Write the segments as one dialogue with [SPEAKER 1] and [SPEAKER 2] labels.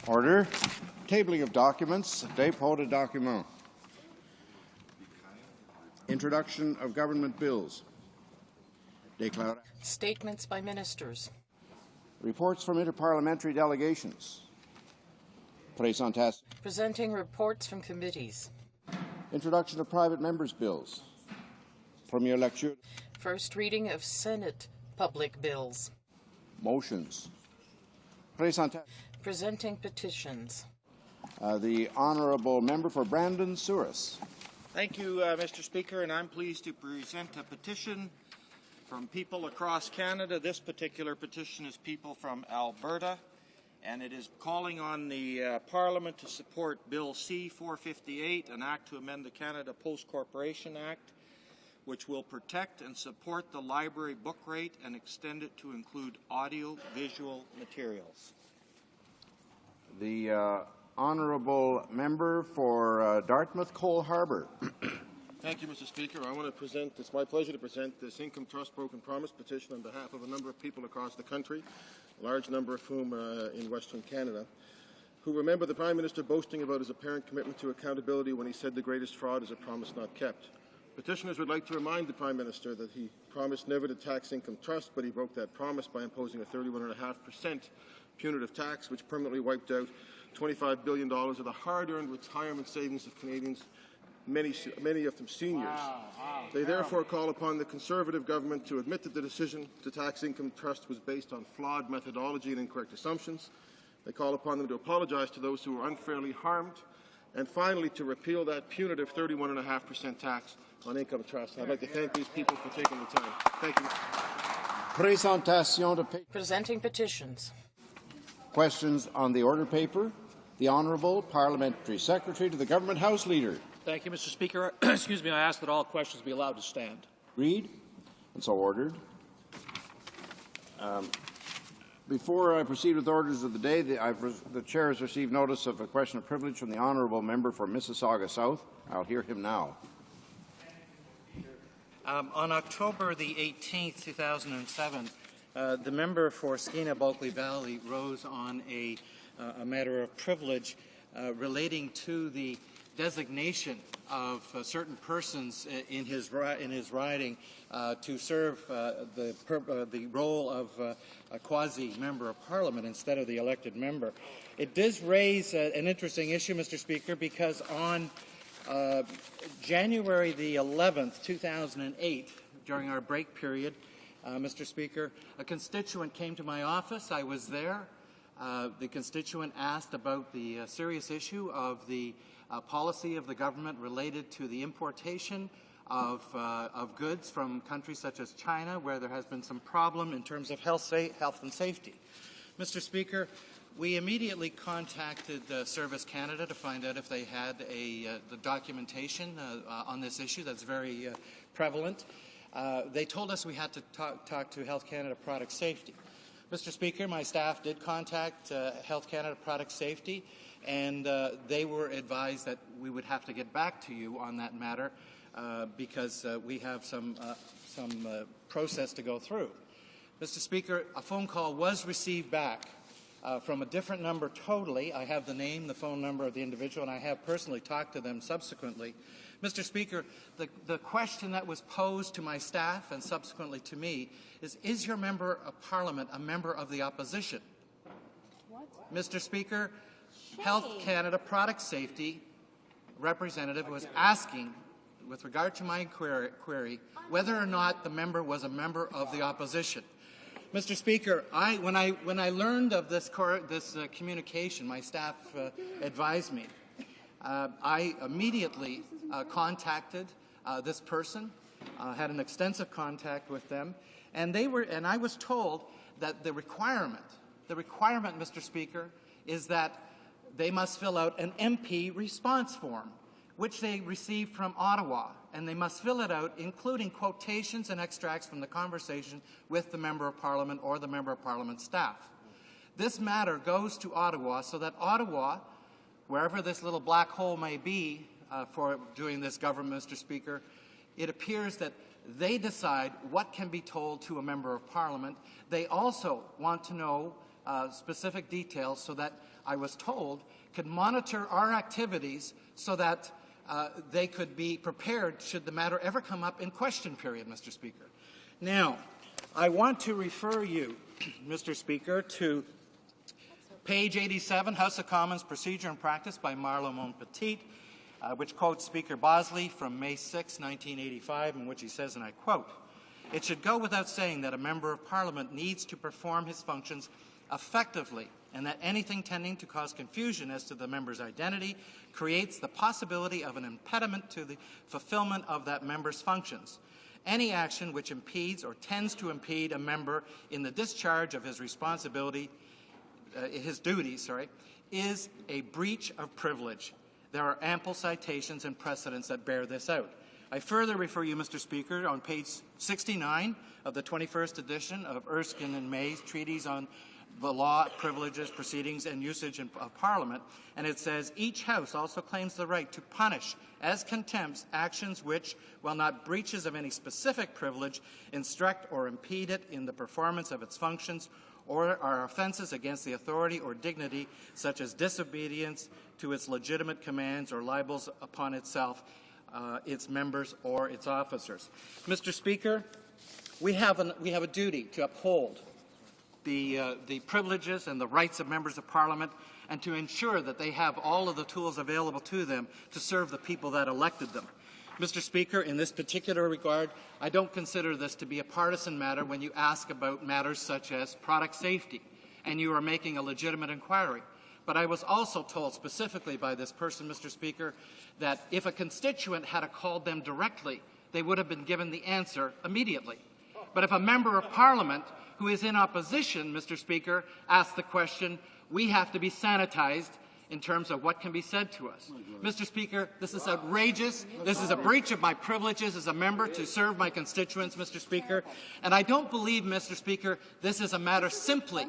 [SPEAKER 1] Order. Tabling of documents. Dépôt de documents. Introduction of government bills. Declaration.
[SPEAKER 2] Statements by ministers.
[SPEAKER 1] Reports from interparliamentary delegations. Présentation.
[SPEAKER 2] Presenting reports from committees.
[SPEAKER 1] Introduction of private members' bills. Première lecture.
[SPEAKER 2] First reading of Senate public bills.
[SPEAKER 1] Motions. Présentation.
[SPEAKER 2] Presenting petitions.
[SPEAKER 1] The Honourable Member for Brandon Souris.
[SPEAKER 3] Thank you, Mr. Speaker, and I'm pleased to present a petition from people across Canada. This particular petition is people from Alberta, and it is calling on the Parliament to support Bill C-458, an act to amend the Canada Post Corporation Act, which will protect and support the library book rate and extend it to include audio-visual materials.
[SPEAKER 1] The Honourable Member for Dartmouth Cole Harbour.
[SPEAKER 4] Thank you, Mr. Speaker. I want to present, it's my pleasure to present this Income Trust Broken Promise petition on behalf of a number of people across the country, a large number of whom in Western Canada, who remember the Prime Minister boasting about his apparent commitment to accountability when he said the greatest fraud is a promise not kept. Petitioners would like to remind the Prime Minister that he promised never to tax income trust, but he broke that promise by imposing a 31.5% punitive tax, which permanently wiped out $25 billion of the hard-earned retirement savings of Canadians, many of them seniors. They therefore call upon the Conservative government to admit that the decision to tax income trust was based on flawed methodology and incorrect assumptions. They call upon them to apologize to those who were unfairly harmed, and finally to repeal that punitive 31.5% tax on income trust. I'd like to thank these people for taking the time. Thank you.
[SPEAKER 1] Présentation de
[SPEAKER 2] Presenting petitions.
[SPEAKER 1] questions on the order paper. The Honourable Parliamentary Secretary to the Government House Leader.
[SPEAKER 5] Thank you, Mr. Speaker. Excuse me, I ask that all questions be allowed to stand.
[SPEAKER 1] Read. And so ordered. Before I proceed with orders of the day, the Chair has received notice of a question of privilege from the Honourable Member for Mississauga South. I'll hear him now.
[SPEAKER 6] On October the 18th, 2007, the member for Skeena-Bulkley Valley rose on a matter of privilege relating to the designation of certain persons in his riding to serve the role of a quasi-member of Parliament instead of the elected member. It does raise an interesting issue, Mr. Speaker, because on January the 11th, 2008, during our break period, Mr. Speaker, a constituent came to my office. I was there. The constituent asked about the serious issue of the policy of the government related to the importation of goods from countries such as China, where there has been some problem in terms of health and safety. Mr. Speaker, we immediately contacted Service Canada to find out if they had the documentation on this issue that's very prevalent. They told us we had to talk to Health Canada Product Safety. Mr. Speaker, my staff did contact Health Canada Product Safety, and they were advised that we would have to get back to you on that matter because we have some process to go through. Mr. Speaker, a phone call was received back from a different number totally. I have the name, the phone number of the individual, and I have personally talked to them subsequently. Mr. Speaker, the question that was posed to my staff and subsequently to me is your member of Parliament a member of the opposition? What? Mr. Speaker, Health Canada Product Safety representative was asking, with regard to my query, whether or not the member was a member of the opposition. Mr. Speaker, when I learned of this communication, my staff advised me. I immediately contacted this person, had an extensive contact with them, and I was told that the requirement, Mr. Speaker, is that they must fill out an MP response form, which they received from Ottawa, and they must fill it out, including quotations and extracts from the conversation with the Member of Parliament or the Member of Parliament staff. This matter goes to Ottawa so that Ottawa, wherever this little black hole may be for doing this government, Mr. Speaker, it appears that they decide what can be told to a Member of Parliament. They also want to know specific details so that I was told could monitor our activities so that they could be prepared should the matter ever come up in question period, Mr. Speaker. Now, I want to refer you, Mr. Speaker, to page 87, House of Commons Procedure and Practice by Marlo Montpetit, which quotes Speaker Bosley from May 6, 1985, in which he says, and I quote, "It should go without saying that a member of Parliament needs to perform his functions effectively, and that anything tending to cause confusion as to the member's identity creates the possibility of an impediment to the fulfillment of that member's functions. Any action which impedes or tends to impede a member in the discharge of his responsibility, his duties, is a breach of privilege. There are ample citations and precedents that bear this out." I further refer you, Mr. Speaker, on page 69 of the 21st edition of Erskine and May's Treatise on the Law, Privileges, Proceedings, and Usage of Parliament, and it says, "Each House also claims the right to punish as contempts actions which, while not breaches of any specific privilege, instruct or impede it in the performance of its functions, or are offences against the authority or dignity, such as disobedience to its legitimate commands or libels upon itself, its members, or its officers." Mr. Speaker, we have a duty to uphold the privileges and the rights of members of Parliament and to ensure that they have all of the tools available to them to serve the people that elected them. Mr. Speaker, in this particular regard, I don't consider this to be a partisan matter when you ask about matters such as product safety, and you are making a legitimate inquiry. But I was also told specifically by this person, Mr. Speaker, that if a constituent had called them directly, they would have been given the answer immediately. But if a member of Parliament who is in opposition, Mr. Speaker, asks the question, we have to be sanitized in terms of what can be said to us. Mr. Speaker, this is outrageous. This is a breach of my privileges as a member to serve my constituents, Mr. Speaker. And I don't believe, Mr. Speaker, this is a matter simply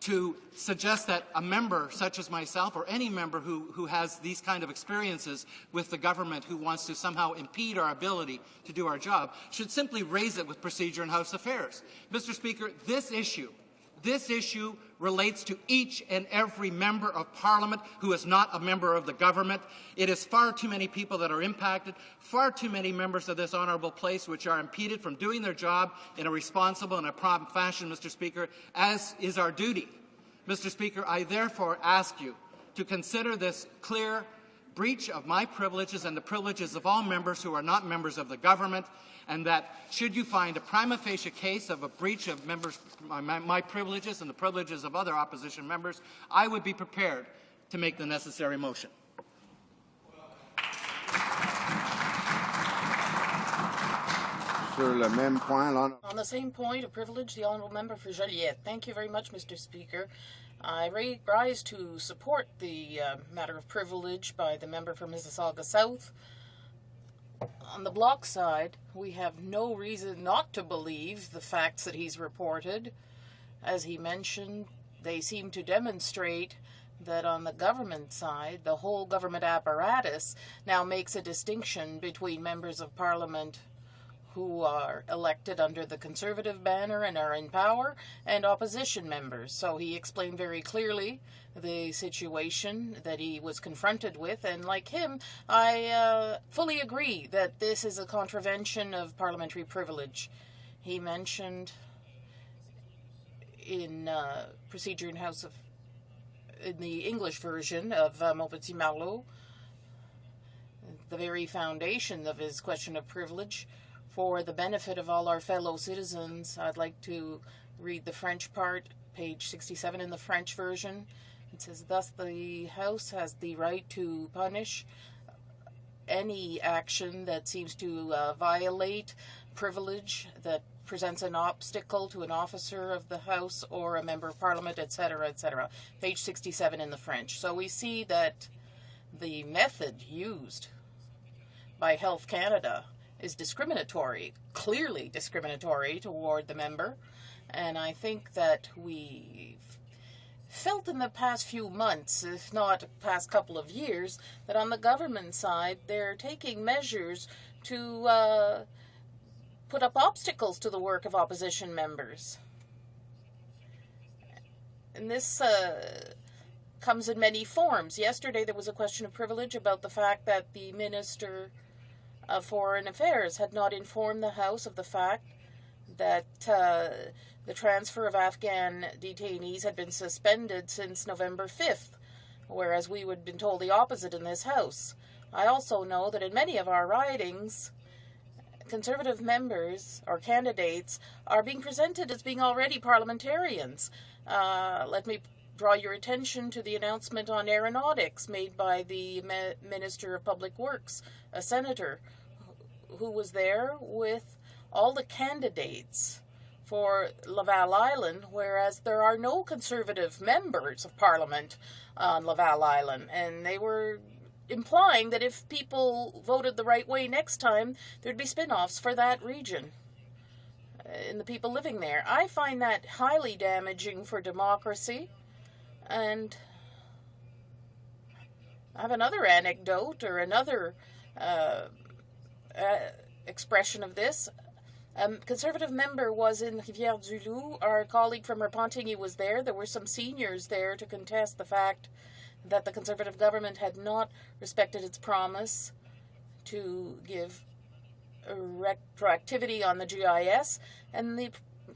[SPEAKER 6] to suggest that a member such as myself or any member who has these kind of experiences with the government who wants to somehow impede our ability to do our job should simply raise it with Procedure and House Affairs. Mr. Speaker, this issue relates to each and every member of Parliament who is not a member of the government. It is far too many people that are impacted, far too many members of this honourable place which are impeded from doing their job in a responsible and a prompt fashion, Mr. Speaker, as is our duty. Mr. Speaker, I therefore ask you to consider this clear breach of my privileges and the privileges of all members who are not members of the government, and that should you find a prima facie case of a breach of my privileges and the privileges of other opposition members, I would be prepared to make the necessary motion.
[SPEAKER 2] On the same point of privilege, the Honourable Member for Joliette. Thank you very much, Mr. Speaker. I rise to support the matter of privilege by the member for Mississauga South. On the Bloc side, we have no reason not to believe the facts that he's reported. As he mentioned, they seem to demonstrate that on the government side, the whole government apparatus now makes a distinction between members of Parliament who are elected under the Conservative banner and are in power, and opposition members. So he explained very clearly the situation that he was confronted with, and like him, I fully agree that this is a contravention of parliamentary privilege. He mentioned in Procedure in House of, in the English version of Montpetit Marleau, the very foundation of his question of privilege. For the benefit of all our fellow citizens, I'd like to read the French part, page 67 in the French version. It says, "Thus the House has the right to punish any action that seems to violate privilege, that presents an obstacle to an officer of the House or a member of Parliament, etc., etc." Page 67 in the French. So we see that the method used by Health Canada is discriminatory, clearly discriminatory toward the member. And I think that we've felt in the past few months, if not past couple of years, that on the government side, they're taking measures to put up obstacles to the work of opposition members. And this comes in many forms. Yesterday there was a question of privilege about the fact that the Minister of Foreign Affairs had not informed the House of the fact that the transfer of Afghan detainees had been suspended since November 5th, whereas we would have been told the opposite in this House. I also know that in many of our ridings, Conservative members or candidates are being presented as being already parliamentarians. Let me draw your attention to the announcement on aeronautics made by the Minister of Public Works, a senator, who was there with all the candidates for Laval Island, whereas there are no Conservative members of Parliament on Laval Island. And they were implying that if people voted the right way next time, there'd be spin-offs for that region and the people living there. I find that highly damaging for democracy. And I have another anecdote or another expression of this. A Conservative member was in Rivière-du-Loup. Our colleague from Repentigny was there. There were some seniors there to contest the fact that the Conservative government had not respected its promise to give retroactivity on the GIS, and the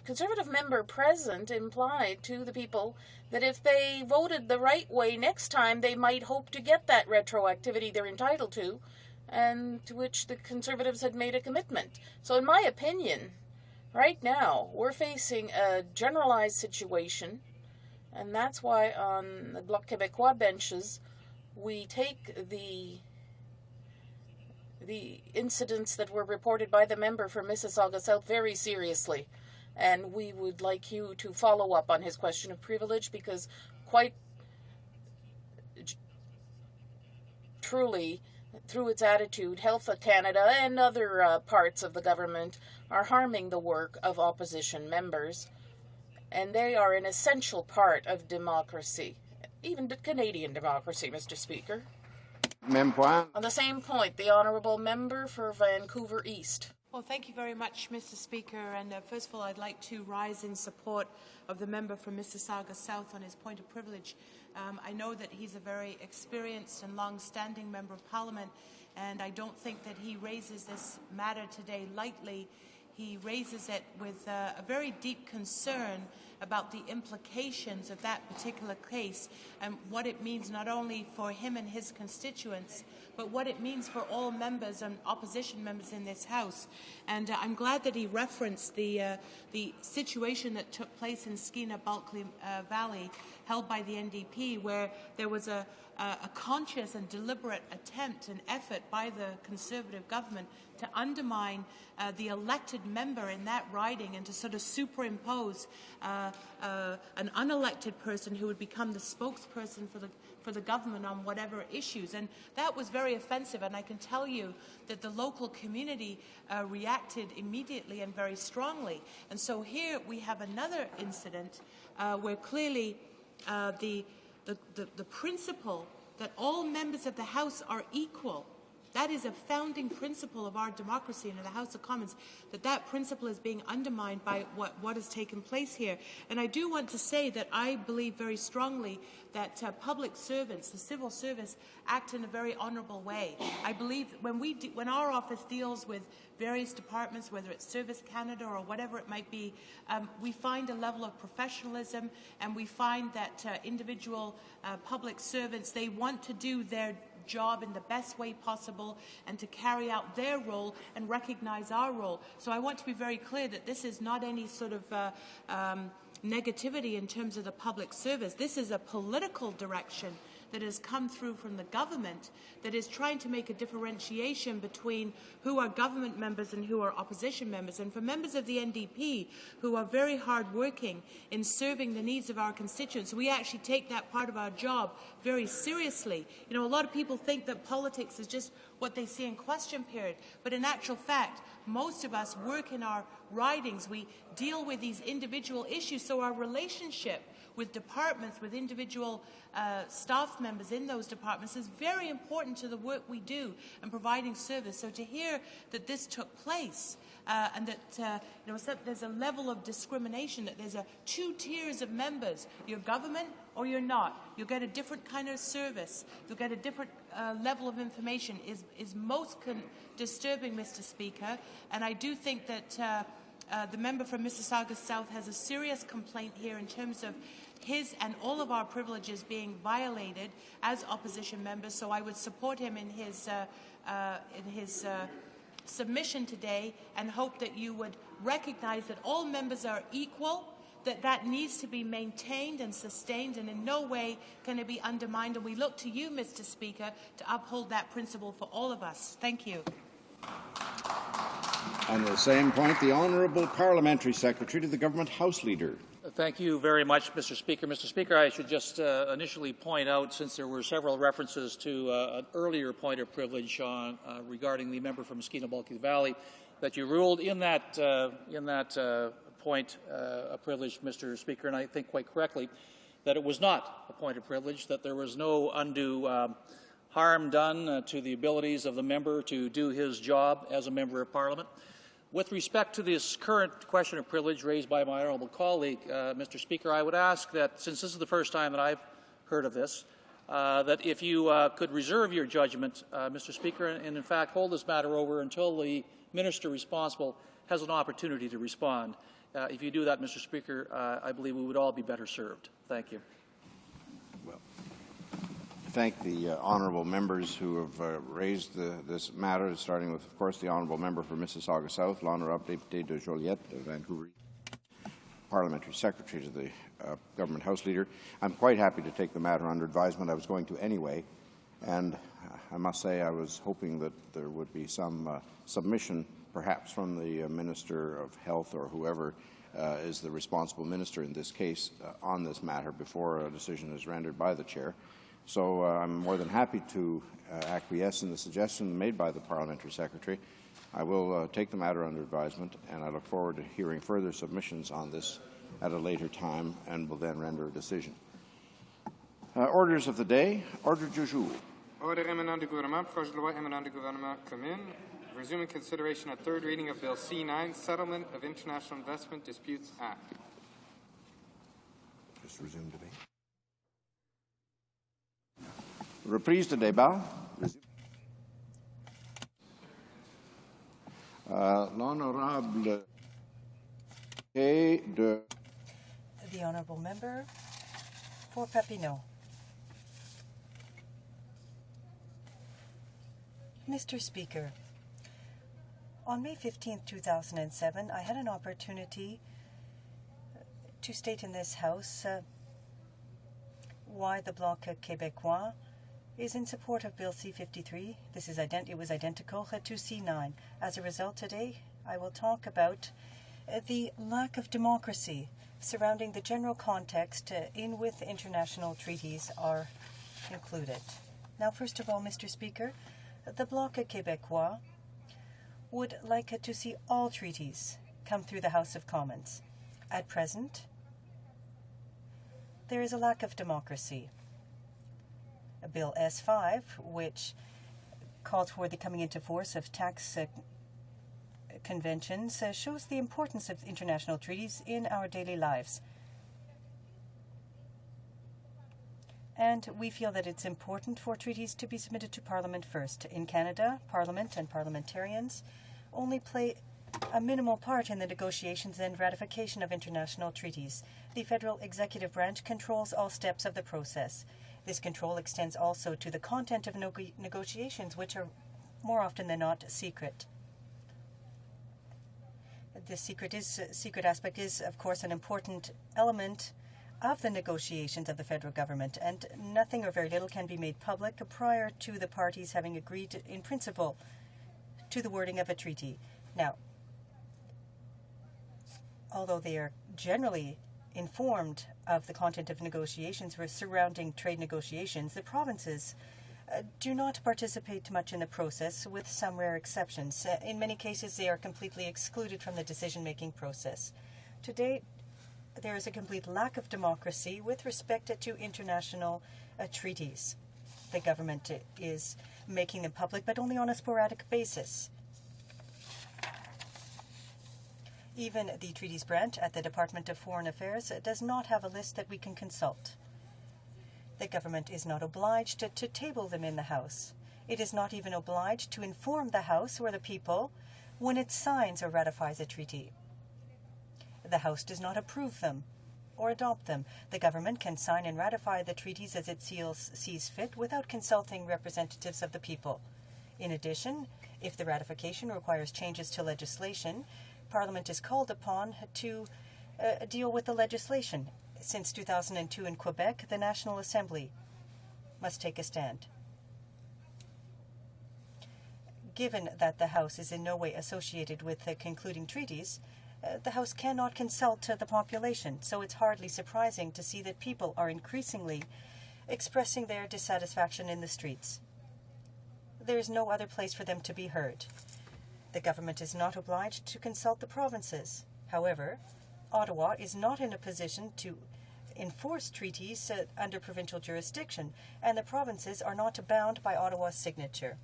[SPEAKER 2] Conservative member present implied to the people that if they voted the right way next time, they might hope to get that retroactivity they're entitled to, and to which the Conservatives had made a commitment. So in my opinion, right now, we're facing a generalized situation, and that's why on the Bloc Québécois benches, we take the incidents that were reported by the member for Mississauga South very seriously. And we would like you to follow up on his question of privilege, because quite truly, through its attitude, Health Canada and other parts of the government are harming the work of opposition members. And they are an essential part of democracy, even Canadian democracy, Mr. Speaker.
[SPEAKER 1] Même point.
[SPEAKER 2] On the same point, the Honourable Member for Vancouver East.
[SPEAKER 7] Well, thank you very much, Mr. Speaker. And first of all, I'd like to rise in support of the member from Mississauga South on his point of privilege. I know that he's a very experienced and long-standing member of Parliament, and I don't think that he raises this matter today lightly. He raises it with a very deep concern about the implications of that particular case and what it means not only for him and his constituents, but what it means for all members and opposition members in this House. And I'm glad that he referenced the situation that took place in Skeena-Bulkley Valley, held by the NDP, where there was a conscious and deliberate attempt and effort by the Conservative government to undermine the elected member in that riding and to sort of superimpose an unelected person who would become the spokesperson for the government on whatever issues. And that was very offensive, and I can tell you that the local community reacted immediately and very strongly. And so here we have another incident where clearly the principle that all members of the House are equal, that is a founding principle of our democracy and in the House of Commons, that principle is being undermined by what has taken place here. And I do want to say that I believe very strongly that public servants, the civil service, act in a very honourable way. I believe when our office deals with various departments, whether it's Service Canada or whatever it might be, we find a level of professionalism, and we find that individual public servants, they want to do their job in the best way possible and to carry out their role and recognize our role. So I want to be very clear that this is not any sort of negativity in terms of the public service. This is a political direction that has come through from the government that is trying to make a differentiation between who are government members and who are opposition members. And for members of the NDP who are very hard-working in serving the needs of our constituents, we actually take that part of our job very seriously. You know, a lot of people think that politics is just what they see in question period. But in actual fact, most of us work in our ridings. We deal with these individual issues, so our relationship with departments, with individual staff members in those departments is very important to the work we do and providing service. So to hear that this took place and that there's a level of discrimination, that there's two tiers of members, you're government or you're not. You'll get a different kind of service. You'll get a different level of information is most disturbing, Mr. Speaker. And I do think that the member from Mississauga South has a serious complaint here in terms of his and all of our privileges being violated as opposition members. So I would support him in his submission today and hope that you would recognize that all members are equal, that needs to be maintained and sustained, and in no way can it be undermined. And we look to you, Mr. Speaker, to uphold that principle for all of us. Thank you.
[SPEAKER 1] On the same point, the Honourable Parliamentary Secretary to the Government House Leader.
[SPEAKER 5] Thank you very much, Mr. Speaker. Mr. Speaker, I should just initially point out, since there were several references to an earlier point of privilege regarding the member from Skeena-Bulkey Valley, that you ruled in that point of privilege, Mr. Speaker, and I think quite correctly, that it was not a point of privilege, that there was no undue harm done to the abilities of the member to do his job as a member of Parliament. With respect to this current question of privilege raised by my honourable colleague, Mr. Speaker, I would ask that, since this is the first time that I've heard of this, that if you could reserve your judgment, Mr. Speaker, and in fact hold this matter over until the minister responsible has an opportunity to respond. If you do that, Mr. Speaker, I believe we would all be better served. Thank you.
[SPEAKER 1] Well, thank the honourable members who have raised this matter, starting with, of course, the honourable member for Mississauga South, l'honorable député de Joliette de Vancouver, Parliamentary Secretary to the Government House Leader. I'm quite happy to take the matter under advisement. I was going to anyway, and I must say I was hoping that there would be some submission, perhaps from the Minister of Health or whoever is the responsible minister in this case on this matter before a decision is rendered by the Chair. So I'm more than happy to acquiesce in the suggestion made by the Parliamentary Secretary. I will take the matter under advisement, and I look forward to hearing further submissions on this at a later time, and will then render a decision. Orders of the day. Order du jour.
[SPEAKER 8] Order émanant du gouvernement, projet de loi émanant du gouvernement commune, resuming consideration of third reading of Bill C9, Settlement of International Investment Disputes Act.
[SPEAKER 1] Just resume debate. Reprise de débat. L'honorable de...
[SPEAKER 9] The honourable member for Papineau. Mr. Speaker, on May 15, 2007, I had an opportunity to state in this House why the Bloc Québécois is in support of Bill C-53. It was identical to C-9. As a result, today I will talk about the lack of democracy surrounding the general context in which international treaties are concluded. Now, first of all, Mr. Speaker, the Bloc Québécois would like to see all treaties come through the House of Commons. At present, there is a lack of democracy. Bill S-5, which calls for the coming into force of tax conventions, shows the importance of international treaties in our daily lives. And we feel that it's important for treaties to be submitted to Parliament first. In Canada, Parliament and parliamentarians only play a minimal part in the negotiations and ratification of international treaties. The federal executive branch controls all steps of the process. This control extends also to the content of negotiations, which are more often than not secret. The secret aspect is, of course, an important element of the negotiations of the federal government, and nothing or very little can be made public prior to the parties having agreed in principle to the wording of a treaty. Now, although they are generally informed of the content of negotiations surrounding trade negotiations, the provinces do not participate much in the process, with some rare exceptions. In many cases, they are completely excluded from the decision-making process. To date, there is a complete lack of democracy with respect to international treaties. The government is making them public, but only on a sporadic basis. Even the treaties branch at the Department of Foreign Affairs does not have a list that we can consult. The government is not obliged to table them in the House. It is not even obliged to inform the House or the people when it signs or ratifies a treaty. The House does not approve them or adopt them. The government can sign and ratify the treaties as it sees fit without consulting representatives of the people. In addition, if the ratification requires changes to legislation, Parliament is called upon to deal with the legislation. Since 2002 in Quebec, the National Assembly must take a stand. Given that the House is in no way associated with concluding treaties, the House cannot consult the population, so it's hardly surprising to see that people are increasingly expressing their dissatisfaction in the streets. There is no other place for them to be heard. The government is not obliged to consult the provinces. However, Ottawa is not in a position to enforce treaties under provincial jurisdiction, and the provinces are not bound by Ottawa's signature.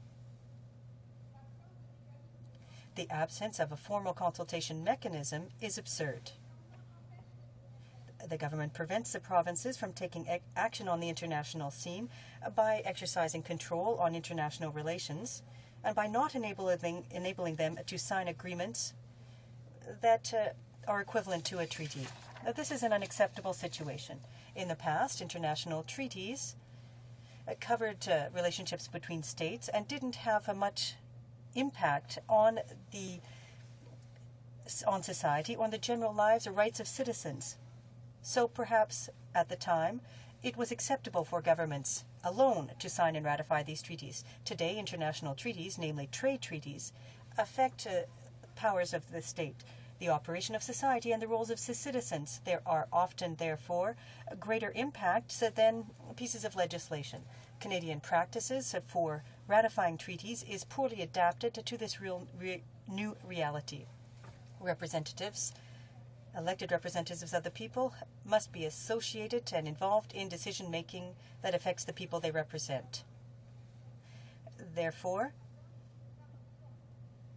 [SPEAKER 9] The absence of a formal consultation mechanism is absurd. The government prevents the provinces from taking action on the international scene by exercising control on international relations and by not enabling them to sign agreements that are equivalent to a treaty. Now, this is an unacceptable situation. In the past, international treaties covered relationships between states and didn't have much impact on society, on the general lives or rights of citizens. So perhaps at the time, it was acceptable for governments alone to sign and ratify these treaties. Today, international treaties, namely trade treaties, affect powers of the state, the operation of society, and the roles of citizens. There are often, therefore, greater impacts than pieces of legislation. Canadian practices for ratifying treaties is poorly adapted to this new reality. Elected representatives of the people must be associated and involved in decision-making that affects the people they represent. Therefore,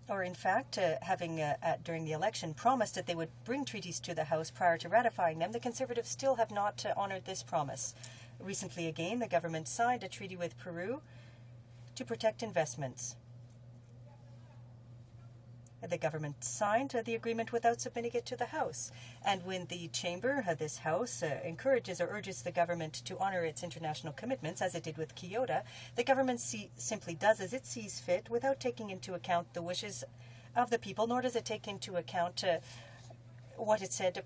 [SPEAKER 9] or in fact, having during the election promised that they would bring treaties to the House prior to ratifying them, the Conservatives still have not honoured this promise. Recently again, the government signed a treaty with Peru to protect investments. The government signed the agreement without submitting it to the House. And when the Chamber, this House, encourages or urges the government to honour its international commitments, as it did with Kyoto, the government simply does as it sees fit without taking into account the wishes of the people, nor does it take into account what it said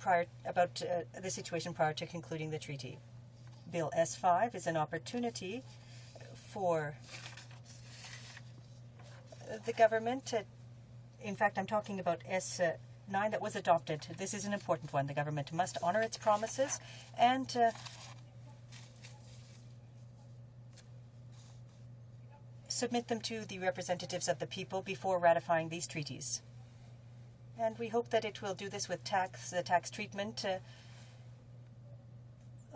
[SPEAKER 9] about the situation prior to concluding the treaty. Bill S5 is an opportunity for the government in fact, I'm talking about S9 that was adopted. This is an important one. The government must honour its promises and submit them to the representatives of the people before ratifying these treaties. And we hope that it will do this with the tax treatment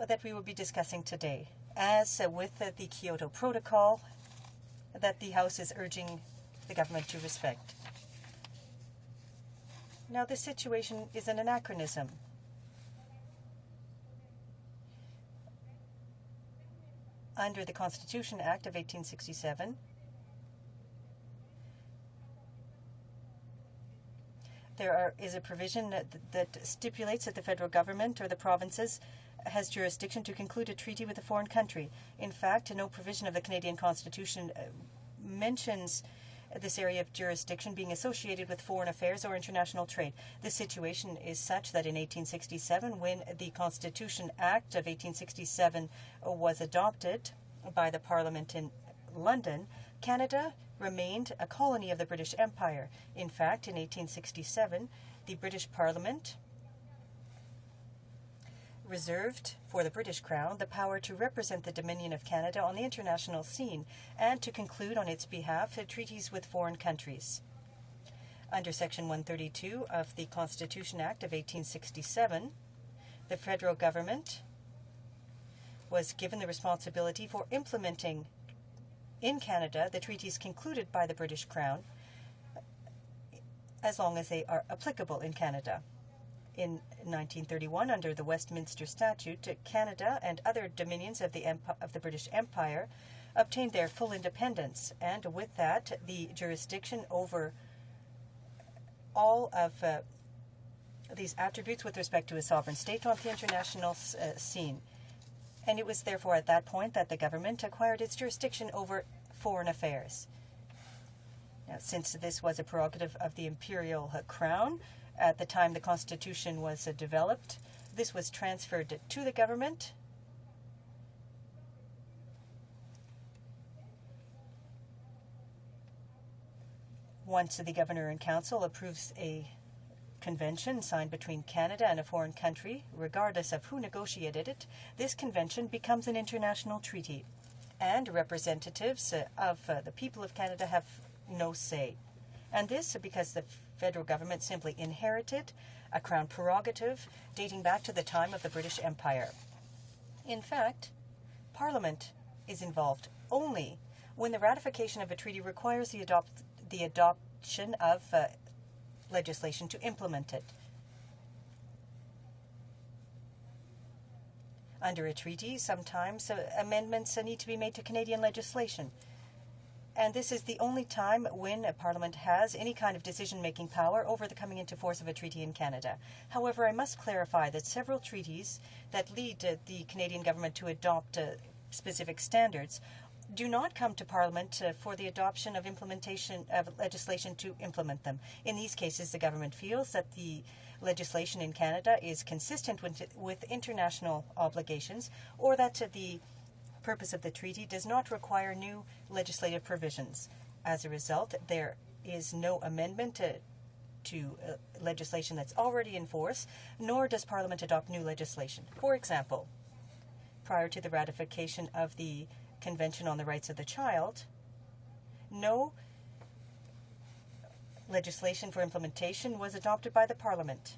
[SPEAKER 9] that we will be discussing today, as with the Kyoto Protocol that the House is urging the government to respect. Now, this situation is an anachronism. Under the Constitution Act of 1867, there is a provision that stipulates that the federal government or the provinces has jurisdiction to conclude a treaty with a foreign country. In fact, no provision of the Canadian Constitution mentions this area of jurisdiction being associated with foreign affairs or international trade. This situation is such that in 1867, when the Constitution Act of 1867 was adopted by the Parliament in London, Canada remained a colony of the British Empire. In fact, in 1867, the British Parliament reserved for the British Crown the power to represent the Dominion of Canada on the international scene and to conclude on its behalf treaties with foreign countries. Under Section 132 of the Constitution Act of 1867, the federal government was given the responsibility for implementing in Canada the treaties concluded by the British Crown as long as they are applicable in Canada. In 1931, under the Westminster Statute, Canada and other dominions of the British Empire obtained their full independence, and with that, the jurisdiction over all of these attributes with respect to a sovereign state on the international scene. And it was therefore at that point that the government acquired its jurisdiction over foreign affairs. Now, since this was a prerogative of the imperial crown, at the time the Constitution was developed, this was transferred to the government. Once the Governor and Council approves a convention signed between Canada and a foreign country, regardless of who negotiated it, this convention becomes an international treaty, and representatives of the people of Canada have no say. And this because the federal government simply inherited a crown prerogative dating back to the time of the British Empire. In fact, Parliament is involved only when the ratification of a treaty requires the adoption of legislation to implement it. Under a treaty, sometimes amendments need to be made to Canadian legislation. And this is the only time when a Parliament has any kind of decision-making power over the coming into force of a treaty in Canada. However, I must clarify that several treaties that lead the Canadian government to adopt specific standards do not come to Parliament for the adoption of implementation of legislation to implement them. In these cases, the government feels that the legislation in Canada is consistent with international obligations, or that the purpose of the treaty does not require new legislative provisions. As a result, there is no amendment to legislation that's already in force, nor does Parliament adopt new legislation. For example, prior to the ratification of the Convention on the Rights of the Child, no legislation for implementation was adopted by the Parliament.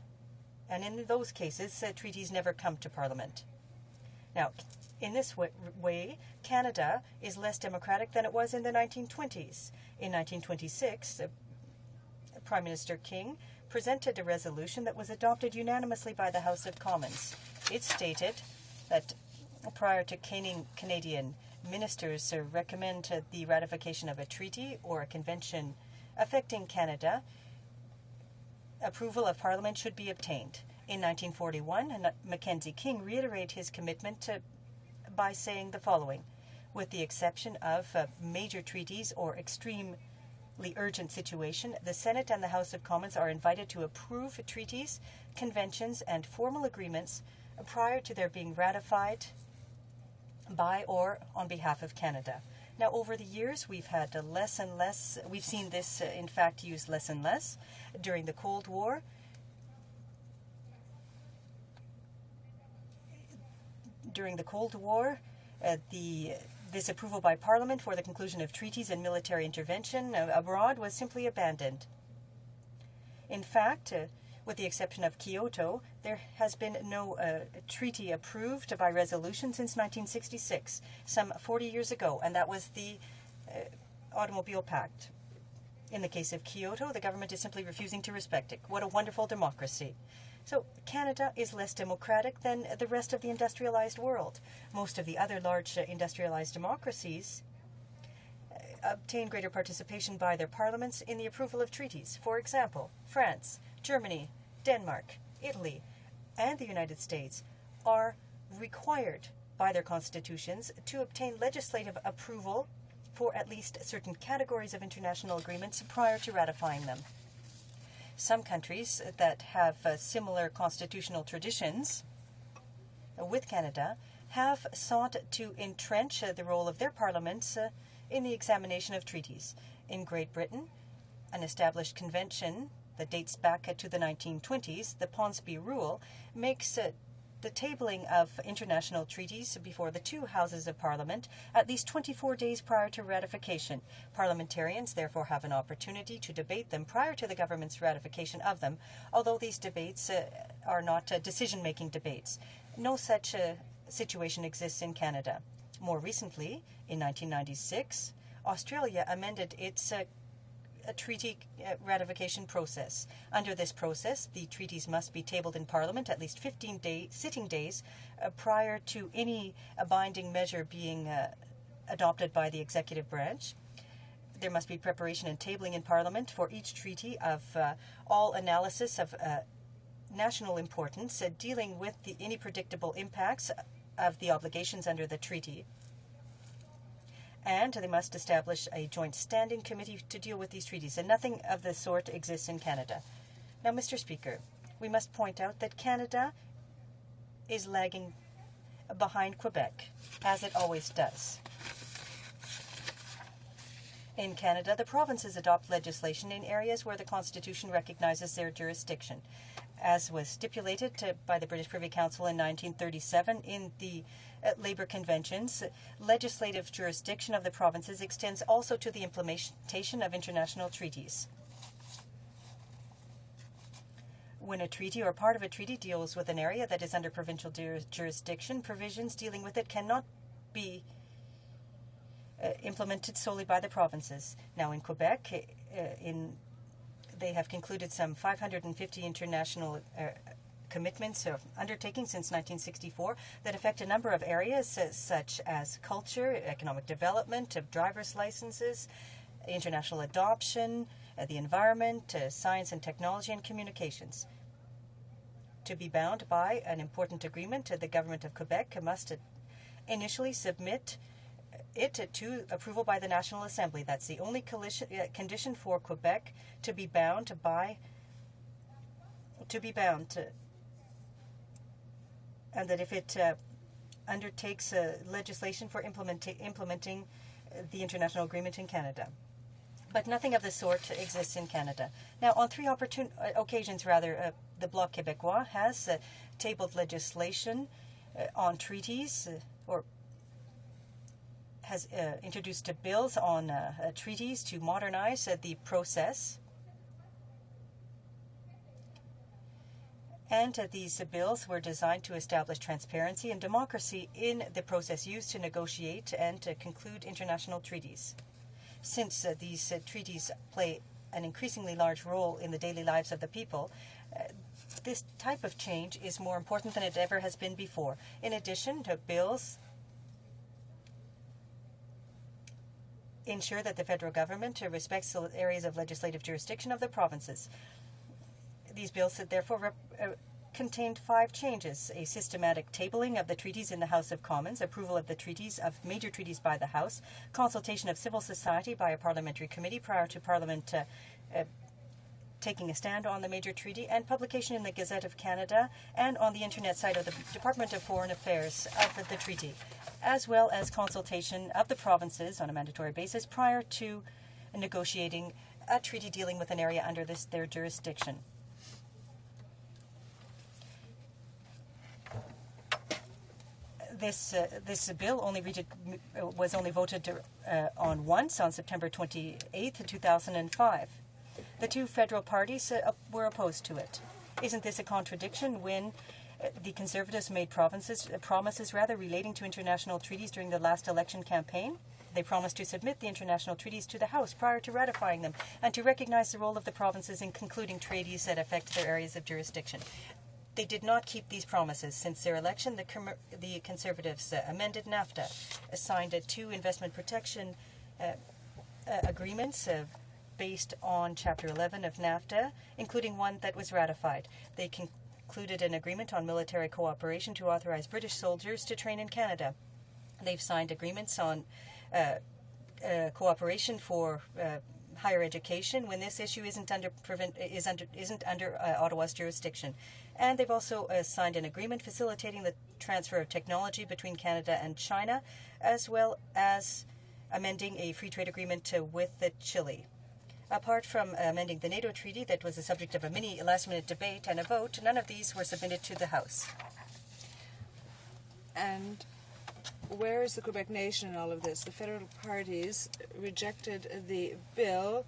[SPEAKER 9] And in those cases, treaties never come to Parliament. Now, in this way, Canada is less democratic than it was in the 1920s. In 1926, Prime Minister King presented a resolution that was adopted unanimously by the House of Commons. It stated that prior to Canadian ministers recommend the ratification of a treaty or a convention affecting Canada, approval of Parliament should be obtained. In 1941, Mackenzie King reiterated his commitment by saying the following: with the exception of major treaties or extremely urgent situation, the Senate and the House of Commons are invited to approve treaties, conventions, and formal agreements prior to their being ratified by or on behalf of Canada. Now, over the years, we've had less and less, we've seen this, in fact, used less and less. During the Cold War, this approval by Parliament for the conclusion of treaties and military intervention abroad was simply abandoned. In fact, with the exception of Kyoto, there has been no treaty approved by resolution since 1966, some 40 years ago, and that was the Automobile Pact. In the case of Kyoto, the government is simply refusing to respect it. What a wonderful democracy. So Canada is less democratic than the rest of the industrialized world. Most of the other large industrialized democracies obtain greater participation by their parliaments in the approval of treaties. For example, France, Germany, Denmark, Italy, and the United States are required by their constitutions to obtain legislative approval for at least certain categories of international agreements prior to ratifying them. Some countries that have similar constitutional traditions with Canada have sought to entrench the role of their parliaments in the examination of treaties. In Great Britain, an established convention that dates back to the 1920s, the Ponsonby Rule, makes the tabling of international treaties before the two houses of Parliament at least 24 days prior to ratification. Parliamentarians therefore have an opportunity to debate them prior to the government's ratification of them, although these debates are not decision-making debates. No such situation exists in Canada. More recently, in 1996, Australia amended its a treaty ratification process. Under this process, the treaties must be tabled in Parliament at least 15 sitting days prior to any binding measure being adopted by the executive branch. There must be preparation and tabling in Parliament for each treaty of all analysis of national importance dealing with any predictable impacts of the obligations under the treaty. And they must establish a joint standing committee to deal with these treaties, and nothing of the sort exists in Canada. Now, Mr. Speaker, we must point out that Canada is lagging behind Quebec, as it always does. In Canada, the provinces adopt legislation in areas where the Constitution recognizes their jurisdiction. As was stipulated by the British Privy Council in 1937 in the Labour Conventions, legislative jurisdiction of the provinces extends also to the implementation of international treaties. When a treaty or part of a treaty deals with an area that is under provincial jurisdiction, provisions dealing with it cannot be implemented solely by the provinces. Now, in Quebec, they have concluded some 550 international commitments or undertakings since 1964 that affect a number of areas such as culture, economic development, driver's licenses, international adoption, the environment, science and technology, and communications. To be bound by an important agreement, the government of Quebec must initially submit it to approval by the National Assembly. That's the only condition for Quebec to be bound and that if it undertakes legislation for implementing the international agreement in Canada. But nothing of the sort exists in Canada. Now, on three occasions, the Bloc Québécois has tabled legislation on treaties or has introduced bills on treaties to modernize the process. And these bills were designed to establish transparency and democracy in the process used to negotiate and to conclude international treaties. Since these treaties play an increasingly large role in the daily lives of the people, this type of change is more important than it ever has been before. In addition, bills ensure that the federal government respects the areas of legislative jurisdiction of the provinces. These bills therefore contained 5 changes: a systematic tabling of the treaties in the House of Commons, approval of the treaties of major treaties by the House, consultation of civil society by a parliamentary committee prior to Parliament taking a stand on the major treaty, and publication in the Gazette of Canada and on the internet site of the Department of Foreign Affairs of the treaty, as well as consultation of the provinces on a mandatory basis prior to negotiating a treaty dealing with an area under their jurisdiction. This bill was only voted on once on September 28th, 2005. The 2 federal parties were opposed to it. Isn't this a contradiction when the Conservatives made promises relating to international treaties during the last election campaign? They promised to submit the international treaties to the House prior to ratifying them and to recognize the role of the provinces in concluding treaties that affect their areas of jurisdiction. They did not keep these promises. Since their election, the Conservatives amended NAFTA, signed 2 investment protection agreements based on Chapter 11 of NAFTA, including one that was ratified. They concluded an agreement on military cooperation to authorize British soldiers to train in Canada. They've signed agreements on cooperation for higher education when this issue isn't under Ottawa's jurisdiction. And they've also signed an agreement facilitating the transfer of technology between Canada and China, as well as amending a free trade agreement with Chile. Apart from amending the NATO treaty that was the subject of a mini last-minute debate and a vote, none of these were submitted to the House.
[SPEAKER 10] And where is the Quebec nation in all of this? The federal parties rejected the bill,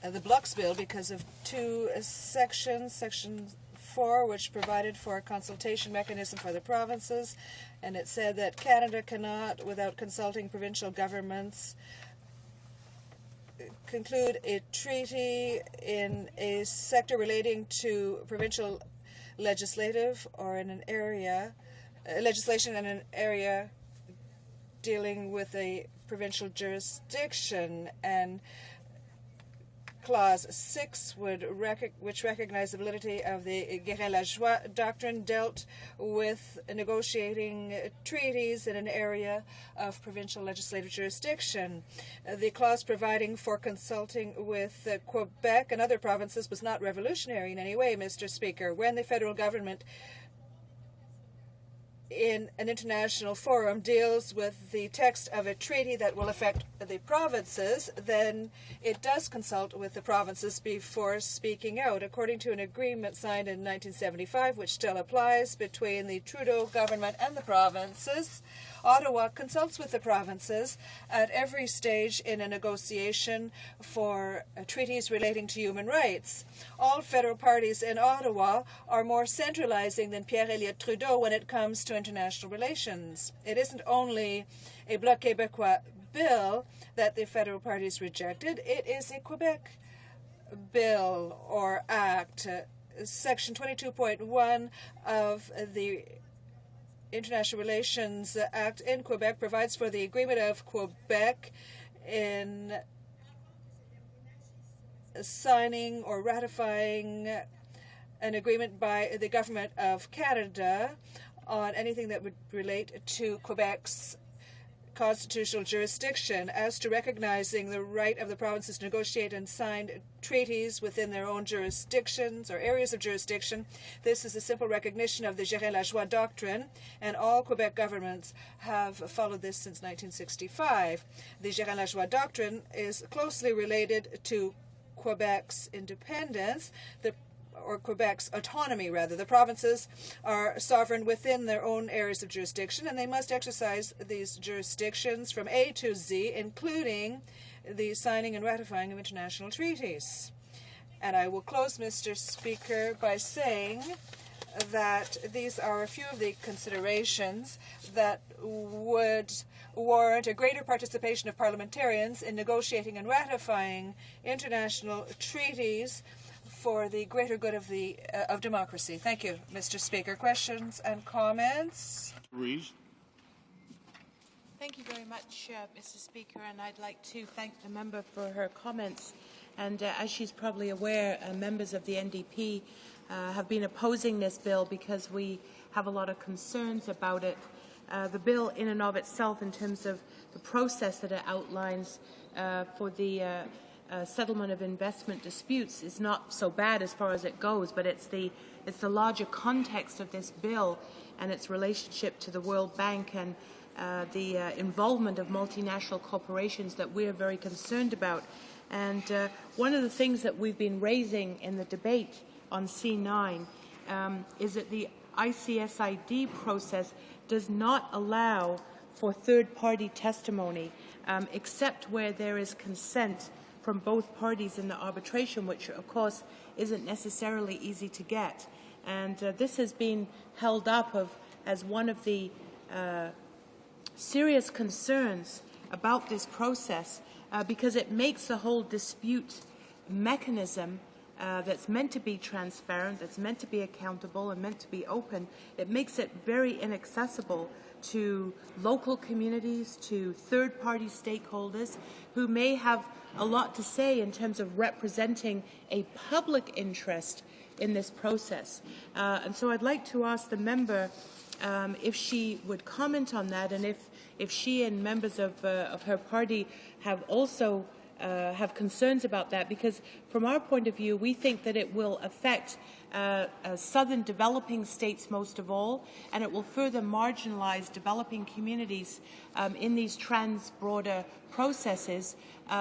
[SPEAKER 10] the Bloc's bill, because of two sections. Section 4, which provided for a consultation mechanism for the provinces, and it said that Canada cannot, without consulting provincial governments, conclude a treaty in a sector relating to provincial legislative or in an area legislation in an area dealing with a provincial jurisdiction. And Clause 6, which recognized the validity of the Guérin-Lajoie doctrine, dealt with negotiating treaties in an area of provincial legislative jurisdiction. The clause providing for consulting with Quebec and other provinces was not revolutionary in any way, Mr. Speaker. When the federal government in an international forum deals with the text of a treaty that will affect the provinces, then it does consult with the provinces before speaking out. According to an agreement signed in 1975, which still applies between the Trudeau government and the provinces, Ottawa consults with the provinces at every stage in a negotiation for treaties relating to human rights. All federal parties in Ottawa are more centralizing than Pierre Elliott Trudeau when it comes to international relations. It isn't only a Bloc Québécois bill that the federal parties rejected, it is a Quebec bill or act. Section 22.1 of the International Relations Act in Quebec provides for the agreement of Quebec in signing or ratifying an agreement by the Government of Canada on anything that would relate to Quebec's constitutional jurisdiction. As to recognizing the right of the provinces to negotiate and sign treaties within their own jurisdictions or areas of jurisdiction, this is a simple recognition of the Guérin-Lajoie doctrine, and all Quebec governments have followed this since 1965. The Guérin-Lajoie doctrine is closely related to Quebec's independence, or Quebec's autonomy, rather. The provinces are sovereign within their own areas of jurisdiction, and they must exercise these jurisdictions from A to Z, including the signing and ratifying of international treaties. And I will close, Mr. Speaker, by saying that these are a few of the considerations that would warrant a greater participation of parliamentarians in negotiating and ratifying international treaties for the greater good of democracy. Thank you, Mr. Speaker. Questions and comments?
[SPEAKER 4] Rees.
[SPEAKER 7] Thank you very much, Mr. Speaker, and I'd like to thank the member for her comments. And as she's probably aware, members of the NDP have been opposing this bill because we have a lot of concerns about it. The bill in and of itself, in terms of the process that it outlines for the settlement of investment disputes, is not so bad as far as it goes, but it's the larger context of this bill and its relationship to the World Bank and the involvement of multinational corporations that we're very concerned about. And one of the things that we've been raising in the debate on C9 is that the ICSID process does not allow for third-party testimony except where there is consent from both parties in the arbitration, which, of course, isn't necessarily easy to get. And this has been held up as one of the serious concerns about this process because it makes the whole dispute mechanism that's meant to be transparent, that's meant to be accountable and meant to be open, it makes it very inaccessible to local communities, to third-party stakeholders who may have a lot to say in terms of representing a public interest in this process. And so I'd like to ask the member if she would comment on that, and if she and members of her party have also have concerns about that, because from our point of view, we think that it will affect southern developing states most of all, and it will further marginalize developing communities in these trans-border processes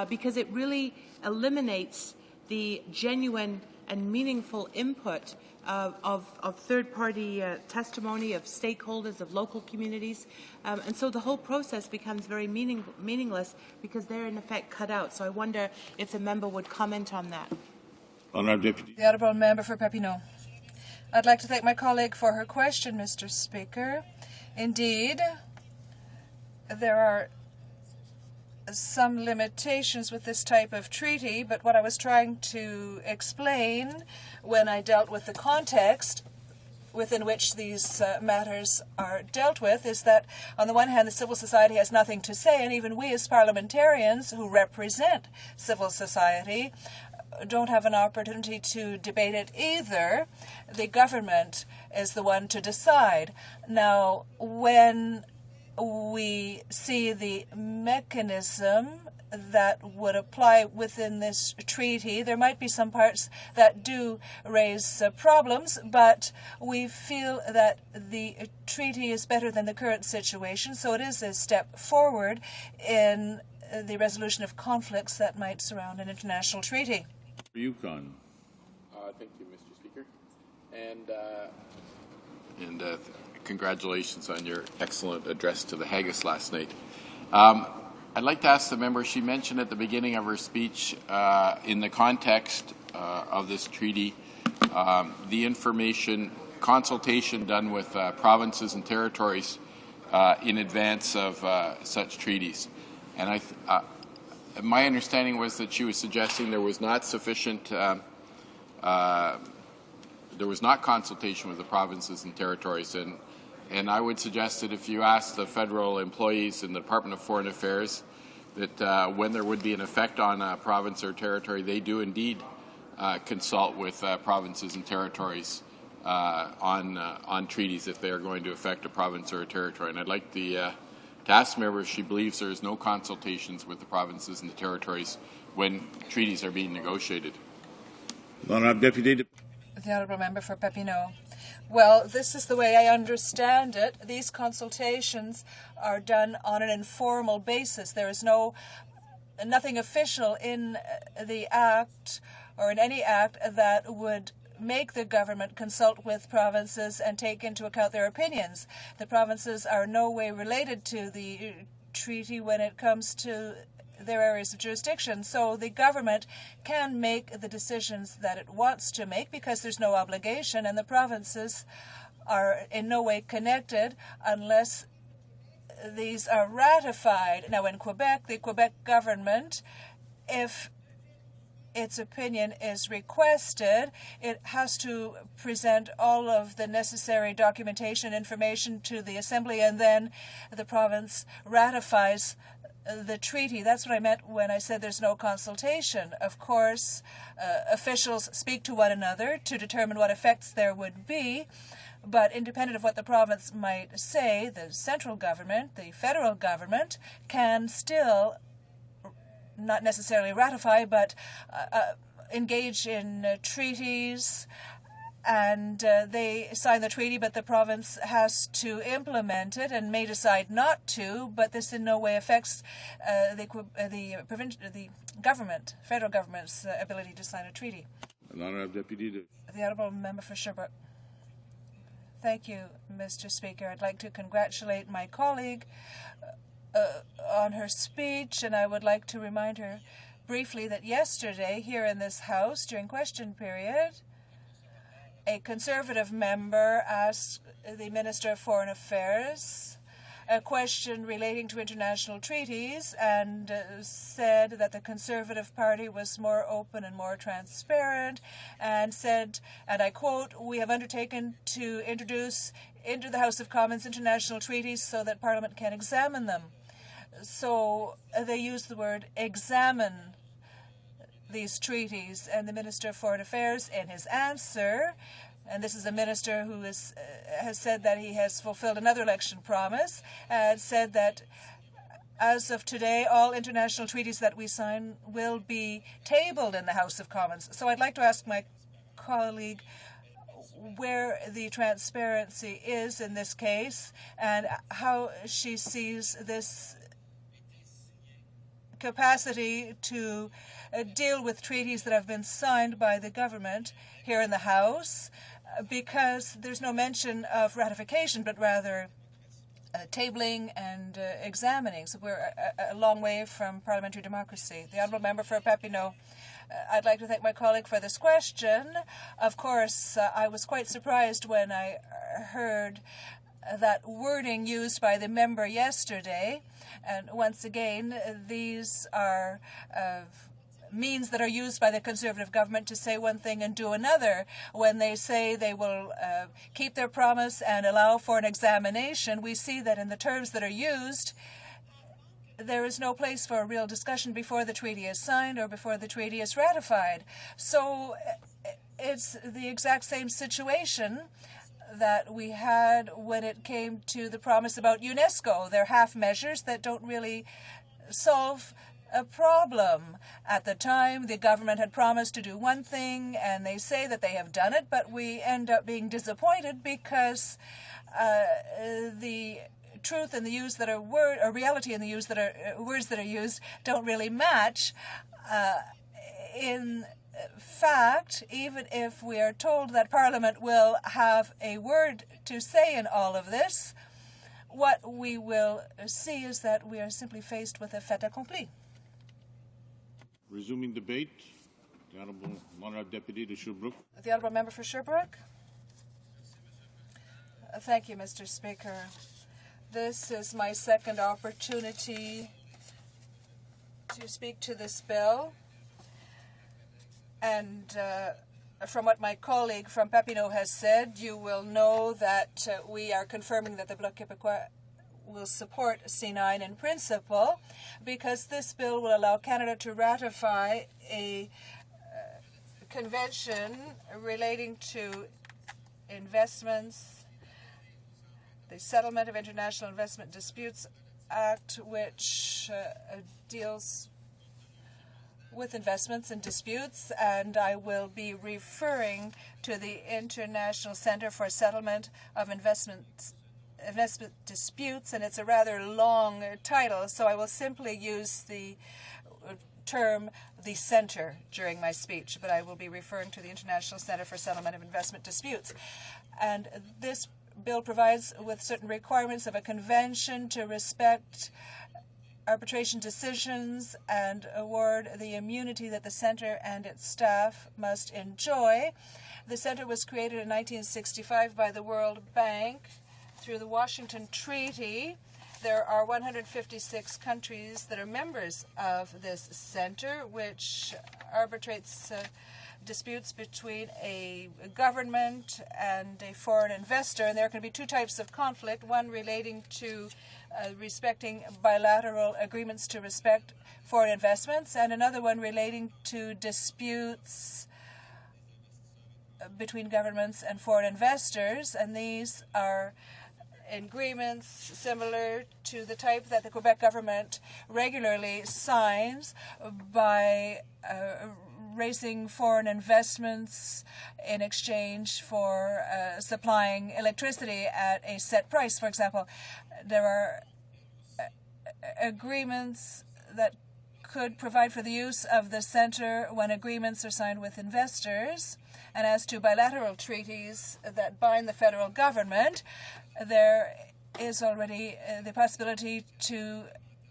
[SPEAKER 7] because it really eliminates the genuine and meaningful input of third-party testimony, of stakeholders, of local communities. And so the whole process becomes very meaningless because they're in effect cut out. So I wonder if the member would comment on that.
[SPEAKER 11] Honourable Deputy.
[SPEAKER 10] The Honourable Member for Papineau. I'd like to thank my colleague for her question, Mr. Speaker. Indeed, there are some limitations with this type of treaty, but what I was trying to explain when I dealt with the context within which these matters are dealt with is that, on the one hand, the civil society has nothing to say, and even we as parliamentarians who represent civil society don't have an opportunity to debate it either. The government is the one to decide. Now, when we see the mechanism that would apply within this treaty, there might be some parts that do raise problems, but we feel that the treaty is better than the current situation, so it is a step forward in the resolution of conflicts that might surround an international treaty.
[SPEAKER 11] Yukon.
[SPEAKER 12] Thank you, Mr. Speaker. And congratulations on your excellent address to the Haggis last night. I'd like to ask the member, she mentioned at the beginning of her speech, in the context of this treaty, the information consultation done with provinces and territories in advance of such treaties. And my understanding was that she was suggesting there was not sufficient, there was not consultation with the provinces and territories. And I would suggest that if you ask the federal employees in the Department of Foreign Affairs that when there would be an effect on a province or territory, they do indeed consult with provinces and territories on treaties if they are going to affect a province or a territory. And I'd like to ask the member if she believes there is no consultations with the provinces and the territories when treaties are being negotiated.
[SPEAKER 11] Honourable Deputy.
[SPEAKER 10] The Honourable Member for Papineau. Well, this is the way I understand it. These consultations are done on an informal basis. There is nothing official in the Act or in any Act that would make the government consult with provinces and take into account their opinions. The provinces are no way related to the treaty when it comes to their areas of jurisdiction. So the government can make the decisions that it wants to make because there's no obligation, and the provinces are in no way connected unless these are ratified. Now, in Quebec, the Quebec government, if its opinion is requested, it has to present all of the necessary documentation information to the Assembly, and then the province ratifies the treaty. That's what I meant when I said there's no consultation. Of course, officials speak to one another to determine what effects there would be, but independent of what the province might say, the central government, the federal government, can still not necessarily ratify, but engage in treaties, and they sign the treaty, but the province has to implement it and may decide not to, but this in no way affects the government, federal government's ability to sign a treaty.
[SPEAKER 11] The
[SPEAKER 10] Honourable Member for Sherbrooke. Thank you, Mr. Speaker. I'd like to congratulate my colleague on her speech, and I would like to remind her briefly that yesterday here in this House during question period, a Conservative member asked the Minister of Foreign Affairs a question relating to international treaties and said that the Conservative Party was more open and more transparent, and said, and I quote, "We have undertaken to introduce into the House of Commons international treaties so that Parliament can examine them." So they used the word examine these treaties, and the Minister of Foreign Affairs in his answer, and this is a minister who has said that he has fulfilled another election promise, and said that as of today, all international treaties that we sign will be tabled in the House of Commons. So I'd like to ask my colleague where the transparency is in this case and how she sees this capacity to deal with treaties that have been signed by the government here in the House, because there's no mention of ratification, but rather tabling and examining. So we're a long way from parliamentary democracy. The honourable member for Papineau. I'd like to thank my colleague for this question. Of course, I was quite surprised when I heard that wording used by the member yesterday. And once again, these are means that are used by the Conservative government to say one thing and do another. When they say they will keep their promise and allow for an examination, we see that in the terms that are used, there is no place for a real discussion before the treaty is signed or before the treaty is ratified. So it's the exact same situation that we had when it came to the promise about UNESCO. They're half measures that don't really solve a problem. At the time, the government had promised to do one thing, and they say that they have done it, but we end up being disappointed because the truth and the use that are word, or reality and the use that are words that are used don't really match. In fact, even if we are told that Parliament will have a word to say in all of this, what we will see is that we are simply faced with a fait accompli.
[SPEAKER 11] Resuming debate, the Honourable Deputy de Sherbrooke.
[SPEAKER 10] The honourable member for Sherbrooke. Thank you, Mr. Speaker. This is my second opportunity to speak to this bill. And from what my colleague from Papineau has said, you will know that we are confirming that the Bloc Québécois will support C9 in principle, because this bill will allow Canada to ratify a convention relating to investments, the Settlement of International Investment Disputes Act, which deals with investments and disputes, and I will be referring to the International Center for Settlement of Investment Disputes, and it's a rather long title, so I will simply use the term the center during my speech, but I will be referring to the International Center for Settlement of Investment Disputes. And this bill provides with certain requirements of a convention to respect arbitration decisions and award the immunity that the Centre and its staff must enjoy. The Centre was created in 1965 by the World Bank through the Washington Treaty. There are 156 countries that are members of this Centre, which arbitrates disputes between a government and a foreign investor. And there can be two types of conflict, one relating to respecting bilateral agreements to respect foreign investments, and another one relating to disputes between governments and foreign investors. And these are agreements similar to the type that the Quebec government regularly signs by raising foreign investments in exchange for supplying electricity at a set price. For example, there are agreements that could provide for the use of the Centre when agreements are signed with investors. And as to bilateral treaties that bind the federal government, there is already the possibility to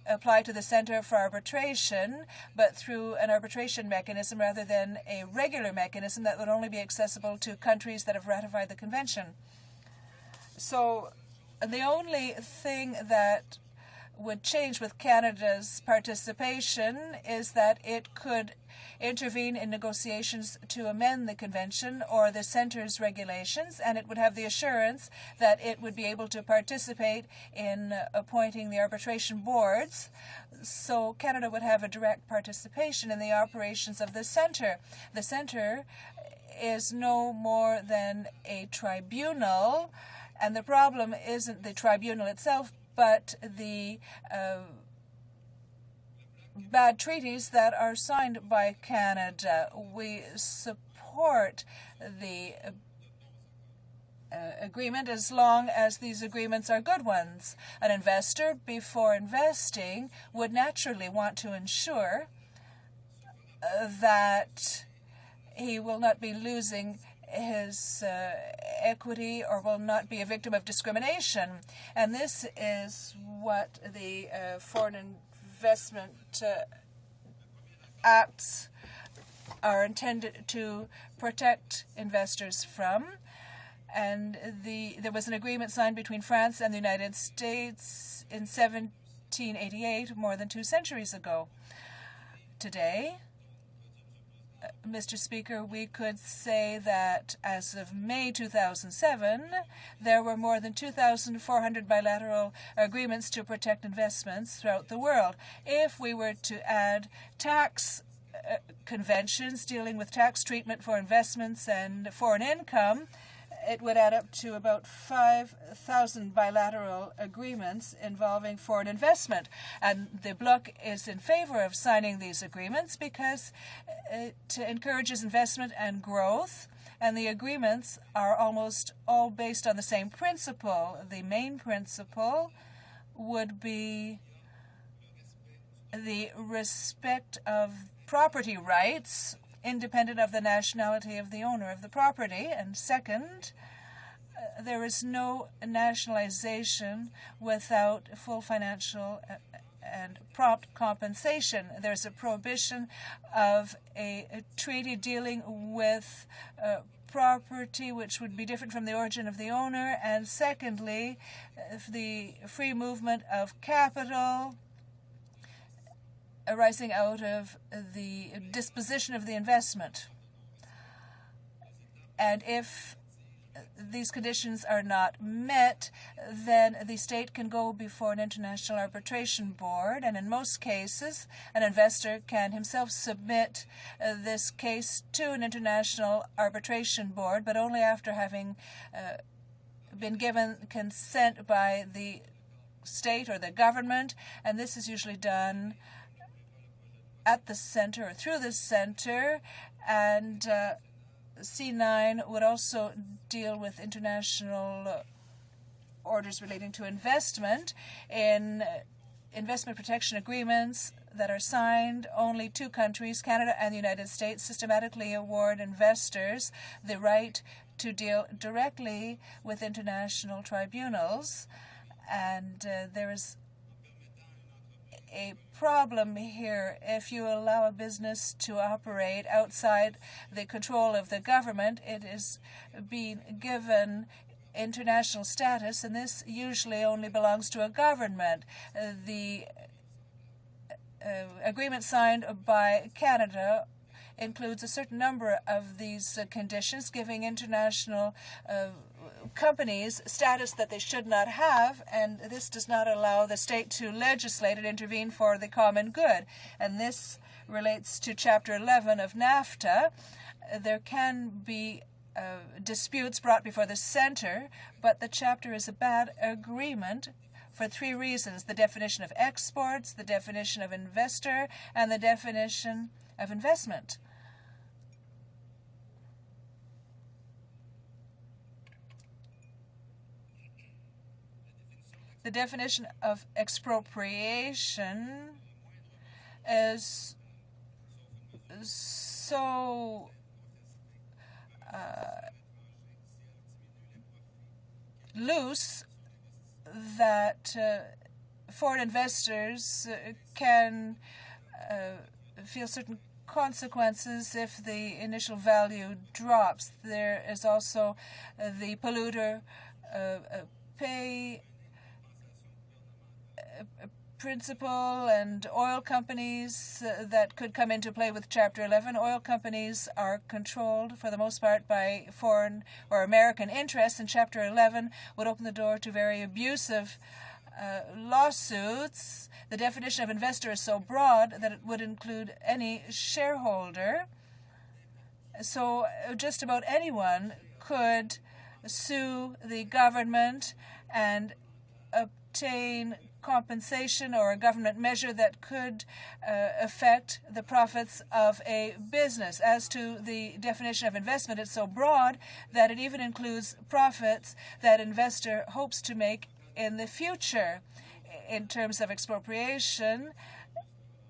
[SPEAKER 10] apply to the Centre for arbitration, but through an arbitration mechanism rather than a regular mechanism that would only be accessible to countries that have ratified the convention. So the only thing that would change with Canada's participation is that it could intervene in negotiations to amend the convention or the Centre's regulations, and it would have the assurance that it would be able to participate in appointing the arbitration boards. So Canada would have a direct participation in the operations of the Centre. The Centre is no more than a tribunal, and the problem isn't the tribunal itself, but the bad treaties that are signed by Canada. We support the agreement as long as these agreements are good ones. An investor, before investing, would naturally want to ensure that he will not be losing his equity or will not be a victim of discrimination. And this is what the Foreign Investment Acts are intended to protect investors from. And there was an agreement signed between France and the United States in 1788, more than 2 centuries ago. Today, Mr. Speaker, we could say that as of May 2007, there were more than 2,400 bilateral agreements to protect investments throughout the world. If we were to add tax conventions dealing with tax treatment for investments and foreign income, it would add up to about 5,000 bilateral agreements involving foreign investment. And the Bloc is in favor of signing these agreements because it encourages investment and growth, and the agreements are almost all based on the same principle. The main principle would be the respect of property rights independent of the nationality of the owner of the property. And second, there is no nationalization without full financial and prompt compensation. There's a prohibition of a treaty dealing with property which would be different from the origin of the owner. And secondly, the free movement of capital arising out of the disposition of the investment. And if these conditions are not met, then the state can go before an international arbitration board, and in most cases, an investor can himself submit this case to an international arbitration board, but only after having been given consent by the state or the government, and this is usually done at the center or through the center. And C9 would also deal with international orders relating to investment. In investment protection agreements that are signed, only 2 countries, Canada and the United States, systematically award investors the right to deal directly with international tribunals. And there is a problem here. If you allow a business to operate outside the control of the government, it is being given international status, and this usually only belongs to a government. The agreement signed by Canada includes a certain number of these conditions, giving international companies status that they should not have, and this does not allow the state to legislate and intervene for the common good. And this relates to Chapter 11 of NAFTA. There can be disputes brought before the center, but the chapter is a bad agreement for 3 reasons: the definition of exports, the definition of investor, and the definition of investment. The definition of expropriation is so loose that foreign investors can feel certain consequences if the initial value drops. There is also the polluter pay principle, and oil companies that could come into play with Chapter 11. Oil companies are controlled for the most part by foreign or American interests, and Chapter 11 would open the door to very abusive lawsuits. The definition of investor is so broad that it would include any shareholder. So just about anyone could sue the government and obtain compensation or a government measure that could affect the profits of a business. As to the definition of investment, it's so broad that it even includes profits that investor hopes to make in the future. In terms of expropriation,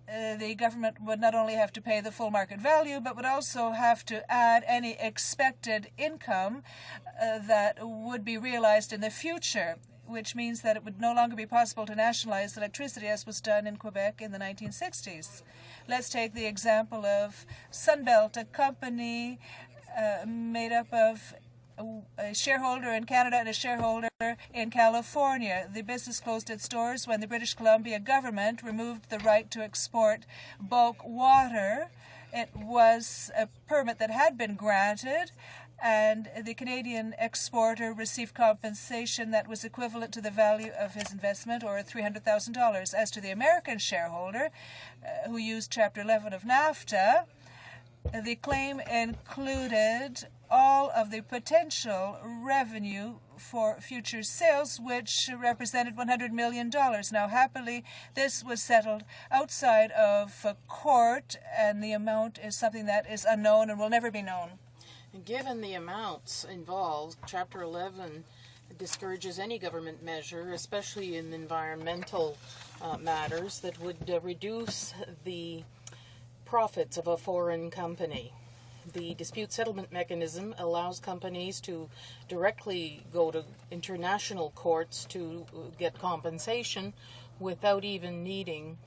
[SPEAKER 10] the government would not only have to pay the full market value, but would also have to add any expected income that would be realized in the future, which means that it would no longer be possible to nationalize electricity as was done in Quebec in the 1960s. Let's take the example of Sunbelt, a company made up of a shareholder in Canada and a shareholder in California. The business closed its doors when the British Columbia government removed the right to export bulk water. It was a permit that had been granted, and the Canadian exporter received compensation that was equivalent to the value of his investment, or $300,000. As to the American shareholder, who used Chapter 11 of NAFTA, the claim included all of the potential revenue for future sales, which represented $100 million. Now, happily, this was settled outside of court, and the amount is something that is unknown and will never be known.
[SPEAKER 2] Given the amounts involved, Chapter 11 discourages any government measure, especially in environmental matters, that would reduce the profits of a foreign company. The dispute settlement mechanism allows companies to directly go to international courts to get compensation without even needing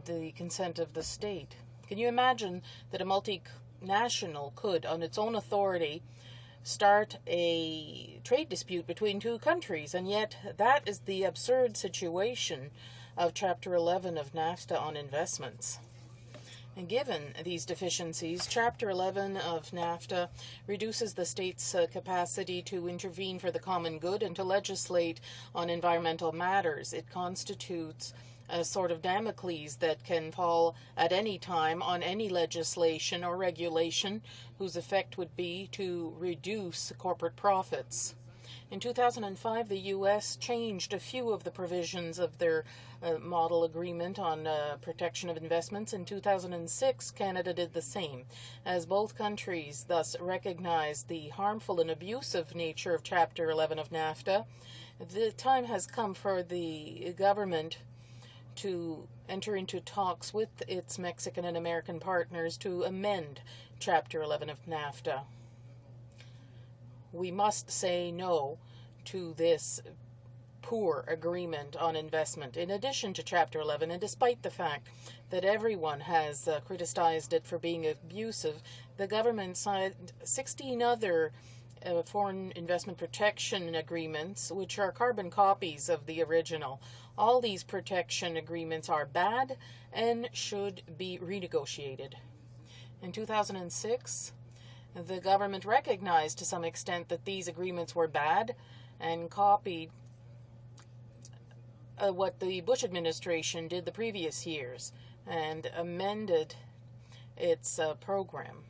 [SPEAKER 2] the consent of the state. Can you imagine that a multinational could, on its own authority, start a trade dispute between two countries? And yet that is the absurd situation of Chapter 11 of NAFTA on investments. And given these deficiencies, Chapter 11 of NAFTA reduces the state's capacity to intervene for the common good and to legislate on environmental matters. It constitutes a sort of Damocles that can fall at any time on any legislation or regulation whose effect would be to reduce corporate profits. In 2005, the U.S. changed a few of the provisions of their model agreement on protection of investments. In 2006, Canada did the same. As both countries thus recognized the harmful and abusive nature of Chapter 11 of NAFTA, the time has come for the government to enter into talks with its Mexican and American partners to amend Chapter 11 of NAFTA. We must say no to this poor agreement on investment. In addition to Chapter 11, and despite the fact that everyone has criticized it for being abusive, the government signed 16 other foreign investment protection agreements, which are carbon copies of the original. All these protection agreements are bad and should be renegotiated. In 2006, the government recognized to some extent that these agreements were bad and copied what the Bush administration did the previous years and amended its program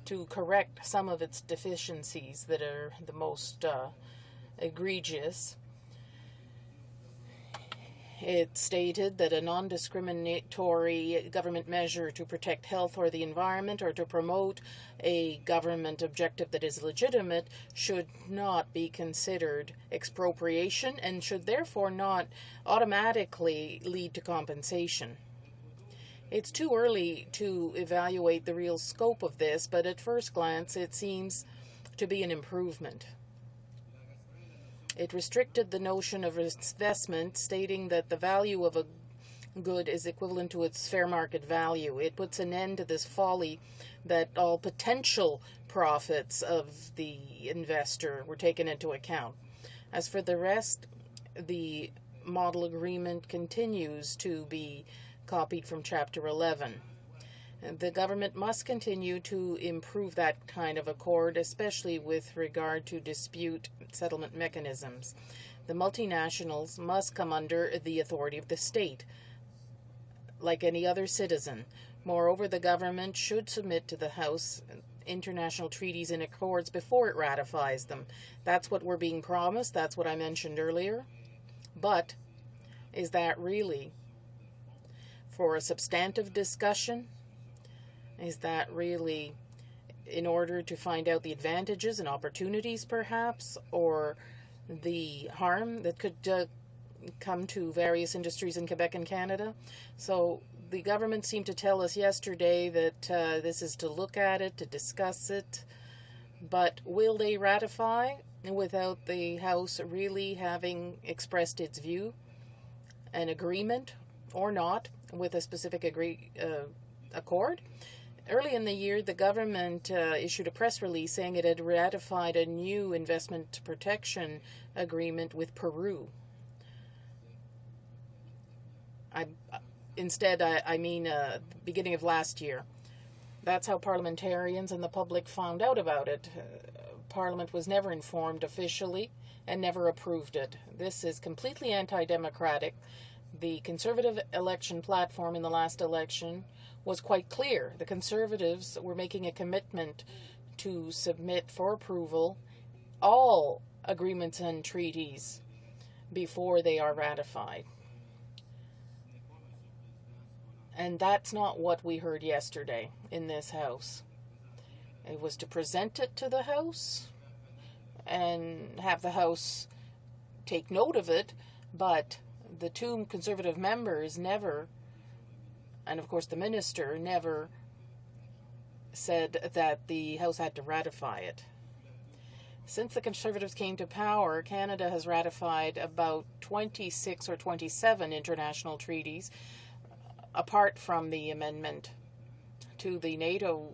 [SPEAKER 2] to correct some of its deficiencies that are the most egregious. It stated that a non-discriminatory government measure to protect health or the environment or to promote a government objective that is legitimate should not be considered expropriation and should therefore not automatically lead to compensation. It's too early to evaluate the real scope of this, but at first glance it seems to be an improvement. It restricted the notion of investment, stating that the value of a good is equivalent to its fair market value. It puts an end to this folly that all potential profits of the investor were taken into account. As for the rest, the model agreement continues to be copied from Chapter 11. The government must continue to improve that kind of accord, especially with regard to dispute settlement mechanisms. The multinationals must come under the authority of the state, like any other citizen. Moreover, the government should submit to the House international treaties and accords before it ratifies them. That's what we're being promised. That's what I mentioned earlier. But Is that really for a substantive discussion? Is that really in order to find out the advantages and opportunities, perhaps, or the harm that could come to various industries in Quebec and Canada? So the government seemed to tell us yesterday that this is to look at it, to discuss it, but will they ratify without the House really having expressed its view, an agreement or not with a specific accord? Early in the year, the government issued a press release saying it had ratified a new investment protection agreement with Peru. I mean beginning of last year. That's how parliamentarians and the public found out about it. Parliament was never informed officially and never approved it. This is completely anti-democratic. The Conservative election platform in the last election was quite clear. The Conservatives were making a commitment to submit for approval all agreements and treaties before they are ratified. And that's not what we heard yesterday in this House. It was to present it to the House and have the House take note of it, but the two Conservative members never, and of course the minister never, said that the House had to ratify it. Since the Conservatives came to power, Canada has ratified about 26 or 27 international treaties, apart from the amendment to the NATO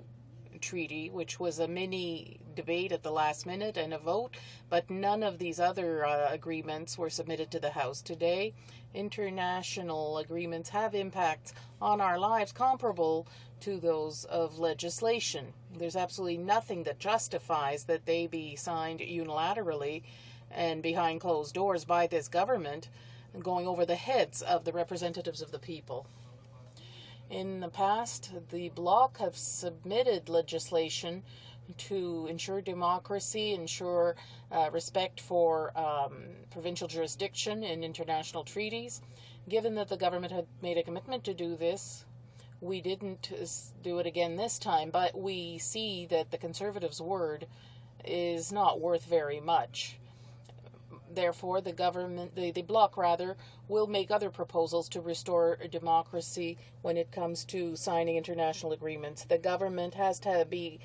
[SPEAKER 2] treaty, which was a mini debate at the last minute and a vote, but none of these other agreements were submitted to the House. Today, international agreements have impacts on our lives comparable to those of legislation. There's absolutely nothing that justifies that they be signed unilaterally and behind closed doors by this government, going over the heads of the representatives of the people. In the past, the Bloc have submitted legislation to ensure democracy, ensure respect for provincial jurisdiction in international treaties. Given that the government had made a commitment to do this, we didn't do it again this time, but we see that the Conservatives' word is not worth very much. Therefore, the Bloc will make other proposals to restore democracy when it comes to signing international agreements. The government has to be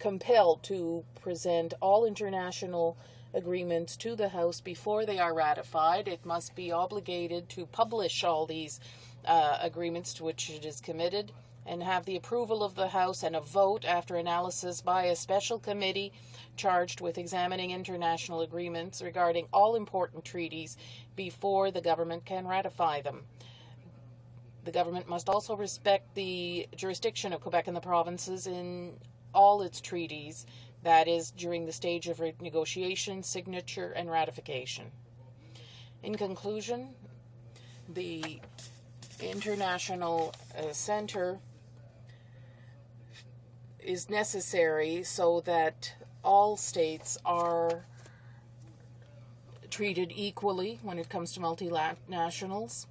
[SPEAKER 2] compelled to present all international agreements to the House before they are ratified. It must be obligated to publish all these agreements to which it is committed and have the approval of the House and a vote after analysis by a special committee charged with examining international agreements regarding all important treaties before the government can ratify them. The government must also respect the jurisdiction of Quebec and the provinces in all its treaties, that is, during the stage of negotiation, signature, and ratification. In conclusion, the International Center is necessary so that all states are treated equally when it comes to multinationals.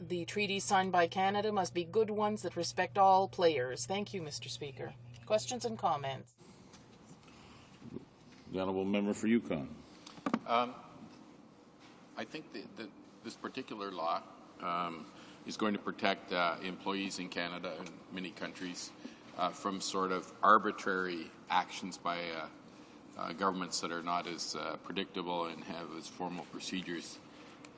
[SPEAKER 2] The treaties signed by Canada must be good ones that respect all players. Thank you, Mr. Speaker. Questions and comments?
[SPEAKER 11] The Honourable Member for Yukon.
[SPEAKER 12] I think that this particular law is going to protect employees in Canada and many countries from sort of arbitrary actions by governments that are not as predictable and have as formal procedures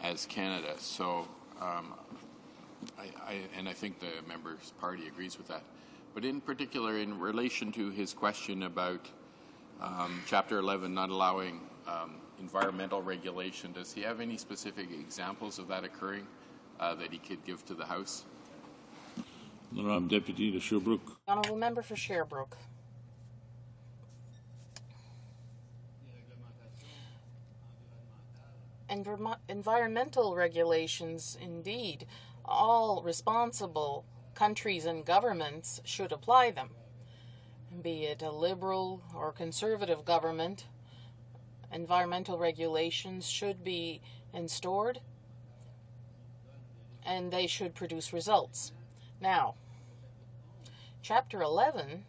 [SPEAKER 12] as Canada. So, I think the member's party agrees with that. But in particular, in relation to his question about Chapter 11 not allowing environmental regulation, does he have any specific examples of that occurring that he could give to the House?
[SPEAKER 11] Honourable Deputy to Sherbrooke.
[SPEAKER 2] Honourable Member for Sherbrooke. Environmental regulations, indeed. All responsible countries and governments should apply them. Be it a liberal or conservative government, environmental regulations should be instaured and they should produce results. Now, Chapter 11,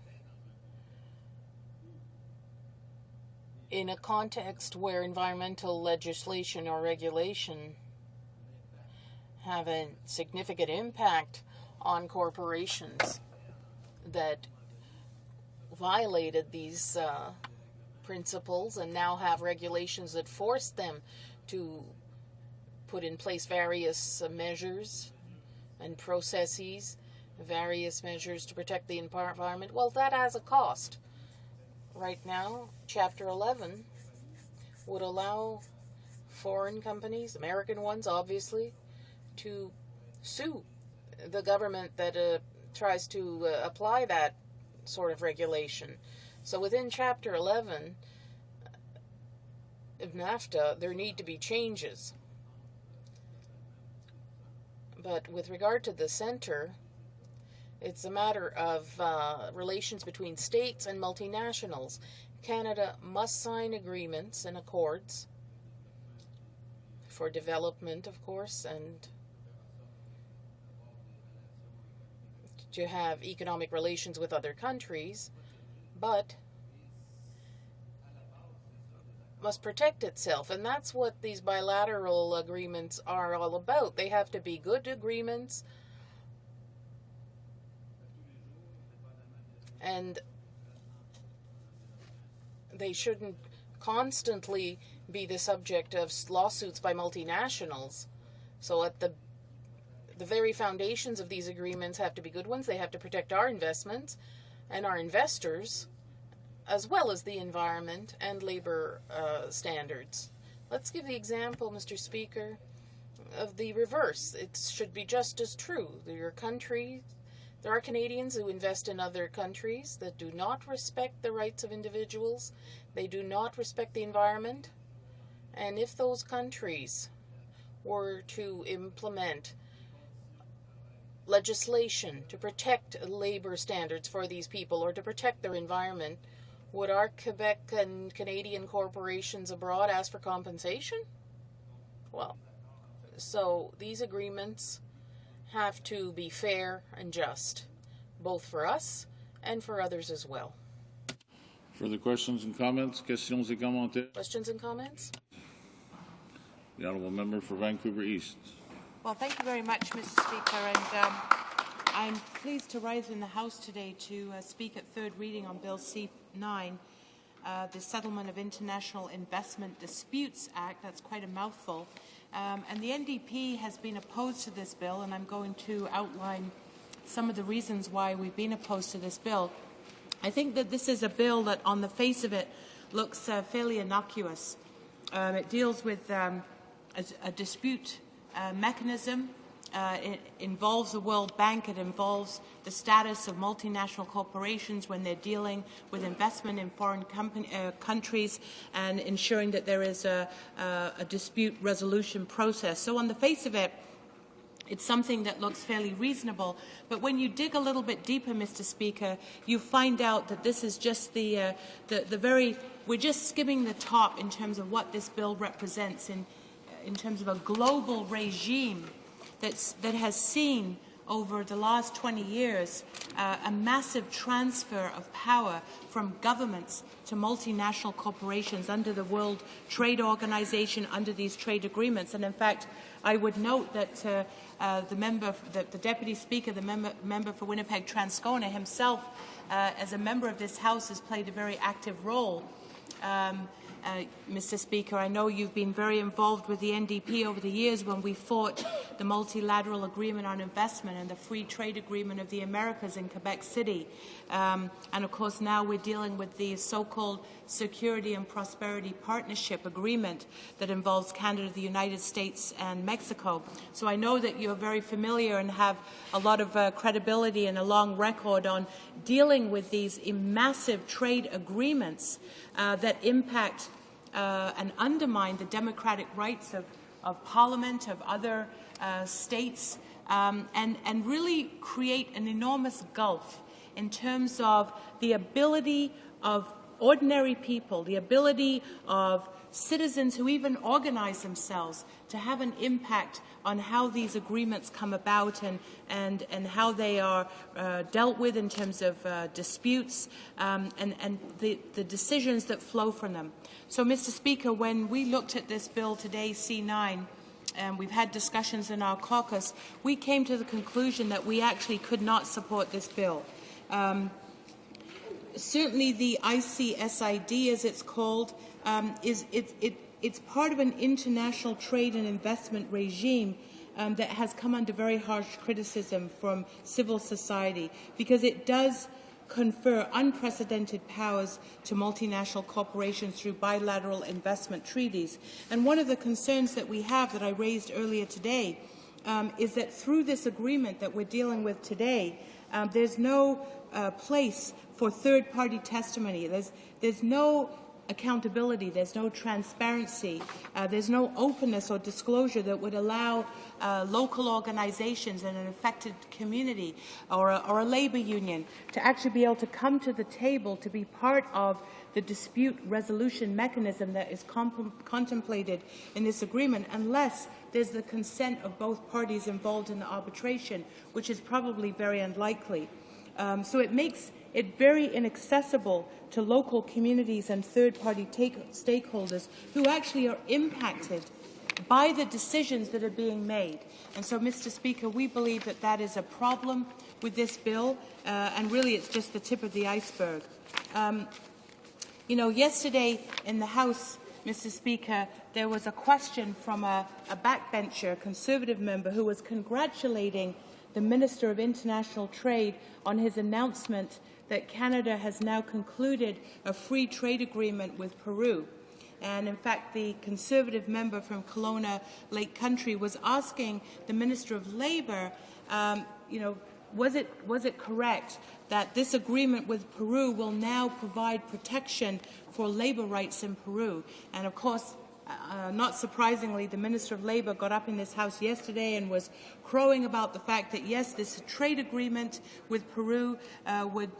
[SPEAKER 2] in a context where environmental legislation or regulation have a significant impact on corporations that violated these principles and now have regulations that force them to put in place various measures and processes, various measures to protect the environment, well, that has a cost. Right now, Chapter 11 would allow foreign companies, American ones obviously, to sue the government that tries to apply that sort of regulation. So within Chapter 11 of NAFTA, there need to be changes. But with regard to the center, it's a matter of relations between states and multinationals. Canada must sign agreements and accords for development, of course, and to have economic relations with other countries, but must protect itself. And that's what these bilateral agreements are all about. They have to be good agreements, and they shouldn't constantly be the subject of lawsuits by multinationals. So at the very foundations of these agreements have to be good ones. They have to protect our investments and our investors, as well as the environment and labor standards. Let's give the example, Mr. Speaker, of the reverse. It should be just as true. There are Canadians who invest in other countries that do not respect the rights of individuals. They do not respect the environment. And if those countries were to implement legislation to protect labor standards for these people or to protect their environment, would our Quebec and Canadian corporations abroad ask for compensation? Well, so these agreements have to be fair and just, both for us and for others as well.
[SPEAKER 11] Further questions and comments? Questions et commentaires?
[SPEAKER 2] Questions and comments?
[SPEAKER 11] The Honourable Member for Vancouver East.
[SPEAKER 7] Well, thank you very much, Mr. Speaker, and I'm pleased to rise in the House today to speak at third reading on Bill C-9, the Settlement of International Investment Disputes Act. That's quite a mouthful. And the NDP has been opposed to this bill, and I'm going to outline some of the reasons why we've been opposed to this bill. I think that this is a bill that, on the face of it, looks fairly innocuous. It deals with a dispute mechanism. It involves the World Bank. It involves the status of multinational corporations when they're dealing with investment in foreign countries and ensuring that there is a dispute resolution process. So on the face of it, it's something that looks fairly reasonable. But when you dig a little bit deeper, Mr. Speaker, you find out that this is just the very, we're just skimming the top in terms of what this bill represents in terms of a global regime that has seen over the last 20 years a massive transfer of power from governments to multinational corporations under the World Trade Organization, under these trade agreements. And in fact, I would note that the Deputy Speaker, the member for Winnipeg-Transcona himself, as a member of this House, has played a very active role. Mr. Speaker, I know you've been very involved with the NDP over the years when we fought the multilateral agreement on investment and the free trade agreement of the Americas in Quebec City. And of course now we're dealing with the so-called Security and Prosperity Partnership Agreement that involves Canada, the United States and Mexico. So I know that you're very familiar and have a lot of credibility and a long record on dealing with these massive trade agreements that impact and undermine the democratic rights of Parliament, of other states, and really create an enormous gulf in terms of the ability of ordinary people, the ability of citizens who even organize themselves to have an impact on how these agreements come about and how they are dealt with in terms of disputes and the decisions that flow from them. So, Mr. Speaker, when we looked at this bill today, C9, and we've had discussions in our caucus, we came to the conclusion that we actually could not support this bill. Certainly the ICSID, as it's called, it's part of an international trade and investment regime that has come under very harsh criticism from civil society because it does confer unprecedented powers to multinational corporations through bilateral investment treaties. And one of the concerns that we have that I raised earlier today is that through this agreement that we're dealing with today, there's no place for third-party testimony. There's no accountability, there's no transparency, there's no openness or disclosure that would allow local organizations in an affected community or a labor union to actually be able to come to the table to be part of the dispute resolution mechanism that is contemplated in this agreement unless there's the consent of both parties involved in the arbitration, which is probably very unlikely. So it makes it very inaccessible to local communities and third-party stakeholders who actually are impacted by the decisions that are being made. And so, Mr. Speaker, we believe that that is a problem with this bill, and really it's just the tip of the iceberg. You know, yesterday in the House, Mr. Speaker, there was a question from a backbencher, Conservative member, who was congratulating the Minister of International Trade on his announcement that Canada has now concluded a free trade agreement with Peru. And in fact, the Conservative member from Kelowna Lake Country was asking the Minister of Labour, you know, was it correct that this agreement with Peru will now provide protection for labour rights in Peru? And of course, not surprisingly, the Minister of Labour got up in this House yesterday and was crowing about the fact that, yes, this trade agreement with Peru would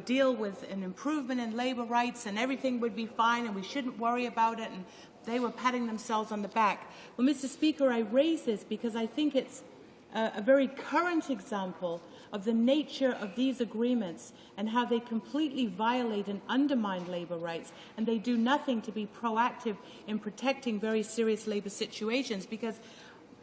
[SPEAKER 7] deal with an improvement in labour rights and everything would be fine and we shouldn't worry about it, and they were patting themselves on the back. Well, Mr. Speaker, I raise this because I think it's a very current example of the nature of these agreements and how they completely violate and undermine labour rights, and they do nothing to be proactive in protecting very serious labour situations. Because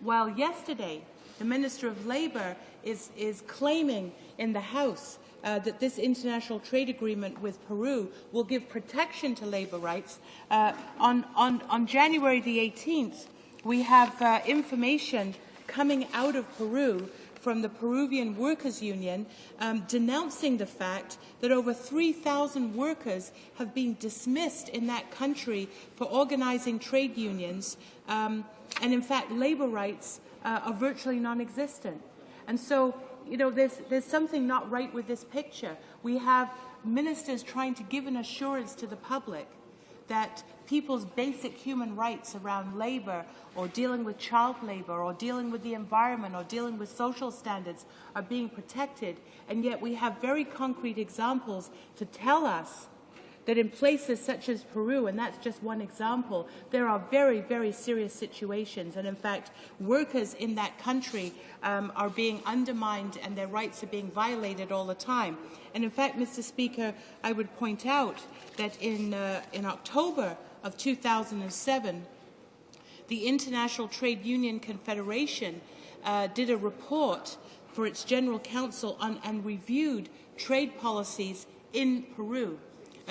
[SPEAKER 7] while yesterday the Minister of Labour is claiming in the House that this international trade agreement with Peru will give protection to labour rights, on January the 18th we have information coming out of Peru from the Peruvian Workers' Union denouncing the fact that over 3,000 workers have been dismissed in that country for organizing trade unions, and in fact labour rights are virtually non-existent. And so, you know, there's something not right with this picture. We have ministers trying to give an assurance to the public that people's basic human rights around labour or dealing with child labour or dealing with the environment or dealing with social standards are being protected, and yet we have very concrete examples to tell us that in places such as Peru, and that's just one example, there are very, very serious situations, and in fact workers in that country are being undermined and their rights are being violated all the time. And in fact, Mr. Speaker, I would point out that in October of 2007, the International Trade Union Confederation did a report for its General Counsel on and reviewed trade policies in Peru.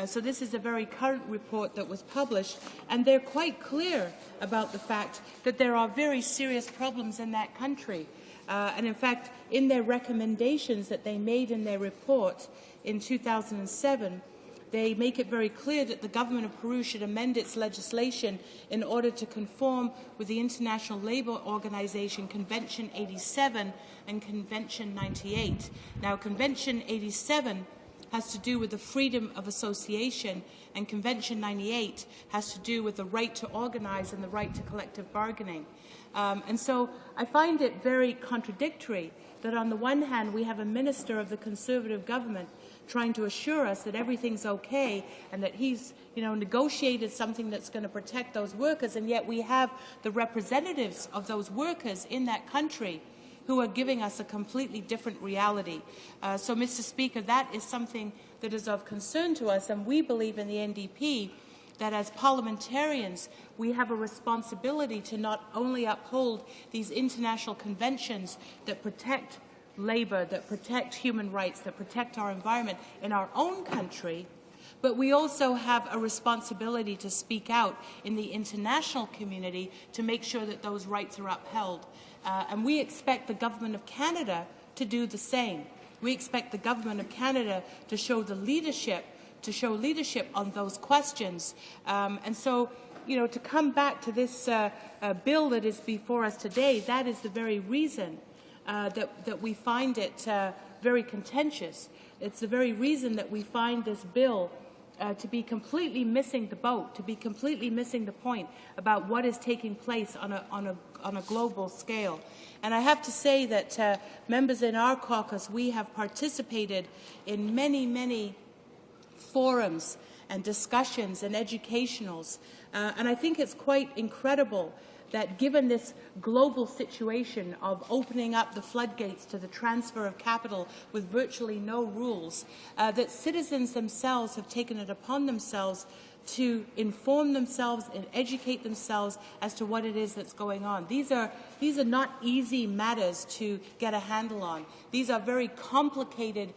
[SPEAKER 7] So this is a very current report that was published, and they're quite clear about the fact that there are very serious problems in that country. And in fact, in their recommendations that they made in their report in 2007, they make it very clear that the government of Peru should amend its legislation in order to conform with the International Labour Organization Convention 87 and Convention 98. Now, Convention 87 has to do with the freedom of association, and Convention 98 has to do with the right to organize and the right to collective bargaining. And so I find it very contradictory that on the one hand we have a minister of the Conservative government trying to assure us that everything's okay and that he's, negotiated something that's going to protect those workers, and yet we have the representatives of those workers in that country who are giving us a completely different reality. So, Mr. Speaker, that is something that is of concern to us, and we believe in the NDP that as parliamentarians we have a responsibility to not only uphold these international conventions that protect labour, that protect human rights, that protect our environment in our own country, but we also have a responsibility to speak out in the international community to make sure that those rights are upheld. And we expect the Government of Canada to do the same. We expect the Government of Canada to show leadership on those questions. And so, to come back to this bill that is before us today, that is the very reason that we find it very contentious. It's the very reason that we find this bill to be completely missing the boat, to be completely missing the point about what is taking place on a global scale. And I have to say that members in our caucus, we have participated in many, many forums and discussions and educationals. And I think it's quite incredible that given this global situation of opening up the floodgates to the transfer of capital with virtually no rules, that citizens themselves have taken it upon themselves to inform themselves and educate themselves as to what it is that's going on. These are not easy matters to get a handle on. These are very complicated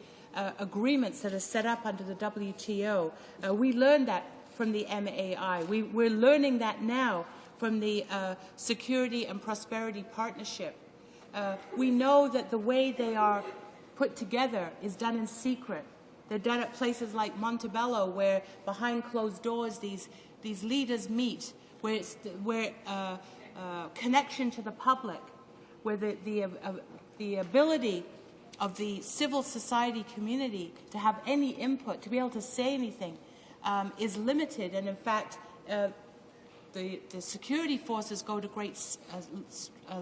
[SPEAKER 7] agreements that are set up under the WTO. We learned that from the MAI. We're learning that now from the Security and Prosperity Partnership. We know that the way they are put together is done in secret. They're done at places like Montebello, where behind closed doors these leaders meet, where connection to the public, where the ability of the civil society community to have any input, to be able to say anything, is limited. And in fact, the security forces go to great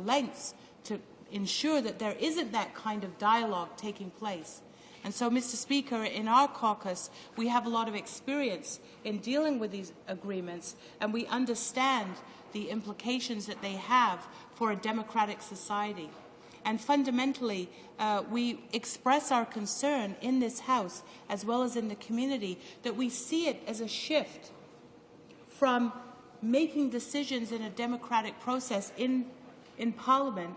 [SPEAKER 7] lengths to ensure that there isn't that kind of dialogue taking place. And so, Mr. Speaker, in our caucus, we have a lot of experience in dealing with these agreements, and we understand the implications that they have for a democratic society. And fundamentally, we express our concern in this House, as well as in the community, that we see it as a shift from making decisions in a democratic process in Parliament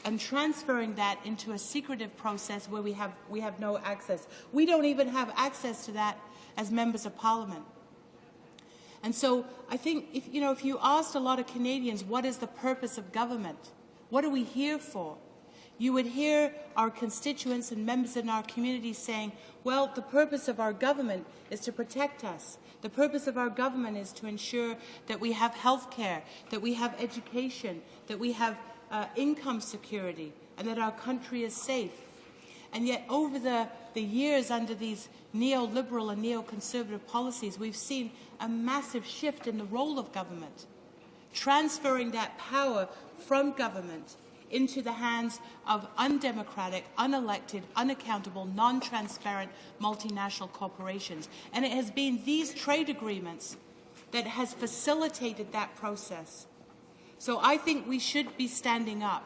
[SPEAKER 7] and transferring that into a secretive process where we have no access. We don't even have access to that as members of Parliament. And so I think if you asked a lot of Canadians, what is the purpose of government? What are we here for? You would hear our constituents and members in our community saying, well, the purpose of our government is to protect us. The purpose of our government is to ensure that we have health care, that we have education, that we have income security, and that our country is safe. And yet over the years under these neoliberal and neoconservative policies, we've seen a massive shift in the role of government, transferring that power from government into the hands of undemocratic, unelected, unaccountable, non-transparent multinational corporations. And it has been these trade agreements that has facilitated that process. So I think we should be standing up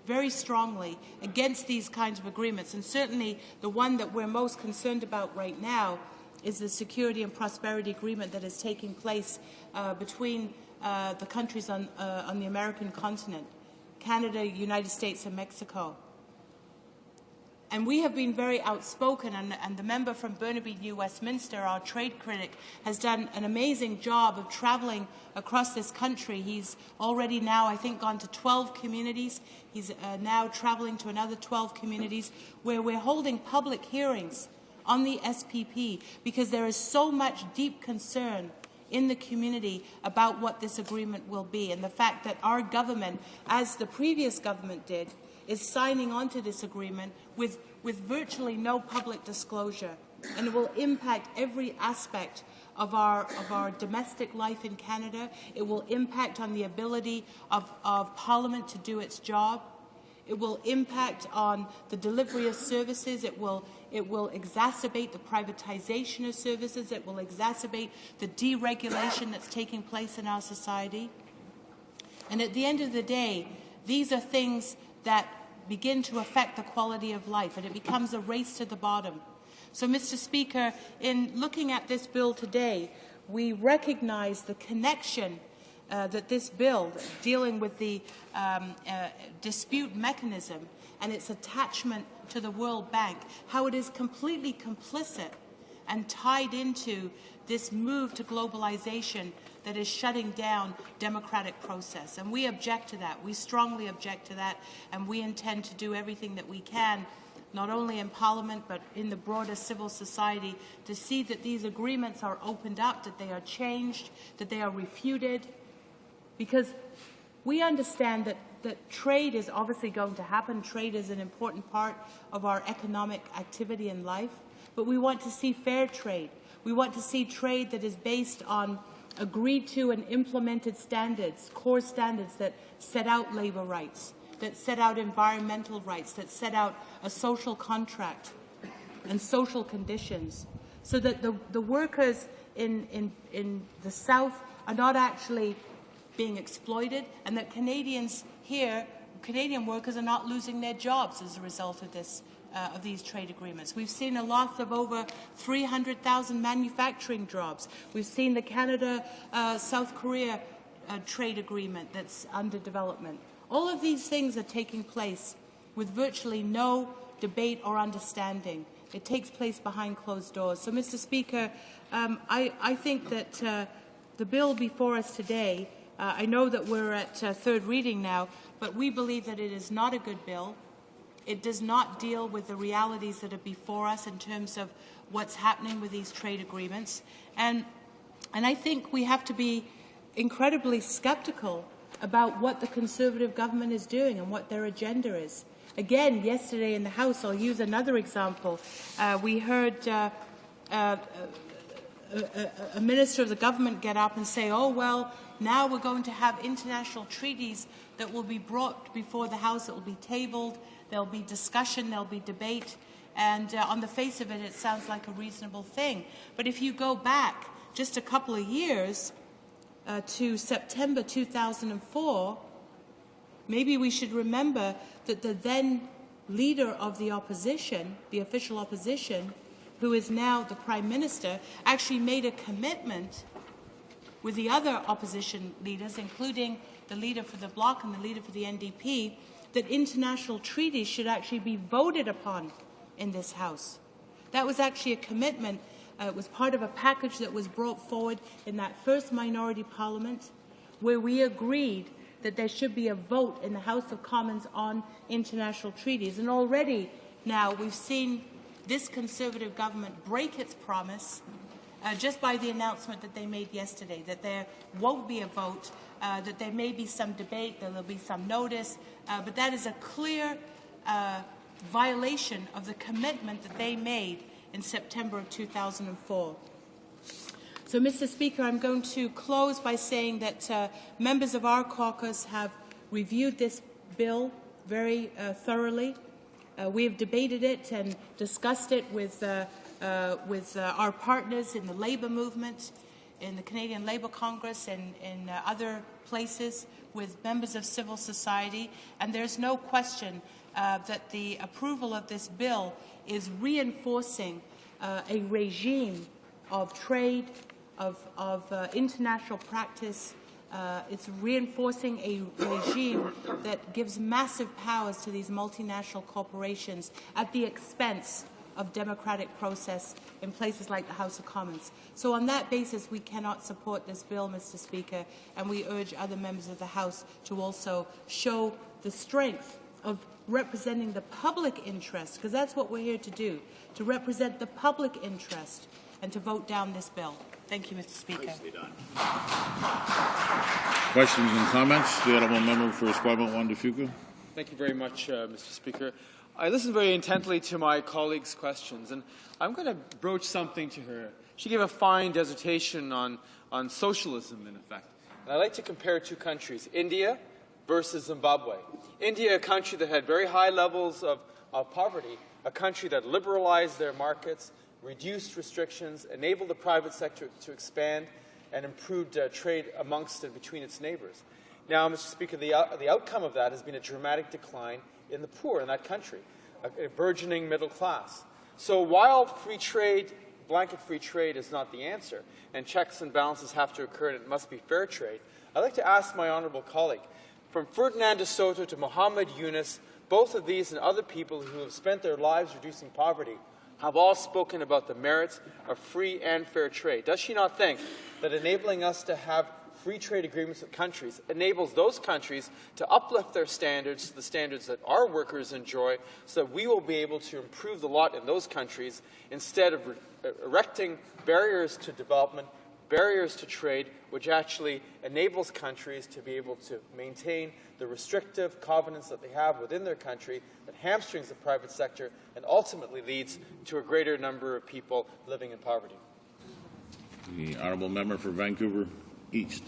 [SPEAKER 7] very strongly against these kinds of agreements. And certainly the one that we're most concerned about right now is the Security and Prosperity Agreement that is taking place between the countries on the American continent, Canada, United States, and Mexico. And we have been very outspoken, and the member from Burnaby New Westminster, our trade critic, has done an amazing job of travelling across this country. He's already now, I think, gone to 12 communities. He's now travelling to another 12 communities where we're holding public hearings on the SPP because there is so much deep concern in the community about what this agreement will be, and the fact that our government, as the previous government did, is signing on to this agreement with virtually no public disclosure, and it will impact every aspect of our domestic life in Canada. It will impact on the ability of Parliament to do its job. It will impact on the delivery of services. It will exacerbate the privatization of services. It will exacerbate the deregulation that's taking place in our society. And at the end of the day, these are things that begin to affect the quality of life, and it becomes a race to the bottom. So, Mr. Speaker, in looking at this bill today, we recognize the connection that this bill, dealing with the dispute mechanism and its attachment to the World Bank, how it is completely complicit and tied into this move to globalization that is shutting down democratic process. And we object to that. We strongly object to that, and we intend to do everything that we can, not only in Parliament but in the broader civil society, to see that these agreements are opened up, that they are changed, that they are refuted, because we understand that trade is obviously going to happen. Trade is an important part of our economic activity in life, but we want to see fair trade. We want to see trade that is based on agreed to and implemented standards, core standards that set out labor rights, that set out environmental rights, that set out a social contract and social conditions, so that the workers in the South are not actually being exploited, and that Canadians here, Canadian workers, are not losing their jobs as a result of this. Of these trade agreements. We've seen a loss of over 300,000 manufacturing jobs. We've seen the Canada-South Korea trade agreement that's under development. All of these things are taking place with virtually no debate or understanding. It takes place behind closed doors. So, Mr. Speaker, I think that the bill before us today, I know that we're at third reading now, but we believe that it is not a good bill. It does not deal with the realities that are before us in terms of what's happening with these trade agreements. And I think we have to be incredibly skeptical about what the Conservative government is doing and what their agenda is. Again, yesterday in the House, I'll use another example. We heard a minister of the government get up and say, oh, well, now we're going to have international treaties that will be brought before the House, it will be tabled, there'll be discussion, there'll be debate, and on the face of it, it sounds like a reasonable thing. But if you go back just a couple of years to September 2004, maybe we should remember that the then leader of the opposition, the official opposition, who is now the Prime Minister, actually made a commitment with the other opposition leaders, including the leader for the Bloc and the leader for the NDP, that international treaties should actually be voted upon in this House. That was actually a commitment. It was part of a package that was brought forward in that first minority parliament, where we agreed that there should be a vote in the House of Commons on international treaties. And already now we've seen this Conservative government break its promise just by the announcement that they made yesterday, that there won't be a vote, that there may be some debate, that there'll be some notice, but that is a clear violation of the commitment that they made in September of 2004. So, Mr. Speaker, I'm going to close by saying that members of our caucus have reviewed this bill very thoroughly. We have debated it and discussed it with our partners in the Labour movement, in the Canadian Labour Congress, and in other places, with members of civil society, and there's no question that the approval of this bill is reinforcing a regime of trade, of international practice. It's reinforcing a regime that gives massive powers to these multinational corporations at the expense of democratic process in places like the House of Commons. So on that basis, we cannot support this bill, Mr. Speaker, and we urge other members of the House to also show the strength of representing the public interest, because that's what we're here to do, to represent the public interest and to vote down this bill. Thank you, Mr. Speaker.
[SPEAKER 11] Nicely done. Questions and comments? The Honourable Member for Esquimalt Juan de Fuca.
[SPEAKER 8] Thank you very much, Mr. Speaker. I listened very intently to my colleague's questions, and I'm going to broach something to her. She gave a fine dissertation on socialism, in effect. And I'd like to compare two countries, India
[SPEAKER 13] versus Zimbabwe. India, a country that had very high levels of poverty, a country that liberalized their markets, reduced restrictions, enabled the private sector to expand, and improved trade amongst and between its neighbors. Now, Mr. Speaker, the outcome of that has been a dramatic decline in the poor in that country, a burgeoning middle class. So while free trade, blanket free trade is not the answer, and checks and balances have to occur and it must be fair trade, I'd like to ask my honourable colleague, from Ferdinand de Soto to Muhammad Yunus, both of these and other people who have spent their lives reducing poverty have all spoken about the merits of free and fair trade. Does she not think that enabling us to have free trade agreements with countries enables those countries to uplift their standards to the standards that our workers enjoy, so that we will be able to improve the lot in those countries instead of erecting barriers to development, barriers to trade, which actually enables countries to be able to maintain the restrictive covenants that they have within their country, that hamstrings the private sector and ultimately leads to a greater number of people living in poverty.
[SPEAKER 11] The honourable member for Vancouver East.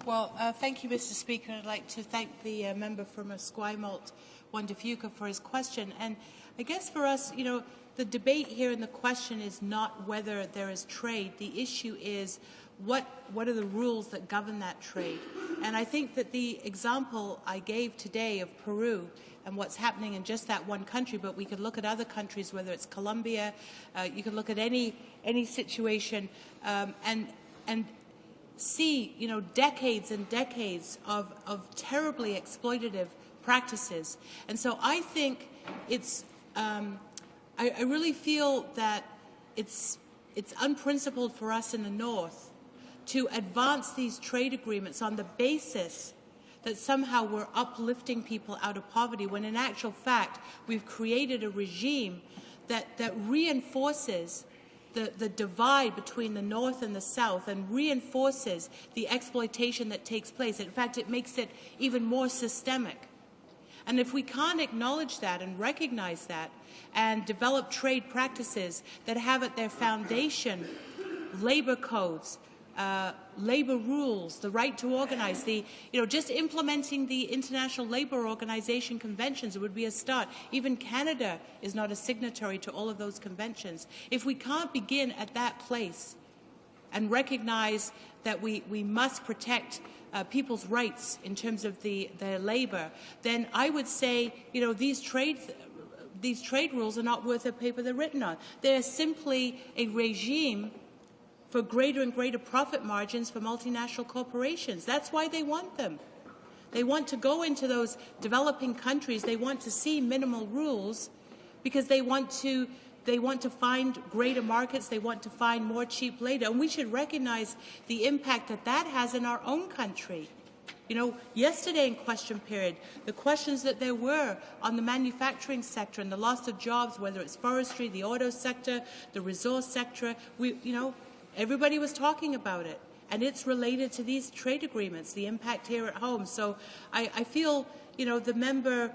[SPEAKER 7] Well, thank you, Mr. Speaker. I'd like to thank the member from Esquimalt, Wandafuka, for his question. And I guess for us, you know, the debate here and the question is not whether there is trade. The issue is what are the rules that govern that trade. And I think that the example I gave today of Peru and what's happening in just that one country, but we could look at other countries, whether it's Colombia, you could look at any situation, and see, you know, decades and decades of terribly exploitative practices. And so I think it's, I really feel that it's unprincipled for us in the North to advance these trade agreements on the basis that somehow we're uplifting people out of poverty, when in actual fact we've created a regime that reinforces the divide between the North and the South and reinforces the exploitation that takes place. In fact, it makes it even more systemic. And if we can't acknowledge that and recognize that and develop trade practices that have at their foundation labor codes, labor rules, the right to organize, just implementing the International Labour Organization conventions would be a start. Even Canada is not a signatory to all of those conventions. If we can't begin at that place and recognize that we must protect people's rights in terms of their labor, then I would say, these trade rules are not worth the paper they're written on. They're simply a regime for greater and greater profit margins for multinational corporations. That's why they want them. They want to go into those developing countries. They want to see minimal rules because they want to find greater markets. They want to find more cheap labor. And we should recognize the impact that has in our own country. Yesterday in question period, the questions that there were on the manufacturing sector and the loss of jobs, whether it's forestry, the auto sector, the resource sector, everybody was talking about it, and it's related to these trade agreements, the impact here at home. So I feel, the member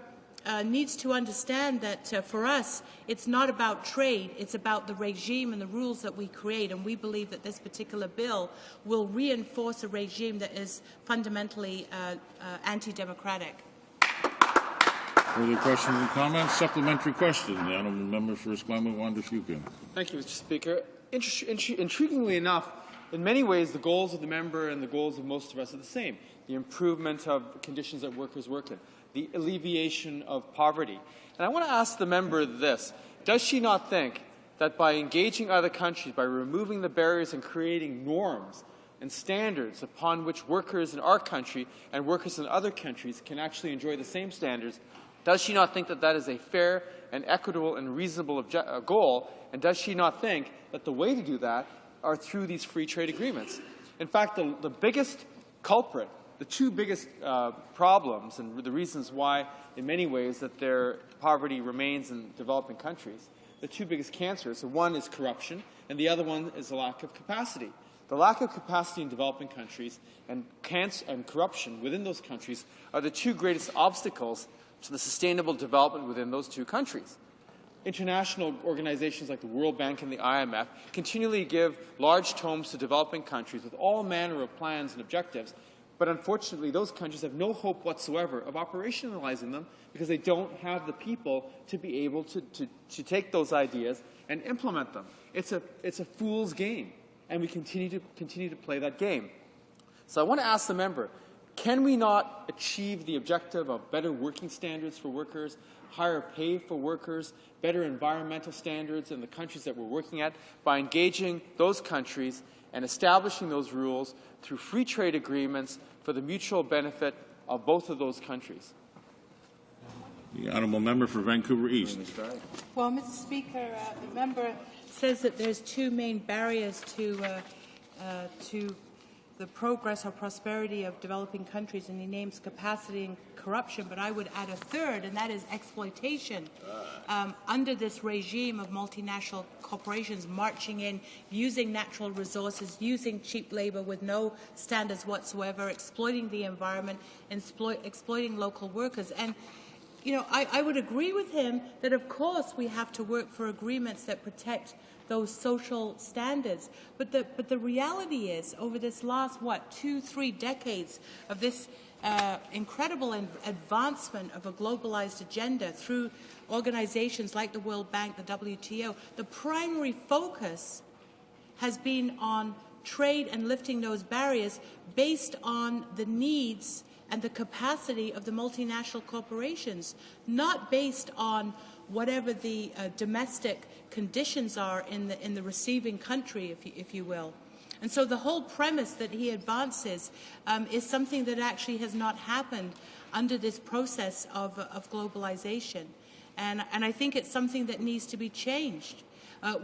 [SPEAKER 7] needs to understand that for us, it's not about trade, it's about the regime and the rules that we create, and we believe that this particular bill will reinforce a regime that is fundamentally anti-democratic.
[SPEAKER 11] Further questions and comments? Supplementary question. The honourable member for Esquimalt, Wandafuka.
[SPEAKER 13] Thank you, Mr. Speaker. Intriguingly enough, in many ways, the goals of the member and the goals of most of us are the same. The improvement of conditions that workers work in, the alleviation of poverty. And I want to ask the member this. Does she not think that by engaging other countries, by removing the barriers and creating norms and standards upon which workers in our country and workers in other countries can actually enjoy the same standards, does she not think that that is a fair and equitable and reasonable goal? And does she not think that the way to do that are through these free trade agreements? In fact, the biggest culprit, the two biggest problems and the reasons why, in many ways, that their poverty remains in developing countries, the two biggest cancers, one is corruption and the other one is the lack of capacity. The lack of capacity in developing countries and corruption within those countries are the two greatest obstacles to the sustainable development within those two countries. International organizations like the World Bank and the IMF continually give large tomes to developing countries with all manner of plans and objectives, But unfortunately, those countries have no hope whatsoever of operationalizing them because they don't have the people to be able to take those ideas and implement them. It's a fool's game, and we continue to play that game. So I want to ask the member, can we not achieve the objective of better working standards for workers, higher pay for workers, better environmental standards in the countries that we're working at by engaging those countries and establishing those rules through free trade agreements for the mutual benefit of both of those countries?
[SPEAKER 11] The honourable member for Vancouver East.
[SPEAKER 7] Well, Mr. Speaker, the member says that there's two main barriers to the progress or prosperity of developing countries, and he names capacity and corruption, but I would add a third, and that is exploitation. Under this regime of multinational corporations marching in, using natural resources, using cheap labor with no standards whatsoever, exploiting the environment, exploiting local workers. And you know, I would agree with him that, of course, we have to work for agreements that protect those social standards. But the reality is, over this last, 2-3 decades of this incredible advancement of a globalized agenda through organizations like the World Bank, the WTO, the primary focus has been on trade and lifting those barriers based on the needs and the capacity of the multinational corporations, not based on whatever the domestic conditions are in the receiving country, if you will. And so the whole premise that he advances is something that actually has not happened under this process of globalization. And I think it's something that needs to be changed.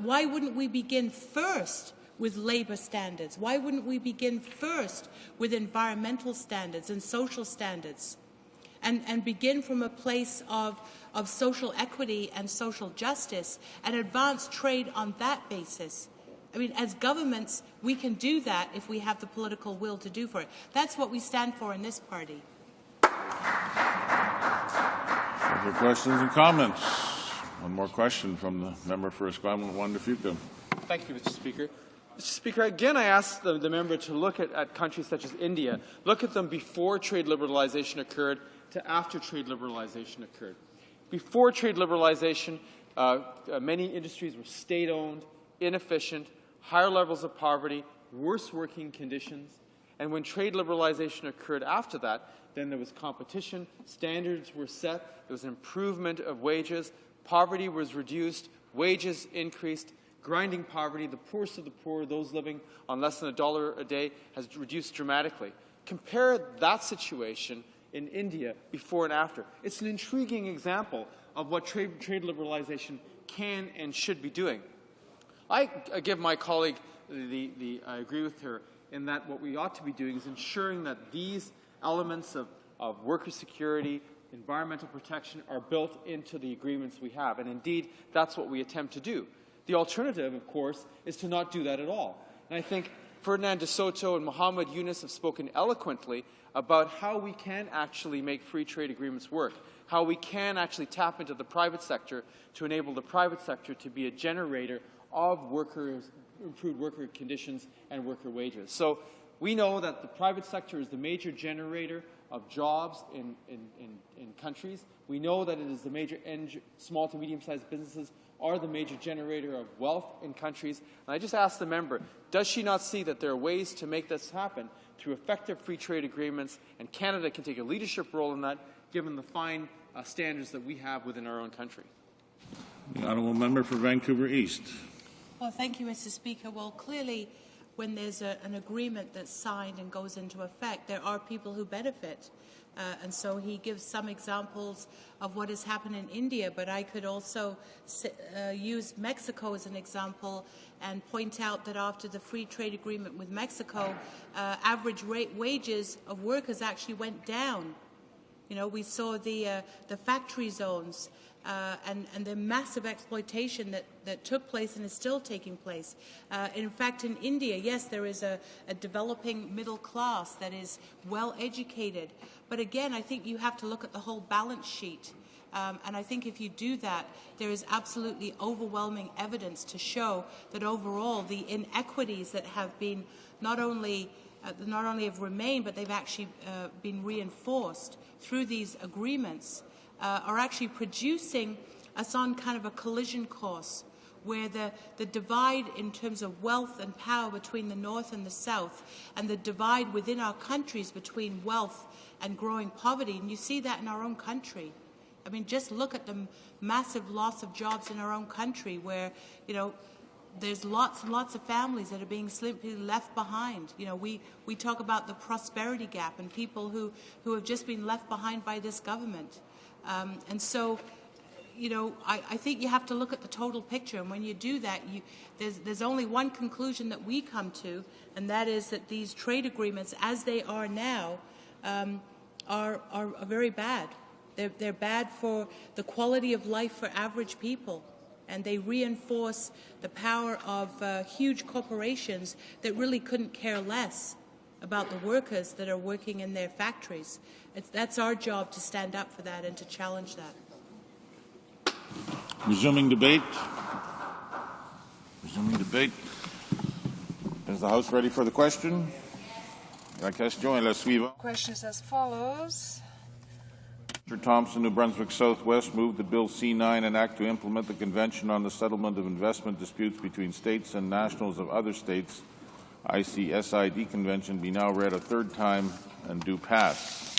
[SPEAKER 7] Why wouldn't we begin first with labor standards? Why wouldn't we begin first with environmental standards and social standards and begin from a place of social equity and social justice and advance trade on that basis? I mean, as governments, we can do that if we have the political will to do for it. That's what we stand for in this party.
[SPEAKER 11] Other questions and comments? One more question from the member for Esquimalt, Juan de Fuca.
[SPEAKER 13] Thank you, Mr. Speaker. Mr. Speaker, again, I ask the member to look at countries such as India. Look at them before trade liberalization occurred to after trade liberalization occurred. Before trade liberalization, many industries were state-owned, inefficient, higher levels of poverty, worse working conditions. And when trade liberalization occurred after that, then there was competition, standards were set, there was an improvement of wages, poverty was reduced, wages increased, grinding poverty, the poorest of the poor, those living on less than $1 a day, has reduced dramatically. Compare that situation in India before and after. It's an intriguing example of what trade liberalization can and should be doing. I give my colleague I agree with her in that what we ought to be doing is ensuring that these elements of worker security, environmental protection are built into the agreements we have. And indeed, that's what we attempt to do. The alternative, of course, is to not do that at all. And I think Ferdinand de Soto and Muhammad Yunus have spoken eloquently about how we can actually make free trade agreements work, how we can actually tap into the private sector to enable the private sector to be a generator of improved worker conditions and worker wages. So we know that the private sector is the major generator of jobs in countries. We know that it is the major small to medium-sized businesses are the major generator of wealth in countries. And I just ask the member, does she not see that there are ways to make this happen through effective free trade agreements, and Canada can take a leadership role in that, given the fine standards that we have within our own country?
[SPEAKER 11] The honourable member for Vancouver East.
[SPEAKER 7] Well, thank you, Mr. Speaker. Well, clearly, when there's an agreement that's signed and goes into effect, there are people who benefit. And so he gives some examples of what has happened in India, but I could also use Mexico as an example and point out that after the free trade agreement with Mexico, average wages of workers actually went down. You know, we saw the factory zones and the massive exploitation that took place and is still taking place. In fact, in India, yes, there is a developing middle class that is well educated. But again, I think you have to look at the whole balance sheet. And I think if you do that, there is absolutely overwhelming evidence to show that overall the inequities that have been not only not only have remained, but they've actually been reinforced through these agreements, are actually producing us on kind of a collision course, where the divide in terms of wealth and power between the North and the South, and the divide within our countries between wealth and growing poverty, and you see that in our own country. I mean, just look at the massive loss of jobs in our own country, where, you know, there's lots and lots of families that are being simply left behind. You know, we talk about the prosperity gap and people who have just been left behind by this government. And so, you know, I think you have to look at the total picture, and when you do that, there's only one conclusion that we come to, and that is that these trade agreements, as they are now, are very bad. They're bad for the quality of life for average people, and they reinforce the power of huge corporations that really couldn't care less about the workers that are working in their factories. That's our job to stand up for that and to challenge that.
[SPEAKER 11] Resuming debate. Resuming debate. Is the House ready for the question? La question est la suivante.
[SPEAKER 10] Question is as follows.
[SPEAKER 11] Mr. Thompson, New Brunswick Southwest, moved that Bill C-9, an act to implement the Convention on the Settlement of Investment Disputes between States and Nationals of Other States, ICSID Convention, be now read a third time and do pass.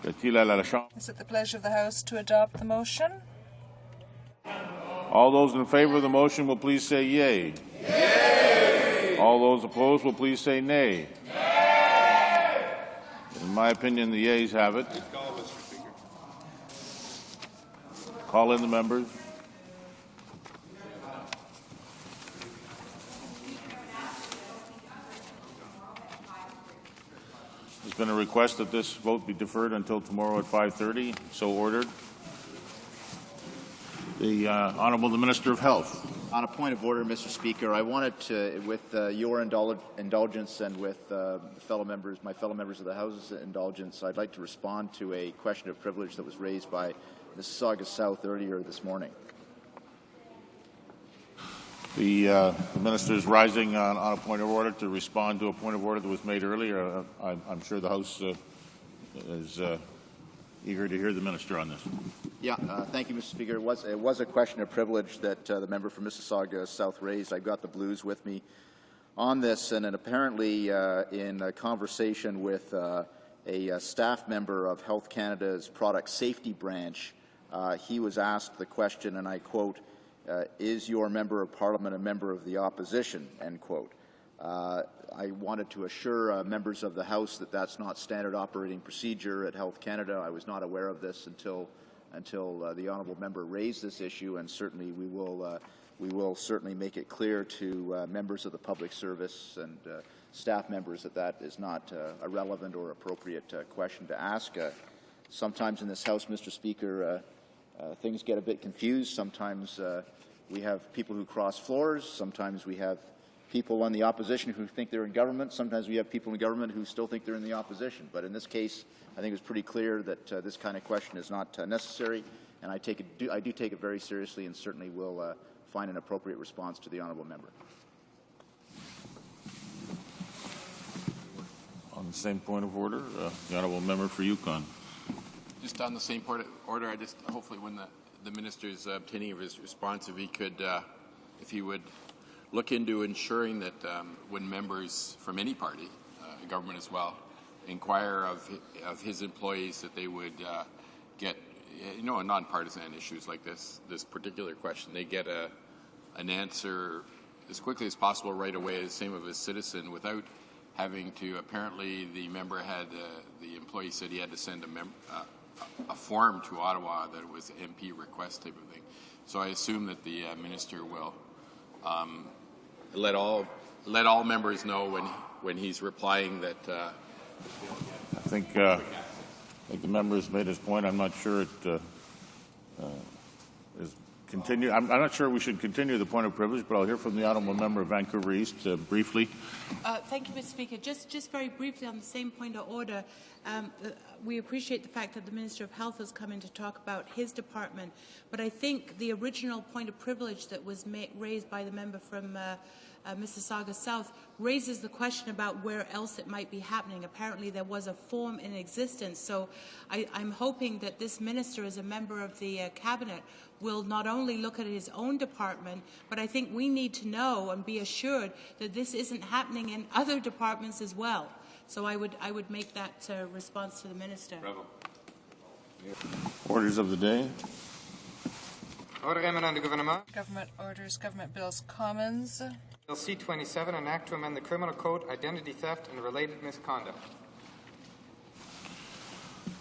[SPEAKER 10] Is it the pleasure of the House to adopt the motion?
[SPEAKER 11] All those in favor of the motion will please say yea. Yea. All those opposed will please say nay. Nay. In my opinion, the yeas have it. Call in the members. There's been a request that this vote be deferred until tomorrow at 5:30. So ordered. The Honourable the Minister of Health.
[SPEAKER 14] On a point of order, Mr. Speaker, I wanted to, with your indulgence and with my fellow members of the House's indulgence, I'd like to respond to a question of privilege that was raised by Mississauga South earlier this morning.
[SPEAKER 11] The Minister is rising on a point of order to respond to a point of order that was made earlier. I'm sure the House is eager to hear the Minister on this.
[SPEAKER 14] Yeah, thank you, Mr. Speaker. It was a question of privilege that the member from Mississauga South raised. I've got the blues with me on this, and apparently in a conversation with a staff member of Health Canada's product safety branch, he was asked the question, and I quote, is your member of Parliament a member of the opposition, end quote. I wanted to assure members of the House that that's not standard operating procedure at Health Canada. I was not aware of this until the honourable member raised this issue, and certainly we will certainly make it clear to members of the public service and staff members that that is not a relevant or appropriate question to ask. Sometimes in this House, Mr. Speaker, things get a bit confused. Sometimes we have people who cross floors. Sometimes we have people on the opposition who think they're in government. Sometimes we have people in government who still think they're in the opposition. But in this case, I think it's pretty clear that this kind of question is not necessary, and I do take it very seriously, and certainly will find an appropriate response to the honourable member.
[SPEAKER 11] On the same point of order, the honourable member for Yukon.
[SPEAKER 12] Just on the same point of order, I just hopefully when the minister's obtaining of his response, if he could, if he would look into ensuring that when members from any party, government as well, inquire of his employees, that they would get, on nonpartisan issues like this particular question, they get an answer as quickly as possible right away, the same of a citizen, without having to, apparently the member had, the employee said he had to send a form to Ottawa that was MP request type of thing. So I assume that the minister will let all members know when he's replying that.
[SPEAKER 11] I think the member has made his point. I'm not sure it is continue. I'm not sure we should continue the point of privilege, but I'll hear from the honourable member of Vancouver East briefly.
[SPEAKER 7] Thank you, Mr. Speaker. Just very briefly on the same point of order, we appreciate the fact that the Minister of Health has come in to talk about his department, but I think the original point of privilege that was raised by the member from Mississauga South, raises the question about where else it might be happening. Apparently there was a form in existence, so I'm hoping that this minister, as a member of the cabinet, will not only look at his own department, but I think we need to know and be assured that this isn't happening in other departments as well. So I would make that response to the minister.
[SPEAKER 12] Bravo.
[SPEAKER 11] Orders of the day.
[SPEAKER 8] Order emanant du gouvernement.
[SPEAKER 10] Government orders, government bills, Commons.
[SPEAKER 8] Bill C-27, an act to amend the Criminal Code, identity theft and related misconduct.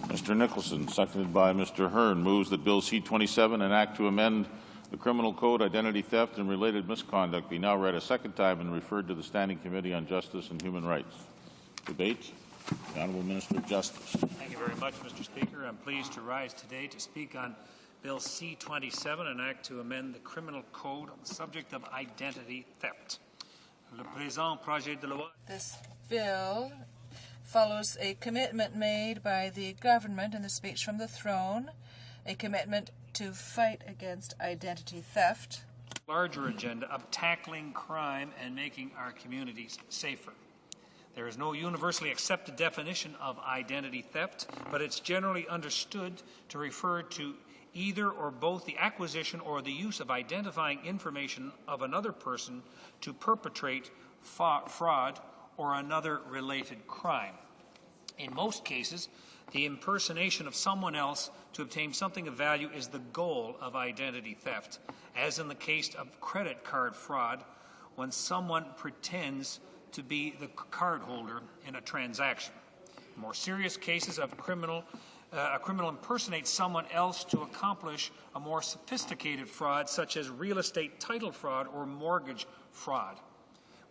[SPEAKER 11] Mr. Nicholson, seconded by Mr. Hearn, moves that Bill C-27, an act to amend the Criminal Code, identity theft and related misconduct, be now read a second time and referred to the Standing Committee on Justice and Human Rights. Debate. The Honourable Minister of Justice.
[SPEAKER 5] Thank you very much, Mr. Speaker. I'm pleased to rise today to speak on Bill C-27, an act to amend the Criminal Code on the subject of identity theft. Le présent projet de loi.
[SPEAKER 10] This bill follows a commitment made by the government in the speech from the throne, a commitment to fight against identity theft.
[SPEAKER 5] Larger agenda of tackling crime and making our communities safer. There is no universally accepted definition of identity theft, but it's generally understood to refer to either or both the acquisition or the use of identifying information of another person to perpetrate fraud or another related crime. In most cases, the impersonation of someone else to obtain something of value is the goal of identity theft, as in the case of credit card fraud, when someone pretends to be the cardholder in a transaction. In more serious cases of a criminal impersonates someone else to accomplish a more sophisticated fraud, such as real estate title fraud or mortgage fraud.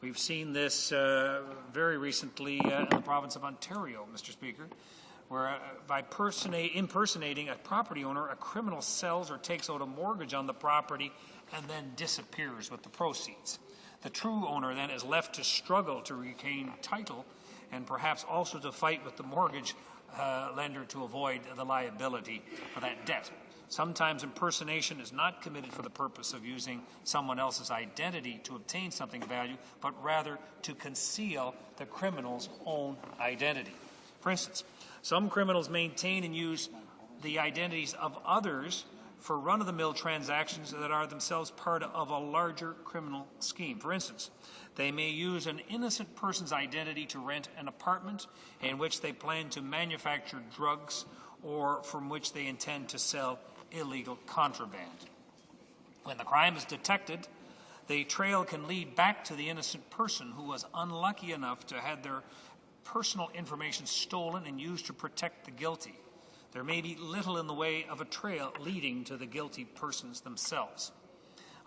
[SPEAKER 5] We've seen this very recently in the province of Ontario, Mr. Speaker, where by impersonating a property owner, a criminal sells or takes out a mortgage on the property and then disappears with the proceeds. The true owner then is left to struggle to regain title and perhaps also to fight with the mortgage lender to avoid the liability for that debt. Sometimes impersonation is not committed for the purpose of using someone else's identity to obtain something of value, but rather to conceal the criminal's own identity. For instance, some criminals maintain and use the identities of others for run-of-the-mill transactions that are themselves part of a larger criminal scheme. For instance, they may use an innocent person's identity to rent an apartment in which they plan to manufacture drugs or from which they intend to sell illegal contraband. When the crime is detected, the trail can lead back to the innocent person who was unlucky enough to have their personal information stolen and used to protect the guilty. There may be little in the way of a trail leading to the guilty persons themselves.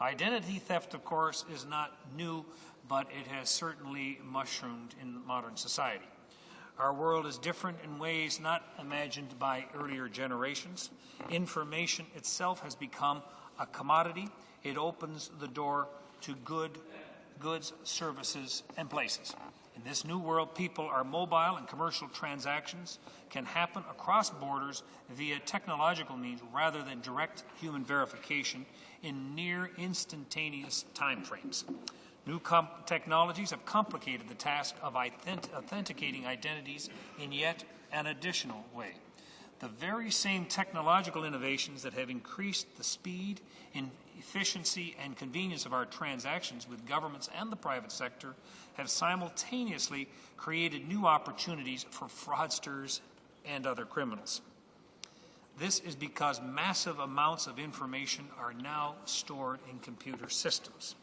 [SPEAKER 5] Identity theft, of course, is not new, but it has certainly mushroomed in modern society. Our world is different in ways not imagined by earlier generations. Information itself has become a commodity. It opens the door to goods, services, and places. In this new world, people are mobile and commercial transactions can happen across borders via technological means rather than direct human verification in near instantaneous time frames. New technologies have complicated the task of authenticating identities in yet an additional way. The very same technological innovations that have increased the speed, efficiency, and convenience of our transactions with governments and the private sector have simultaneously created new opportunities for fraudsters and other criminals. This is because massive amounts of information are now stored in computer systems.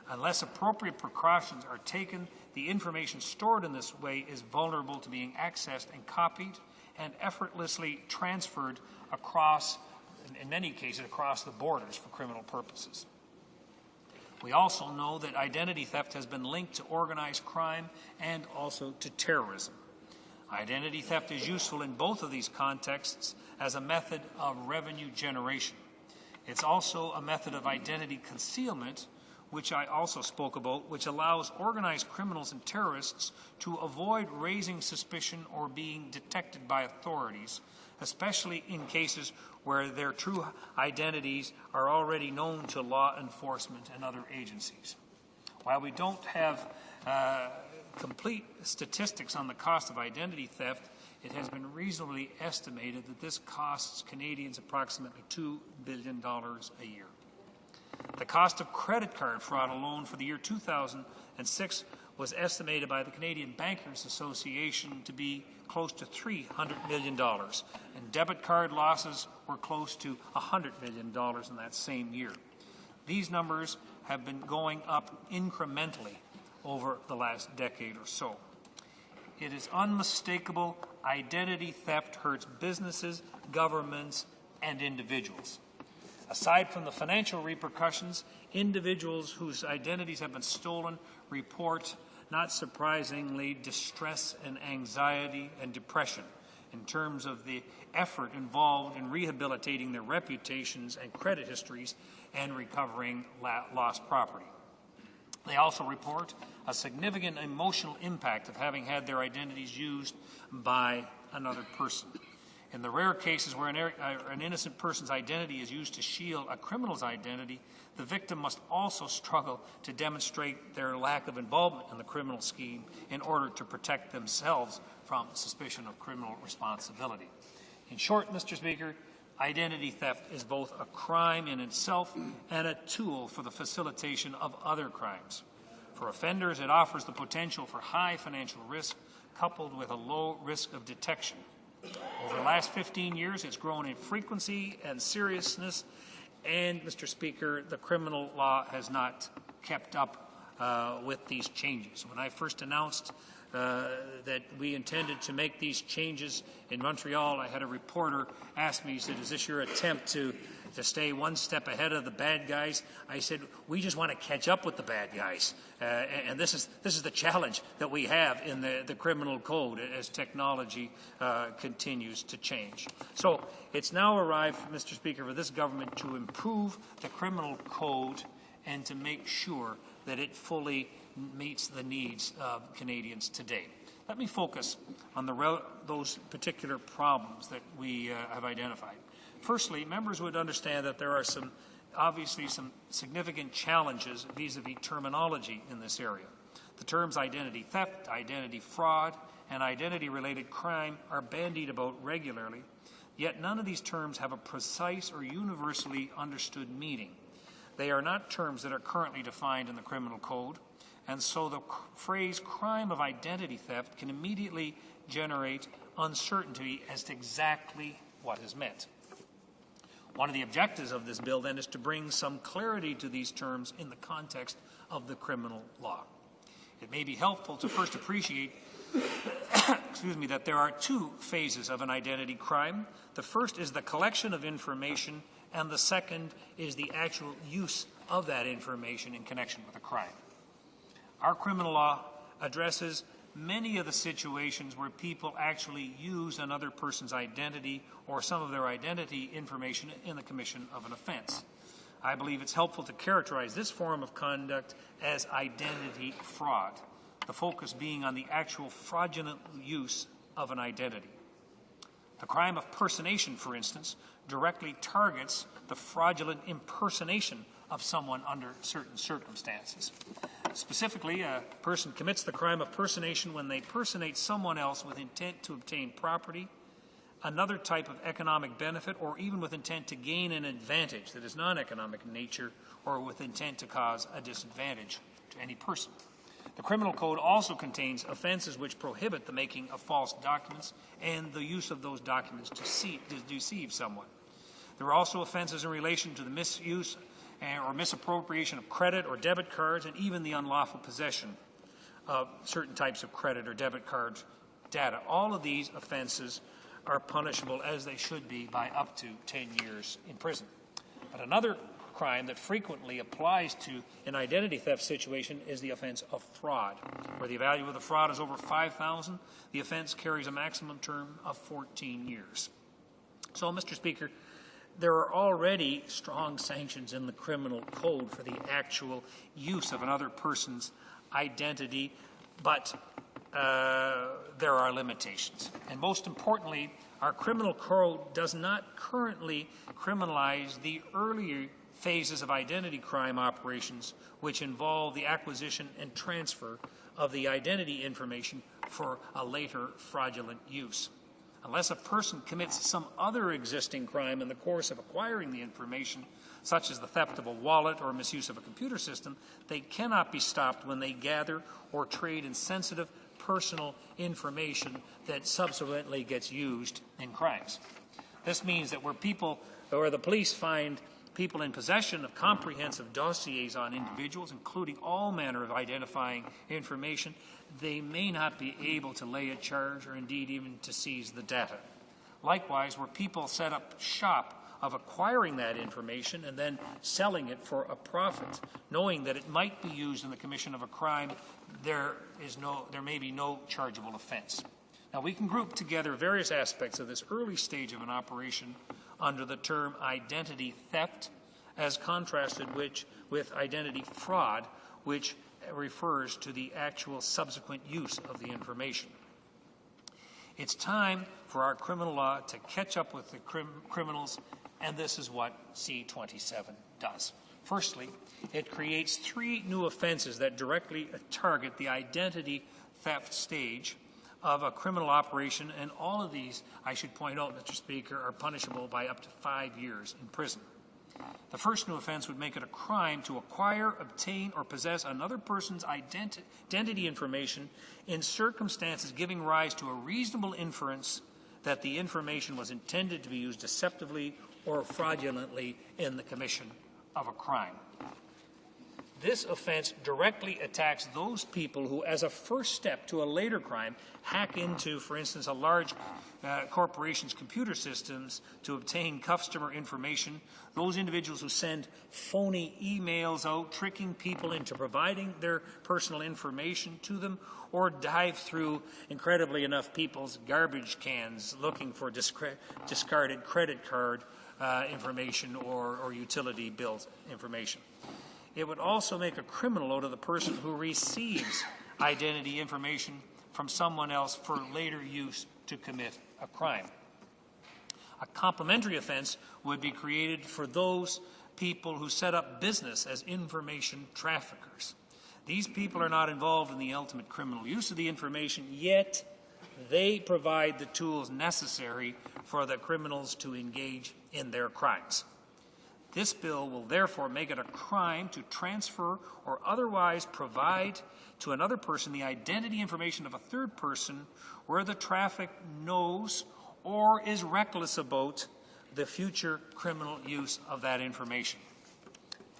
[SPEAKER 5] Unless appropriate precautions are taken, the information stored in this way is vulnerable to being accessed and copied and effortlessly transferred across, in many cases, across the borders for criminal purposes. We also know that identity theft has been linked to organized crime and also to terrorism. Identity theft is useful in both of these contexts as a method of revenue generation. It's also a method of identity concealment, which I also spoke about, which allows organized criminals and terrorists to avoid raising suspicion or being detected by authorities, especially in cases where their true identities are already known to law enforcement and other agencies. While we don't have complete statistics on the cost of identity theft, it has been reasonably estimated that this costs Canadians approximately $2 billion a year. The cost of credit card fraud alone for the year 2006 was estimated by the Canadian Bankers Association to be close to $300 million, and debit card losses were close to $100 million in that same year. These numbers have been going up incrementally over the last decade or so. It is unmistakable identity theft hurts businesses, governments, and individuals. Aside from the financial repercussions, individuals whose identities have been stolen report, not surprisingly, distress and anxiety and depression in terms of the effort involved in rehabilitating their reputations and credit histories and recovering lost property. They also report a significant emotional impact of having had their identities used by another person. In the rare cases where an innocent person's identity is used to shield a criminal's identity, the victim must also struggle to demonstrate their lack of involvement in the criminal scheme in order to protect themselves from suspicion of criminal responsibility. In short, Mr. Speaker, identity theft is both a crime in itself and a tool for the facilitation of other crimes. For offenders, it offers the potential for high financial risk coupled with a low risk of detection. Over the last 15 years, it's grown in frequency and seriousness, and, Mr. Speaker, the criminal law has not kept up with these changes. When I first announced that we intended to make these changes in Montreal, I had a reporter ask me, he said, "Is this your attempt to stay one step ahead of the bad guys?" I said, "We just want to catch up with the bad guys." And this is the challenge that we have in the criminal code as technology continues to change. So it's now arrived, Mr. Speaker, for this government to improve the criminal code and to make sure that it fully meets the needs of Canadians today. Let me focus on those particular problems that we have identified. Firstly, members would understand that there are obviously some significant challenges vis-a-vis terminology in this area. The terms identity theft, identity fraud, and identity-related crime are bandied about regularly, yet none of these terms have a precise or universally understood meaning. They are not terms that are currently defined in the criminal code, and so the phrase crime of identity theft can immediately generate uncertainty as to exactly what is meant. One of the objectives of this bill, then, is to bring some clarity to these terms in the context of the criminal law. It may be helpful to first appreciate that there are two phases of an identity crime. The first is the collection of information, and the second is the actual use of that information in connection with a crime. Our criminal law addresses many of the situations where people actually use another person's identity or some of their identity information in the commission of an offense. I believe it's helpful to characterize this form of conduct as identity fraud, the focus being on the actual fraudulent use of an identity. The crime of personation, for instance, directly targets the fraudulent impersonation of someone under certain circumstances. Specifically, a person commits the crime of personation when they personate someone else with intent to obtain property, another type of economic benefit, or even with intent to gain an advantage that is non-economic in nature, or with intent to cause a disadvantage to any person. The criminal code also contains offenses which prohibit the making of false documents and the use of those documents to deceive someone. There are also offenses in relation to the misuse or misappropriation of credit or debit cards, and even the unlawful possession of certain types of credit or debit card data. All of these offenses are punishable, as they should be, by up to 10 years in prison. But another crime that frequently applies to an identity theft situation is the offense of fraud. Where the value of the fraud is over $5,000, the offense carries a maximum term of 14 years. So, Mr. Speaker, there are already strong sanctions in the criminal code for the actual use of another person's identity, but there are limitations. And most importantly, our criminal code does not currently criminalize the earlier phases of identity crime operations, which involve the acquisition and transfer of the identity information for a later fraudulent use. Unless a person commits some other existing crime in the course of acquiring the information, such as the theft of a wallet or misuse of a computer system, they cannot be stopped when they gather or trade in sensitive personal information that subsequently gets used in crimes. This means that where the police find people in possession of comprehensive dossiers on individuals, including all manner of identifying information, they may not be able to lay a charge or indeed even to seize the data. Likewise, where people set up shop of acquiring that information and then selling it for a profit, knowing that it might be used in the commission of a crime, there may be no chargeable offense. Now, we can group together various aspects of this early stage of an operation under the term identity theft, as contrasted with identity fraud, which refers to the actual subsequent use of the information. It's time for our criminal law to catch up with the criminals, and this is what C-27 does. Firstly, it creates 3 new offenses that directly target the identity theft stage of a criminal operation, and all of these, I should point out, Mr. Speaker, are punishable by up to 5 years in prison. The first new offense would make it a crime to acquire, obtain, or possess another person's identity information in circumstances giving rise to a reasonable inference that the information was intended to be used deceptively or fraudulently in the commission of a crime. This offense directly attacks those people who, as a first step to a later crime, hack into, for instance, a large corporation's computer systems to obtain customer information, those individuals who send phony emails out, tricking people into providing their personal information to them, or dive through, incredibly enough, people's garbage cans looking for discarded credit card information or utility bill information. It would also make a criminal out of the person who receives identity information from someone else for later use to commit a crime. A complementary offense would be created for those people who set up business as information traffickers. These people are not involved in the ultimate criminal use of the information, yet they provide the tools necessary for the criminals to engage in their crimes. This bill will therefore make it a crime to transfer or otherwise provide to another person the identity information of a third person where the traffic knows or is reckless about the future criminal use of that information.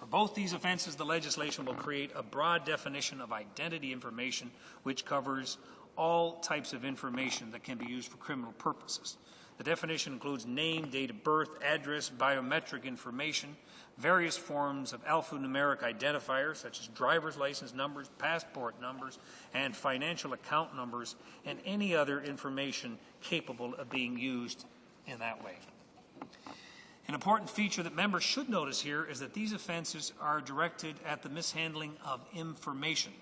[SPEAKER 5] For both these offenses, the legislation will create a broad definition of identity information which covers all types of information that can be used for criminal purposes. The definition includes name, date of birth, address, biometric information, various forms of alphanumeric identifiers such as driver's license numbers, passport numbers, and financial account numbers, and any other information capable of being used in that way. An important feature that members should notice here is that these offenses are directed at the mishandling of information.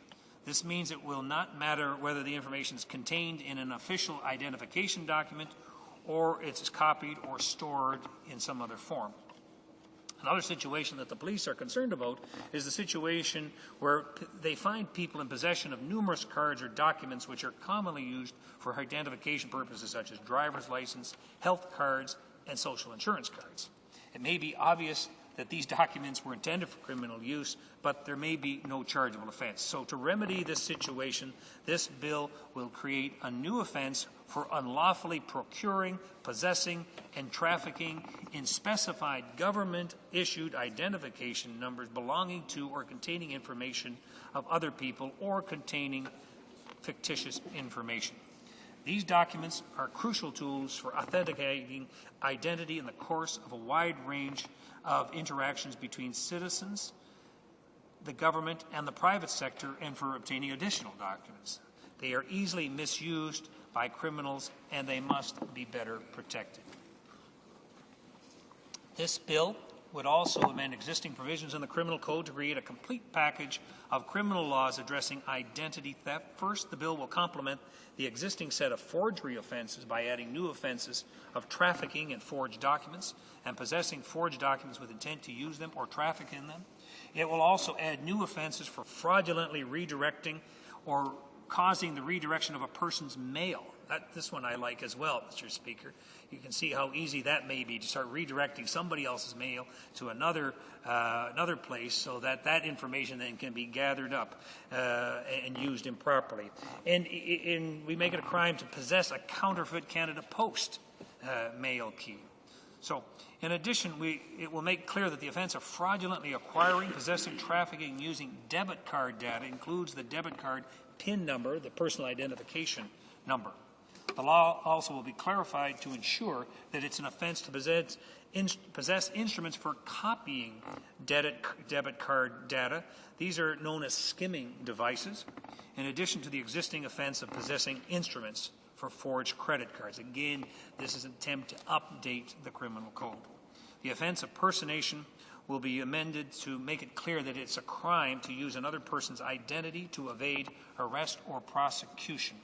[SPEAKER 5] This means it will not matter whether the information is contained in an official identification document or it's copied or stored in some other form. Another situation that the police are concerned about is the situation where they find people in possession of numerous cards or documents which are commonly used for identification purposes such as driver's license, health cards, and social insurance cards. It may be obvious that these documents were intended for criminal use, but there may be no chargeable offense. So to remedy this situation, this bill will create a new offense for unlawfully procuring, possessing, and trafficking in specified government-issued identification numbers belonging to or containing information of other people or containing fictitious information. These documents are crucial tools for authenticating identity in the course of a wide range of interactions between citizens, the government, and the private sector, and for obtaining additional documents. They are easily misused by criminals, and they must be better protected. This bill would also amend existing provisions in the criminal code to create a complete package of criminal laws addressing identity theft. First, the bill will complement the existing set of forgery offenses by adding new offenses of trafficking in forged documents and possessing forged documents with intent to use them or traffic in them. It will also add new offenses for fraudulently redirecting or causing the redirection of a person's mail. This one I like as well, Mr. Speaker. You can see how easy that may be to start redirecting somebody else's mail to another place so that that information then can be gathered up and used improperly. And we make it a crime to possess a counterfeit Canada Post mail key. So, in addition, it will make clear that the offense of fraudulently acquiring, possessing, trafficking, using debit card data includes the debit card PIN number, the personal identification number. The law also will be clarified to ensure that it's an offense to possess instruments for copying debit card data. These are known as skimming devices, in addition to the existing offense of possessing instruments for forged credit cards. Again, this is an attempt to update the criminal code. The offense of personation will be amended to make it clear that it's a crime to use another person's identity to evade arrest or prosecution.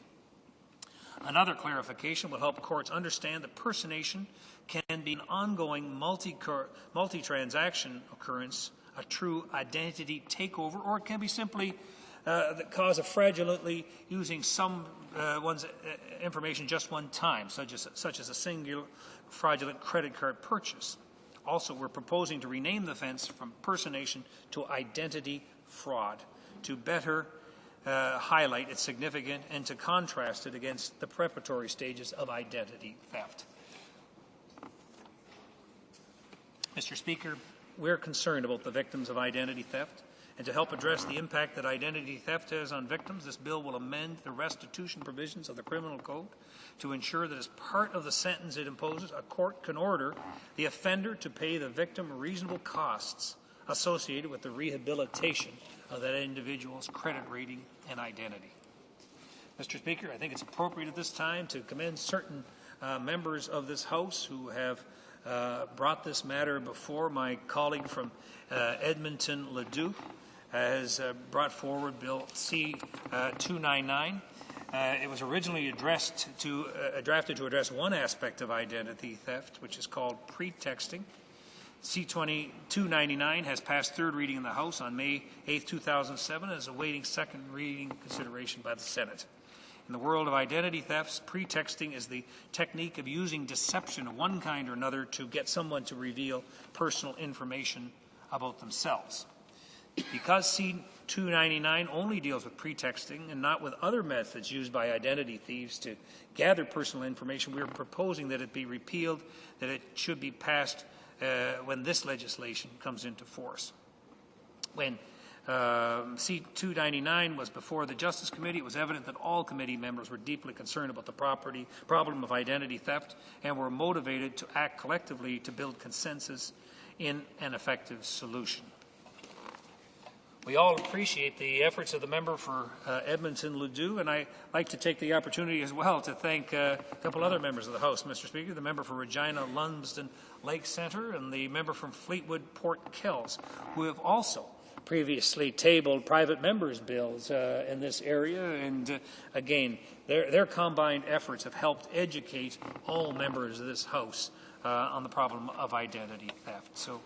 [SPEAKER 5] Another clarification will help courts understand that personation can be an ongoing multi-transaction occurrence, a true identity takeover, or it can be simply the cause of fraudulently using someone's information just one time, such as a singular fraudulent credit card purchase. Also, we're proposing to rename the offense from personation to identity fraud to better highlight its significance and to contrast it against the preparatory stages of identity theft. Mr. Speaker, we're concerned about the victims of identity theft, and to help address the impact that identity theft has on victims, this bill will amend the restitution provisions of the criminal code to ensure that as part of the sentence it imposes, a court can order the offender to pay the victim reasonable costs associated with the rehabilitation of that individual's credit rating and identity. Mr. Speaker, I think it's appropriate at this time to commend certain members of this House who have brought this matter before. My colleague from Edmonton, Leduc, has brought forward Bill C-299. It was originally drafted to address one aspect of identity theft, which is called pretexting. C-299 has passed third reading in the House on May 8, 2007, and is awaiting second reading consideration by the Senate. In the world of identity thefts, pretexting is the technique of using deception of one kind or another to get someone to reveal personal information about themselves. Because C-299 only deals with pretexting and not with other methods used by identity thieves to gather personal information, we are proposing that it be repealed, that it should be passed when this legislation comes into force. When C-299 was before the Justice Committee, it was evident that all committee members were deeply concerned about the problem of identity theft and were motivated to act collectively to build consensus in an effective solution. We all appreciate the efforts of the member for Edmonton Ledoux, and I'd like to take the opportunity as well to thank a couple other members of the House, Mr. Speaker, the member for Regina Lumsden Lake Centre and the member from Fleetwood Port Kells, who have also previously tabled private members' bills in this area, and again, their combined efforts have helped educate all members of this House on the problem of identity theft. So,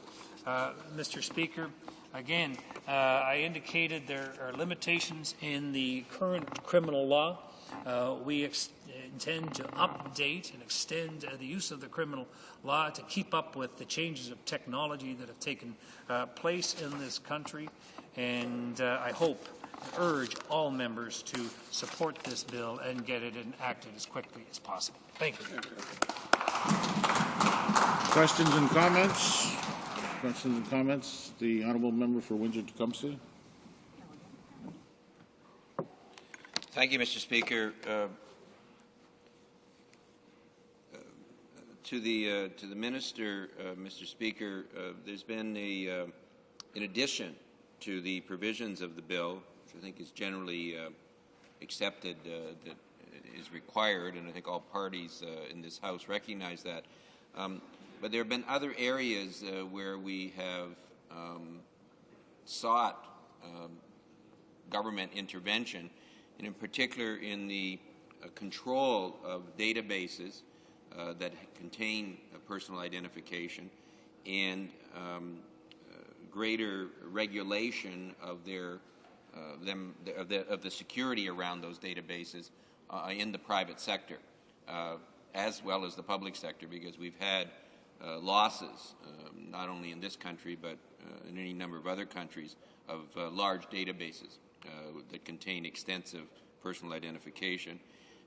[SPEAKER 5] Mr. Speaker, again, I indicated there are limitations in the current criminal law. We intend to update and extend the use of the criminal law to keep up with the changes of technology that have taken place in this country. And I hope, urge all members to support this bill and get it enacted as quickly as possible. Thank you.
[SPEAKER 11] Questions and comments? Questions and comments? The honourable member for Windsor-Tecumseh.
[SPEAKER 15] Thank you, Mr. Speaker. To the minister, Mr. Speaker, there's been in addition to the provisions of the bill, which I think is generally accepted, that is required, and I think all parties in this House recognize that. But there have been other areas where we have sought government intervention, and in particular in the control of databases that contain personal identification and greater regulation of their of the security around those databases in the private sector, as well as the public sector, because we've had losses, not only in this country but in any number of other countries, of large databases that contain extensive personal identification.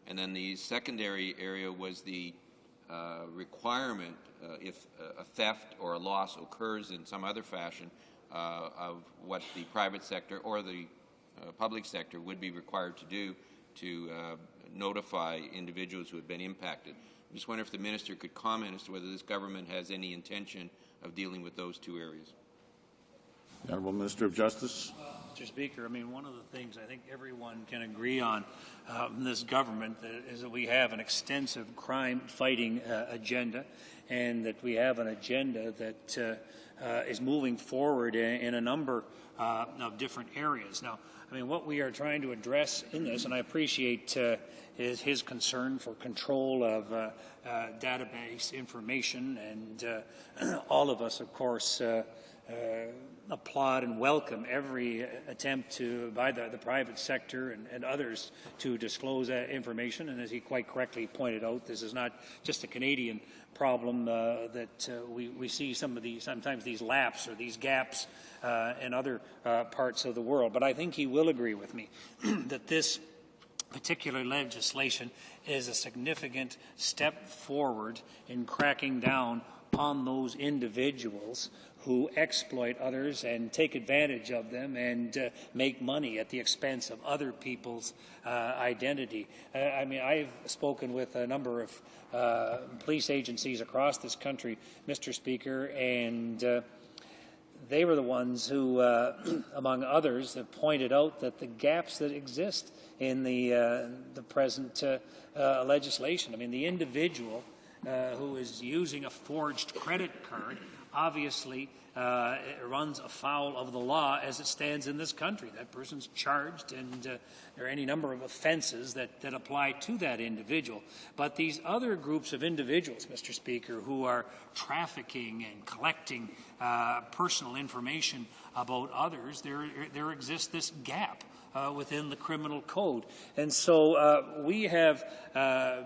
[SPEAKER 15] And then the secondary area was the requirement, if a theft or a loss occurs in some other fashion, of what the private sector or the public sector would be required to do to notify individuals who have been impacted. I just wonder if the Minister could comment as to whether this government has any intention of dealing with those two areas.
[SPEAKER 11] The Honourable Minister of Justice.
[SPEAKER 5] Mr. Speaker, I mean, one of the things I think everyone can agree on in this government is that we have an extensive crime-fighting agenda, and that we have an agenda that is moving forward in a number of different areas. Now, I mean, what we are trying to address in this, and I appreciate is his concern for control of database information, and all of us, of course, applaud and welcome every attempt by the private sector and others to disclose that information. And as he quite correctly pointed out, this is not just a Canadian problem, that we see sometimes these laps or these gaps in other parts of the world. But I think he will agree with me that this particular legislation is a significant step forward in cracking down on those individuals who exploit others and take advantage of them and make money at the expense of other people's identity. I mean, I've spoken with a number of police agencies across this country, Mr. Speaker, and they were the ones who, among others, have pointed out that the gaps that exist in the present legislation. I mean, the individual who is using a forged credit card obviously runs afoul of the law as it stands in this country. That person's charged, and there are any number of offenses that apply to that individual. But these other groups of individuals, Mr. Speaker, who are trafficking and collecting personal information about others, there exists this gap within the criminal code. And so we have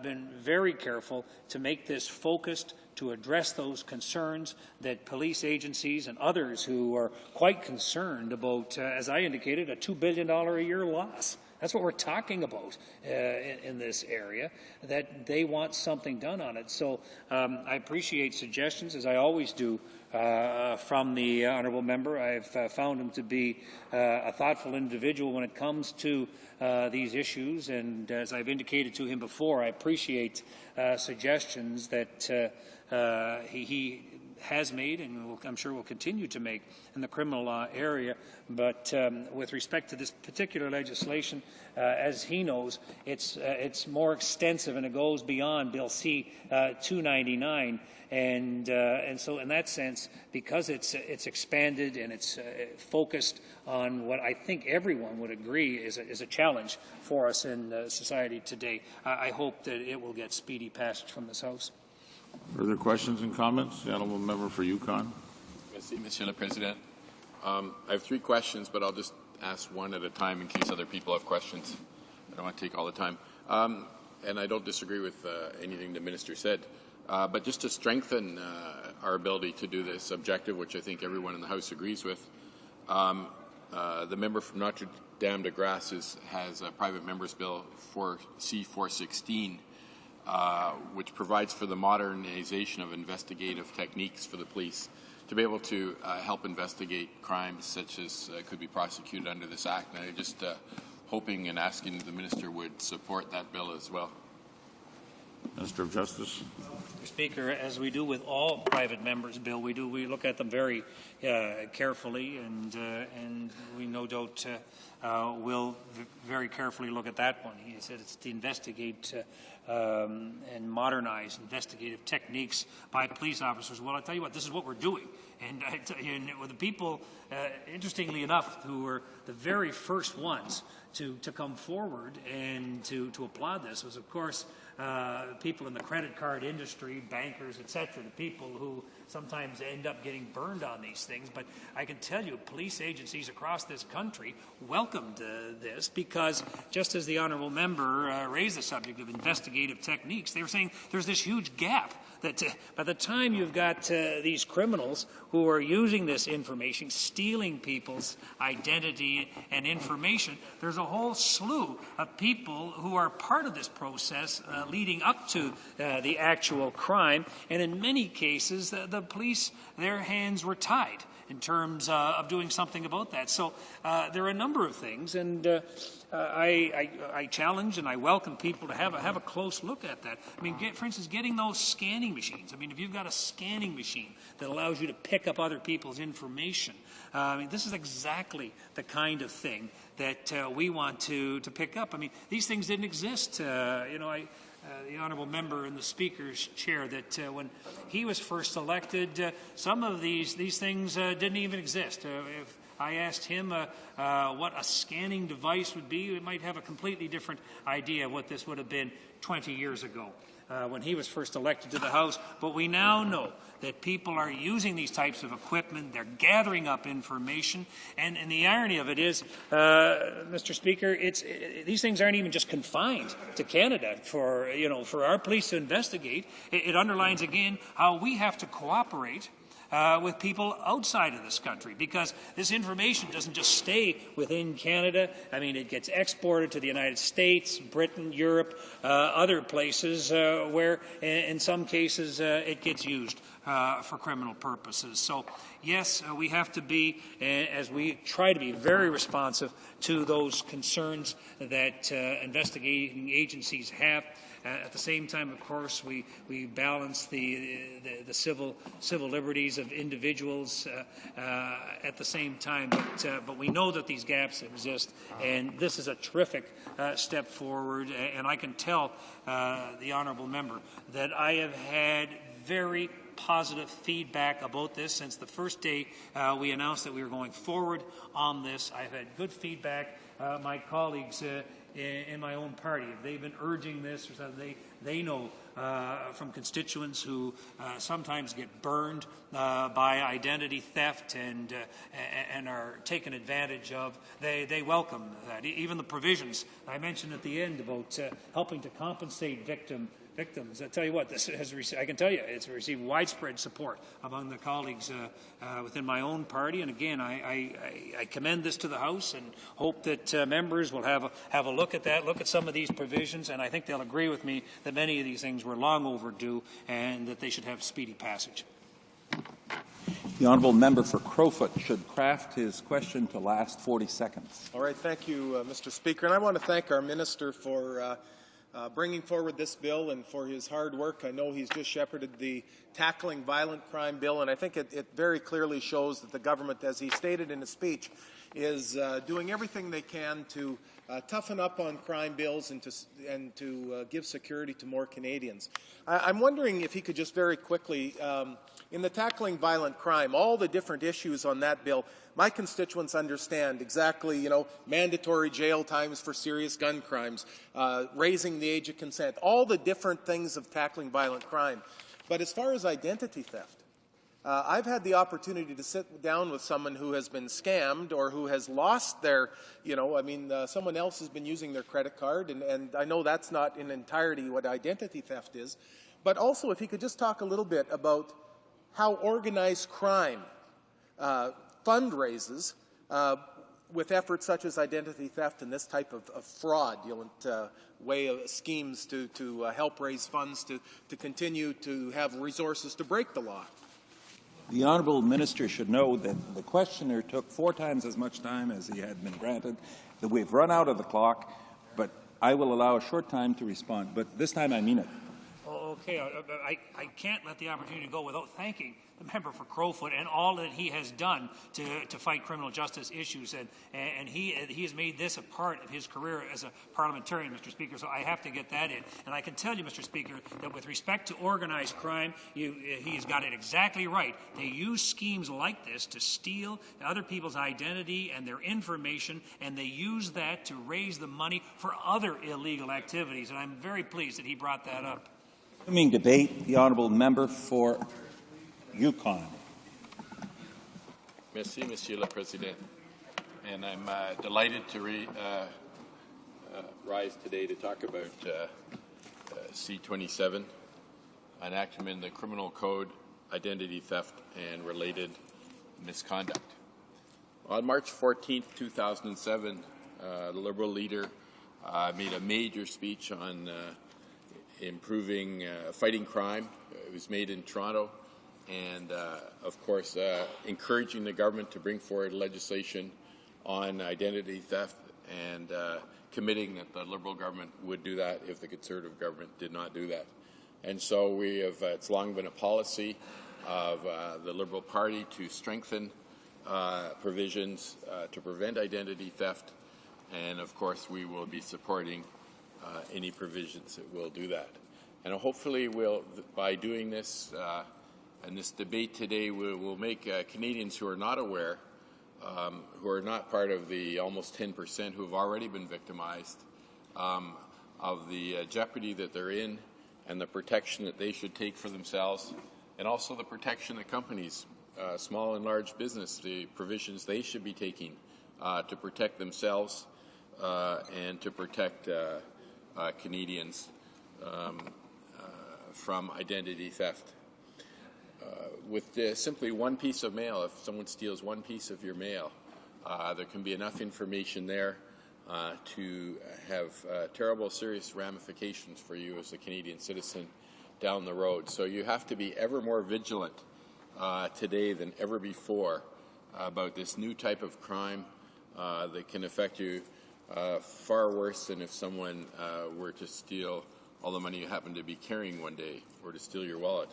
[SPEAKER 5] been very careful to make this focused, to address those concerns that police agencies and others who are quite concerned about, as I indicated, a $2 billion a year loss. That's what we're talking about in this area, that they want something done on it. So I appreciate suggestions, as I always do, from the honourable member. I've found him to be a thoughtful individual when it comes to these issues, and as I've indicated to him before, I appreciate suggestions that he has made and I'm sure will continue to make in the criminal law area. But with respect to this particular legislation, as he knows, it's more extensive and it goes beyond Bill C-299. And so in that sense, because it's expanded and it's focused on what I think everyone would agree is a challenge for us in society today, I hope that it will get speedy passage from this House.
[SPEAKER 11] Further questions and comments? The Honourable Member for Yukon.
[SPEAKER 12] Merci, Monsieur le Président. I have three questions, but I'll just ask one at a time in case other people have questions. I don't want to take all the time. And I don't disagree with anything the Minister said. But just to strengthen our ability to do this objective, which I think everyone in the House agrees with, the member from Notre Dame de Grace has a private member's bill C-416, which provides for the modernization of investigative techniques for the police to be able to help investigate crimes such as could be prosecuted under this Act. And I'm just hoping and asking the Minister would support that bill as well.
[SPEAKER 11] Minister of Justice.
[SPEAKER 5] Mr. Speaker, as we do with all private members' bill, we look at them very carefully, and we no doubt will very carefully look at that one. He said it's to investigate and modernize investigative techniques by police officers. Well, I'll tell you what, this is what we're doing. And with the people, interestingly enough, who were the very first ones to come forward and to applaud this was, of course, people in the credit card industry, bankers, etc., the people who sometimes end up getting burned on these things. But I can tell you, police agencies across this country welcomed this because, just as the honourable member raised the subject of investigative techniques, they were saying there's this huge gap that by the time you've got these criminals who are using this information, stealing people's identity and information, there's a whole slew of people who are part of this process leading up to the actual crime. And in many cases, the police, their hands were tied in terms of doing something about that. So there are a number of things, and I challenge and I welcome people to have a close look at that. I mean, for instance, getting those scanning machines. I mean, if you've got a scanning machine that allows you to pick up other people's information, I mean, this is exactly the kind of thing that we want to pick up. I mean, these things didn't exist. The honourable member in the Speaker's chair, that when he was first elected, some of these things didn't even exist. If I asked him what a scanning device would be, we might have a completely different idea of what this would have been 20 years ago when he was first elected to the House. But we now know that people are using these types of equipment, they're gathering up information, and the irony of it is, Mr. Speaker, these things aren't even just confined to Canada for our police to investigate. It underlines again how we have to cooperate with people outside of this country, because this information doesn't just stay within Canada. I mean, it gets exported to the United States, Britain, Europe, other places where, in some cases, it gets used for criminal purposes. So, yes, we have to be, as we try to be, very responsive to those concerns that investigating agencies have. At the same time, of course, we balance the civil liberties of individuals at the same time. But we know that these gaps exist, and this is a terrific step forward. And I can tell the honourable member that I have had very positive feedback about this since the first day we announced that we were going forward on this. I've had good feedback. My colleagues in my own party, they've been urging this, or they know from constituents who sometimes get burned by identity theft and are taken advantage of. They welcome that. Even the provisions I mentioned at the end about helping to compensate victims. I tell you what, this has I can tell you it's received widespread support among the colleagues within my own party. And again, I commend this to the House and hope that members will have a look at that, look at some of these provisions, and I think they'll agree with me that many of these things were long overdue and that they should have speedy passage.
[SPEAKER 16] The honourable member for Crowfoot should craft his question to last 40 seconds.
[SPEAKER 4] All right, thank you, Mr. Speaker. And I want to thank our minister for bringing forward this bill and for his hard work. I know he's just shepherded the Tackling Violent Crime bill, and I think it very clearly shows that the government, as he stated in his speech, is doing everything they can to toughen up on crime bills and to give security to more Canadians. I'm wondering if he could just very quickly, in the Tackling Violent Crime, all the different issues on that bill, my constituents understand exactly, mandatory jail times for serious gun crimes, raising the age of consent, all the different things of tackling violent crime. But as far as identity theft, I've had the opportunity to sit down with someone who has been scammed or who has lost their, someone else has been using their credit card, and I know that's not in entirety what identity theft is. But also, if he could just talk a little bit about how organized crime fundraises with efforts such as identity theft and this type of fraudulent way of schemes to help raise funds to continue to have resources to break the law.
[SPEAKER 16] The honourable minister should know that the questioner took 4 times as much time as he had been granted, that we've run out of the clock, but I will allow a short time to respond. But this time I mean it.
[SPEAKER 17] okay, I can't let the opportunity go without thanking the member for Crowfoot and all that he has done to fight criminal justice issues. And he has made this a part of his career as a parliamentarian, Mr. Speaker, so I have to get that in. And I can tell you, Mr. Speaker, that with respect to organized crime, he has got it exactly right. They use schemes like this to steal other people's identity and their information, and they use that to raise the money for other illegal activities. And I'm very pleased that he brought that up.
[SPEAKER 16] Resuming debate, the honourable member for Yukon.
[SPEAKER 12] Merci, Monsieur le Président. And I'm delighted to rise today to talk about C-27, enactment in the Criminal Code, identity theft, and related misconduct. On March 14, 2007, the Liberal leader made a major speech on improving fighting crime. It was made in Toronto, and of course encouraging the government to bring forward legislation on identity theft, and committing that the Liberal government would do that if the Conservative government did not do that. And so we have, it's long been a policy of the Liberal Party to strengthen provisions to prevent identity theft, and of course we will be supporting any provisions that will do that. And hopefully we'll, by doing this, and this debate today, will make Canadians who are not aware, who are not part of the almost 10% who have already been victimized, of the jeopardy that they're in and the protection that they should take for themselves, and also the protection that companies, small and large business, the provisions they should be taking to protect themselves and to protect Canadians from identity theft. With simply one piece of mail, if someone steals one piece of your mail, there can be enough information there to have terrible, serious ramifications for you as a Canadian citizen down the road. So you have to be ever more vigilant today than ever before about this new type of crime that can affect you far worse than if someone were to steal all the money you happen to be carrying one day, or to steal your wallet.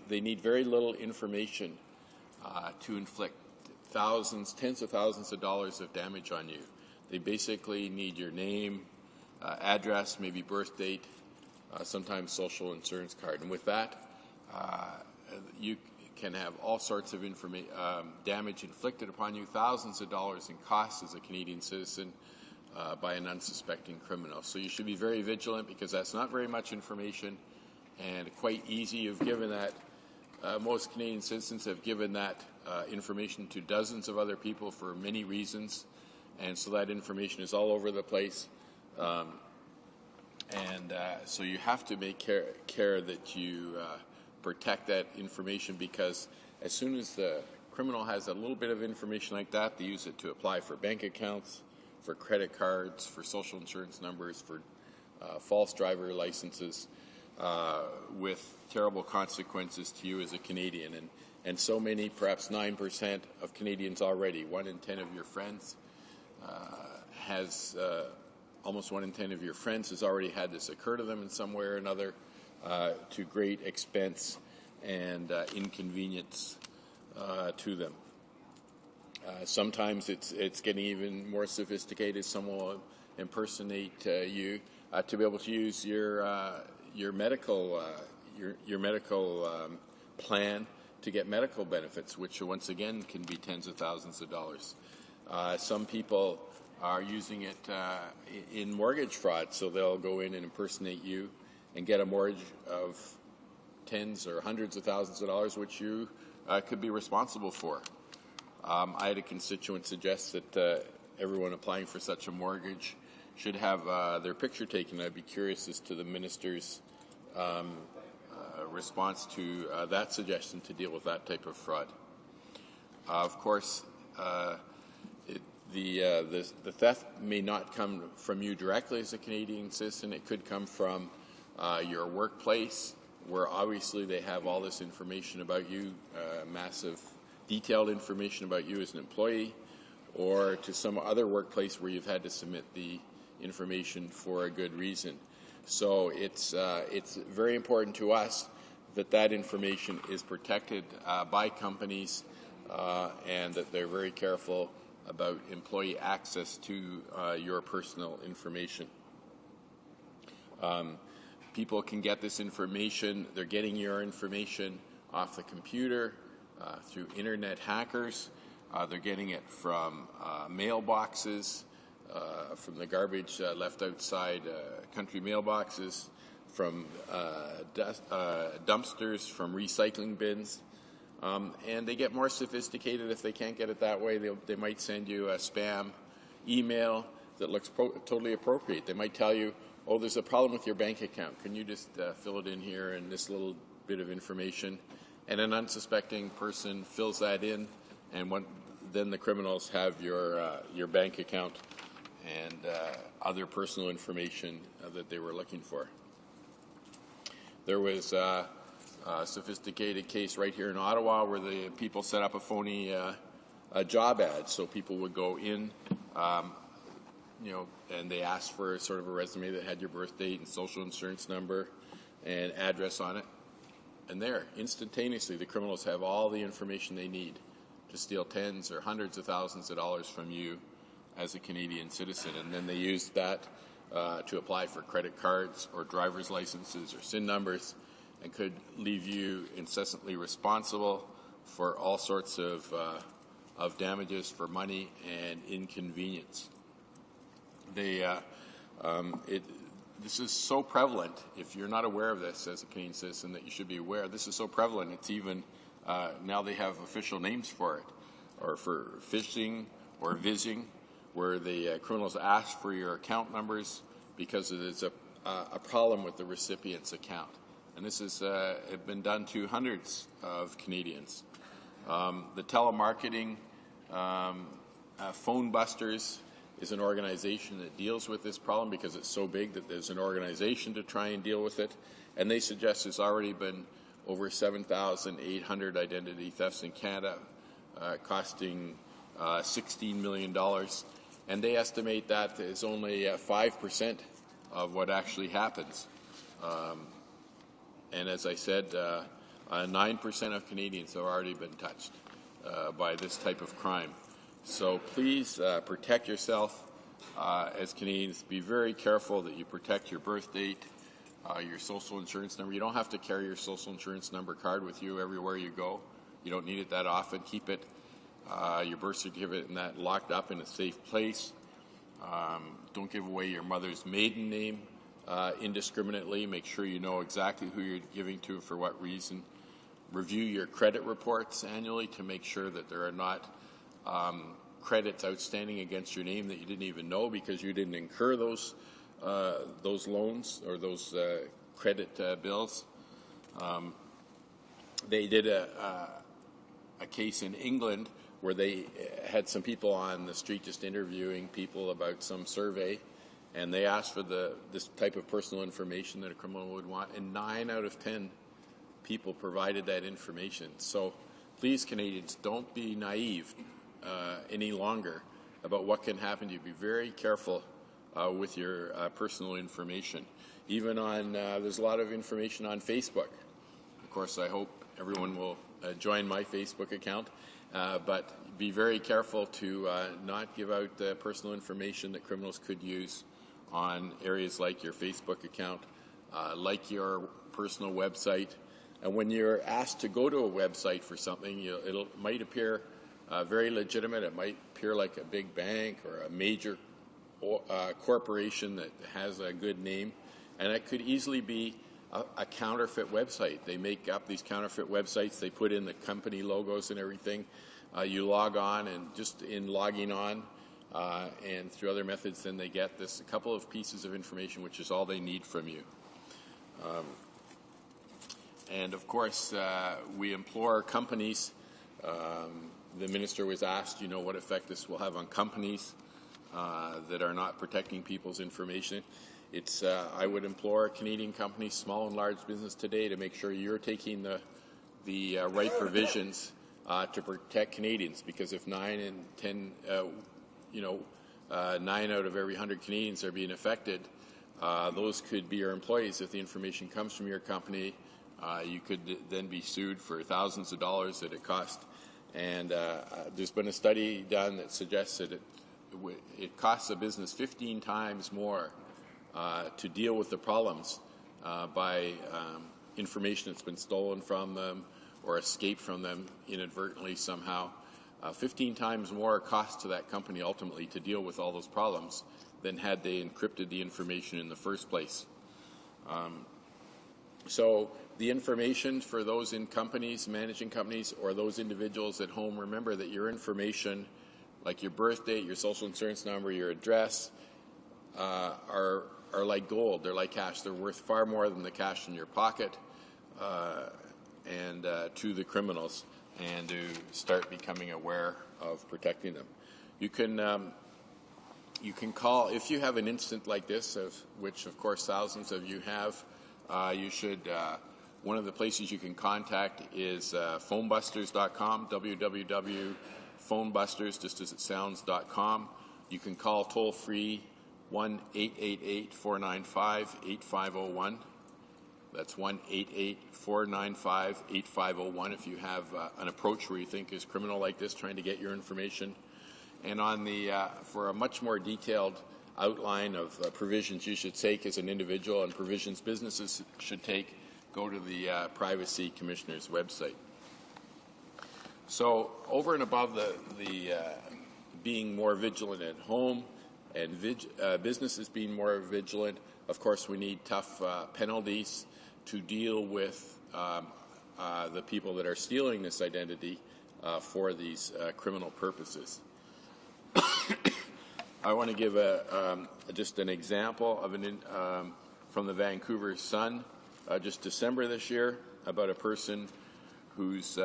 [SPEAKER 12] They need very little information to inflict thousands, tens of thousands of dollars of damage on you. They basically need your name, address, maybe birth date, sometimes social insurance card. And with that, you can have all sorts of damage inflicted upon you, thousands of dollars in costs as a Canadian citizen by an unsuspecting criminal. So you should be very vigilant, because that's not very much information and quite easy. You've given that, most Canadian citizens have given that information to dozens of other people for many reasons, and so that information is all over the place. So you have to make care that you protect that information, because as soon as the criminal has a little bit of information like that, they use it to apply for bank accounts, for credit cards, for social insurance numbers, for false driver licenses, with terrible consequences to you as a Canadian. And so many, perhaps 9% of Canadians already, 1 in 10 of your friends almost 1 in 10 of your friends has already had this occur to them in some way or another, to great expense and inconvenience to them. Sometimes it's getting even more sophisticated. Someone will impersonate you to be able to use your medical plan to get medical benefits, which once again can be tens of thousands of dollars. Some people are using it in mortgage fraud, so they'll go in and impersonate you and get a mortgage of tens or hundreds of thousands of dollars, which you could be responsible for. I had a constituent suggest that everyone applying for such a mortgage should have their picture taken. I'd be curious as to the minister's response to that suggestion to deal with that type of fraud. Of course, the theft may not come from you directly as a Canadian citizen. It could come from your workplace, where obviously they have all this information about you, massive detailed information about you as an employee, or to some other workplace where you've had to submit the information for a good reason. So it's very important to us that that information is protected by companies and that they're very careful about employee access to your personal information. People can get this information. They're getting your information off the computer, through internet hackers. They're getting it from mailboxes, from the garbage left outside country mailboxes, from dumpsters, from recycling bins. And they get more sophisticated. If they can't get it that way, they might send you a spam email that looks totally appropriate. They might tell you, oh, there's a problem with your bank account. Can you just fill it in here and this little bit of information? And an unsuspecting person fills that in, and then the criminals have your bank account and other personal information that they were looking for. There was a sophisticated case right here in Ottawa where the people set up a phony job ad. So people would go in, and they asked for sort of a resume that had your birth date and social insurance number and address on it. And there, instantaneously, the criminals have all the information they need to steal tens or hundreds of thousands of dollars from you as a Canadian citizen. And then they use that to apply for credit cards or driver's licenses or SIN numbers, and could leave you incessantly responsible for all sorts of damages for money and inconvenience. This is so prevalent. If you're not aware of this as a Canadian citizen, that you should be aware. This is so prevalent. It's even now they have official names for it, or for phishing or vising, where the criminals ask for your account numbers because there's a problem with the recipient's account. And this has been done to hundreds of Canadians. The telemarketing phone busters is an organization that deals with this problem because it's so big that there's an organization to try and deal with it. And they suggest there's already been over 7,800 identity thefts in Canada, costing $16 million. And they estimate that is only 5% of what actually happens. And as I said, 9% of Canadians have already been touched by this type of crime. So please protect yourself as Canadians. Be very careful that you protect your birth date, your social insurance number. You don't have to carry your social insurance number card with you everywhere you go. You don't need it that often. Keep it, your birth certificate, and that locked up in a safe place. Don't give away your mother's maiden name indiscriminately. Make sure you know exactly who you're giving to for what reason. Review your credit reports annually to make sure that there are not credits outstanding against your name that you didn't even know because you didn't incur those loans or those credit bills. They did a case in England where they had some people on the street just interviewing people about some survey, and they asked for this type of personal information that a criminal would want, and 9 out of 10 people provided that information. So please, Canadians, don't be naive any longer about what can happen to you. Be very careful with your personal information. Even on, there's a lot of information on Facebook. Of course, I hope everyone will join my Facebook account, but be very careful to not give out personal information that criminals could use on areas like your Facebook account, like your personal website. And when you're asked to go to a website for something, it might appear very legitimate. It might appear like a big bank or a major corporation that has a good name, and it could easily be a counterfeit website. They make up these counterfeit websites. They put in the company logos and everything. You log on, and just in logging on and through other methods, then they get a couple of pieces of information, which is all they need from you. And of course, we implore companies. The minister was asked, what effect this will have on companies that are not protecting people's information. I would implore Canadian companies, small and large business today, to make sure you're taking the right provisions to protect Canadians. Because if 9 out of every 100 Canadians are being affected, Those could be your employees. If the information comes from your company, you could then be sued for thousands of dollars that it cost. And there's been a study done that suggests that it costs a business 15 times more to deal with the problems by information that's been stolen from them or escaped from them inadvertently somehow. 15 times more cost to that company ultimately to deal with all those problems than had they encrypted the information in the first place. So the information for those in companies, managing companies, or those individuals at home, remember that your information, like your birth date, your social insurance number, your address, are like gold. They're like cash. They're worth far more than the cash in your pocket and to the criminals, and to start becoming aware of protecting them. You can call, if you have an incident like this, of which of course thousands of you have, you should, one of the places you can contact is phonebusters.com, www.phonebusters, just as it sounds.com. You can call toll-free 1-888-495-8501. That's 1-888-495-8501 if you have an approach where you think is criminal like this, trying to get your information. And on the for a much more detailed outline of provisions you should take as an individual and provisions businesses should take, go to the Privacy Commissioner's website. So over and above the being more vigilant at home and businesses being more vigilant, of course we need tough penalties to deal with the people that are stealing this identity for these criminal purposes. I want to give just an example of from the Vancouver Sun, just December this year, about a person whose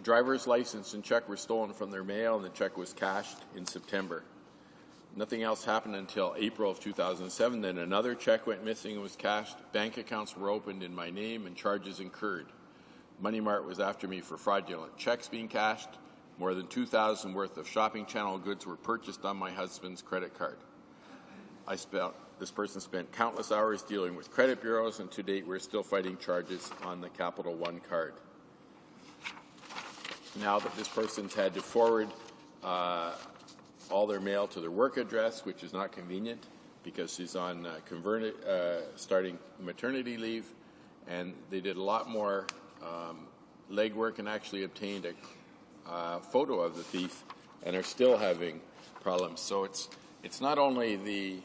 [SPEAKER 12] driver's license and check were stolen from their mail, and the check was cashed in September. Nothing else happened until April of 2007. Then another check went missing and was cashed. Bank accounts were opened in my name and charges incurred. Money Mart was after me for fraudulent checks being cashed. More than $2,000 worth of shopping channel goods were purchased on my husband's credit card. This person spent countless hours dealing with credit bureaus, and to date we're still fighting charges on the Capital One card. Now that this person's had to forward all their mail to their work address, which is not convenient because she's on starting maternity leave, and they did a lot more legwork and actually obtained a photo of the thief, and are still having problems. So it's not only the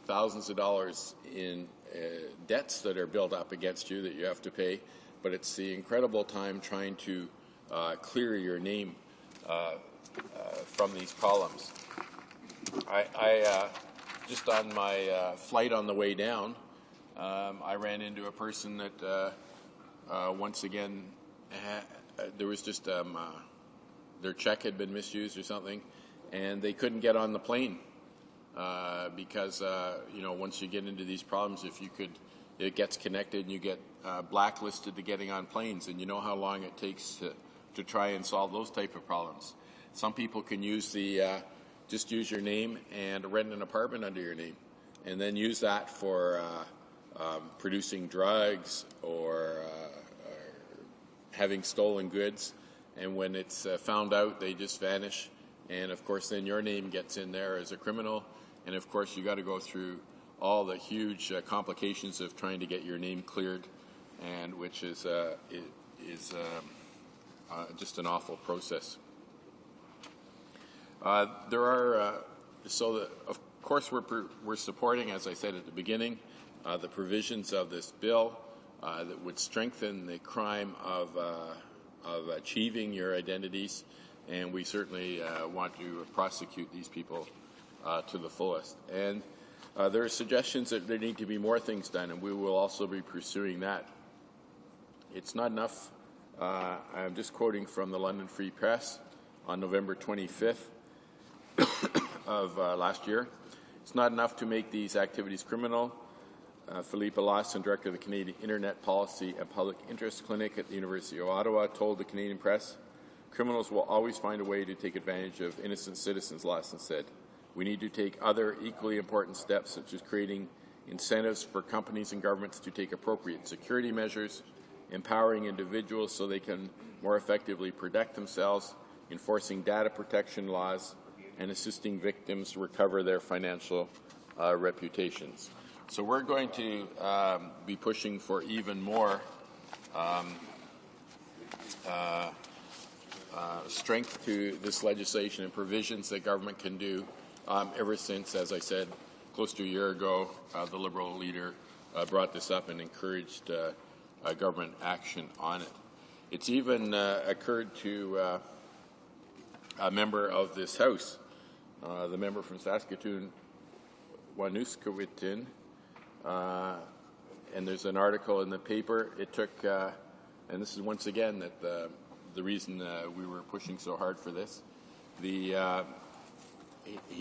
[SPEAKER 12] thousands of dollars in debts that are built up against you that you have to pay, but it's the incredible time trying to clear your name from these problems. I just on my flight on the way down, I ran into a person that once again there was just their check had been misused or something, and they couldn't get on the plane because once you get into these problems, it gets connected and you get blacklisted to getting on planes, and you know how long it takes to try and solve those type of problems. Some people can use just use your name and rent an apartment under your name, and then use that for producing drugs or having stolen goods. And when it's found out, they just vanish. And of course, then your name gets in there as a criminal. And of course, you got to go through all the huge complications of trying to get your name cleared, and which is just an awful process. Of course, we're supporting, as I said at the beginning, the provisions of this bill that would strengthen the crime of achieving your identities, and we certainly want to prosecute these people to the fullest. And there are suggestions that there need to be more things done, and we will also be pursuing that. It's not enough. I'm just quoting from the London Free Press on November 25th of last year. It's not enough to make these activities criminal. Philippe Lawson, director of the Canadian Internet Policy and Public Interest Clinic at the University of Ottawa, told the Canadian Press, "Criminals will always find a way to take advantage of innocent citizens," Lawson said. "We need to take other equally important steps, such as creating incentives for companies and governments to take appropriate security measures, empowering individuals so they can more effectively protect themselves, enforcing data protection laws, and assisting victims recover their financial reputations. So we're going to be pushing for even more strength to this legislation and provisions that government can do ever since, as I said, close to a year ago, the Liberal leader brought this up and encouraged government action on it. It's even occurred to a member of this House, the member from Saskatoon, Wanuskewicz, and there's an article in the paper. It took, and this is once again that the reason we were pushing so hard for this. He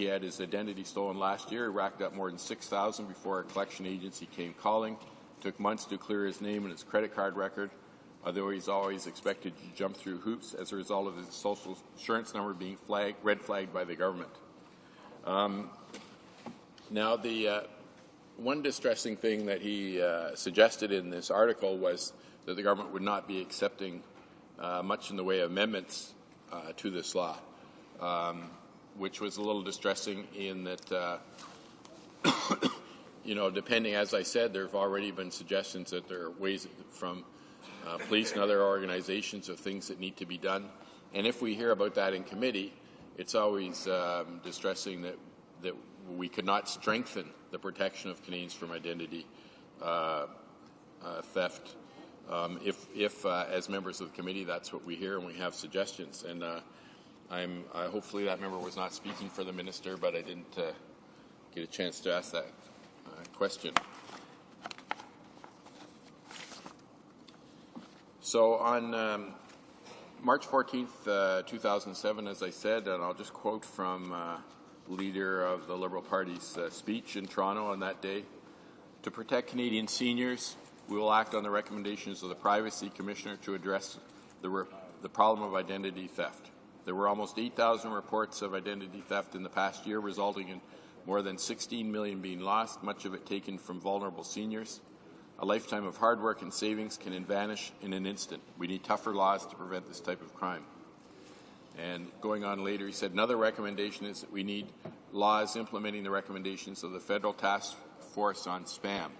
[SPEAKER 12] had his identity stolen last year. He racked up more than 6,000 before a collection agency came calling. It took months to clear his name and his credit card record, although he's always expected to jump through hoops as a result of his social insurance number being red flagged by the government. Now, the one distressing thing that he suggested in this article was that the government would not be accepting much in the way of amendments to this law, which was a little distressing in that, you know, depending, as I said, there have already been suggestions that there are ways from police and other organizations of things that need to be done. And if we hear about that in committee, it's always distressing that we could not strengthen the protection of Canadians from identity theft if as members of the committee, that's what we hear and we have suggestions. And hopefully that member was not speaking for the minister, but I didn't get a chance to ask that question. So on March 14th, 2007, as I said, and I'll just quote from leader of the Liberal Party's speech in Toronto on that day, "To protect Canadian seniors, we will act on the recommendations of the Privacy Commissioner to address the problem of identity theft. There were almost 8,000 reports of identity theft in the past year, resulting in more than 16 million being lost, much of it taken from vulnerable seniors. A lifetime of hard work and savings can vanish in an instant. We need tougher laws to prevent this type of crime." And going on later, he said, "Another recommendation is that we need laws implementing the recommendations of the Federal Task Force on Spam,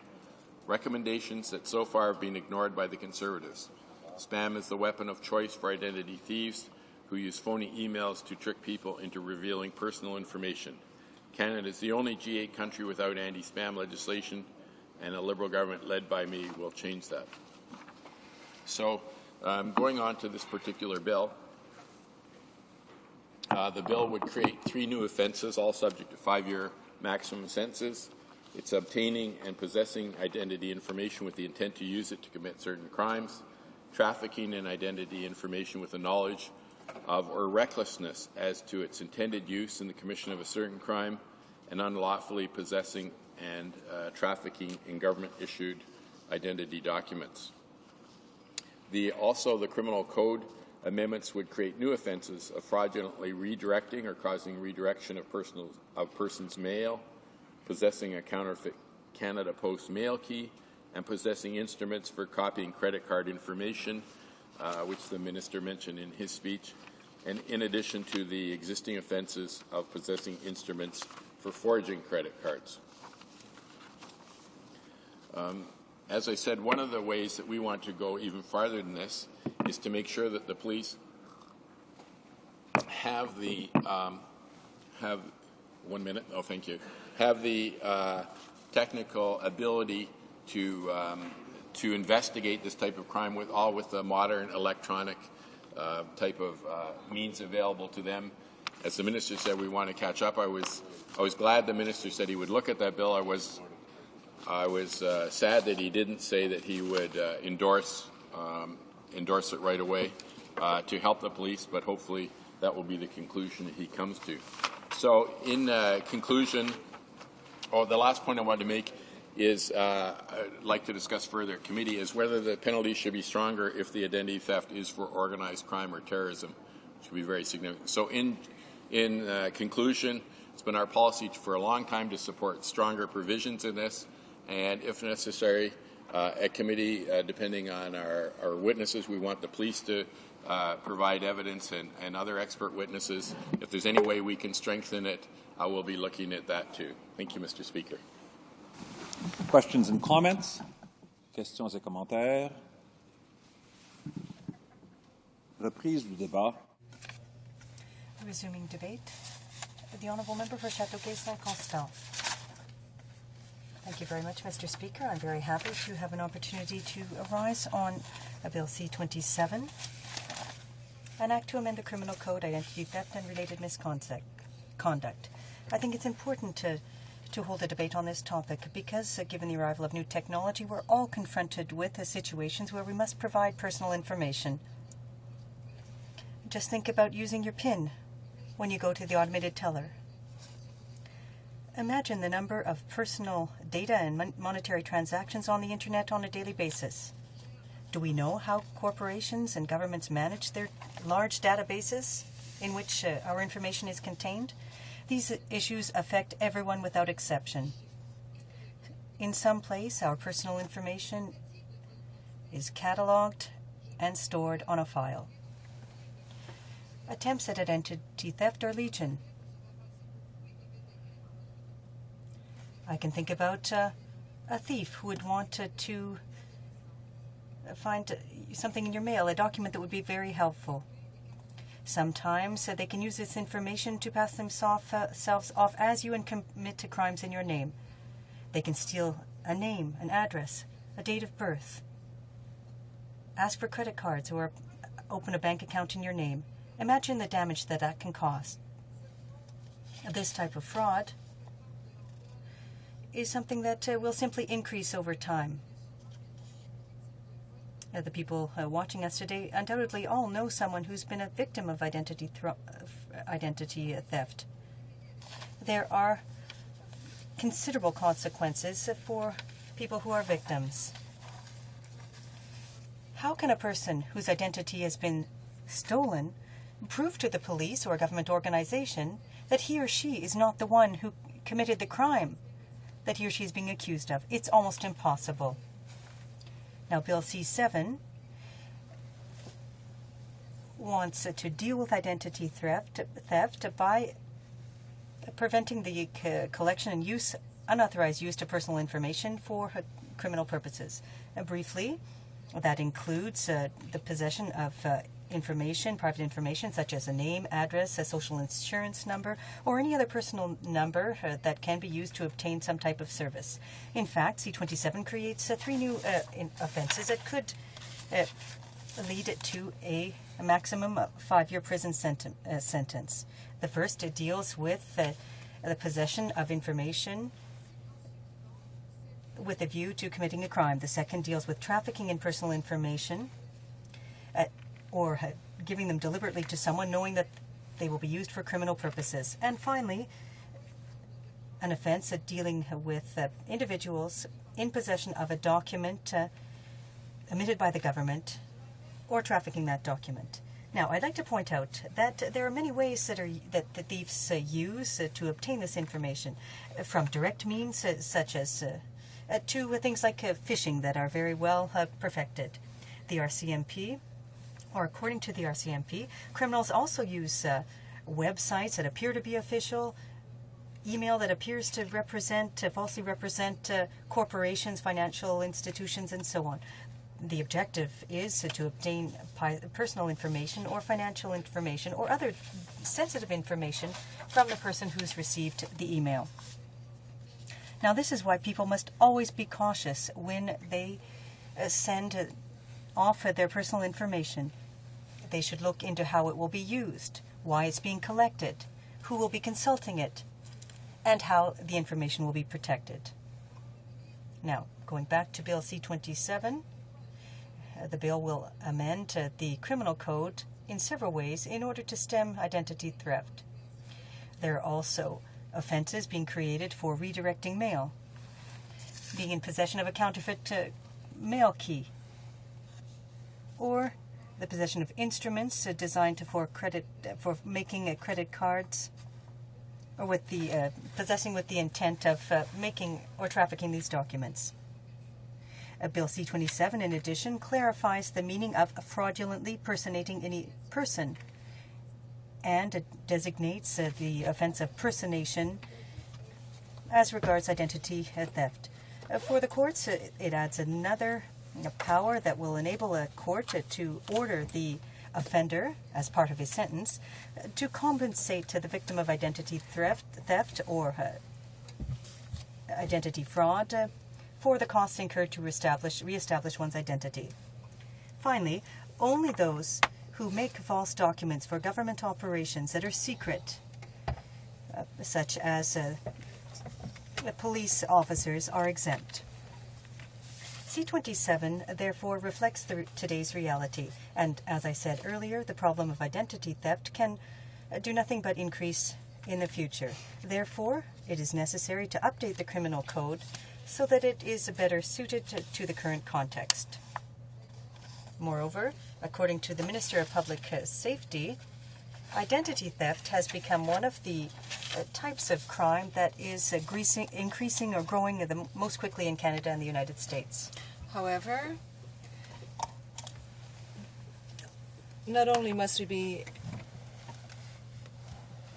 [SPEAKER 12] recommendations that so far have been ignored by the Conservatives. Spam is the weapon of choice for identity thieves who use phony emails to trick people into revealing personal information. Canada is the only G8 country without anti-spam legislation, and a Liberal government led by me will change that." So going on to this particular bill, the bill would create 3 new offences, all subject to 5-year maximum sentences. It's obtaining and possessing identity information with the intent to use it to commit certain crimes, trafficking in identity information with the knowledge of or recklessness as to its intended use in the commission of a certain crime, and unlawfully possessing and trafficking in government-issued identity documents. Also, the criminal code amendments would create new offences of fraudulently redirecting or causing redirection of persons' mail, possessing a counterfeit Canada Post mail key, and possessing instruments for copying credit card information, which the minister mentioned in his speech, and in addition to the existing offences of possessing instruments for forging credit cards. As I said, one of the ways that we want to go even farther than this is to make sure that the police have the have the technical ability to investigate this type of crime with the modern electronic type of means available to them. As the minister said, we want to catch up. I was glad the minister said he would look at that bill. I was sad that he didn't say that he would endorse it right away to help the police, but hopefully that will be the conclusion that he comes to. So in conclusion, the last point I wanted to make is I'd like to discuss further at committee is whether the penalty should be stronger if the identity theft is for organized crime or terrorism, which would be very significant. So in conclusion, it's been our policy for a long time to support stronger provisions in this, and if necessary, a committee, depending on our witnesses. We want the police to provide evidence and other expert witnesses. If there's any way we can strengthen it, I will be looking at that too. Thank you, Mr. Speaker.
[SPEAKER 16] Questions and comments? Questions et commentaires? Reprise du débat.
[SPEAKER 9] Resuming debate. The Honourable Member for Châteauguay-Saint-Constant. Thank you very much, Mr. Speaker. I'm very happy to have an opportunity to arise on Bill C-27, an act to amend the Criminal Code, identity theft and related misconduct. I think it's important to hold a debate on this topic because, given the arrival of new technology, we're all confronted with situations where we must provide personal information. Just think about using your PIN when you go to the automated teller. Imagine the number of personal data and monetary transactions on the internet on a daily basis. Do we know how corporations and governments manage their large databases in which our information is contained? These issues affect everyone without exception. In some place, our personal information is catalogued and stored on a file. Attempts at identity theft are legion. I can think about a thief who would want to find something in your mail, a document that would be very helpful. Sometimes they can use this information to pass themselves off as you and commit to crimes in your name. They can steal a name, an address, a date of birth, ask for credit cards, or open a bank account in your name. Imagine the damage that can cause. This type of fraud is something that will simply increase over time. The people watching us today undoubtedly all know someone who's been a victim of identity theft. There are considerable consequences for people who are victims. How can a person whose identity has been stolen prove to the police or a government organization that he or she is not the one who committed the crime that he or she is being accused of? It's almost impossible. Now, Bill C-7 wants to deal with identity theft by preventing the collection and use, unauthorized use of personal information for criminal purposes. Briefly, that includes the possession of information, private information, such as a name, address, a social insurance number, or any other personal number that can be used to obtain some type of service. In fact, C-27 creates 3 new offenses that could lead to a maximum of 5-year prison sentence. The first deals with the possession of information with a view to committing a crime. The second deals with trafficking in personal information or giving them deliberately to someone knowing that they will be used for criminal purposes. And finally, an offense dealing with individuals in possession of a document emitted by the government or trafficking that document. Now, I'd like to point out that there are many ways that the thieves use to obtain this information, from direct means such as to things like phishing that are very well perfected. The RCMP, or according to the RCMP, criminals also use websites that appear to be official, email that appears to falsely represent corporations, financial institutions, and so on. The objective is to obtain personal information or financial information or other sensitive information from the person who's received the email. Now, this is why people must always be cautious when they send off their personal information. They should look into how it will be used, why it's being collected, who will be consulting it, and how the information will be protected. Now, going back to Bill C-27, the bill will amend the criminal code in several ways in order to stem identity theft. There are also offenses being created for redirecting mail, being in possession of a counterfeit mail key, or the possession of instruments designed for making credit cards or with the possessing with the intent of making or trafficking these documents. Bill C-27, in addition, clarifies the meaning of fraudulently personating any person, and it designates the offense of personation as regards identity theft. For the courts, it adds another power that will enable a court to order the offender, as part of his sentence, to compensate to the victim of identity theft or identity fraud for the costs incurred to reestablish one's identity. Finally, only those who make false documents for government operations that are secret, such as police officers, are exempt. C-27 therefore reflects today's reality, and as I said earlier, the problem of identity theft can do nothing but increase in the future. Therefore, it is necessary to update the criminal code so that it is better suited to the current context. Moreover, according to the Minister of Public Safety, identity theft has become one of the types of crime that is increasing or growing the most quickly in Canada and the United States.
[SPEAKER 10] However, not only must we be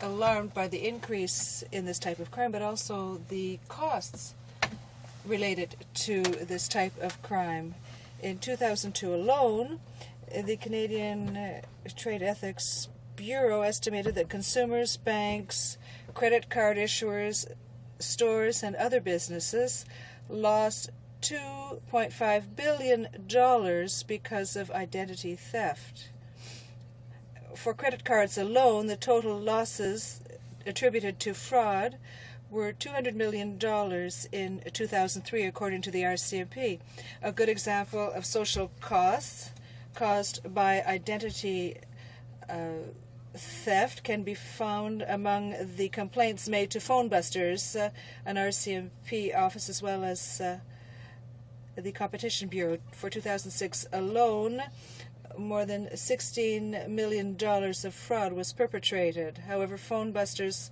[SPEAKER 10] alarmed by the increase in this type of crime, but also the costs related to this type of crime. In 2002 alone, the Canadian Trade Ethics Bureau estimated that consumers, banks, credit card issuers, stores, and other businesses lost $2.5 billion because of identity theft. For credit cards alone, the total losses attributed to fraud were $200 million in 2003, according to the RCMP. A good example of social costs caused by identity theft can be found among the complaints made to phone busters, an RCMP office, as well as the Competition Bureau. For 2006 alone, more than $16 million of fraud was perpetrated. However, phone busters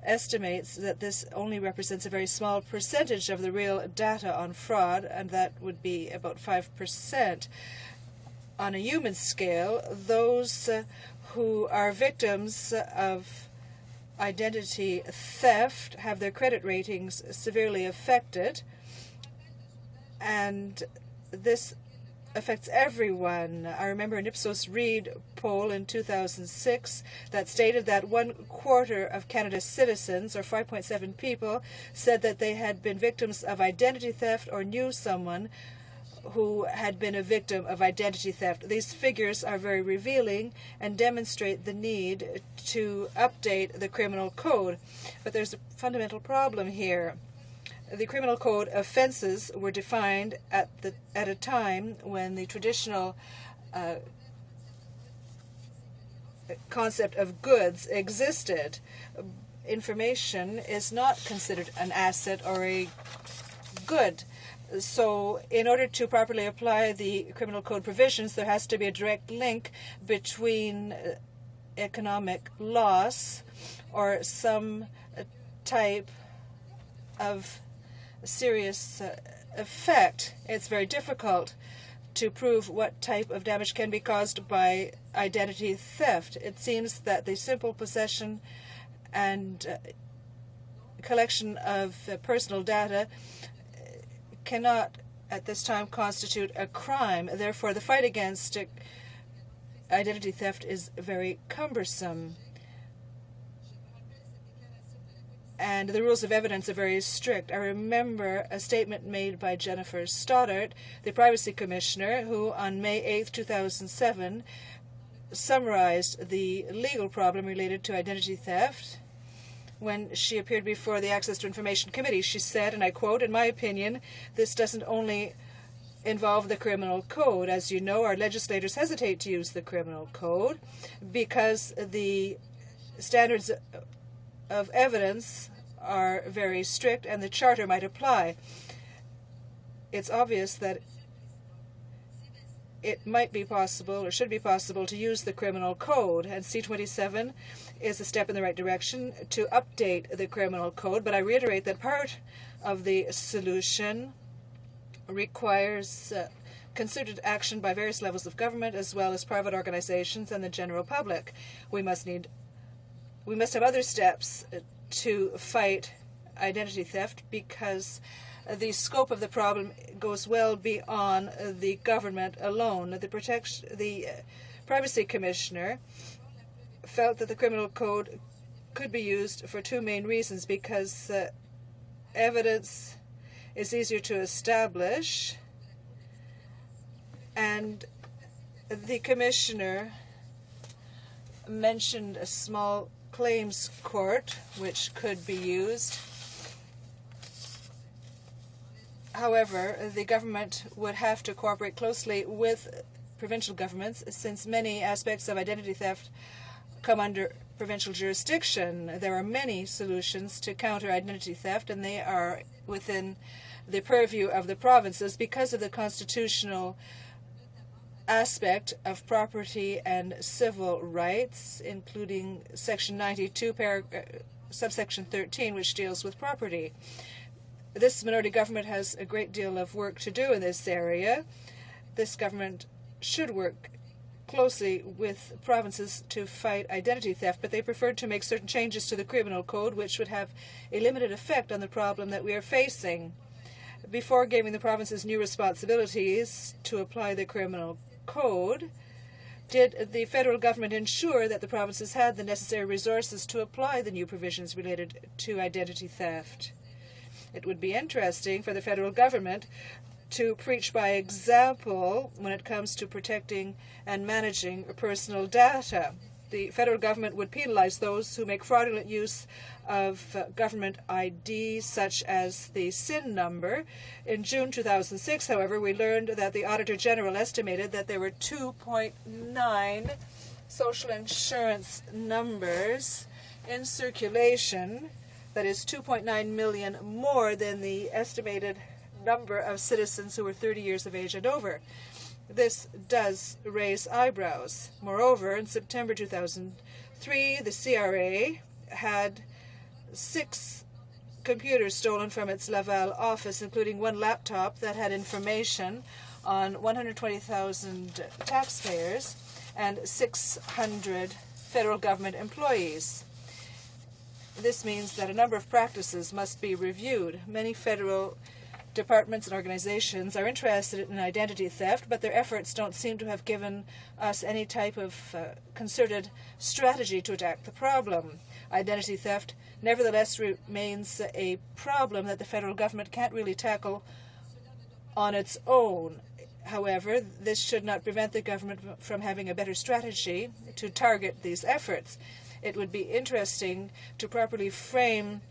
[SPEAKER 10] estimates that this only represents a very small percentage of the real data on fraud, and that would be about 5%. On a human scale, those who are victims of identity theft have their credit ratings severely affected, and this affects everyone. I remember an Ipsos Reid poll in 2006 that stated that 1/4 of Canada's citizens, or 5.7 people, said that they had been victims of identity theft or knew someone who had been a victim of identity theft. These figures are very revealing and demonstrate the need to update the criminal code. But there's a fundamental problem here. The criminal code offenses were defined at a time when the traditional concept of goods existed. Information is not considered an asset or a good. So in order to properly apply the criminal code provisions, there has to be a direct link between economic loss or some type of serious effect. It's very difficult to prove what type of damage can be caused by identity theft. It seems that the simple possession and collection of personal data cannot at this time constitute a crime. Therefore, the fight against identity theft is very cumbersome. And the rules of evidence are very strict. I remember a statement made by Jennifer Stoddart, the Privacy Commissioner, who on May 8, 2007, summarized the legal problem related to identity theft. When she appeared before the Access to Information Committee, she said, and I quote, "In my opinion, this doesn't only involve the criminal code. As you know, our legislators hesitate to use the criminal code because the standards of evidence are very strict and the charter might apply. It's obvious that it might be possible or should be possible to use the criminal code, and C27 is a step in the right direction to update the criminal code. But I reiterate that part of the solution requires concerted action by various levels of government as well as private organizations and the general public. We must have other steps to fight identity theft, because the scope of the problem goes well beyond the government alone. The Privacy Commissioner felt that the criminal code could be used for two main reasons: because evidence is easier to establish, and the Commissioner mentioned a small claims court which could be used. However, the government would have to cooperate closely with provincial governments, since many aspects of identity theft come under provincial jurisdiction. There are many solutions to counter identity theft, and they are within the purview of the provinces because of the constitutional aspect of property and civil rights, including Section 92, subsection 13, which deals with property. This minority government has a great deal of work to do in this area. This government should work closely with provinces to fight identity theft, but they preferred to make certain changes to the criminal code which would have a limited effect on the problem that we are facing. Before giving the provinces new responsibilities to apply the criminal code, did the federal government ensure that the provinces had the necessary resources to apply the new provisions related to identity theft? It would be interesting for the federal government to preach by example when it comes to protecting and managing personal data. The federal government would penalize those who make fraudulent use of government ID, such as the SIN number. In June 2006, however, we learned that the Auditor General estimated that there were 2.9 social insurance numbers in circulation. That is 2.9 million more than the estimated number of citizens who were 30 years of age and over. This does raise eyebrows. Moreover, in September 2003, the CRA had 6 computers stolen from its Laval office, including one laptop that had information on 120,000 taxpayers and 600 federal government employees. This means that a number of practices must be reviewed. Many federal departments and organizations are interested in identity theft, but their efforts don't seem to have given us any type of concerted strategy to attack the problem. Identity theft nevertheless remains a problem that the federal government can't really tackle on its own. However, this should not prevent the government from having a better strategy to target these efforts. It would be interesting to properly frame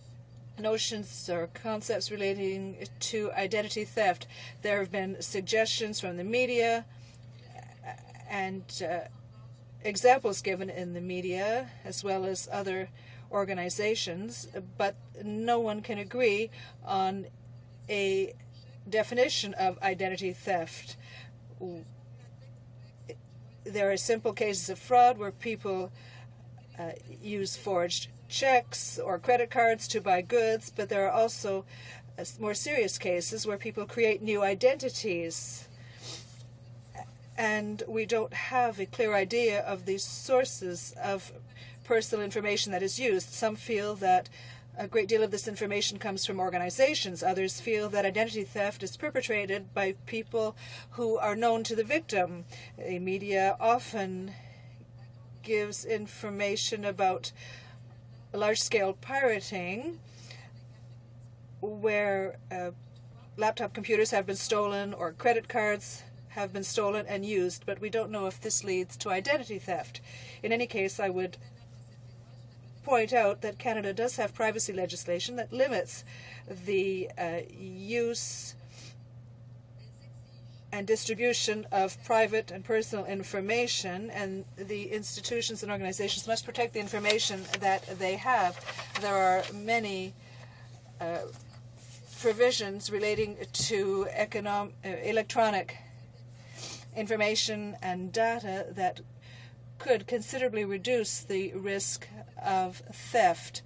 [SPEAKER 10] notions or concepts relating to identity theft. There have been suggestions from the media and examples given in the media as well as other organizations, but no one can agree on a definition of identity theft. There are simple cases of fraud where people use forged checks or credit cards to buy goods, but there are also more serious cases where people create new identities, and we don't have a clear idea of the sources of personal information that is used. Some feel that a great deal of this information comes from organizations. Others feel that identity theft is perpetrated by people who are known to the victim. The media often gives information about large-scale pirating where laptop computers have been stolen or credit cards have been stolen and used, but we don't know if this leads to identity theft. In any case, I would point out that Canada does have privacy legislation that limits the use and distribution of private and personal information, and the institutions and organizations must protect the information that they have. There are many provisions relating to electronic information and data that could considerably reduce the risk of theft.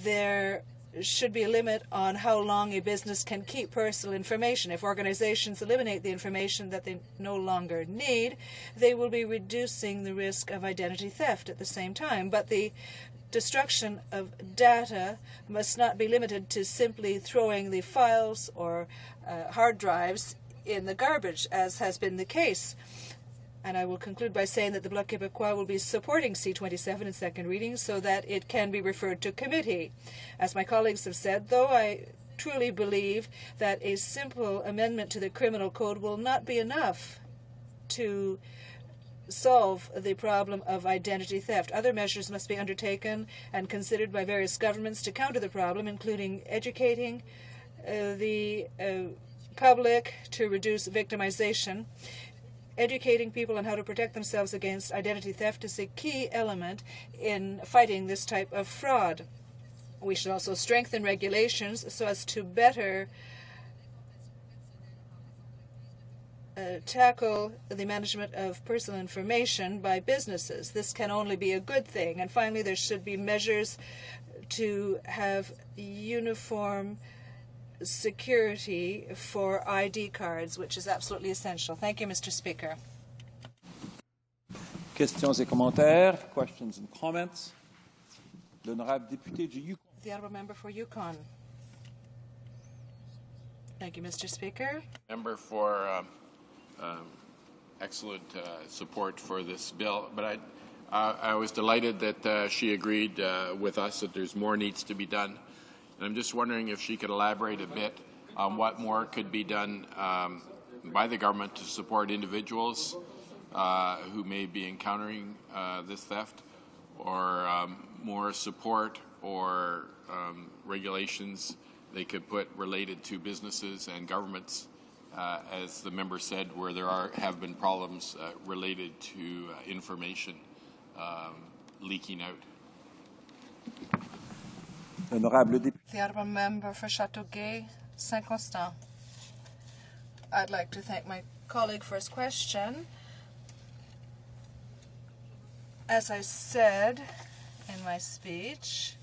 [SPEAKER 10] There should be a limit on how long a business can keep personal information. If organizations eliminate the information that they no longer need, they will be reducing the risk of identity theft at the same time. But the destruction of data must not be limited to simply throwing the files or hard drives in the garbage, as has been the case. And I will conclude by saying that the Bloc Québécois will be supporting C-27 in second reading so that it can be referred to committee. As my colleagues have said, though, I truly believe that a simple amendment to the criminal code will not be enough to solve the problem of identity theft. Other measures must be undertaken and considered by various governments to counter the problem, including educating the public to reduce victimization. Educating people on how to protect themselves against identity theft is a key element in fighting this type of fraud. We should also strengthen regulations so as to better tackle the management of personal information by businesses. This can only be a good thing. And finally, there should be measures to have uniform security for ID cards, which is absolutely essential. Thank you, Mr. Speaker.
[SPEAKER 16] Questions et commentaires, questions and comments. L'honorable député du Yukon.
[SPEAKER 10] The honourable member for Yukon. Thank you, Mr. Speaker.
[SPEAKER 12] Member for excellent support for this bill, but I was delighted that she agreed with us that there's more needs to be done. And I'm just wondering if she could elaborate a bit on what more could be done by the government to support individuals who may be encountering this theft, or more support or regulations they could put related to businesses and governments, as the member said, where there have been problems related to information leaking out.
[SPEAKER 10] The honourable member for Châteauguay, Saint-Constant. I'd like to thank my colleague for his question. As I said in my speech,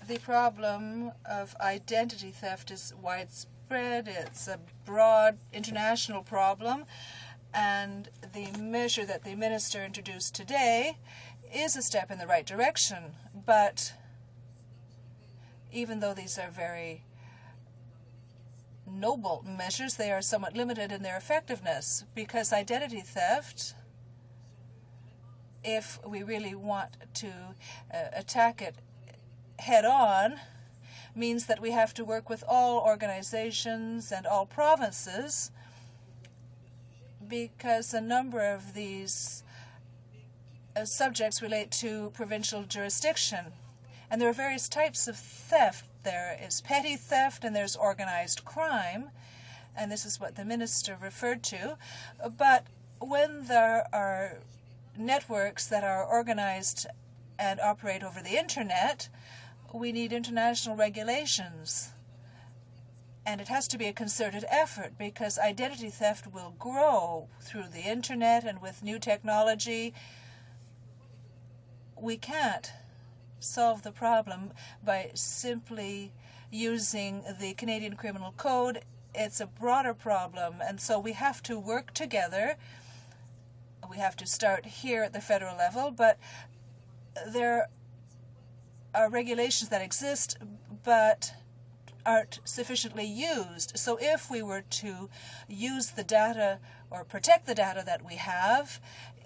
[SPEAKER 10] the problem of identity theft is widespread. It's a broad international problem, and the measure that the minister introduced today is a step in the right direction. But even though these are very noble measures, they are somewhat limited in their effectiveness, because identity theft, if we really want to attack it head-on, means that we have to work with all organizations and all provinces, because a number of these subjects relate to provincial jurisdiction. And there are various types of theft. There is petty theft and there's organized crime, and this is what the minister referred to. But when there are networks that are organized and operate over the internet, we need international regulations. And it has to be a concerted effort, because identity theft will grow through the internet, and with new technology, we can't solve the problem by simply using the Canadian Criminal Code. It's a broader problem, and so we have to work together. We have to start here at the federal level, but there are regulations that exist but aren't sufficiently used. So if we were to use the data or protect the data that we have,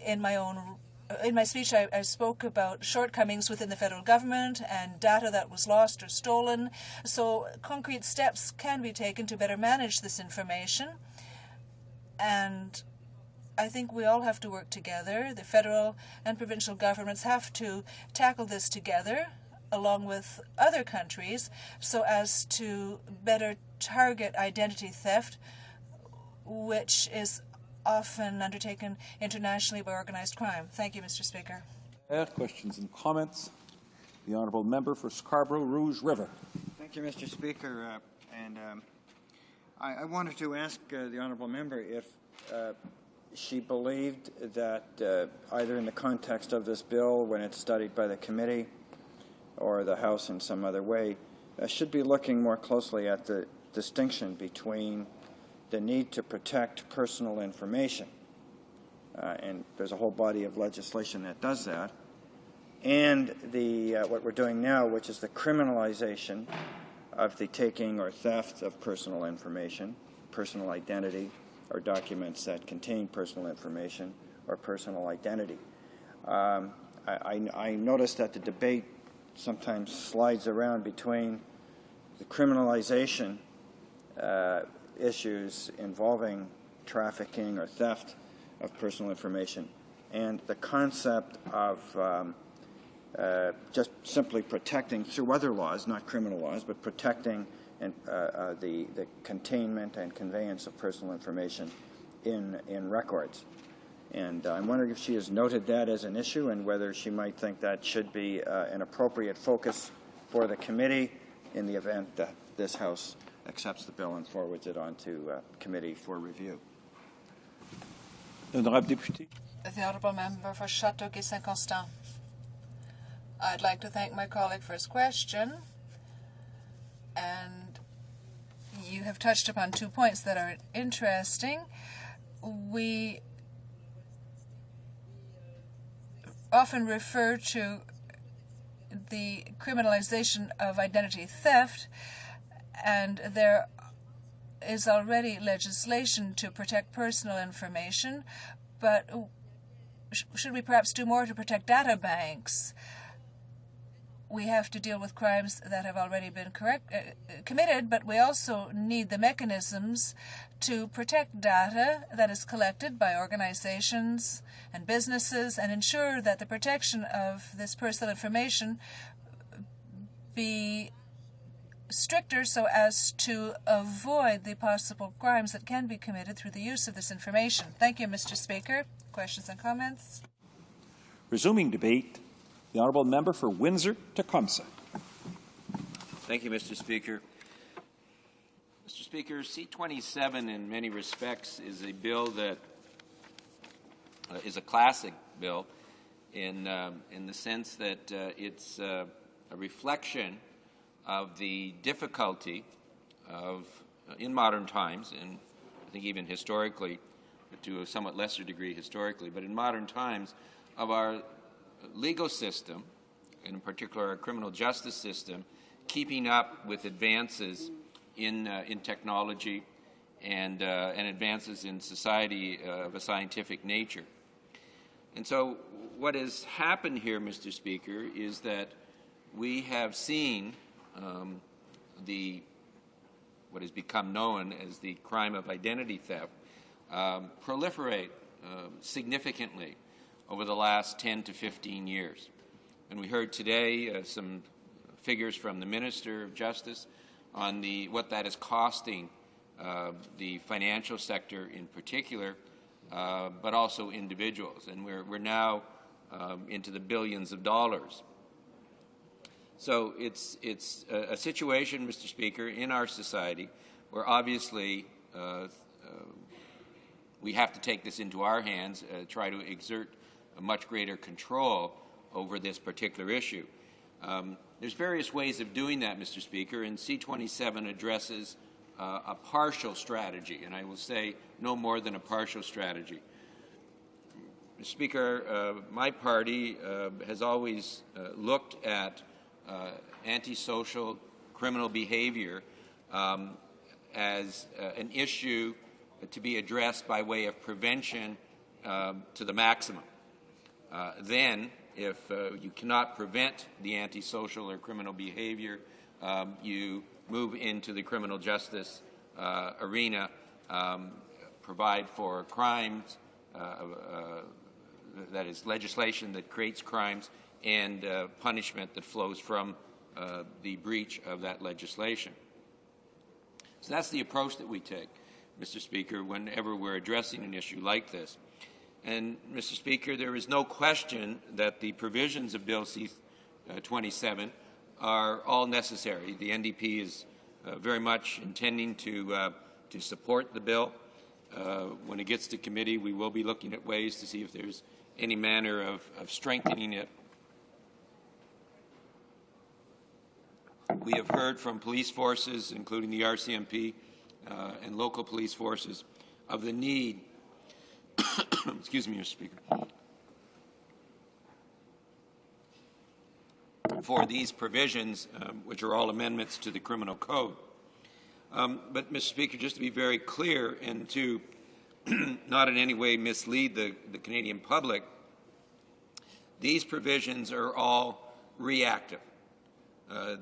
[SPEAKER 10] in my speech, I spoke about shortcomings within the federal government and data that was lost or stolen. So concrete steps can be taken to better manage this information. And I think we all have to work together. The federal and provincial governments have to tackle this together, along with other countries, so as to better target identity theft, which is often undertaken internationally by organized crime. Thank you, Mr. Speaker.
[SPEAKER 16] Questions and comments? The honourable member for Scarborough Rouge River.
[SPEAKER 18] Thank you, Mr. Speaker. I wanted to ask the honourable member if she believed that either in the context of this bill, when it's studied by the committee, or the House in some other way, should be looking more closely at the distinction between the need to protect personal information, and there's a whole body of legislation that does that, and the what we're doing now, which is the criminalization of the taking or theft of personal information, personal identity, or documents that contain personal information or personal identity. I noticed that the debate sometimes slides around between the criminalization issues involving trafficking or theft of personal information and the concept of just simply protecting through other laws, not criminal laws, but protecting the containment and conveyance of personal information in records. And I'm wondering if she has noted that as an issue and whether she might think that should be an appropriate focus for the committee in the event that this House accepts the bill and forwards it on to committee for review.
[SPEAKER 19] The Honourable Member for Châteauguay-Saint-Constant. I'd like to thank my colleague for his question, and you have touched upon 2 points that are interesting. We often refer to the criminalization of identity theft, and there is already legislation to protect personal information, but should we perhaps do more to protect data banks? We have to deal with crimes that have already been committed, but we also need the mechanisms to protect data that is collected by organizations and businesses and ensure that the protection of this personal information be stricter so as to avoid the possible crimes that can be committed through the use of this information. Thank you, Mr. Speaker. Questions and comments?
[SPEAKER 16] Resuming debate, the Honourable Member for Windsor-Tecumseh.
[SPEAKER 15] Thank you, Mr. Speaker. Mr. Speaker, C-27 in many respects is a bill that is a classic bill in the sense that it's a reflection of the difficulty of, in modern times, and I think even historically, to a somewhat lesser degree historically, but in modern times, of our legal system, in particular our criminal justice system, keeping up with advances in technology and advances in society of a scientific nature. And so what has happened here, Mr. Speaker, is that we have seen what has become known as the crime of identity theft proliferate significantly over the last 10 to 15 years. And we heard today some figures from the Minister of Justice on what that is costing the financial sector in particular, but also individuals. And we're now into the billions of dollars. So it's a situation, Mr. Speaker, in our society where obviously we have to take this into our hands, try to exert a much greater control over this particular issue. There's various ways of doing that, Mr. Speaker, and C-27 addresses a partial strategy, and I will say no more than a partial strategy. Mr. Speaker, my party has always looked at antisocial criminal behavior as an issue to be addressed by way of prevention to the maximum. Then, if you cannot prevent the antisocial or criminal behavior, you move into the criminal justice arena, provide for crimes, that is legislation that creates crimes, and punishment that flows from the breach of that legislation. So that's the approach that we take, Mr. Speaker, whenever we're addressing an issue like this. And, Mr. Speaker, there is no question that the provisions of Bill C-27 are all necessary. The NDP is very much intending to support the bill. when it gets to committee, we will be looking at ways to see if there's any manner of strengthening it. We have heard from police forces, including the RCMP and local police forces, of the need, excuse me, Mr. Speaker, for these provisions, which are all amendments to the criminal code. But, Mr. Speaker, just to be very clear and to not in any way mislead the Canadian public, these provisions are all reactive.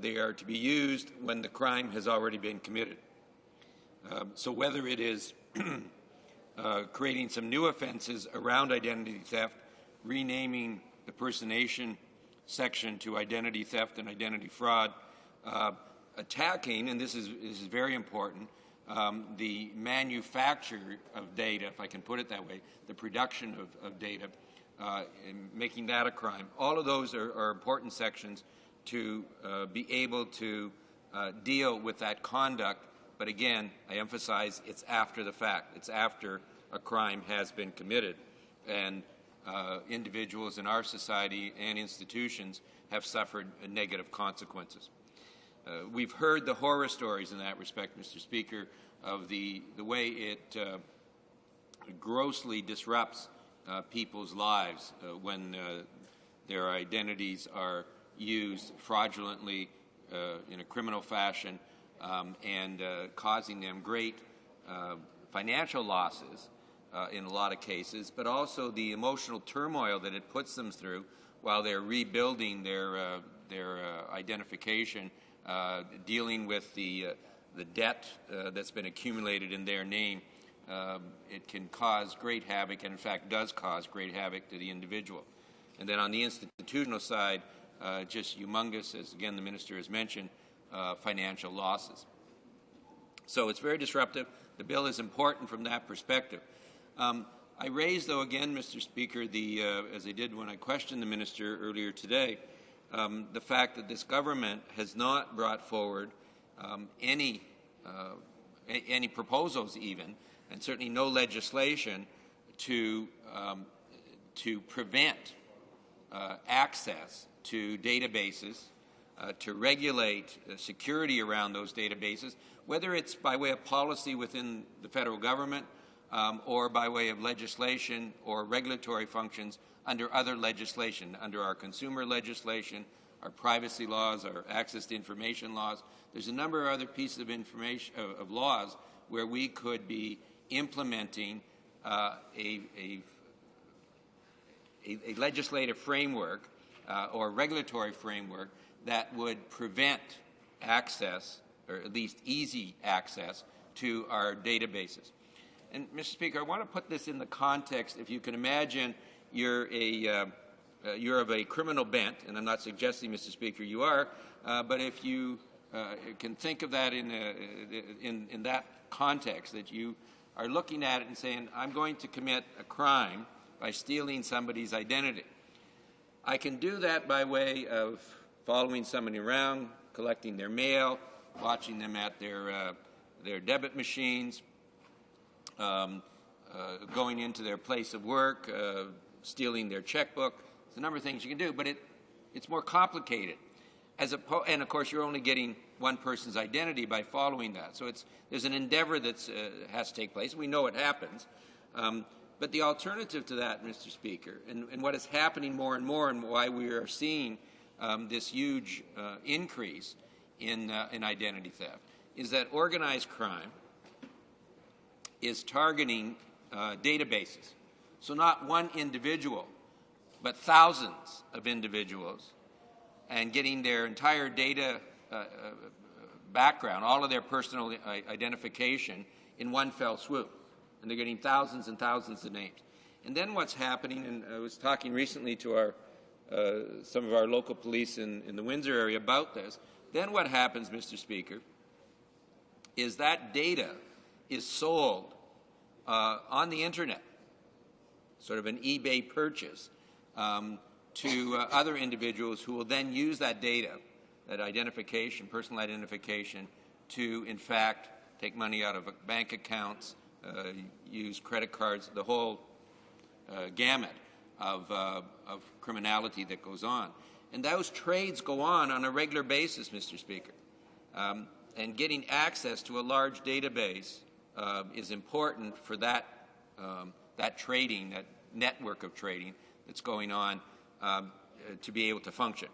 [SPEAKER 15] They are to be used when the crime has already been committed. So whether it is creating some new offenses around identity theft, renaming the personation section to identity theft and identity fraud, attacking, and this is very important, the manufacture of data, if I can put it that way, the production of data, and making that a crime. All of those are important sections to be able to deal with that conduct. But again, I emphasize it's after the fact. It's after a crime has been committed. And individuals in our society and institutions have suffered negative consequences. We've heard the horror stories in that respect, Mr. Speaker, of the way it grossly disrupts people's lives when their identities are used fraudulently in a criminal fashion and causing them great financial losses in a lot of cases, but also the emotional turmoil that it puts them through while they're rebuilding their identification, dealing with the debt that's been accumulated in their name. It can cause great havoc, and in fact does cause great havoc to the individual. And then on the institutional side, just humongous, as again the Minister has mentioned, financial losses. So it's very disruptive. The bill is important from that perspective. I raise, though, again, Mr. Speaker, as I did when I questioned the Minister earlier today, the fact that this government has not brought forward any proposals even, and certainly no legislation to prevent access to databases, to regulate security around those databases, whether it's by way of policy within the federal government or by way of legislation or regulatory functions under other legislation, under our consumer legislation, our privacy laws, our access to information laws. There's a number of other pieces of information of laws where we could be implementing a legislative framework or regulatory framework that would prevent access, or at least easy access, to our databases. And, Mr. Speaker, I want to put this in the context. If you can imagine you're of a criminal bent, and I'm not suggesting, Mr. Speaker, you are, but if you can think of that in that context, that you are looking at it and saying, I'm going to commit a crime by stealing somebody's identity. I can do that by way of following somebody around, collecting their mail, watching them at their debit machines, going into their place of work, stealing their checkbook. There's a number of things you can do, but it's more complicated. And of course, you're only getting one person's identity by following that. So there's an endeavor that has to take place. We know it happens. But the alternative to that, Mr. Speaker, and what is happening more and more, and why we are seeing this huge increase in identity theft, is that organized crime is targeting databases. So not one individual, but thousands of individuals, and getting their entire data background, all of their personal identification in one fell swoop. And they're getting thousands and thousands of names. And then what's happening, and I was talking recently to some of our local police in the Windsor area about this, then what happens, Mr. Speaker, is that data is sold on the Internet, sort of an eBay purchase, to other individuals who will then use that data, that identification, personal identification, to, in fact, take money out of bank accounts, use credit cards, the whole gamut of criminality that goes on. And those trades go on a regular basis, Mr. Speaker. And getting access to a large database is important for that trading, that network of trading that's going on to be able to function.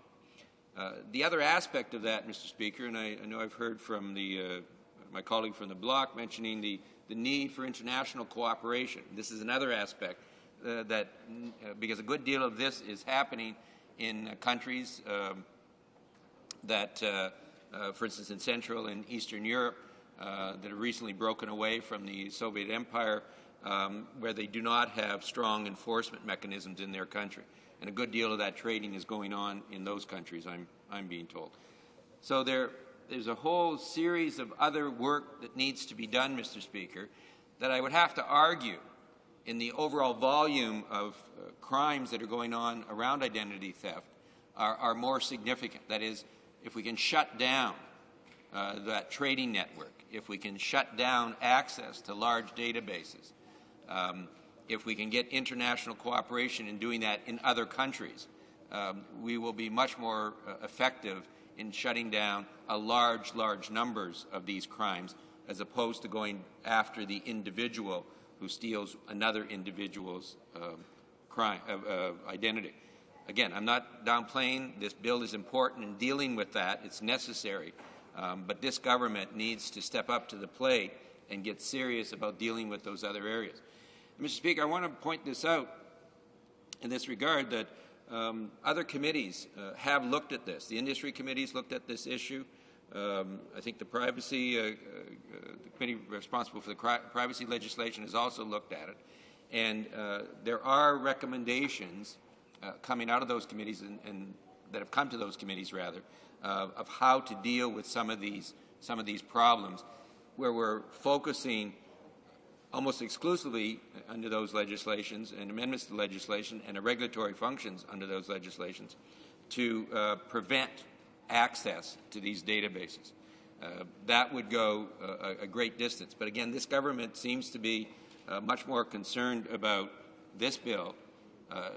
[SPEAKER 15] The other aspect of that, Mr. Speaker, and I know I've heard from my colleague from the bloc mentioning the need for international cooperation. This is another aspect because a good deal of this is happening in countries that, for instance, in Central and Eastern Europe, that have recently broken away from the Soviet Empire, where they do not have strong enforcement mechanisms in their country. And a good deal of that trading is going on in those countries, I'm being told. So there's a whole series of other work that needs to be done, Mr. Speaker, that I would have to argue in the overall volume of crimes that are going on around identity theft are more significant. That is, if we can shut down that trading network, if we can shut down access to large databases, if we can get international cooperation in doing that in other countries, we will be much more effective in shutting down large numbers of these crimes, as opposed to going after the individual who steals another individual's identity. Again, I'm not downplaying. This bill is important in dealing with that. It's necessary. But this government needs to step up to the plate and get serious about dealing with those other areas. Mr. Speaker, I want to point this out in this regard that other committees have looked at this. The industry committees looked at this issue. I think the privacy, the committee responsible for the privacy legislation has also looked at it. And there are recommendations coming out of those committees and that have come to those committees, rather, of how to deal with some of these problems, where we're focusing almost exclusively under those legislations and amendments to the legislation and the regulatory functions under those legislations to prevent access to these databases. That would go a great distance. But again, this government seems to be much more concerned about this bill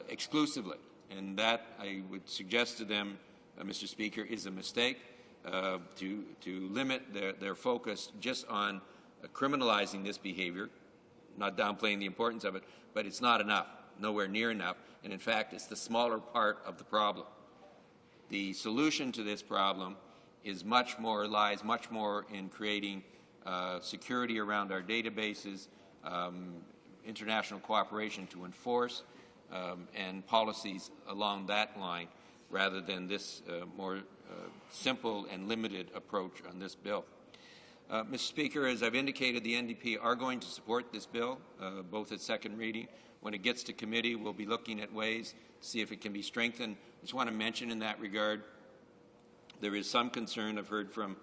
[SPEAKER 15] exclusively, and that, I would suggest to them, Mr. Speaker, is a mistake. To limit their focus just on criminalizing this behavior, not downplaying the importance of it, but it's not enough, nowhere near enough, and in fact it's the smaller part of the problem. The solution to this problem lies much more in creating security around our databases, international cooperation to enforce, and policies along that line, rather than this more simple and limited approach on this bill. Mr. Speaker, as I've indicated, the NDP are going to support this bill, both at second reading. When it gets to committee, we'll be looking at ways to see if it can be strengthened. I just want to mention in that regard, there is some concern I've heard from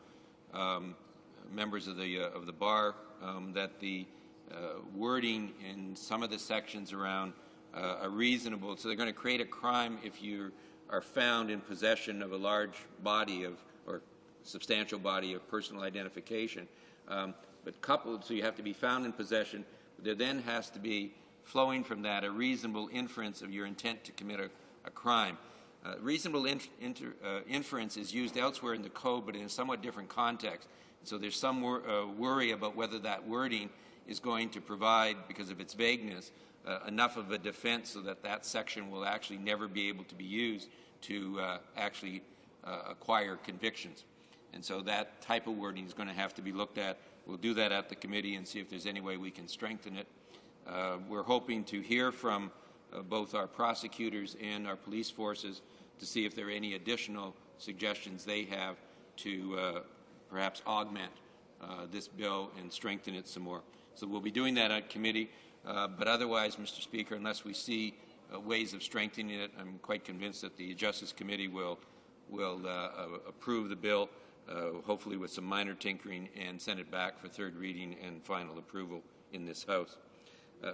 [SPEAKER 15] members of the bar that the wording in some of the sections around a reasonable, so they're going to create a crime if you are found in possession of a large body of, or substantial body of personal identification, but coupled, so you have to be found in possession, but there then has to be, flowing from that, a reasonable inference of your intent to commit a crime. Reasonable inference is used elsewhere in the code, but in a somewhat different context. So there's some worry about whether that wording is going to provide, because of its vagueness, enough of a defense so that that section will actually never be able to be used to actually acquire convictions. And so that type of wording is going to have to be looked at. We'll do that at the committee and see if there's any way we can strengthen it. We're hoping to hear from both our prosecutors and our police forces to see if there are any additional suggestions they have to perhaps augment this bill and strengthen it some more. So we'll be doing that at committee. But otherwise, Mr. Speaker, unless we see ways of strengthening it, I'm quite convinced that the Justice Committee will approve the bill, hopefully with some minor tinkering, and send it back for third reading and final approval in this House.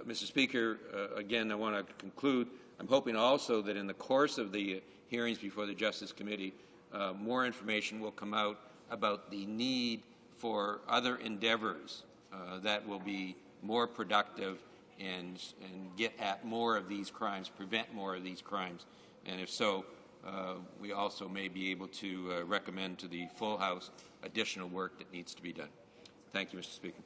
[SPEAKER 15] Mr. Speaker, again, I want to conclude. I'm hoping also that in the course of the hearings before the Justice Committee, more information will come out about the need for other endeavors that will be more productive and get at more of these crimes, prevent more of these crimes. And if so, we also may be able to recommend to the full House additional work that needs to be done. Thank you, Mr. Speaker.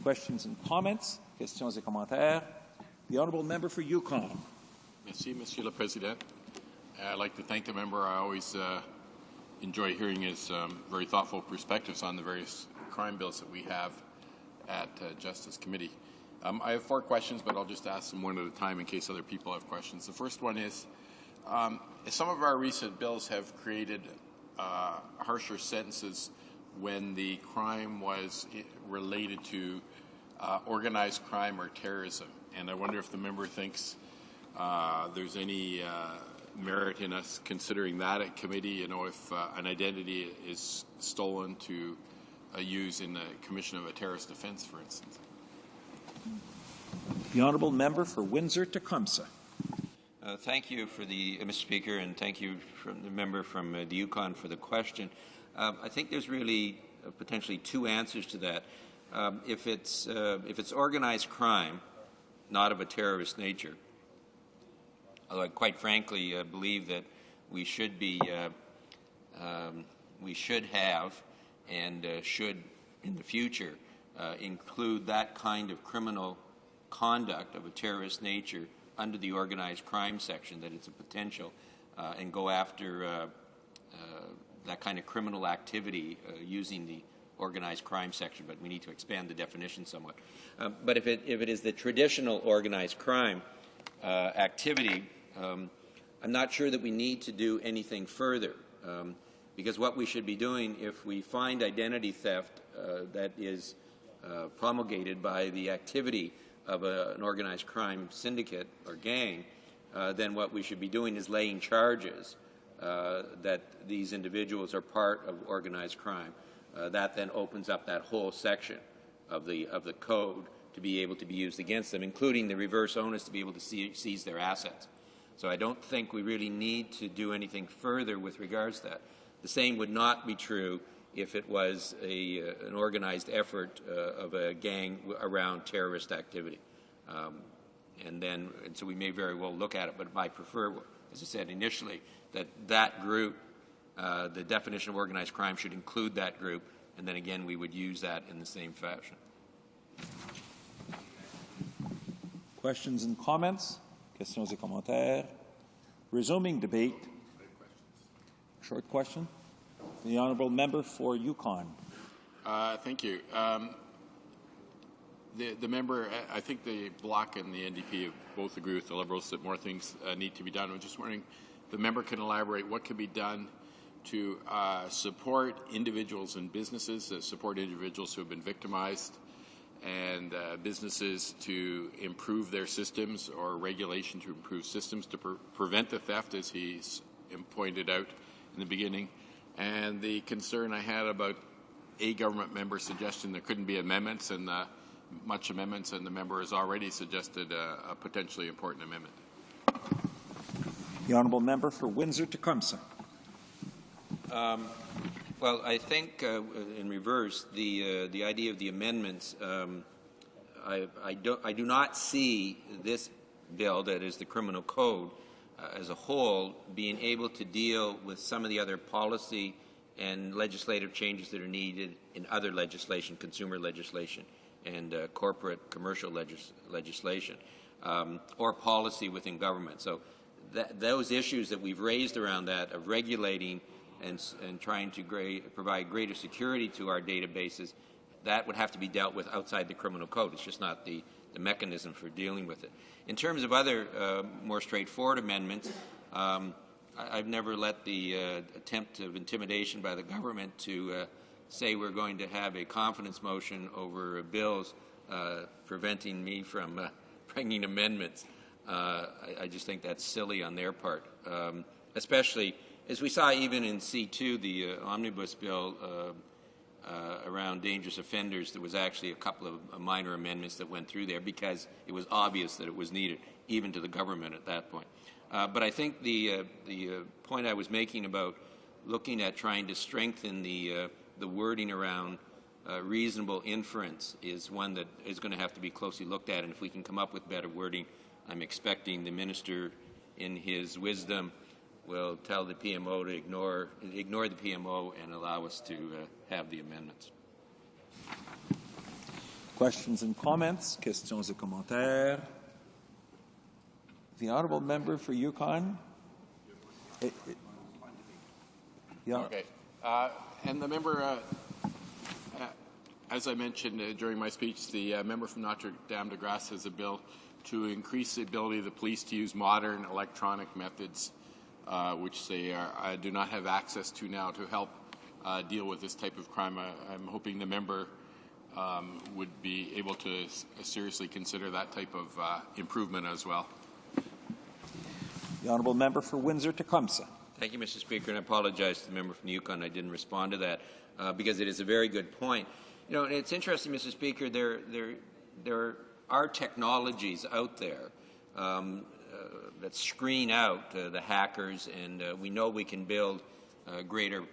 [SPEAKER 16] Questions and comments? Questions et commentaires? The honourable member for Yukon.
[SPEAKER 12] Merci, Monsieur le Président. I'd like to thank the member. I always enjoy hearing his very thoughtful perspectives on the various crime bills that we have at Justice Committee. I have 4 questions, but I'll just ask them one at a time in case other people have questions. The first one is, some of our recent bills have created harsher sentences when the crime was related to organized crime or terrorism. And I wonder if the member thinks there's any merit in us considering that at committee, you know, if an identity is stolen to use in the commission of a terrorist offense, for instance.
[SPEAKER 16] The honourable member for Windsor-Tecumseh.
[SPEAKER 15] Thank you for the Mr. Speaker, and thank you from the member from the Yukon for the question. I think there's really potentially 2 answers to that. If it's organized crime, not of a terrorist nature, although I quite frankly believe that we should be, we should have, and should in the future include that kind of criminal conduct of a terrorist nature under the organized crime section, that it's a potential, and go after that kind of criminal activity using the organized crime section, but we need to expand the definition somewhat. But if it is the traditional organized crime activity, I'm not sure that we need to do anything further, because what we should be doing if we find identity theft that is promulgated by the activity of an organized crime syndicate or gang, then what we should be doing is laying charges that these individuals are part of organized crime. That then opens up that whole section of the code to be able to be used against them, including the reverse onus to be able to seize their assets. So I don't think we really need to do anything further with regards to that. The same would not be true if it was an organized effort of a gang around terrorist activity. And so we may very well look at it, but I prefer, as I said initially, that group, the definition of organized crime should include that group, and then again we would use that in the same fashion.
[SPEAKER 16] Questions and comments? Questions et commentaires? Resuming debate. Short question. The honourable member for Yukon.
[SPEAKER 12] Thank you. The member, I think the Bloc and the NDP both agree with the Liberals that more things need to be done. I'm just wondering if the member can elaborate what can be done to support individuals and businesses, support individuals who have been victimized, and businesses to improve their systems, or regulation to improve systems to prevent the theft, as he's pointed out in the beginning. And the concern I had about a government member suggesting there couldn't be amendments, and much amendments, and the member has already suggested a potentially important amendment.
[SPEAKER 16] The honourable member for Windsor-Tecumseh.
[SPEAKER 15] Well, I think in reverse, the idea of the amendments, I do not see this bill, that is the criminal code, as a whole, being able to deal with some of the other policy and legislative changes that are needed in other legislation, consumer legislation, and corporate commercial legislation, or policy within government. So those issues that we've raised around that of regulating and trying to provide greater security to our databases, that would have to be dealt with outside the criminal code. It's just not the mechanism for dealing with it. In terms of other more straightforward amendments, I've never let the attempt of intimidation by the government to say we're going to have a confidence motion over bills preventing me from bringing amendments. I just think that's silly on their part, especially as we saw even in C2, the omnibus bill around dangerous offenders. There was actually a couple of minor amendments that went through there because it was obvious that it was needed, even to the government at that point. But I think the point I was making about looking at trying to strengthen the wording around reasonable inference is one that is going to have to be closely looked at, and if we can come up with better wording, I'm expecting the minister, in his wisdom, will tell the PMO to ignore the PMO and allow us to have the amendments.
[SPEAKER 16] Questions and comments? Questions et commentaires? The honourable member for Yukon. Yeah.
[SPEAKER 12] Okay. And the member, as I mentioned during my speech, the member from Notre Dame de Grasse has a bill to increase the ability of the police to use modern electronic methods, which they do not have access to now, to help deal with this type of crime. I'm hoping the member would be able to seriously consider that type of improvement as well.
[SPEAKER 16] The honourable member for Windsor-Tecumseh.
[SPEAKER 15] Thank you, Mr. Speaker, and I apologize to the member from the Yukon. I didn't respond to that because it is a very good point. You know, and it's interesting, Mr. Speaker, there are technologies out there that screen out the hackers, and we know we can build greater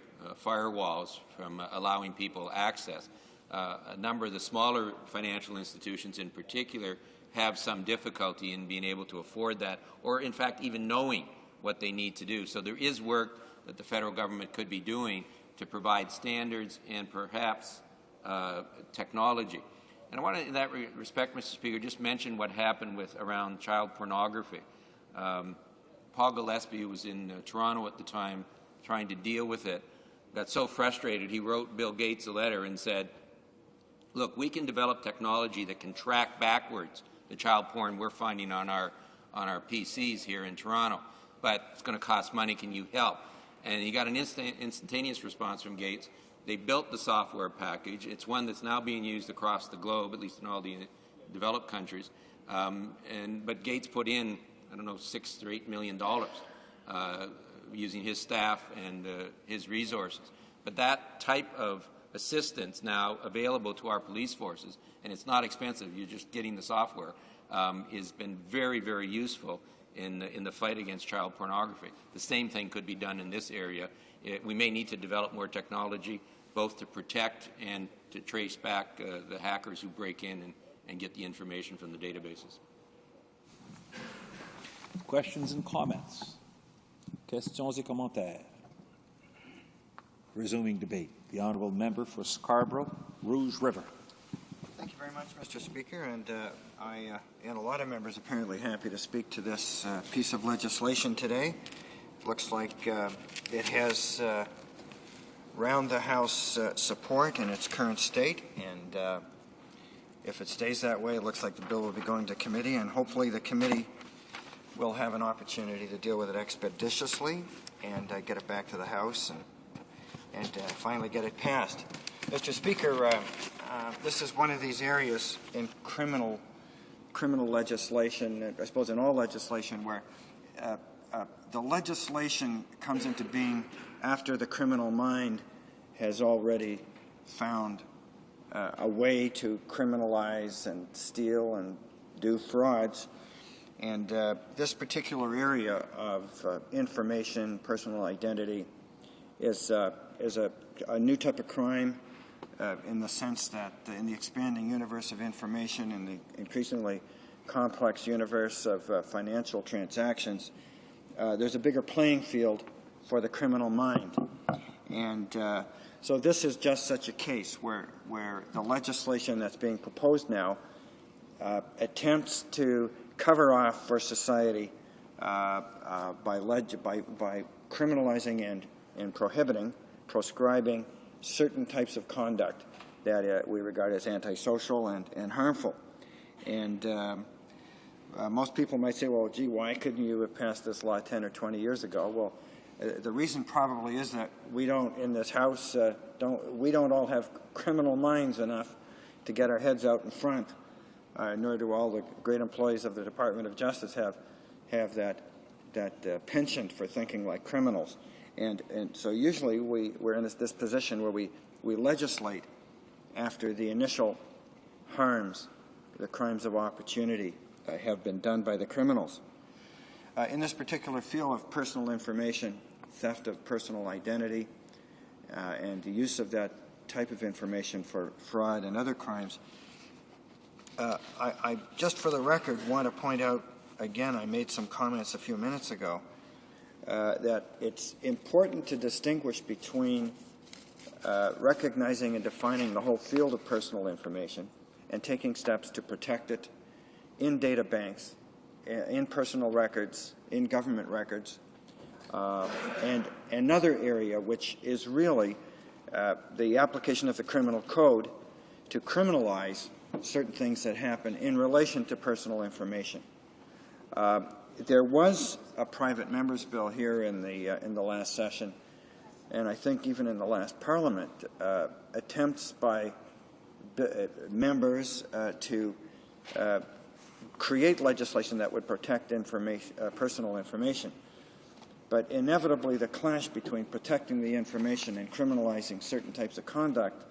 [SPEAKER 15] firewalls from allowing people access. A number of the smaller financial institutions in particular have some difficulty in being able to afford that, or in fact even knowing what they need to do. So there is work that the federal government could be doing to provide standards and perhaps technology. And I want to, in that respect, Mr. Speaker, just mention what happened around child pornography. Paul Gillespie, who was in Toronto at the time trying to deal with it, got so frustrated he wrote Bill Gates a letter and said, look, we can develop technology that can track backwards the child porn we're finding on our PCs here in Toronto, but it's going to cost money. Can you help? And he got an instantaneous response from Gates. They built the software package. It's one that's now being used across the globe, at least in all the developed countries. But Gates put in, I don't know, $6 or $8 million using his staff and his resources. But that type of assistance now available to our police forces, and it's not expensive, you're just getting the software, has been very, very useful in the fight against child pornography. The same thing could be done in this area. We may need to develop more technology, both to protect and to trace back the hackers who break in and get the information from the databases.
[SPEAKER 16] Questions and comments? Questions et commentaires? Resuming debate. The honourable member for Scarborough, Rouge River.
[SPEAKER 18] Thank you very much, Mr. Speaker, and I and a lot of members apparently happy to speak to this piece of legislation today. It looks like it has round the House support in its current state, and if it stays that way, it looks like the bill will be going to committee, and hopefully the committee will have an opportunity to deal with it expeditiously and get it back to the House and finally get it passed. Mr. Speaker, this is one of these areas in criminal legislation, I suppose in all legislation, where the legislation comes into being after the criminal mind has already found a way to criminalize and steal and do frauds. And this particular area of information, personal identity, is a new type of crime in the sense that in the expanding universe of information and the increasingly complex universe of financial transactions, there's a bigger playing field for the criminal mind. And so this is just such a case where the legislation that's being proposed now attempts to cover off for society by criminalizing and prohibiting, proscribing certain types of conduct that we regard as antisocial and harmful. And most people might say, well, gee, why couldn't you have passed this law 10 or 20 years ago? Well, the reason probably is that we don't, in this House, we don't all have criminal minds enough to get our heads out in front, nor do all the great employees of the Department of Justice have that penchant for thinking like criminals. And so usually we're in this position where we legislate after the initial harms, the crimes of opportunity, have been done by the criminals. In this particular field of personal information, theft of personal identity, and the use of that type of information for fraud and other crimes. I just for the record want to point out, again, I made some comments a few minutes ago, that it's important to distinguish between recognizing and defining the whole field of personal information and taking steps to protect it in data banks, in personal records, in government records, and another area which is really the application of the criminal code to criminalize certain things that happen in relation to personal information. There was a private members bill here in the last session, and I think even in the last Parliament, attempts by members to create legislation that would protect personal information. But inevitably, the clash between protecting the information and criminalizing certain types of conduct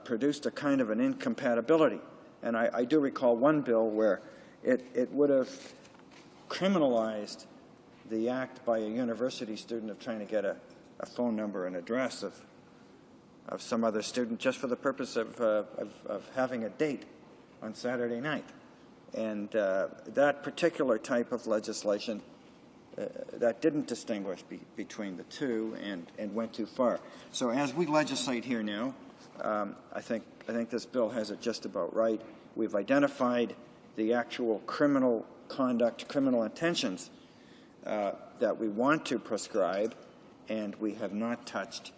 [SPEAKER 18] produced a kind of an incompatibility. And I do recall one bill where it would have criminalized the act by a university student of trying to get a phone number and address of some other student just for the purpose of having a date on Saturday night. And that particular type of legislation that didn't distinguish between the two and went too far. So as we legislate here now, I think this bill has it just about right. We've identified the actual criminal conduct, criminal intentions that we want to prescribe, and we have not touched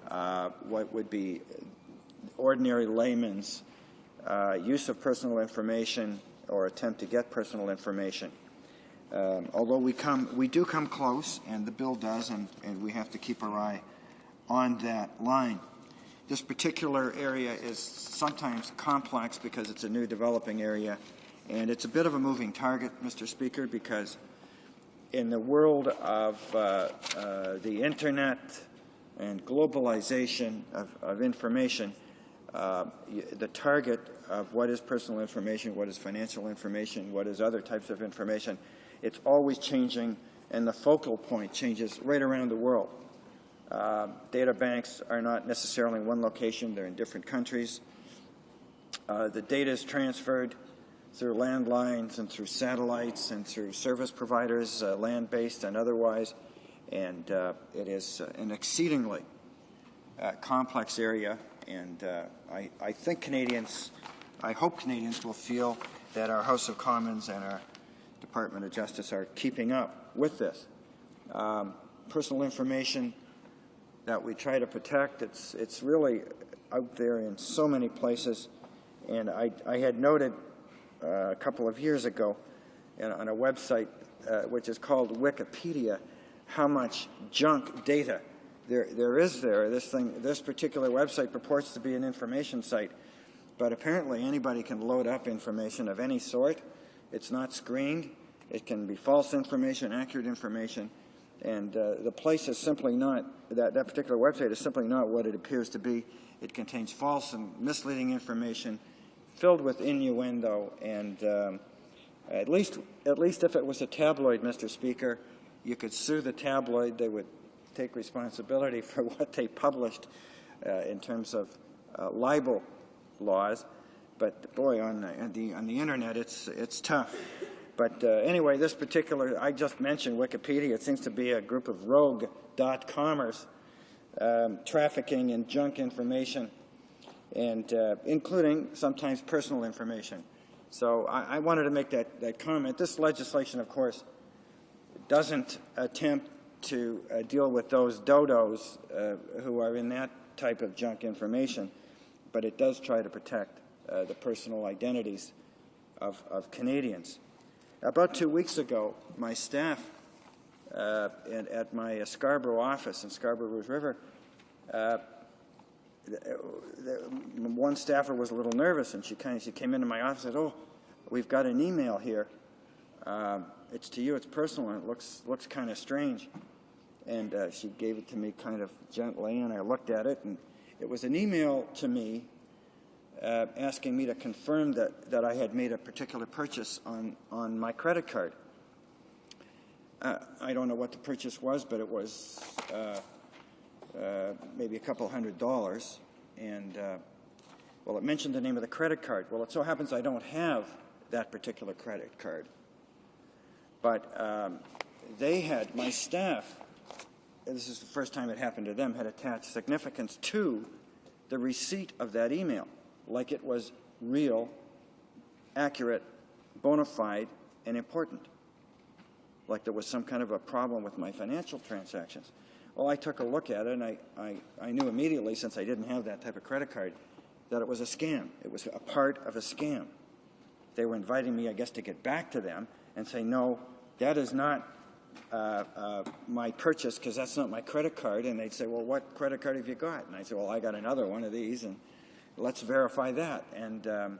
[SPEAKER 18] what would be ordinary layman's use of personal information or attempt to get personal information. Although we do come close, and the bill does, and we have to keep our eye on that line. This particular area is sometimes complex because it's a new developing area, and it's a bit of a moving target, Mr. Speaker, because in the world of the Internet and globalization of information, the target of what is personal information, what is financial information, what is other types of information, it's always changing, and the focal point changes right around the world. Data banks are not necessarily in one location, they're in different countries. The data is transferred through landlines and through satellites and through service providers, land-based and otherwise, and it is an exceedingly complex area, and I think I hope Canadians will feel that our House of Commons and our Department of Justice are keeping up with this. Personal information that we try to protect, it's really out there in so many places, and I had noted a couple of years ago on a website which is called Wikipedia how much junk data there is there. This particular website purports to be an information site, but apparently anybody can load up information of any sort. It's not screened. It can be false information, accurate information, and the place is simply not, that particular website is simply not what it appears to be. It contains false and misleading information filled with innuendo, and at least if it was a tabloid, Mr. Speaker, you could sue the tabloid. They would take responsibility for what they published in terms of libel laws. But boy, on the internet, it's tough. But anyway, this particular, I just mentioned Wikipedia. It seems to be a group of rogue .comers trafficking in junk information, and including sometimes personal information. So I wanted to make that comment. This legislation, of course, doesn't attempt to deal with those dodos who are in that type of junk information, but it does try to protect the personal identities of Canadians. About 2 weeks ago, my staff at my Scarborough office in Scarborough Rouge River, one staffer was a little nervous, and she came into my office and said, "Oh, we've got an email here. It's to you. It's personal, and it looks kind of strange." And she gave it to me kind of gently, and I looked at it, and it was an email to me asking me to confirm that I had made a particular purchase on my credit card. I don't know what the purchase was, but it was maybe a couple $100. well, it mentioned the name of the credit card. Well, it so happens I don't have that particular credit card. But my staff, and this is the first time it happened to them, had attached significance to the receipt of that email, like it was real, accurate, bona fide, and important, like there was some kind of a problem with my financial transactions. Well, I took a look at it, and I knew immediately, since I didn't have that type of credit card, that it was a scam. It was a part of a scam. They were inviting me, I guess, to get back to them and say, no, that is not my purchase, because that's not my credit card. And they'd say, well, what credit card have you got? And I'd say, well, I got another one of these, and let's verify that. And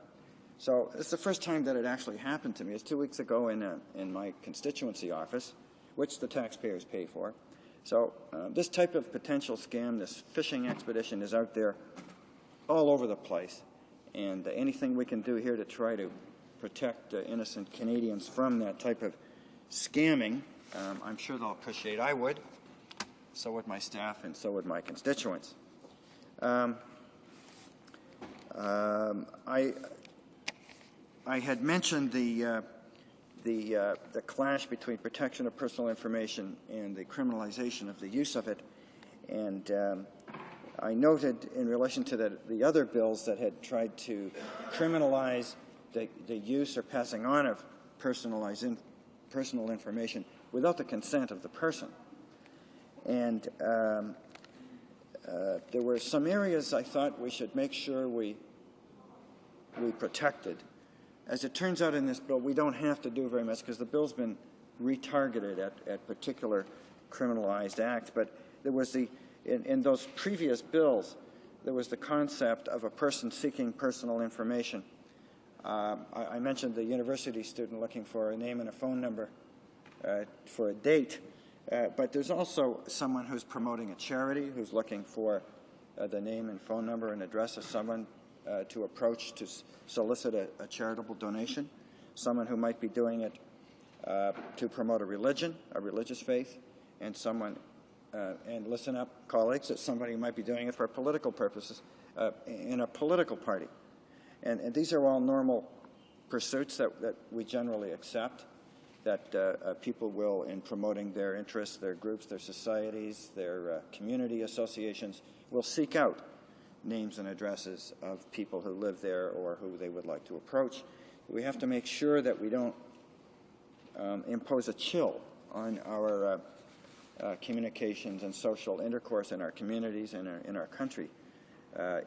[SPEAKER 18] so it's the first time that it actually happened to me. It's 2 weeks ago in my constituency office, which the taxpayers pay for. So this type of potential scam, this phishing expedition, is out there all over the place. And anything we can do here to try to protect innocent Canadians from that type of scamming, I'm sure they'll appreciate. I would. So would my staff, and so would my constituents. I had mentioned the clash between protection of personal information and the criminalization of the use of it, and I noted in relation to the other bills that had tried to criminalize the use or passing on of personal information without the consent of the person. And there were some areas I thought we should make sure we protected. As it turns out in this bill, we don't have to do very much because the bill's been retargeted at particular criminalized acts. But there was in those previous bills, there was the concept of a person seeking personal information. I mentioned the university student looking for a name and a phone number for a date. But there's also someone who's promoting a charity who's looking for the name and phone number and address of someone to approach to solicit a charitable donation, someone who might be doing it to promote a religion, a religious faith, and someone, and listen up, colleagues, that somebody might be doing it for political purposes in a political party. And these are all normal pursuits that we generally accept, that people will, in promoting their interests, their groups, their societies, their community associations, will seek out names and addresses of people who live there or who they would like to approach. We have to make sure that we don't impose a chill on our communications and social intercourse in our communities and in our country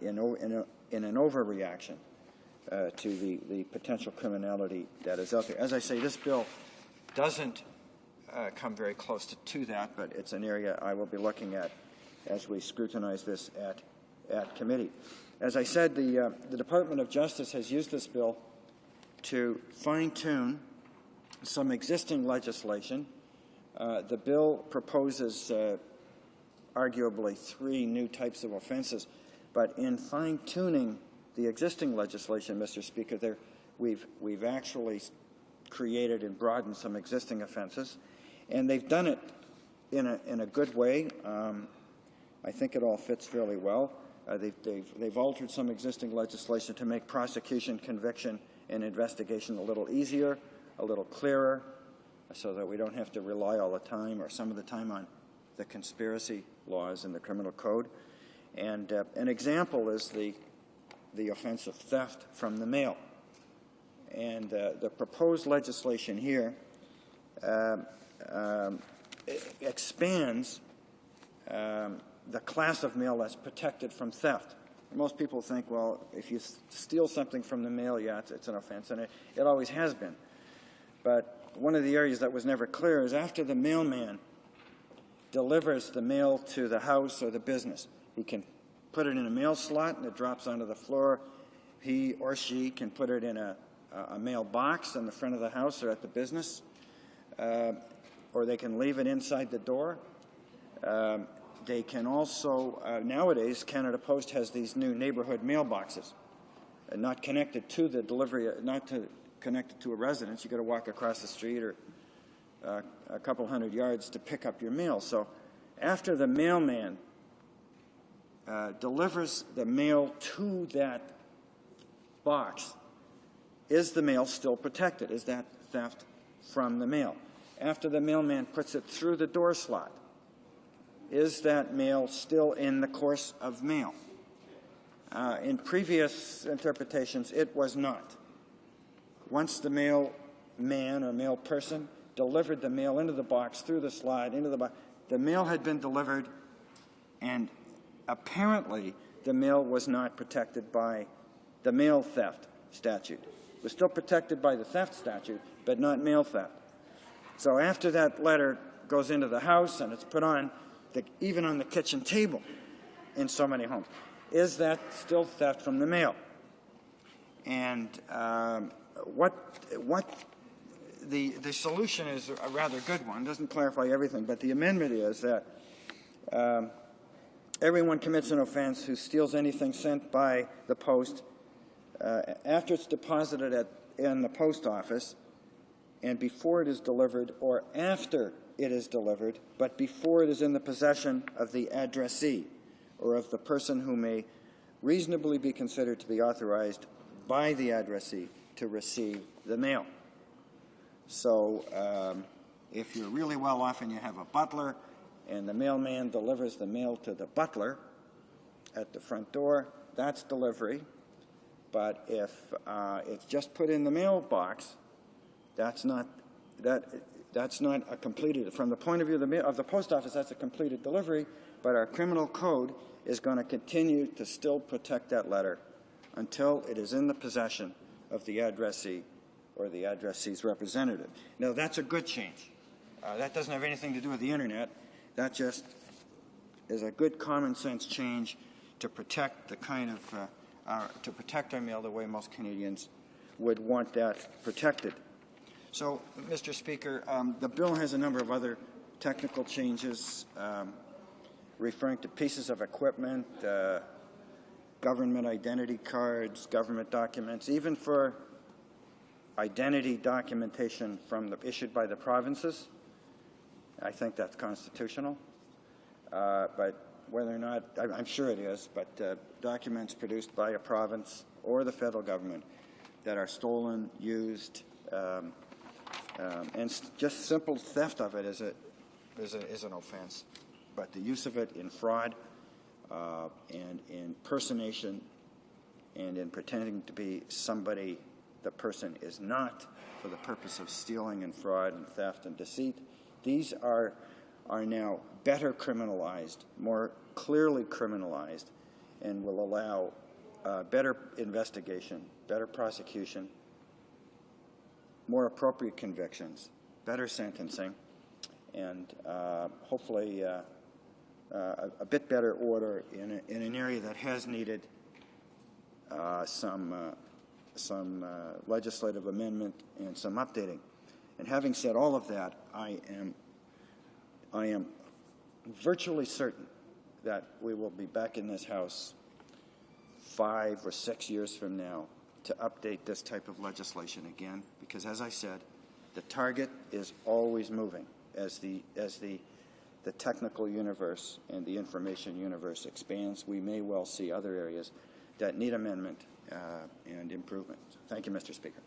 [SPEAKER 18] in an overreaction to the potential criminality that is out there. As I say, this bill doesn't come very close to that, but it's an area I will be looking at as we scrutinize this at committee. As I said, the Department of Justice has used this bill to fine-tune some existing legislation. The bill proposes arguably 3 new types of offenses, but in fine-tuning the existing legislation, Mr. Speaker, we've actually created and broadened some existing offenses, and they've done it in a good way. I think it all fits fairly well. They've altered some existing legislation to make prosecution, conviction, and investigation a little easier, a little clearer, so that we don't have to rely all the time or some of the time on the conspiracy laws in the criminal code. And an example is the offense of theft from the mail. And the proposed legislation here expands the class of mail that's protected from theft. Most people think, well, if you steal something from the mail, yeah, it's an offense, and it always has been. But one of the areas that was never clear is after the mailman delivers the mail to the house or the business, he can put it in a mail slot and it drops onto the floor. He or she can put it in a mailbox in the front of the house or at the business, or they can leave it inside the door. They can also, nowadays, Canada Post has these new neighborhood mailboxes, not connected to the delivery, connected to a residence. You've got to walk across the street or a couple hundred yards to pick up your mail. So after the mailman delivers the mail to that box, is the mail still protected? Is that theft from the mail? After the mailman puts it through the door slot, is that mail still in the course of mail? In previous interpretations, it was not. Once the mailman or mail person delivered the mail into the box, through the slide, into the box, the mail had been delivered, and apparently the mail was not protected by the mail theft statute. It was still protected by the theft statute, but not mail theft. So after that letter goes into the house and it's put on, even on the kitchen table in so many homes, is that still theft from the mail? And the solution is a rather good one. It doesn't clarify everything, but the amendment is that everyone commits an offense who steals anything sent by the post after it's deposited in the post office and before it is delivered, or after it is delivered, but before it is in the possession of the addressee or of the person who may reasonably be considered to be authorized by the addressee to receive the mail. So if you're really well off and you have a butler and the mailman delivers the mail to the butler at the front door, that's delivery. But if it's just put in the mailbox, that's not a completed, from the point of view of the post office, that's a completed delivery, but our criminal code is going to continue to still protect that letter until it is in the possession of the addressee or the addressee's representative. Now, that's a good change. That doesn't have anything to do with the Internet. That just is a good common sense change to protect the kind of, to protect our mail the way most Canadians would want that protected. So, Mr. Speaker, the bill has a number of other technical changes referring to pieces of equipment, government identity cards, government documents, even for identity documentation issued by the provinces. I think that's constitutional. But whether or not, I'm sure it is, but documents produced by a province or the federal government that are stolen, used, and just simple theft of it is an offense. But the use of it in fraud and in impersonation and in pretending to be somebody the person is not for the purpose of stealing and fraud and theft and deceit, these are now better criminalized, more clearly criminalized, and will allow better investigation, better prosecution, more appropriate convictions, better sentencing, and hopefully a bit better order in an area that has needed some legislative amendment and some updating. And having said all of that, I am virtually certain that we will be back in this House 5 or 6 years from now to update this type of legislation again, because as I said, the target is always moving as the technical universe and the information universe expands. We may well see other areas that need amendment and improvement. Thank you, Mr. Speaker.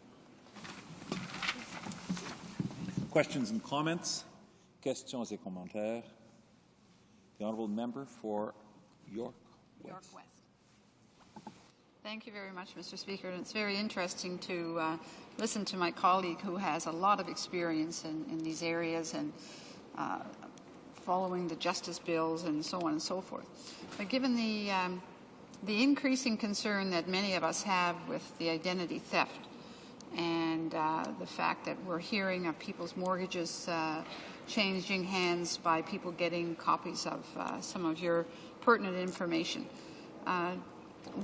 [SPEAKER 16] Questions and comments? Questions et commentaires? The honourable member for York West.
[SPEAKER 20] Thank you very much, Mr. Speaker. And it's very interesting to listen to my colleague who has a lot of experience in these areas and following the justice bills and so on and so forth. But given the increasing concern that many of us have with the identity theft and the fact that we're hearing of people's mortgages changing hands by people getting copies of some of your pertinent information,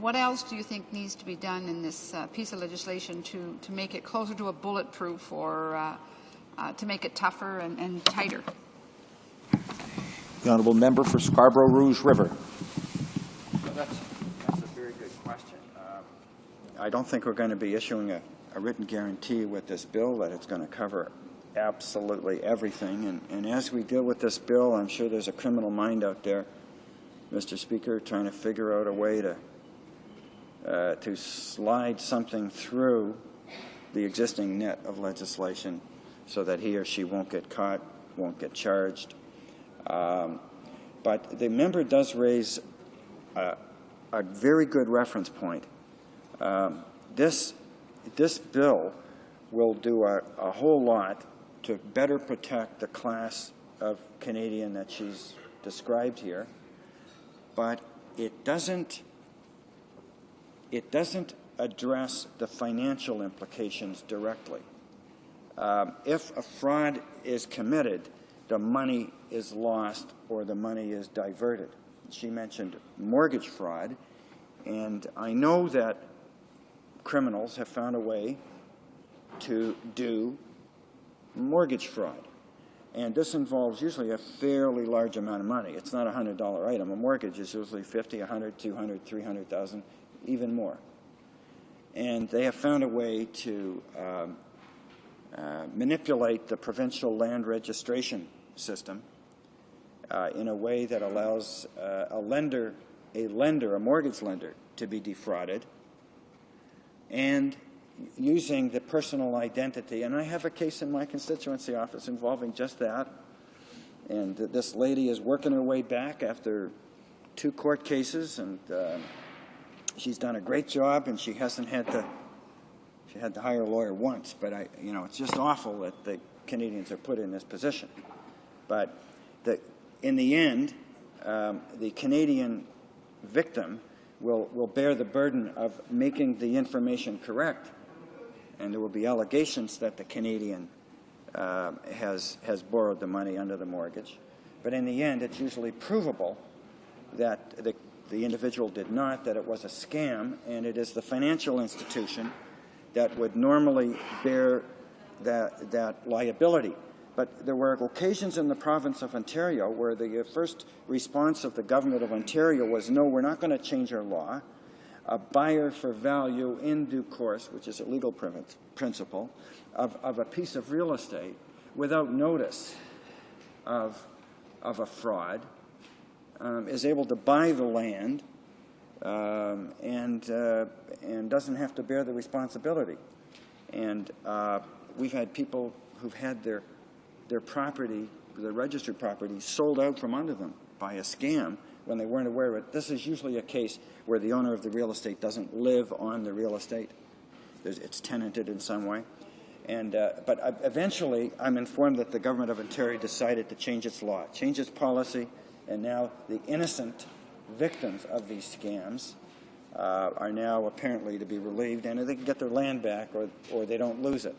[SPEAKER 20] what else do you think needs to be done in this piece of legislation to make it closer to a bulletproof or to make it tougher and tighter?
[SPEAKER 16] The honourable member for Scarborough Rouge River.
[SPEAKER 18] That's a very good question. I don't think we're going to be issuing a written guarantee with this bill that it's going to cover absolutely everything. And as we deal with this bill, I'm sure there's a criminal mind out there, Mr. Speaker, trying to figure out a way to slide something through the existing net of legislation so that he or she won't get caught, won't get charged. But the member does raise a very good reference point. This bill will do a whole lot to better protect the class of Canadian that she's described here, but it doesn't address the financial implications directly. If a fraud is committed, the money is lost or the money is diverted. She mentioned mortgage fraud, and I know that criminals have found a way to do mortgage fraud. And this involves usually a fairly large amount of money. It's not a $100 item. A mortgage is usually $50, $100, $200, $300,000, even more. And they have found a way to manipulate the provincial land registration system in a way that allows a mortgage lender, to be defrauded, and using the personal identity. And I have a case in my constituency office involving just that. And this lady is working her way back after 2 court cases, and she's done a great job, and she hasn't had to. She had to hire a lawyer once, but it's just awful that the Canadians are put in this position. But in the end, the Canadian victim will bear the burden of making the information correct, and there will be allegations that the Canadian has borrowed the money under the mortgage. But in the end, it's usually provable that the individual did not, that it was a scam, and it is the financial institution that would normally bear that liability. But there were occasions in the province of Ontario where the first response of the government of Ontario was, no, we're not going to change our law. A buyer for value in due course, which is a legal principle, of a piece of real estate without notice of a fraud is able to buy the land and doesn't have to bear the responsibility. And we've had people who've had their property, their registered property, sold out from under them by a scam when they weren't aware of it. This is usually a case where the owner of the real estate doesn't live on the real estate. It's tenanted in some way. And but eventually, I'm informed that the government of Ontario decided to change its law, change its policy, and now the innocent victims of these scams are now apparently to be relieved, and they can get their land back, or they don't lose it.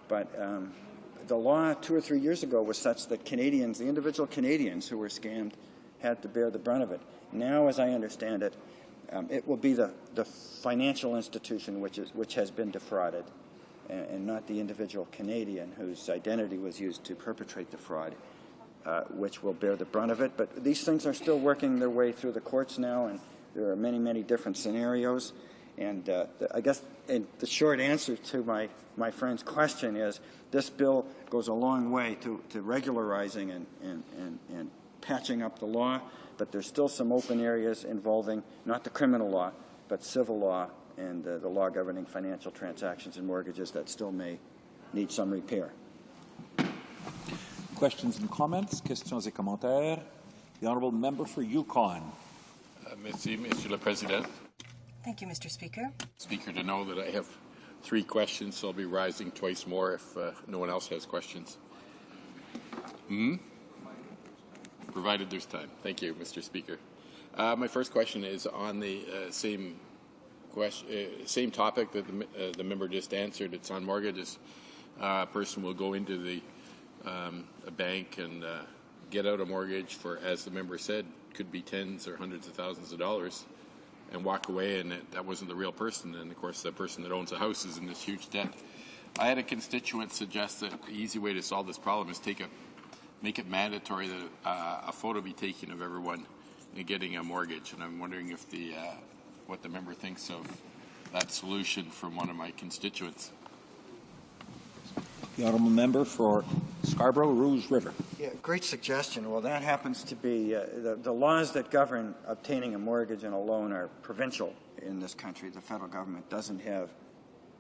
[SPEAKER 18] But the law 2 or 3 years ago was such that Canadians, the individual Canadians who were scammed, had to bear the brunt of it. Now, as I understand it, it will be the financial institution which has been defrauded, and not the individual Canadian whose identity was used to perpetrate the fraud, which will bear the brunt of it. But these things are still working their way through the courts now, and there are many, many different scenarios. And I guess the short answer to my friend's question is this bill goes a long way to regularizing and patching up the law, but there's still some open areas involving not the criminal law, but civil law and the law governing financial transactions and mortgages that still may need some repair.
[SPEAKER 16] Questions and comments? Questions et commentaires? The Honourable Member for Yukon.
[SPEAKER 12] Merci, Monsieur le Président.
[SPEAKER 9] Thank you, Mr. Speaker.
[SPEAKER 12] Speaker, to know that I have 3 questions, so I'll be rising twice more if no one else has questions. Provided there's time. Thank you, Mr. Speaker. My first question is on the same topic that the member just answered. It's on mortgages. A person will go into a bank and get out a mortgage for, as the member said, could be tens or hundreds of thousands of dollars, and walk away, and that wasn't the real person. And, of course, the person that owns a house is in this huge debt. I had a constituent suggest that the easy way to solve this problem is make it mandatory that a photo be taken of everyone getting a mortgage. And I'm wondering if what the member thinks of that solution from one of my constituents.
[SPEAKER 16] The Honourable Member for Scarborough Rouge River.
[SPEAKER 18] Yeah, great suggestion. Well, that happens to be the laws that govern obtaining a mortgage and a loan are provincial in this country. The federal government doesn't have,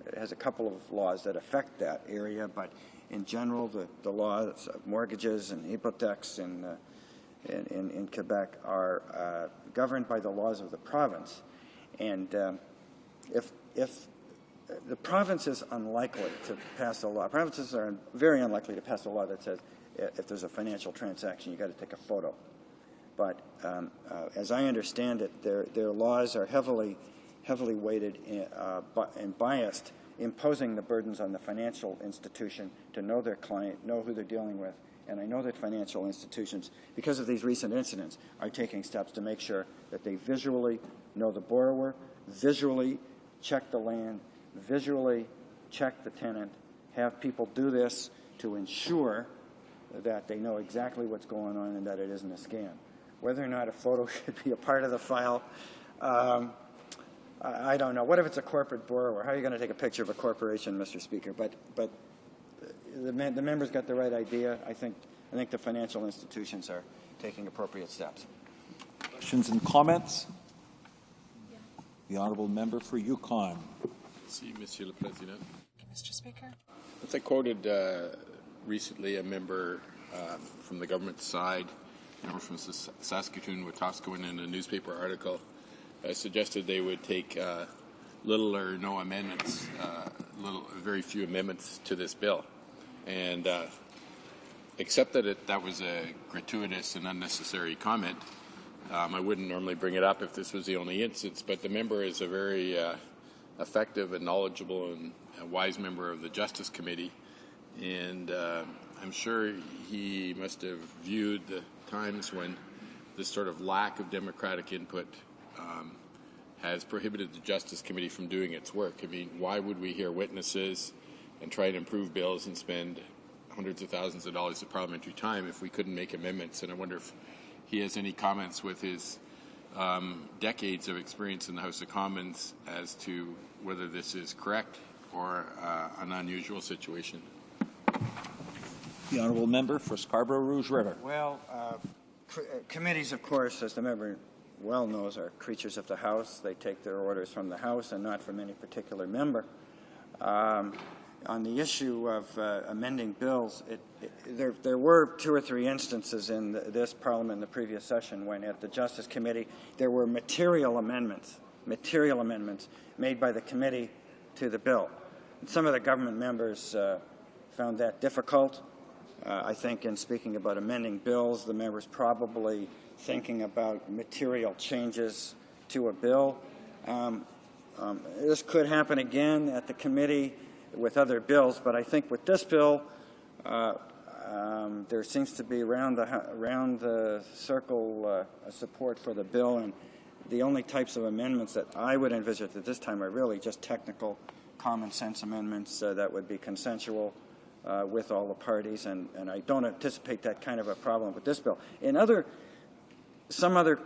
[SPEAKER 18] it has a couple of laws that affect that area, but in general, the laws of mortgages and hypotheques in Quebec are governed by the laws of the province. And if the province is unlikely to pass a law, provinces are very unlikely to pass a law that says if there's a financial transaction, you've got to take a photo. But as I understand it, their laws are heavily weighted and biased, imposing the burdens on the financial institution to know their client, know who they're dealing with. And I know that financial institutions, because of these recent incidents, are taking steps to make sure that they visually know the borrower, visually check the land, visually check the tenant, have people do this to ensure that they know exactly what's going on and that it isn't a scam. Whether or not a photo should be a part of the file, I don't know. What if it's a corporate borrower? How are you going to take a picture of a corporation, Mr. Speaker? But the members got the right idea. I think the financial institutions are taking appropriate steps.
[SPEAKER 16] Questions and comments? The honourable member for Yukon.
[SPEAKER 12] Merci, Monsieur le Président.
[SPEAKER 7] Mr. Speaker.
[SPEAKER 12] As I quoted recently a member from the government side, a member from Saskatoon, Wetaskiwin, in a newspaper article, suggested they would take little or no amendments, very few amendments to this bill. And except that that was a gratuitous and unnecessary comment, I wouldn't normally bring it up if this was the only instance, but the member is a very effective and knowledgeable and a wise member of the Justice Committee, and I'm sure he must have viewed the times when this sort of lack of democratic input has prohibited the Justice Committee from doing its work. I mean, why would we hear witnesses and try to improve bills and spend hundreds of thousands of dollars of parliamentary time if we couldn't make amendments? And I wonder if he has any comments with his decades of experience in the House of Commons as to whether this is correct or an unusual situation.
[SPEAKER 16] The honourable member for Scarborough Rouge River.
[SPEAKER 18] Well, committees, of course, as the member well knows, are creatures of the House. They take their orders from the House and not from any particular member. On the issue of amending bills, there were 2 or 3 instances in this Parliament in the previous session when at the Justice Committee there were material amendments made by the committee to the bill. And some of the government members found that difficult. I think in speaking about amending bills, the members probably thinking about material changes to a bill. This could happen again at the committee with other bills, but I think with this bill, there seems to be around the circle support for the bill, and the only types of amendments that I would envisage at this time are really just technical, common sense amendments that would be consensual with all the parties, and I don't anticipate that kind of a problem with this bill. In some other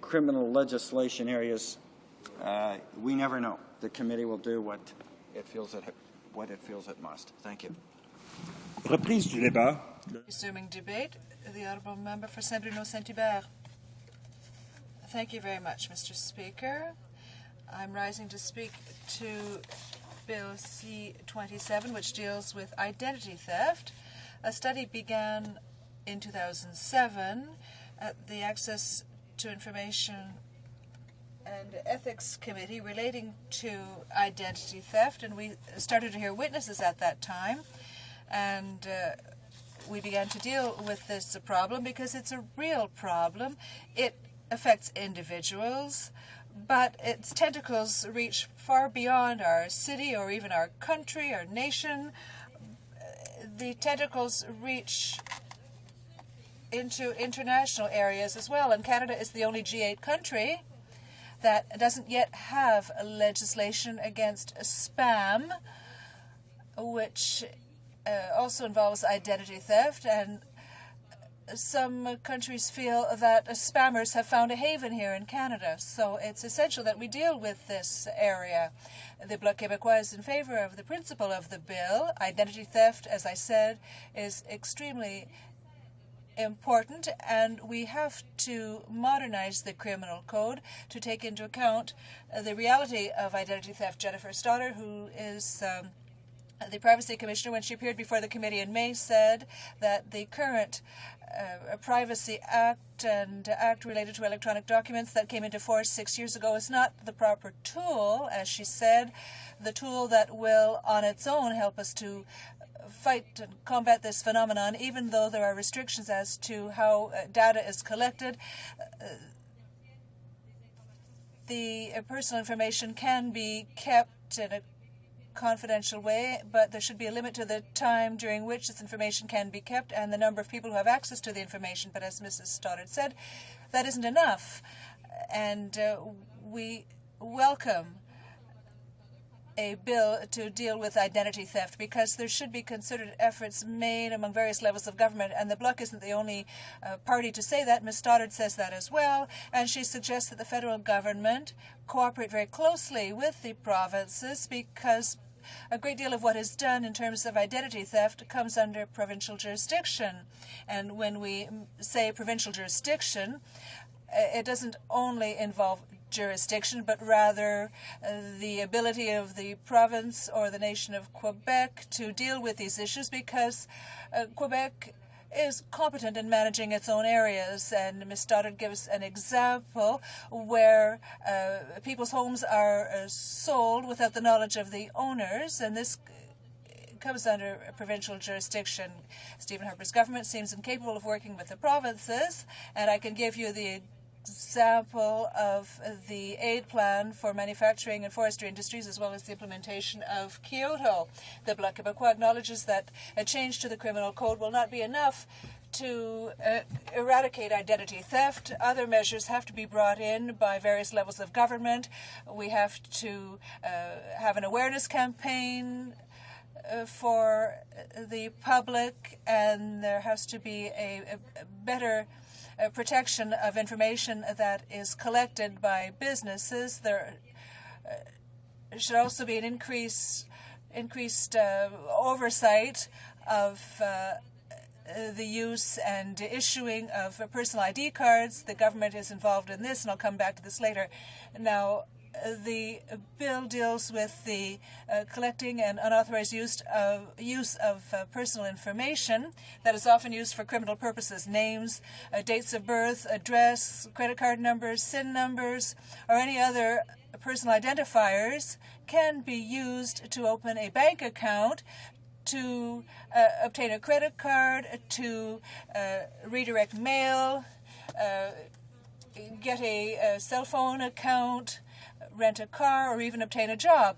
[SPEAKER 18] criminal legislation areas, we never know. The committee will do what it feels it must. Thank you.
[SPEAKER 16] Reprise du débat.
[SPEAKER 19] Resuming debate, the honourable member for Saint-Bruno-Saint-Hubert. Thank you very much, Mr. Speaker. I'm rising to speak to Bill C-27, which deals with identity theft. A study began in 2007 at the Access to Information and Ethics Committee relating to identity theft, and we started to hear witnesses at that time, and we began to deal with this problem because it's a real problem. It affects individuals, but its tentacles reach far beyond our city or even our country, our nation. The tentacles reach into international areas as well, and Canada is the only G8 country that doesn't yet have a legislation against spam, which also involves identity theft, and some countries feel that spammers have found a haven here in Canada, so it's essential that we deal with this area. The Bloc Québécois is in favor of the principle of the bill. Identity theft, as I said, is extremely important, and we have to modernize the criminal code to take into account the reality of identity theft. Jennifer Stoddard, who is the Privacy Commissioner, when she appeared before the committee in May, said that the current Privacy Act and Act related to electronic documents that came into force 6 years ago is not the proper tool, as she said, the tool that will on its own help us to fight and combat this phenomenon, even though there are restrictions as to how data is collected. The personal information can be kept in a confidential way, but there should be a limit to the time during which this information can be kept and the number of people who have access to the information. But as Mrs. Stoddard said, that isn't enough. And we welcome a bill to deal with identity theft, because there should be concerted efforts made among various levels of government, and the Bloc isn't the only party to say that. Ms. Stoddard says that as well, and she suggests that the federal government cooperate very closely with the provinces, because a great deal of what is done in terms of identity theft comes under provincial jurisdiction. And when we say provincial jurisdiction, it doesn't only involve jurisdiction, but rather the ability of the province or the nation of Quebec to deal with these issues, because Quebec is competent in managing its own areas. And Ms. Stoddard gives an example where people's homes are sold without the knowledge of the owners, and this comes under provincial jurisdiction. Stephen Harper's government seems incapable of working with the provinces, and I can give you the example of the aid plan for manufacturing and forestry industries, as well as the implementation of Kyoto. The Bloc Québécois acknowledges that a change to the criminal code will not be enough to eradicate identity theft. Other measures have to be brought in by various levels of government. We have to have an awareness campaign for the public, and there has to be a better protection of information that is collected by businesses. There should also be an increased oversight of the use and issuing of personal ID cards. The government is involved in this, and I'll come back to this later. Now, the bill deals with the collecting and unauthorized use of personal information that is often used for criminal purposes. Names, dates of birth, address, credit card numbers, SIN numbers, or any other personal identifiers can be used to open a bank account, to obtain a credit card, to redirect mail, get a cell phone account, rent a car, or even obtain a job.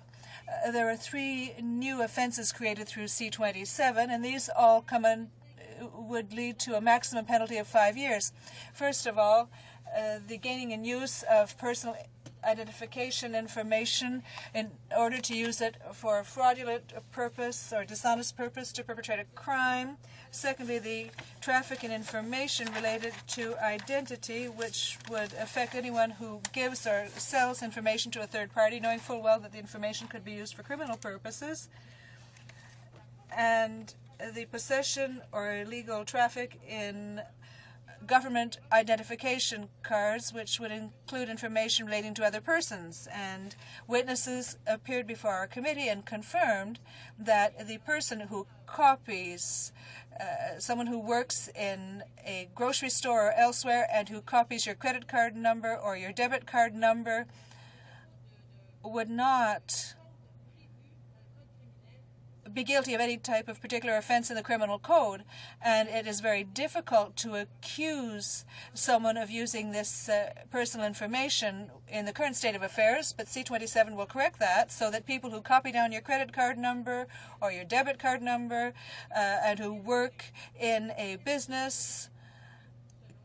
[SPEAKER 19] There are 3 new offenses created through C-27, and these all would lead to a maximum penalty of 5 years. First of all, the gaining and use of personal identification information in order to use it for a fraudulent purpose or dishonest purpose to perpetrate a crime. Secondly, the traffic in information related to identity, which would affect anyone who gives or sells information to a third party, knowing full well that the information could be used for criminal purposes. And the possession or illegal traffic in government identification cards, which would include information relating to other persons. And witnesses appeared before our committee and confirmed that the person who copies, someone who works in a grocery store or elsewhere and who copies your credit card number or your debit card number would not be guilty of any type of particular offense in the criminal code, and it is very difficult to accuse someone of using this personal information in the current state of affairs, but C-27 will correct that so that people who copy down your credit card number or your debit card number and who work in a business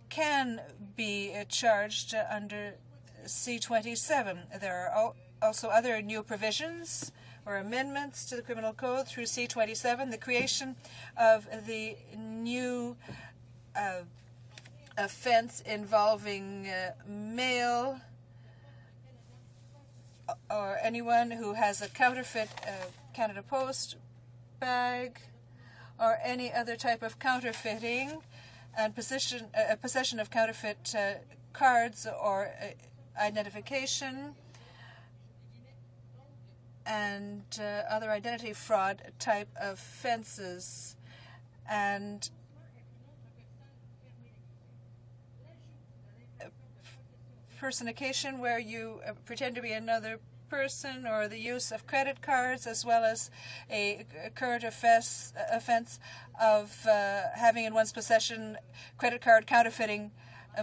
[SPEAKER 19] can be charged under C-27. There are also other new provisions or amendments to the criminal code through C-27, the creation of the new offense involving mail or anyone who has a counterfeit Canada Post bag or any other type of counterfeiting and possession of counterfeit cards or identification and other identity fraud type offenses. And personification, where you pretend to be another person, or the use of credit cards, as well as a current offense of having in one's possession credit card counterfeiting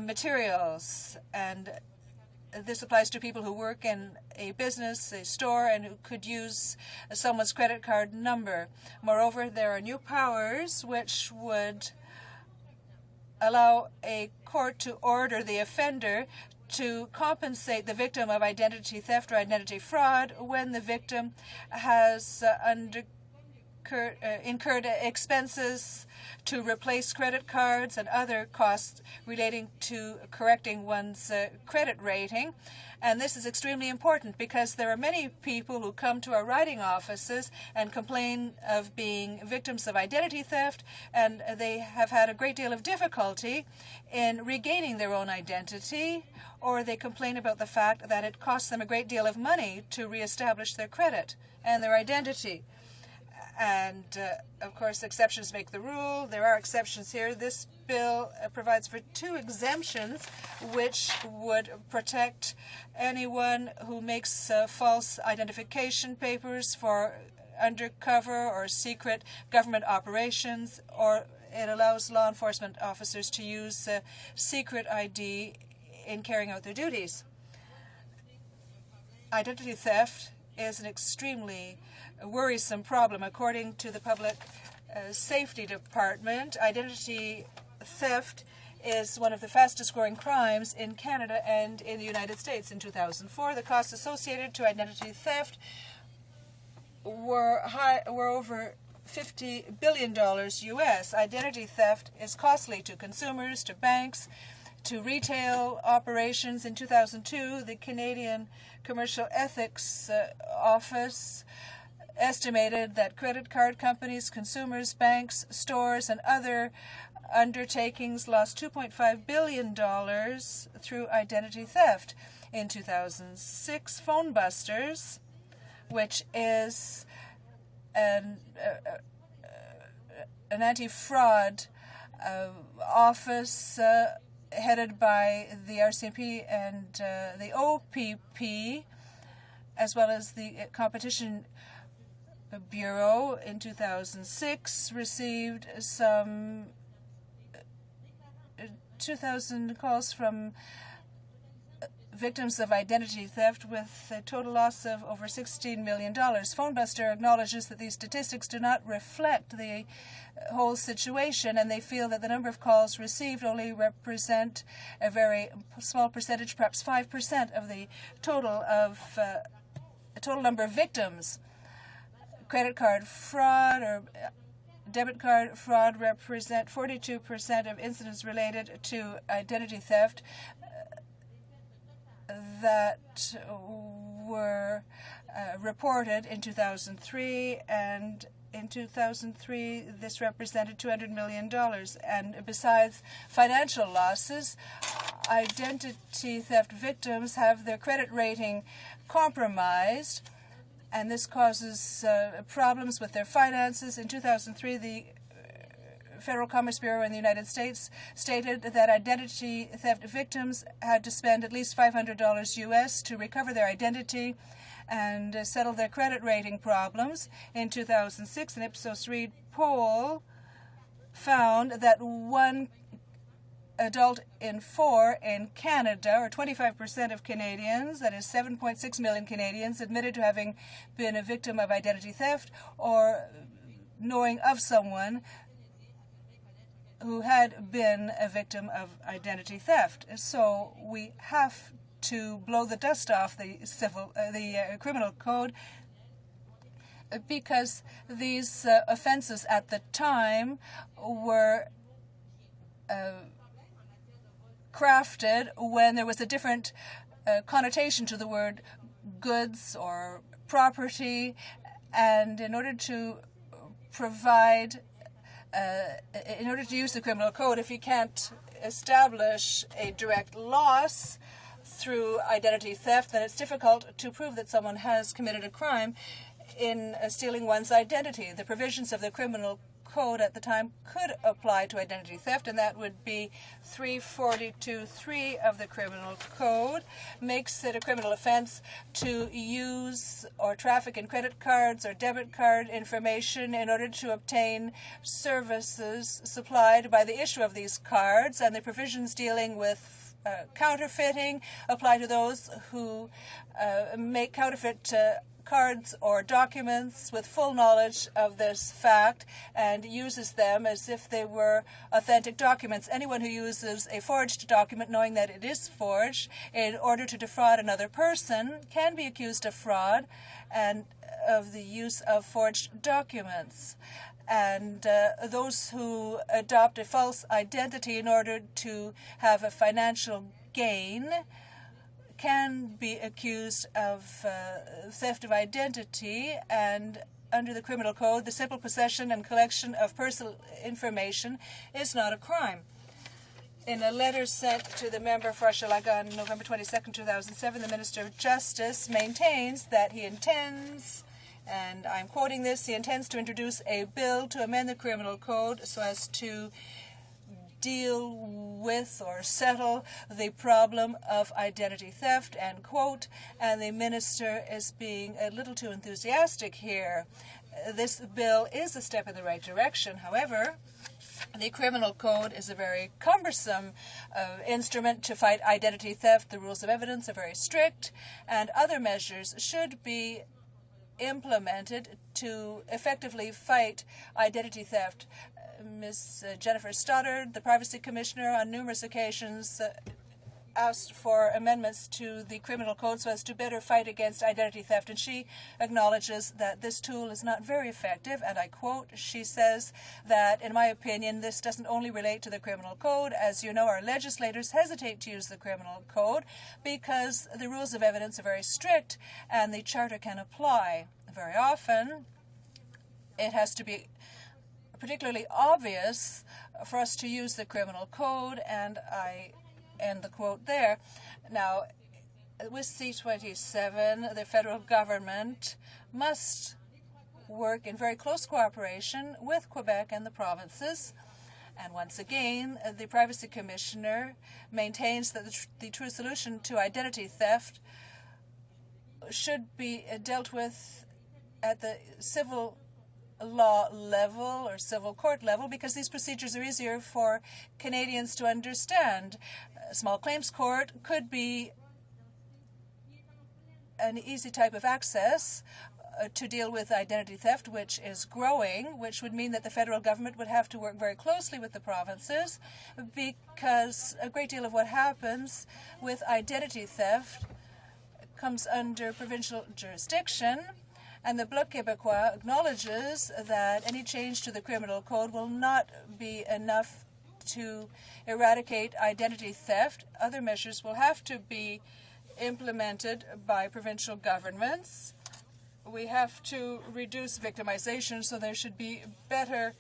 [SPEAKER 19] materials. And this applies to people who work in a business, a store, and who could use someone's credit card number. Moreover, there are new powers which would allow a court to order the offender to compensate the victim of identity theft or identity fraud when the victim has incurred expenses to replace credit cards and other costs relating to correcting one's credit rating. And this is extremely important because there are many people who come to our writing offices and complain of being victims of identity theft, and they have had a great deal of difficulty in regaining their own identity, or they complain about the fact that it costs them a great deal of money to reestablish their credit and their identity. And, of course, exceptions make the rule. There are exceptions here. This bill provides for 2 exemptions which would protect anyone who makes false identification papers for undercover or secret government operations, or it allows law enforcement officers to use secret ID in carrying out their duties. Identity theft is an extremely worrisome problem. According to the Public Safety Department, identity theft is one of the fastest growing crimes in Canada and in the United States. In 2004, the costs associated to identity theft were over $50 billion US. Identity theft is costly to consumers, to banks, to retail operations. In 2002, the Canadian Commercial Ethics Office estimated that credit card companies, consumers, banks, stores, and other undertakings lost $2.5 billion through identity theft. In 2006, Phone Busters, which is an anti-fraud office headed by the RCMP and the OPP, as well as the Competition Bureau, in 2006 received some 2,000 calls from victims of identity theft with a total loss of over $16 million. PhoneBuster acknowledges that these statistics do not reflect the whole situation, and they feel that the number of calls received only represent a very small percentage, perhaps 5% of the total number of victims. Credit card fraud or debit card fraud represent 42% of incidents related to identity theft that were reported in 2003, and in 2003 this represented $200 million. And besides financial losses, identity theft victims have their credit rating compromised, and this causes problems with their finances. In 2003, the Federal Commerce Bureau in the United States stated that identity theft victims had to spend at least $500 US to recover their identity and settle their credit rating problems. In 2006, an Ipsos Reid poll found that 1 adult in 4 in Canada, or 25% of Canadians, that is 7.6 million Canadians, admitted to having been a victim of identity theft or knowing of someone who had been a victim of identity theft. So we have to blow the dust off the criminal code, because these offenses at the time were crafted when there was a different connotation to the word goods or property, and in order to provide, in order to use the criminal code, if you can't establish a direct loss through identity theft, then it's difficult to prove that someone has committed a crime in stealing one's identity. The provisions of the criminal code at the time could apply to identity theft, and that would be 342(3) of the criminal code, makes it a criminal offense to use or traffic in credit cards or debit card information in order to obtain services supplied by the issuer of these cards, and the provisions dealing with counterfeiting apply to those who make counterfeit cards or documents with full knowledge of this fact and uses them as if they were authentic documents. Anyone who uses a forged document knowing that it is forged in order to defraud another person can be accused of fraud and of the use of forged documents. And those who adopt a false identity in order to have a financial gain can be accused of theft of identity, and under the criminal code, the simple possession and collection of personal information is not a crime. In a letter sent to the member for Hochelaga on November 22, 2007, the Minister of Justice maintains that he intends, and I'm quoting this, he intends to introduce a bill to amend the criminal code so as to deal with or settle the problem of identity theft, end quote, and the minister is being a little too enthusiastic here. This bill is a step in the right direction. However, the criminal code is a very cumbersome instrument to fight identity theft. The rules of evidence are very strict, and other measures should be implemented to effectively fight identity theft. Ms. Jennifer Stoddard, the Privacy Commissioner, on numerous occasions asked for amendments to the criminal code so as to better fight against identity theft, and she acknowledges that this tool is not very effective, and I quote, she says that, in my opinion, this doesn't only relate to the criminal code. As you know, our legislators hesitate to use the criminal code because the rules of evidence are very strict and the charter can apply. Very often, it has to be particularly obvious for us to use the criminal code, and I end the quote there. Now, with C-27, the federal government must work in very close cooperation with Quebec and the provinces. And once again, the Privacy Commissioner maintains that the true solution to identity theft should be dealt with at the civil law level or civil court level, because these procedures are easier for Canadians to understand. A small claims court could be an easy type of access to deal with identity theft, which is growing, which would mean that the federal government would have to work very closely with the provinces, because a great deal of what happens with identity theft comes under provincial jurisdiction. And the Bloc Québécois acknowledges that any change to the criminal code will not be enough to eradicate identity theft. Other measures will have to be implemented by provincial governments. We have to reduce victimization, so there should be better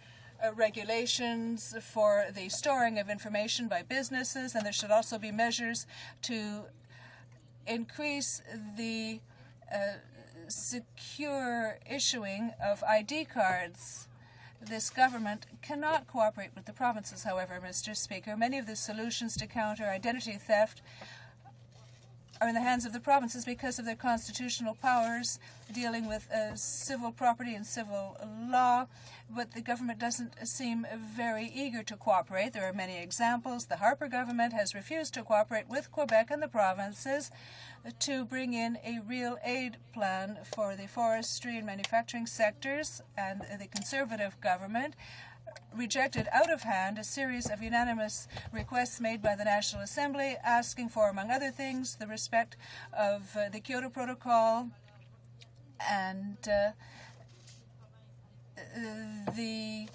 [SPEAKER 19] regulations for the storing of information by businesses, and there should also be measures to increase the secure issuing of ID cards. This government cannot cooperate with the provinces, however, Mr. Speaker. Many of the solutions to counter identity theft are in the hands of the provinces because of their constitutional powers dealing with civil property and civil law, but the government doesn't seem very eager to cooperate. There are many examples. The Harper government has refused to cooperate with Quebec and the provinces to bring in a real aid plan for the forestry and manufacturing sectors, and the Conservative government rejected out of hand a series of unanimous requests made by the National Assembly asking for, among other things, the respect of the Kyoto Protocol and the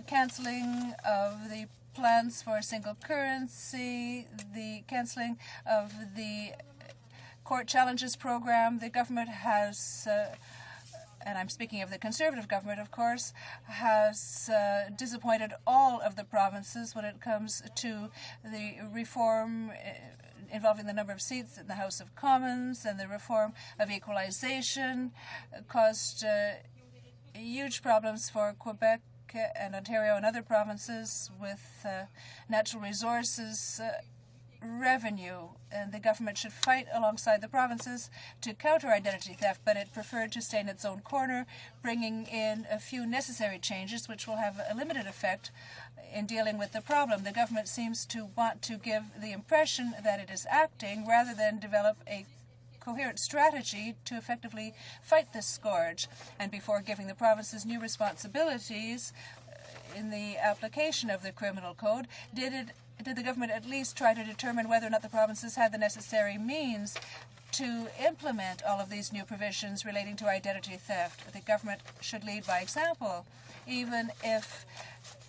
[SPEAKER 19] cancelling of the plans for a single currency, the cancelling of the court challenges program. The government has, and I'm speaking of the Conservative government, of course, has disappointed all of the provinces when it comes to the reform involving the number of seats in the House of Commons, and the reform of equalization caused huge problems for Quebec and Ontario and other provinces with natural resources revenue, and the government should fight alongside the provinces to counter identity theft, but it preferred to stay in its own corner, bringing in a few necessary changes which will have a limited effect in dealing with the problem. The government seems to want to give the impression that it is acting rather than develop a coherent strategy to effectively fight this scourge. And before giving the provinces new responsibilities in the application of the criminal code, did the government at least try to determine whether or not the provinces had the necessary means to implement all of these new provisions relating to identity theft? The government should lead by example, even if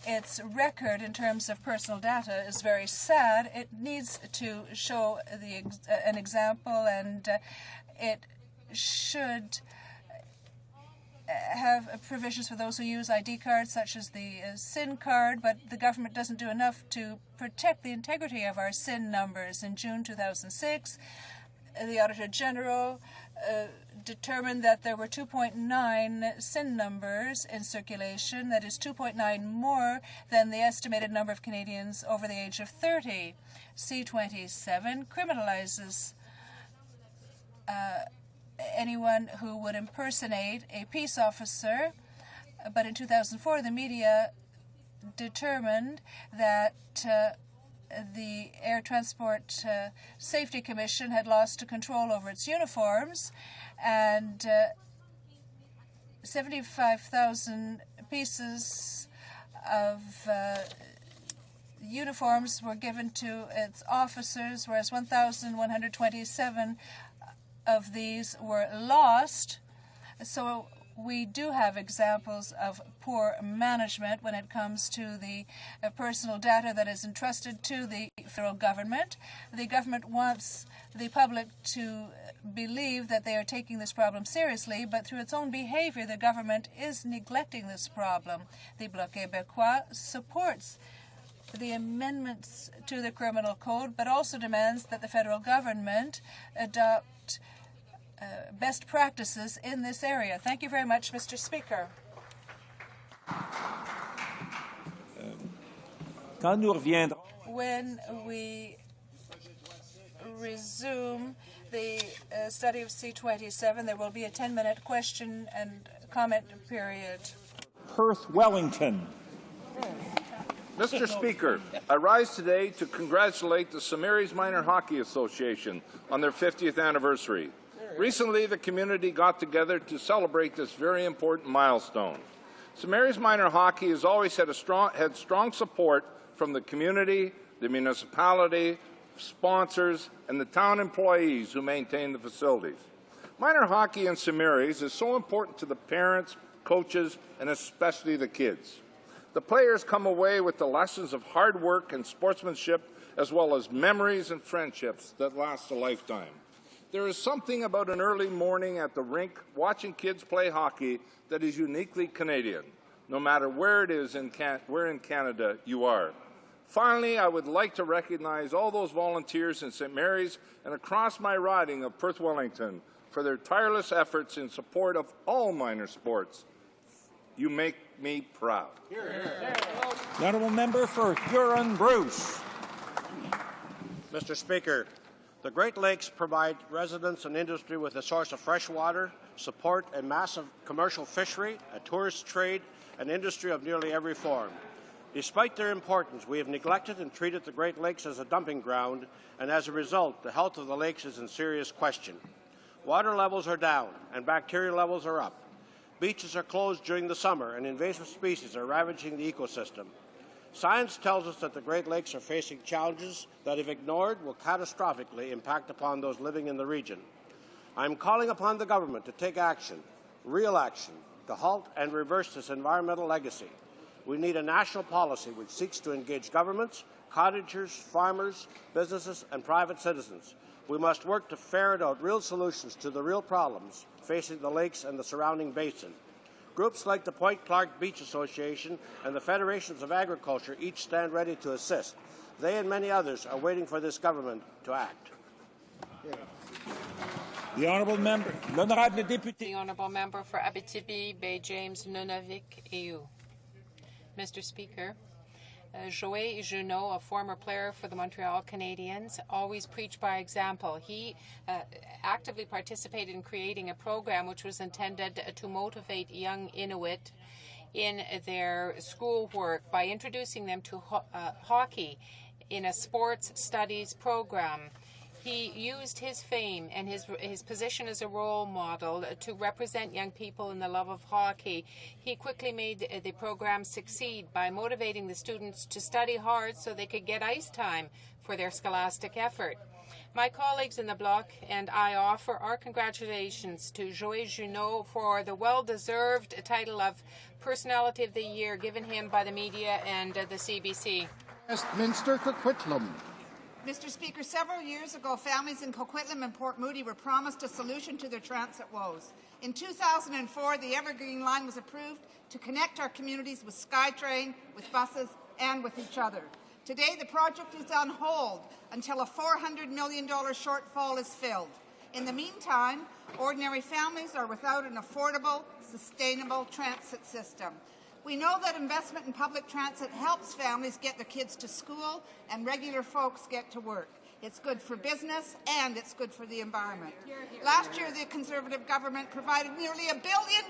[SPEAKER 19] its record in terms of personal data is very sad. It needs to show an example, and it should have provisions for those who use ID cards, such as the SIN card, but the government doesn't do enough to protect the integrity of our SIN numbers. In June 2006, the Auditor General determined that there were 2.9 SIN numbers in circulation. That is 2.9 more than the estimated number of Canadians over the age of 30. C-27 criminalizes anyone who would impersonate a peace officer, but in 2004 the media determined that the Air Transport Safety Commission had lost control over its uniforms, and 75,000 pieces of uniforms were given to its officers, whereas 1,127 of these were lost. So we do have examples of poor management when it comes to the personal data that is entrusted to the federal government. The government wants the public to believe that they are taking this problem seriously, but through its own behavior, the government is neglecting this problem. The Bloc Québécois supports the amendments to the criminal code, but also demands that the federal government adopt best practices in this area. Thank you very much, Mr. Speaker. When we resume the study of C-27, there will be a 10-minute question and comment period.
[SPEAKER 16] Perth Wellington.
[SPEAKER 21] Mr. Speaker, I rise today to congratulate the St. Mary's Minor Hockey Association on their 50th anniversary. Recently, the community got together to celebrate this very important milestone. St. Mary's Minor Hockey has always had strong support from the community, the municipality, sponsors, and the town employees who maintain the facilities. Minor hockey in St. Mary's is so important to the parents, coaches, and especially the kids. The players come away with the lessons of hard work and sportsmanship, as well as memories and friendships that last a lifetime. There is something about an early morning at the rink watching kids play hockey that is uniquely Canadian, no matter where it is where in Canada you are. Finally, I would like to recognize all those volunteers in St. Mary's and across my riding of Perth Wellington for their tireless efforts in support of all minor sports. You make me proud.
[SPEAKER 16] The honourable member for Huron-Bruce.
[SPEAKER 22] Mr. Speaker, the Great Lakes provide residents and industry with a source of fresh water, support a massive commercial fishery, a tourist trade, and industry of nearly every form. Despite their importance, we have neglected and treated the Great Lakes as a dumping ground, and as a result, the health of the lakes is in serious question. Water levels are down, and bacteria levels are up. Beaches are closed during the summer, and invasive species are ravaging the ecosystem. Science tells us that the Great Lakes are facing challenges that, if ignored, will catastrophically impact upon those living in the region. I am calling upon the government to take action, real action, to halt and reverse this environmental legacy. We need a national policy which seeks to engage governments, cottagers, farmers, businesses, and private citizens. We must work to ferret out real solutions to the real problems facing the lakes and the surrounding basin. Groups like the Point Clark Beach Association and the Federations of Agriculture each stand ready to assist. They and many others are waiting for this government to act.
[SPEAKER 16] The honourable member, l'honorable député.
[SPEAKER 2] The honourable member for Abitibi, Bay James, Nunavik, EU. Mr. Speaker, Joël Junot, a former player for the Montreal Canadiens, always preached by example. He actively participated in creating a program which was intended to motivate young Inuit in their schoolwork by introducing them to hockey in a sports studies program. He used his fame and his position as a role model to represent young people in the love of hockey. He quickly made the program succeed by motivating the students to study hard so they could get ice time for their scholastic effort. My colleagues in the Bloc and I offer our congratulations to Joël Junot for the well-deserved title of Personality of the Year given him by the media and the CBC.
[SPEAKER 3] Westminster Coquitlam.
[SPEAKER 6] Mr. Speaker, several years ago, families in Coquitlam and Port Moody were promised a solution to their transit woes. In 2004, the Evergreen Line was approved to connect our communities with SkyTrain, with buses, and with each other. Today, the project is on hold until a $400 million shortfall is filled. In the meantime, ordinary families are without an affordable, sustainable transit system. We know that investment in public transit helps families get their kids to school and regular folks get to work. It's good for business and it's good for the environment. Last year, the Conservative government provided nearly $1 billion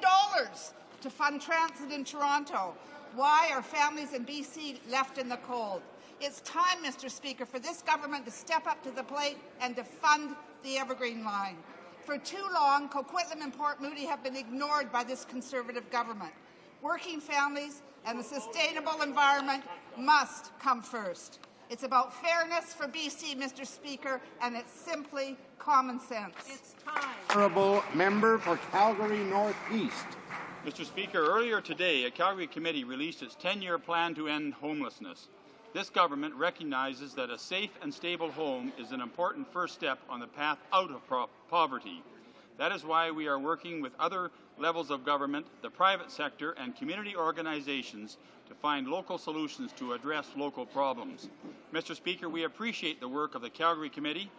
[SPEAKER 6] to fund transit in Toronto. Why are families in BC left in the cold? It's time, Mr. Speaker, for this government to step up to the plate and to fund the Evergreen Line. For too long, Coquitlam and Port Moody have been ignored by this Conservative government. Working families and the sustainable environment must come first. It's about fairness for BC, Mr. Speaker, and it's simply common sense. It's time.
[SPEAKER 3] Honourable member for Calgary Northeast.
[SPEAKER 23] Mr. Speaker, earlier today, a Calgary committee released its 10-year plan to end homelessness. This government recognizes that a safe and stable home is an important first step on the path out of poverty. That is why we are working with other levels of government, the private sector, and community organizations to find local solutions to address local problems. Mr. Speaker, we appreciate the work of the Calgary Committee.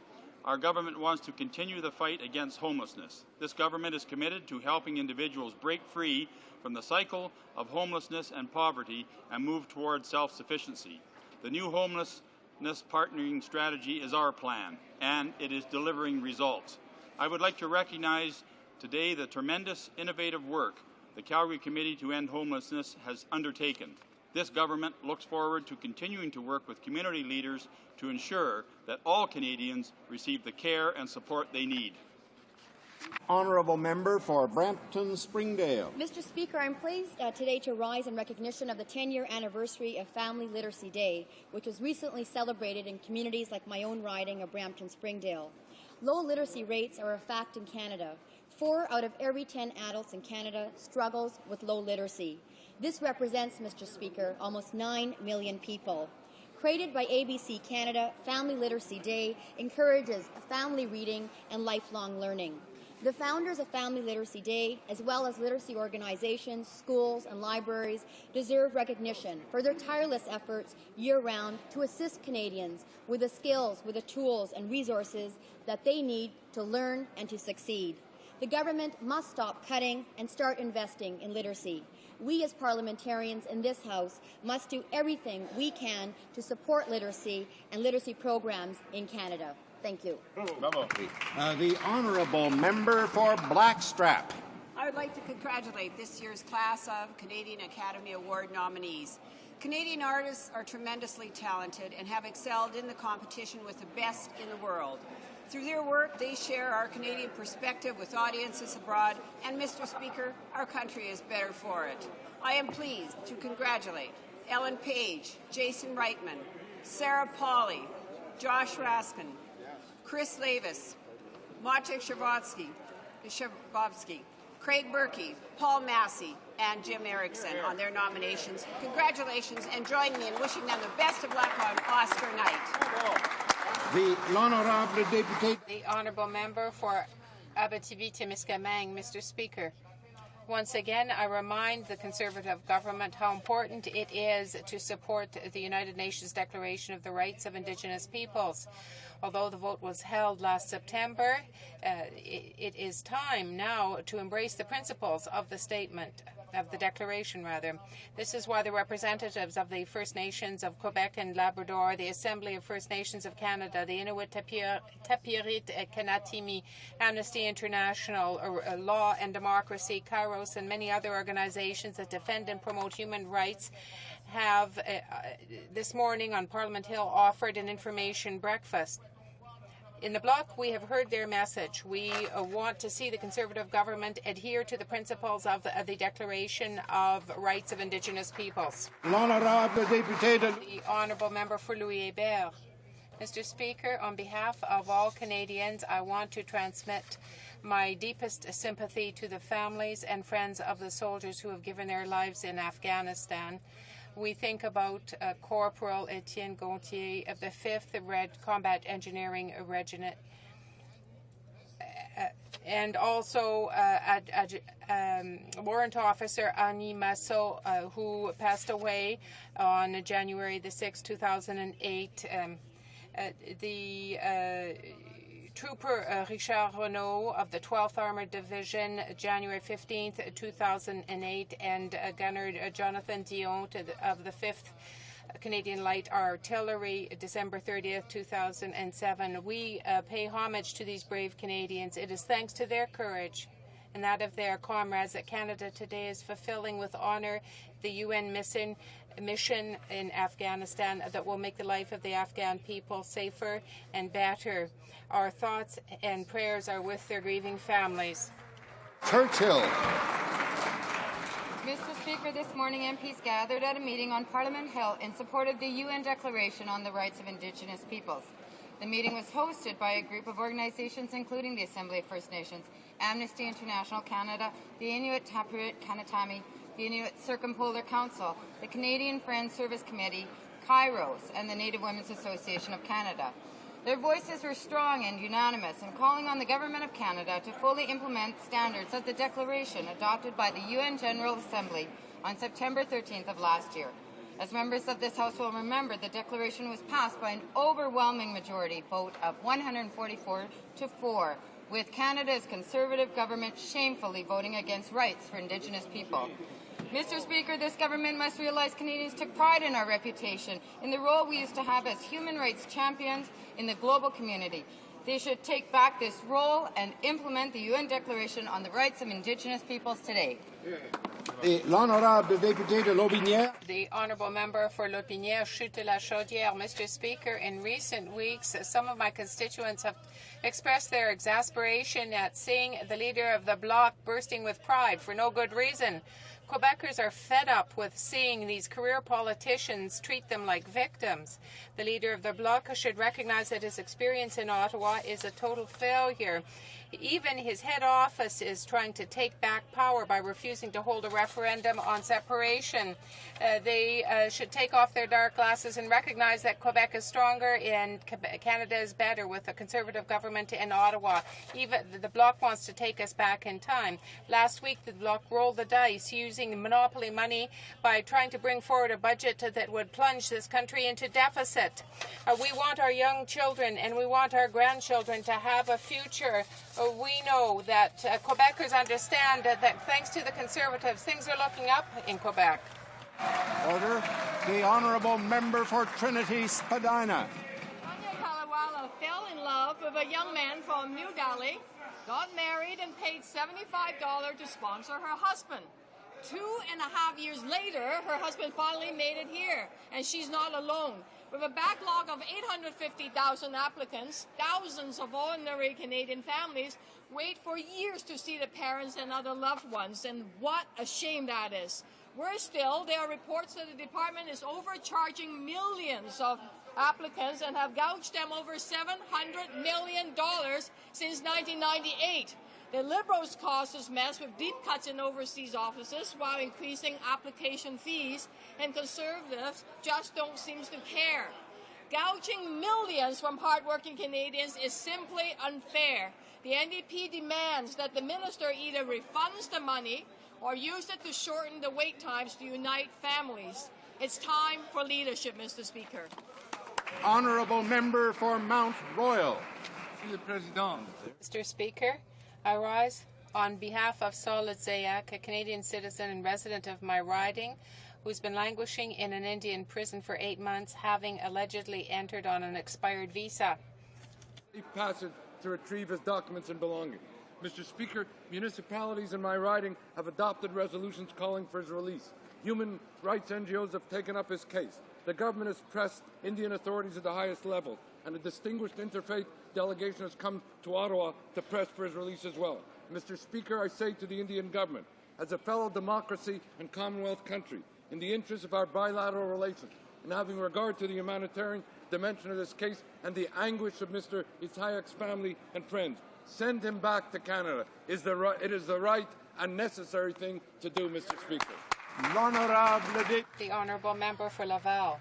[SPEAKER 23] Our government wants to continue the fight against homelessness. This government is committed to helping individuals break free from the cycle of homelessness and poverty and move towards self-sufficiency. The new homelessness partnering strategy is our plan, and it is delivering results. I would like to recognize today the tremendous innovative work the Calgary Committee to End Homelessness has undertaken. This government looks forward to continuing to work with community leaders to ensure that all Canadians receive the care and support they need.
[SPEAKER 3] Honourable member for Brampton Springdale.
[SPEAKER 24] Mr. Speaker, I'm pleased today to rise in recognition of the 10-year anniversary of Family Literacy Day, which was recently celebrated in communities like my own riding of Brampton Springdale. Low literacy rates are a fact in Canada. 4 out of every 10 adults in Canada struggles with low literacy. This represents, Mr. Speaker, almost 9 million people. Created by ABC Canada, Family Literacy Day encourages family reading and lifelong learning. The founders of Family Literacy Day, as well as literacy organizations, schools, and libraries, deserve recognition for their tireless efforts year-round to assist Canadians with the skills, with the tools and resources that they need to learn and to succeed. The government must stop cutting and start investing in literacy. We as parliamentarians in this House must do everything we can to support literacy and literacy programs in Canada. Thank you.
[SPEAKER 3] The Honourable Member for Blackstrap.
[SPEAKER 6] I would like to congratulate this year's class of Canadian Academy Award nominees. Canadian artists are tremendously talented and have excelled in the competition with the best in the world. Through their work, they share our Canadian perspective with audiences abroad, and, Mr. Speaker, our country is better for it. I am pleased to congratulate Ellen Page, Jason Reitman, Sarah Pauli, Josh Raskin, Chris Lavis, Maciek Shabovsky, Craig Berkey, Paul Massey,
[SPEAKER 1] and Jim Erickson on their nominations. Congratulations, and join me in wishing them the best of luck on Oscar night.
[SPEAKER 3] L'honorable député.
[SPEAKER 8] The honourable member for Abitibi-Témiscamingue, Mr. Speaker. Once again, I remind the Conservative government how important it is to support the United Nations Declaration of the Rights of Indigenous Peoples. Although the vote was held last September, it is time now to embrace the principles of the statement, of the declaration rather. This is why the representatives of the First Nations of Quebec and Labrador, the Assembly of First Nations of Canada, the Inuit Tapirit Kanatimi, Amnesty International, Law and Democracy, Kairos, and many other organizations that defend and promote human rights have this morning on Parliament Hill offered an information breakfast. In the Bloc, we have heard their message. We want to see the Conservative government adhere to the principles of the Declaration of Rights of Indigenous Peoples.
[SPEAKER 3] L'honorable député de...
[SPEAKER 8] The Honourable Member for Louis Hébert. Mr. Speaker, on behalf of all Canadians, I want to transmit my deepest sympathy to the families and friends of the soldiers who have given their lives in Afghanistan. We think about Corporal Etienne Gontier of the 5th Red Combat Engineering Regiment, and also Warrant Officer Annie Massot, who passed away on January the 6th, 2008. Trooper Richard Renault of the 12th Armored Division, January 15th, 2008, and Gunner Jonathan Dion of the 5th Canadian Light Artillery, December 30th, 2007. We pay homage to these brave Canadians. It is thanks to their courage and that of their comrades that Canada today is fulfilling with honor the UN mission in Afghanistan that will make the life of the Afghan people safer and better. Our thoughts and prayers are with their grieving families.
[SPEAKER 3] Churchill.
[SPEAKER 13] Mr. Speaker, this morning MPs gathered at a meeting on Parliament Hill in support of the UN Declaration on the Rights of Indigenous Peoples. The meeting was hosted by a group of organizations including the Assembly of First Nations, Amnesty International Canada, the Inuit Tapirit Kanatami, the Inuit Circumpolar Council, the Canadian Friends Service Committee, Kairos, and the Native Women's Association of Canada. Their voices were strong and unanimous in calling on the Government of Canada to fully implement standards of the Declaration adopted by the UN General Assembly on September 13th of last year. As members of this House will remember, the Declaration was passed by an overwhelming majority vote of 144 to 4, with Canada's Conservative government shamefully voting against rights for Indigenous people. Mr. Speaker, this government must realize Canadians took pride in our reputation, in the role we used to have as human rights champions in the global community. They should take back this role and implement the UN Declaration on the Rights of Indigenous Peoples today.
[SPEAKER 3] L'honorable député de Lotbinière.
[SPEAKER 8] The honourable member for Lotbinière, Chute-la-Chaudière. Mr. Speaker, in recent weeks, some of my constituents have expressed their exasperation at seeing the leader of the Bloc bursting with pride for no good reason. Quebecers are fed up with seeing these career politicians treat them like victims. The leader of the Bloc should recognize that his experience in Ottawa is a total failure. Even his head office is trying to take back power by refusing to hold a referendum on separation. They should take off their dark glasses and recognize that Quebec is stronger and Canada is better with a Conservative government in Ottawa. Even the Bloc wants to take us back in time. Last week, the Bloc rolled the dice using monopoly money by trying to bring forward a budget that would plunge this country into deficit. We want our young children and we want our grandchildren to have a future. We know that Quebecers understand that thanks to the Conservatives, things are looking up in Quebec.
[SPEAKER 3] Order. The honourable member for Trinity Spadina.
[SPEAKER 14] Anya Kalawala fell in love with a young man from New Delhi, got married and paid $75 to sponsor her husband. 2.5 years later, her husband finally made it here, and she's not alone. With a backlog of 850,000 applicants, thousands of ordinary Canadian families wait for years to see the parents and other loved ones, and what a shame that is. Worse still, there are reports that the department is overcharging millions of applicants and have gouged them over $700 million since 1998. The Liberals caused this mess with deep cuts in overseas offices while increasing application fees, and Conservatives just don't seem to care. Gouging millions from hardworking Canadians is simply unfair. The NDP demands that the minister either refunds the money or use it to shorten the wait times to unite families. It's time for leadership, Mr. Speaker.
[SPEAKER 3] Honourable member for Mount Royal.
[SPEAKER 8] Mr. Speaker, I rise on behalf of Solid Zayak, a Canadian citizen and resident of my riding, who's been languishing in an Indian prison for 8 months, having allegedly entered on an expired visa.
[SPEAKER 4] Passage to retrieve his documents and belongings. Mr. Speaker, municipalities in my riding have adopted resolutions calling for his release. Human rights NGOs have taken up his case. The government has pressed Indian authorities at the highest level, and a distinguished interfaith delegation has come to Ottawa to press for his release as well. Mr. Speaker, I say to the Indian government, as a fellow democracy and Commonwealth country, in the interest of our bilateral relations, and having regard to the humanitarian dimension of this case and the anguish of Mr. Isayak's family and friends, send him back to Canada. It is the right and necessary thing to do, Mr. Speaker.
[SPEAKER 8] The Honourable Member for Laval.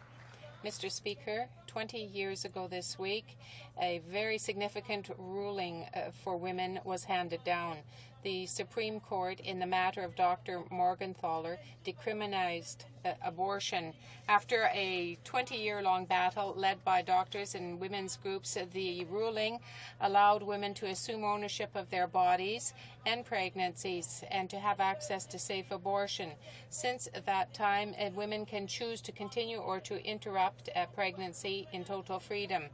[SPEAKER 8] Mr. Speaker, 20 years ago this week, a very significant ruling for women was handed down. The Supreme Court, in the matter of Dr. Morgenthaler, decriminalized abortion. After a 20-year-long battle led by doctors and women's groups, the ruling allowed women to assume ownership of their bodies and pregnancies and to have access to safe abortion. Since that time, women can choose to continue or to interrupt a pregnancy in total freedom.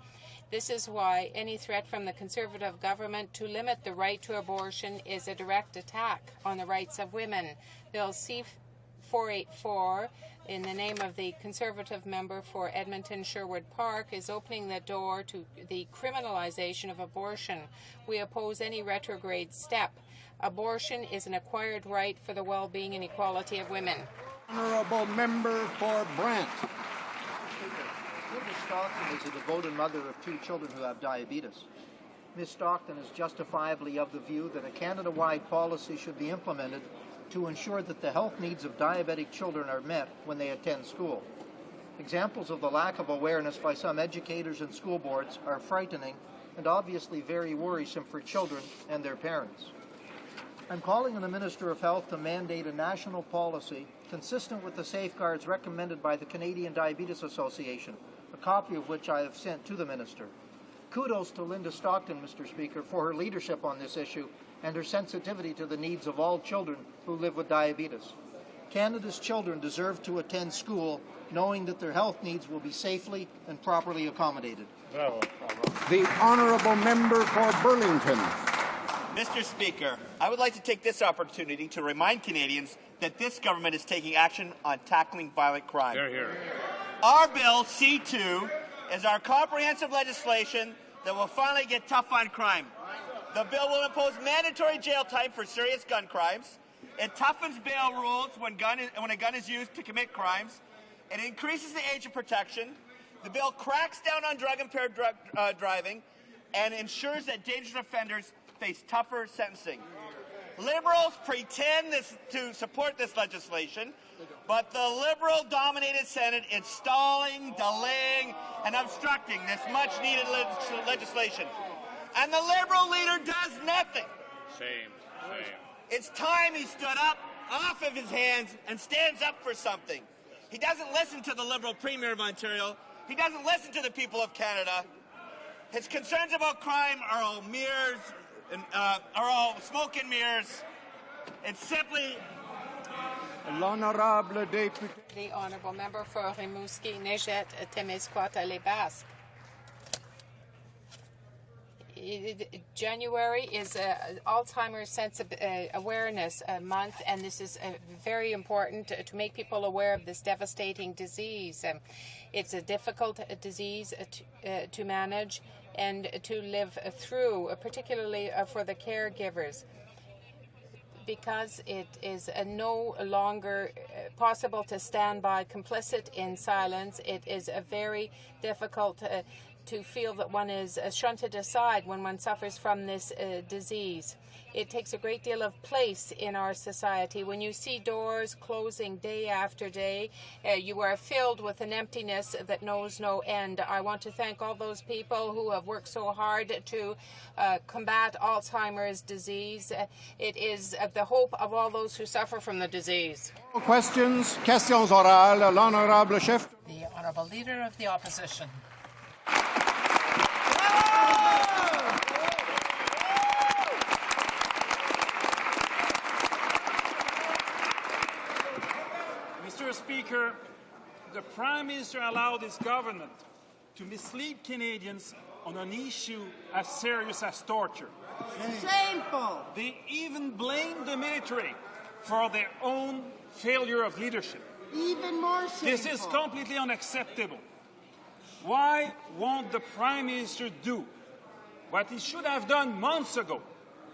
[SPEAKER 8] This is why any threat from the Conservative government to limit the right to abortion is a direct attack on the rights of women. Bill C-484, in the name of the Conservative member for Edmonton-Sherwood Park, is opening the door to the criminalization of abortion. We oppose any retrograde step. Abortion is an acquired right for the well-being and equality of women.
[SPEAKER 3] Honourable member for Brant.
[SPEAKER 5] Linda Stockton is a devoted mother of 2 children who have diabetes. Ms. Stockton is justifiably of the view that a Canada-wide policy should be implemented to ensure that the health needs of diabetic children are met when they attend school. Examples of the lack of awareness by some educators and school boards are frightening and obviously very worrisome for children and their parents. I'm calling on the Minister of Health to mandate a national policy consistent with the safeguards recommended by the Canadian Diabetes Association, a copy of which I have sent to the Minister. Kudos to Linda Stockton, Mr. Speaker, for her leadership on this issue and her sensitivity to the needs of all children who live with diabetes. Canada's children deserve to attend school knowing that their health needs will be safely and properly accommodated.
[SPEAKER 3] Bravo. The Honourable Member for Burlington.
[SPEAKER 11] Mr. Speaker, I would like to take this opportunity to remind Canadians that this government is taking action on tackling violent crime.
[SPEAKER 21] Hear, hear.
[SPEAKER 11] Our bill, C2, is our comprehensive legislation that will finally get tough on crime. The bill will impose mandatory jail time for serious gun crimes. It toughens bail rules when a gun is used to commit crimes. It increases the age of protection. The bill cracks down on drug-impaired driving and ensures that dangerous offenders face tougher sentencing. Liberals pretend to support this legislation, but the Liberal-dominated Senate is stalling, delaying, and obstructing this much-needed legislation. And the Liberal leader does nothing.
[SPEAKER 21] Shame.
[SPEAKER 11] It's time he stood up, off of his hands, and stands up for something. He doesn't listen to the Liberal Premier of Ontario. He doesn't listen to the people of Canada. His concerns about crime are all mirrors, are all smoke and mirrors. It's simply...
[SPEAKER 3] L'honorable député.
[SPEAKER 8] The Honourable Member for Rimouski, Nejet, Témiscouata, Les Basques. January is Alzheimer's Awareness Month, and this is very important to make people aware of this devastating disease. It's a difficult disease to manage and to live through, particularly for the caregivers, because it is no longer possible to stand by complicit in silence. It is a very difficult to feel that one is shunted aside when one suffers from this disease. It takes a great deal of place in our society. When you see doors closing day after day, you are filled with an emptiness that knows no end. I want to thank all those people who have worked so hard to combat Alzheimer's disease. It is the hope of all those who suffer from the disease.
[SPEAKER 3] Questions orales. L'honorable chef.
[SPEAKER 2] The Honourable Leader of the Opposition.
[SPEAKER 10] Mr. Speaker, the Prime Minister allowed his government to mislead Canadians on an issue as serious as torture.
[SPEAKER 6] Shameful!
[SPEAKER 10] They even blamed the military for their own failure of leadership.
[SPEAKER 6] Even more shameful.
[SPEAKER 10] This is completely unacceptable. Why won't the Prime Minister do what he should have done months ago?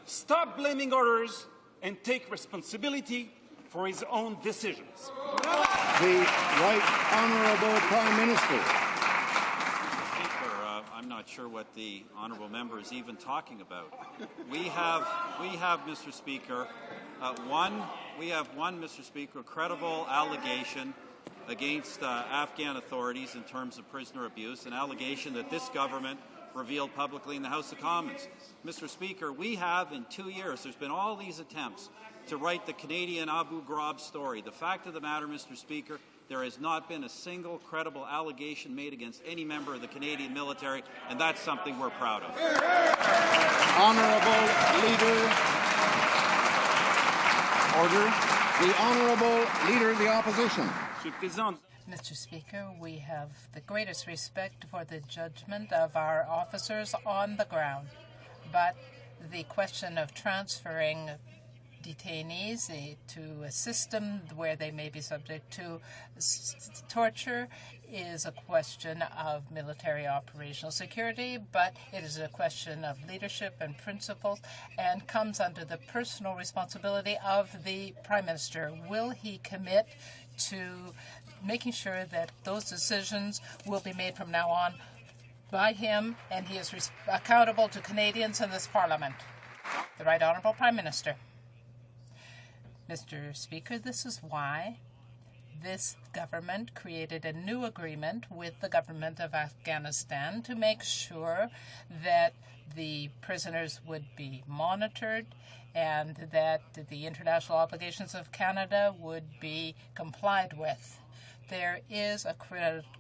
[SPEAKER 10] Stop blaming others and take responsibility for his own decisions.
[SPEAKER 3] The Right Honourable Prime Minister.
[SPEAKER 15] Speaker, I'm not sure what the honourable member is even talking about. We have, Mr. Speaker, Mr. Speaker, a credible allegation against Afghan authorities in terms of prisoner abuse, an allegation that this government revealed publicly in the House of Commons. Mr. Speaker, we have in 2 years, there's been all these attempts to write the Canadian Abu Ghraib story. The fact of the matter, Mr. Speaker, there has not been a single credible allegation made against any member of the Canadian military, and that's something we're proud of.
[SPEAKER 3] Honourable Leader. Order. The Honourable Leader of the Opposition.
[SPEAKER 2] Mr. Speaker, we have the greatest respect for the judgment of our officers on the ground, but the question of transferring detainees to a system where they may be subject to torture is a question of military operational security, but it is a question of leadership and principles and comes under the personal responsibility of the Prime Minister. Will he commit to making sure that those decisions will be made from now on by him, and he is accountable to Canadians in this Parliament? The Right Honourable Prime Minister. Mr. Speaker, this is why this government created a new agreement with the government of Afghanistan to make sure that the prisoners would be monitored and that the international obligations of Canada would be complied with. There is a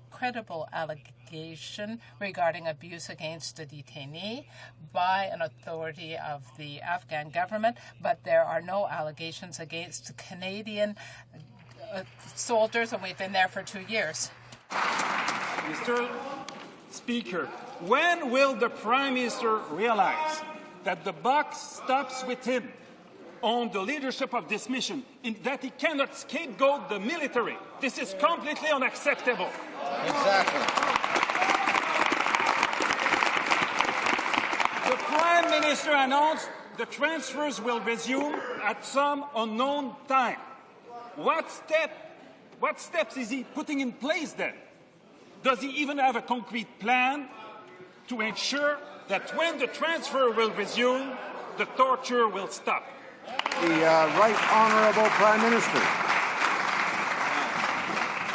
[SPEAKER 2] credible allegation regarding abuse against a detainee by an authority of the Afghan government, but there are no allegations against Canadian soldiers, and we've been there for 2 years.
[SPEAKER 10] Mr. Speaker, when will the Prime Minister realize that the buck stops with him on the leadership of this mission, in that he cannot scapegoat the military? This is completely unacceptable.
[SPEAKER 5] Exactly.
[SPEAKER 10] The Prime Minister announced the transfers will resume at some unknown time. What steps is he putting in place then? Does he even have a concrete plan to ensure that when the transfer will resume, the torture will stop?
[SPEAKER 3] The Right Honourable Prime Minister.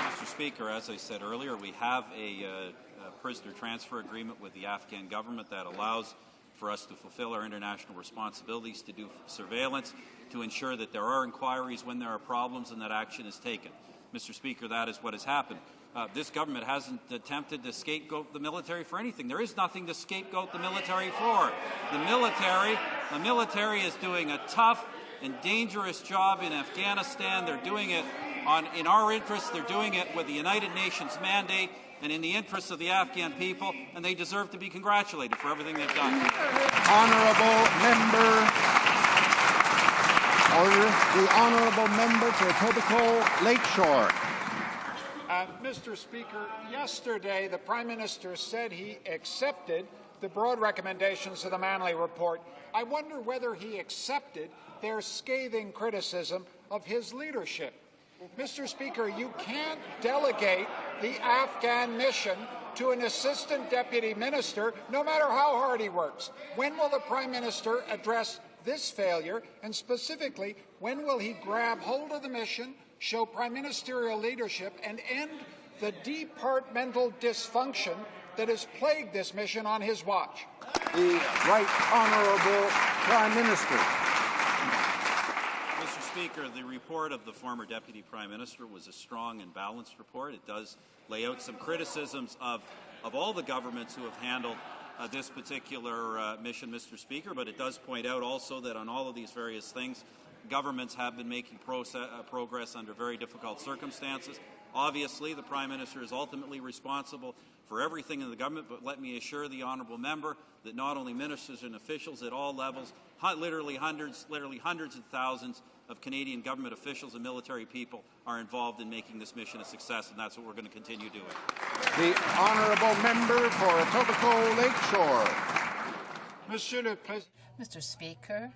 [SPEAKER 15] Mr. Speaker, as I said earlier, we have a prisoner transfer agreement with the Afghan government that allows for us to fulfill our international responsibilities, to do surveillance, to ensure that there are inquiries when there are problems and that action is taken. Mr. Speaker, that is what has happened. This government hasn't attempted to scapegoat the military for anything. There is nothing to scapegoat the military for. The military is doing a tough and dangerous job in Afghanistan. They're doing it in our interest. They're doing it with the United Nations mandate and in the interests of the Afghan people, and they deserve to be congratulated for everything they've done.
[SPEAKER 3] Honourable member. Order. The Honourable Member for Etobicoke Lakeshore.
[SPEAKER 17] Mr. Speaker, yesterday the Prime Minister said he accepted the broad recommendations of the Manley Report. I wonder whether he accepted their scathing criticism of his leadership. Mr. Speaker, you can't delegate the Afghan mission to an assistant deputy minister, no matter how hard he works. When will the Prime Minister address this failure, and specifically, when will he grab hold of the mission, show prime ministerial leadership, and end the departmental dysfunction that has plagued this mission on his watch?
[SPEAKER 3] The Right Honourable Prime Minister.
[SPEAKER 15] Mr. Speaker, the report of the former Deputy Prime Minister was a strong and balanced report. It does lay out some criticisms of all the governments who have handled this particular mission, Mr. Speaker, but it does point out also that on all of these various things, governments have been making progress under very difficult circumstances. Obviously, the Prime Minister is ultimately responsible for everything in the government, but let me assure the honourable member that not only ministers and officials at all levels, literally hundreds of thousands of Canadian government officials and military people are involved in making this mission a success, and that's what we're going to continue doing.
[SPEAKER 3] The Honourable Member for Etobicoke Lakeshore.
[SPEAKER 2] Mr. Speaker,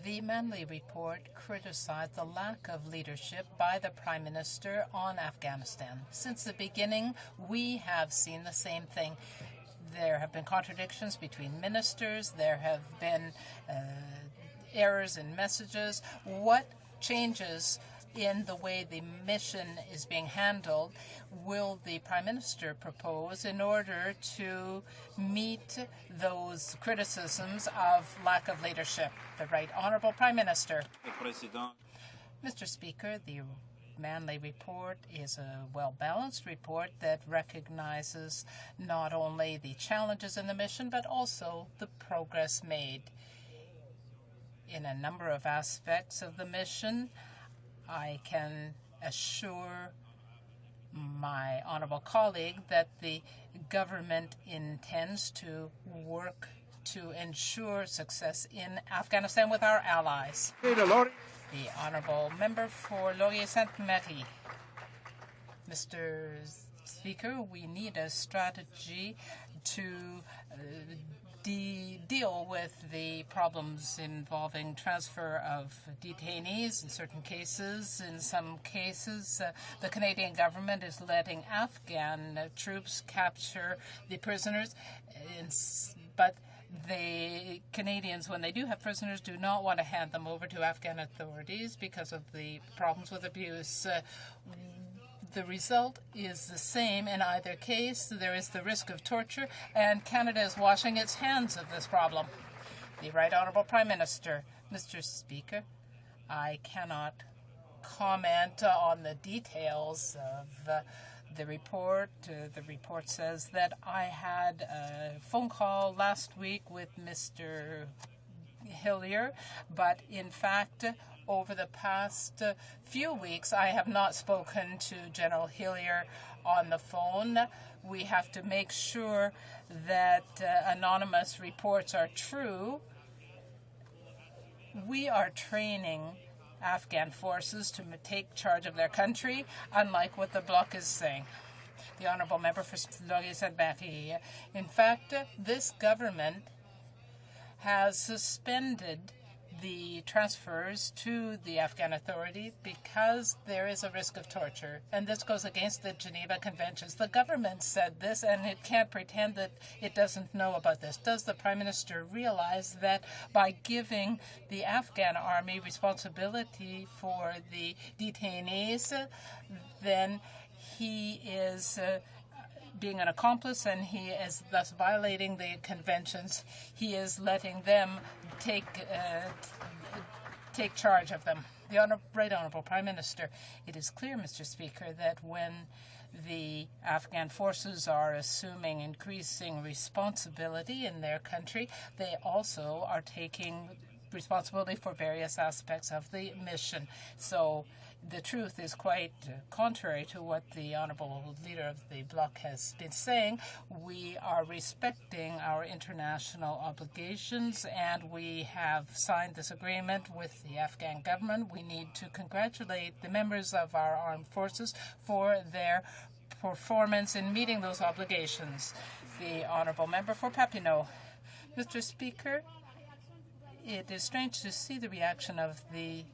[SPEAKER 2] the Manley report criticized the lack of leadership by the Prime Minister on Afghanistan. Since the beginning, we have seen the same thing. There have been contradictions between ministers. There have been errors in messages. What changes in the way the mission is being handled will the Prime Minister propose in order to meet those criticisms of lack of leadership? The Right Honourable Prime Minister. Mr. Speaker, the Manley report is a well-balanced report that recognizes not only the challenges in the mission but also the progress made. In a number of aspects of the mission, I can assure my honourable colleague that the government intends to work to ensure success in Afghanistan with our allies. The honourable member for Laurier-Sainte-Marie. Mr. Speaker, we need a strategy to deal with the problems involving transfer of detainees in certain cases. In some cases, the Canadian government is letting Afghan troops capture the prisoners, but the Canadians, when they do have prisoners, do not want to hand them over to Afghan authorities because of the problems with abuse. The result is the same in either case. There is the risk of torture, and Canada is washing its hands of this problem. The Right Honourable Prime Minister. Mr. Speaker, I cannot comment on the details of the report. The report says that I had a phone call last week with Mr. Hillier, but in fact, over the past few weeks, I have not spoken to General Hillier on the phone. We have to make sure that anonymous reports are true. We are training Afghan forces to take charge of their country, unlike what the Bloc is saying. The Honourable Member for Laurier-Sainte-Marie. In fact, this government has suspended the transfers to the Afghan authority because there is a risk of torture, and this goes against the Geneva Conventions. The government said this, and it can't pretend that it doesn't know about this. Does the Prime Minister realize that by giving the Afghan army responsibility for the detainees, then he is being an accomplice, and he is thus violating the conventions? He is letting them take charge of them. The Right Honourable Prime Minister. It is clear, Mr. Speaker, that when the Afghan forces are assuming increasing responsibility in their country, they also are taking responsibility for various aspects of the mission. So the truth is quite contrary to what the Honourable Leader of the Bloc has been saying. We are respecting our international obligations, and we have signed this agreement with the Afghan government. We need to congratulate the members of our armed forces for their performance in meeting those obligations. The Honourable Member for Papineau. Mr. Speaker, it is strange to see the reaction of the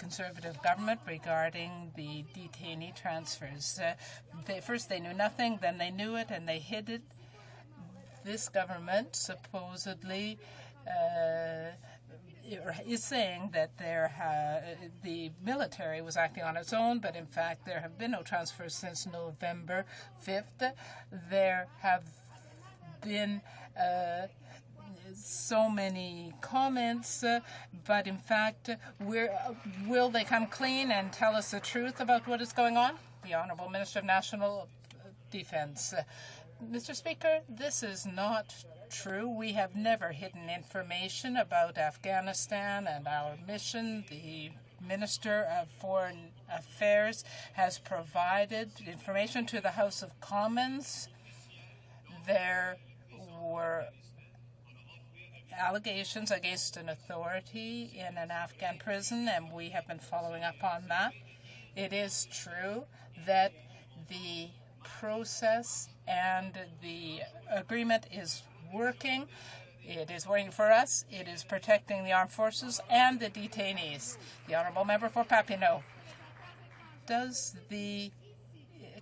[SPEAKER 7] Conservative government regarding the detainee transfers. First they knew nothing, then they knew it, and they hid it. This government supposedly is saying that the military was acting on its own, but in fact there have been no transfers since November 5th. There have been so many comments, but in fact, will they come clean and tell us the truth about what is going on? The Honourable Minister of National Defence. Mr. Speaker, this is not true. We have never hidden information about Afghanistan and our mission. The Minister of Foreign Affairs has provided information to the House of Commons. There were allegations against an authority in an Afghan prison, and we have been following up on that. It is true that the process and the agreement is working. It is working for us. It is protecting the armed forces and the detainees. The Honourable Member for Papineau.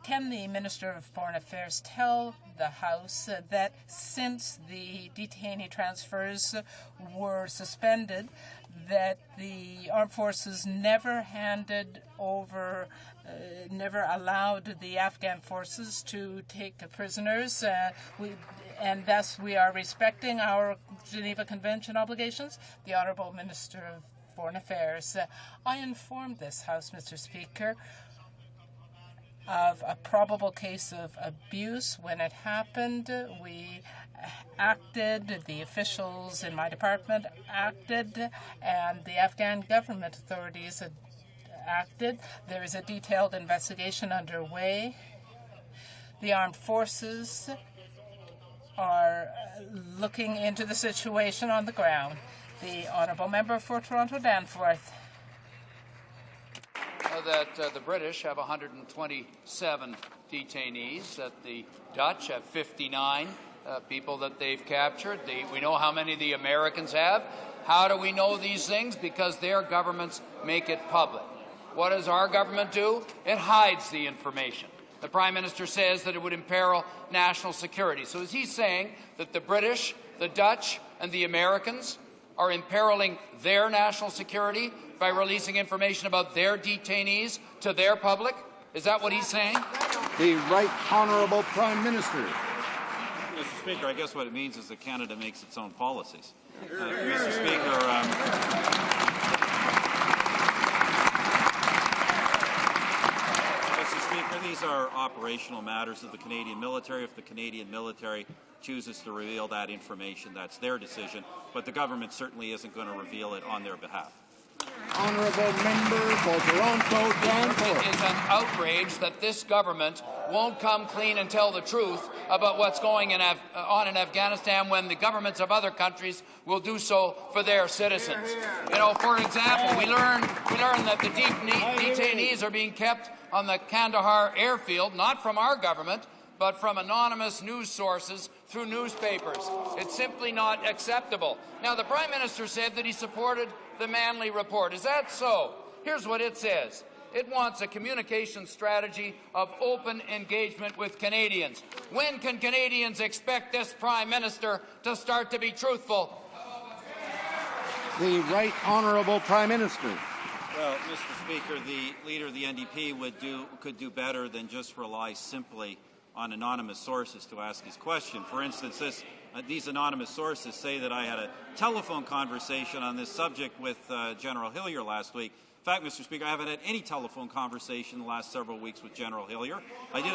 [SPEAKER 7] Can the Minister of Foreign Affairs tell the House that since the detainee transfers were suspended, that the armed forces never handed over, never allowed the Afghan forces to take prisoners, and thus we are respecting our Geneva Convention obligations? The Honourable Minister of Foreign Affairs. I informed this House, Mr. Speaker, of a probable case of abuse. When it happened, we acted, the officials in my department acted, and the Afghan government authorities acted. There is a detailed investigation underway. The armed forces are looking into the situation on the ground. The Honourable Member for Toronto Danforth.
[SPEAKER 9] That the British have 127 detainees, that the Dutch have 59 people that they've captured. We know how many the Americans have. How do we know these things? Because their governments make it public. What does our government do? It hides the information. The Prime Minister says that it would imperil national security. So is he saying that the British, the Dutch, and the Americans are imperiling their national security by releasing information about their detainees to their public? Is that what he's saying?
[SPEAKER 3] The Right Honourable Prime Minister.
[SPEAKER 15] Mr. Speaker, I guess what it means is that Canada makes its own policies. Mr. Speaker, these are operational matters of the Canadian military. If the Canadian military chooses to reveal that information, that's their decision, but the government certainly isn't going to reveal it on their behalf.
[SPEAKER 3] Honourable Member for Toronto Danforth.
[SPEAKER 9] It is an outrage that this government won't come clean and tell the truth about what's going on in Afghanistan when the governments of other countries will do so for their citizens. You know, for example, we learned that the detainees are being kept on the Kandahar airfield, not from our government, but from anonymous news sources through newspapers. It's simply not acceptable. Now, the Prime Minister said that he supported the Manley Report. Is that so? Here's what it says. It wants a communication strategy of open engagement with Canadians. When can Canadians expect this Prime Minister to start to be truthful?
[SPEAKER 3] The Right Honourable Prime Minister.
[SPEAKER 15] Well, Mr. Speaker, the Leader of the NDP could do better than just rely simply on anonymous sources to ask his question. For instance, these anonymous sources say that I had a telephone conversation on this subject with General Hillier last week. In fact, Mr. Speaker, I haven't had any telephone conversation in the last several weeks with General Hillier. I did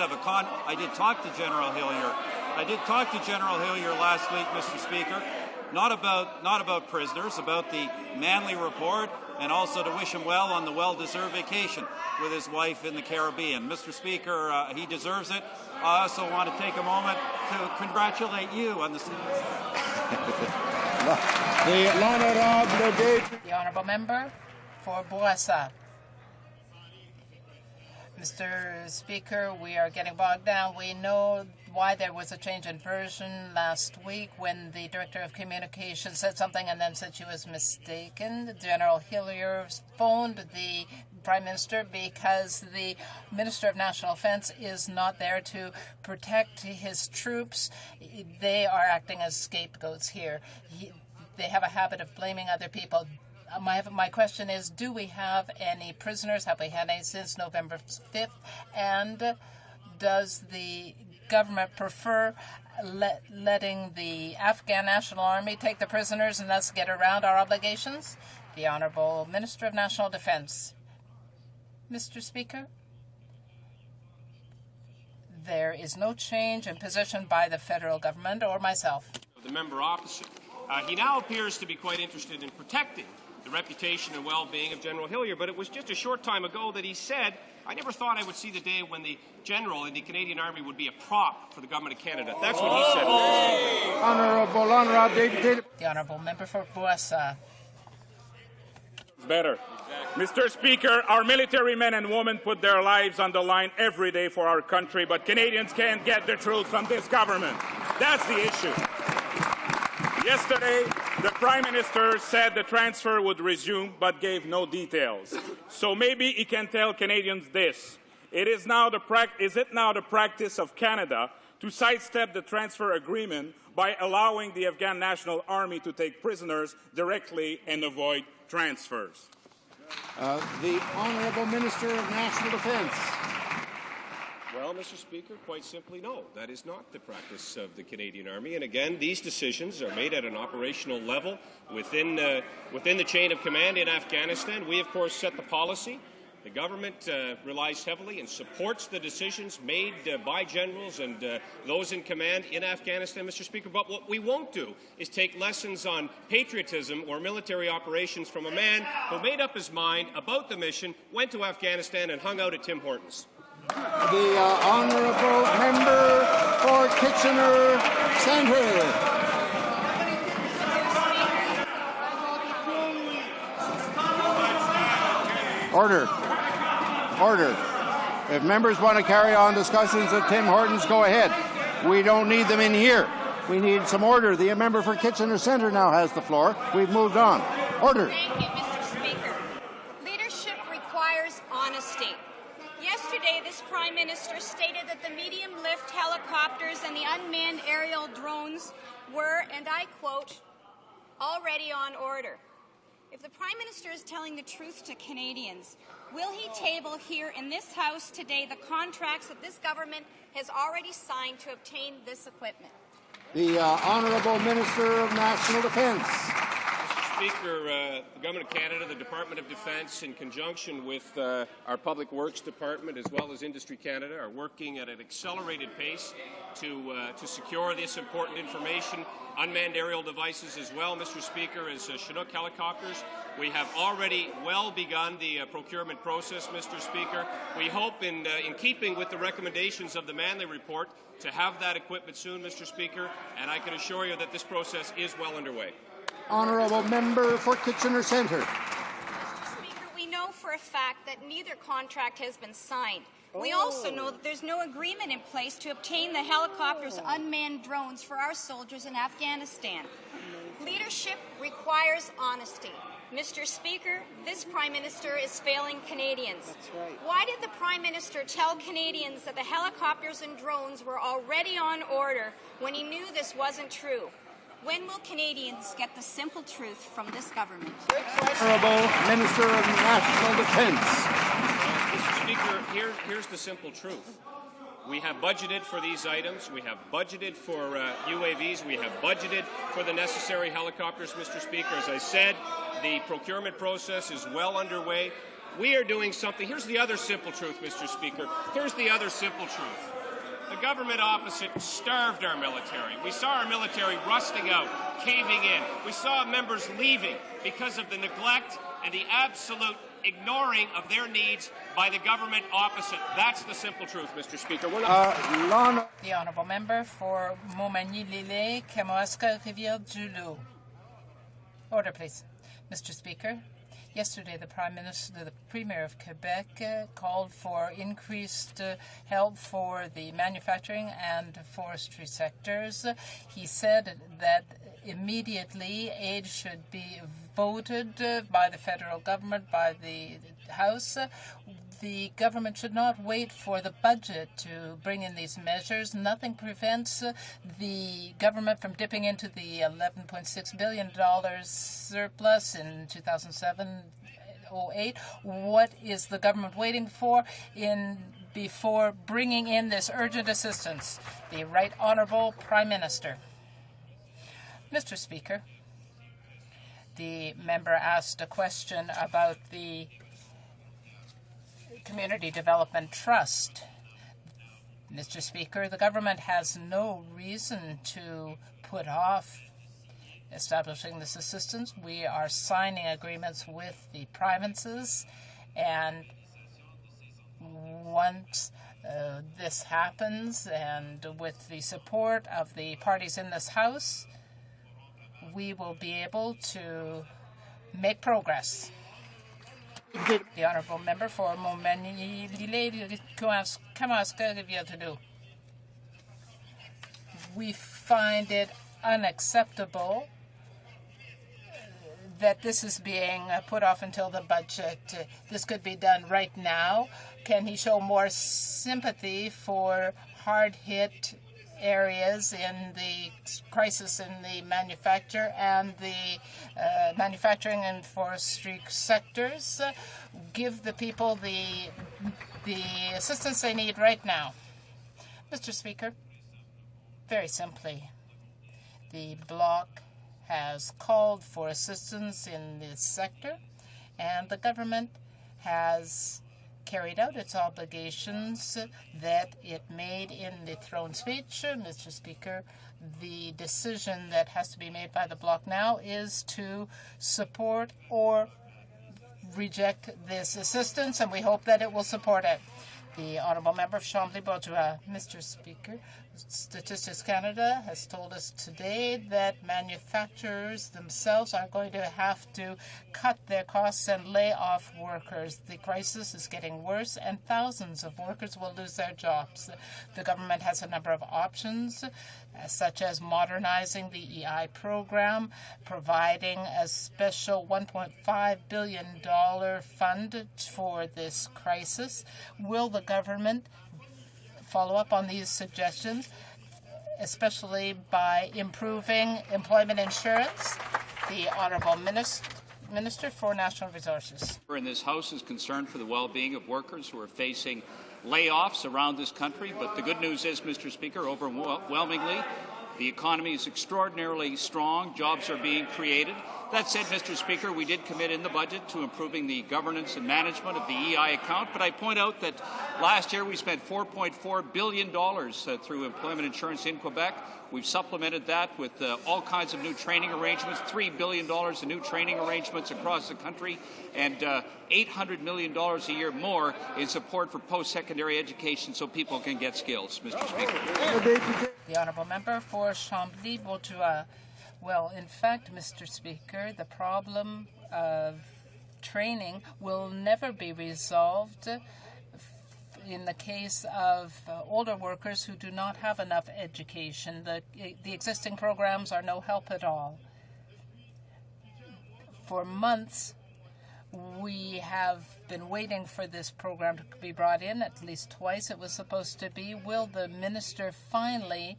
[SPEAKER 15] talk to General Hillier. I did talk to General Hillier last week, Mr. Speaker, not about prisoners, about the Manley Report, and also to wish him well on the well-deserved vacation with his wife in the Caribbean. Mr. Speaker, he deserves it. I also want to take a moment to congratulate you on the...
[SPEAKER 7] The Honourable Member for Bourassa. Mr. Speaker, we are getting bogged down. We know why there was a change in version last week when the Director of Communications said something and then said she was mistaken. General Hillier phoned the Prime Minister because the Minister of National Defense is not there to protect his troops. They are acting as scapegoats here. They have a habit of blaming other people. My question is, do we have any prisoners? Have we had any since November 5th? And does the government prefer letting the Afghan National Army take the prisoners and thus get around our obligations? The Honourable Minister of National Defence. Mr. Speaker, there is no change in position by the federal government or myself.
[SPEAKER 12] The member opposite. He now appears to be quite interested in protecting the reputation and well-being of General Hillier, but it was just a short time ago that he said, I never thought I would see the day when the general in the Canadian Army would be a prop for the government of Canada. That's what he said.
[SPEAKER 7] The Honourable Member for Bourassa.
[SPEAKER 18] Better. Mr. Speaker, our military men and women put their lives on the line every day for our country, but Canadians can't get the truth from this government. That's the issue. Yesterday, the Prime Minister said the transfer would resume, but gave no details. So maybe he can tell Canadians this. Is it now the practice of Canada to sidestep the transfer agreement by allowing the Afghan National Army to take prisoners directly and avoid transfers?
[SPEAKER 3] The Honourable Minister of National Defence.
[SPEAKER 12] Well, Mr. Speaker, quite simply, no. That is not the practice of the Canadian Army. And again, these decisions are made at an operational level within the chain of command in Afghanistan. We, of course, set the policy. The government relies heavily and supports the decisions made by generals and those in command in Afghanistan, Mr. Speaker. But what we won't do is take lessons on patriotism or military operations from a man who made up his mind about the mission, went to Afghanistan, and hung out at Tim Hortons.
[SPEAKER 3] The Honourable Member for Kitchener Centre. Order. Order. If members want to carry on discussions at Tim Hortons, go ahead. We don't need them in here. We need some order. The member for Kitchener Centre now has the floor. We've moved on. Order.
[SPEAKER 19] Thank you, Mr. Speaker. Leadership requires honesty. Yesterday, this Prime Minister stated that the medium-lift helicopters and the unmanned aerial drones were, and I quote, already on order. If the Prime Minister is telling the truth to Canadians, will he table here in this House today the contracts that this government has already signed to obtain this equipment?
[SPEAKER 3] The Honourable Minister of National Defence.
[SPEAKER 12] Speaker, the Government of Canada, the Department of Defence, in conjunction with our Public Works Department as well as Industry Canada, are working at an accelerated pace to secure this important information. Unmanned aerial devices as well, Mr. Speaker, as Chinook helicopters. We have already well begun the procurement process, Mr. Speaker. We hope, in keeping with the recommendations of the Manley Report, to have that equipment soon, Mr. Speaker, and I can assure you that this process is well underway.
[SPEAKER 3] Honourable Member for Kitchener Centre.
[SPEAKER 19] Mr. Speaker, we know for a fact that neither contract has been signed. We also know that there's no agreement in place to obtain the helicopters' unmanned drones for our soldiers in Afghanistan. Leadership requires honesty. Mr. Speaker, this Prime Minister is failing Canadians. That's right. Why did the Prime Minister tell Canadians that the helicopters and drones were already on order when he knew this wasn't true? When will Canadians get the simple truth from this government?
[SPEAKER 3] Honourable Minister of National Defence.
[SPEAKER 12] Mr. Speaker, here's the simple truth. We have budgeted for these items. We have budgeted for UAVs. We have budgeted for the necessary helicopters, Mr. Speaker. As I said, the procurement process is well underway. We are doing something. Here's the other simple truth, Mr. Speaker. Here's the other simple truth. The government opposite starved our military. We saw our military rusting out, caving in. We saw members leaving because of the neglect and the absolute ignoring of their needs by the government opposite. That's the simple truth, Mr. Speaker.
[SPEAKER 7] The Honourable Member for Montmagny-Lille, Kamoska, Rivière-du-Loup. Order, please. Mr. Speaker, Yesterday, the Premier of Quebec called for increased help for the manufacturing and forestry sectors. He said that immediately aid should be voted by the federal government, by the House. The government should not wait for the budget to bring in these measures. Nothing prevents the government from dipping into the $11.6 billion surplus in 2007-08. What is the government waiting for before bringing in this urgent assistance? The Right Honourable Prime Minister. Mr. Speaker, the member asked a question about the Community Development Trust. Mr. Speaker, the government has no reason to put off establishing this assistance. We are signing agreements with the provinces, and once this happens, and with the support of the parties in this House, we will be able to make progress. The Honourable Member for Montmagny-Lille-Kamaska. We find it unacceptable that this is being put off until the budget. This could be done right now. Can he show more sympathy for hard-hit areas in the crisis in the manufacture and the manufacturing and forestry sectors? Give the people the assistance they need right now. Mr. Speaker, very simply, the Bloc has called for assistance in this sector, and the government has carried out its obligations that it made in the throne speech. Mr. Speaker, the decision that has to be made by the Bloc now is to support or reject this assistance, and we hope that it will support it. The Honourable Member of Chambly-Bourgeois. Mr. Speaker, Statistics Canada has told us today that manufacturers themselves are going to have to cut their costs and lay off workers. The crisis is getting worse, and thousands of workers will lose their jobs. The government has a number of options, such as modernizing the EI program, providing a special $1.5 billion fund for this crisis. Will the government follow up on these suggestions, especially by improving employment insurance? The Honourable Minister for National Resources.
[SPEAKER 16] In this House is concerned for the well-being of workers who are facing layoffs around this country, but the good news is, Mr. Speaker, overwhelmingly, the economy is extraordinarily strong. Jobs are being created. That said, Mr. Speaker, we did commit in the budget to improving the governance and management of the EI account, but I point out that last year we spent $4.4 billion through employment insurance in Quebec. We've supplemented that with all kinds of new training arrangements, $3 billion in new training arrangements across the country, and $800 million a year more in support for post-secondary education so people can get skills, Mr. Speaker.
[SPEAKER 7] The Honourable Member for Chambly-Bourgeois. Well, in fact, Mr. Speaker, the problem of training will never be resolved in the case of older workers who do not have enough education. The existing programs are no help at all. For months, we have been waiting for this program to be brought in. At least twice it was supposed to be. Will the minister finally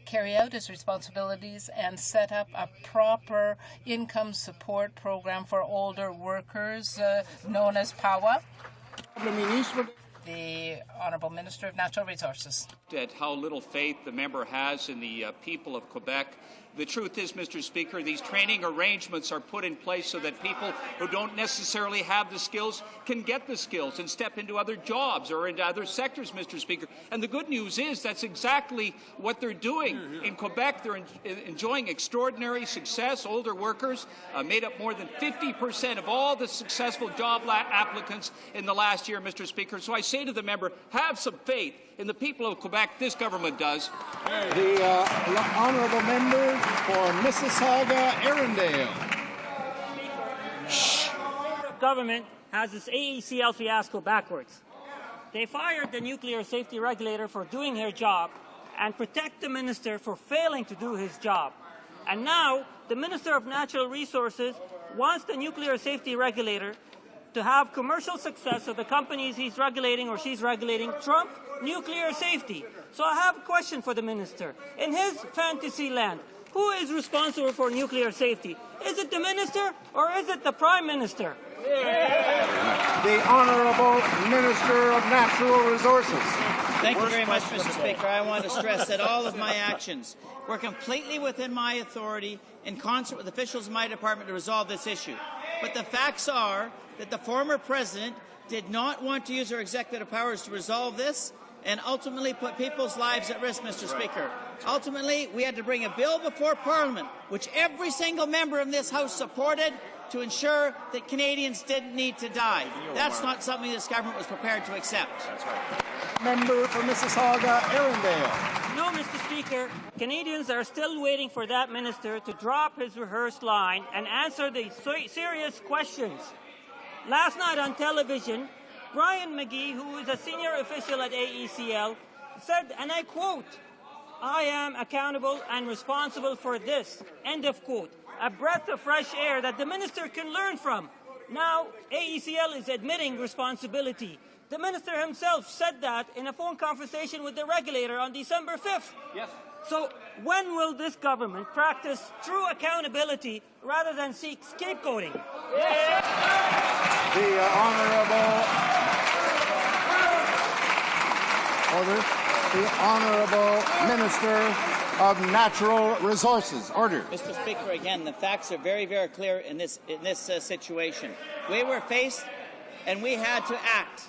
[SPEAKER 7] carry out his responsibilities and set up a proper income support program for older workers known as PAWA? The Honourable Minister of Natural Resources.
[SPEAKER 16] At how little faith the member has in the people of Quebec. The truth is, Mr. Speaker, these training arrangements are put in place so that people who don't necessarily have the skills can get the skills and step into other jobs or into other sectors, Mr. Speaker. And the good news is that's exactly what they're doing. In Quebec, they're enjoying extraordinary success. Older workers made up more than 50% of all the successful job applicants in the last year, Mr. Speaker. So I say to the member, have some faith in the people of Quebec. This government does.
[SPEAKER 3] The Honourable Member for Mississauga, Arundel.
[SPEAKER 20] government has this AECL fiasco backwards. They fired the nuclear safety regulator for doing her job and protect the minister for failing to do his job. And now the Minister of Natural Resources wants the nuclear safety regulator to have commercial success of the companies he's regulating or she's regulating trump nuclear safety. So I have a question for the minister. In his fantasy land, who is responsible for nuclear safety? Is it the minister or is it the Prime Minister?
[SPEAKER 3] The Honourable Minister of Natural Resources.
[SPEAKER 22] Thank you very much, Mr. Speaker. I want to stress that all of my actions were completely within my authority in concert with officials in my department to resolve this issue. But the facts are that the former president did not want to use her executive powers to resolve this and ultimately put people's lives at risk, Mr. Speaker. Ultimately, we had to bring a bill before Parliament, which every single member in this House supported, to ensure that Canadians didn't need to die. That's not something this government was prepared to accept.
[SPEAKER 3] That's right. Member for Mississauga, Arundel.
[SPEAKER 20] No, Mr. Speaker. Canadians are still waiting for that minister to drop his rehearsed line and answer the serious questions. Last night on television, Brian McGee, who is a senior official at AECL, said, and I quote, "I am accountable and responsible for this," end of quote. A breath of fresh air that the minister can learn from. Now, AECL is admitting responsibility. The minister himself said that in a phone conversation with the regulator on December 5th.
[SPEAKER 10] Yes.
[SPEAKER 20] So when will this government practice true accountability rather than seek scapegoating?
[SPEAKER 3] Yes. The Honourable Minister of Natural Resources. Order.
[SPEAKER 22] Mr. Speaker, again, the facts are very, very clear in this situation. We were faced and we had to act.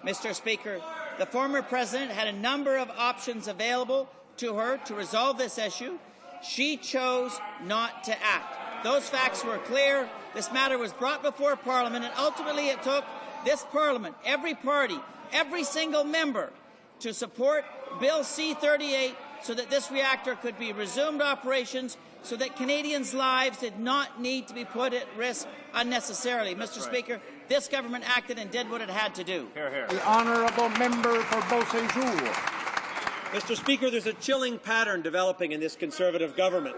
[SPEAKER 22] Mr. Speaker, the former president had a number of options available to her to resolve this issue. She chose not to act. Those facts were clear. This matter was brought before Parliament, and ultimately it took this Parliament, every party, every single member, to support Bill C-38 so that this reactor could be resumed operations, so that Canadians' lives did not need to be put at risk unnecessarily. Mr. Speaker, this government acted and did what it had to do.
[SPEAKER 3] Hear, hear. The Honourable Member for Beausejour.
[SPEAKER 23] Mr. Speaker, there's a chilling pattern developing in this Conservative government.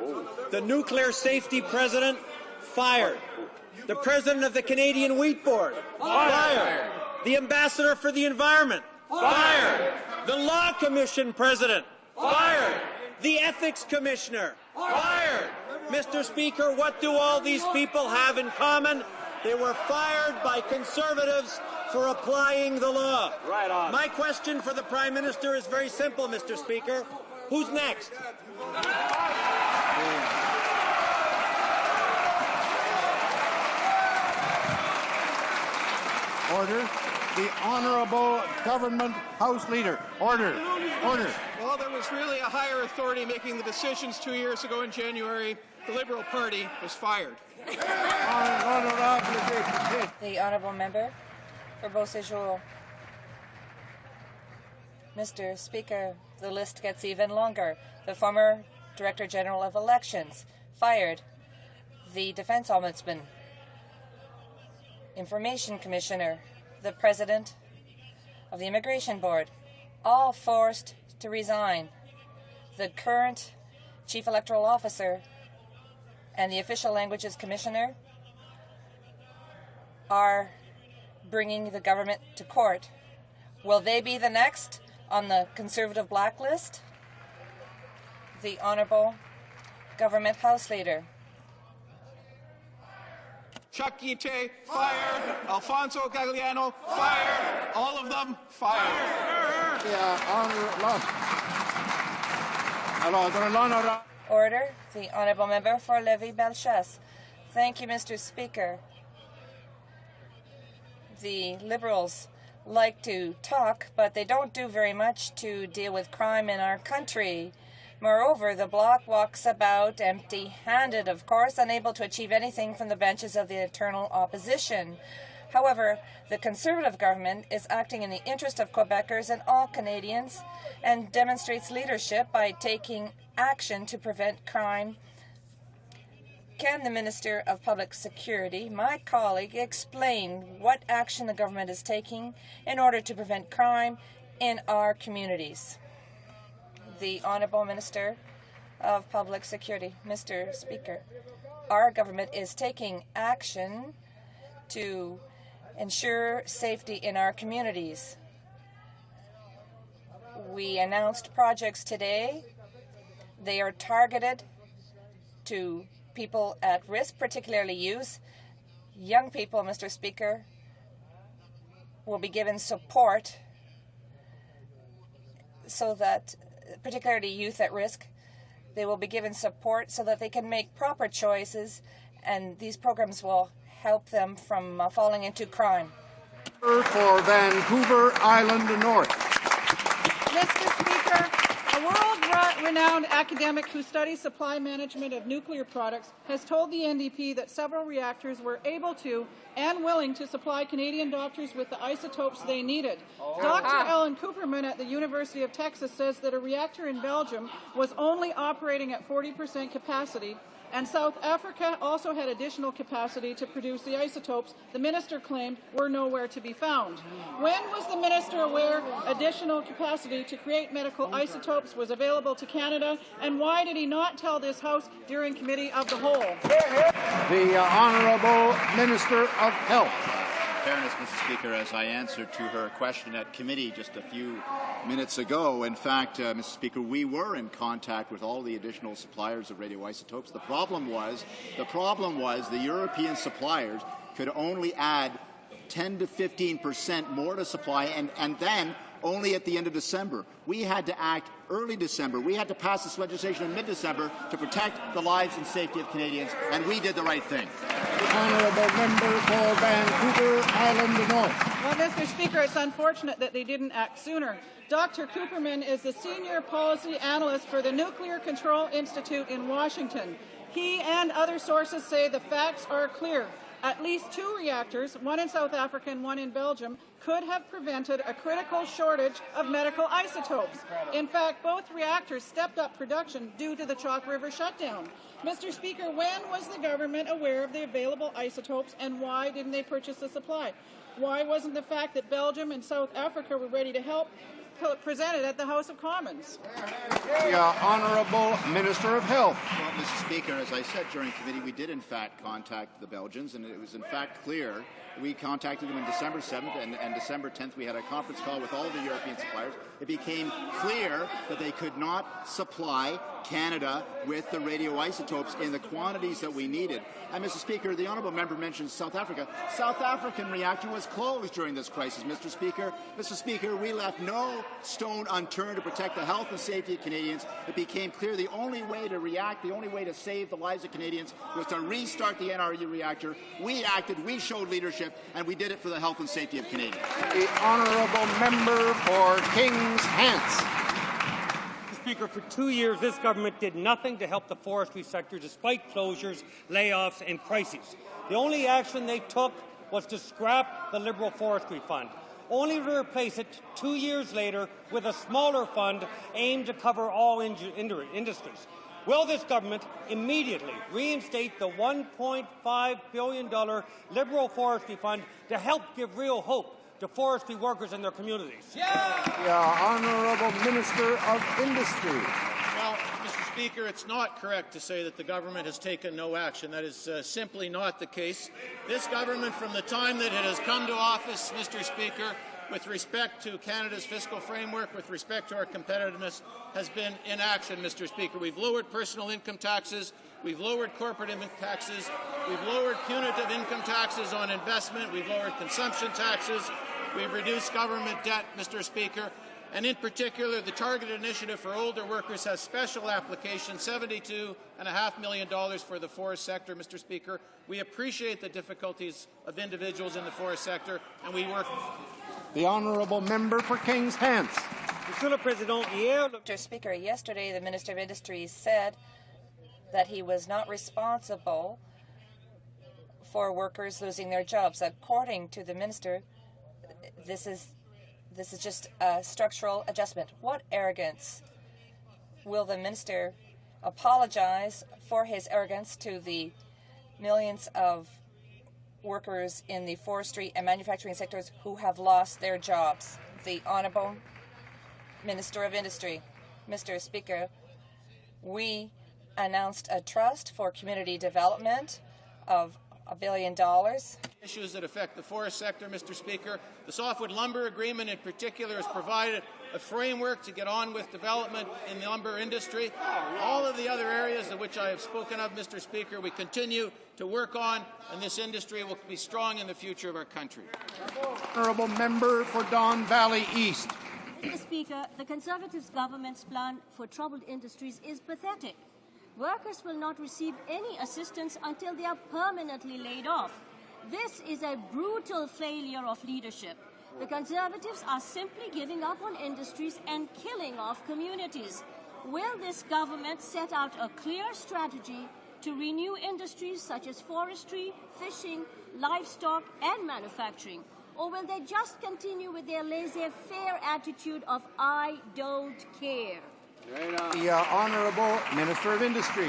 [SPEAKER 23] The nuclear safety president, fired. The president of the Canadian Wheat Board, fired. The ambassador for the environment, fired. The Law Commission president, fired. The Ethics Commissioner, fired. Mr. Speaker, what do all these people have in common? They were fired by Conservatives for applying the law.
[SPEAKER 10] Right on.
[SPEAKER 23] My question for the Prime Minister is very simple, Mr. Speaker. Who's next?
[SPEAKER 3] Order. The Honourable Government House Leader. Order. Order.
[SPEAKER 24] Well, there was really a higher authority making the decisions 2 years ago in January. The Liberal Party was fired.
[SPEAKER 25] The Honourable Member for Beausejour. Mr. Speaker, the list gets even longer. The former Director General of Elections, fired. The Defence Ombudsman, Information Commissioner, the President of the Immigration Board, all forced to resign. The current Chief Electoral Officer and the Official Languages Commissioner are bringing the government to court. Will they be the next on the Conservative blacklist? The Honourable Government House Leader.
[SPEAKER 24] Chuck Guite, fired. Alfonso Gagliano, fired. All of them, fired.
[SPEAKER 25] Order. The Honourable Member for Lévis-Bellechasse. Thank you, Mr. Speaker. The Liberals like to talk, but they don't do very much to deal with crime in our country. Moreover, the Bloc walks about empty-handed, of course, unable to achieve anything from the benches of the eternal opposition. However, the Conservative government is acting in the interest of Quebecers and all Canadians and demonstrates leadership by taking action to prevent crime Can the Minister of Public Security, my colleague, explain what action the government is taking in order to prevent crime in our communities? The Honourable Minister of Public Security. Mr. Speaker, our government is taking action to ensure safety in our communities. We announced projects today. They are targeted to people at risk, particularly youth. Young people, Mr. Speaker, will be given support so that, particularly youth at risk, they will be given support so that they can make proper choices, and these programs will help them from falling into crime.
[SPEAKER 3] For Vancouver Island North.
[SPEAKER 1] Mr. Speaker, a world-renowned academic who studies supply management of nuclear products has told the NDP that several reactors were able to and willing to supply Canadian doctors with the isotopes they needed. Dr. Ellen Cooperman at the University of Texas says that a reactor in Belgium was only operating at 40% capacity, and South Africa also had additional capacity to produce the isotopes the minister claimed were nowhere to be found. When was the minister aware additional capacity to create medical isotopes was available to Canada, and why did he not tell this House during Committee of the Whole?
[SPEAKER 3] The Honourable Minister of Health.
[SPEAKER 4] In fairness, Mr. Speaker, as I answered to her question at committee just a few minutes ago, in fact, Mr. Speaker, we were in contact with all the additional suppliers of radioisotopes. The problem was the European suppliers could only add 10 to 15% more to supply, and then only at the end of December. We had to act early December. We had to pass this legislation in mid-December to protect the lives and safety of Canadians, and we did the right thing.
[SPEAKER 3] The Honourable Member for Vancouver Island North.
[SPEAKER 1] Well, Mr. Speaker, it's unfortunate that they didn't act sooner. Dr. Cooperman is the Senior Policy Analyst for the Nuclear Control Institute in Washington. He and other sources say the facts are clear. At least 2 reactors, one in South Africa and one in Belgium, could have prevented a critical shortage of medical isotopes. In fact, both reactors stepped up production due to the Chalk River shutdown. Mr. Speaker, when was the government aware of the available isotopes, and why didn't they purchase the supply? Why wasn't the fact that Belgium and South Africa were ready to help presented at the House of Commons?
[SPEAKER 3] The Honourable Minister of Health.
[SPEAKER 4] Well, Mr. Speaker, as I said during committee, we did in fact contact the Belgians, and it was in fact clear. We contacted them on December 7th, and December 10th we had a conference call with all the European suppliers. It became clear that they could not supply Canada with the radioisotopes in the quantities that we needed. And, Mr. Speaker, the Honourable Member mentioned South Africa. South African reactor was closed during this crisis, Mr. Speaker. Mr. Speaker, we left no stone unturned to protect the health and safety of Canadians. It became clear the only way to react, the only way to save the lives of Canadians was to restart the NRU reactor. We acted, we showed leadership, and we did it for the health and safety of Canadians.
[SPEAKER 3] The Honourable Member for Kings Hants.
[SPEAKER 23] Speaker, for 2 years, this government did nothing to help the forestry sector despite closures, layoffs and crises. The only action they took was to scrap the Liberal Forestry Fund, only to replace it 2 years later with a smaller fund aimed to cover all industries. Will this government immediately reinstate the $1.5 billion Liberal Forestry Fund to help give real hope to forestry workers and their communities?
[SPEAKER 3] The Honourable Minister of Industry.
[SPEAKER 13] Well, Mr. Speaker, it's not correct to say that the government has taken no action. That is simply not the case. This government, from the time that it has come to office, Mr. Speaker, with respect to Canada's fiscal framework, with respect to our competitiveness, has been in action, Mr. Speaker. We've lowered personal income taxes. We've lowered corporate income taxes. We've lowered punitive income taxes on investment. We've lowered consumption taxes. We've reduced government debt, Mr. Speaker. And in particular, the Targeted Initiative for Older Workers has special application, $72.5 million for the forest sector, Mr. Speaker. We appreciate the difficulties of individuals in the forest sector, and we work.
[SPEAKER 3] The Honourable Member for Kings Hants.
[SPEAKER 25] Mr. Speaker, yesterday the Minister of Industries said that he was not responsible for workers losing their jobs. According to the Minister, this is just a structural adjustment. What arrogance? Will the Minister apologize for his arrogance to the millions of workers in the forestry and manufacturing sectors who have lost their jobs. The Honourable Minister of Industry. Mr. Speaker, we announced a trust for community development of $1 billion.
[SPEAKER 13] Issues that affect the forest sector, Mr. Speaker. The Softwood Lumber Agreement in particular has provided a framework to get on with development in the lumber industry. All of the other areas of which I have spoken of, Mr. Speaker, we continue to work on, and this industry will be strong in the future of our country.
[SPEAKER 3] Honourable member for Don Valley East.
[SPEAKER 6] Mr. Speaker, the Conservative government's plan for troubled industries is pathetic. Workers will not receive any assistance until they are permanently laid off. This is a brutal failure of leadership. The Conservatives are simply giving up on industries and killing off communities. Will this government set out a clear strategy to renew industries such as forestry, fishing, livestock and manufacturing? Or will they just continue with their laissez-faire attitude of I don't care?
[SPEAKER 3] The Honourable Minister of Industry.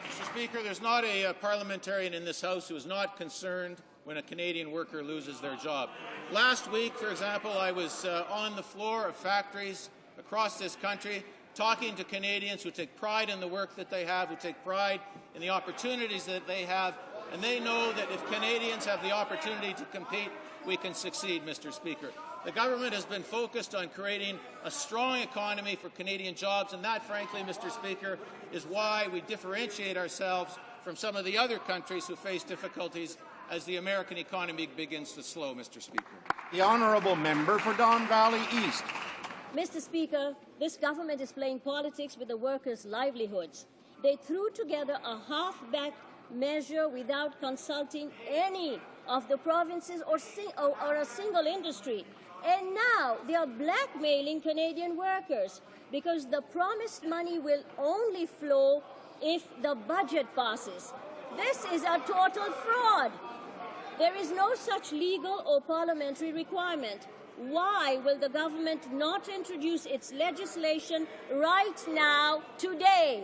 [SPEAKER 13] Mr. Speaker, there's not a parliamentarian in this House who is not concerned when a Canadian worker loses their job. Last week, for example, I was on the floor of factories across this country talking to Canadians who take pride in the work that they have, who take pride in the opportunities that they have, and they know that if Canadians have the opportunity to compete, we can succeed, Mr. Speaker. The government has been focused on creating a strong economy for Canadian jobs, and that, frankly, Mr. Speaker, is why we differentiate ourselves from some of the other countries who face difficulties as the American economy begins to slow, Mr. Speaker.
[SPEAKER 3] The Honourable Member for Don Valley East.
[SPEAKER 6] Mr. Speaker, this government is playing politics with the workers' livelihoods. They threw together a half-backed measure without consulting any of the provinces or a single industry. And now they are blackmailing Canadian workers because the promised money will only flow if the budget passes. This is a total fraud. There is no such legal or parliamentary requirement. Why will the government not introduce its legislation right now, today?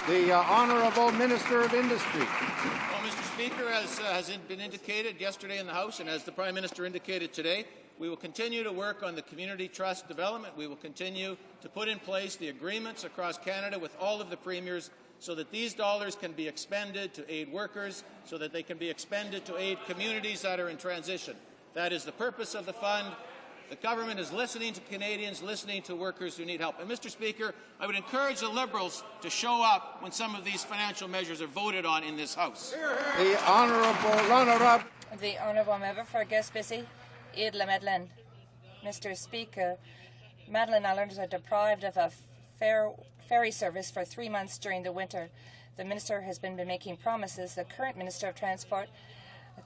[SPEAKER 3] The Honourable Minister of Industry.
[SPEAKER 13] Well, Mr. Speaker, as has been indicated yesterday in the House and as the Prime Minister indicated today, we will continue to work on the community trust development. We will continue to put in place the agreements across Canada with all of the premiers so that these dollars can be expended to aid workers, so that they can be expended to aid communities that are in transition. That is the purpose of the fund. The government is listening to Canadians, listening to workers who need help. And, Mr. Speaker, I would encourage the Liberals to show up when some of these financial measures are voted on in this House.
[SPEAKER 3] The Honourable
[SPEAKER 25] The Honourable Member for Gaspésie, Ile-la-Madeleine. Mr. Speaker, Madeleine Islanders are deprived of a ferry service for 3 months during the winter. The Minister has been making promises. The current Minister of Transport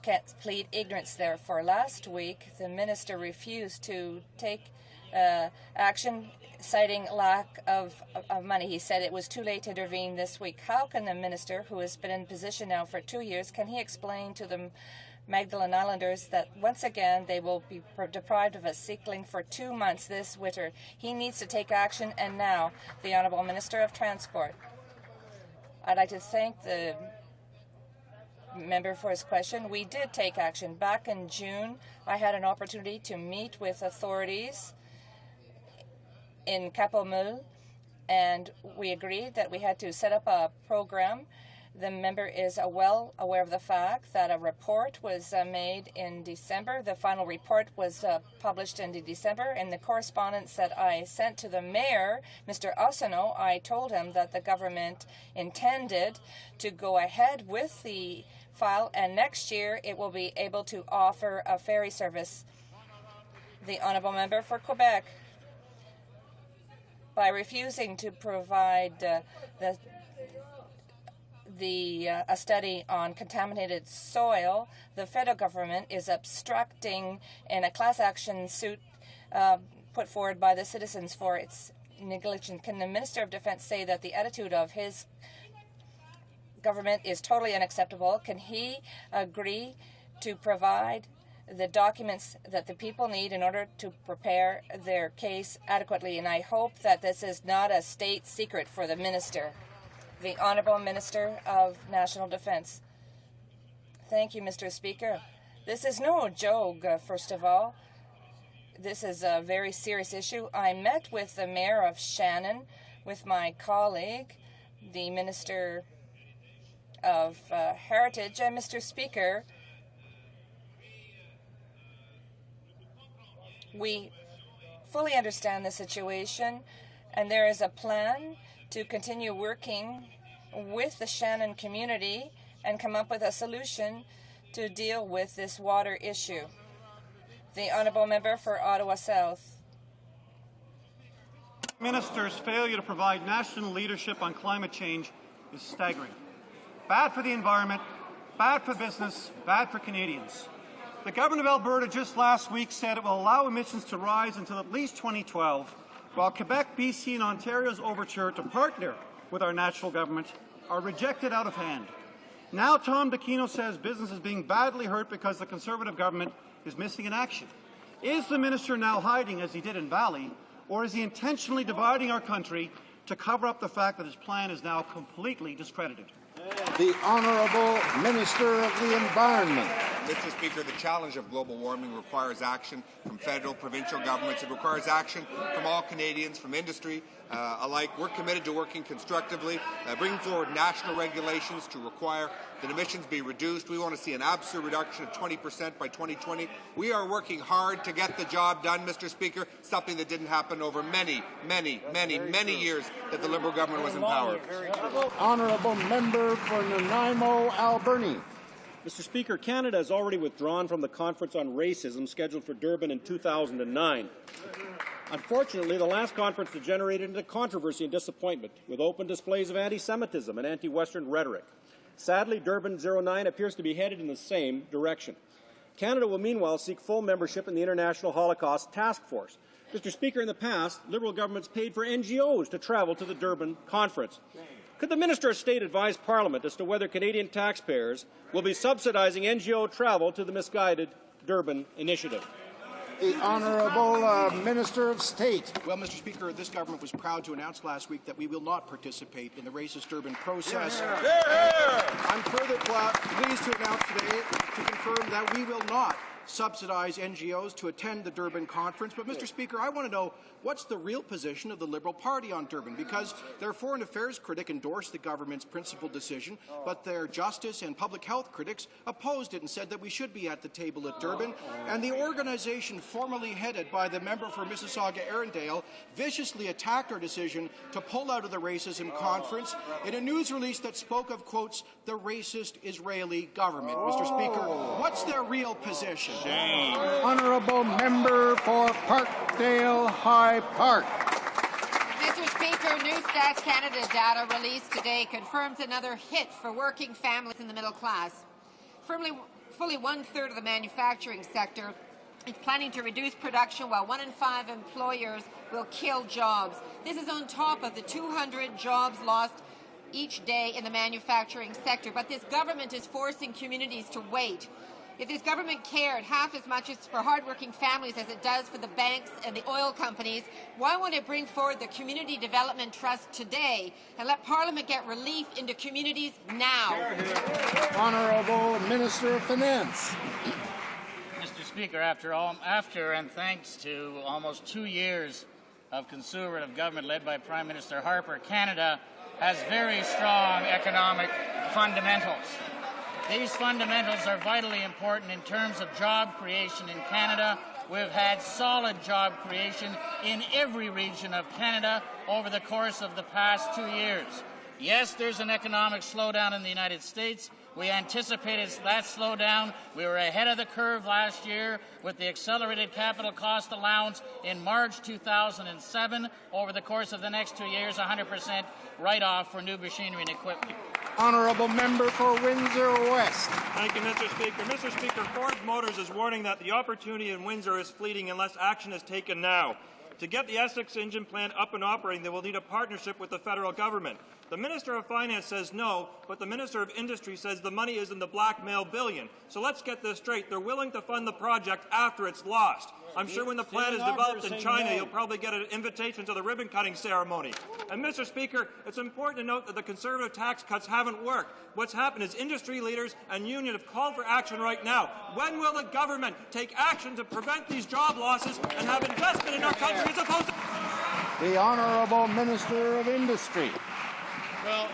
[SPEAKER 25] can't plead ignorance. Therefore, last week the Minister refused to take action, citing lack of money. He said it was too late to intervene this week. How can the Minister, who has been in position now for 2 years, can he explain to the Magdalen Islanders that once again they will be deprived of a seedling for 2 months this winter? He needs to take action, and now. The Honourable Minister of Transport. I'd like to thank the member for his question. We did take action. Back in June, I had an opportunity to meet with authorities in Capomul, and we agreed that we had to set up a program. The member is well aware of the fact that a report was made in December. The final report was published in December. In the correspondence that I sent to the mayor, Mr. Osano, I told him that the government intended to go ahead with the file, and next year it will be able to offer a ferry service. The Honourable Member for Quebec. By refusing to provide a study on contaminated soil, the federal government is obstructing in a class action suit put forward by the citizens for its negligence. Can the Minister of Defence say that the attitude of his government is totally unacceptable? Can he agree to provide the documents that the people need in order to prepare their case adequately? And I hope that this is not a state secret for the Minister. The Honourable Minister of National Defence. Thank you, Mr. Speaker. This is no joke, first of all. This is a very serious issue. I met with the Mayor of Shannon, with my colleague, the Minister of Heritage, and Mr. Speaker, we fully understand the situation, and there is a plan to continue working with the Shannon community and come up with a solution to deal with this water issue. The Honourable Member for Ottawa South.
[SPEAKER 23] Minister's failure to provide national leadership on climate change is staggering. Bad for the environment, bad for business, bad for Canadians. The Government of Alberta just last week said it will allow emissions to rise until at least 2012, while Quebec, BC and Ontario's overture to partner with our national government are rejected out of hand. Now Tom D'Aquino says business is being badly hurt because the Conservative government is missing in action. Is the minister now hiding, as he did in Valley, or is he intentionally dividing our country to cover up the fact that his plan is now completely discredited?
[SPEAKER 3] The Honourable Minister of the Environment.
[SPEAKER 5] Mr. Speaker, the challenge of global warming requires action from federal, provincial governments. It requires action from all Canadians, from industry alike. We're committed to working constructively, bringing forward national regulations to require that emissions be reduced. We want to see an absolute reduction of 20% by 2020. We are working hard to get the job done, Mr. Speaker, something that didn't happen over many years that the Liberal government was in power.
[SPEAKER 3] Honourable Member for Nanaimo, Alberni.
[SPEAKER 23] Mr. Speaker, Canada has already withdrawn from the Conference on Racism scheduled for Durban in 2009. Unfortunately, the last conference degenerated into controversy and disappointment, with open displays of anti-Semitism and anti-Western rhetoric. Sadly, Durban 09 appears to be headed in the same direction. Canada will meanwhile seek full membership in the International Holocaust Task Force. Mr. Speaker, in the past, Liberal governments paid for NGOs to travel to the Durban conference. Could the Minister of State advise Parliament as to whether Canadian taxpayers will be subsidizing NGO travel to the misguided Durban initiative?
[SPEAKER 3] The Honourable Minister of State.
[SPEAKER 8] Well, Mr. Speaker, this government was proud to announce last week that we will not participate in the racist Durban process. I'm further pleased to announce today to confirm that we will not subsidize NGOs to attend the Durban conference. But, Mr. Speaker, I want to know what's the real position of the Liberal Party on Durban, because their foreign affairs critic endorsed the government's principled decision, but their justice and public health critics opposed it and said that we should be at the table at Durban. And the organization formerly headed by the member for Mississauga-Arundel viciously attacked our decision to pull out of the racism conference in a news release that spoke of, quotes, the racist Israeli government. Mr. Speaker, what's their real position?
[SPEAKER 3] Honourable Member for Parkdale High Park.
[SPEAKER 11] Mr. Speaker, New Stats Canada data released today confirms another hit for working families in the middle class. Fully one-third of the manufacturing sector is planning to reduce production, while 1 in 5 employers will kill jobs. This is on top of the 200 jobs lost each day in the manufacturing sector. But this government is forcing communities to wait. If this government cared half as much for hardworking families as it does for the banks and the oil companies, why won't it bring forward the Community Development Trust today and let Parliament get relief into communities now?
[SPEAKER 3] Honourable Minister of Finance.
[SPEAKER 14] Mr. Speaker, after and thanks to almost 2 years of Conservative government led by Prime Minister Harper, Canada has very strong economic fundamentals. These fundamentals are vitally important in terms of job creation in Canada. We've had solid job creation in every region of Canada over the course of the past 2 years. Yes, there's an economic slowdown in the United States. We anticipated that slowdown. We were ahead of the curve last year with the accelerated capital cost allowance in March 2007. Over the course of the next 2 years, 100% write-off for new machinery and equipment.
[SPEAKER 3] Honourable Member for Windsor West.
[SPEAKER 23] Thank you, Mr. Speaker. Mr. Speaker, Ford Motors is warning that the opportunity in Windsor is fleeting unless action is taken now. To get the Essex engine plant up and operating, they will need a partnership with the federal government. The Minister of Finance says no, but the Minister of Industry says the money is in the blackmail billion. So let's get this straight. They're willing to fund the project after it's lost. I'm sure when the plan is developed in China, you'll probably get an invitation to the ribbon-cutting ceremony. And, Mr. Speaker, it's important to note that the Conservative tax cuts haven't worked. What's happened is industry leaders and union have called for action right now. When will the government take action to prevent these job losses and have investment in our country as opposed to...
[SPEAKER 3] The Honourable Minister of Industry.
[SPEAKER 13] Well,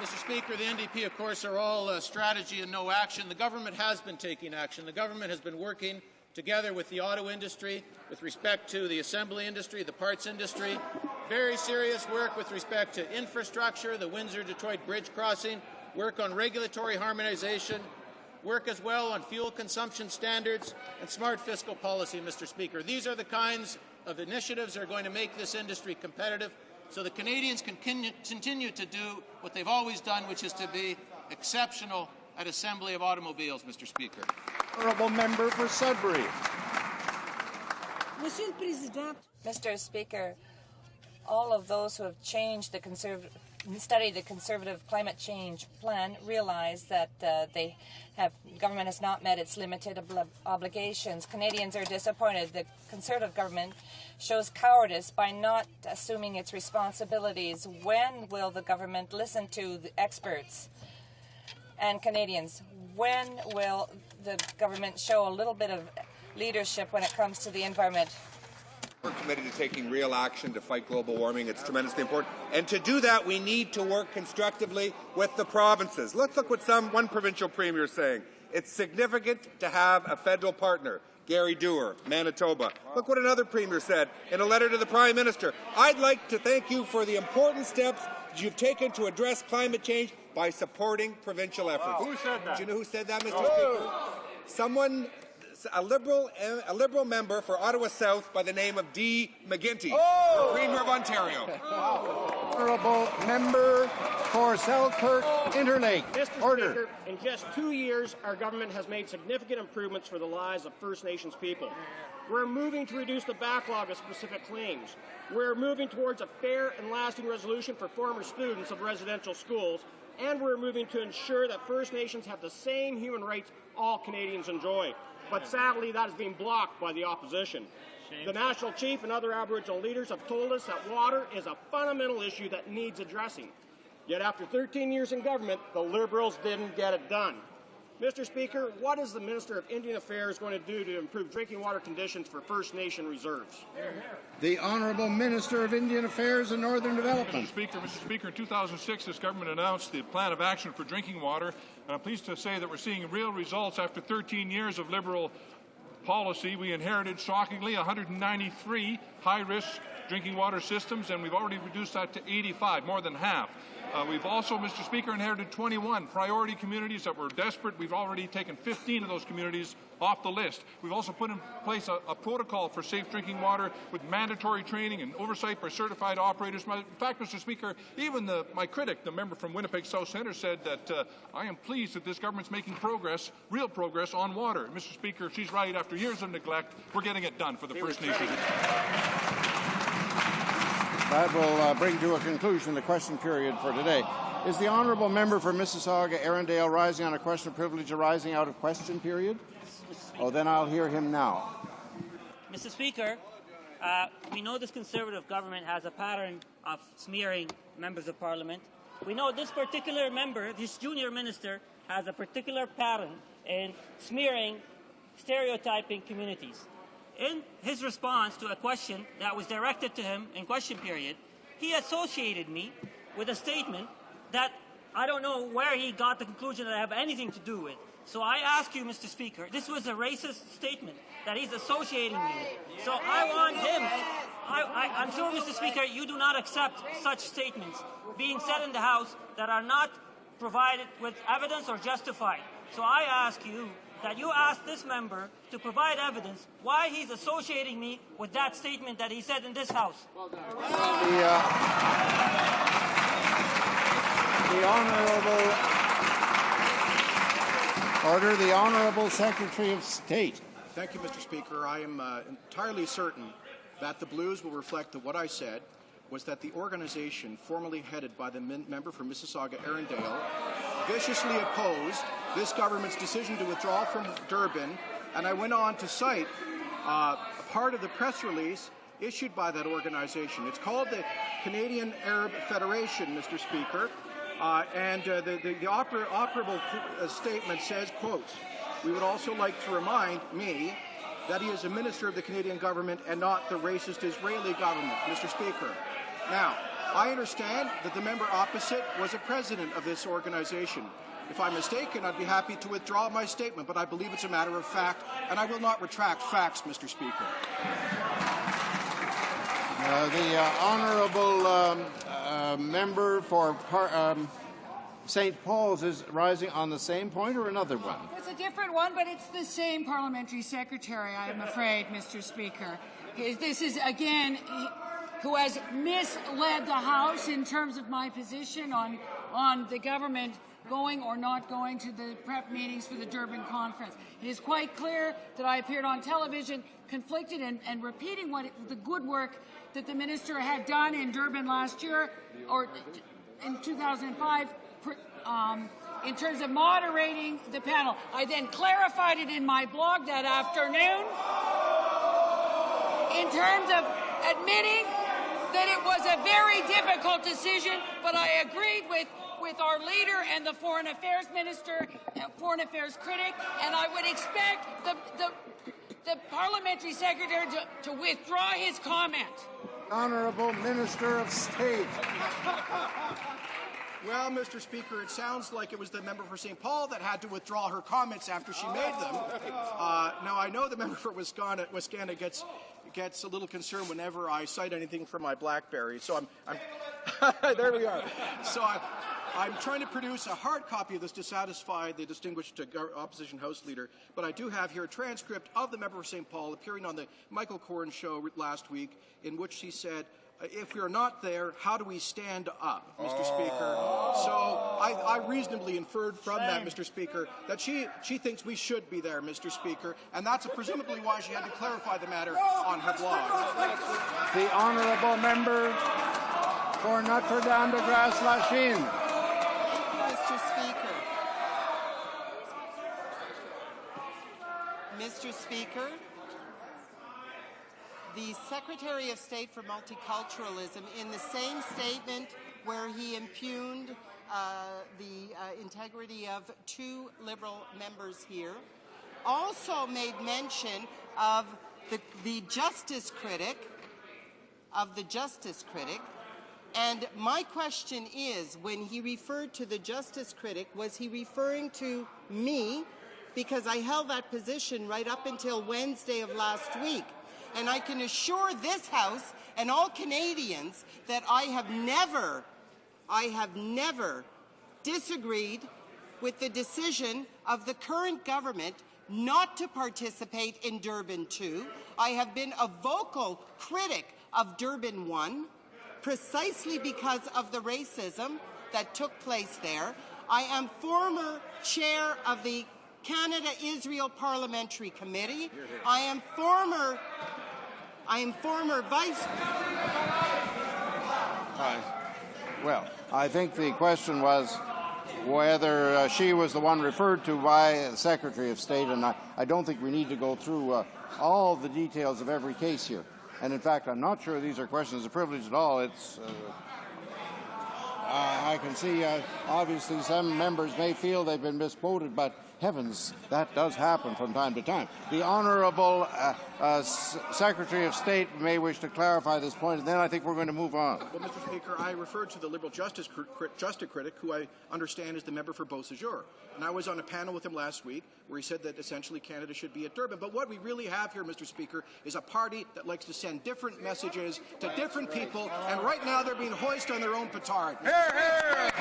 [SPEAKER 13] Mr. Speaker, the NDP, of course, are all strategy and no action. The government has been taking action. The government has been working together with the auto industry, with respect to the assembly industry, the parts industry. Very serious work with respect to infrastructure, the Windsor-Detroit Bridge crossing, work on regulatory harmonization, work as well on fuel consumption standards and smart fiscal policy, Mr. Speaker. These are the kinds of initiatives that are going to make this industry competitive so the Canadians can continue to do what they've always done, which is to be exceptional at assembly of automobiles, Mr. Speaker.
[SPEAKER 3] Honourable Member for Sudbury.
[SPEAKER 25] Mr. Speaker, all of those who have changed studied the Conservative climate change plan realize that government has not met its limited obligations. Canadians are disappointed. The Conservative government shows cowardice by not assuming its responsibilities. When will the government listen to the experts and Canadians? When will the government show a little bit of leadership when it comes to the environment?
[SPEAKER 5] We're committed to taking real action to fight global warming. It's tremendously important. And to do that, we need to work constructively with the provinces. Let's look what one provincial premier is saying. It's significant to have a federal partner. Gary Dewar, Manitoba. Look what another premier said in a letter to the Prime Minister. I'd like to thank you for the important steps that you've taken to address climate change by supporting provincial efforts.
[SPEAKER 10] Who said that?
[SPEAKER 5] Do you know who said that, Mr. Speaker? A Liberal member for Ottawa South by the name of D. McGuinty, Premier of Ontario.
[SPEAKER 3] Honourable Member for Selkirk Interlake.
[SPEAKER 8] Mr.
[SPEAKER 3] Order.
[SPEAKER 8] Speaker, in just 2 years, our government has made significant improvements for the lives of First Nations people. We're moving to reduce the backlog of specific claims. We're moving towards a fair and lasting resolution for former students of residential schools, and we're moving to ensure that First Nations have the same human rights all Canadians enjoy. But sadly, that is being blocked by the opposition. The National Chief and other Aboriginal leaders have told us that water is a fundamental issue that needs addressing. Yet after 13 years in government, the Liberals didn't get it done. Mr. Speaker, what is the Minister of Indian Affairs going to do to improve drinking water conditions for First Nation reserves?
[SPEAKER 3] The Honourable Minister of Indian Affairs and Northern Development.
[SPEAKER 2] Mr. Speaker, in 2006, this government announced the Plan of Action for Drinking Water, and I'm pleased to say that we're seeing real results after 13 years of Liberal policy. We inherited, shockingly, 193 high-risk drinking water systems, and we've already reduced that to 85, more than half. We've also, Mr. Speaker, inherited 21 priority communities that were desperate. We've already taken 15 of those communities off the list. We've also put in place a protocol for safe drinking water with mandatory training and oversight by certified operators. In fact, Mr. Speaker, even my critic, the member from Winnipeg South Centre, said that I am pleased that this government's making progress, real progress, on water. Mr. Speaker, she's right. After years of neglect, we're getting it done for the First Nations.
[SPEAKER 3] That will bring to a conclusion the question period for today. Is the honourable member for Mississauga-Arundel rising on a question of privilege arising out of question period? Oh, then I'll hear him now.
[SPEAKER 20] Mr. Speaker, we know this Conservative government has a pattern of smearing members of Parliament. We know this particular member, this junior minister, has a particular pattern in smearing, stereotyping communities. In his response to a question that was directed to him in question period, he associated me with a statement that I don't know where he got the conclusion that I have anything to do with. So I ask you, Mr. Speaker, this was a racist statement that he's associating me with. So I want him, I'm sure, Mr. Speaker, you do not accept such statements being said in the House that are not provided with evidence or justified. So I ask you that you ask this member to provide evidence why he's associating me with that statement that he said in this House.
[SPEAKER 3] The Honourable Secretary of State.
[SPEAKER 8] Thank you, Mr. Speaker. I am entirely certain that the Blues will reflect that what I said was that the organization formerly headed by the member for Mississauga-Arundel viciously opposed this government's decision to withdraw from Durban, and I went on to cite a part of the press release issued by that organization. It's called the Canadian Arab Federation, Mr. Speaker, and the operable statement says, quote, "We would also like to remind me that he is a minister of the Canadian government and not the racist Israeli government." Mr. Speaker, now, I understand that the member opposite was a president of this organization. If I'm mistaken, I'd be happy to withdraw my statement, but I believe it's a matter of fact, and I will not retract facts, Mr. Speaker.
[SPEAKER 3] The honourable member for St. Paul's is rising on the same point or another one?
[SPEAKER 9] It's a different one, but it's the same parliamentary secretary, I'm afraid, Mr. Speaker. This is, again, who has misled the House in terms of my position on the government going or not going to the prep meetings for the Durban conference. It is quite clear that I appeared on television conflicted and repeating the good work that the minister had done in Durban last year, or in 2005, in terms of moderating the panel. I then clarified it in my blog that afternoon in terms of admitting that it was a very difficult decision, but I agreed with our leader and the foreign affairs minister, foreign affairs critic, and I would expect the parliamentary secretary to withdraw his comment.
[SPEAKER 3] Honourable Minister of State.
[SPEAKER 8] Well, Mr. Speaker, it sounds like it was the member for St. Paul that had to withdraw her comments after she made them. Now, I know the member for Wascana gets a little concerned whenever I cite anything from my BlackBerry. So I'm there we are. So I'm trying to produce a hard copy of this to satisfy the distinguished opposition House leader, but I do have here a transcript of the member for St. Paul appearing on the Michael Corrin show last week, in which he said, "If we are not there, how do we stand up, Mr. Speaker?" So I reasonably inferred from that, Mr. Speaker, that she thinks we should be there, Mr. Speaker, and that's presumably why she had to clarify the matter on her blog.
[SPEAKER 3] The honourable member for Notre Dame de Grasse-Lachine.
[SPEAKER 15] Mr. Speaker, the Secretary of State for Multiculturalism, in the same statement where he impugned the integrity of two Liberal members here, also made mention of the justice critic, and my question is, when he referred to the justice critic, was he referring to me? Because I held that position right up until Wednesday of last week. And I can assure this House and all Canadians that I have never disagreed with the decision of the current government not to participate in Durban 2. I have been a vocal critic of Durban 1, precisely because of the racism that took place there. I am former chair of the Canada-Israel Parliamentary Committee. I am former vice.
[SPEAKER 3] Well, I think the question was whether she was the one referred to by the Secretary of State, and I don't think we need to go through all the details of every case here. And in fact, I'm not sure these are questions of privilege at all. It's I can see obviously some members may feel they've been misquoted, but heavens, that does happen from time to time. The Honourable Secretary of State may wish to clarify this point, and then I think we're going to move on.
[SPEAKER 8] Well, Mr. Speaker, I referred to the Liberal justice critic, who I understand is the member for Beausejour. And I was on a panel with him last week where he said that essentially Canada should be at Durban. But what we really have here, Mr. Speaker, is a party that likes to send different messages to different people, and right now they're being hoisted on their own petard.
[SPEAKER 3] Hear, hear.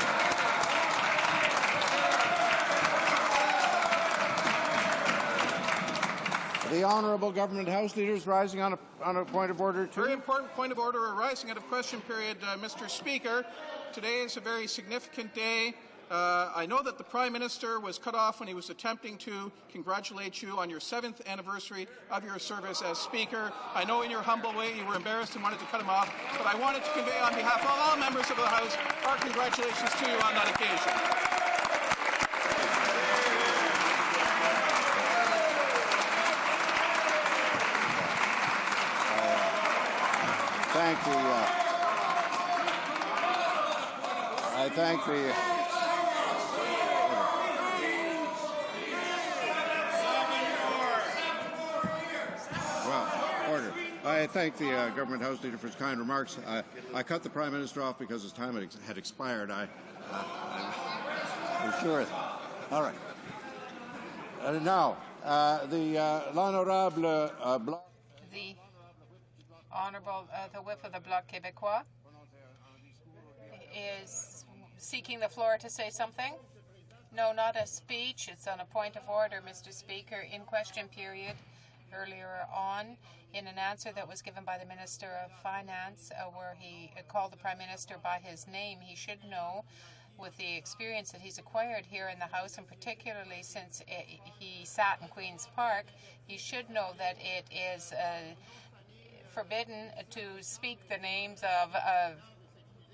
[SPEAKER 3] The Honourable Government House Leaders rising on a point of order too.
[SPEAKER 24] Very important point of order arising out of question period, Mr. Speaker. Today is a very significant day. I know that the Prime Minister was cut off when he was attempting to congratulate you on your 7th anniversary of your service as Speaker. I know in your humble way you were embarrassed and wanted to cut him off, but I wanted to convey on behalf of all members of the House our congratulations to you on that occasion.
[SPEAKER 3] thank the Government House Leader for his kind remarks. I cut the Prime Minister off because his time had expired. I'm sure. All right. Now, l'honorable Bloc.
[SPEAKER 7] The Honourable, the Whip of the Bloc Québécois is seeking the floor to say something. No, not a speech. It's on a point of order, Mr. Speaker. In question period, earlier on, in an answer that was given by the Minister of Finance, where he called the Prime Minister by his name, he should know, with the experience that he's acquired here in the House, and particularly since he sat in Queen's Park, he should know that it is forbidden to speak the names of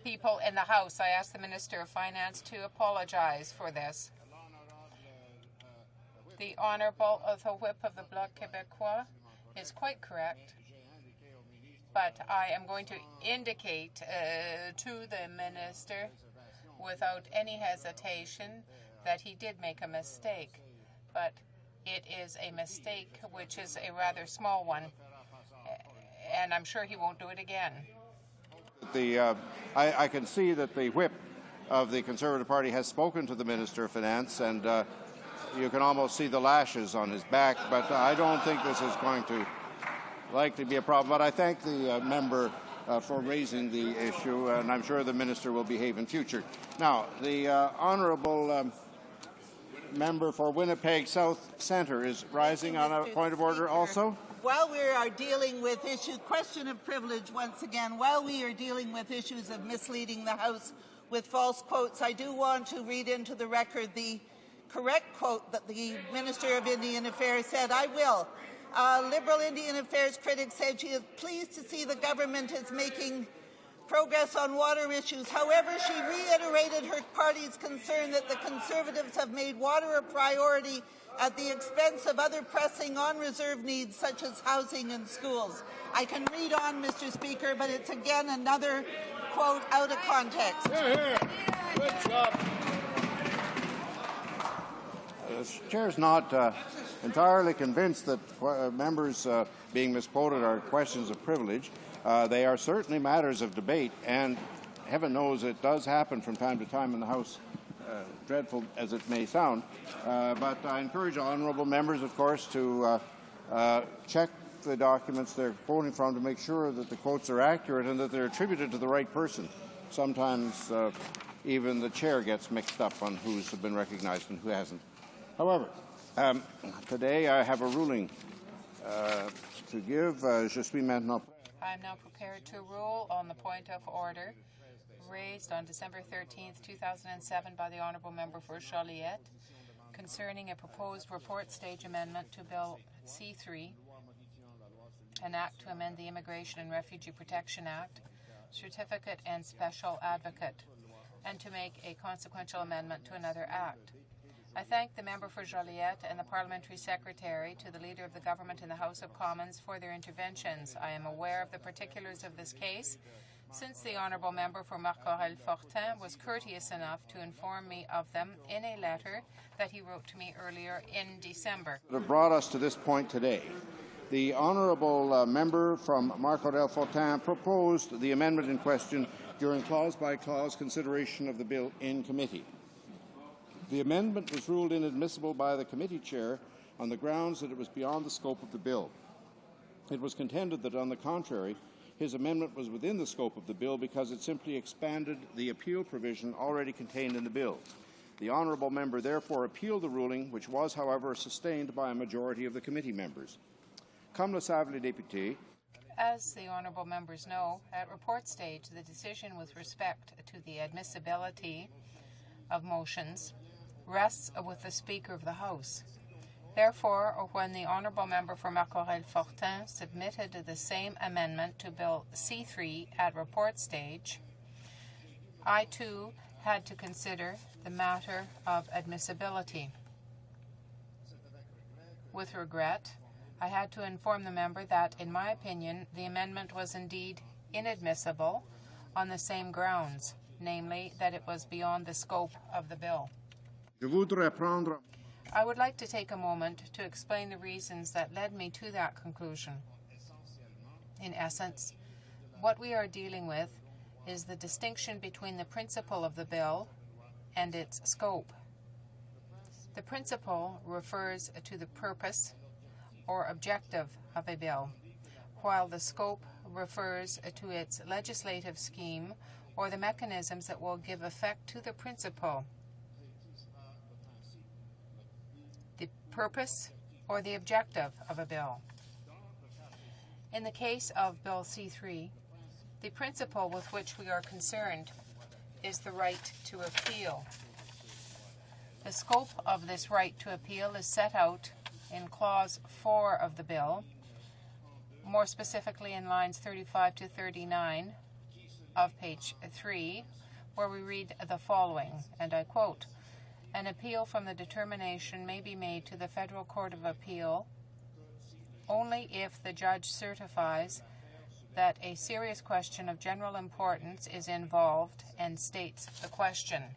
[SPEAKER 7] people in the House. I ask the Minister of Finance to apologize for this. The Honourable of the Whip of the Bloc Québécois is quite correct, but I am going to indicate to the Minister without any hesitation that he did make a mistake, but it is a mistake which is a rather small one, and I'm sure he won't do it again.
[SPEAKER 3] I can see that the whip of the Conservative Party has spoken to the Minister of Finance, and you can almost see the lashes on his back, but I don't think this is going to likely be a problem. But I thank the member for raising the issue, and I'm sure the Minister will behave in future. Now, the Honourable member for Winnipeg South Centre is rising on a point of order also.
[SPEAKER 12] While we are dealing with question of privilege once again, while we are dealing with issues of misleading the House with false quotes, I do want to read into the record the correct quote that the Minister of Indian Affairs said. I will. Liberal Indian Affairs critic said she is pleased to see the government is making progress on water issues. However, she reiterated her party's concern that the Conservatives have made water a priority at the expense of other pressing on-reserve needs such as housing and schools. I can read on, Mr. Speaker, but it's again another quote out of context.
[SPEAKER 3] Good job. The chair's not entirely convinced that members being misquoted are questions of privilege. They are certainly matters of debate, and heaven knows it does happen from time to time in the House, dreadful as it may sound. But I encourage honourable members, of course, to check the documents they're quoting from to make sure that the quotes are accurate and that they're attributed to the right person. Sometimes even the chair gets mixed up on who's been recognized and who hasn't. However, today I have a ruling to give. Je suis maintenant.
[SPEAKER 7] I am now prepared to rule on the point of order raised on December 13th, 2007 by the Honourable Member for Joliette concerning a proposed report stage amendment to Bill C3, an act to amend the Immigration and Refugee Protection Act, Certificate and Special Advocate, and to make a consequential amendment to another act. I thank the member for Joliette and the Parliamentary Secretary to the Leader of the Government in the House of Commons for their interventions. I am aware of the particulars of this case, since the Honourable Member for Marc-Aurèle-Fortin was courteous enough to inform me of them in a letter that he wrote to me earlier in December.
[SPEAKER 3] That have brought us to this point today. The Honourable member from Marc-Aurèle-Fortin proposed the amendment in question during clause-by-clause consideration of the bill in committee. The amendment was ruled inadmissible by the committee chair on the grounds that it was beyond the scope of the bill. It was contended that, on the contrary, his amendment was within the scope of the bill because it simply expanded the appeal provision already contained in the bill. The honourable member therefore appealed the ruling, which was, however, sustained by a majority of the committee members. Comme le savent les députés,
[SPEAKER 7] as the honourable members know, at report stage, the decision with respect to the admissibility of motions rests with the Speaker of the House. Therefore, when the Honourable Member for Marc-Aurèle-Fortin submitted the same amendment to Bill C3 at report stage, I too had to consider the matter of admissibility. With regret, I had to inform the member that, in my opinion, the amendment was indeed inadmissible on the same grounds, namely that it was beyond the scope of the bill. I would like to take a moment to explain the reasons that led me to that conclusion. In essence, what we are dealing with is the distinction between the principle of the bill and its scope. The principle refers to the purpose or objective of a bill, while the scope refers to its legislative scheme or the mechanisms that will give effect to the principle. The purpose or the objective of a bill. In the case of Bill C-3, the principle with which we are concerned is the right to appeal. The scope of this right to appeal is set out in Clause 4 of the bill, more specifically in lines 35 to 39 of page 3, where we read the following, and I quote, "An appeal from the determination may be made to the Federal Court of Appeal only if the judge certifies that a serious question of general importance is involved and states the question."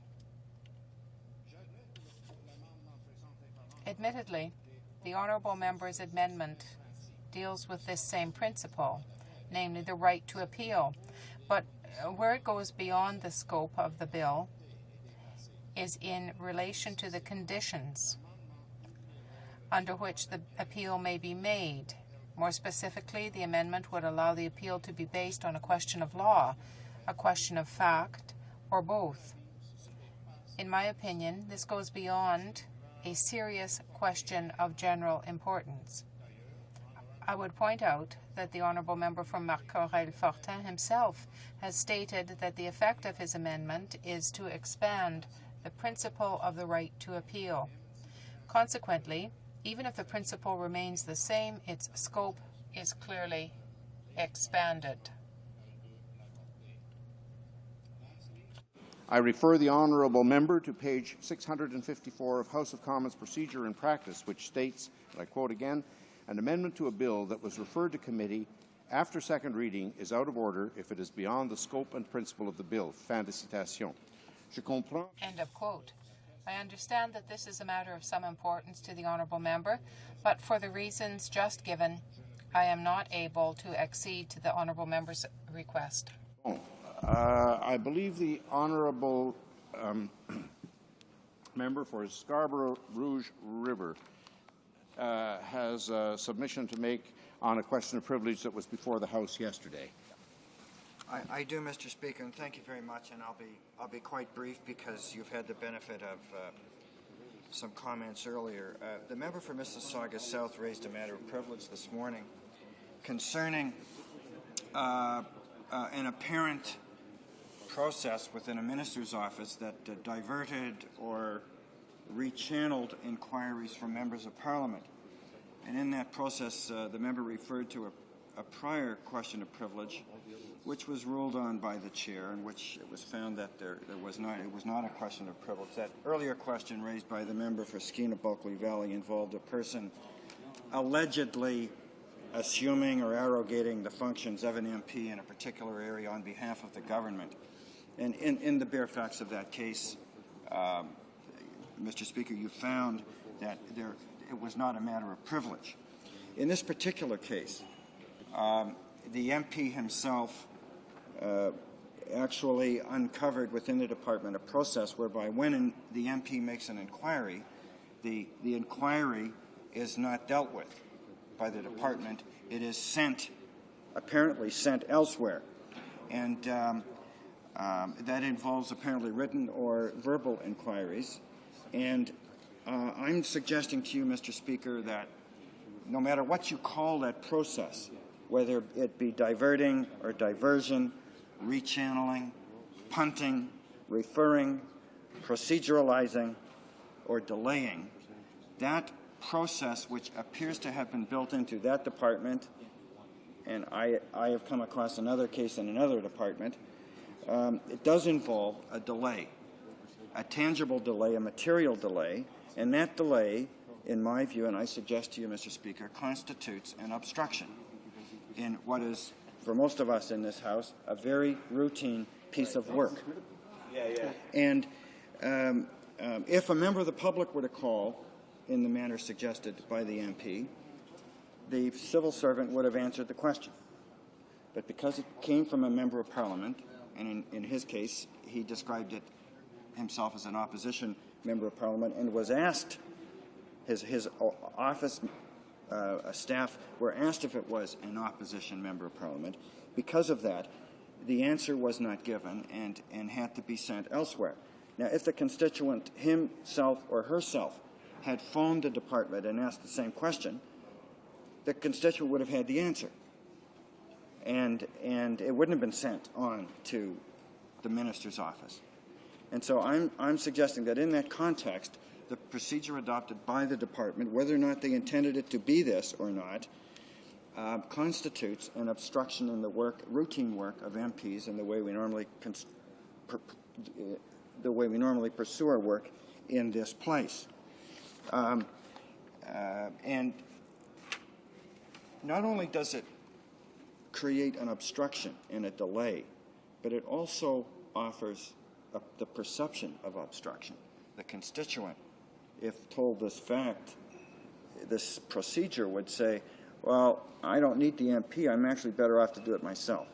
[SPEAKER 7] Admittedly, the honourable member's amendment deals with this same principle, namely the right to appeal, but where it goes beyond the scope of the bill is in relation to the conditions under which the appeal may be made. More specifically, the amendment would allow the appeal to be based on a question of law, a question of fact, or both. In my opinion, this goes beyond a serious question of general importance. I would point out that the honourable member from Marc-Aurèle-Fortin himself has stated that the effect of his amendment is to expand the principle of the right to appeal. Consequently, even if the principle remains the same, its scope is clearly expanded.
[SPEAKER 3] I refer the honourable member to page 654 of House of Commons Procedure and Practice, which states, and I quote again, "An amendment to a bill that was referred to committee after second reading is out of order if it is beyond the scope and principle of the bill." Fin de citation. Je comprends.
[SPEAKER 7] End of quote. I understand that this is a matter of some importance to the honourable member, but for the reasons just given, I am not able to accede to the honourable member's request.
[SPEAKER 3] I believe the honourable member for Scarborough Rouge River has a submission to make on a question of privilege that was before the House yesterday.
[SPEAKER 16] I do, Mr. Speaker, and thank you very much. And I'll be quite brief because you've had the benefit of some comments earlier. The member for Mississauga South raised a matter of privilege this morning concerning an apparent process within a minister's office that diverted or rechanneled inquiries from members of Parliament. And in that process, the member referred to a prior question of privilege, which was ruled on by the chair, in which it was found that it was not a question of privilege. That earlier question raised by the member for Skeena-Bulkley Valley involved a person allegedly assuming or arrogating the functions of an MP in a particular area on behalf of the government. And in the bare facts of that case, Mr. Speaker, you found that it was not a matter of privilege. In this particular case, the MP himself actually uncovered within the department a process whereby when the MP makes an inquiry, the inquiry is not dealt with by the department. It is apparently sent elsewhere. And that involves apparently written or verbal inquiries. And I'm suggesting to you, Mr. Speaker, that no matter what you call that process, whether it be diverting or diversion, rechanneling, punting, referring, proceduralizing, or delaying, that process which appears to have been built into that department, and I have come across another case in another department, it does involve a delay, a tangible delay, a material delay, and that delay, in my view, and I suggest to you, Mr. Speaker, constitutes an obstruction in what is for most of us in this House, a very routine piece of work. And if a member of the public were to call in the manner suggested by the MP, the civil servant would have answered the question. But because it came from a member of Parliament, and in his case, he described it himself as an opposition member of Parliament and was asked, his office staff were asked if it was an opposition member of Parliament. Because of that, the answer was not given and had to be sent elsewhere. Now, if the constituent himself or herself had phoned the department and asked the same question, the constituent would have had the answer. And it wouldn't have been sent on to the minister's office. And so I'm suggesting that in that context, the procedure adopted by the department, whether or not they intended it to be this or not, constitutes an obstruction in the routine work of MPs and the way we normally pursue our work in this place. And not only does it create an obstruction and a delay, but it also offers the perception of obstruction. The constituent, if told this fact, this procedure would say, well, I don't need the MP, I'm actually better off to do it myself.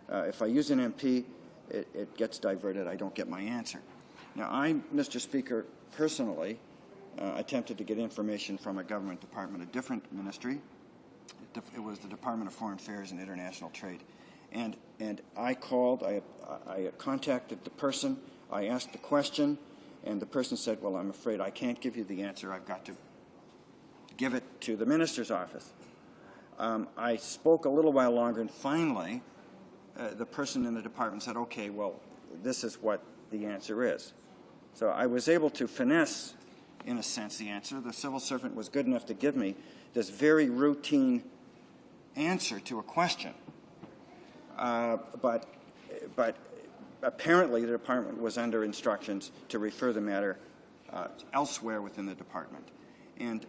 [SPEAKER 16] If I use an MP, it gets diverted, I don't get my answer. Now, I, Mr. Speaker, personally attempted to get information from a government department, a different ministry. It was the Department of Foreign Affairs and International Trade. And I called, I contacted the person, I asked the question, and the person said, well, I'm afraid I can't give you the answer, I've got to give it to the minister's office. I spoke a little while longer, and finally, the person in the department said, okay, well, this is what the answer is. So I was able to finesse, in a sense, the answer. The civil servant was good enough to give me this very routine answer to a question. But apparently the department was under instructions to refer the matter elsewhere within the department. And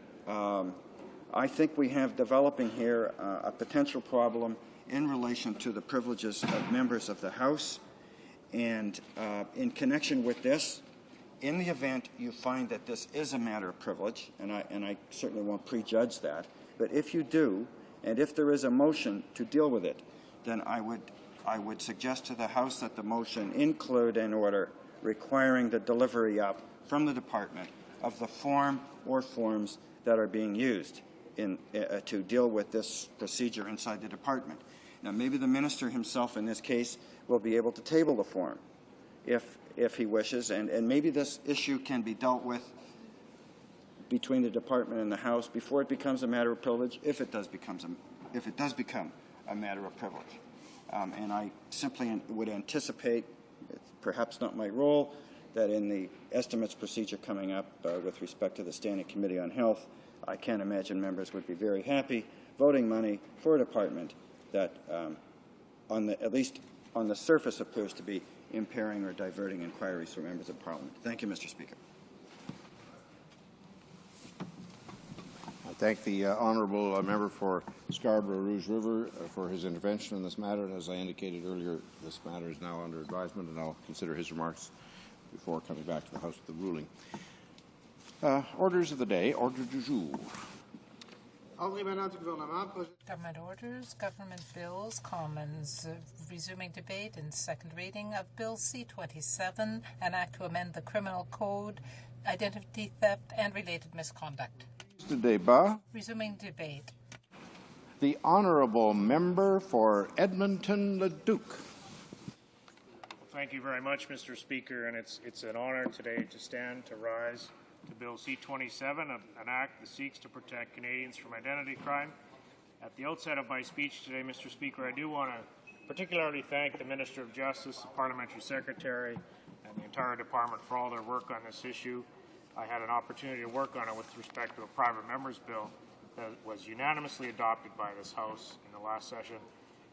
[SPEAKER 16] I think we have developing here a potential problem in relation to the privileges of members of the House. And in connection with this, in the event you find that this is a matter of privilege, and I certainly won't prejudge that, but if you do, and if there is a motion to deal with it, then I would suggest to the House that the motion include an order requiring the delivery up from the department of the form or forms that are being used to deal with this procedure inside the department. Now, maybe the minister himself in this case will be able to table the form if he wishes, and maybe this issue can be dealt with between the department and the House before it becomes a matter of privilege, if it does become a matter of privilege. And I simply would anticipate, perhaps not my role, that in the estimates procedure coming up with respect to the Standing Committee on Health, I can't imagine members would be very happy voting money for a department that, at least on the surface, appears to be impairing or diverting inquiries from members of Parliament. Thank you, Mr. Speaker.
[SPEAKER 3] I thank the honourable member for Scarborough Rouge River for his intervention in this matter. And as I indicated earlier, this matter is now under advisement, and I'll consider his remarks before coming back to the House with the ruling. Orders of the day. Ordre du jour.
[SPEAKER 7] Government orders, government bills, Commons resuming debate and second reading of Bill C-27, an act to amend the criminal code, identity theft and related misconduct.
[SPEAKER 3] The débat.
[SPEAKER 7] Resuming debate.
[SPEAKER 3] The honourable member for Edmonton-Leduc.
[SPEAKER 17] Thank you very much, Mr. Speaker, and it's an honour today to stand to rise to Bill C-27, an act that seeks to protect Canadians from identity crime. At the outset of my speech today, Mr. Speaker, I do want to particularly thank the Minister of Justice, the Parliamentary Secretary, and the entire department for all their work on this issue. I had an opportunity to work on it with respect to a private member's bill that was unanimously adopted by this House in the last session,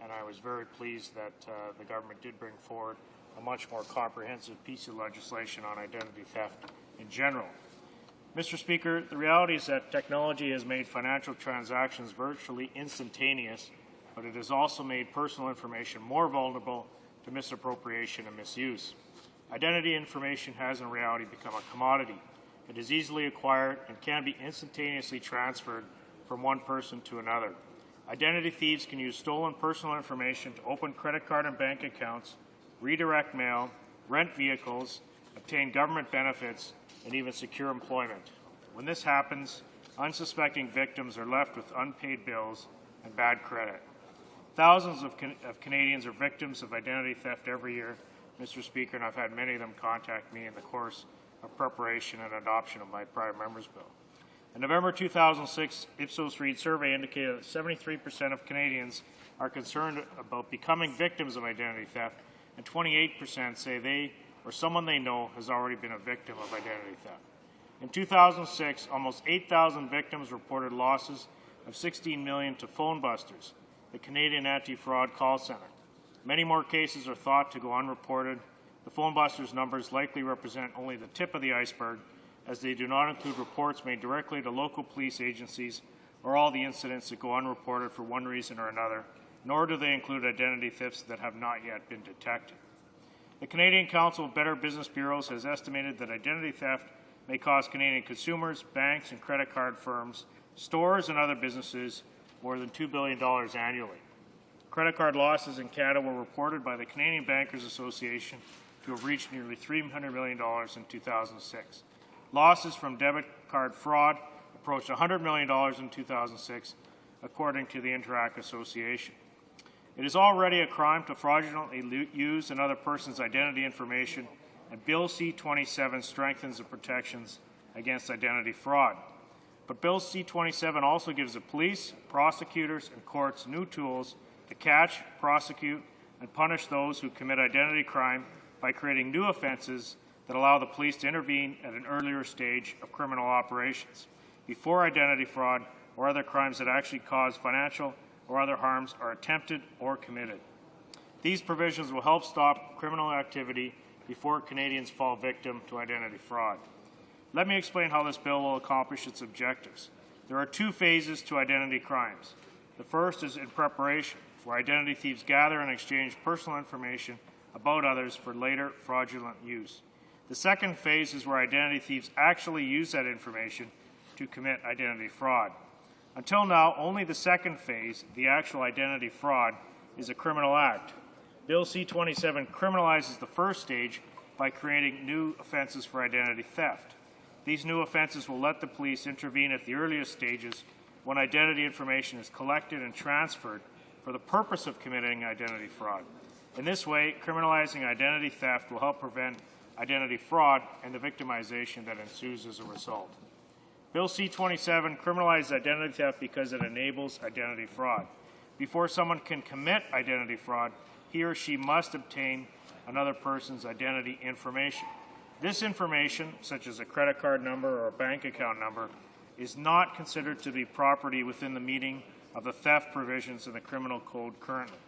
[SPEAKER 17] and I was very pleased that the government did bring forward a much more comprehensive piece of legislation on identity theft in general. Mr. Speaker, the reality is that technology has made financial transactions virtually instantaneous, but it has also made personal information more vulnerable to misappropriation and misuse. Identity information has in reality become a commodity. It is easily acquired and can be instantaneously transferred from one person to another. Identity thieves can use stolen personal information to open credit card and bank accounts, redirect mail, rent vehicles, obtain government benefits, and even secure employment. When this happens, unsuspecting victims are left with unpaid bills and bad credit. Thousands of Canadians are victims of identity theft every year, Mr. Speaker, and I've had many of them contact me in the course of preparation and adoption of my private member's bill. A November 2006 Ipsos Reid survey indicated that 73% of Canadians are concerned about becoming victims of identity theft, and 28% say they or someone they know has already been a victim of identity theft. In 2006, almost 8,000 victims reported losses of $16 million to Phone Busters, the Canadian anti-fraud call center. Many more cases are thought to go unreported. The Phone Busters numbers likely represent only the tip of the iceberg, as they do not include reports made directly to local police agencies or all the incidents that go unreported for one reason or another, nor do they include identity thefts that have not yet been detected. The Canadian Council of Better Business Bureaus has estimated that identity theft may cost Canadian consumers, banks and credit card firms, stores and other businesses more than $2 billion annually. Credit card losses in Canada were reported by the Canadian Bankers Association to have reached nearly $300 million in 2006. Losses from debit card fraud approached $100 million in 2006, according to the Interact Association. It is already a crime to fraudulently use another person's identity information, and Bill C-27 strengthens the protections against identity fraud. But Bill C-27 also gives the police, prosecutors, and courts new tools to catch, prosecute, and punish those who commit identity crime by creating new offenses that allow the police to intervene at an earlier stage of criminal operations, before identity fraud or other crimes that actually cause financial or other harms are attempted or committed. These provisions will help stop criminal activity before Canadians fall victim to identity fraud. Let me explain how this bill will accomplish its objectives. There are two phases to identity crimes. The first is in preparation, where identity thieves gather and exchange personal information about others for later fraudulent use. The second phase is where identity thieves actually use that information to commit identity fraud. Until now, only the second phase, the actual identity fraud, is a criminal act. Bill C-27 criminalizes the first stage by creating new offenses for identity theft. These new offenses will let the police intervene at the earliest stages when identity information is collected and transferred for the purpose of committing identity fraud. In this way, criminalizing identity theft will help prevent identity fraud and the victimization that ensues as a result. Bill C-27 criminalizes identity theft because it enables identity fraud. Before someone can commit identity fraud, he or she must obtain another person's identity information. This information, such as a credit card number or a bank account number, is not considered to be property within the meaning of the theft provisions in the criminal code currently.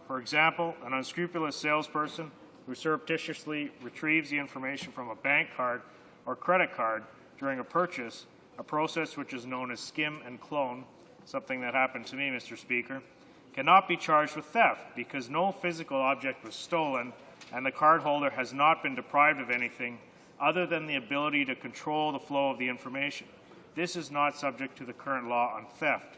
[SPEAKER 17] For example, an unscrupulous salesperson who surreptitiously retrieves the information from a bank card or credit card during a purchase, a process which is known as skim and clone, something that happened to me, Mr. Speaker, cannot be charged with theft because no physical object was stolen and the cardholder has not been deprived of anything other than the ability to control the flow of the information. This is not subject to the current law on theft.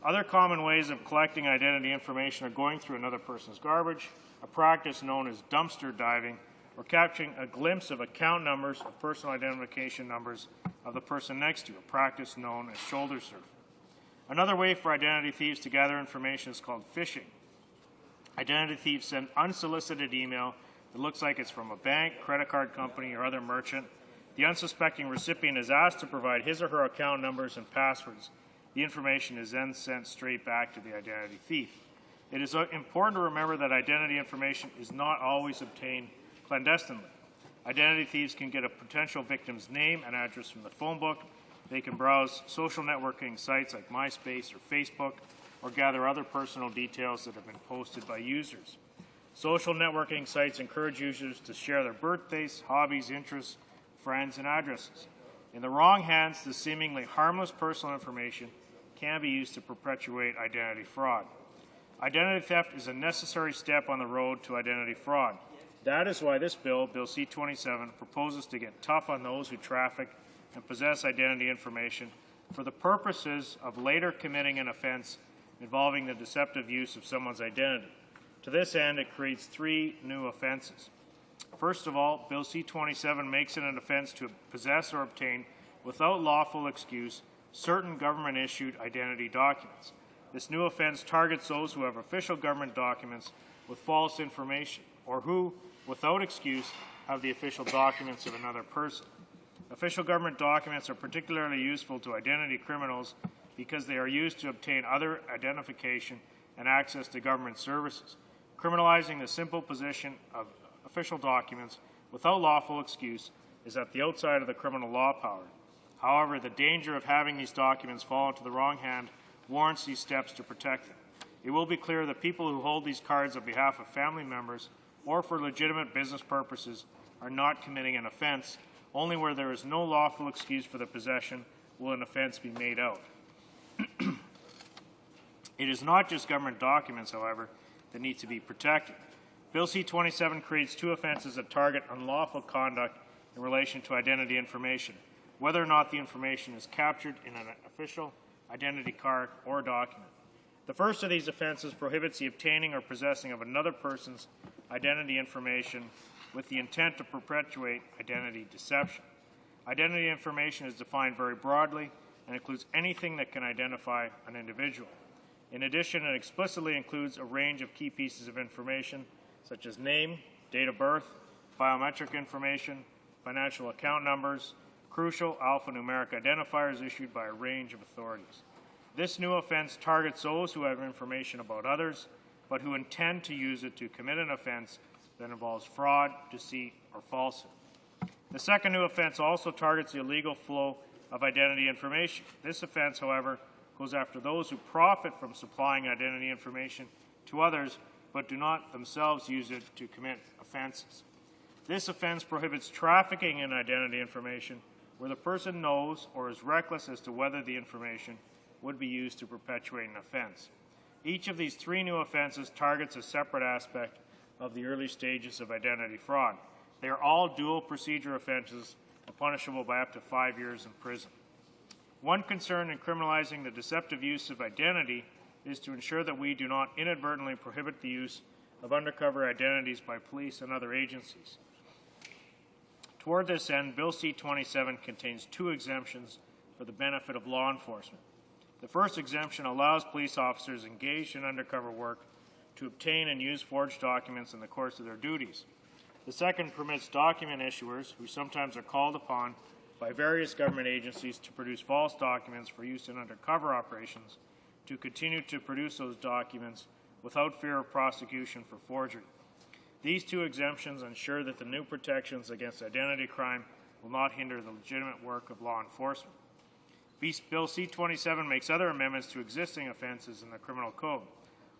[SPEAKER 17] Other common ways of collecting identity information are going through another person's garbage, a practice known as dumpster diving, or capturing a glimpse of account numbers or personal identification numbers of the person next to you, a practice known as shoulder surfing. Another way for identity thieves to gather information is called phishing. Identity thieves send unsolicited email that looks like it's from a bank, credit card company, or other merchant. The unsuspecting recipient is asked to provide his or her account numbers and passwords. The information is then sent straight back to the identity thief. It is important to remember that identity information is not always obtained clandestinely. Identity thieves can get a potential victim's name and address from the phone book. They can browse social networking sites like MySpace or Facebook, or gather other personal details that have been posted by users. Social networking sites encourage users to share their birthdays, hobbies, interests, friends, and addresses. In the wrong hands, this seemingly harmless personal information can be used to perpetuate identity fraud. Identity theft is a necessary step on the road to identity fraud. That is why this bill, Bill C-27, proposes to get tough on those who traffic and possess identity information for the purposes of later committing an offense involving the deceptive use of someone's identity. To this end, it creates 3 new offenses. First of all, Bill C-27 makes it an offense to possess or obtain, without lawful excuse, certain government-issued identity documents. This new offense targets those who have official government documents with false information, or who, without excuse, have the official documents of another person. Official government documents are particularly useful to identity criminals because they are used to obtain other identification and access to government services. Criminalizing the simple possession of official documents without lawful excuse is at the outside of the criminal law power. However, the danger of having these documents fall into the wrong hand warrants these steps to protect them. It will be clear that people who hold these cards on behalf of family members or for legitimate business purposes are not committing an offense. Only where there is no lawful excuse for the possession will an offense be made out. It is not just government documents, however, that need to be protected. Bill C-27 creates 2 offenses that target unlawful conduct in relation to identity information, whether or not the information is captured in an official identity card or document. The first of these offenses prohibits the obtaining or possessing of another person's identity information with the intent to perpetuate identity deception. Identity information is defined very broadly and includes anything that can identify an individual. In addition, it explicitly includes a range of key pieces of information such as name, date of birth, biometric information, financial account numbers, crucial alphanumeric identifiers issued by a range of authorities. This new offense targets those who have information about others, but who intend to use it to commit an offense that involves fraud, deceit, or falsehood. The second new offense also targets the illegal flow of identity information. This offense, however, goes after those who profit from supplying identity information to others, but do not themselves use it to commit offenses. This offense prohibits trafficking in identity information where the person knows or is reckless as to whether the information would be used to perpetuate an offense. Each of these 3 new offenses targets a separate aspect of the early stages of identity fraud. They are all dual procedure offenses and punishable by up to 5 years in prison. One concern in criminalizing the deceptive use of identity is to ensure that we do not inadvertently prohibit the use of undercover identities by police and other agencies. Toward this end, Bill C-27 contains 2 exemptions for the benefit of law enforcement. The first exemption allows police officers engaged in undercover work to obtain and use forged documents in the course of their duties. The second permits document issuers, who sometimes are called upon by various government agencies to produce false documents for use in undercover operations, to continue to produce those documents without fear of prosecution for forgery. These 2 exemptions ensure that the new protections against identity crime will not hinder the legitimate work of law enforcement. Bill C-27 makes other amendments to existing offenses in the criminal code.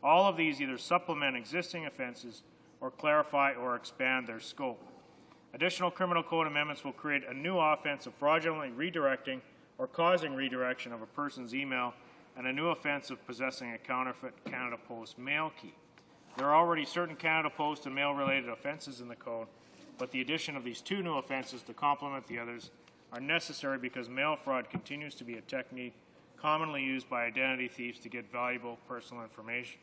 [SPEAKER 17] All of these either supplement existing offenses or clarify or expand their scope. Additional criminal code amendments will create a new offense of fraudulently redirecting or causing redirection of a person's email and a new offense of possessing a counterfeit Canada Post mail key. There are already certain Canada Post and mail-related offenses in the code, but the addition of these 2 new offenses to complement the others are necessary because mail fraud continues to be a technique commonly used by identity thieves to get valuable personal information.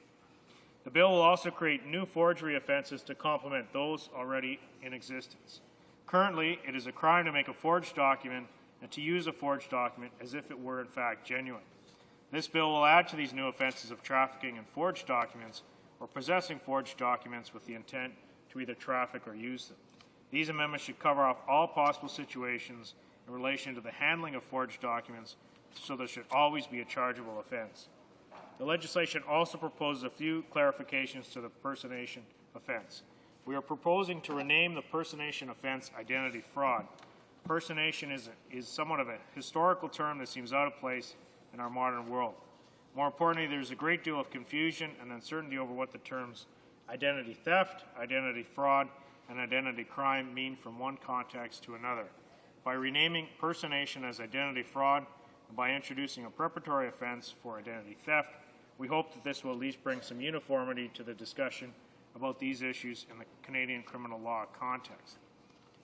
[SPEAKER 17] The bill will also create new forgery offenses to complement those already in existence. Currently, it is a crime to make a forged document and to use a forged document as if it were in fact genuine. This bill will add to these new offenses of trafficking in forged documents or possessing forged documents with the intent to either traffic or use them. These amendments should cover off all possible situations in relation to the handling of forged documents, so there should always be a chargeable offense. The legislation also proposes a few clarifications to the personation offense. We are proposing to rename the personation offense identity fraud. Personation is somewhat of a historical term that seems out of place in our modern world. More importantly, there's a great deal of confusion and uncertainty over what the terms identity theft, identity fraud, and identity crime mean from one context to another. By renaming personation as identity fraud and by introducing a preparatory offense for identity theft, We hope that this will at least bring some uniformity to the discussion about these issues in the Canadian criminal law context.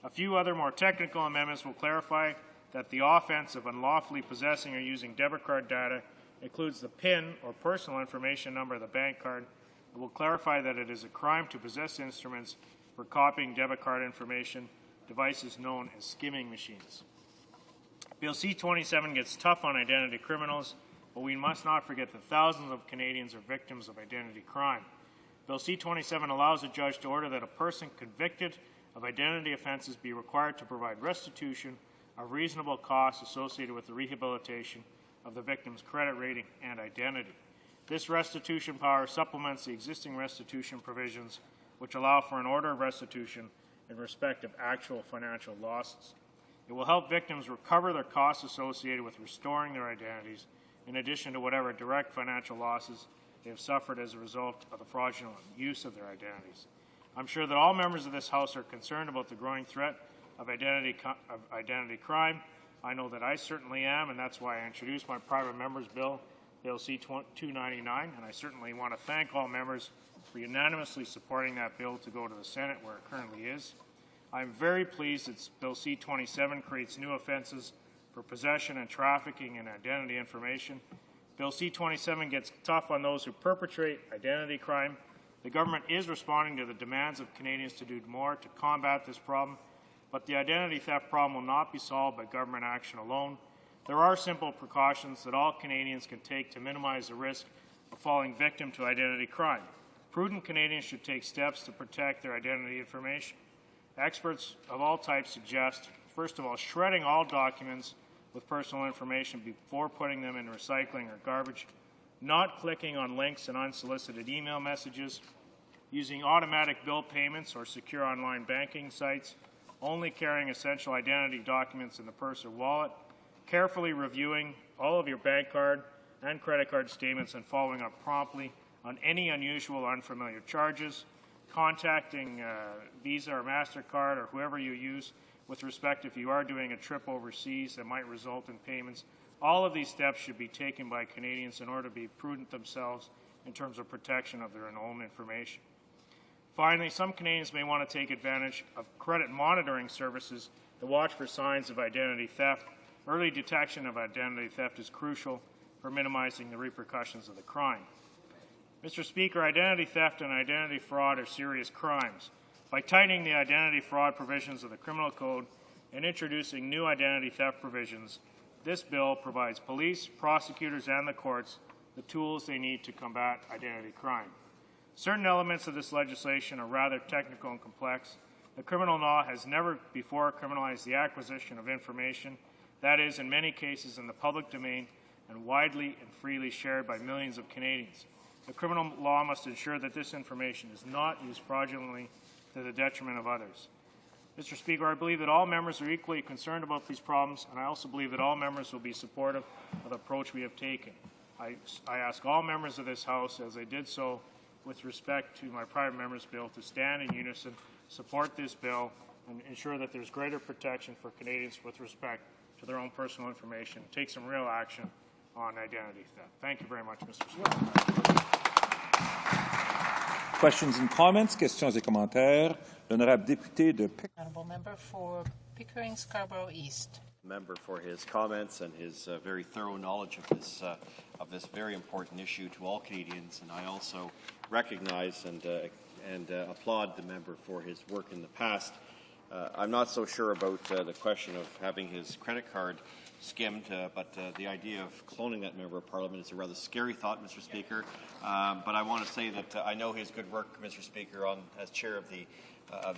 [SPEAKER 17] A few other more technical amendments will clarify that the offense of unlawfully possessing or using debit card data includes the PIN or personal information number of the bank card. It will clarify that it is a crime to possess instruments for copying debit card information, devices known as skimming machines. Bill C-27 gets tough on identity criminals, but we must not forget that thousands of Canadians are victims of identity crime. Bill C-27 allows a judge to order that a person convicted of identity offenses be required to provide restitution of reasonable costs associated with the rehabilitation of the victim's credit rating and identity. This restitution power supplements the existing restitution provisions, which allow for an order of restitution in respect of actual financial losses. It will help victims recover their costs associated with restoring their identities, in addition to whatever direct financial losses they have suffered as a result of the fraudulent use of their identities. I'm sure that all members of this House are concerned about the growing threat of identity crime. I know that I certainly am, and that's why I introduced my private member's bill, Bill C-299, and I certainly want to thank all members for unanimously supporting that bill to go to the Senate where it currently is. I'm very pleased that Bill C-27 creates new offenses for possession and trafficking in identity information. Bill C-27 gets tough on those who perpetrate identity crime. The government is responding to the demands of Canadians to do more to combat this problem, but the identity theft problem will not be solved by government action alone. There are simple precautions that all Canadians can take to minimize the risk of falling victim to identity crime. Prudent Canadians should take steps to protect their identity information. Experts of all types suggest, first of all, shredding all documents with personal information before putting them in recycling or garbage, not clicking on links and unsolicited email messages, using automatic bill payments or secure online banking sites, only carrying essential identity documents in the purse or wallet, carefully reviewing all of your bank card and credit card statements and following up promptly on any unusual or unfamiliar charges, contacting Visa or MasterCard or whoever you use with respect if you are doing a trip overseas that might result in payments. All of these steps should be taken by Canadians in order to be prudent themselves in terms of protection of their own information. Finally, some Canadians may want to take advantage of credit monitoring services to watch for signs of identity theft. Early detection of identity theft is crucial for minimizing the repercussions of the crime. Mr. Speaker, identity theft and identity fraud are serious crimes. By tightening the identity fraud provisions of the Criminal Code and introducing new identity theft provisions, this bill provides police, prosecutors, and the courts the tools they need to combat identity crime. Certain elements of this legislation are rather technical and complex. The criminal law has never before criminalized the acquisition of information that is, in many cases, in the public domain and widely and freely shared by millions of Canadians. The criminal law must ensure that this information is not used fraudulently to the detriment of others. Mr. Speaker, I believe that all members are equally concerned about these problems, and I also believe that all members will be supportive of the approach we have taken. I ask all members of this House, as I did so with respect to my private member's bill, to stand in unison, support this bill, and ensure that there's greater protection for Canadians with respect to their own personal information, take some real action on identity theft. Thank you very much, Mr. Speaker.
[SPEAKER 1] Questions and comments, questions et commentaires. L'honorable député de
[SPEAKER 7] Honourable member for Pickering Scarborough East.
[SPEAKER 18] Member for his comments and his very thorough knowledge of this very important issue to all Canadians, and I also recognize and applaud the member for his work in the past. I'm not so sure about the question of having his credit card skimmed, but the idea of cloning that member of Parliament is a rather scary thought, Mr. Speaker. But I want to say that I know his good work, Mr. Speaker, as chair of the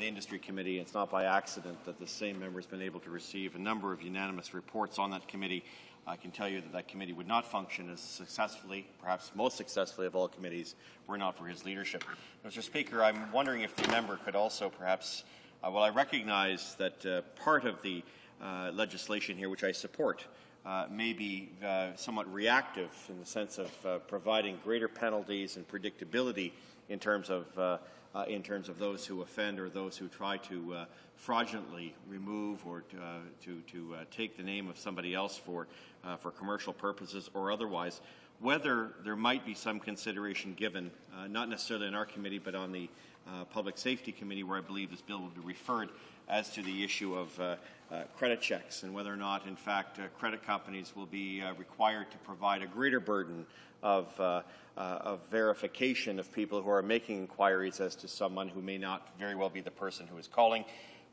[SPEAKER 18] Industry Committee. It's not by accident that the same member has been able to receive a number of unanimous reports on that committee. I can tell you that that committee would not function as successfully, perhaps most successfully of all committees, were not for his leadership. Mr. Speaker, I'm wondering if the member could also perhaps, while I recognize that part of the legislation here, which I support, may be somewhat reactive in the sense of providing greater penalties and predictability in terms of those who offend or those who try to fraudulently remove or to take the name of somebody else for commercial purposes or otherwise. whether there might be some consideration given, not necessarily in our committee, but on the Public Safety Committee, where I believe this bill will be referred, as to the issue of credit checks and whether or not, in fact, credit companies will be required to provide a greater burden of verification of people who are making inquiries as to someone who may not very well be the person who is calling,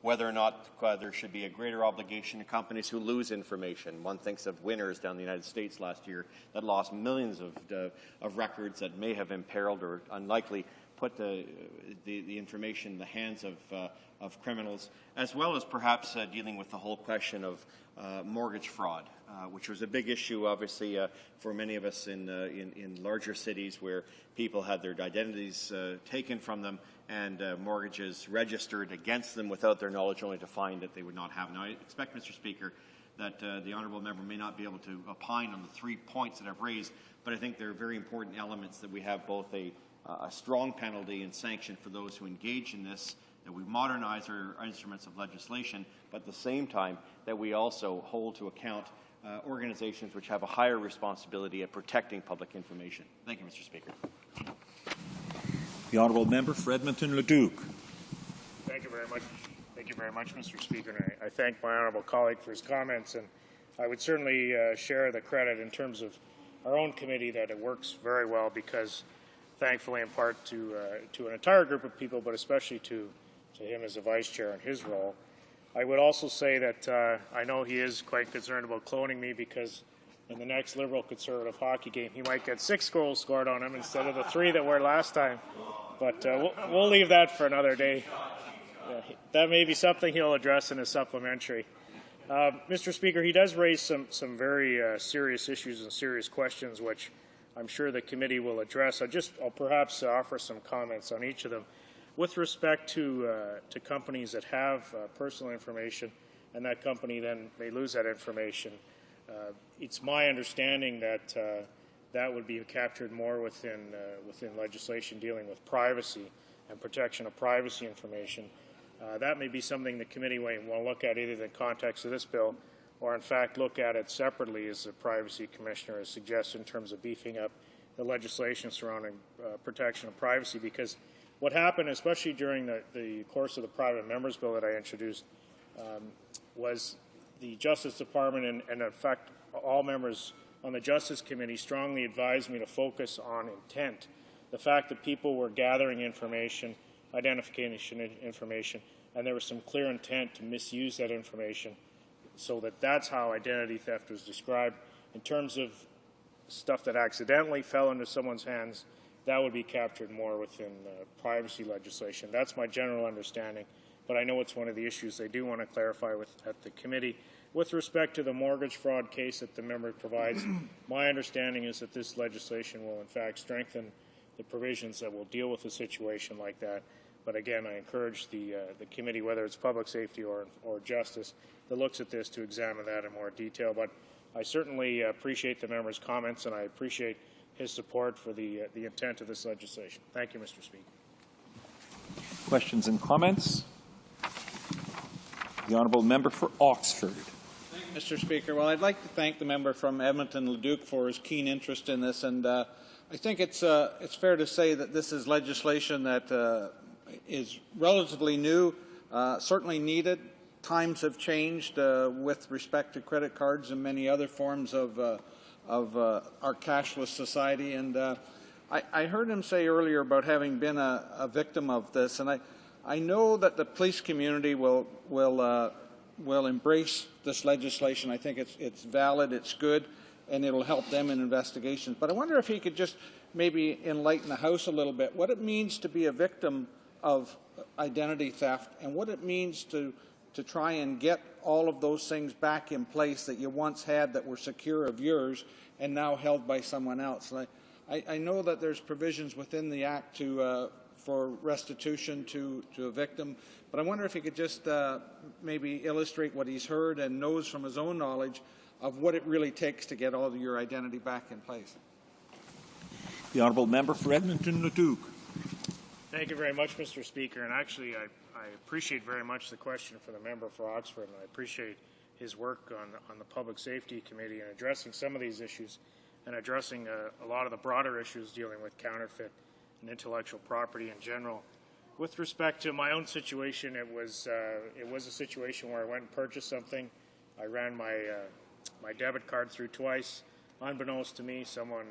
[SPEAKER 18] whether or not there should be a greater obligation to companies who lose information. One thinks of Winners down in the United States last year that lost millions of records that may have imperiled or unlikely put the information in the hands of criminals, as well as perhaps dealing with the whole question of mortgage fraud, which was a big issue, obviously, for many of us in larger cities where people had their identities taken from them and mortgages registered against them without their knowledge, only to find that they would not have. Now, I expect, Mr. Speaker, that the honourable member may not be able to opine on the 3 points that I've raised, but I think they're very important elements that we have both a strong penalty and sanction for those who engage in this, that we modernize our instruments of legislation, but at the same time that we also hold to account organizations which have a higher responsibility at protecting public information. Thank you, Mr. Speaker.
[SPEAKER 1] The honourable member for Edmonton-Leduc.
[SPEAKER 17] Thank you very much. Thank you very much, Mr. Speaker. And I thank my honourable colleague for his comments, and I would certainly share the credit in terms of our own committee that it works very well because, thankfully, in part to an entire group of people, but especially to him as a vice chair in his role. I would also say that I know he is quite concerned about cloning me because in the next Liberal-Conservative hockey game, he might get 6 goals scored on him instead of the 3 that were last time. But we'll leave that for another day. That may be something he'll address in a supplementary. Mr. Speaker, he does raise some very serious issues and serious questions, which I'm sure the committee will address. I'll perhaps offer some comments on each of them. With respect to companies that have personal information and that company then may lose that information, it's my understanding that that would be captured more within legislation dealing with privacy and protection of privacy information. That may be something the committee will look at either in the context of this bill or in fact look at it separately, as the Privacy Commissioner has suggested, in terms of beefing up the legislation surrounding protection of privacy. Because what happened, especially during the course of the private members bill that I introduced, was the Justice Department and in fact all members on the Justice Committee strongly advised me to focus on intent. The fact that people were gathering information, identification information, and there was some clear intent to misuse that information, so that's how identity theft was described. In terms of stuff that accidentally fell into someone's hands, that would be captured more within privacy legislation. That's my general understanding, but I know it's one of the issues they do want to clarify at the committee. With respect to the mortgage fraud case that the member provides, my understanding is that this legislation will in fact strengthen the provisions that will deal with a situation like that. But again, I encourage the committee, whether it's public safety or justice, that looks at this to examine that in more detail. But I certainly appreciate the member's comments, and I appreciate his support for the intent of this legislation. Thank you, Mr. Speaker.
[SPEAKER 1] Questions and comments? The honourable member for Oxford.
[SPEAKER 4] Thank you, Mr. Speaker. Well, I'd like to thank the member from Edmonton-Leduc for his keen interest in this, and I think it's fair to say that this is legislation that is relatively new, certainly needed. Times have changed with respect to credit cards and many other forms of our cashless society. And I heard him say earlier about having been a victim of this, and I know that the police community will embrace this legislation. I think it's valid, it's good, and it'll help them in investigations. But I wonder if he could just maybe enlighten the House a little bit what it means to be a victim of identity theft and what it means to try and get all of those things back in place that you once had that were secure of yours and now held by someone else. And I know that there's provisions within the Act for restitution to a victim, but I wonder if he could just maybe illustrate what he's heard and knows from his own knowledge of what it really takes to get all of your identity back in place.
[SPEAKER 1] The honourable member for Edmonton-Leduc.
[SPEAKER 17] Thank you very much, Mr. Speaker. And actually, I appreciate very much the question for the member for Oxford, and I appreciate his work on the Public Safety Committee in addressing some of these issues. and addressing a lot of the broader issues dealing with counterfeit and intellectual property in general. With respect to my own situation, it was a situation where I went and purchased something. I ran my debit card through twice. Unbeknownst to me, someone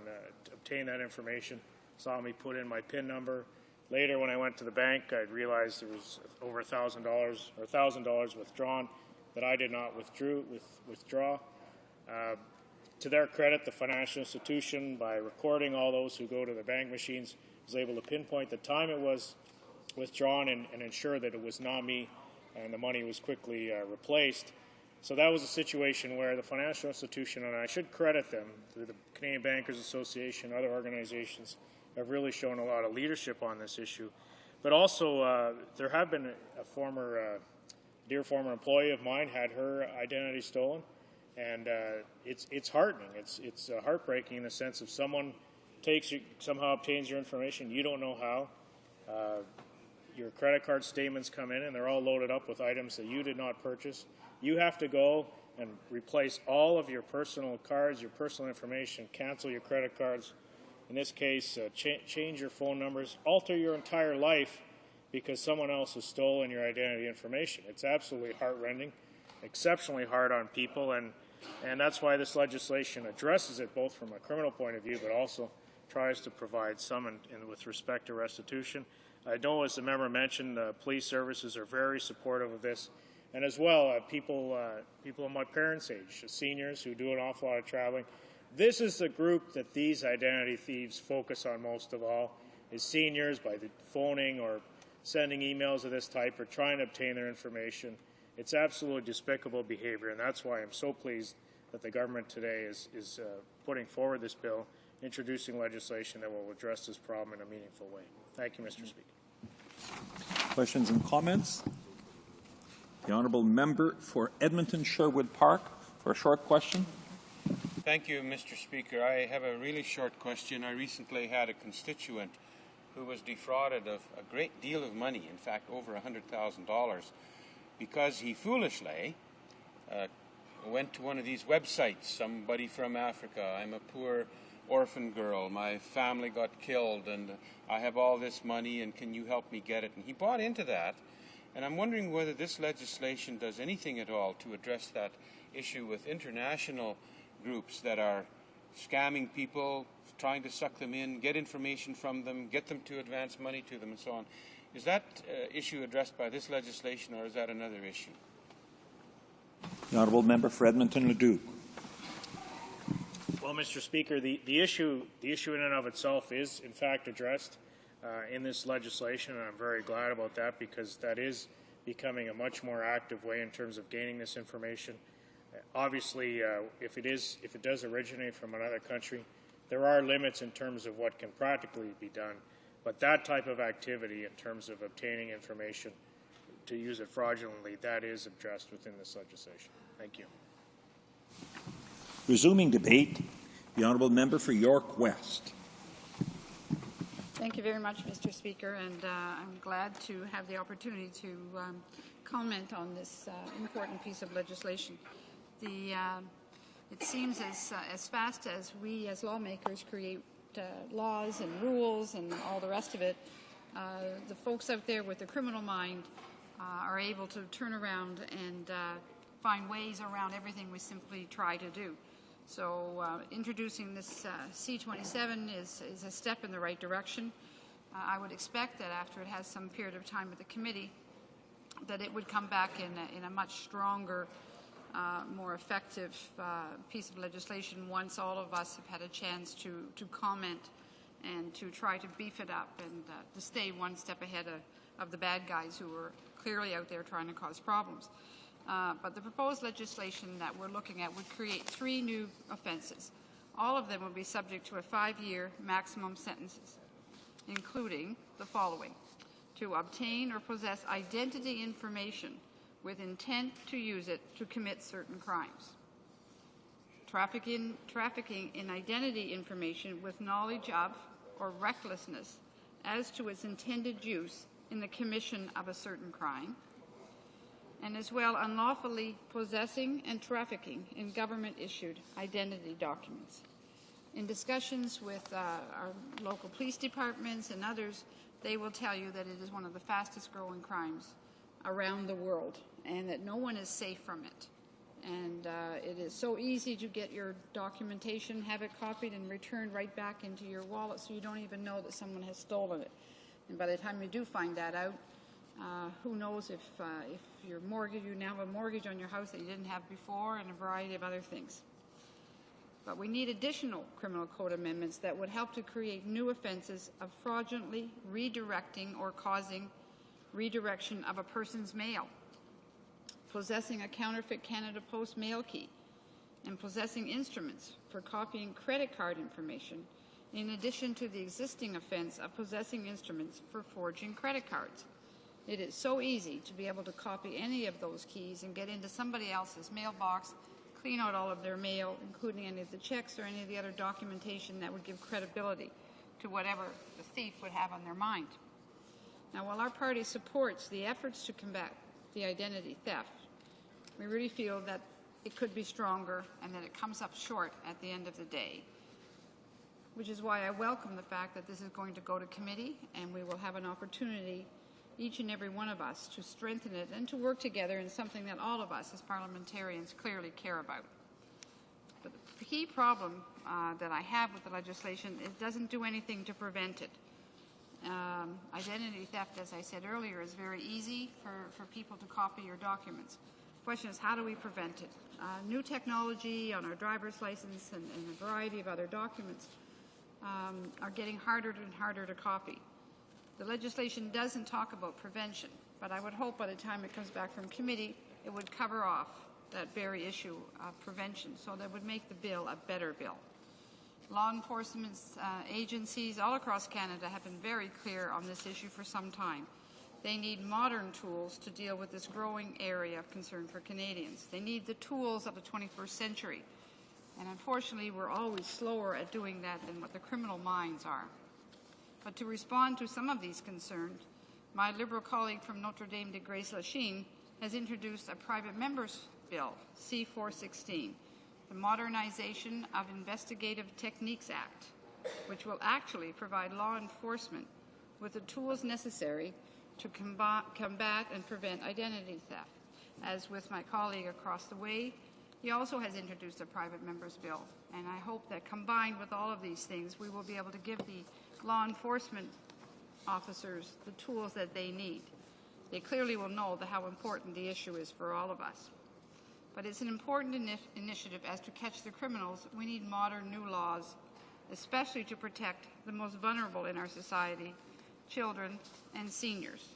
[SPEAKER 17] obtained that information, saw me put in my PIN number. Later, when I went to the bank, I realized there was over $1,000 or $1,000 withdrawn that I did not withdraw. To their credit, the financial institution, by recording all those who go to the bank machines, was able to pinpoint the time it was withdrawn and ensure that it was not me, and the money was quickly replaced. So that was a situation where the financial institution, and I should credit them, through the Canadian Bankers Association, other organizations, have really shown a lot of leadership on this issue. But also, there have been a dear former employee of mine had her identity stolen, and it's heartening. It's heartbreaking in the sense of someone somehow obtains your information, you don't know how. Your credit card statements come in, and they're all loaded up with items that you did not purchase. You have to go and replace all of your personal cards, your personal information, cancel your credit cards. In this case, change your phone numbers, alter your entire life because someone else has stolen your identity information. It's absolutely heartrending, exceptionally hard on people, and that's why this legislation addresses it both from a criminal point of view, but also tries to provide some with respect to restitution. I know, as the member mentioned, police services are very supportive of this. And as well, people of my parents' age, seniors who do an awful lot of traveling. This is the group that these identity thieves focus on most of all, is seniors, by the phoning or sending emails of this type or trying to obtain their information. It's absolutely despicable behavior, and that's why I'm so pleased that the government today is putting forward this bill, introducing legislation that will address this problem in a meaningful way. Thank you, Mr. Speaker.
[SPEAKER 1] Questions and comments? The honourable member for Edmonton-Sherwood Park for a short question.
[SPEAKER 6] Thank you, Mr. Speaker. I have a really short question. I recently had a constituent who was defrauded of a great deal of money, in fact over $100,000, because he foolishly went to one of these websites, somebody from Africa, I'm a poor orphan girl, my family got killed, and I have all this money, and can you help me get it? And he bought into that. And I'm wondering whether this legislation does anything at all to address that issue with international groups that are scamming people, trying to suck them in, get information from them, get them to advance money to them, and so on. Is that issue addressed by this legislation, or is that another issue?
[SPEAKER 1] The honourable member for Edmonton-Leduc.
[SPEAKER 17] Well, Mr. Speaker, the issue in and of itself is, in fact, addressed in this legislation, and I'm very glad about that because that is becoming a much more active way in terms of gaining this information. Obviously, if it does originate from another country, there are limits in terms of what can practically be done. But that type of activity in terms of obtaining information to use it fraudulently, that is addressed within this legislation. Thank you.
[SPEAKER 1] Resuming debate, the honourable member for York West.
[SPEAKER 11] Thank you very much, Mr. Speaker, and I'm glad to have the opportunity to comment on this important piece of legislation. It seems as fast as we as lawmakers create laws and rules and all the rest of it, the folks out there with the criminal mind are able to turn around and find ways around everything we simply try to do. So introducing this C-27 is a step in the right direction. I would expect that after it has some period of time with the committee, that it would come back in a much stronger, more effective piece of legislation once all of us have had a chance to comment and to try to beef it up and to stay one step ahead of the bad guys who are clearly out there trying to cause problems. But the proposed legislation that we're looking at would create 3 new offenses. All of them would be subject to a 5-year maximum sentences, including the following: to obtain or possess identity information with intent to use it to commit certain crimes, trafficking in identity information with knowledge of or recklessness as to its intended use in the commission of a certain crime, and as well unlawfully possessing and trafficking in government-issued identity documents. In discussions with our local police departments and others, they will tell you that it is one of the fastest growing crimes around the world and that no one is safe from it. And it is so easy to get your documentation, have it copied and returned right back into your wallet so you don't even know that someone has stolen it. And by the time you do find that out, who knows if your mortgage, you now have a mortgage on your house that you didn't have before, and a variety of other things. But we need additional criminal code amendments that would help to create new offenses of fraudulently redirecting or causing redirection of a person's mail, possessing a counterfeit Canada Post mail key, and possessing instruments for copying credit card information, in addition to the existing offense of possessing instruments for forging credit cards. It is so easy to be able to copy any of those keys and get into somebody else's mailbox, clean out all of their mail, including any of the checks or any of the other documentation that would give credibility to whatever the thief would have on their mind. Now, while our party supports the efforts to combat the identity theft, we really feel that it could be stronger and that it comes up short at the end of the day, which is why I welcome the fact that this is going to go to committee and we will have an opportunity, each and every one of us, to strengthen it and to work together in something that all of us as parliamentarians clearly care about. But the key problem that I have with the legislation is it doesn't do anything to prevent it. Identity theft, as I said earlier, is very easy for people to copy your documents. The question is, how do we prevent it? New technology on our driver's license and a variety of other documents are getting harder and harder to copy. The legislation doesn't talk about prevention, but I would hope by the time it comes back from committee, it would cover off that very issue of prevention, so that would make the bill a better bill. Law enforcement agencies all across Canada have been very clear on this issue for some time. They need modern tools to deal with this growing area of concern for Canadians. They need the tools of the 21st century. And unfortunately, we're always slower at doing that than what the criminal minds are. But to respond to some of these concerns, my Liberal colleague from Notre Dame de Grace-Lachine has introduced a private member's bill, C-416, the Modernization of Investigative Techniques Act, which will actually provide law enforcement with the tools necessary to combat and prevent identity theft. As with my colleague across the way, he also has introduced a private member's bill, and I hope that combined with all of these things, we will be able to give the law enforcement officers the tools that they need. They clearly will know how important the issue is for all of us. But it's an important initiative. As to catch the criminals, we need modern new laws, especially to protect the most vulnerable in our society, children and seniors.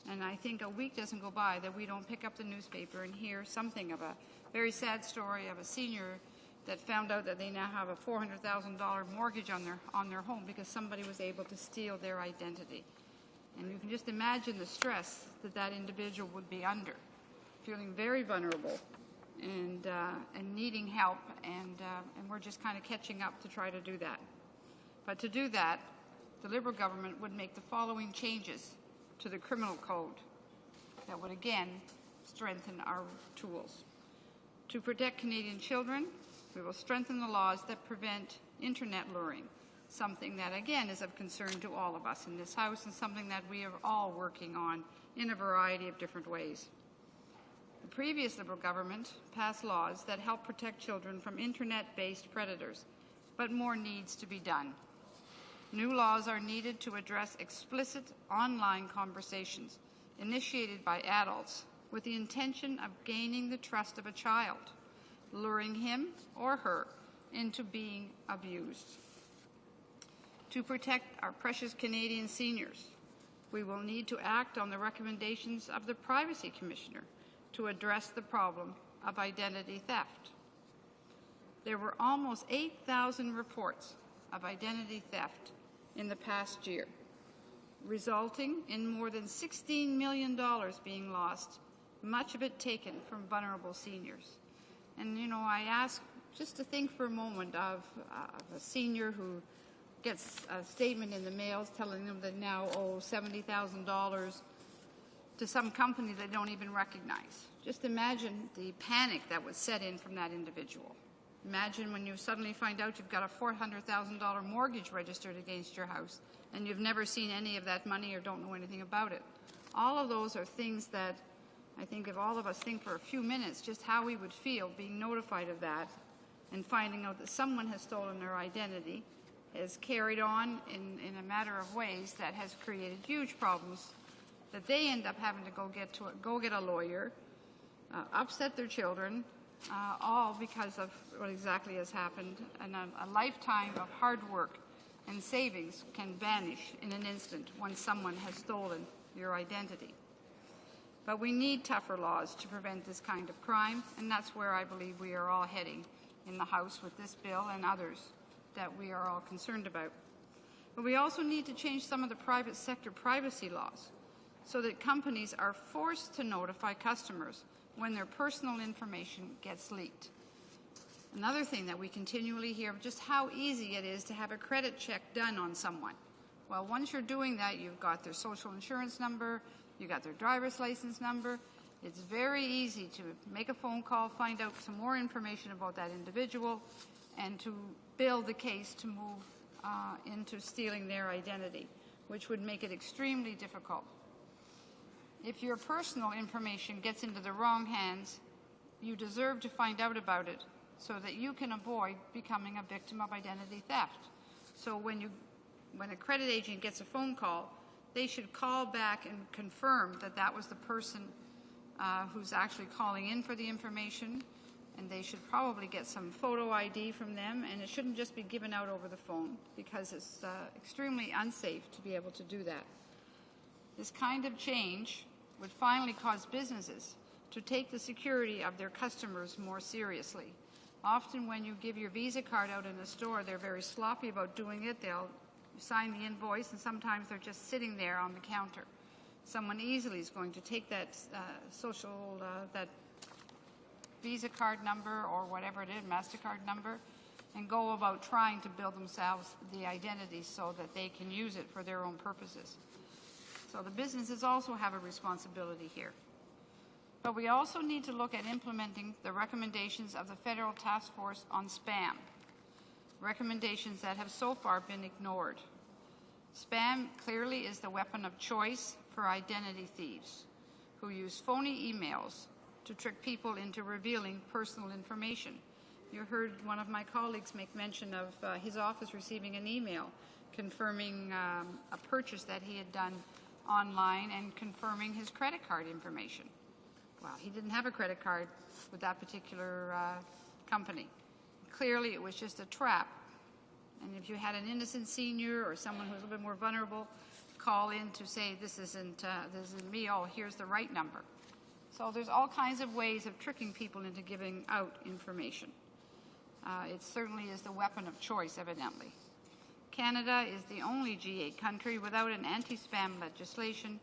[SPEAKER 11] And I think a week doesn't go by that we don't pick up the newspaper and hear something of a very sad story of a senior that found out that they now have a $400,000 mortgage on their home because somebody was able to steal their identity. And you can just imagine the stress that that individual would be under, feeling very vulnerable and needing help, and we're just kind of catching up to try to do that. But to do that, the Liberal government would make the following changes to the criminal code that would again strengthen our tools. To protect Canadian children, we will strengthen the laws that prevent internet luring, something that again is of concern to all of us in this House and something that we are all working on in a variety of different ways. The previous Liberal government passed laws that help protect children from internet-based predators, but more needs to be done. New laws are needed to address explicit online conversations initiated by adults with the intention of gaining the trust of a child, luring him or her into being abused. To protect our precious Canadian seniors, we will need to act on the recommendations of the Privacy Commissioner to address the problem of identity theft. There were almost 8,000 reports of identity theft in the past year, resulting in more than $16 million being lost, much of it taken from vulnerable seniors. And, you know, I ask just to think for a moment of a senior who gets a statement in the mail telling them they now owe $70,000 to some company they don't even recognize. Just imagine the panic that would set in from that individual. Imagine when you suddenly find out you've got a $400,000 mortgage registered against your house and you've never seen any of that money or don't know anything about it. All of those are things that I think if all of us think for a few minutes just how we would feel being notified of that and finding out that someone has stolen their identity, has carried on in a matter of ways that has created huge problems that they end up having to go get a lawyer, upset their children, all because of what exactly has happened. And a lifetime of hard work and savings can vanish in an instant when someone has stolen your identity. But we need tougher laws to prevent this kind of crime, and that's where I believe we are all heading in the House with this bill and others that we are all concerned about. But we also need to change some of the private sector privacy laws so that companies are forced to notify customers when their personal information gets leaked. Another thing that we continually hear of just how easy it is to have a credit check done on someone. Well, once you're doing that, you've got their social insurance number, you've got their driver's license number. It's very easy to make a phone call, find out some more information about that individual, and to build the case to move into stealing their identity, which would make it extremely difficult. If your personal information gets into the wrong hands, you deserve to find out about it so that you can avoid becoming a victim of identity theft. So when a credit agent gets a phone call, they should call back and confirm that that was the person who's actually calling in for the information, and they should probably get some photo ID from them, and it shouldn't just be given out over the phone because it's extremely unsafe to be able to do that. This kind of change would finally cause businesses to take the security of their customers more seriously. Often when you give your Visa card out in a store, they're very sloppy about doing it. They'll sign the invoice, and sometimes they're just sitting there on the counter. Someone easily is going to take that that Visa card number or whatever it is, MasterCard number, and go about trying to build themselves the identity so that they can use it for their own purposes. So the businesses also have a responsibility here. But we also need to look at implementing the recommendations of the Federal Task Force on Spam, recommendations that have so far been ignored. Spam clearly is the weapon of choice for identity thieves who use phony emails to trick people into revealing personal information. You heard one of my colleagues make mention of his office receiving an email confirming a purchase that he had done online and confirming his credit card information. Well, he didn't have a credit card with that particular company. Clearly, it was just a trap. And if you had an innocent senior or someone who's a little bit more vulnerable, call in to say, this isn't me, oh, here's the right number. So there's all kinds of ways of tricking people into giving out information. It certainly is the weapon of choice, evidently. Canada is the only G8 country without an anti-spam legislation,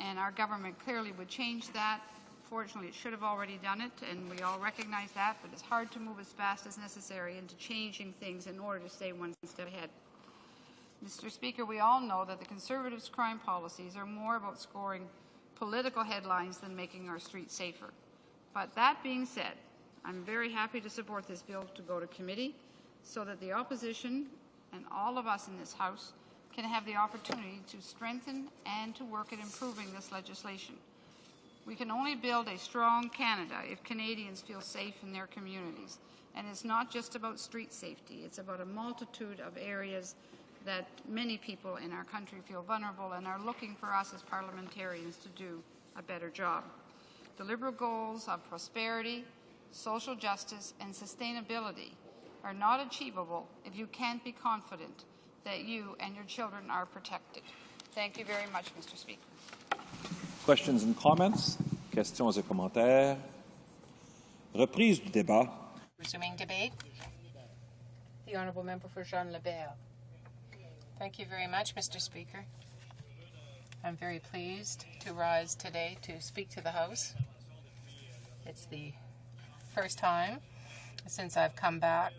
[SPEAKER 11] and our government clearly would change that. Fortunately, it should have already done it, and we all recognize that, but it's hard to move as fast as necessary into changing things in order to stay one step ahead. Mr. Speaker, we all know that the Conservatives' crime policies are more about scoring political headlines than making our streets safer. But that being said, I'm very happy to support this bill to go to committee so that the opposition and all of us in this House can have the opportunity to strengthen and to work at improving this legislation. We can only build a strong Canada if Canadians feel safe in their communities. And it's not just about street safety. It's about a multitude of areas that many people in our country feel vulnerable and are looking for us as parliamentarians to do a better job. The Liberal goals of prosperity, social justice, and sustainability are not achievable if you can't be confident that you and your children are protected. Thank you very much, Mr. Speaker.
[SPEAKER 1] Questions and comments? Questions et commentaires? Reprise du débat.
[SPEAKER 7] Resuming debate. The Honourable Member for Jean-Lebert. Thank you very much, Mr. Speaker. I'm very pleased to rise today to speak to the House. It's the first time since I've come back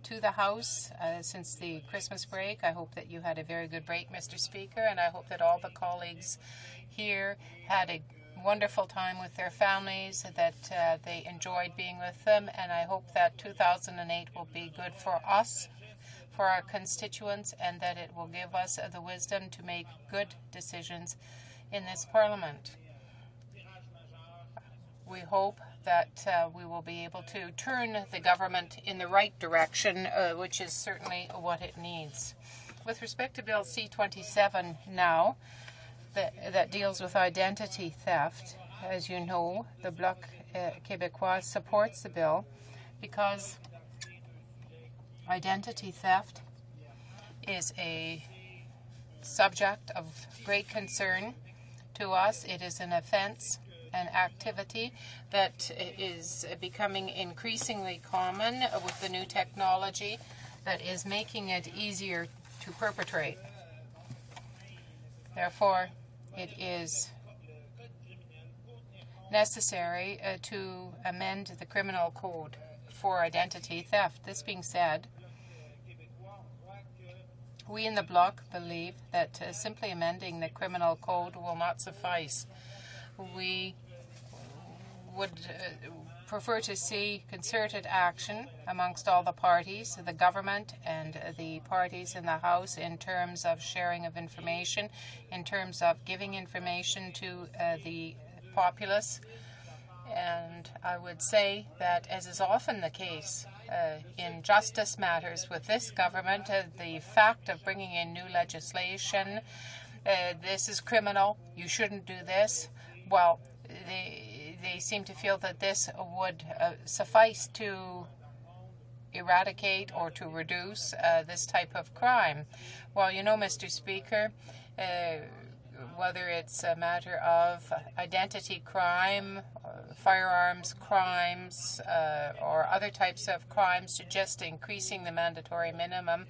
[SPEAKER 7] to the House since the Christmas break. I hope that you had a very good break, Mr. Speaker, and I hope that all the colleagues here had a wonderful time with their families, that they enjoyed being with them, and I hope that 2008 will be good for us, for our constituents, and that it will give us the wisdom to make good decisions in this Parliament. We hope that we will be able to turn the government in the right direction, which is certainly what it needs. With respect to Bill C-27 now, that deals with identity theft, as you know, the Bloc Québécois supports the bill because identity theft is a subject of great concern to us. It is an offense, an activity that is becoming increasingly common with the new technology that is making it easier to perpetrate. Therefore, it is necessary to amend the criminal code for identity theft. This being said, we in the Bloc believe that simply amending the criminal code will not suffice. We would prefer to see concerted action amongst all the parties, the government and the parties in the House, in terms of sharing of information, in terms of giving information to the populace. And I would say that, as is often the case in justice matters with this government, the fact of bringing in new legislation, this is criminal, you shouldn't do this, well, they seem to feel that this would suffice to eradicate or to reduce this type of crime. Well, you know, Mr. Speaker, whether it's a matter of identity crime, firearms crimes, or other types of crimes, just increasing the mandatory minimum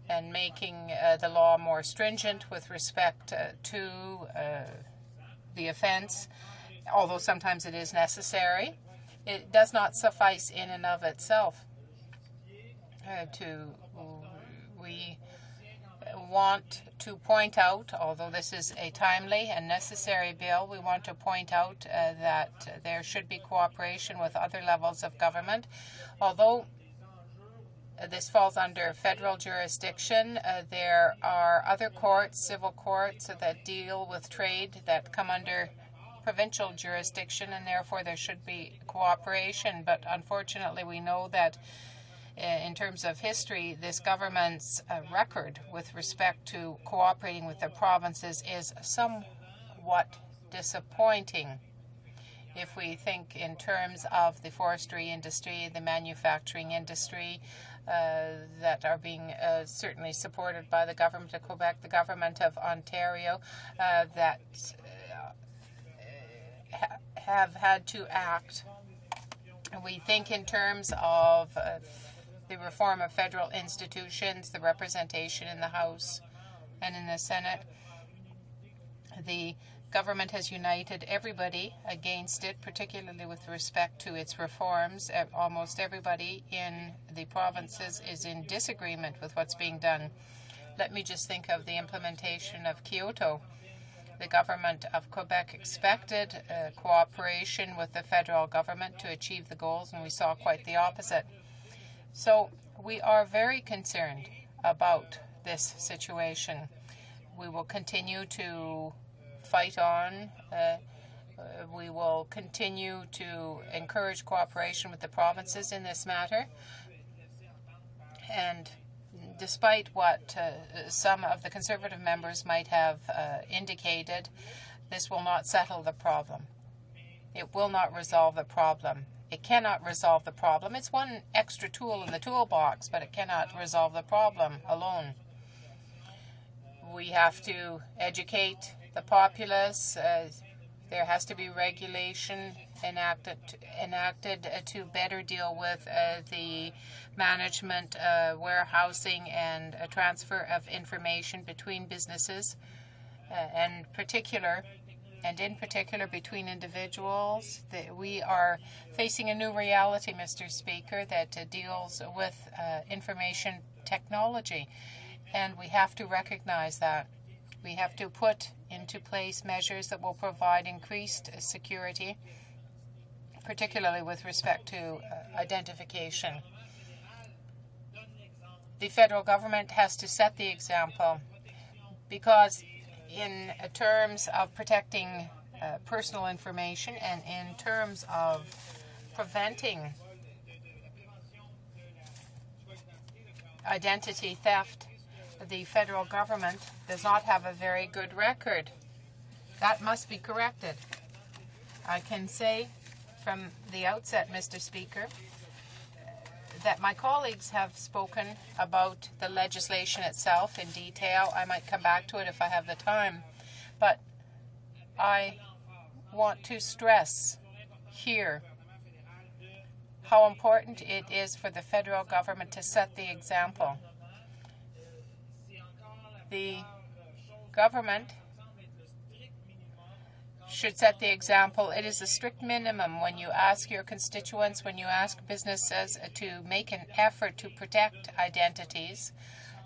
[SPEAKER 7] and making the law more stringent with respect to the offense, although sometimes it is necessary, it does not suffice in and of itself. We want to point out, although this is a timely and necessary bill, we want to point out that there should be cooperation with other levels of government. Although this falls under federal jurisdiction, there are other courts, civil courts, that deal with trade that come under provincial jurisdiction, and therefore there should be cooperation. But unfortunately, we know that in terms of history, this government's record with respect to cooperating with the provinces is somewhat disappointing. If we think in terms of the forestry industry, the manufacturing industry, that are being certainly supported by the government of Quebec, the government of Ontario, that have had to act. We think in terms of the reform of federal institutions, the representation in the House and in the Senate. The government has united everybody against it, particularly with respect to its reforms. Almost everybody in the provinces is in disagreement with what's being done. Let me just think of the implementation of Kyoto. The government of Quebec expected cooperation with the federal government to achieve the goals, and we saw quite the opposite. So we are very concerned about this situation. We will continue to fight on. We will continue to encourage cooperation with the provinces in this matter. And despite what some of the Conservative members might have indicated, this will not settle the problem. It will not resolve the problem. It cannot resolve the problem. It's one extra tool in the toolbox, but it cannot resolve the problem alone. We have to educate the populace. There has to be regulation enacted to better deal with the management, warehousing, and transfer of information between businesses, and in particular between individuals. We are facing a new reality, Mr. Speaker, that deals with information technology, and we have to recognize that. We have to put into place measures that will provide increased security, particularly with respect to identification. The federal government has to set the example, because in terms of protecting personal information and in terms of preventing identity theft, the federal government does not have a very good record. That must be corrected. I can say from the outset, Mr. Speaker, that my colleagues have spoken about the legislation itself in detail. I might come back to it if I have the time. But I want to stress here how important it is for the federal government to set the example. The government should set the example. It is a strict minimum when you ask your constituents, when you ask businesses to make an effort to protect identities,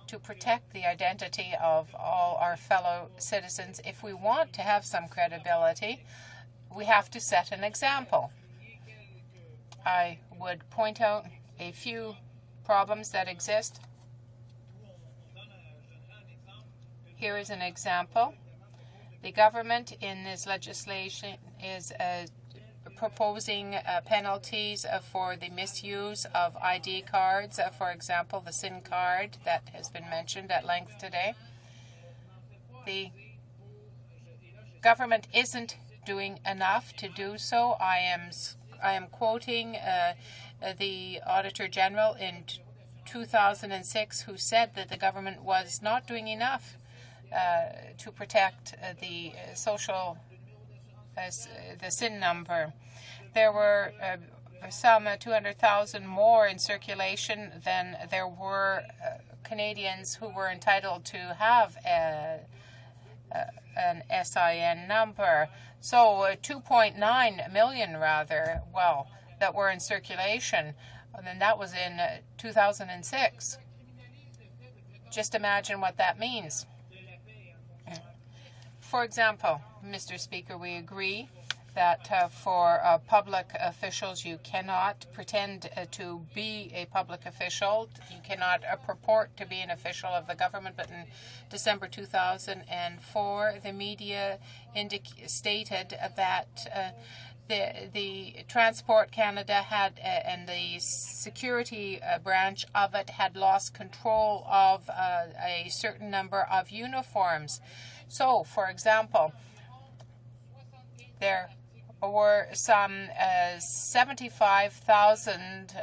[SPEAKER 7] to protect the identity of all our fellow citizens. If we want to have some credibility, we have to set an example. I would point out a few problems that exist. Here is an example. The government in this legislation is proposing penalties for the misuse of ID cards, for example, the SIN card that has been mentioned at length today. The government isn't doing enough to do so. I am quoting the Auditor General in 2006, who said that the government was not doing enough to protect the the SIN number. There were some 200,000 more in circulation than there were Canadians who were entitled to have an SIN number. So 2.9 million, rather, well, that were in circulation. And that was in 2006. Just imagine what that means. For example, Mr. Speaker, we agree that for public officials, you cannot pretend to be a public official. You cannot purport to be an official of the government. But in December 2004, the media stated that the Transport Canada had and the security branch of it had lost control of a certain number of uniforms. So, for example, there were some 75,000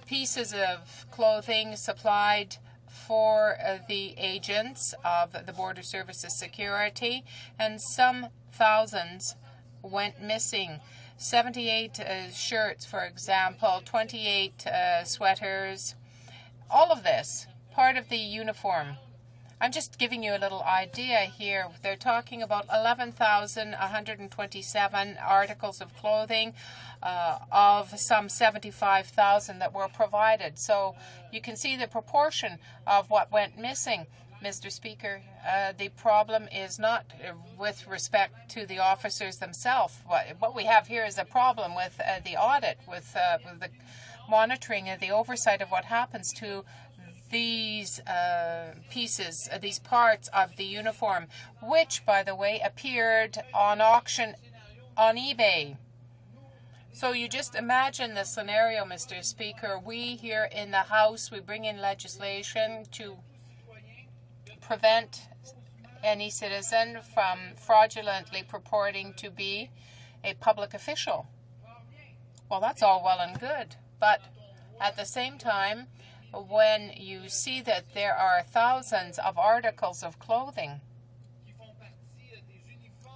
[SPEAKER 7] pieces of clothing supplied for the agents of the Border Services Security, and some thousands went missing. 78 shirts, for example, 28 sweaters, all of this part of the uniform. I'm just giving you a little idea here. They're talking about 11,127 articles of clothing of some 75,000 that were provided. So you can see the proportion of what went missing. Mr. Speaker, the problem is not with respect to the officers themselves. What we have here is a problem with the audit, with the monitoring and the oversight of what happens to these pieces, these parts of the uniform, which, by the way, appeared on auction on eBay. So you just imagine the scenario, Mr. Speaker. We here in the House, we bring in legislation to prevent any citizen from fraudulently purporting to be a public official. Well, that's all well and good, but at the same time, when you see that there are thousands of articles of clothing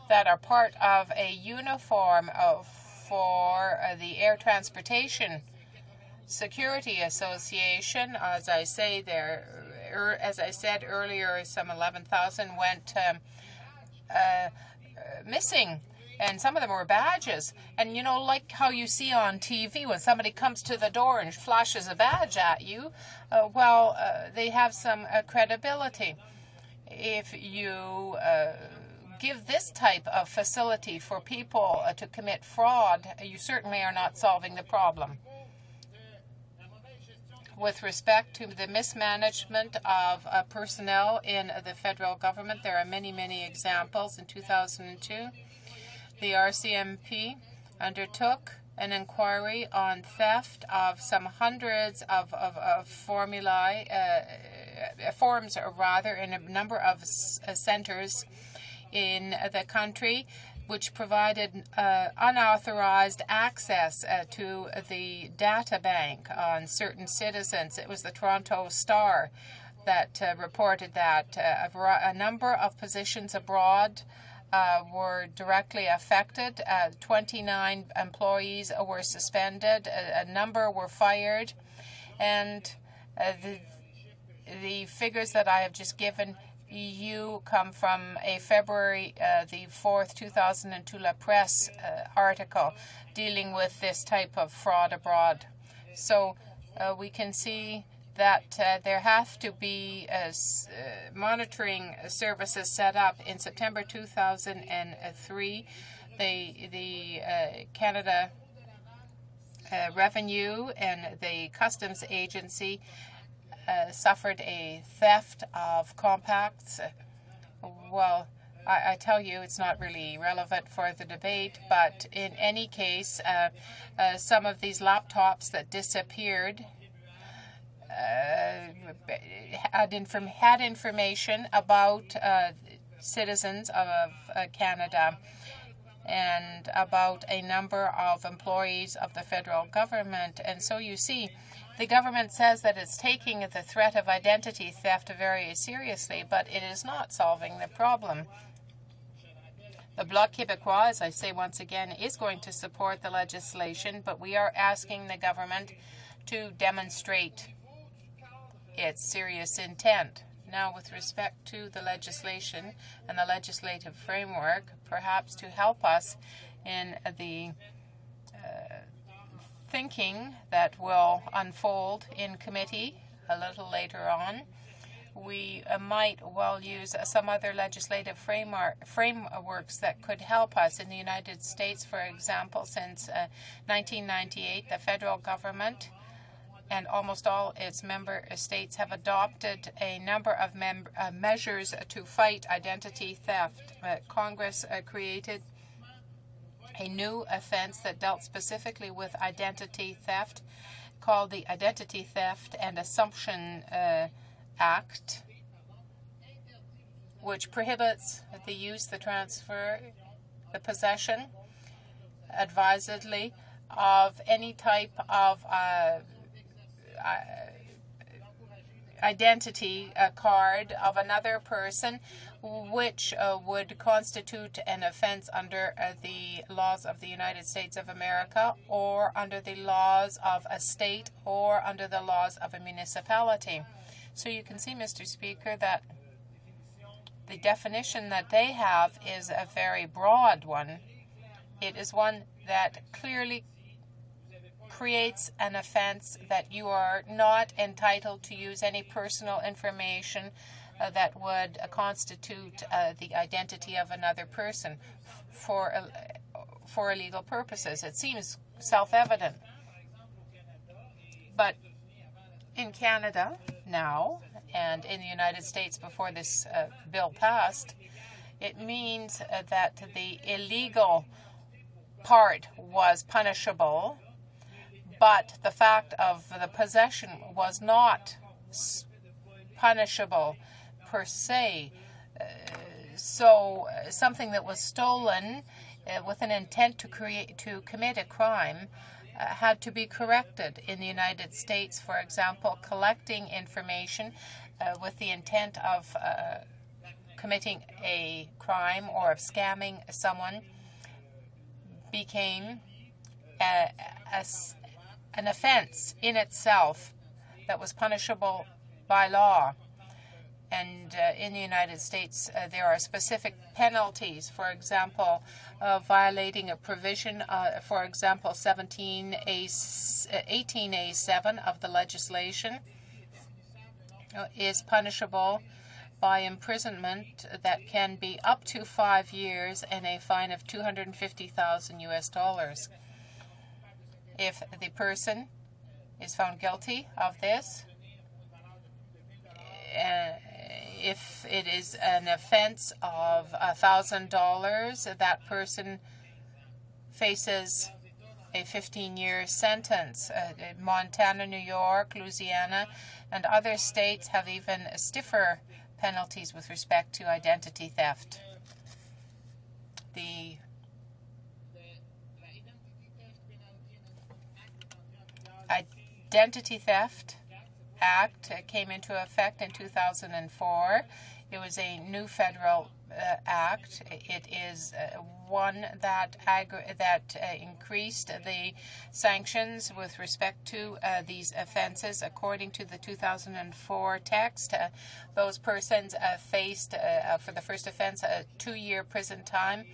[SPEAKER 7] that are part of a uniform for the Air Transportation Security Association, as I said earlier, some 11,000 went missing. And some of them were badges. And, you know, like how you see on TV when somebody comes to the door and flashes a badge at you, they have some credibility. if you give this type of facility for people to commit fraud, you certainly are not solving the problem. With respect to the mismanagement of personnel in the federal government, there are many, many examples. In 2002, the RCMP undertook an inquiry on theft of some hundreds of forms in a number of centers in the country, which provided unauthorized access to the data bank on certain citizens. It was the Toronto Star that reported that a number of positions abroad were directly affected. 29 employees were suspended, a number were fired, and the figures that I have just given you come from a February the 4th, 2002 La Presse article dealing with this type of fraud abroad. So we can see that there have to be monitoring services set up. In September 2003, the Canada Revenue and the Customs Agency suffered a theft of compacts. Well, I tell you, it's not really relevant for the debate, but in any case, some of these laptops that disappeared had information about citizens of Canada and about a number of employees of the federal government. And so you see, the government says that it's taking the threat of identity theft very seriously, but it is not solving the problem. The Bloc Québécois, as I say once again, is going to support the legislation, but we are asking the government to demonstrate its serious intent. Now, with respect to the legislation and the legislative framework, perhaps to help us in the thinking that will unfold in committee a little later on, we might well use some other legislative frameworks that could help us. In the United States, for example, since 1998, the federal government and almost all its member states have adopted a number of measures to fight identity theft. Congress created a new offense that dealt specifically with identity theft called the Identity Theft and Assumption Act, which prohibits the use, the transfer, the possession, advisedly, of any type of identity card of another person, which would constitute an offense under the laws of the United States of America, or under the laws of a state, or under the laws of a municipality. So you can see, Mr. Speaker, that the definition that they have is a very broad one. It is one that clearly creates an offense that you are not entitled to use any personal information that would constitute the identity of another person for illegal purposes. It seems self-evident. But in Canada now, and in the United States before this bill passed, it means that the illegal part was punishable, but the fact of the possession was not punishable per se. So something that was stolen with an intent to commit a crime had to be corrected. In the United States, for example, collecting information with the intent of committing a crime or of scamming someone became an offense in itself that was punishable by law. And in the United States, there are specific penalties. For example, violating a provision, for example, 18A7 of the legislation is punishable by imprisonment that can be up to 5 years and a fine of $250,000. If the person is found guilty of this, if it is an offense of $1,000, that person faces a 15-year sentence. Montana, New York, Louisiana, and other states have even stiffer penalties with respect to identity theft. The Identity Theft Act came into effect in 2004. It was a new federal act. It is one that increased the sanctions with respect to these offenses. According to the 2004 text, those persons faced, for the first offense, a 2-year prison time.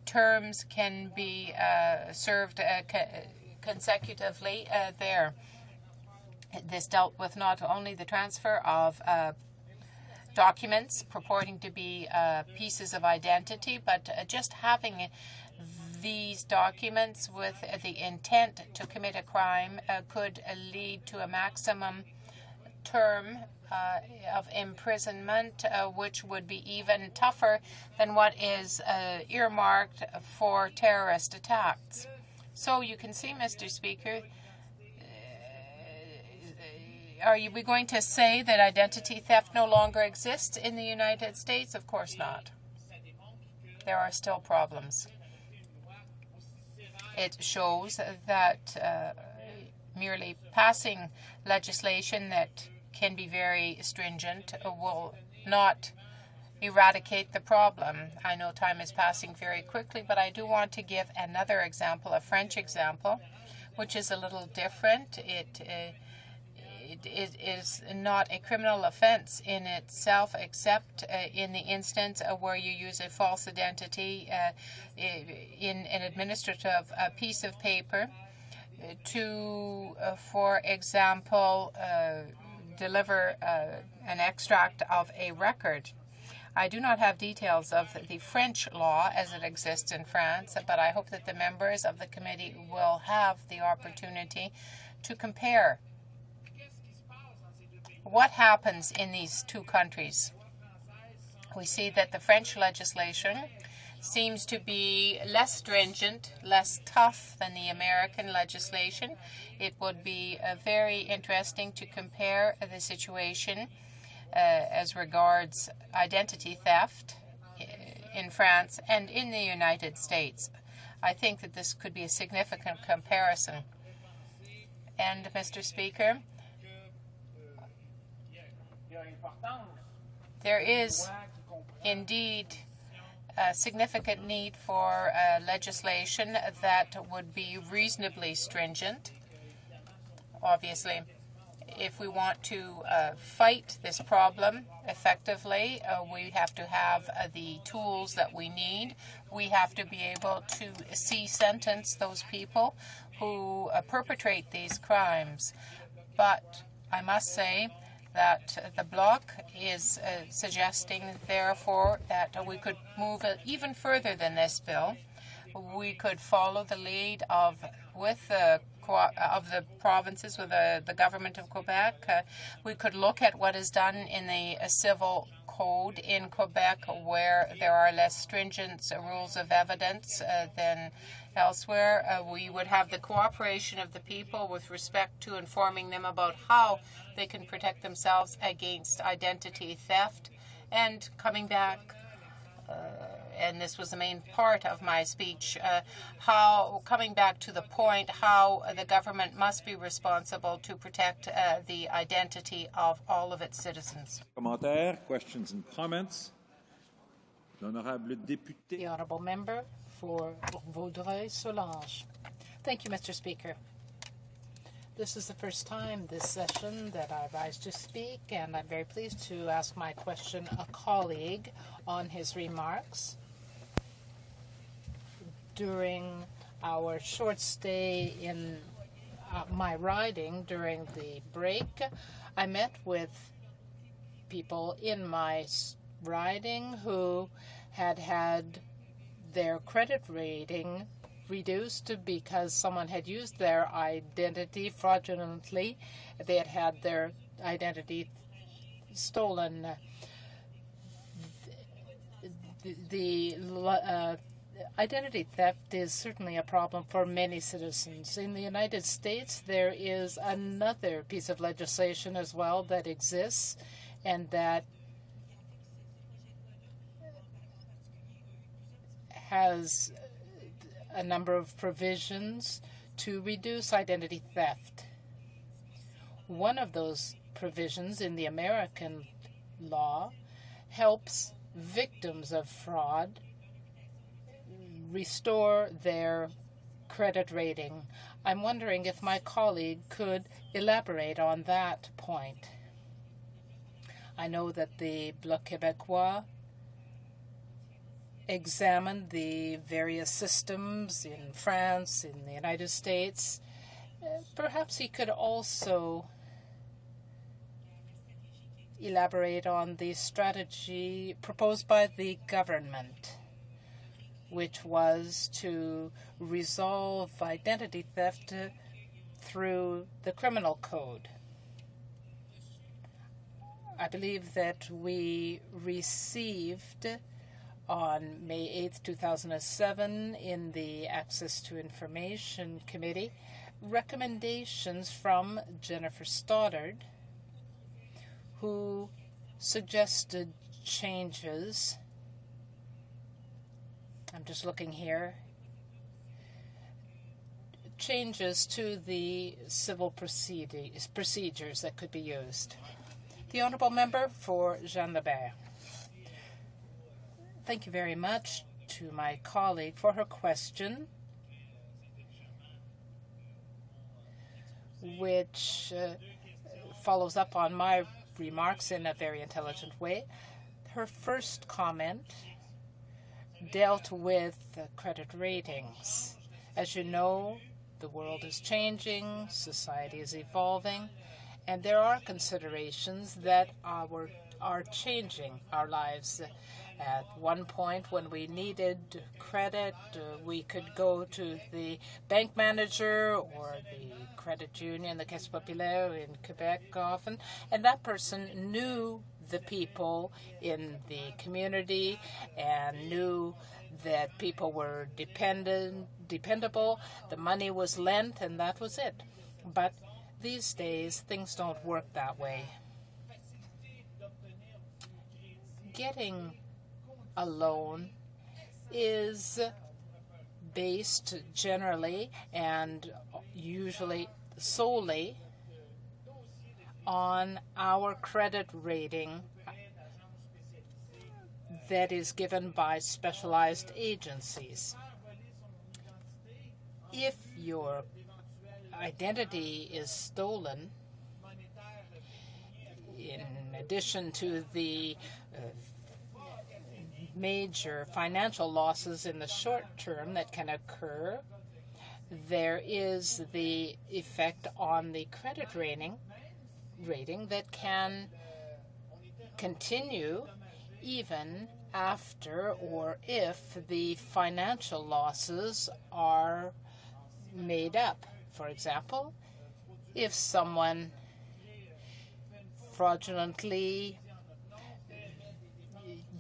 [SPEAKER 7] Terms can be served consecutively there. This dealt with not only the transfer of documents purporting to be pieces of identity, but just having these documents with the intent to commit a crime could lead to a maximum term of imprisonment, which would be even tougher than what is earmarked for terrorist attacks. So you can see, Mr. Speaker, are we going to say that identity theft no longer exists in the United States? Of course not. There are still problems. It shows that merely passing legislation that can be very stringent will not eradicate the problem. I know time is passing very quickly, but I do want to give another example, a French example, which is a little different. It is not a criminal offense in itself, except in the instance where you use a false identity in an administrative piece of paper to, for example, deliver an extract of a record. I do not have details of the French law as it exists in France, but I hope that the members of the committee will have the opportunity to compare what happens in these two countries. We see that the French legislation seems to be less stringent, less tough than the American legislation. It would be very interesting to compare the situation as regards identity theft in France and in the United States. I think that this could be a significant comparison. And, Mr. Speaker, there is indeed a significant need for legislation that would be reasonably stringent. Obviously, if we want to fight this problem effectively, we have to have the tools that we need. We have to be able to sentence those people who perpetrate these crimes. But I must say that the Bloc is suggesting, therefore, that we could move even further than this bill. We could follow the lead of the provinces, with the government of Quebec. We could look at what is done in the civil code in Quebec, where there are less stringent rules of evidence than elsewhere. We would have the cooperation of the people with respect to informing them about how they can protect themselves against identity theft. And coming back, and this was the main part of my speech, coming back to the point how the government must be responsible to protect the identity of all of its citizens.
[SPEAKER 1] Commentaires, questions and comments. L'honorable député.
[SPEAKER 14] The honourable member for Vaudreuil-Soulanges. Thank you, Mr. Speaker. This is the first time this session that I rise to speak, and I'm very pleased to ask my question a colleague on his remarks. During our short stay in my riding during the break, I met with people in my riding who had their credit rating reduced because someone had used their identity fraudulently. They had their identity stolen. The identity theft is certainly a problem for many citizens. In the United States, there is another piece of legislation as well that exists, and that has a number of provisions to reduce identity theft. One of those provisions in the American law helps victims of fraud restore their credit rating. I'm wondering if my colleague could elaborate on that point. I know that the Bloc Québécois examined the various systems in France, in the United States. Perhaps he could also elaborate on the strategy proposed by the government, which was to resolve identity theft through the criminal code. I believe that we received on May 8th, 2007, in the Access to Information Committee, recommendations from Jennifer Stoddard, who suggested changes. I'm just looking here. Changes to the civil procedures that could be used. The Honourable Member for Jean-Lebert. Thank you very much to my colleague for her question, which follows up on my remarks in a very intelligent way. Her first comment dealt with credit ratings. As you know, the world is changing, society is evolving, and there are considerations that are changing our lives. At one point, when we needed credit, we could go to the bank manager or the credit union, the Caisse Populaire in Quebec often, and that person knew the people in the community and knew that people were dependable, the money was lent, and that was it. But these days, things don't work that way. Getting a loan is based generally and usually solely on our credit rating that is given by specialized agencies. If your identity is stolen, in addition to the major financial losses in the short term that can occur, there is the effect on the credit rating that can continue even after or if the financial losses are made up. For example, if someone fraudulently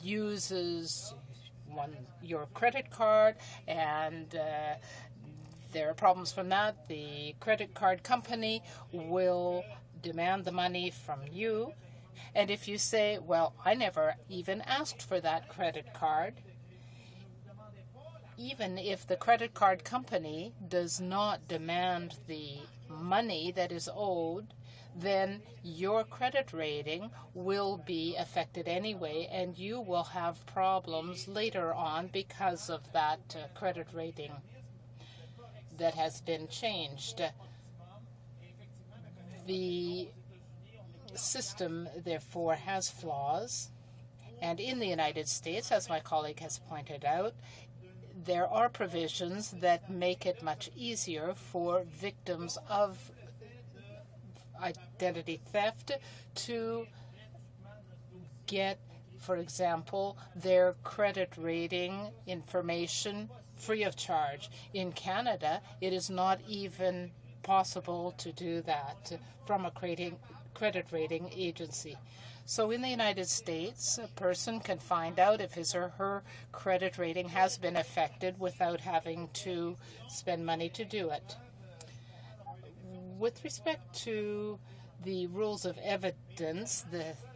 [SPEAKER 14] uses your credit card and there are problems from that, the credit card company will demand the money from you. And if you say, well, I never even asked for that credit card, even if the credit card company does not demand the money that is owed, then your credit rating will be affected anyway, and you will have problems later on because of that credit rating that has been changed. The system, therefore, has flaws, and in the United States, as my colleague has pointed out, there are provisions that make it much easier for victims of identity theft to get, for example, their credit rating information free of charge. In Canada, it is not even possible to do that from a credit rating agency. So in the United States, a person can find out if his or her credit rating has been affected without having to spend money to do it. With respect to the rules of evidence,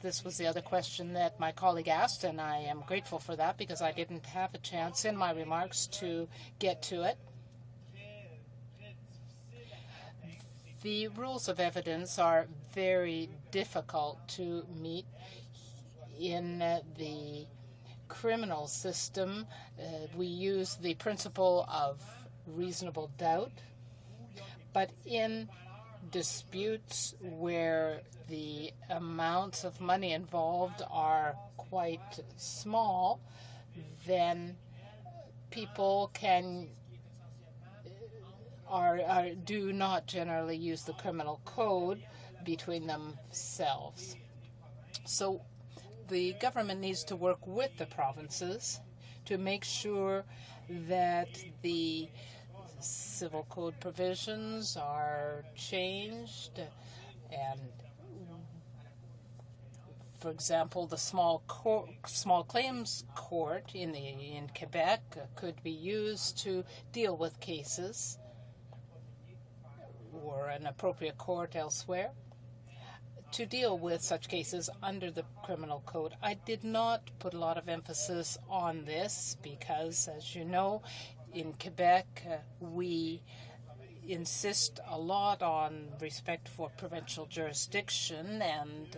[SPEAKER 14] this was the other question that my colleague asked, and I am grateful for that because I didn't have a chance in my remarks to get to it. The rules of evidence are very difficult to meet in the criminal system. We use the principle of reasonable doubt, but in disputes where the amounts of money involved are quite small, then people do not generally use the criminal code between themselves. So the government needs to work with the provinces to make sure that the civil code provisions are changed, and for example, the small claims court in Quebec could be used to deal with cases, or an appropriate court elsewhere to deal with such cases under the criminal code. I did not put a lot of emphasis on this because, as you know, in Quebec, we insist a lot on respect for provincial jurisdiction, and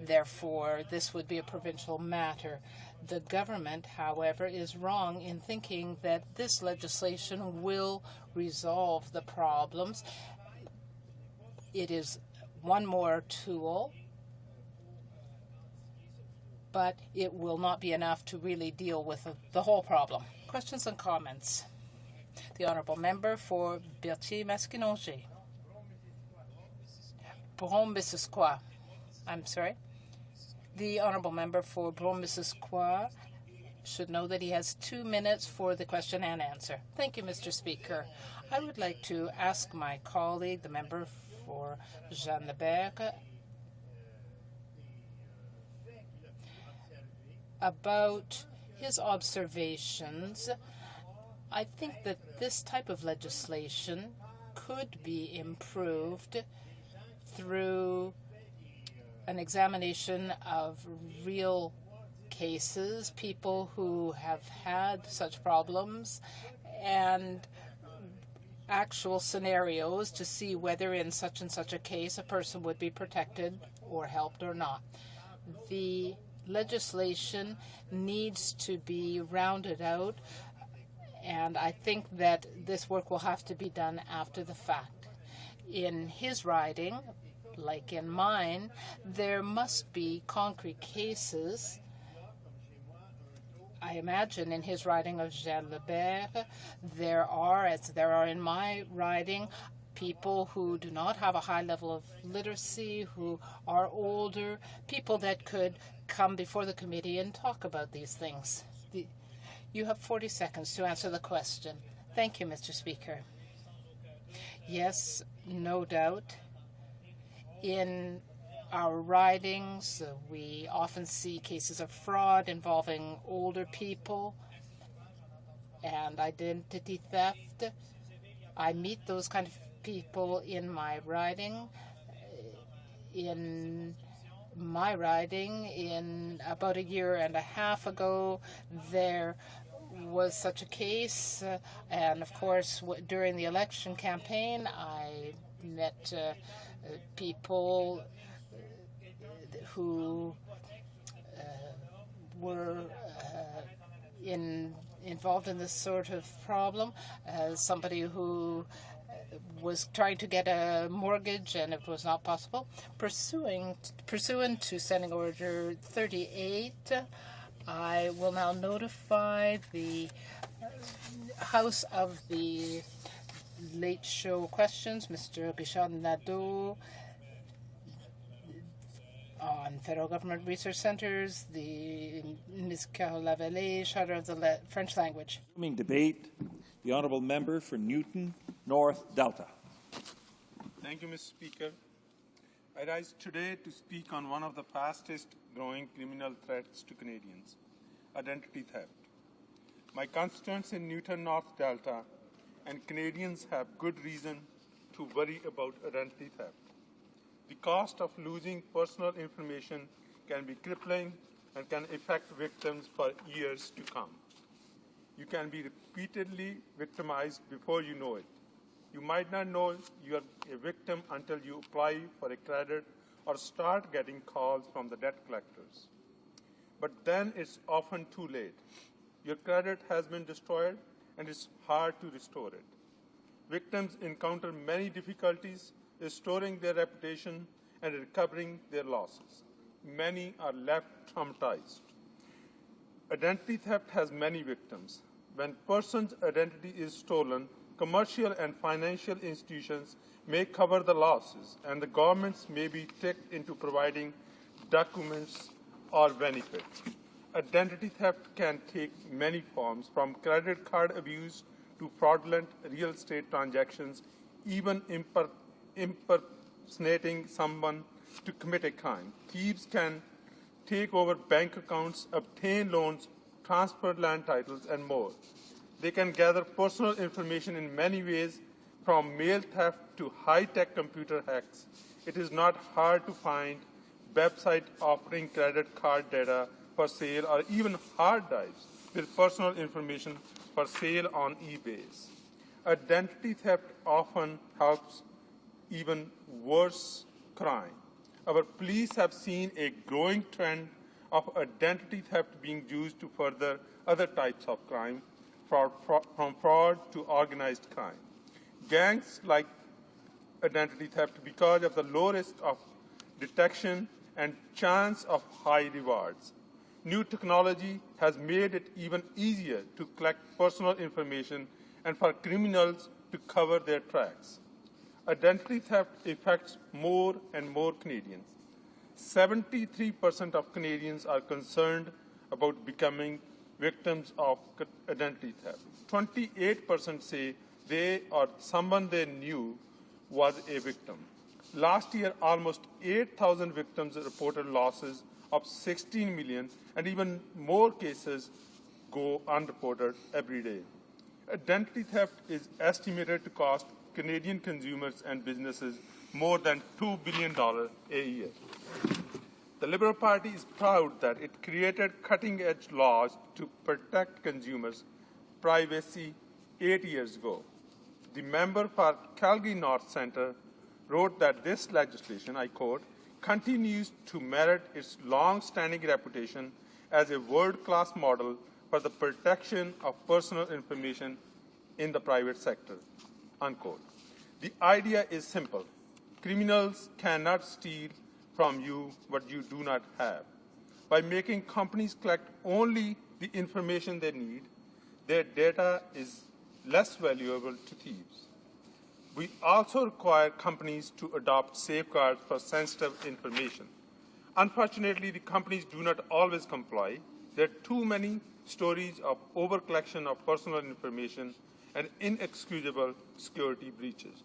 [SPEAKER 14] therefore this would be a provincial matter. The government, however, is wrong in thinking that this legislation will resolve the problems. It is one more tool, but it will not be enough to really deal with the whole problem. Questions and comments? The Honourable Member for Berthier-Masquinongé. Brome-Missisquoi. I'm sorry. The Honourable Member for Brome-Missisquoi should know that he has 2 minutes for the question and answer. Thank you, Mr. Speaker. I would like to ask my colleague, the member for Jean-Lebert, about his observations. I think that this type of legislation could be improved through an examination of real cases, people who have had such problems, and actual scenarios to see whether in such and such a case a person would be protected or helped or not. The legislation needs to be rounded out, and I think that this work will have to be done after the fact. In his riding, like in mine, there must be concrete cases. I imagine in his riding of Jean-Lebert, there are, as there are in my riding, people who do not have a high level of literacy, who are older, people that could come before the committee and talk about these things. You have 40 seconds to answer the question. Thank you, Mr. Speaker. Yes, no doubt. In our ridings, we often see cases of fraud involving older people and identity theft. I meet those kind of people in my riding. In my riding, in about a year and a half ago, there was such a case, and of course during the election campaign I met people who were involved in this sort of problem. Somebody who was trying to get a mortgage and it was not possible. Pursuant to Standing Order 38, I will now notify the House of the late show questions. Mr. Richard Nadeau on federal government research centers, the Ms. Carole Lavallée Charter of the French language.
[SPEAKER 1] Debate, the honourable member for Newton North Delta.
[SPEAKER 13] Thank you, Mr. Speaker. I rise today to speak on one of the fastest growing criminal threats to Canadians, identity theft. My constituents in Newton North Delta and Canadians have good reason to worry about identity theft. The cost of losing personal information can be crippling and can affect victims for years to come. You can be repeatedly victimized before you know it. You might not know you are a victim until you apply for a credit or start getting calls from the debt collectors. But then it's often too late. Your credit has been destroyed and it's hard to restore it. Victims encounter many difficulties restoring their reputation and recovering their losses. Many are left traumatized. Identity theft has many victims. When a person's identity is stolen, commercial and financial institutions may cover the losses, and the governments may be tricked into providing documents or benefits. Identity theft can take many forms, from credit card abuse to fraudulent real estate transactions, even impersonating someone to commit a crime. Thieves can take over bank accounts, obtain loans, transfer land titles, and more. They can gather personal information in many ways, from mail theft to high-tech computer hacks. It is not hard to find websites offering credit card data for sale, or even hard drives with personal information for sale on eBay. Identity theft often helps even worse crime. Our police have seen a growing trend of identity theft being used to further other types of crime, from fraud to organized crime. Gangs like identity theft because of the low risk of detection and chance of high rewards. New technology has made it even easier to collect personal information and for criminals to cover their tracks. Identity theft affects more and more Canadians. 73% of Canadians are concerned about becoming victims of identity theft. 28% say they or someone they knew was a victim. Last year, almost 8,000 victims reported losses of 16 million, and even more cases go unreported every day. Identity theft is estimated to cost Canadian consumers and businesses more than $2 billion a year. The Liberal Party is proud that it created cutting-edge laws to protect consumers' privacy 8 years ago. The member for Calgary North Centre wrote that this legislation, I quote, continues to merit its long-standing reputation as a world-class model for the protection of personal information in the private sector, unquote. The idea is simple. Criminals cannot steal from you what you do not have. By making companies collect only the information they need, their data is less valuable to thieves. We also require companies to adopt safeguards for sensitive information. Unfortunately, the companies do not always comply. There are too many stories of over-collection of personal information and inexcusable security breaches.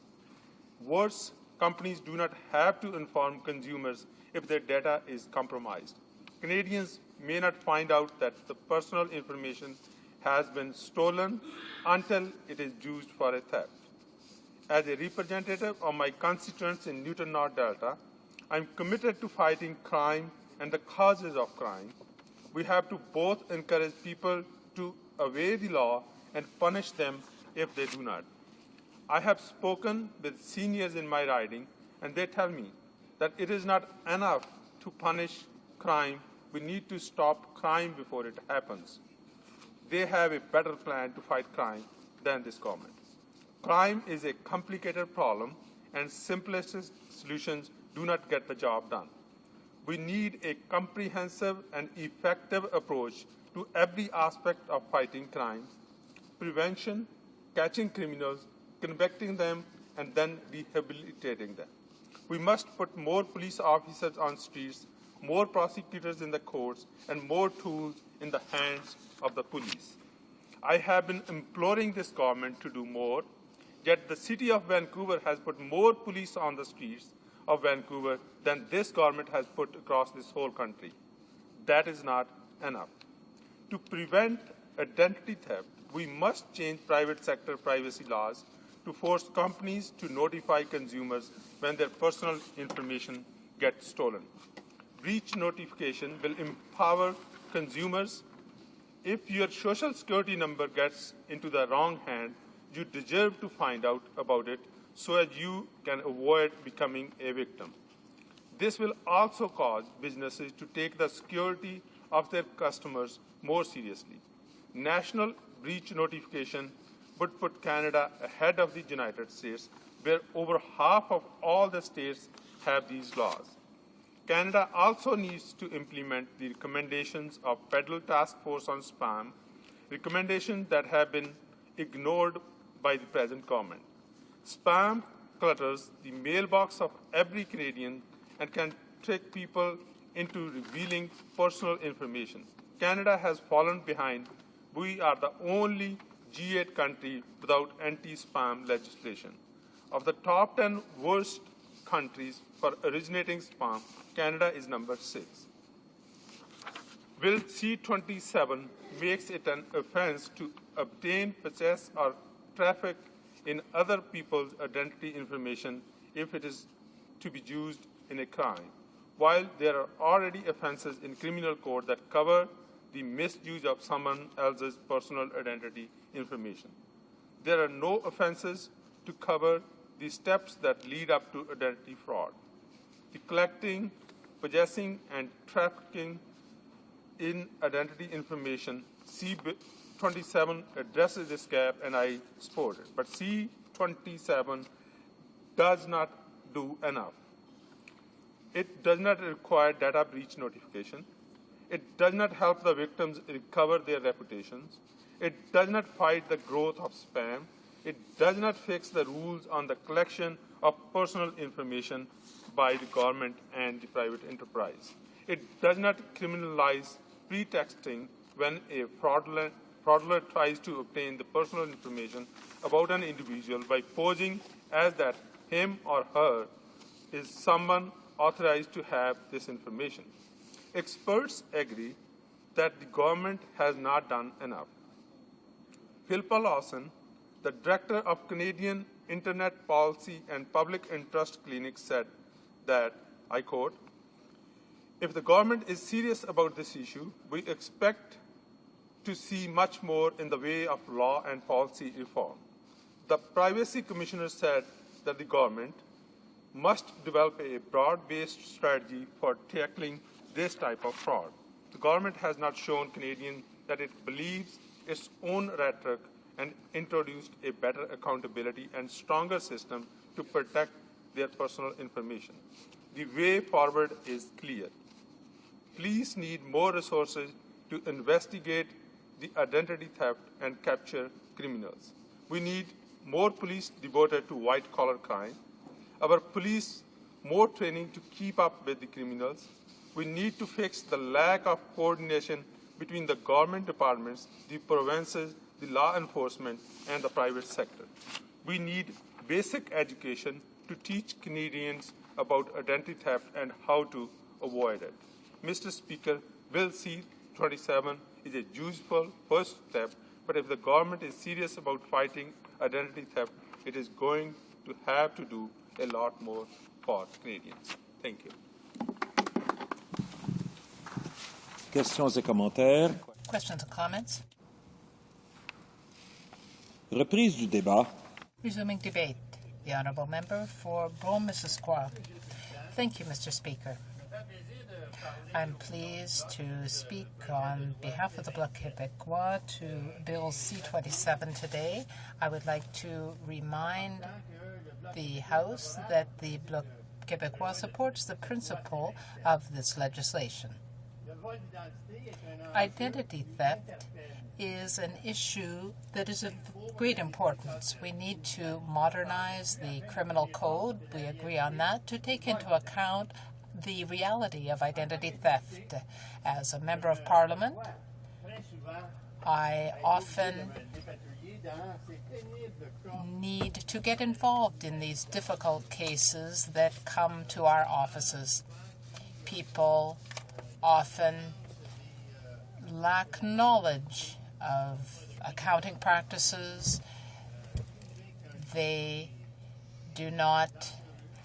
[SPEAKER 13] Worse, companies do not have to inform consumers if their data is compromised. Canadians may not find out that the personal information has been stolen until it is used for a theft. As a representative of my constituents in Newton North Delta, I'm committed to fighting crime and the causes of crime. We have to both encourage people to obey the law and punish them if they do not. I have spoken with seniors in my riding, and they tell me that it is not enough to punish crime. We need to stop crime before it happens. They have a better plan to fight crime than this government. Crime is a complicated problem, and simplest solutions do not get the job done. We need a comprehensive and effective approach to every aspect of fighting crime: prevention, catching criminals, convicting them, and then rehabilitating them. We must put more police officers on streets, more prosecutors in the courts, and more tools in the hands of the police. I have been imploring this government to do more, yet the city of Vancouver has put more police on the streets of Vancouver than this government has put across this whole country. That is not enough. To prevent identity theft, we must change private sector privacy laws to force companies to notify consumers when their personal information gets stolen. Breach notification will empower consumers. If your social security number gets into the wrong hand, you deserve to find out about it so that you can avoid becoming a victim. This will also cause businesses to take the security of their customers more seriously. National breach notification would put Canada ahead of the United States, where over half of all the states have these laws. Canada also needs to implement the recommendations of Federal Task Force on Spam, recommendations that have been ignored by the present government. Spam clutters the mailbox of every Canadian and can trick people into revealing personal information. Canada has fallen behind. We are the only G8 country without anti-spam legislation. Of the top 10 worst countries for originating spam, Canada is number 6. Bill C-27 makes it an offense to obtain, possess, or traffic in other people's identity information if it is to be used in a crime, while there are already offenses in criminal code that cover the misuse of someone else's personal identity information. There are no offenses to cover the steps that lead up to identity fraud. The collecting, possessing, and trafficking in identity information, C-27 addresses this gap, and I support it. But C-27 does not do enough. It does not require data breach notification. It does not help the victims recover their reputations. It does not fight the growth of spam. It does not fix the rules on the collection of personal information by the government and the private enterprise. It does not criminalize pretexting when a frauduler tries to obtain the personal information about an individual by posing as that him or her is someone authorized to have this information. Experts agree that the government has not done enough. Philippa Lawson, the director of Canadian Internet Policy and Public Interest Clinic, said that, I quote, "If the government is serious about this issue, we expect to see much more in the way of law and policy reform." The Privacy Commissioner said that the government must develop a broad-based strategy for tackling this type of fraud. The government has not shown Canadians that it believes its own rhetoric and introduced a better accountability and stronger system to protect their personal information. The way forward is clear. Police need more resources to investigate the identity theft and capture criminals. We need more police devoted to white-collar crime. Our police more training to keep up with the criminals. We need to fix the lack of coordination between the government departments, the provinces, the law enforcement, and the private sector. We need basic education to teach Canadians about identity theft and how to avoid it. Mr. Speaker, Bill C-27 is a useful first step, but if the government is serious about fighting identity theft, it is going to have to do a lot more for Canadians. Thank you.
[SPEAKER 1] Questions et commentaires.
[SPEAKER 7] Questions and comments?
[SPEAKER 1] Reprise du débat.
[SPEAKER 7] Resuming debate. The Honourable Member for Brome-Missisquoi. Thank you, Mr. Speaker. I'm pleased to speak on behalf of the Bloc Québécois to Bill C-27 today. I would like to remind the House that the Bloc Québécois supports the principle of this legislation. Identity theft is an issue that is of great importance. We need to modernize the criminal code. We agree on that to take into account the reality of identity theft. As a member of Parliament, I often need to get involved in these difficult cases that come to our offices. People often lack knowledge of accounting practices. They do not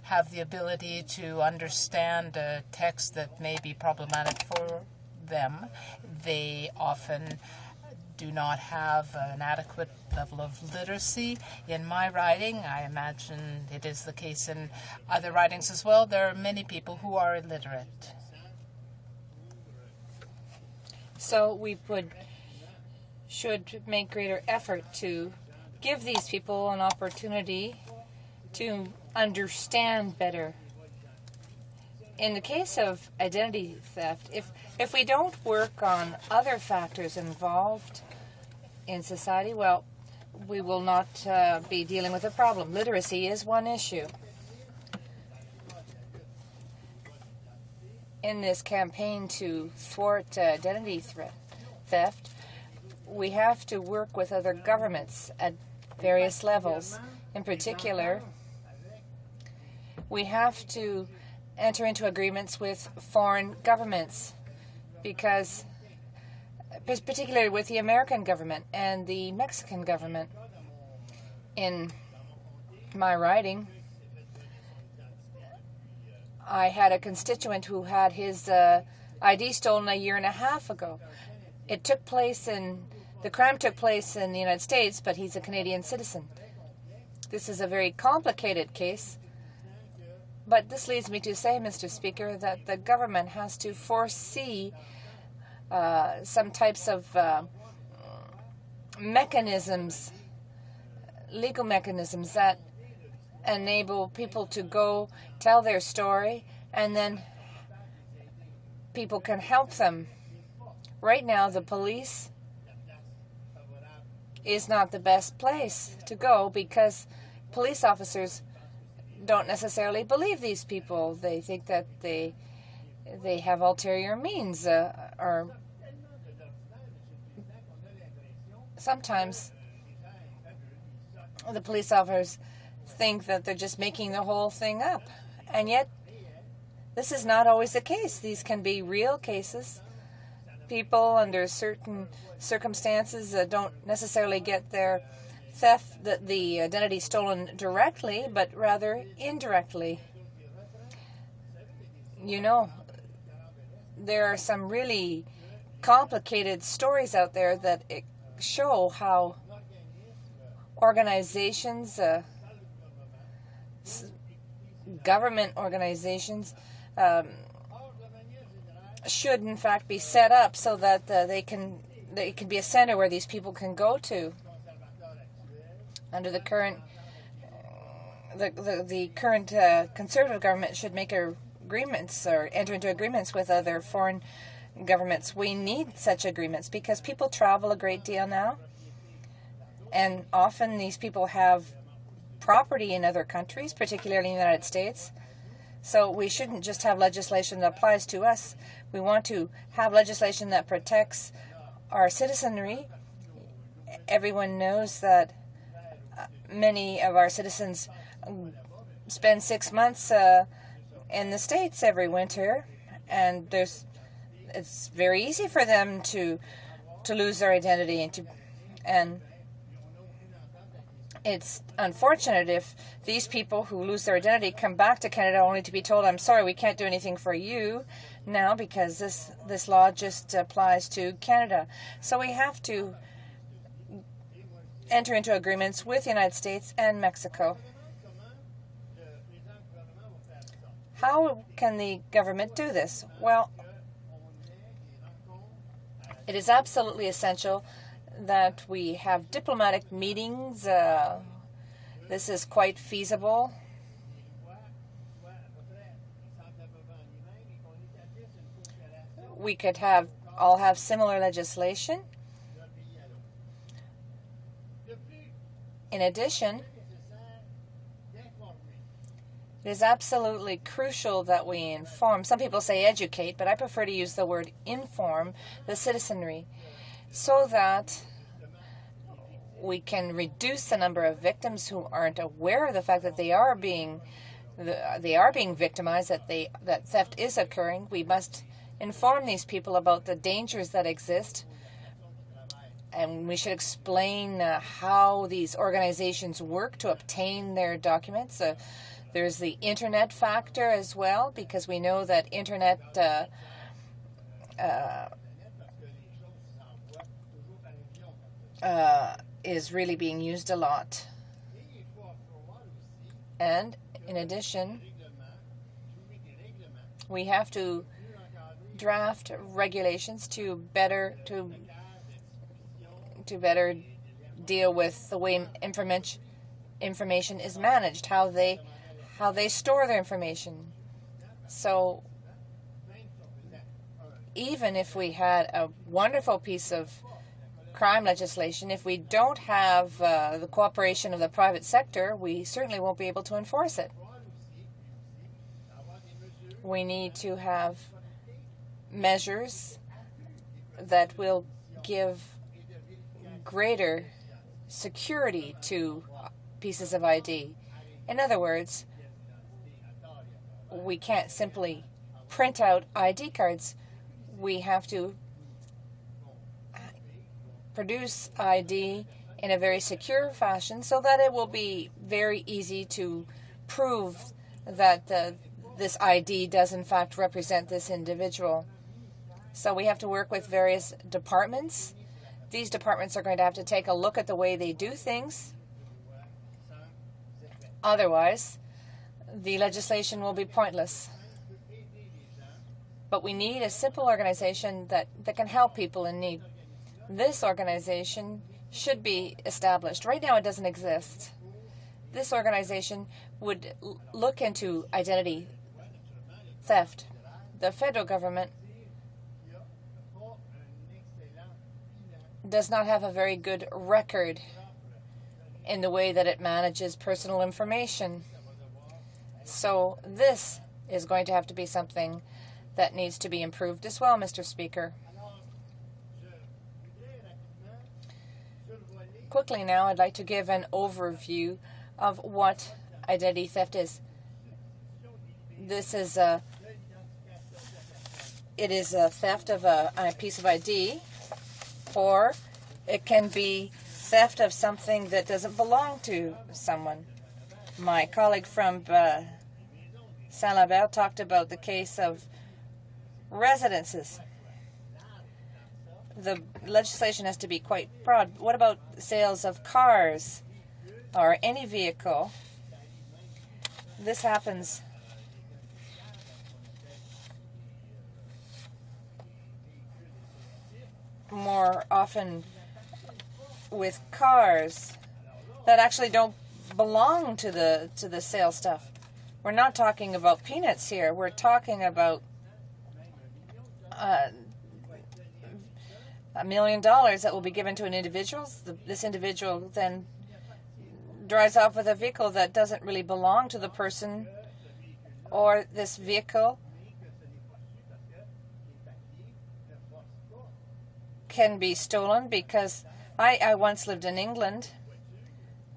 [SPEAKER 7] have the ability to understand a text that may be problematic for them. They often do not have an adequate level of literacy. In my riding, I imagine it is the case in other ridings as well, there are many people who are illiterate.
[SPEAKER 19] So we should make greater effort to give these people an opportunity to understand better. In the case of identity theft, if we don't work on other factors involved in society, well, we will not be dealing with a problem. Literacy is one issue. In this campaign to thwart identity theft, we have to work with other governments at various levels. In particular, we have to enter into agreements with foreign governments, because particularly with the American government and the Mexican government. In my riding, I had a constituent who had his ID stolen a year and a half ago. The crime took place in the United States, but he's a Canadian citizen. This is a very complicated case. But this leads me to say, Mr. Speaker, that the government has to foresee some types of mechanisms, legal mechanisms that enable people to go tell their story, and then people can help them. Right now, the police is not the best place to go, because police officers don't necessarily believe these people. They think that they have ulterior means, or sometimes the police officers think that they're just making the whole thing up. And yet, this is not always the case. These can be real cases. People under certain circumstances don't necessarily get their theft, the identity stolen directly, but rather indirectly. You know, there are some really complicated stories out there that show how organizations, government organizations, should in fact be set up so that they can be a center where these people can go to. Under the current, the current Conservative government should make agreements or enter into agreements with other foreign governments. We need such agreements because people travel a great deal now, and often these people have property in other countries, particularly in the United States. So we shouldn't just have legislation that applies to us. We want to have legislation that protects our citizenry. Everyone knows that many of our citizens spend 6 months in the States every winter, and it's very easy for them to lose their identity, and it's unfortunate if these people who lose their identity come back to Canada only to be told, I'm sorry, we can't do anything for you now because this law just applies to Canada. So we have to enter into agreements with the United States and Mexico. How can the government do this? Well, it is absolutely essential that we have diplomatic meetings. This is quite feasible. We could all have similar legislation. In addition, it It is absolutely crucial that we inform. Some people say educate, but I prefer to use the word inform the citizenry so that we can reduce the number of victims who aren't aware of the fact that they are being victimized, that theft is occurring. We must inform these people about the dangers that exist, and we should explain how these organizations work to obtain their documents. There's the internet factor as well, because we know that internet is really being used a lot. And in addition, we have to draft regulations to better deal with the way information is managed, how they store their information. So even if we had a wonderful piece of crime legislation, if we don't have the cooperation of the private sector, we certainly won't be able to enforce it. We need to have measures that will give greater security to pieces of ID. In other words, we can't simply print out ID cards. We have to produce ID in a very secure fashion so that it will be very easy to prove that this ID does in fact represent this individual. So we have to work with various departments. These departments are going to have to take a look at the way they do things. Otherwise, the legislation will be pointless. But we need a simple organization that can help people in need. This organization should be established. Right now it doesn't exist. This organization would look into identity theft. The federal government does not have a very good record in the way that it manages personal information. So this is going to have to be something that needs to be improved as well, Mr. Speaker. Quickly now, I'd like to give an overview of what identity theft is. This is a theft of a piece of ID, or it can be theft of something that doesn't belong to someone. My colleague from Saint-Lambert talked about the case of residences. The legislation has to be quite broad. What about sales of cars or any vehicle? This happens more often with cars that actually don't belong to the sale stuff. We're not talking about peanuts here. We're talking about $1 million that will be given to an individual. This individual then drives off with a vehicle that doesn't really belong to the person, or this vehicle can be stolen, because I once lived in England,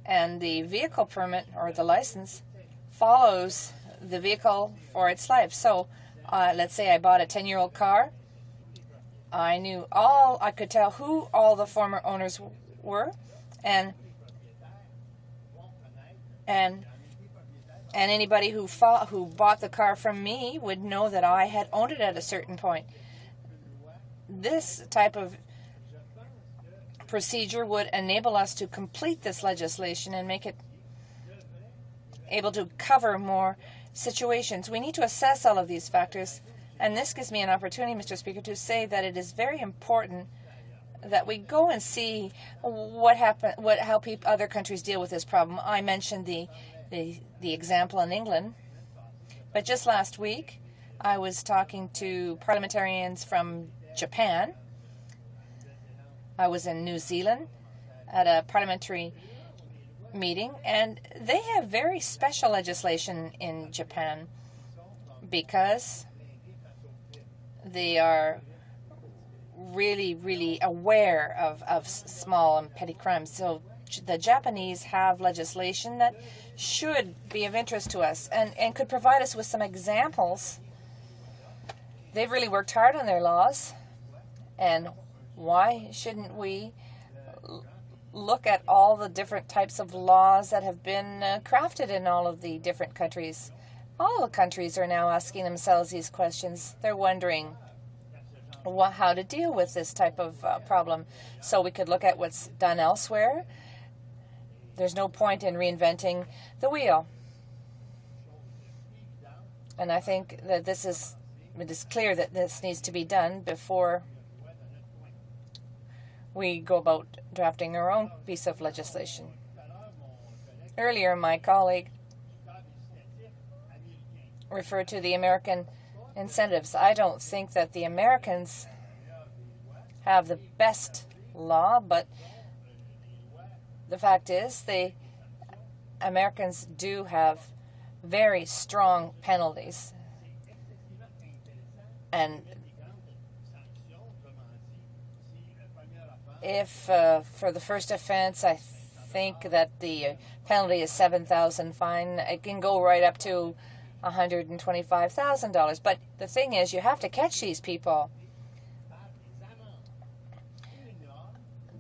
[SPEAKER 19] and the vehicle permit or the license follows the vehicle for its life. So let's say I bought a 10-year-old car. I could tell who all the former owners were, and anybody who bought the car from me would know that I had owned it at a certain point. This type of procedure would enable us to complete this legislation and make it able to cover more situations. We need to assess all of these factors, and this gives me an opportunity, Mr. Speaker, to say that it is very important that we go and see how other countries deal with this problem. I mentioned the example in England, but just last week I was talking to parliamentarians from Japan. I was in New Zealand at a parliamentary meeting, and they have very special legislation in Japan because they are really, really aware of small and petty crimes. So the Japanese have legislation that should be of interest to us and could provide us with some examples. They've really worked hard on their laws, and why shouldn't we look at all the different types of laws that have been crafted in all of the different countries? All the countries are now asking themselves these questions. They're wondering how to deal with this type of problem. So we could look at what's done elsewhere. There's no point in reinventing the wheel. And I think that it is clear that this needs to be done before we go about drafting our own piece of legislation. Earlier, my colleague referred to the American incentives. I don't think that the Americans have the best law, but the fact is the Americans do have very strong penalties. And if for the first offense, I think that the penalty is $7,000 fine, it can go right up to $125,000. But the thing is, you have to catch these people.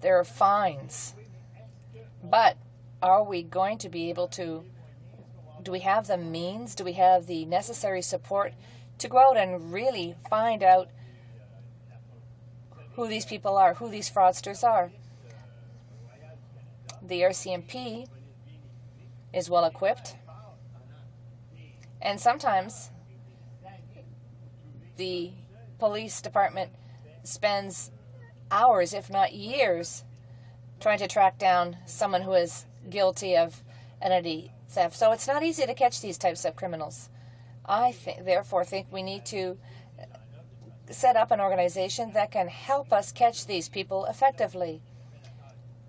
[SPEAKER 19] There are fines. But are we going to be able to, do we have the means, do we have the necessary support to go out and really find out who these people are, who these fraudsters are? The RCMP is well equipped, and sometimes the police department spends hours, if not years, trying to track down someone who is guilty of identity theft. So it's not easy to catch these types of criminals. I therefore think we need to set up an organization that can help us catch these people effectively.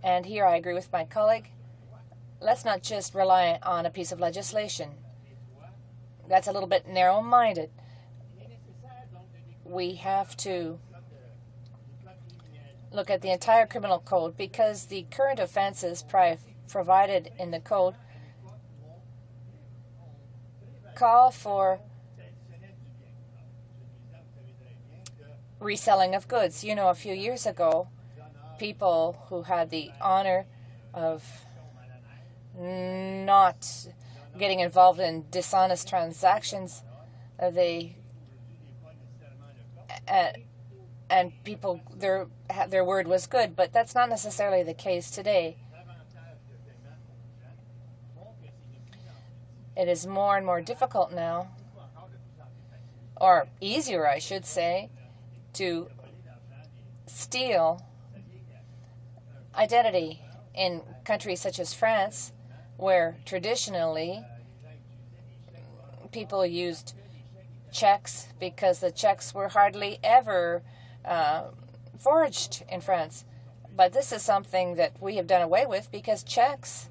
[SPEAKER 19] And here I agree with my colleague. Let's not just rely on a piece of legislation. That's a little bit narrow-minded. We have to look at the entire criminal code, because the current offenses provided in the code call for reselling of goods. You know, a few years ago, people who had the honor of not getting involved in dishonest transactions, and people, their word was good, but that's not necessarily the case today. It is more and more difficult now, or easier, I should say, to steal identity in countries such as France, where traditionally people used checks because the checks were hardly ever forged in France. But this is something that we have done away with because checks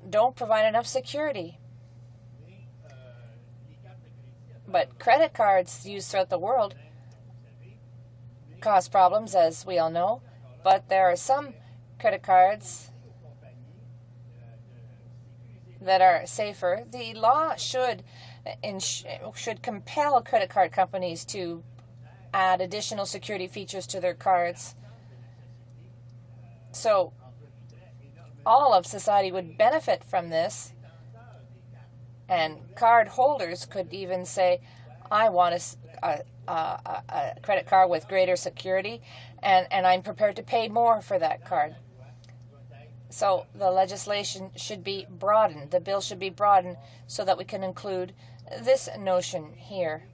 [SPEAKER 19] don't provide enough security. But credit cards used throughout the world cause problems, as we all know. But there are some credit cards that are safer. The law should compel credit card companies to add additional security features to their cards. So all of society would benefit from this, and card holders could even say, I want a credit card with greater security, and I'm prepared to pay more for that card. So the legislation should be broadened. The bill should be broadened so that we can include this notion here.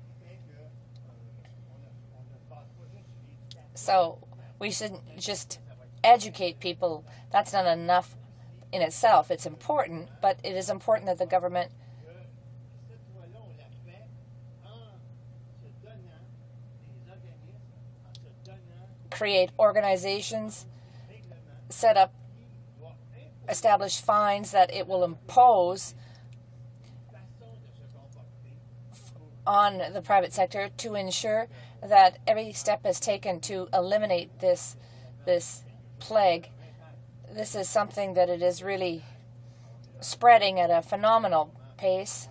[SPEAKER 19] So we shouldn't just educate people. That's not enough in itself. It's important, but it is important that the government create organizations, set up establish fines that it will impose on the private sector to ensure that every step is taken to eliminate this plague. This is something that it is really spreading at a phenomenal pace.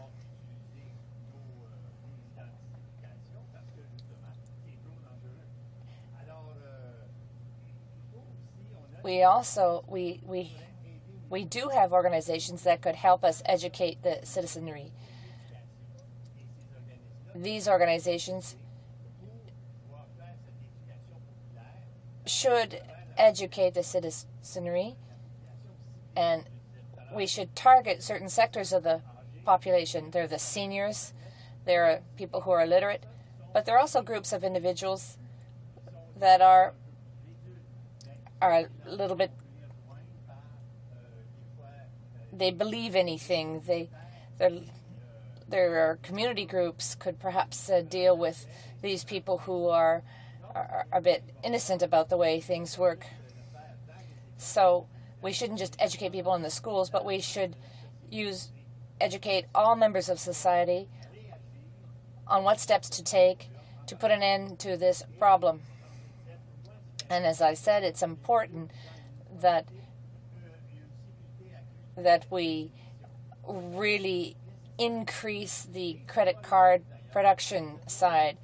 [SPEAKER 19] We also we do have organizations that could help us educate the citizenry. These organizations should educate the citizenry, and we should target certain sectors of the population. They're the seniors, there are people who are illiterate, but there are also groups of individuals that are a little bit, they believe anything. There are community groups could perhaps deal with these people who are a bit innocent about the way things work. So we shouldn't just educate people in the schools, but we should educate all members of society on what steps to take to put an end to this problem. And as I said, it's important that we really increase the credit card production side.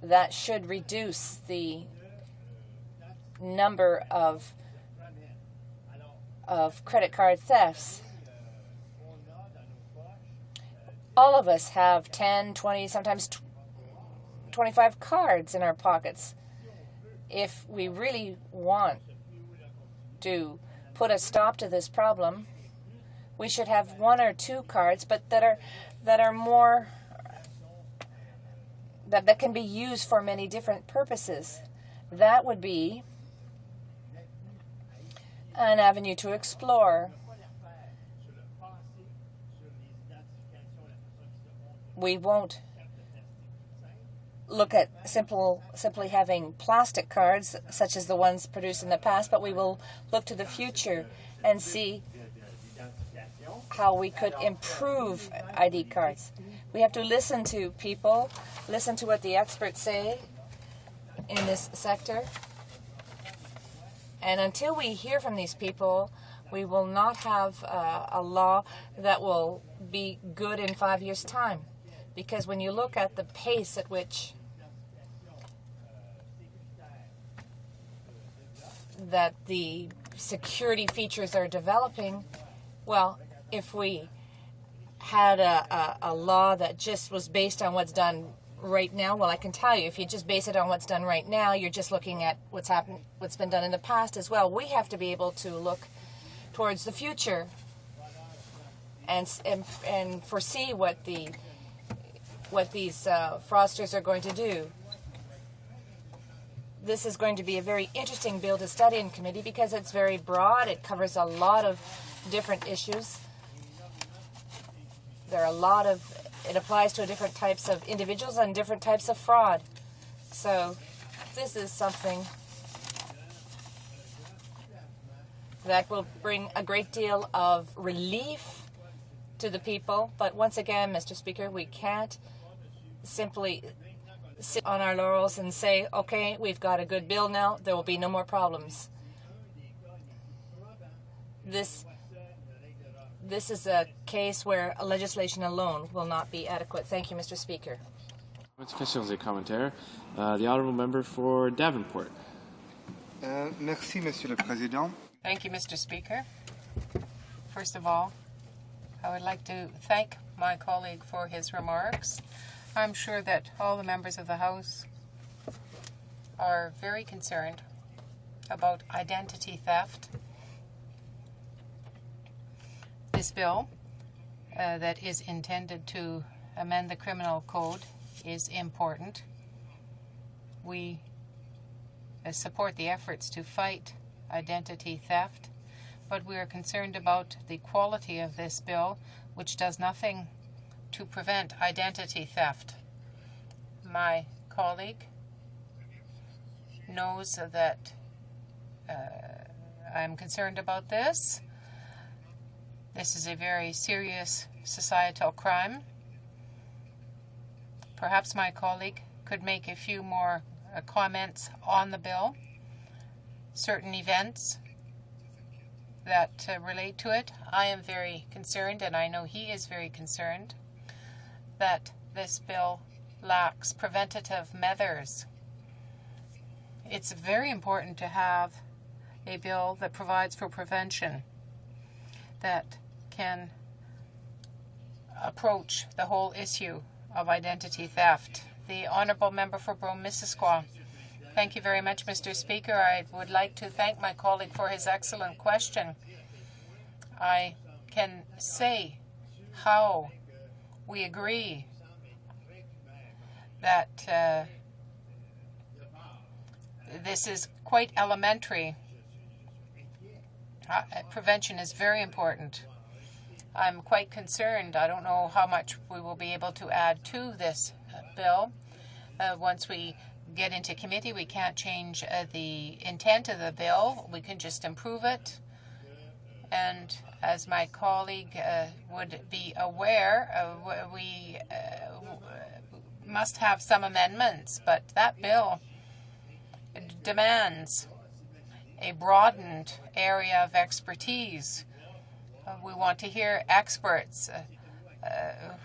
[SPEAKER 19] That should reduce the number of credit card thefts. All of us have 10, 20, sometimes 25 cards in our pockets. If we really want to put a stop to this problem, we should have 1 or 2 cards, but that are more that can be used for many different purposes. That would be an avenue to explore. We won't look at simply having plastic cards, such as the ones produced in the past, but we will look to the future and see how we could improve ID cards. We have to listen to people, listen to what the experts say in this sector. And until we hear from these people, we will not have a law that will be good in 5 years' time. Because when you look at the pace at which that the security features are developing, well, if we had a law that just was based on what's done right now, well, I can tell you, if you just base it on what's done right now, you're just looking at what's been done in the past as well. We have to be able to look towards the future and foresee what these fraudsters are going to do. This is going to be a very interesting bill to study in committee because it's very broad. It covers a lot of different issues. It applies to different types of individuals and different types of fraud. So this is something that will bring a great deal of relief to the people. But once again, Mr. Speaker, we can't simply sit on our laurels and say, okay, we've got a good bill now, there will be no more problems. This is a case where legislation alone will not be adequate. Thank you, Mr. Speaker.
[SPEAKER 10] Questions et commentaires. The honourable member for Davenport.
[SPEAKER 21] Merci, Monsieur le Président.
[SPEAKER 7] Thank you, Mr. Speaker. First of all, I would like to thank my colleague for his remarks. I'm sure that all the members of the House are very concerned about identity theft. This bill that is intended to amend the criminal code is important. We support the efforts to fight identity theft, but we are concerned about the quality of this bill, which does nothing to prevent identity theft. My colleague knows that I'm concerned about this. This is a very serious societal crime. Perhaps my colleague could make a few more comments on the bill, certain events that relate to it. I am very concerned, and I know he is very concerned, that this bill lacks preventative measures. It's very important to have a bill that provides for prevention, that can approach the whole issue of identity theft. The Honourable Member for Brome-Missisquoi. Thank you very much, Mr. Speaker. I would like to thank my colleague for his excellent question. I can say how we agree that this is quite elementary. Prevention is very important. I'm quite concerned. I don't know how much we will be able to add to this bill. Once we get into committee, we can't change the intent of the bill. We can just improve it. And as my colleague would be aware, we must have some amendments, but that bill demands a broadened area of expertise. We want to hear experts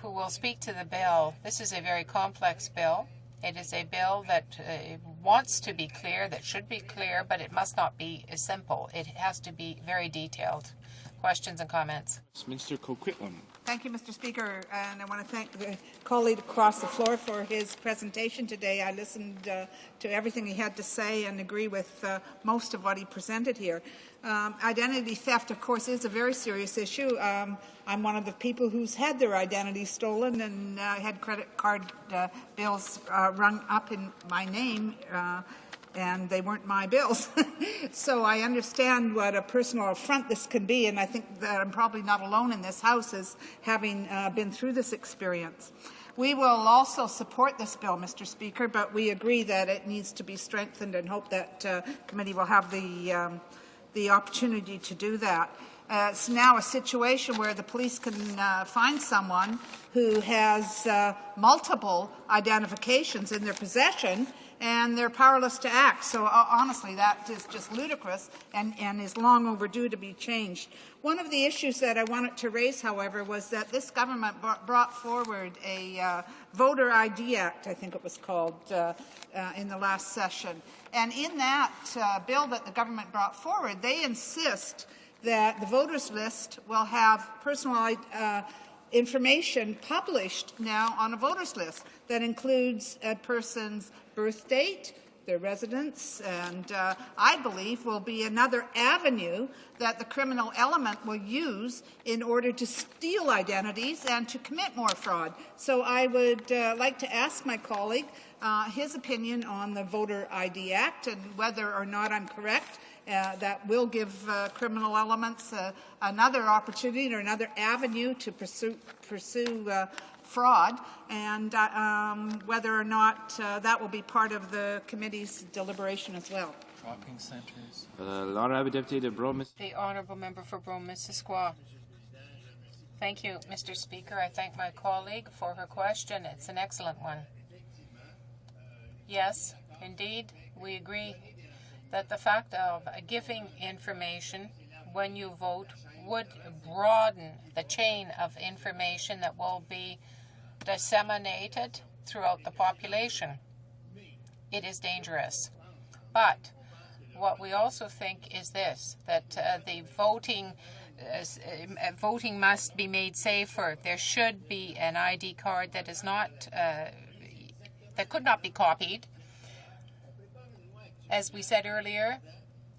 [SPEAKER 7] who will speak to the bill. This is a very complex bill. It is a bill that wants to be clear, that should be clear, but it must not be simple. It has to be very detailed. Questions and comments?
[SPEAKER 10] Minister Coquitlam.
[SPEAKER 2] Thank you, Mr. Speaker, and I want to thank the colleague across the floor for his presentation today. I listened to everything he had to say and agree with most of what he presented here. Identity theft, of course, is a very serious issue. I'm one of the people who's had their identity stolen and had credit card bills rung up in my name, and they weren't my bills. So I understand what a personal affront this can be, and I think that I'm probably not alone in this House as having been through this experience. We will also support this bill, Mr. Speaker, but we agree that it needs to be strengthened and hope that committee will have the opportunity to do that. It's now a situation where the police can find someone who has multiple identifications in their possession, and they're powerless to act. So honestly, that is just ludicrous and is long overdue to be changed. One of the issues that I wanted to raise, however, was that this government brought forward a Voter ID Act, I think it was called, in the last session. And in that bill that the government brought forward, they insist that the voters list will have personal information published now on a voters list that includes a person's birth date, their residence, and I believe will be another avenue that the criminal element will use in order to steal identities and to commit more fraud. So I would like to ask my colleague his opinion on the Voter ID Act and whether or not I'm correct. That will give criminal elements another opportunity or another avenue to pursue fraud, and whether or not that will be part of the committee's deliberation as well.
[SPEAKER 10] Shopping centres. L'honorable député de Brome.
[SPEAKER 7] The Honourable Member for Brome-Missisquoi. Thank you, Mr. Speaker. I thank my colleague for her question. It's an excellent one. Yes, indeed, we agree that the fact of giving information when you vote would broaden the chain of information that will be disseminated throughout the population. It is dangerous. But what we also think is this, that the voting must be made safer. There should be an ID card that is not that could not be copied. As we said earlier,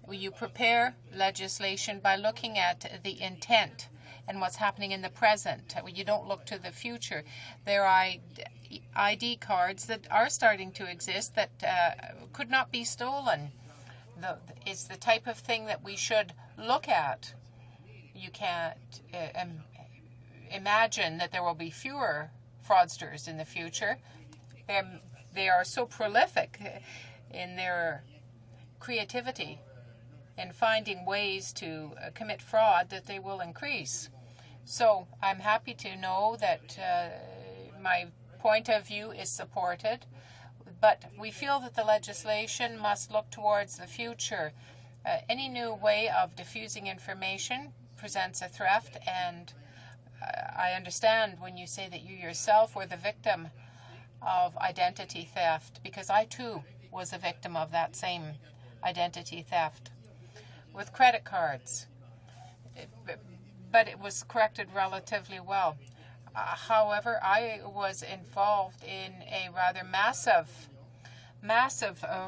[SPEAKER 7] you prepare legislation by looking at the intent and what's happening in the present. You don't look to the future. There are ID cards that are starting to exist that could not be stolen. It's the type of thing that we should look at. You can't imagine that there will be fewer fraudsters in the future. They are so prolific in their creativity in finding ways to commit fraud, that they will increase. So I'm happy to know that my point of view is supported, but we feel that the legislation must look towards the future. Any new way of diffusing information presents a threat, and I understand when you say that you yourself were the victim of identity theft, because I too was a victim of that same identity theft with credit cards, but it was corrected relatively well. However, I was involved in a rather massive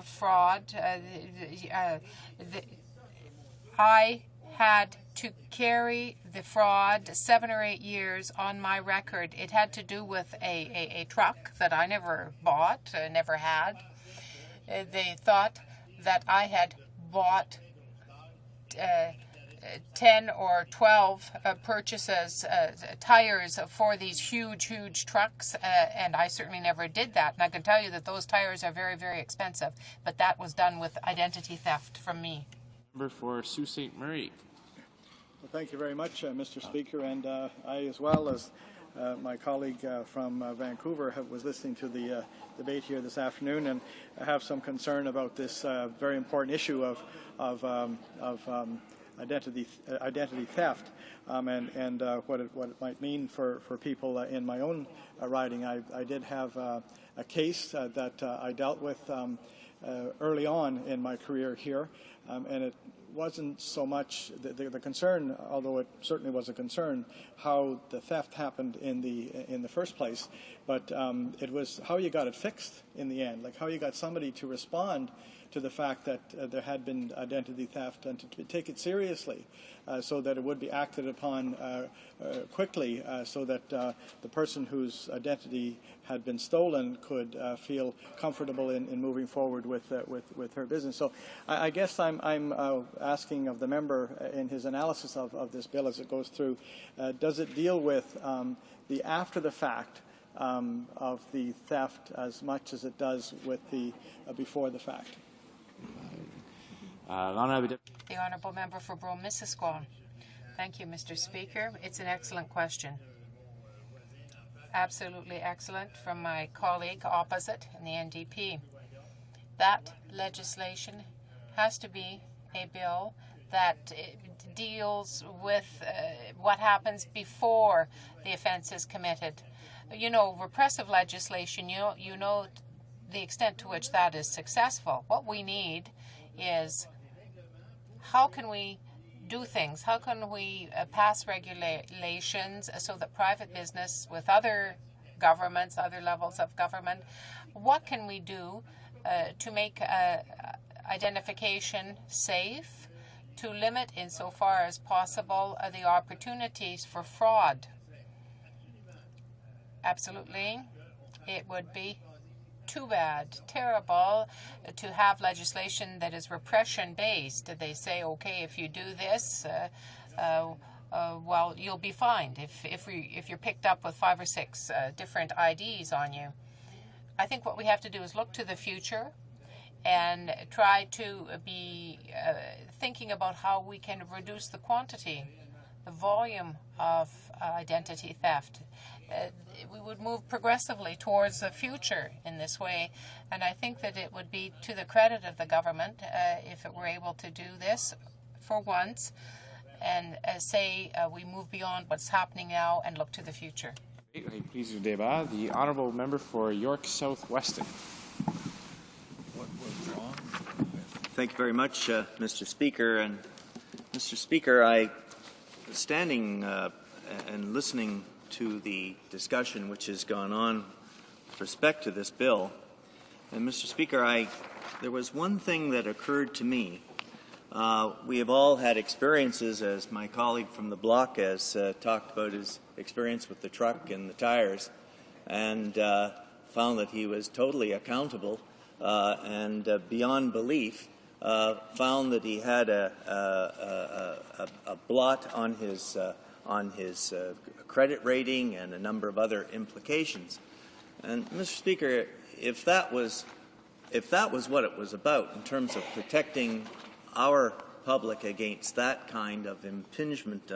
[SPEAKER 7] fraud. I had to carry the fraud 7 or 8 years on my record. It had to do with a truck that I never bought, never had. They thought that I had bought 10 or 12 purchases, tires for these huge trucks, and I certainly never did that. And I can tell you that those tires are very, very expensive, but that was done with identity theft from me.
[SPEAKER 10] Member for Sault Ste. Marie.
[SPEAKER 24] Well, thank you very much, Mr. Speaker, and I, as well as my colleague from Vancouver, was listening to the debate here this afternoon, and I have some concern about this very important issue of identity theft, and what it might mean for people in my own riding. I did have a case that I dealt with early on in my career here, and it wasn't so much the concern, although it certainly was a concern, how the theft happened in the first place, but it was how you got it fixed in the end, like how you got somebody to respond to the fact that there had been identity theft, and to take it seriously so that it would be acted upon quickly, so that the person whose identity had been stolen could feel comfortable in moving forward with her business. So I guess I'm asking of the member in his analysis of this bill as it goes through, does it deal with the after the fact of the theft as much as it does with the before the fact?
[SPEAKER 7] The Honourable Member for Brome-Missisquoi. Thank you, Mr. Speaker. It's an excellent question. Absolutely excellent from my colleague opposite in the NDP. That legislation has to be a bill that deals with what happens before the offence is committed. You know, repressive legislation, you know the extent to which that is successful. What we need is how can we do things? How can we pass regulations so that private business with other governments, other levels of government, what can we do to make identification safe, to limit insofar as possible the opportunities for fraud? Absolutely. It would be too bad, terrible, to have legislation that is repression-based. They say, okay, if you do this, well, you'll be fined if you're picked up with 5 or 6 different IDs on you. I think what we have to do is look to the future and try to be thinking about how we can reduce the quantity, the volume of identity theft. We would move progressively towards the future in this way, and I think that it would be to the credit of the government if it were able to do this for once and say we move beyond what's happening now and look to the future.
[SPEAKER 10] Please, débat. The Honourable Member for York South-Weston.
[SPEAKER 1] What was wrong?
[SPEAKER 5] Thank you very much, Mr. Speaker. And Mr. Speaker, I was standing and listening to the discussion which has gone on with respect to this bill. And Mr. Speaker, there was one thing that occurred to me. We have all had experiences, as my colleague from the bloc has talked about his experience with the truck and the tires, and found that he was totally accountable and beyond belief, found that he had a blot on his credit rating and a number of other implications. And Mr. Speaker, if that was what it was about in terms of protecting our public against that kind of impingement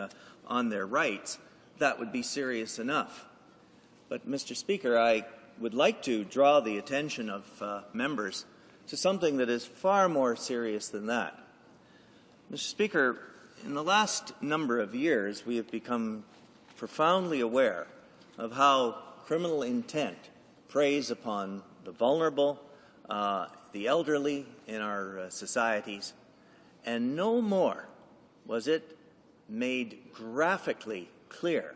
[SPEAKER 5] on their rights, that would be serious enough. But, Mr. Speaker, I would like to draw the attention of members to something that is far more serious than that. Mr. Speaker, in the last number of years, we have become profoundly aware of how criminal intent preys upon the vulnerable, the elderly in our societies, and no more was it made graphically clear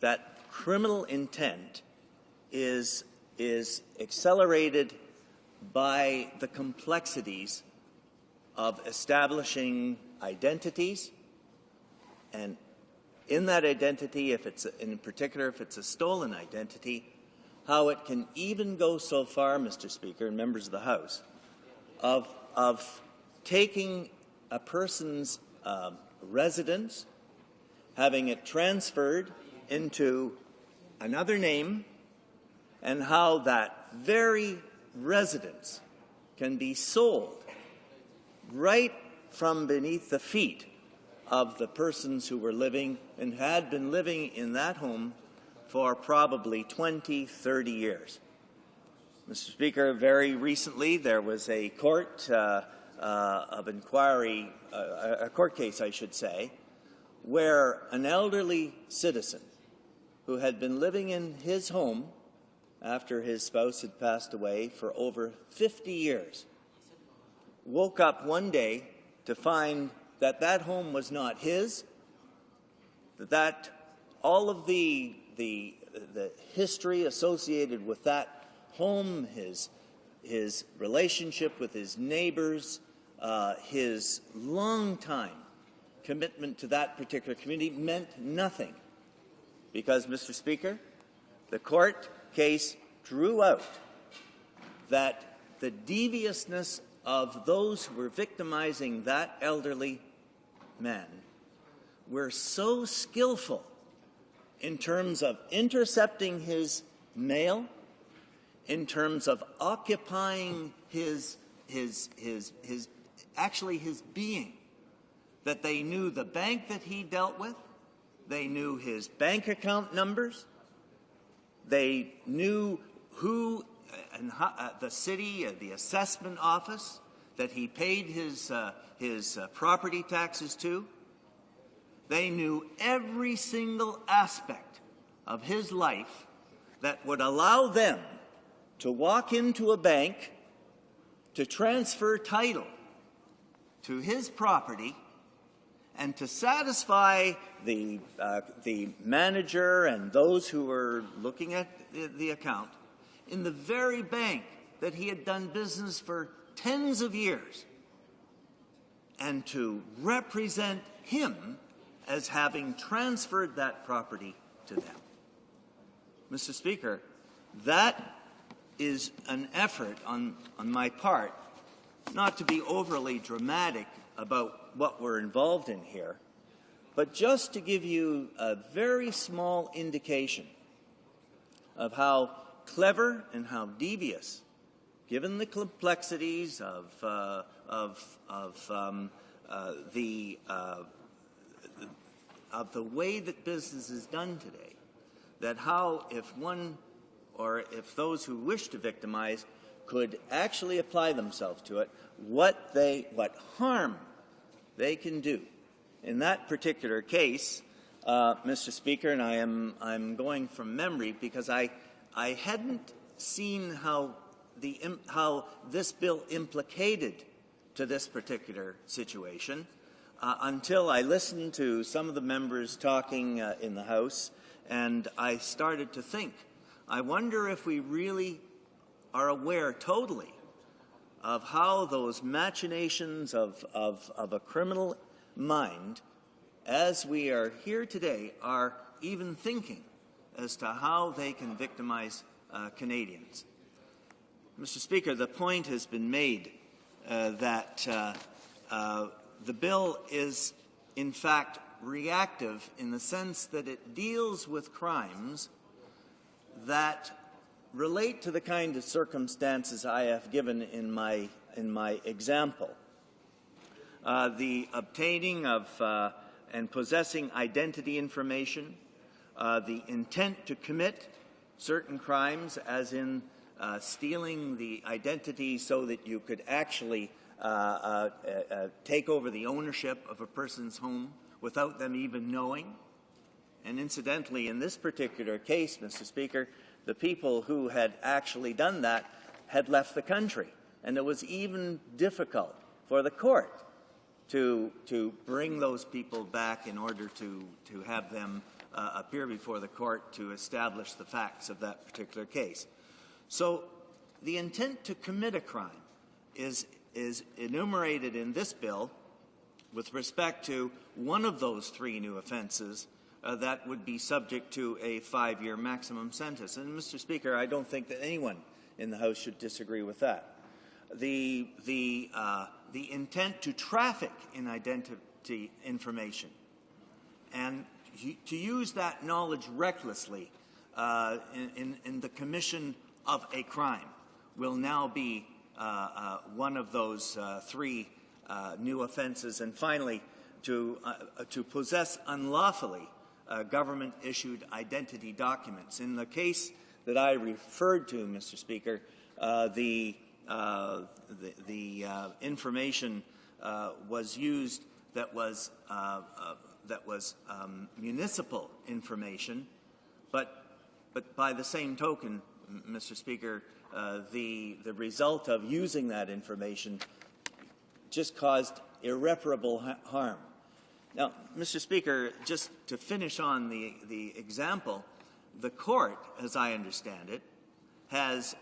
[SPEAKER 5] that criminal intent is accelerated by the complexities of establishing identities, and in that identity, if it's in particular if it's a stolen identity, how it can even go so far, Mr. Speaker and members of the House, of taking a person's residence, having it transferred into another name, and how that very residence can be sold right from beneath the feet of the persons who were living and had been living in that home for probably 20, 30 years. Mr. Speaker, very recently there was a court of inquiry, a court case, I should say, where an elderly citizen who had been living in his home after his spouse had passed away for over 50 years woke up one day to find that that home was not his, that all of the history associated with that home, his relationship with his neighbors, his long-time commitment to that particular community meant nothing. Because, Mr. Speaker, the court case drew out that the deviousness of those who were victimizing that elderly man were so skillful in terms of intercepting his mail, in terms of occupying his being, that they knew the bank that he dealt with, they knew his bank account numbers, they knew who and the city, the assessment office that he paid his property taxes to. They knew every single aspect of his life that would allow them to walk into a bank, to transfer title to his property, and to satisfy the manager and those who were looking at the account in the very bank that he had done business for tens of years, and to represent him as having transferred that property to them. Mr. Speaker, that is an effort on my part not to be overly dramatic about what we're involved in here, but just to give you a very small indication of how clever and how devious, given the complexities of the way that business is done today, that how if one or if those who wish to victimize could actually apply themselves to it, what harm they can do. In that particular case, Mr. Speaker, and I'm going from memory because I hadn't seen how this bill implicated to this particular situation until I listened to some of the members talking in the House, and I started to think, I wonder if we really are aware totally of how those machinations of a criminal mind, as we are here today, are even thinking as to how they can victimize Canadians. Mr. Speaker, the point has been made that the bill is, in fact, reactive in the sense that it deals with crimes that relate to the kind of circumstances I have given in my example. the obtaining of and possessing identity information, the intent to commit certain crimes, as in stealing the identity so that you could actually take over the ownership of a person's home without them even knowing. And incidentally, in this particular case, Mr. Speaker, the people who had actually done that had left the country. And it was even difficult for the court to bring those people back in order to have them appear before the court to establish the facts of that particular case. So the intent to commit a crime is enumerated in this bill with respect to one of those three new offenses that would be subject to a 5-year maximum sentence. And, Mr. Speaker, I don't think that anyone in the House should disagree with that. The intent to traffic in identity information and to use that knowledge recklessly in the commission of a crime will now be one of those three new offenses. And finally, to possess unlawfully government-issued identity documents. In the case that I referred to, Mr. Speaker, the information was used that was municipal information, but by the same token, Mr. Speaker, the result of using that information just caused irreparable harm. Now, Mr. Speaker, just to finish on the example, the court, as I understand it, has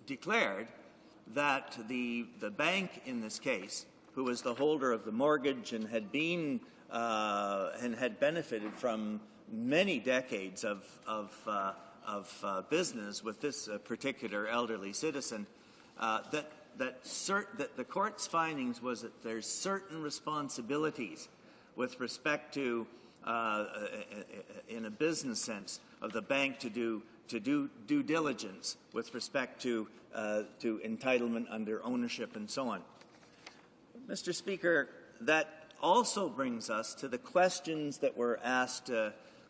[SPEAKER 5] declared that the bank in this case, who was the holder of the mortgage and had been and had benefited from many decades of business with this particular elderly citizen, that the court's findings was that there's certain responsibilities with respect to, in a business sense, of the bank to do due diligence with respect to entitlement under ownership and so on. Mr. Speaker, that also brings us to the questions that were asked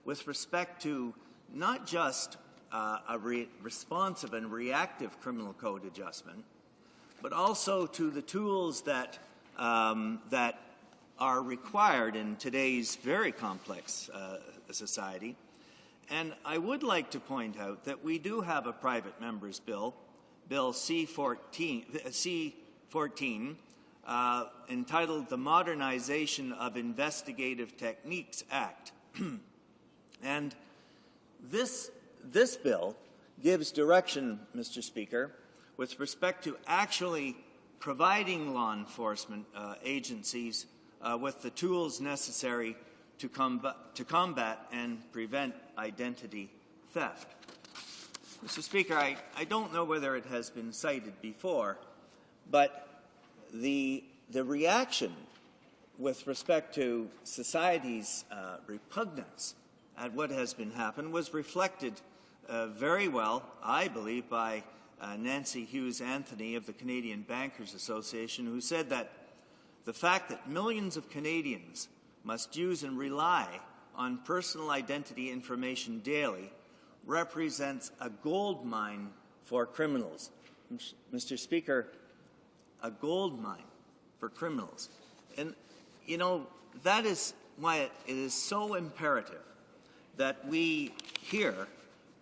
[SPEAKER 5] with respect to not just a responsive and reactive criminal code adjustment, but also to the tools that are required in today's very complex society. And I would like to point out that we do have a private member's bill, Bill C-14, entitled the Modernization of Investigative Techniques Act. And this bill gives direction, Mr. Speaker, with respect to actually providing law enforcement agencies with the tools necessary to combat and prevent identity theft. Mr. Speaker, I don't know whether it has been cited before, but the reaction with respect to society's repugnance at what has been happened was reflected very well, I believe, by Nancy Hughes Anthony of the Canadian Bankers Association, who said that the fact that millions of Canadians must use and rely on personal identity information daily represents a gold mine for criminals. Mr. Speaker, a gold mine for criminals. And, you know, that is why it is so imperative that we here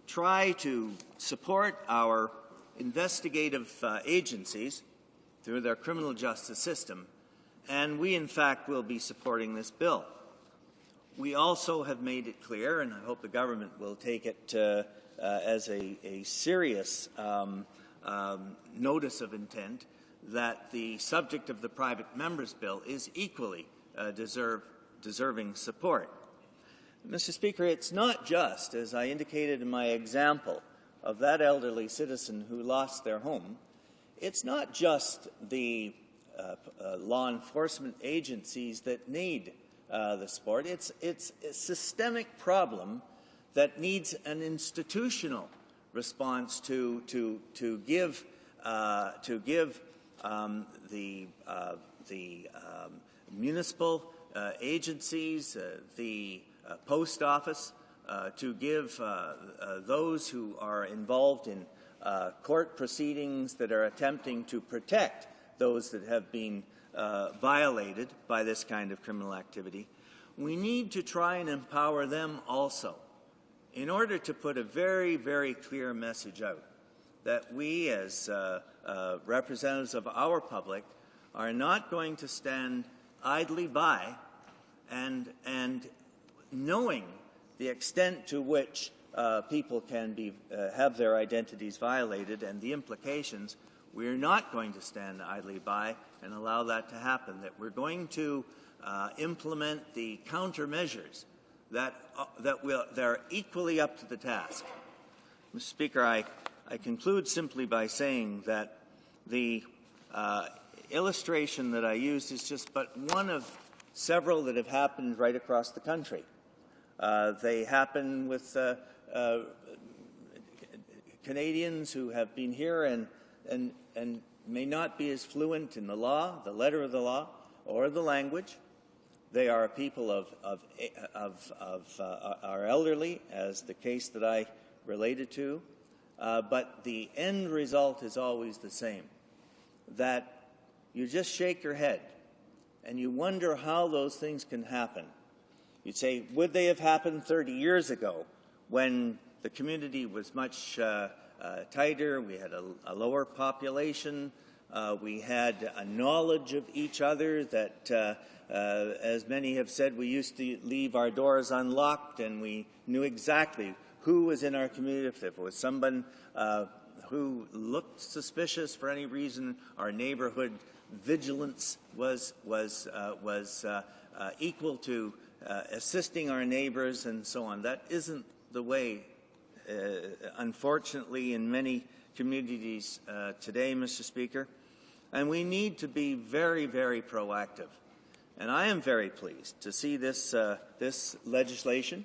[SPEAKER 5] try to support our investigative agencies through their criminal justice system, and we, in fact, will be supporting this bill. We also have made it clear, and I hope the government will take it as a serious notice of intent, that the subject of the private member's bill is equally deserving support. Mr. Speaker, it's not just, as I indicated in my example of that elderly citizen who lost their home, it's not just the law enforcement agencies that need the support. It's a systemic problem that needs an institutional response to give the municipal agencies, the post office, to give those who are involved in court proceedings that are attempting to protect those that have been violated by this kind of criminal activity. We need to try and empower them also in order to put a very, very clear message out that we as representatives of our public are not going to stand idly by and knowing the extent to which people can be have their identities violated and the implications, we're not going to stand idly by and allow that to happen, that we're going to implement the countermeasures that are equally up to the task. Mr. Speaker, I conclude simply by saying that the illustration that I used is just but one of several that have happened right across the country. They happen with Canadians who have been here and may not be as fluent in the law, the letter of the law, or the language. They are people of our elderly, as the case that I related to, but the end result is always the same, that you just shake your head and you wonder how those things can happen. You'd say, would they have happened 30 years ago when the community was much tighter, we had a lower population, we had a knowledge of each other that, as many have said, we used to leave our doors unlocked and we knew exactly who was in our community. If there was someone who looked suspicious for any reason, our neighborhood vigilance was equal to assisting our neighbors and so on. That isn't the way, unfortunately, in many communities today, Mr. Speaker. And we need to be very, very proactive. And I am very pleased to see this legislation.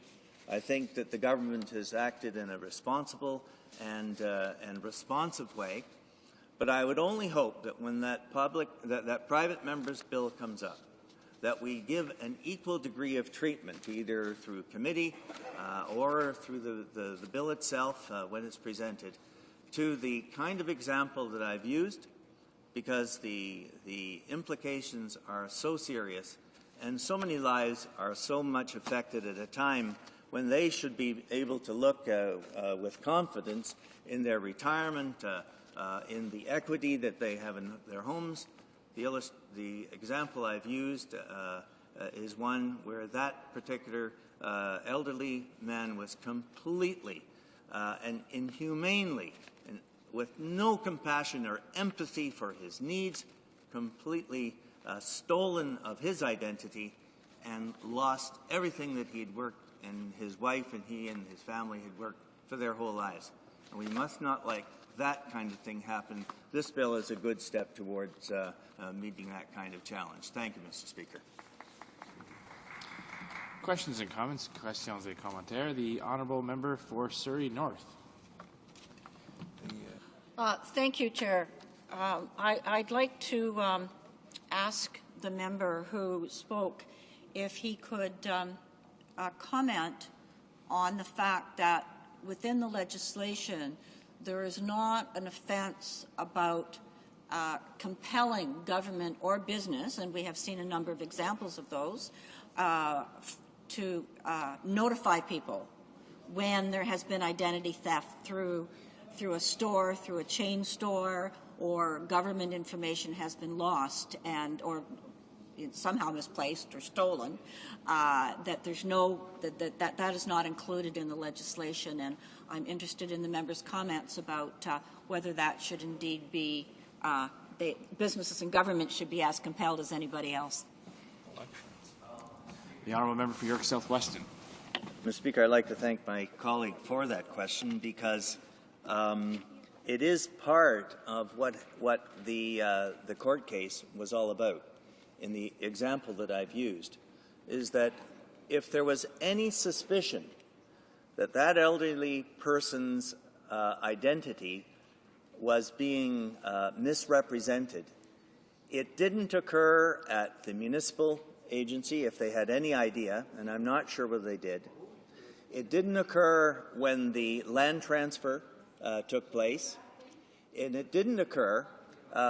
[SPEAKER 5] I think that the government has acted in a responsible and responsive way. But I would only hope that when that private member's bill comes up, that we give an equal degree of treatment, either through committee or through the bill itself when it's presented, to the kind of example that I've used, because the implications are so serious and so many lives are so much affected at a time when they should be able to look with confidence in their retirement, in the equity that they have in their homes. The example I've used is one where that particular elderly man was completely and inhumanely, and with no compassion or empathy for his needs, completely stolen of his identity and lost everything that he'd worked, and his wife and he and his family had worked for their whole lives. And we must not let that kind of thing happen. This bill is a good step towards meeting that kind of challenge. Thank you, Mr. Speaker.
[SPEAKER 10] Questions and comments? Questions et commentaires. The Honourable Member for Surrey North.
[SPEAKER 9] Thank you, Chair. I'd like to ask the member who spoke if he could comment on the fact that within the legislation there is not an offence about compelling government or business, and we have seen a number of examples of those, to notify people when there has been identity theft through a store, through a chain store, or government information has been lost and or somehow misplaced or stolen. That there's no that is not included in the legislation, and I'm interested in the member's comments about whether that should indeed be businesses and government should be as compelled as anybody else.
[SPEAKER 10] The Honourable Member for York South-Weston.
[SPEAKER 5] Mr. Speaker, I'd like to thank my colleague for that question, because it is part of what the court case was all about. In the example that I've used, is that if there was any suspicion that that elderly person's identity was being misrepresented It didn't occur at the municipal agency, if they had any idea, and I'm not sure whether they did. It didn't occur when the land transfer took place, and it didn't occur,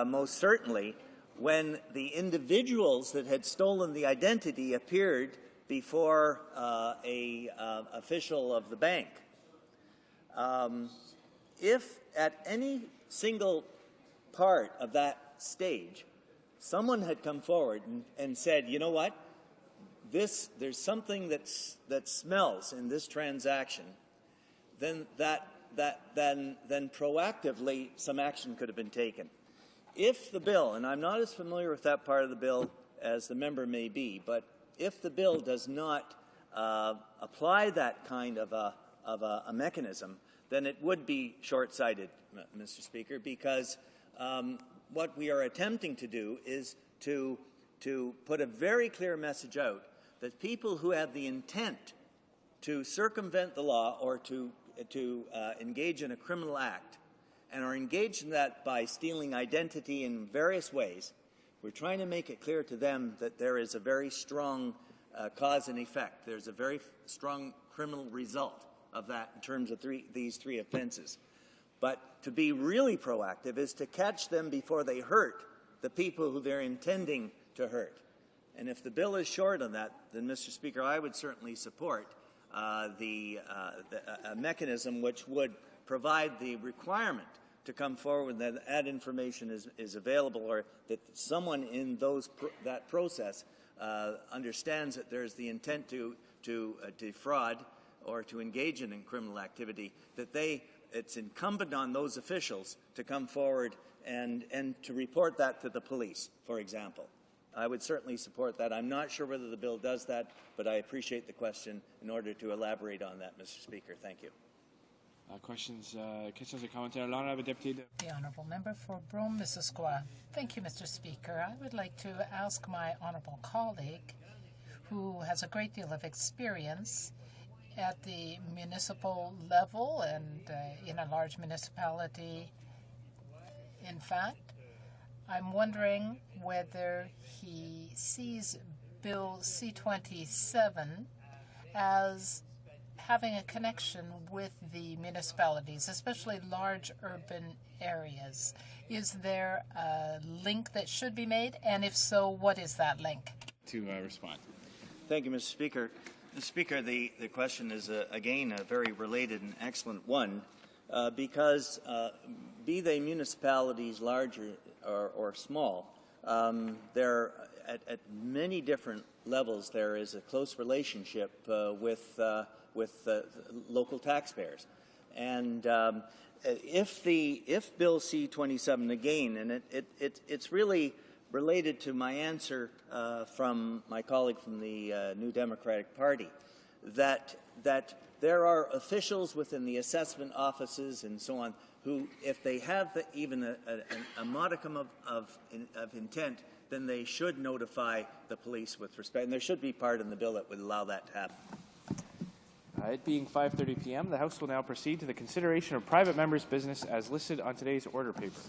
[SPEAKER 5] most certainly, when the individuals that had stolen the identity appeared before a official of the bank. If at any single part of that stage someone had come forward and said, you know what, there's something that smells in this transaction, then then proactively some action could have been taken. If the bill, and I'm not as familiar with that part of the bill as the member may be, but if the bill does not apply that kind of a mechanism, then it would be short-sighted, Mr. Speaker, because what we are attempting to do is to put a very clear message out that people who have the intent to circumvent the law or to engage in a criminal act and are engaged in that by stealing identity in various ways, we're trying to make it clear to them that there is a very strong cause and effect. There's a very strong criminal result of that in terms of these three offenses. But to be really proactive is to catch them before they hurt the people who they're intending to hurt. And if the bill is short on that, then, Mr. Speaker, I would certainly support a mechanism which would provide the requirement to come forward that that information is available, or that someone in that process understands that there's the intent to defraud or to engage in criminal activity, that it's incumbent on those officials to come forward and to report that to the police, for example. I would certainly support that. I'm not sure whether the bill does that, but I appreciate the question in order to elaborate on that, Mr. Speaker. Thank you.
[SPEAKER 10] Questions et commentaires. L'honorable député.
[SPEAKER 7] The Honourable Member for Brome-Missisquoi. Thank you, Mr. Speaker. I would like to ask my honourable colleague, who has a great deal of experience at the municipal level and in a large municipality, in fact, I'm wondering whether he sees Bill C-27 as having a connection with the municipalities, especially large urban areas. Is there a link that should be made? And if so, what is that link?
[SPEAKER 10] To respond.
[SPEAKER 5] Thank you, Mr. Speaker. Mr. Speaker, the question is, again, a very related and excellent one, because be they municipalities large or small, there at many different levels there is a close relationship with local taxpayers. And if Bill C-27, again, and it's really related to my answer from my colleague from the New Democratic Party, that there are officials within the assessment offices and so on who, if they have even a modicum of intent, then they should notify the police with respect. And there should be part in the bill that would allow that to happen.
[SPEAKER 10] It being 5:30 p.m., the House will now proceed to the consideration of private members' business as listed on today's order paper.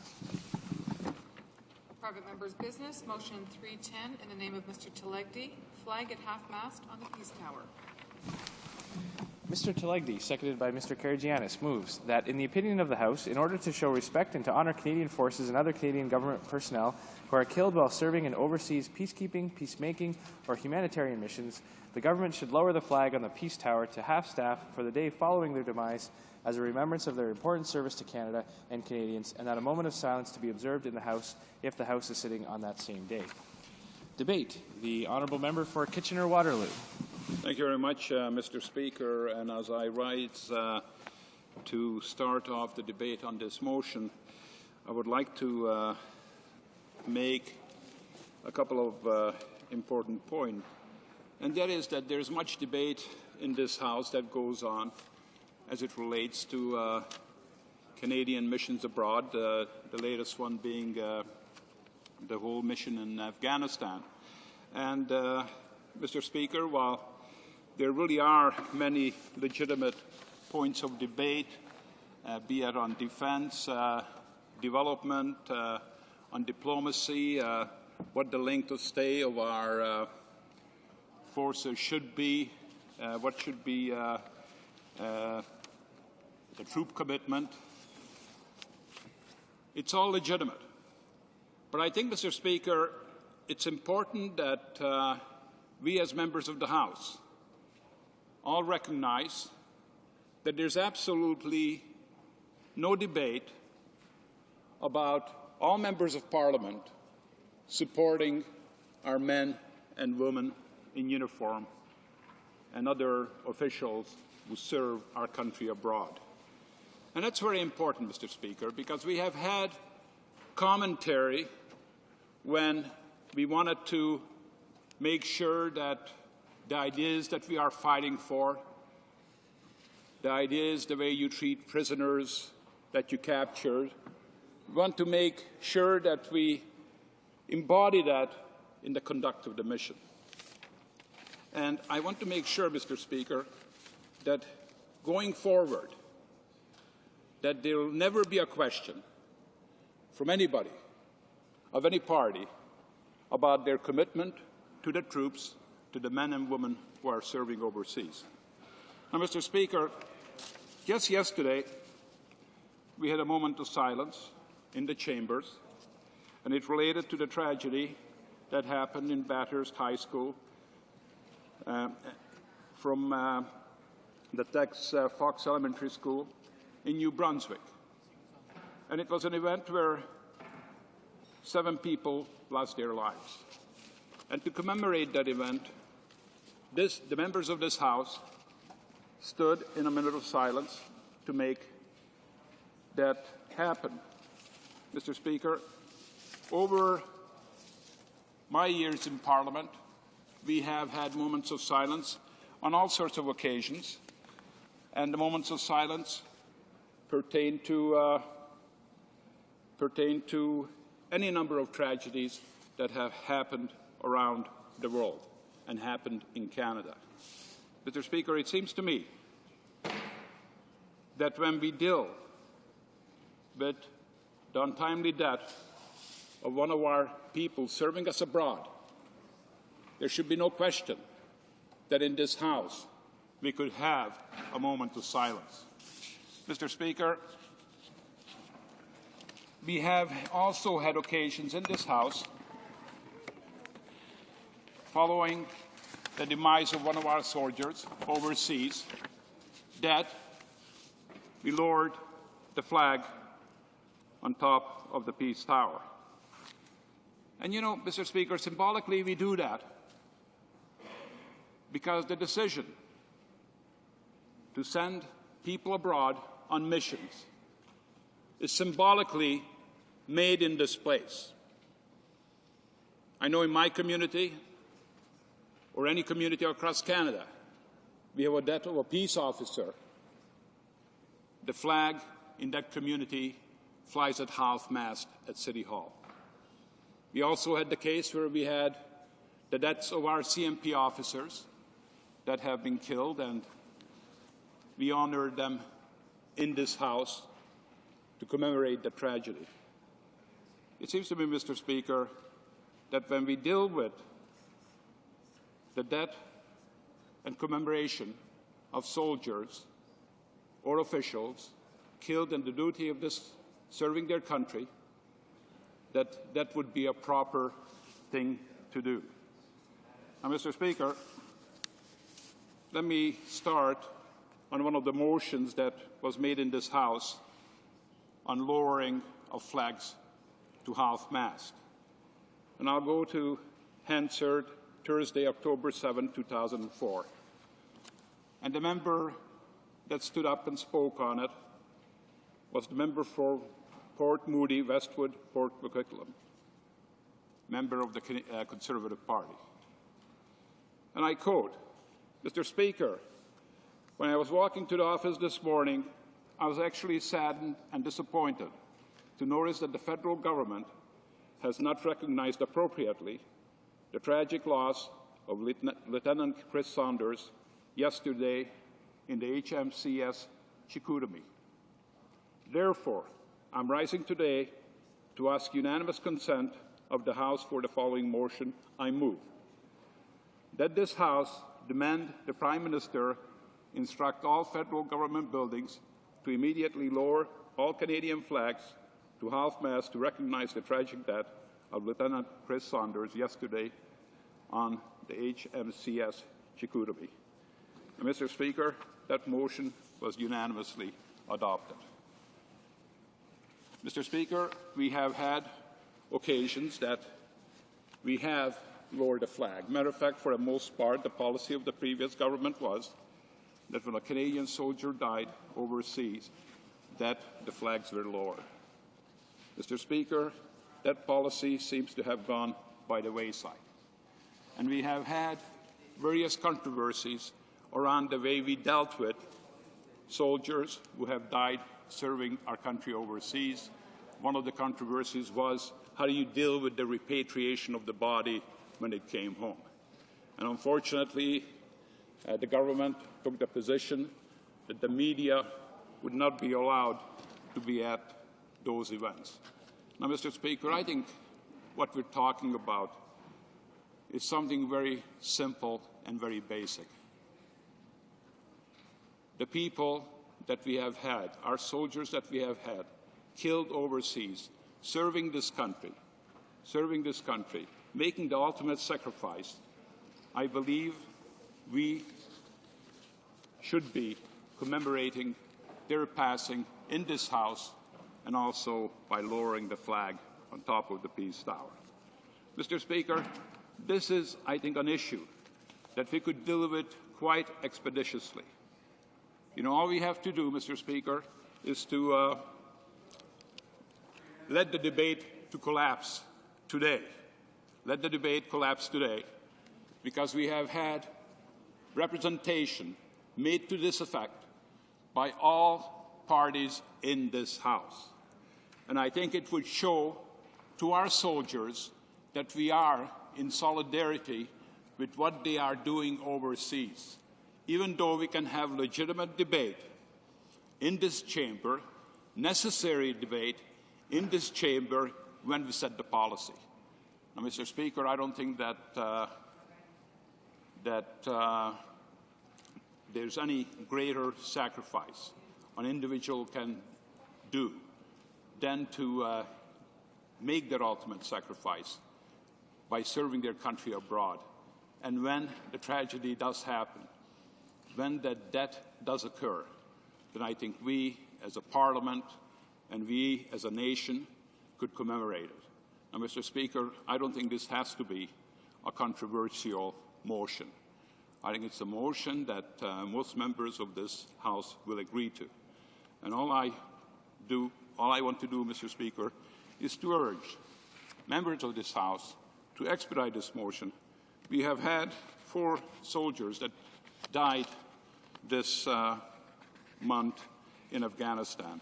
[SPEAKER 15] Private members' business, motion 310 in the name of Mr. Telegdi, flag at half-mast on the Peace Tower.
[SPEAKER 10] Mr. Telegdi, seconded by Mr. Karagiannis, moves that, in the opinion of the House, in order to show respect and to honour Canadian forces and other Canadian government personnel who are killed while serving in overseas peacekeeping, peacemaking, or humanitarian missions, the government should lower the flag on the Peace Tower to half-staff for the day following their demise as a remembrance of their important service to Canada and Canadians, and that a moment of silence to be observed in the House if the House is sitting on that same day. Debate. The Honourable Member for Kitchener-Waterloo.
[SPEAKER 20] Thank you very much, Mr. Speaker. And as I rise to start off the debate on this motion, I would like to make a couple of important points. And that is that there's much debate in this House that goes on as it relates to Canadian missions abroad, the latest one being the whole mission in Afghanistan. And, Mr. Speaker, while there really are many legitimate points of debate, be it on defense, development, on diplomacy, what the length of stay of our forces should be, what should be the troop commitment. It's all legitimate. But I think, Mr. Speaker, it's important that we as members of the House all recognize that there's absolutely no debate about all members of Parliament supporting our men and women in uniform and other officials who serve our country abroad. And that's very important, Mr. Speaker, because we have had commentary when we wanted to make sure that the ideas that we are fighting for, the ideas, the way you treat prisoners that you captured, we want to make sure that we embody that in the conduct of the mission. And I want to make sure, Mr. Speaker, that going forward, that there will never be a question from anybody of any party about their commitment to the troops, to the men and women who are serving overseas. Now, Mr. Speaker, just yesterday, we had a moment of silence in the chambers, and it related to the tragedy that happened in Bathurst High School from the Tex Fox Elementary School in New Brunswick. And it was an event where 7 people lost their lives. And to commemorate that event, the members of this House stood in a minute of silence to make that happen. Mr. Speaker, over my years in Parliament, we have had moments of silence on all sorts of occasions, and the moments of silence pertain to any number of tragedies that have happened around the world and happened in Canada. Mr. Speaker, it seems to me that when we deal with the untimely death of one of our people serving us abroad, there should be no question that in this House we could have a moment of silence. Mr. Speaker, we have also had occasions in this House following the demise of one of our soldiers overseas that we lowered the flag on top of the Peace Tower. And you know, Mr. Speaker, symbolically we do that because the decision to send people abroad on missions is symbolically made in this place. I know in my community, or any community across Canada, we have a death of a peace officer. The flag in that community flies at half-mast at City Hall. We also had the case where we had the deaths of our CMP officers that have been killed, and we honored them in this House to commemorate the tragedy. It seems to me, Mr. Speaker, that when we deal with the death and commemoration of soldiers or officials killed in the duty of serving their country, that would be a proper thing to do. Now, Mr. Speaker, let me start on one of the motions that was made in this House on lowering of flags to half-mast. And I'll go to Hansard, Thursday, October 7, 2004. And the member that stood up and spoke on it was the member for Port Moody, Westwood, Port Coquitlam, member of the Conservative Party. And I quote, "Mr. Speaker, when I was walking to the office this morning, I was actually saddened and disappointed to notice that the federal government has not recognized appropriately the tragic loss of Lieutenant Chris Saunders yesterday in the HMCS Chicoutimi. Therefore, I'm rising today to ask unanimous consent of the House for the following motion, I move that this House demand the Prime Minister instruct all federal government buildings to immediately lower all Canadian flags to half-mast to recognize the tragic death of Lieutenant Chris Saunders yesterday on the HMCS Chicoutimi. Mr. Speaker, that motion was unanimously adopted. Mr. Speaker, we have had occasions that we have lowered the flag. Matter of fact, for the most part, the policy of the previous government was that when a Canadian soldier died overseas, that the flags were lowered. Mr. Speaker, that policy seems to have gone by the wayside. And we have had various controversies around the way we dealt with soldiers who have died serving our country overseas. One of the controversies was, how do you deal with the repatriation of the body when it came home? And unfortunately, the government took the position that the media would not be allowed to be at those events. Now, Mr. Speaker, I think what we're talking about is something very simple and very basic. The people that we have had, our soldiers that we have had, killed overseas, serving this country, making the ultimate sacrifice, I believe we should be commemorating their passing in this House and also by lowering the flag on top of the Peace Tower. Mr. Speaker, this is, I think, an issue that we could deal with quite expeditiously. You know, all we have to do, Mr. Speaker, is to let the debate to collapse today. Let the debate collapse today, because we have had representation made to this effect by all parties in this House. And I think it would show to our soldiers that we are in solidarity with what they are doing overseas, even though we can have legitimate debate in this chamber, necessary debate in this chamber when we set the policy. Now, Mr. Speaker, I don't think that there's any greater sacrifice an individual can do than to make their ultimate sacrifice by serving their country abroad. And when the tragedy does happen, when that death does occur, then I think we as a parliament and we as a nation could commemorate it. Now, Mr. Speaker, I don't think this has to be a controversial motion. I think it's a motion that most members of this House will agree to. And all I want to do, Mr. Speaker, is to urge members of this House to expedite this motion. We have had 4 soldiers that died this month in Afghanistan,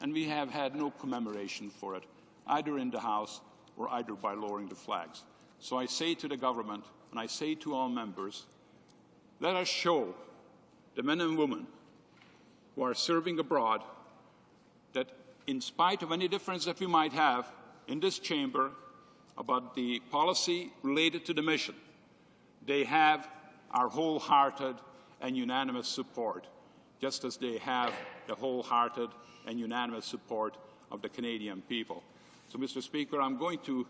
[SPEAKER 20] and we have had no commemoration for it, either in the House or either by lowering the flags. So I say to the government, and I say to all members, let us show the men and women who are serving abroad that in spite of any difference that we might have in this chamber about the policy related to the mission, they have our wholehearted and unanimous support, just as they have the wholehearted and unanimous support of the Canadian people. So, Mr. Speaker, I'm going to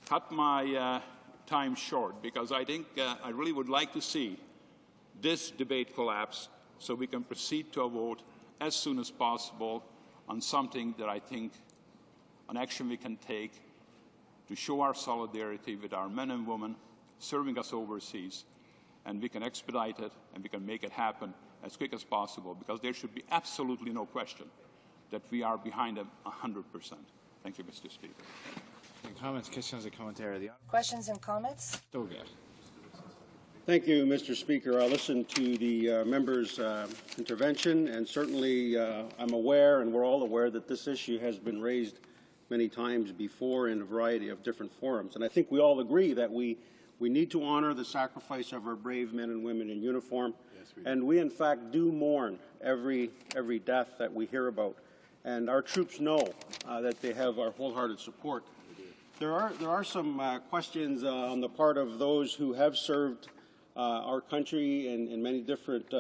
[SPEAKER 20] cut my time short, because I think I really would like to see this debate collapse so we can proceed to a vote as soon as possible on something that I think an action we can take to show our solidarity with our men and women serving us overseas, and we can expedite it and we can make it happen as quick as possible, because there should be absolutely no question that we are behind them 100%. Thank you, Mr. Speaker.
[SPEAKER 10] Comments, questions, et commentaires.
[SPEAKER 19] Questions and comments?
[SPEAKER 8] Thank you, Mr. Speaker. I listened to the member's intervention, and certainly I'm aware, and we're all aware, that this issue has been raised many times before in a variety of different forums. And I think we all agree that we need to honor the sacrifice of our brave men and women in uniform. Yes, and we, in fact, do mourn every death that we hear about. and our troops know that they have our wholehearted support. There are some questions on the part of those who have served our country in many different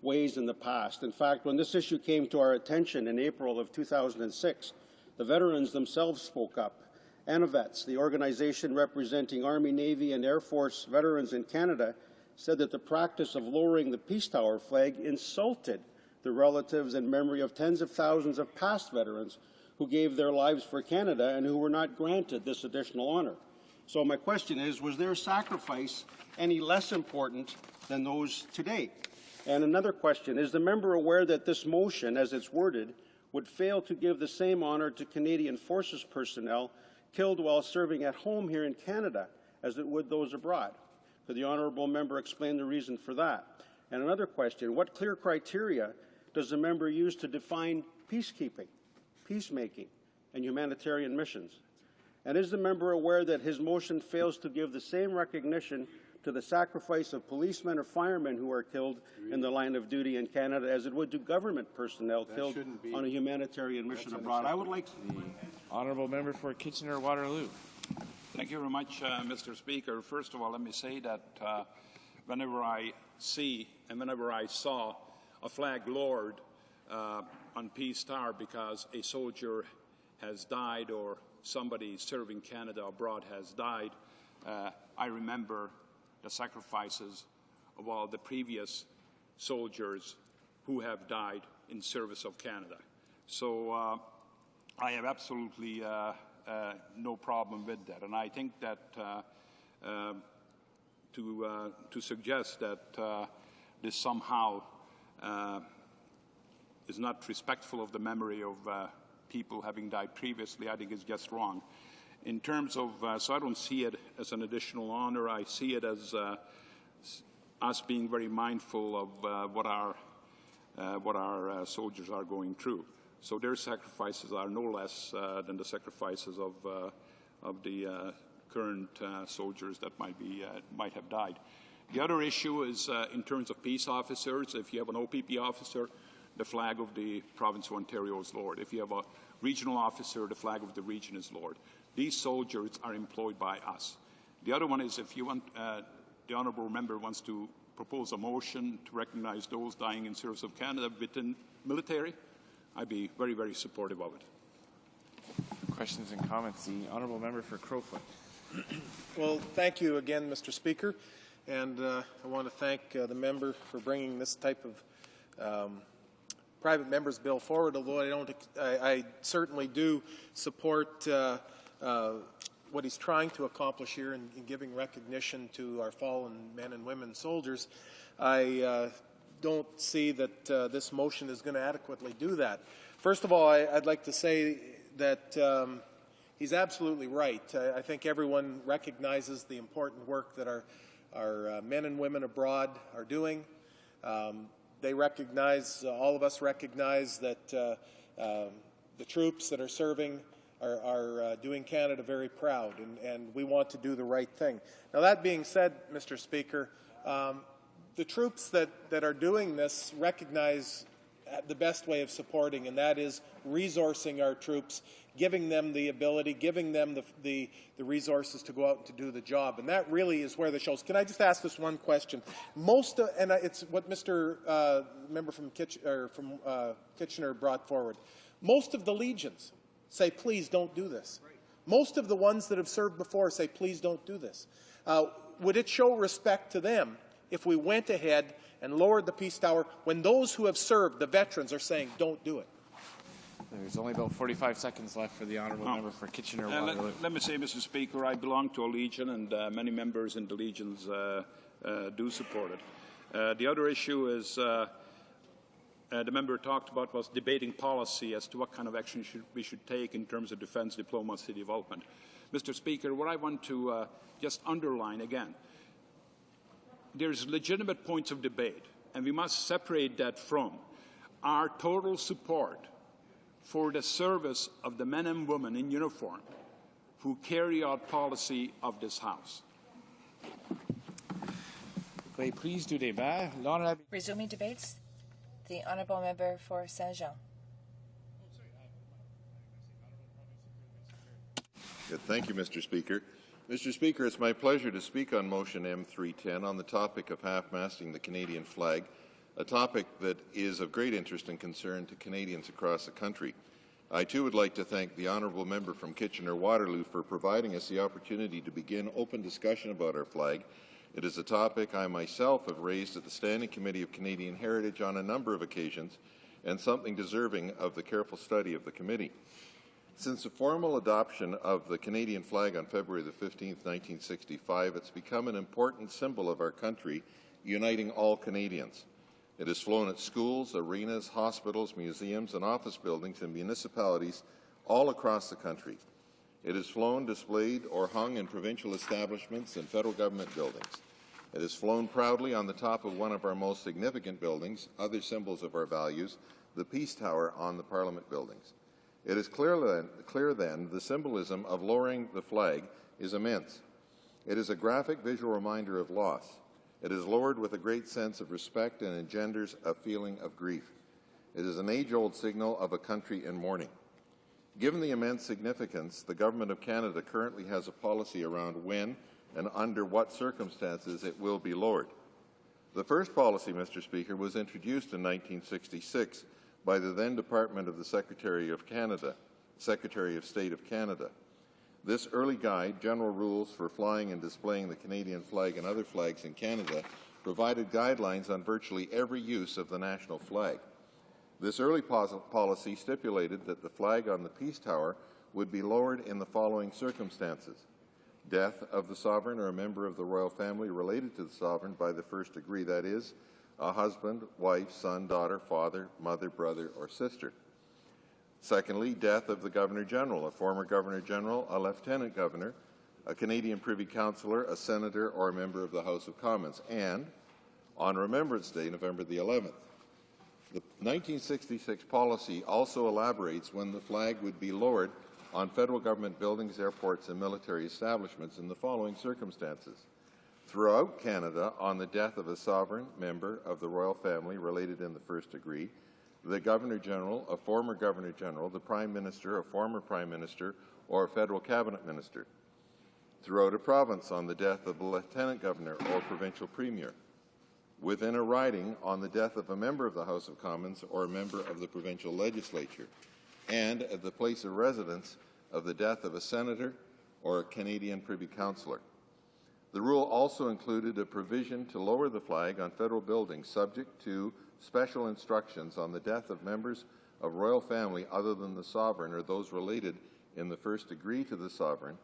[SPEAKER 8] ways in the past. In fact, when this issue came to our attention in April of 2006, the veterans themselves spoke up. ANAVETS, the organization representing Army, Navy, and Air Force veterans in Canada, said that the practice of lowering the Peace Tower flag insulted the relatives and memory of tens of thousands of past veterans who gave their lives for Canada and who were not granted this additional honor. So my question is, was their sacrifice any less important than those today? And another question, is the member aware that this motion, as it's worded, would fail to give the same honor to Canadian Forces personnel killed while serving at home here in Canada as it would those abroad? Could the honourable member explain the reason for that? And another question, what clear criteria does the member use to define peacekeeping, peacemaking, and humanitarian missions? And is the member aware that his motion fails to give the same recognition to the sacrifice of policemen or firemen who are killed in the line of duty in Canada as it would to government personnel killed on a humanitarian mission abroad? I would like
[SPEAKER 10] the honourable member for Kitchener-Waterloo.
[SPEAKER 20] Thank you very much, Mr. Speaker. First of all, let me say that whenever I see and whenever I saw a flag lowered on Peace Tower because a soldier has died or somebody serving Canada abroad has died, I remember the sacrifices of all the previous soldiers who have died in service of Canada. So I have absolutely no problem with that. And I think that to suggest that this somehow is not respectful of the memory of people having died previously, I think is just wrong. In terms of, so I don't see it as an additional honor. I see it as us being very mindful of what our soldiers are going through. So their sacrifices are no less than the sacrifices of the current soldiers that might have died. The other issue is in terms of peace officers. If you have an OPP officer, the flag of the province of Ontario is lowered. If you have a regional officer, the flag of the region is lowered. These soldiers are employed by us. The other one is if you want, the honourable member wants to propose a motion to recognize those dying in service of Canada within military, I'd be very, very supportive of it.
[SPEAKER 10] Questions and comments? The honourable member for Crowfoot.
[SPEAKER 12] Well, thank you again, Mr. Speaker, and I want to thank the member for bringing this type of private member's bill forward, although I certainly do support what he's trying to accomplish here in giving recognition to our fallen men and women soldiers. I don't see that this motion is going to adequately do that. First of all, I'd like to say that he's absolutely right. I think everyone recognizes the important work that our men and women abroad are doing. They recognize, all of us recognize that the troops that are serving are doing Canada very proud, and we want to do the right thing. Now, that being said, Mr. Speaker, the troops that are doing this recognize the best way of supporting, and that is resourcing our troops, giving them the ability, giving them the resources to go out and to do the job. And that really is where the shows. Can I just ask this one question? And it's what Mr. Member from Kitchener brought forward. Most of the legions say, please don't do this. Most of the ones that have served before say, please don't do this. Would it show respect to them if we went ahead and lowered the Peace Tower when those who have served, the veterans, are saying, don't do it?
[SPEAKER 10] There's only about 45 seconds left for the honourable member for Kitchener-Waterloo.
[SPEAKER 20] Let me say, Mr. Speaker, I belong to a legion, and many members in the legions do support it. The other issue is the member talked about was debating policy as to what kind of action we should take in terms of defence diplomacy development. Mr. Speaker, what I want to just underline again, there's legitimate points of debate, and we must separate that from our total support for the service of the men and women in uniform who carry out policy of this House.
[SPEAKER 19] Resuming debates, the honourable member for Saint-Jean.
[SPEAKER 3] Good. Thank you, Mr. Speaker. Mr. Speaker, it's my pleasure to speak on motion M310 on the topic of half-masting the Canadian flag, a topic that is of great interest and concern to Canadians across the country. I too would like to thank the honourable member from Kitchener-Waterloo for providing us the opportunity to begin open discussion about our flag. It is a topic I myself have raised at the Standing Committee of Canadian Heritage on a number of occasions, and something deserving of the careful study of the committee. Since the formal adoption of the Canadian flag on February the 15th, 1965, it's become an important symbol of our country, uniting all Canadians. It is flown at schools, arenas, hospitals, museums, and office buildings in municipalities all across the country. It is flown, displayed, or hung in provincial establishments and federal government buildings. It is flown proudly on the top of one of our most significant buildings, other symbols of our values, the Peace Tower on the Parliament buildings. It is clear then the symbolism of lowering the flag is immense. It is a graphic visual reminder of loss. It is lowered with a great sense of respect and engenders a feeling of grief. It is an age-old signal of a country in mourning. Given the immense significance, the Government of Canada currently has a policy around when and under what circumstances it will be lowered. The first policy, Mr. Speaker, was introduced in 1966 by the then Department of the Secretary of State of Canada. This early guide, General Rules for Flying and Displaying the Canadian Flag and Other Flags in Canada, provided guidelines on virtually every use of the national flag. This early policy stipulated that the flag on the Peace Tower would be lowered in the following circumstances: death of the sovereign or a member of the royal family related to the sovereign by the first degree, that is, a husband, wife, son, daughter, father, mother, brother, or sister. Secondly, death of the Governor-General, a former Governor-General, a Lieutenant Governor, a Canadian Privy Councillor, a Senator, or a member of the House of Commons. And, on Remembrance Day, November the 11th, the 1966 policy also elaborates when the flag would be lowered on federal government buildings, airports, and military establishments in the following circumstances: throughout Canada, on the death of a sovereign member of the royal family related in the first degree, the Governor-General, a former Governor-General, the Prime Minister, a former Prime Minister, or a federal cabinet minister; throughout a province, on the death of a Lieutenant Governor or Provincial Premier; within a riding, on the death of a member of the House of Commons or a member of the provincial legislature; and at the place of residence of the death of a senator or a Canadian Privy Councillor. The rule also included a provision to lower the flag on federal buildings subject to special instructions on the death of members of royal family other than the sovereign or those related in the first degree to the sovereign,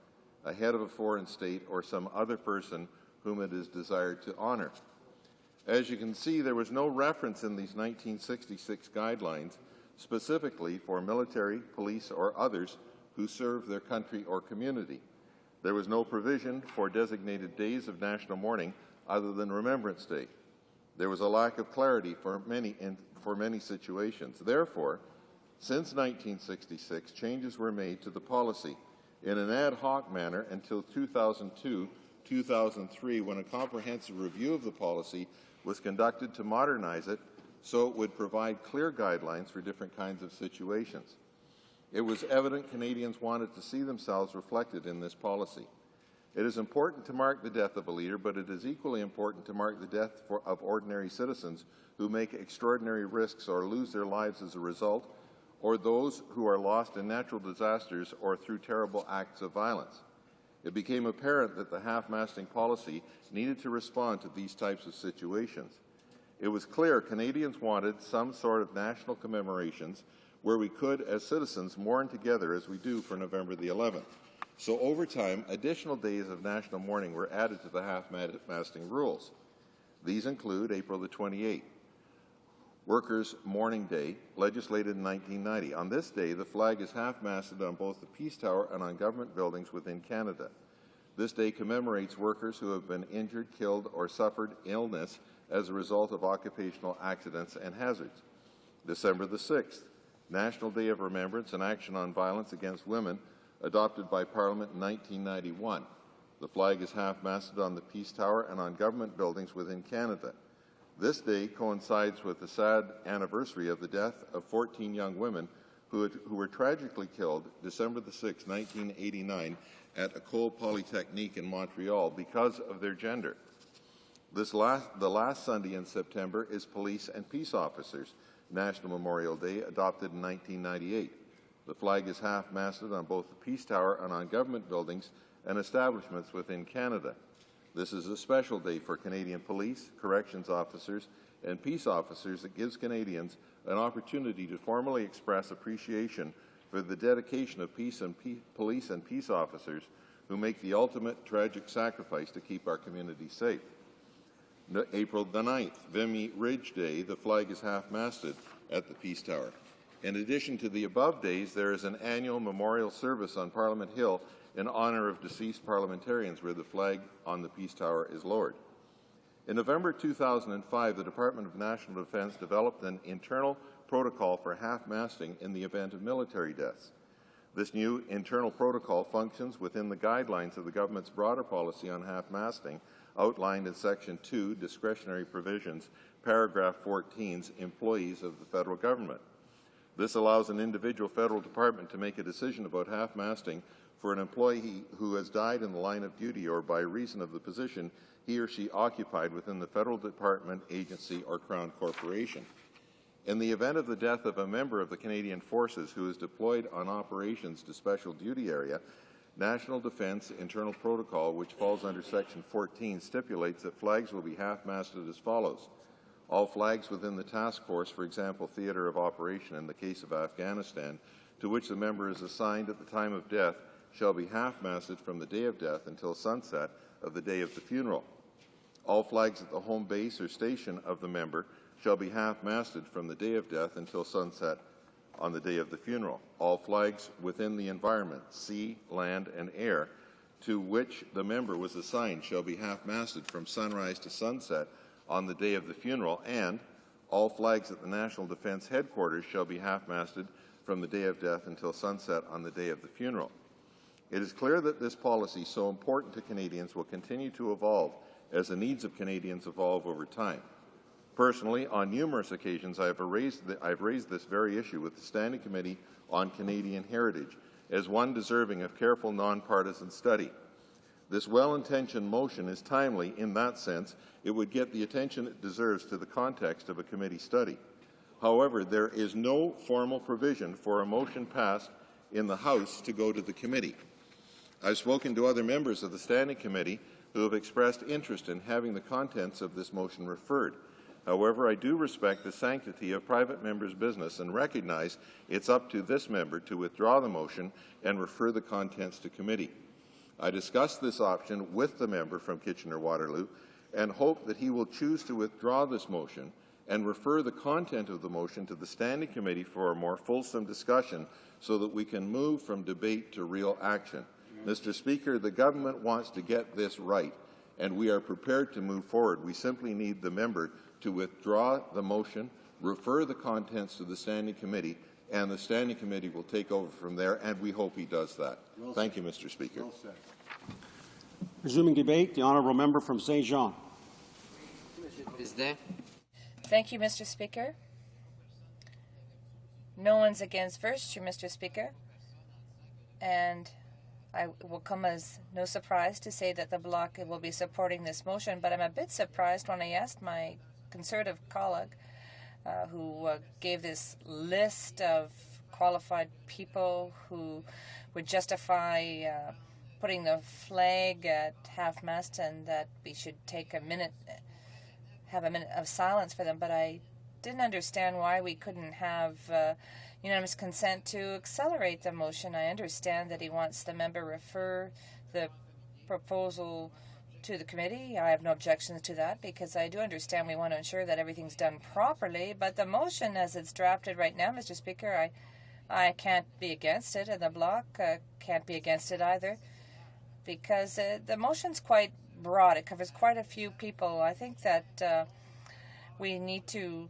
[SPEAKER 3] a head of a foreign state, or some other person whom it is desired to honour. As you can see, there was no reference in these 1966 guidelines specifically for military, police, or others who serve their country or community. There was no provision for designated days of national mourning other than Remembrance Day. There was a lack of clarity for many situations. Therefore, since 1966, changes were made to the policy in an ad hoc manner until 2002-2003, when a comprehensive review of the policy was conducted to modernize it so it would provide clear guidelines for different kinds of situations. It was evident Canadians wanted to see themselves reflected in this policy. It is important to mark the death of a leader, but it is equally important to mark the death of ordinary citizens who make extraordinary risks or lose their lives as a result, or those who are lost in natural disasters or through terrible acts of violence. It became apparent that the half-masting policy needed to respond to these types of situations. It was clear Canadians wanted some sort of national commemorations where we could, as citizens, mourn together as we do for November the 11th. So over time, additional days of national mourning were added to the half-masting rules. These include April the 28th, Workers' Mourning Day, legislated in 1990. On this day, the flag is half-masted on both the Peace Tower and on government buildings within Canada. This day commemorates workers who have been injured, killed, or suffered illness as a result of occupational accidents and hazards. December the 6th, National Day of Remembrance and Action on Violence Against Women, adopted by Parliament in 1991. The flag is half-masted on the Peace Tower and on government buildings within Canada. This day coincides with the sad anniversary of the death of 14 young women who were tragically killed December the 6th, 1989, at École Polytechnique in Montreal because of their gender. The last Sunday in September is Police and Peace Officers National Memorial Day, adopted in 1998. The flag is half-masted on both the Peace Tower and on government buildings and establishments within Canada. This is a special day for Canadian police, corrections officers, and peace officers that gives Canadians an opportunity to formally express appreciation for the dedication of police and peace officers who make the ultimate tragic sacrifice to keep our communities safe. April the 9th, Vimy Ridge Day, the flag is half-masted at the Peace Tower. In addition to the above days, there is an annual memorial service on Parliament Hill in honour of deceased parliamentarians where the flag on the Peace Tower is lowered. In November 2005, the Department of National Defence developed an internal protocol for half-masting in the event of military deaths. This new internal protocol functions within the guidelines of the government's broader policy on half-masting, outlined in Section 2, Discretionary Provisions, Paragraph 14's Employees of the Federal Government. This allows an individual federal department to make a decision about half-masting for an employee who has died in the line of duty or by reason of the position he or she occupied within the federal department, agency, or Crown Corporation. In the event of the death of a member of the Canadian Forces who is deployed on operations to special duty area, National Defence Internal Protocol, which falls under Section 14, stipulates that flags will be half-masted as follows. All flags within the task force, for example, theatre of operation in the case of Afghanistan, to which the member is assigned at the time of death, shall be half-masted from the day of death until sunset of the day of the funeral. All flags at the home base or station of the member shall be half-masted from the day of death until sunset on the day of the funeral. All flags within the environment, sea, land, and air, to which the member was assigned shall be half-masted from sunrise to sunset on the day of the funeral, and all flags at the National Defence Headquarters shall be half-masted from the day of death until sunset on the day of the funeral. It is clear that this policy, so important to Canadians, will continue to evolve as the needs of Canadians evolve over time. Personally, on numerous occasions, I've raised this very issue with the Standing Committee on Canadian Heritage as one deserving of careful nonpartisan study. This well-intentioned motion is timely in that sense. It would get the attention it deserves to the context of a committee study. However, there is no formal provision for a motion passed in the House to go to the committee. I've spoken to other members of the Standing Committee who have expressed interest in having the contents of this motion referred. However, I do respect the sanctity of private members' business and recognize it's up to this member to withdraw the motion and refer the contents to committee. I discussed this option with the member from Kitchener-Waterloo and hope that he will choose to withdraw this motion and refer the content of the motion to the Standing Committee for a more fulsome discussion so that we can move from debate to real action. Mr. Speaker, the government wants to get this right, and we are prepared to move forward. We simply need the member to withdraw the motion, refer the contents to the Standing Committee, and the Standing Committee will take over from there, and we hope he does that.
[SPEAKER 8] Well
[SPEAKER 3] Thank you, Mr. Speaker.
[SPEAKER 8] Well said. Resuming debate, the honourable member from Saint Jean.
[SPEAKER 19] Thank you, Mr. Speaker. No one's against virtue, Mr. Speaker, and I will come as no surprise to say that the Bloc will be supporting this motion, but I'm a bit surprised when I asked my Conservative colleague who gave this list of qualified people who would justify putting the flag at half-mast and that we should take a minute, have a minute of silence for them, but I didn't understand why we couldn't have unanimous consent to accelerate the motion. I understand that he wants the member refer the proposal to the committee. I have no objections to that because I do understand we want to ensure that everything's done properly, but the motion as it's drafted right now, Mr. Speaker, I can't be against it, and the Bloc can't be against it either because the motion's quite broad. It covers quite a few people. I think that we need to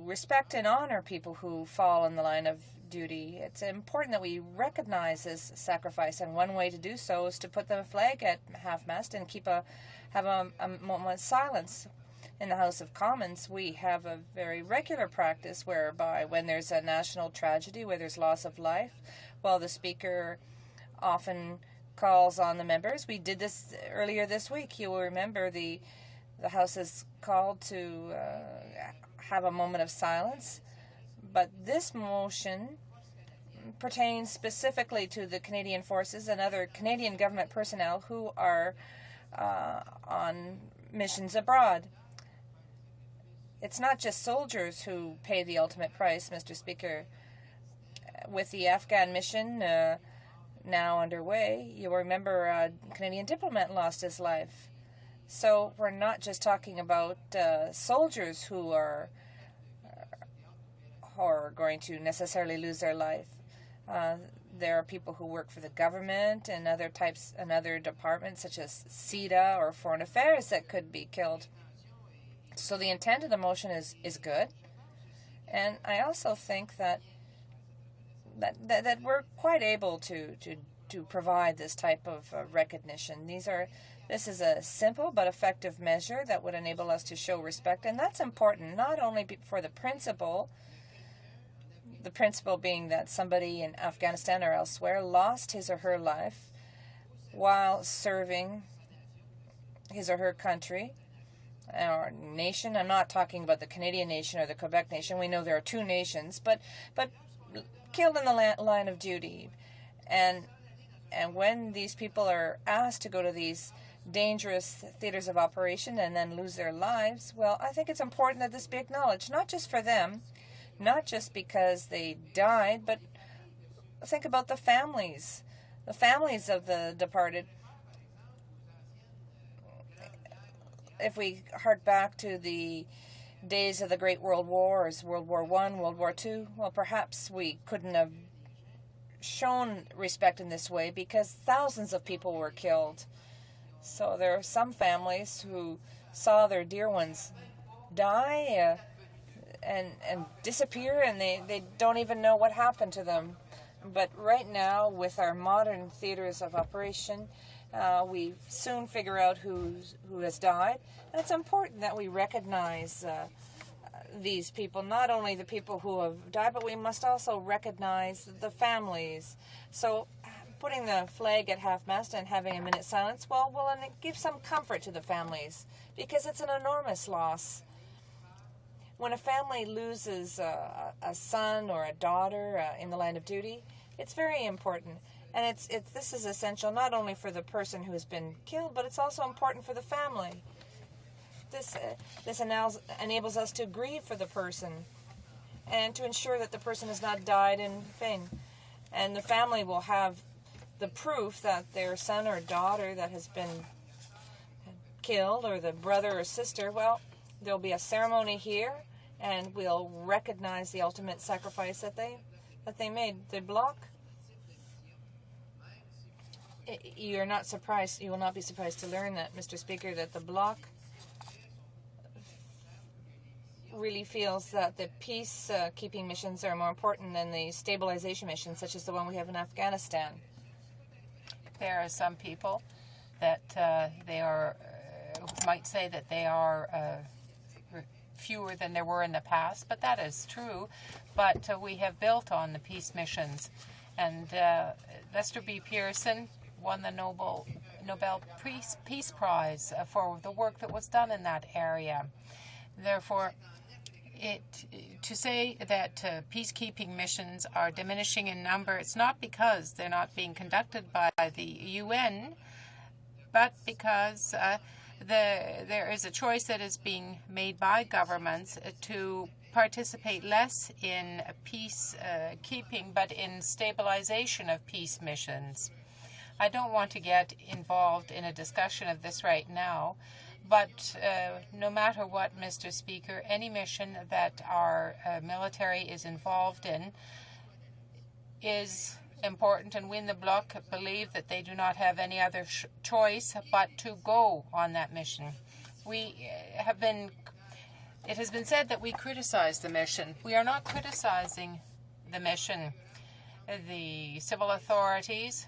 [SPEAKER 19] respect and honor people who fall in the line of duty. It's important that we recognize this sacrifice, and one way to do so is to put the flag at half-mast and have a moment's silence. In the House of Commons, we have a very regular practice whereby when there's a national tragedy, where there's loss of life, well, the Speaker often calls on the members. We did this earlier this week. You will remember the House is called to have a moment of silence. But this motion pertains specifically to the Canadian Forces and other Canadian government personnel who are on missions abroad. It's not just soldiers who pay the ultimate price, Mr. Speaker. With the Afghan mission now underway, you'll remember a Canadian diplomat lost his life. So we're not just talking about soldiers who are going to necessarily lose their life. There are people who work for the government and other departments such as CEDA or Foreign Affairs that could be killed. So the intent of the motion is good, and I also think that we're quite able to provide this type of recognition. This is a simple but effective measure that would enable us to show respect, and that's important not only for the principle being that somebody in Afghanistan or elsewhere lost his or her life while serving his or her country or nation. I'm not talking about the Canadian nation or the Quebec nation. We know there are two nations, but killed in the line of duty. And when these people are asked to go to these dangerous theaters of operation and then lose their lives, well, I think it's important that this be acknowledged, not just for them, not just because they died, but think about the families of the departed. If we hark back to the days of the Great World Wars, World War I, World War II, well, perhaps we couldn't have shown respect in this way because thousands of people were killed. So there are some families who saw their dear ones die and disappear, and they don't even know what happened to them. But right now, with our modern theaters of operation, we soon figure out who has died. And it's important that we recognize these people, not only the people who have died, but we must also recognize the families. So putting the flag at half-mast and having a minute's silence, well, will give some comfort to the families, because it's an enormous loss. When a family loses a son or a daughter in the line of duty, it's very important. And this is essential not only for the person who has been killed, but it's also important for the family. This enables us to grieve for the person and to ensure that the person has not died in vain. And the family will have the proof that their son or daughter that has been killed, or the brother or sister, well, there'll be a ceremony here, and we'll recognize the ultimate sacrifice that they made. The Bloc, you're not surprised, you will not be surprised to learn that, Mr. Speaker, that the Bloc really feels that the peacekeeping missions are more important than the stabilization missions, such as the one we have in Afghanistan.
[SPEAKER 7] There are some people that might say that they are fewer than there were in the past, but that is true. But we have built on the peace missions, and Lester B. Pearson won the Nobel Peace Prize for the work that was done in that area. Therefore, to say that peacekeeping missions are diminishing in number, it's not because they're not being conducted by the UN, but because there is a choice that is being made by governments to participate less in peacekeeping, but in stabilization of peace missions. I don't want to get involved in a discussion of this right now, but no matter what, Mr. Speaker, any mission that our military is involved in is important, and we in the Bloc believe that they do not have any other choice but to go on that mission. It has been said that we criticize the mission. We are not criticizing the mission. The civil authorities,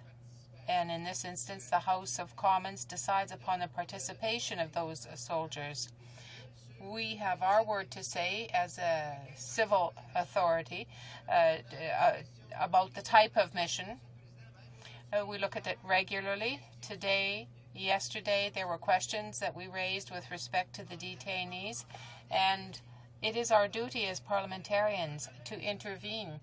[SPEAKER 7] and in this instance the House of Commons, decides upon the participation of those soldiers. We have our word to say as a civil authority about the type of mission. We look at it regularly. Today, yesterday, there were questions that we raised with respect to the detainees, and it is our duty as parliamentarians to intervene.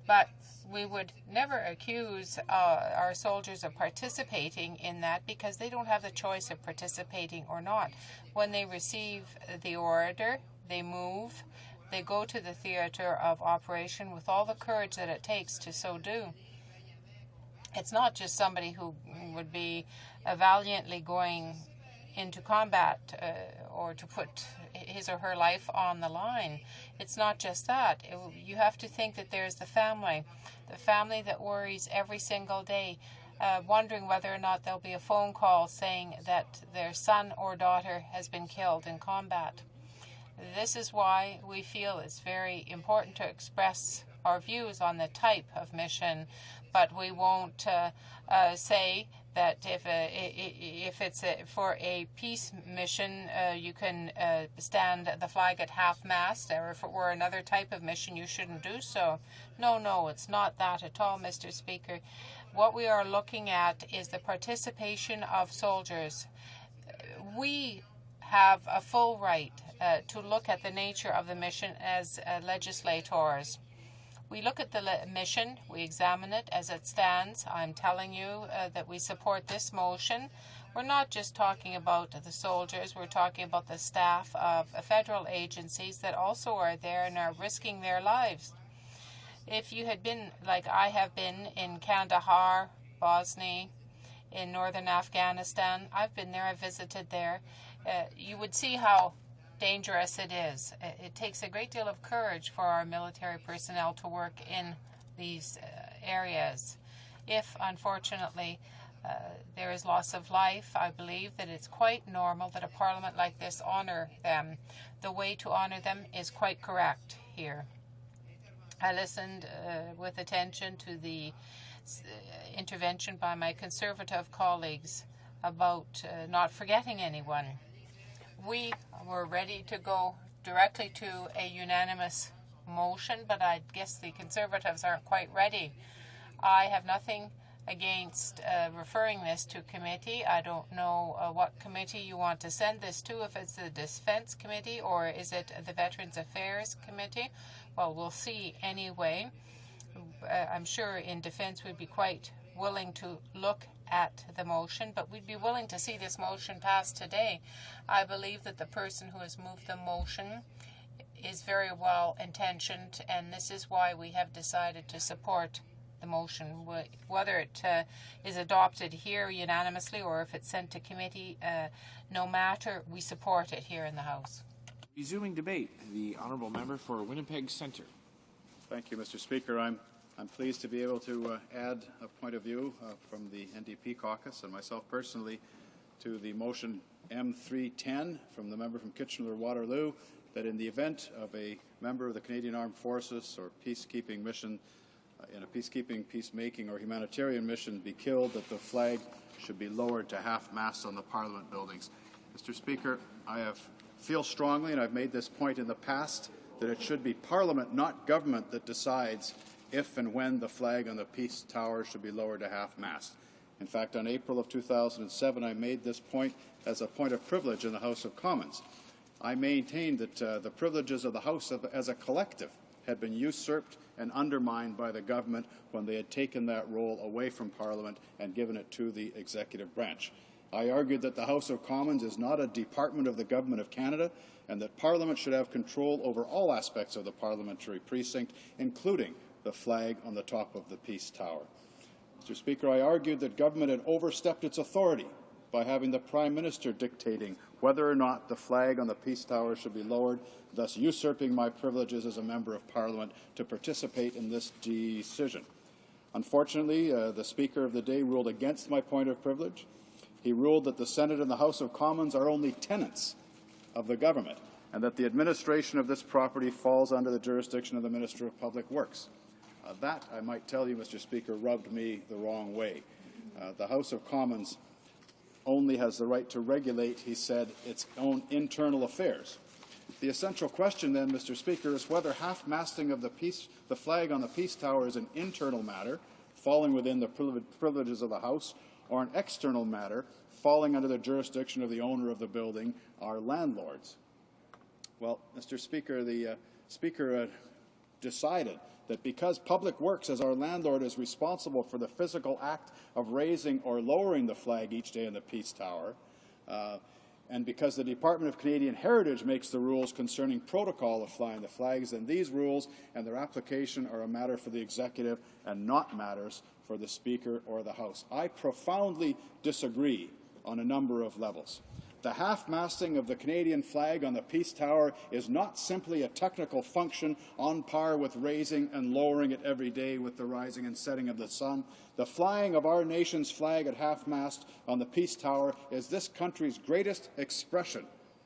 [SPEAKER 7] But we would never accuse our soldiers of participating in that because they don't have the choice of participating or not. When they receive the order, they move, they go to the theater of operation with all the courage that it takes to so do. It's not just somebody who would be valiantly going into combat or to put his or her life on the line. It's not just that. You have to think that there's the family that worries every single day, wondering whether or not there'll be a phone call saying that their son or daughter has been killed in combat. This is why we feel it's very important to express our views on the type of mission, but we won't say that if it's for a peace mission, you can stand the flag at half-mast, or if it were another type of mission, you shouldn't do so. No, it's not that at all, Mr. Speaker. What we are looking at is the participation of soldiers. We have a full right to look at the nature of the mission as legislators. We look at the mission, we examine it as it stands. I'm telling you that we support this motion. We're not just talking about the soldiers, we're talking about the staff of federal agencies that also are there and are risking their lives. If you had been, like I have been, in Kandahar, Bosnia, in northern Afghanistan, I've been there, I've visited there, you would see how dangerous it is. It takes a great deal of courage for our military personnel to work in these areas. If, unfortunately, there is loss of life, I believe that it's quite normal that a parliament like this honor them. The way to honor them is quite correct here. I listened with attention to the intervention by my Conservative colleagues about not forgetting anyone. We were ready to go directly to a unanimous motion, but I guess the Conservatives aren't quite ready. I have nothing against referring this to committee. I don't know what committee you want to send this to, if it's the Defense Committee or is it the Veterans Affairs Committee. Well, we'll see anyway. I'm sure in Defense we'd be quite willing to look at the motion, but we'd be willing to see this motion passed today. I believe that the person who has moved the motion is very well intentioned, and this is why we have decided to support the motion. Whether it is adopted here unanimously or if it's sent to committee, no matter, we support it here in the House.
[SPEAKER 10] Resuming debate, the honourable member for Winnipeg Centre.
[SPEAKER 16] Thank you, Mr. Speaker. I'm pleased to be able to add a point of view from the NDP caucus and myself personally to the motion M310 from the member from Kitchener-Waterloo, that in the event of a member of the Canadian Armed Forces or peacekeeping mission, in a peacekeeping, peacemaking or humanitarian mission be killed, that the flag should be lowered to half-mast on the Parliament buildings. Mr. Speaker, I feel strongly, and I've made this point in the past, that it should be Parliament, not government, that decides if and when the flag on the Peace Tower should be lowered to half-mast. In fact, on April of 2007, I made this point as a point of privilege in the House of Commons. I maintained that the privileges of the House as a collective had been usurped and undermined by the government when they had taken that role away from Parliament and given it to the executive branch. I argued that the House of Commons is not a department of the Government of Canada and that Parliament should have control over all aspects of the parliamentary precinct, including the flag on the top of the Peace Tower. Mr. Speaker, I argued that government had overstepped its authority by having the Prime Minister dictating whether or not the flag on the Peace Tower should be lowered, thus usurping my privileges as a Member of Parliament to participate in this decision. Unfortunately, the Speaker of the day ruled against my point of privilege. He ruled that the Senate and the House of Commons are only tenants of the government and that the administration of this property falls under the jurisdiction of the Minister of Public Works. That, I might tell you, Mr. Speaker, rubbed me the wrong way. The House of Commons only has the right to regulate, he said, its own internal affairs. The essential question then, Mr. Speaker, is whether half-masting of the flag on the Peace Tower is an internal matter, falling within the privileges of the House, or an external matter, falling under the jurisdiction of the owner of the building, our landlords. Well, Mr. Speaker, the Speaker decided that because Public Works, as our landlord, is responsible for the physical act of raising or lowering the flag each day in the Peace Tower, and because the Department of Canadian Heritage makes the rules concerning protocol of flying the flags, then these rules and their application are a matter for the Executive and not matters for the Speaker or the House. I profoundly disagree on a number of levels. The half-masting of the Canadian flag on the Peace Tower is not simply a technical function on par with raising and lowering it every day with the rising and setting of the sun. The flying of our nation's flag at half-mast on the Peace Tower is this country's greatest expression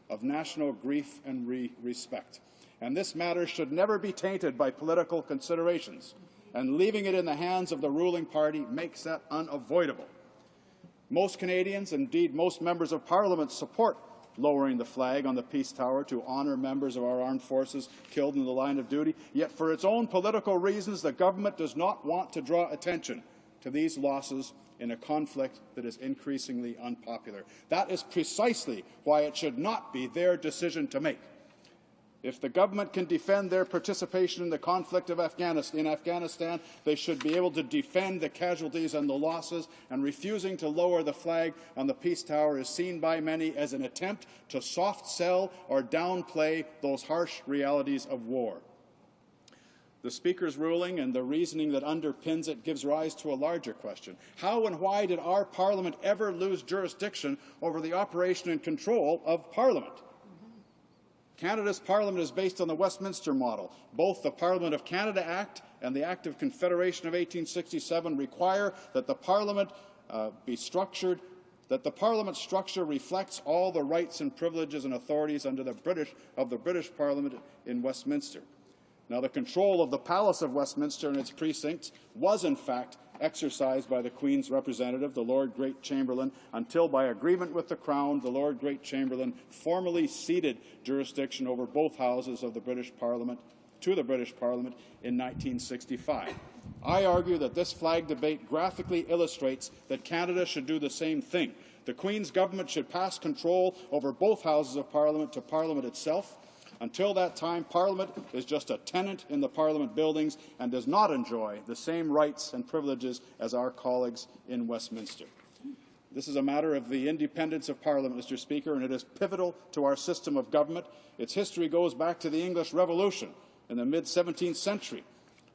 [SPEAKER 16] of national grief and respect. And this matter should never be tainted by political considerations, and leaving it in the hands of the ruling party makes that unavoidable. Most Canadians, indeed most members of Parliament, support lowering the flag on the Peace Tower to honour members of our armed forces killed in the line of duty. Yet for its own political reasons, the government does not want to draw attention to these losses in a conflict that is increasingly unpopular. That is precisely why it should not be their decision to make. If the government can defend their participation in the conflict of Afghanistan, they should be able to defend the casualties and the losses, and refusing to lower the flag on the Peace Tower is seen by many as an attempt to soft-sell or downplay those harsh realities of war. The Speaker's ruling and the reasoning that underpins it gives rise to a larger question. How and why did our Parliament ever lose jurisdiction over the operation and control of Parliament? Canada's Parliament is based on the Westminster model. Both the Parliament of Canada Act and the Act of Confederation of 1867 require that the Parliament be structured, that the Parliament structure reflects all the rights and privileges and authorities under the British Parliament in Westminster. Now, the control of the Palace of Westminster and its precincts was, in fact, exercised by the Queen's representative, the Lord Great Chamberlain, until, by agreement with the Crown, the Lord Great Chamberlain formally ceded jurisdiction over both houses of the British Parliament to the British Parliament in 1965. I argue that this flag debate graphically illustrates that Canada should do the same thing. The Queen's government should pass control over both houses of Parliament to Parliament itself. Until that time, Parliament is just a tenant in the Parliament buildings and does not enjoy the same rights and privileges as our colleagues in Westminster. This is a matter of the independence of Parliament, Mr. Speaker, and it is pivotal to our system of government. Its history goes back to the English Revolution in the mid-17th century.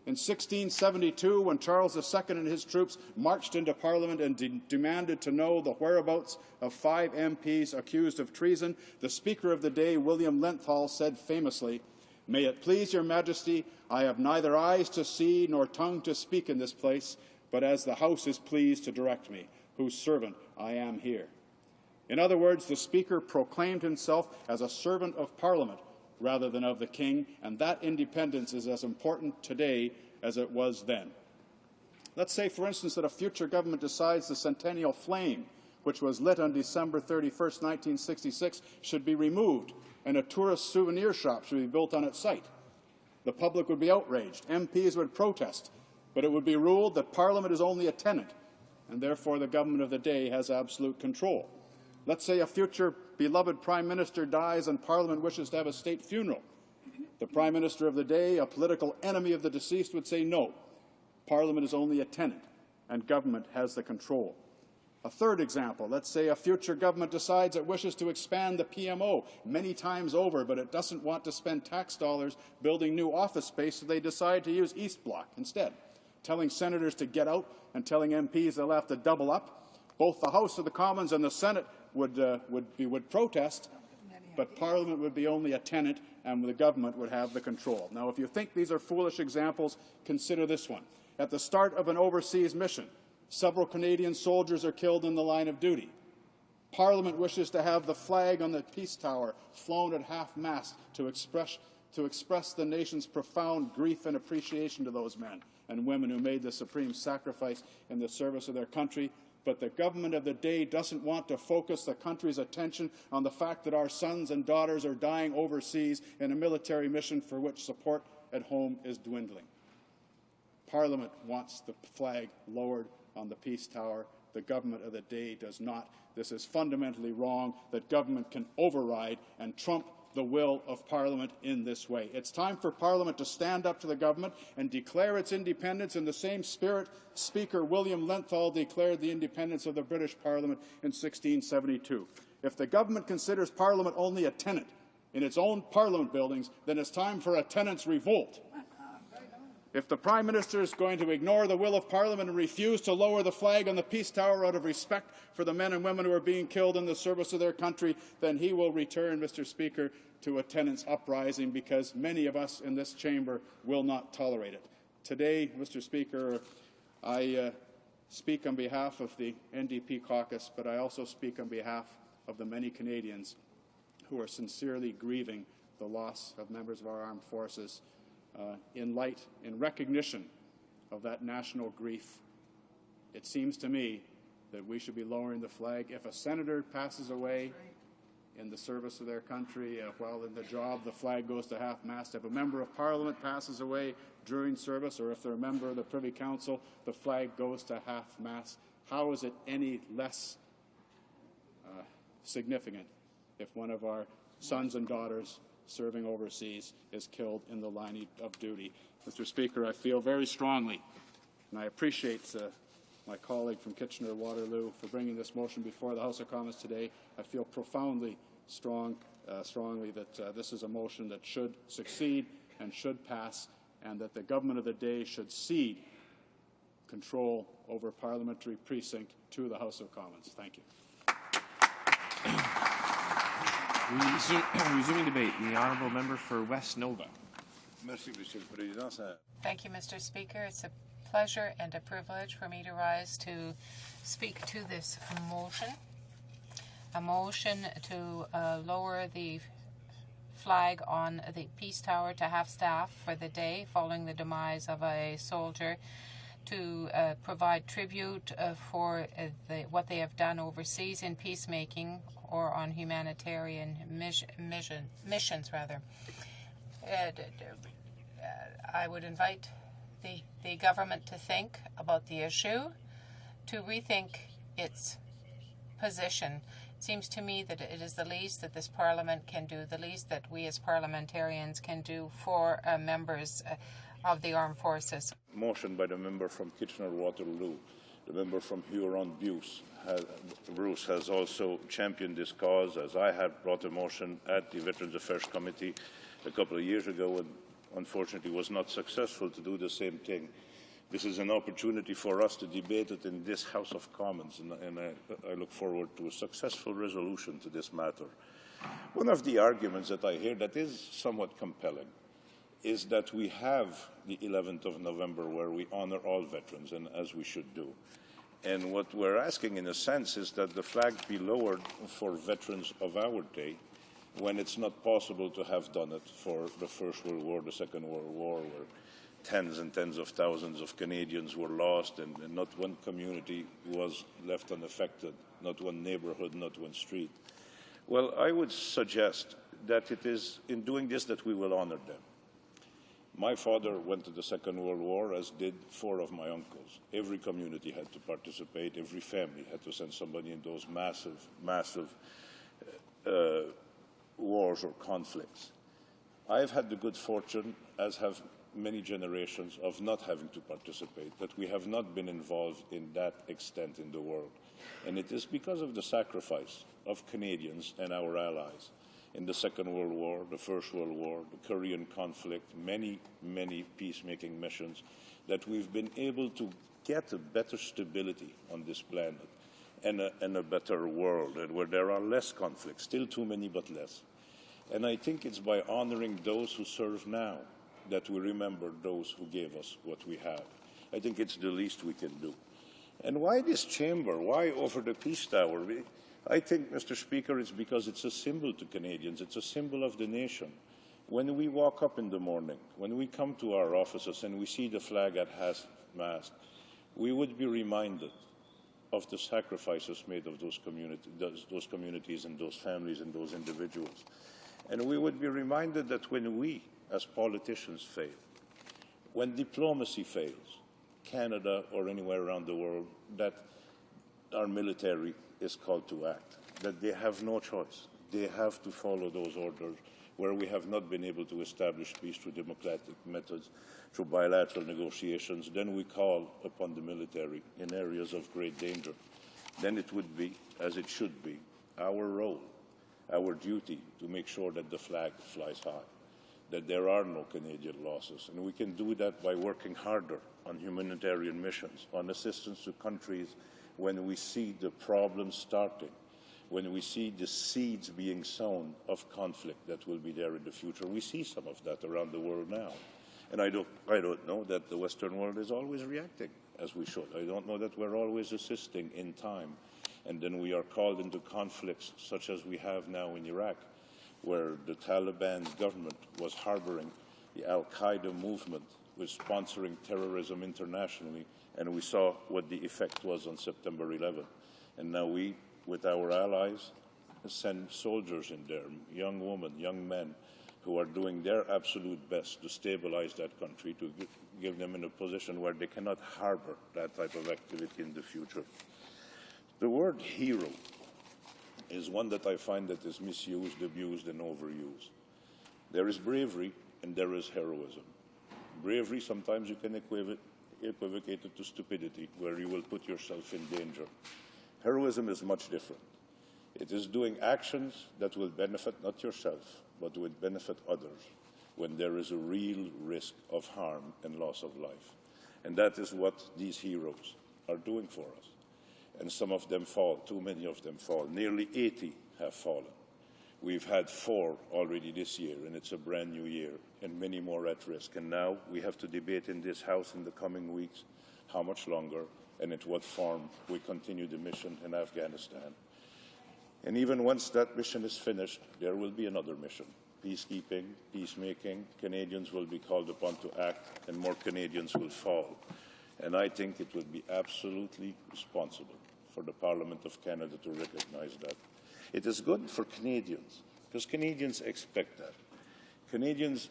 [SPEAKER 16] In 1672, when Charles II and his troops marched into Parliament and demanded to know the whereabouts of 5 MPs accused of treason, the Speaker of the day, William Lenthal, said famously, "May it please your Majesty, I have neither eyes to see nor tongue to speak in this place, but as the House is pleased to direct me, whose servant I am here." In other words, the Speaker proclaimed himself as a servant of Parliament rather than of the King, and that independence is as important today as it was then. Let's say, for instance, that a future government decides the Centennial Flame, which was lit on December 31st, 1966, should be removed, and a tourist souvenir shop should be built on its site. The public would be outraged, MPs would protest, but it would be ruled that Parliament is only a tenant, and therefore the government of the day has absolute control. Let's say a future beloved Prime Minister dies and Parliament wishes to have a state funeral. The Prime Minister of the day, a political enemy of the deceased, would say no. Parliament is only a tenant, and government has the control. A third example, let's say a future government decides it wishes to expand the PMO many times over, but it doesn't want to spend tax dollars building new office space, so they decide to use East Block instead, telling senators to get out and telling MPs they'll have to double up. Both the House of the Commons and the Senate would protest, but Parliament would be only a tenant and the government would have the control. Now, if you think these are foolish examples, consider this one. At the start of an overseas mission, several Canadian soldiers are killed in the line of duty. Parliament wishes to have the flag on the Peace Tower flown at half-mast to express the nation's profound grief and appreciation to those men. and women who made the supreme sacrifice in the service of their country. But the government of the day doesn't want to focus the country's attention on the fact that our sons and daughters are dying overseas in a military mission for which support at home is dwindling. Parliament wants the flag lowered on the Peace Tower. The government of the day does not. This is fundamentally wrong, that government can override and trump the will of Parliament in this way. It's time for Parliament to stand up to the government and declare its independence in the same spirit Speaker William Lenthal declared the independence of the British Parliament in 1672. If the government considers Parliament only a tenant in its own Parliament buildings, then it's time for a tenants' revolt. If the Prime Minister is going to ignore the will of Parliament and refuse to lower the flag on the Peace Tower out of respect for the men and women who are being killed in the service of their country, then he will return, Mr. Speaker, to a tenants' uprising, because many of us in this chamber will not tolerate it. Today, Mr. Speaker, I speak on behalf of the NDP caucus, but I also speak on behalf of the many Canadians who are sincerely grieving the loss of members of our armed forces. In recognition of that national grief, it seems to me that we should be lowering the flag. If a senator passes away in the service of their country, while in the job, the flag goes to half-mast. If a member of Parliament passes away during service, or if they're a member of the Privy Council, the flag goes to half-mast. How is it any less significant if one of our sons and daughters serving overseas is killed in the line of duty? Mr. Speaker, I feel very strongly, and I appreciate my colleague from Kitchener-Waterloo for bringing this motion before the House of Commons today. I feel profoundly strongly that this is a motion that should succeed and should pass, and that the government of the day should cede control over parliamentary precinct to the House of Commons. Thank you.
[SPEAKER 10] Resuming debate, the honourable member for West Nova.
[SPEAKER 7] Thank you, Mr. Speaker. It's a pleasure and a privilege for me to rise to speak to this motion. A motion to lower the flag on the Peace Tower to half-staff for the day following the demise of a soldier, to provide tribute for what they have done overseas in peacemaking or on humanitarian missions. I would invite the government to think about the issue, to rethink its position. It seems to me that it is the least that this Parliament can do, the least that we as parliamentarians can do for members of the armed forces.
[SPEAKER 4] Motion by the member from Kitchener-Waterloo. The member from Huron-Bruce has also championed this cause, as I have brought a motion at the Veterans Affairs Committee a couple of years ago, and unfortunately was not successful to do the same thing. This is an opportunity for us to debate it in this House of Commons, and I look forward to a successful resolution to this matter. One of the arguments that I hear that is somewhat compelling is that we have the 11th of November where we honor all veterans, and as we should do. And what we're asking, in a sense, is that the flag be lowered for veterans of our day, when it's not possible to have done it for the First World War, the Second World War, where tens and tens of thousands of Canadians were lost, and not one community was left unaffected, not one neighborhood, not one street. Well, I would suggest that it is in doing this that we will honor them. My father went to the Second World War, as did 4 of my uncles. Every community had to participate. Every family had to send somebody in those massive wars or conflicts. I've had the good fortune, as have many generations, of not having to participate, that we have not been involved in that extent in the world. And it is because of the sacrifice of Canadians and our allies in the Second World War, the First World War, the Korean conflict, many peacemaking missions, that we've been able to get a better stability on this planet and a better world, and where there are less conflicts, still too many but less. And I think it's by honoring those who serve now that we remember those who gave us what we have. I think it's the least we can do. And why this chamber? Why over the Peace Tower? I think, Mr. Speaker, it's because it's a symbol to Canadians. It's a symbol of the nation. When we walk up in the morning, when we come to our offices and we see the flag at half-mast, we would be reminded of the sacrifices made of those communities and those families and those individuals. And we would be reminded that when we, as politicians, fail, when diplomacy fails, Canada or anywhere around the world, that our military is called to act, that they have no choice. They have to follow those orders where we have not been able to establish peace through democratic methods, through bilateral negotiations. Then we call upon the military in areas of great danger. Then it would be, as it should be, our role, our duty to make sure that the flag flies high, that there are no Canadian losses. And we can do that by working harder on humanitarian missions, on assistance to countries when we see the problems starting, when we see the seeds being sown of conflict that will be there in the future. We see some of that around the world now. And I don't know that the Western world is always reacting as we should. I don't know that we're always assisting in time. And then we are called into conflicts such as we have now in Iraq, where the Taliban's government was harboring the Al-Qaeda movement, was sponsoring terrorism internationally, and we saw what the effect was on September 11. And now we, with our allies, send soldiers in there, young women, young men, who are doing their absolute best to stabilize that country, to give them in a position where they cannot harbor that type of activity in the future. The word hero is one that I find that is misused, abused, and overused. There is bravery and there is heroism. Bravery, sometimes you can equivocate it to stupidity, where you will put yourself in danger. Heroism is much different. It is doing actions that will benefit not yourself, but will benefit others when there is a real risk of harm and loss of life. And that is what these heroes are doing for us. And some of them fall, too many of them fall. Nearly 80 have fallen. We've had 4 already this year, and it's a brand new year, and many more at risk. And now we have to debate in this House in the coming weeks how much longer and in what form we continue the mission in Afghanistan. And even once that mission is finished, there will be another mission. Peacekeeping, peacemaking, Canadians will be called upon to act, and more Canadians will fall. And I think it would be absolutely responsible for the Parliament of Canada to recognize that. It is good for Canadians, because Canadians expect that. Canadians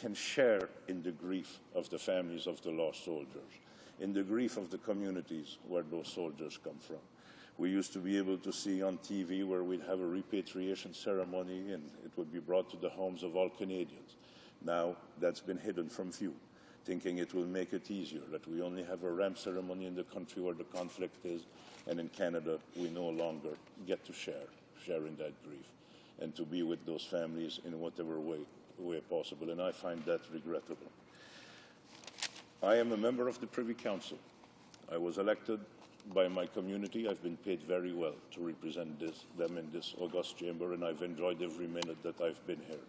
[SPEAKER 4] can share in the grief of the families of the lost soldiers, in the grief of the communities where those soldiers come from. We used to be able to see on TV where we'd have a repatriation ceremony and it would be brought to the homes of all Canadians. Now that's been hidden from view, thinking it will make it easier, that we only have a ramp ceremony in the country where the conflict is, and in Canada we no longer get to share in that grief and to be with those families in whatever way possible, and I find that regrettable. I am a member of the Privy Council. I was elected by my community. I've been paid very well to represent them in this august chamber, and I've enjoyed every minute that I've been here.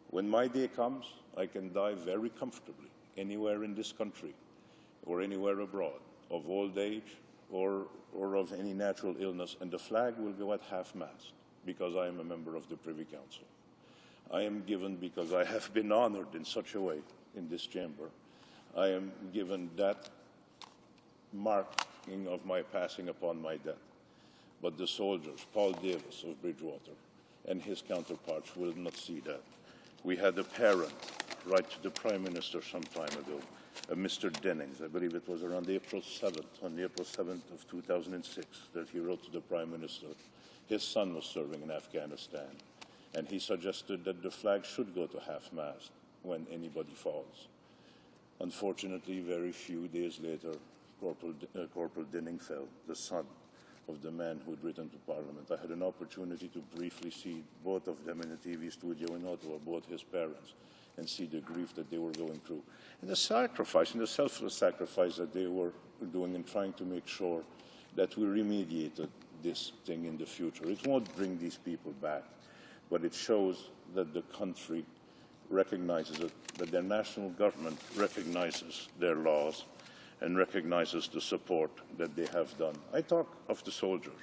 [SPEAKER 4] When my day comes, I can die very comfortably anywhere in this country or anywhere abroad, of old age or of any natural illness, and the flag will go at half-mast because I am a member of the Privy Council. I am given, because I have been honored in such a way in this chamber, I am given that marking of my passing upon my death. But the soldiers, Paul Davis of Bridgewater and his counterparts, will not see that. We had a parent write to the Prime Minister some time ago, Mr. Dennings, I believe it was around April 7th, on April 7th of 2006, that he wrote to the Prime Minister. His son was serving in Afghanistan, and he suggested that the flag should go to half-mast when anybody falls. Unfortunately, very few days later, Corporal Dinning fell, the son of the man who had written to Parliament. I had an opportunity to briefly see both of them in a TV studio in Ottawa, both his parents, and see the grief that they were going through. And the sacrifice, and the selfless sacrifice that they were doing in trying to make sure that we remediated this thing in the future. It won't bring these people back, but it shows that the country recognizes it, that their national government recognizes their laws and recognizes the support that they have done. I talk of the soldiers,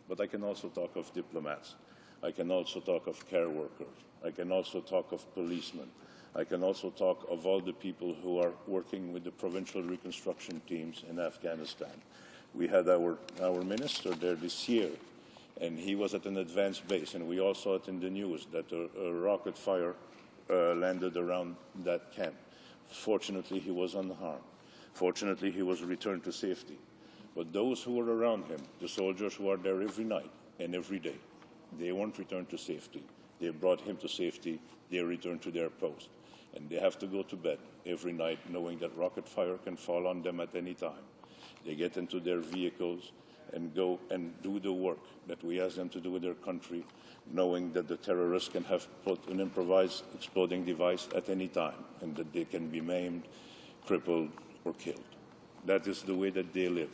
[SPEAKER 4] but I can also talk of diplomats, I can also talk of care workers. I can also talk of policemen. I can also talk of all the people who are working with the provincial reconstruction teams in Afghanistan. We had our minister there this year, and he was at an advanced base, and we all saw it in the news that a rocket fire landed around that camp. Fortunately, he was unharmed. Fortunately, he was returned to safety. But those who were around him, the soldiers who are there every night and every day, they weren't returned to safety. They brought him to safety. They returned to their post. And they have to go to bed every night knowing that rocket fire can fall on them at any time. They get into their vehicles and go and do the work that we ask them to do with their country, knowing that the terrorists can have put an improvised exploding device at any time and that they can be maimed, crippled, or killed. That is the way that they live.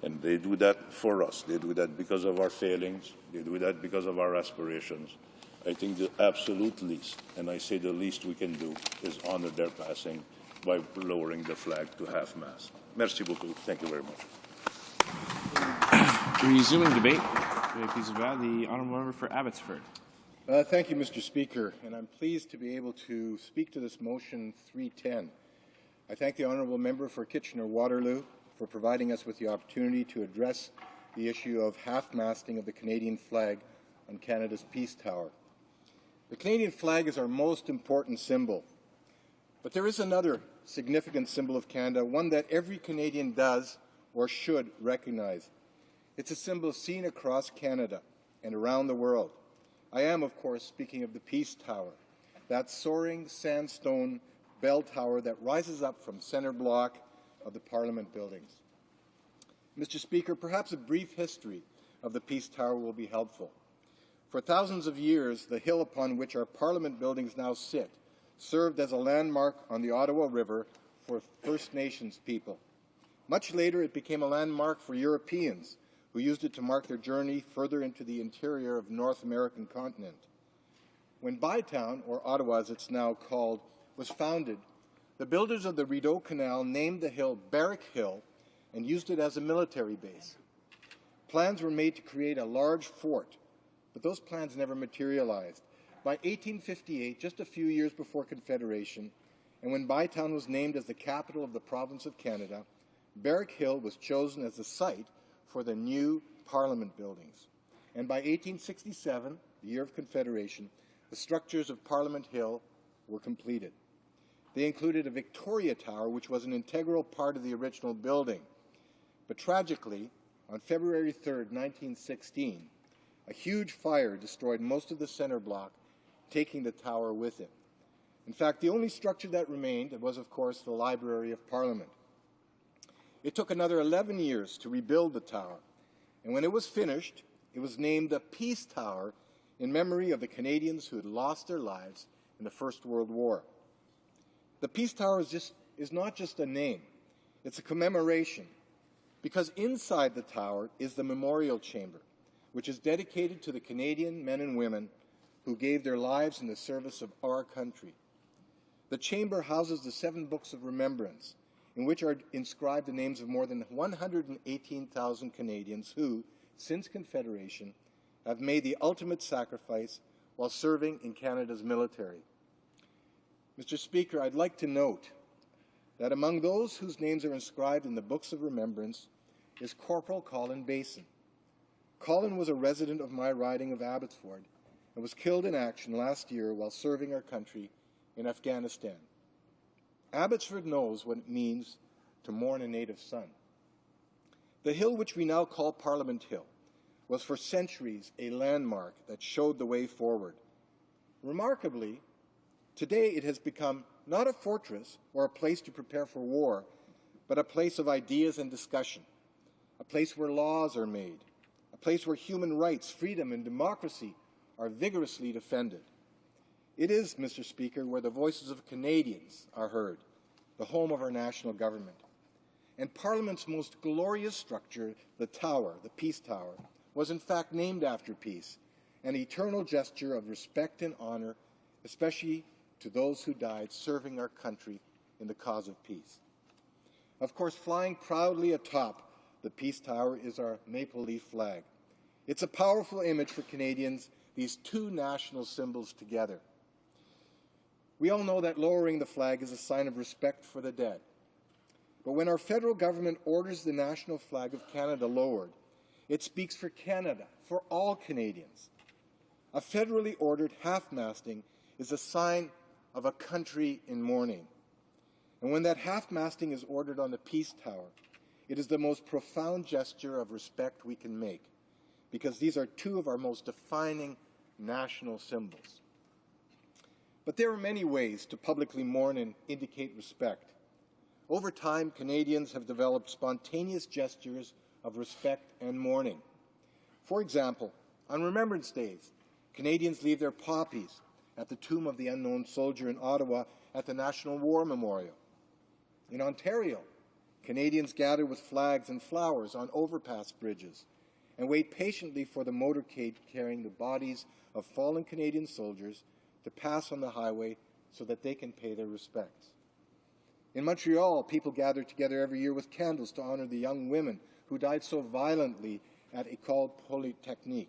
[SPEAKER 4] And they do that for us. They do that because of our failings. They do that because of our aspirations. I think the absolute least, and I say the least we can do, is honor their passing by lowering the flag to half-mast. Merci beaucoup. Thank you very much.
[SPEAKER 10] Resuming debate, please about the honourable member for Abbotsford.
[SPEAKER 6] Thank you, Mr. Speaker, and I'm pleased to be able to speak to this motion 310. I thank the honourable member for Kitchener-Waterloo for providing us with the opportunity to address the issue of half-masting of the Canadian flag on Canada's Peace Tower. The Canadian flag is our most important symbol, but there is another significant symbol of Canada, one that every Canadian does or should recognize. It's a symbol seen across Canada and around the world. I am, of course, speaking of the Peace Tower, that soaring sandstone bell tower that rises up from center block of the Parliament buildings. Mr. Speaker, perhaps a brief history of the Peace Tower will be helpful. For thousands of years, the hill upon which our Parliament buildings now sit served as a landmark on the Ottawa River for First Nations people. Much later, it became a landmark for Europeans who used it to mark their journey further into the interior of the North American continent. When Bytown, or Ottawa as it's now called, was founded, the builders of the Rideau Canal named the hill Barrack Hill and used it as a military base. Plans were made to create a large fort, but those plans never materialized. By 1858, just a few years before Confederation, and when Bytown was named as the capital of the province of Canada, Barrack Hill was chosen as the site for the new Parliament buildings. And by 1867, the year of Confederation, the structures of Parliament Hill were completed. They included a Victoria Tower, which was an integral part of the original building. But tragically, on February 3rd, 1916, a huge fire destroyed most of the center block, taking the tower with it. In fact, the only structure that remained was, of course, the Library of Parliament. It took another 11 years to rebuild the tower, and when it was finished, it was named the Peace Tower in memory of the Canadians who had lost their lives in the First World War. The Peace Tower is not just a name, it's a commemoration, because inside the tower is the memorial chamber, which is dedicated to the Canadian men and women who gave their lives in the service of our country. The chamber houses the 7 books of remembrance, in which are inscribed the names of more than 118,000 Canadians who, since Confederation, have made the ultimate sacrifice while serving in Canada's military. Mr. Speaker, I'd like to note that among those whose names are inscribed in the books of remembrance is Corporal Colin Basin. Colin was a resident of my riding of Abbotsford and was killed in action last year while serving our country in Afghanistan. Abbotsford knows what it means to mourn a native son. The hill which we now call Parliament Hill was for centuries a landmark that showed the way forward. Remarkably, today it has become not a fortress or a place to prepare for war, but a place of ideas and discussion, a place where laws are made, a place where human rights, freedom, and democracy are vigorously defended. It is, Mr. Speaker, where the voices of Canadians are heard, the home of our national government. And Parliament's most glorious structure, the Tower, the Peace Tower, was in fact named after peace, an eternal gesture of respect and honor, especially to those who died serving our country in the cause of peace. Of course, flying proudly atop the Peace Tower is our maple leaf flag. It's a powerful image for Canadians these two national symbols together. We all know that lowering the flag is a sign of respect for the dead. But when our federal government orders the national flag of Canada lowered, it speaks for Canada, for all Canadians. A federally ordered half-masting is a sign of a country in mourning. And when that half-masting is ordered on the Peace Tower, it is the most profound gesture of respect we can make, because these are two of our most defining national symbols. But there are many ways to publicly mourn and indicate respect. Over time, Canadians have developed spontaneous gestures of respect and mourning. For example, on Remembrance Days, Canadians leave their poppies at the Tomb of the Unknown Soldier in Ottawa at the National War Memorial. In Ontario, Canadians gather with flags and flowers on overpass bridges and wait patiently for the motorcade carrying the bodies of fallen Canadian soldiers to pass on the highway so that they can pay their respects. In Montreal, people gather together every year with candles to honor the young women who died so violently at École Polytechnique.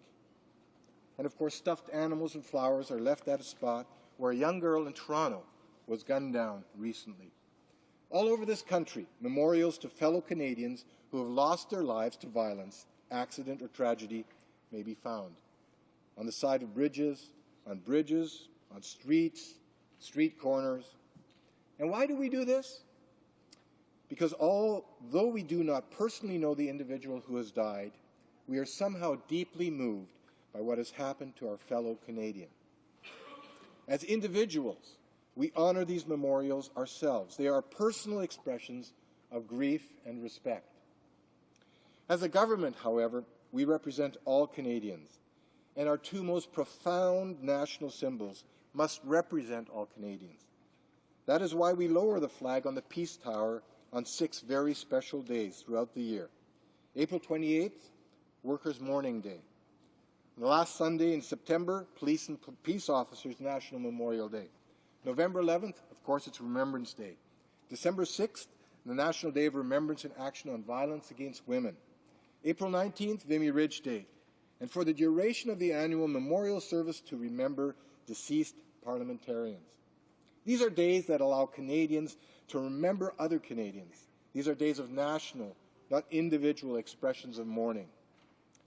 [SPEAKER 6] And of course, stuffed animals and flowers are left at a spot where a young girl in Toronto was gunned down recently. All over this country, memorials to fellow Canadians who have lost their lives to violence, accident, or tragedy may be found. On the side of bridges, on streets, street corners. And why do we do this? Because although we do not personally know the individual who has died, we are somehow deeply moved by what has happened to our fellow Canadian. As individuals, we honor these memorials ourselves. They are personal expressions of grief and respect. As a government, however, we represent all Canadians, and our two most profound national symbols must represent all Canadians. That is why we lower the flag on the Peace Tower on 6 very special days throughout the year. April 28th, Workers' Mourning Day. On the last Sunday in September, Police and Peace Officers National Memorial Day. November 11th, of course, it's Remembrance Day. December 6th, the National Day of Remembrance and Action on Violence Against Women. April 19th, Vimy Ridge Day. And for the duration of the annual memorial service to remember deceased parliamentarians. These are days that allow Canadians to remember other Canadians. These are days of national, not individual expressions of mourning.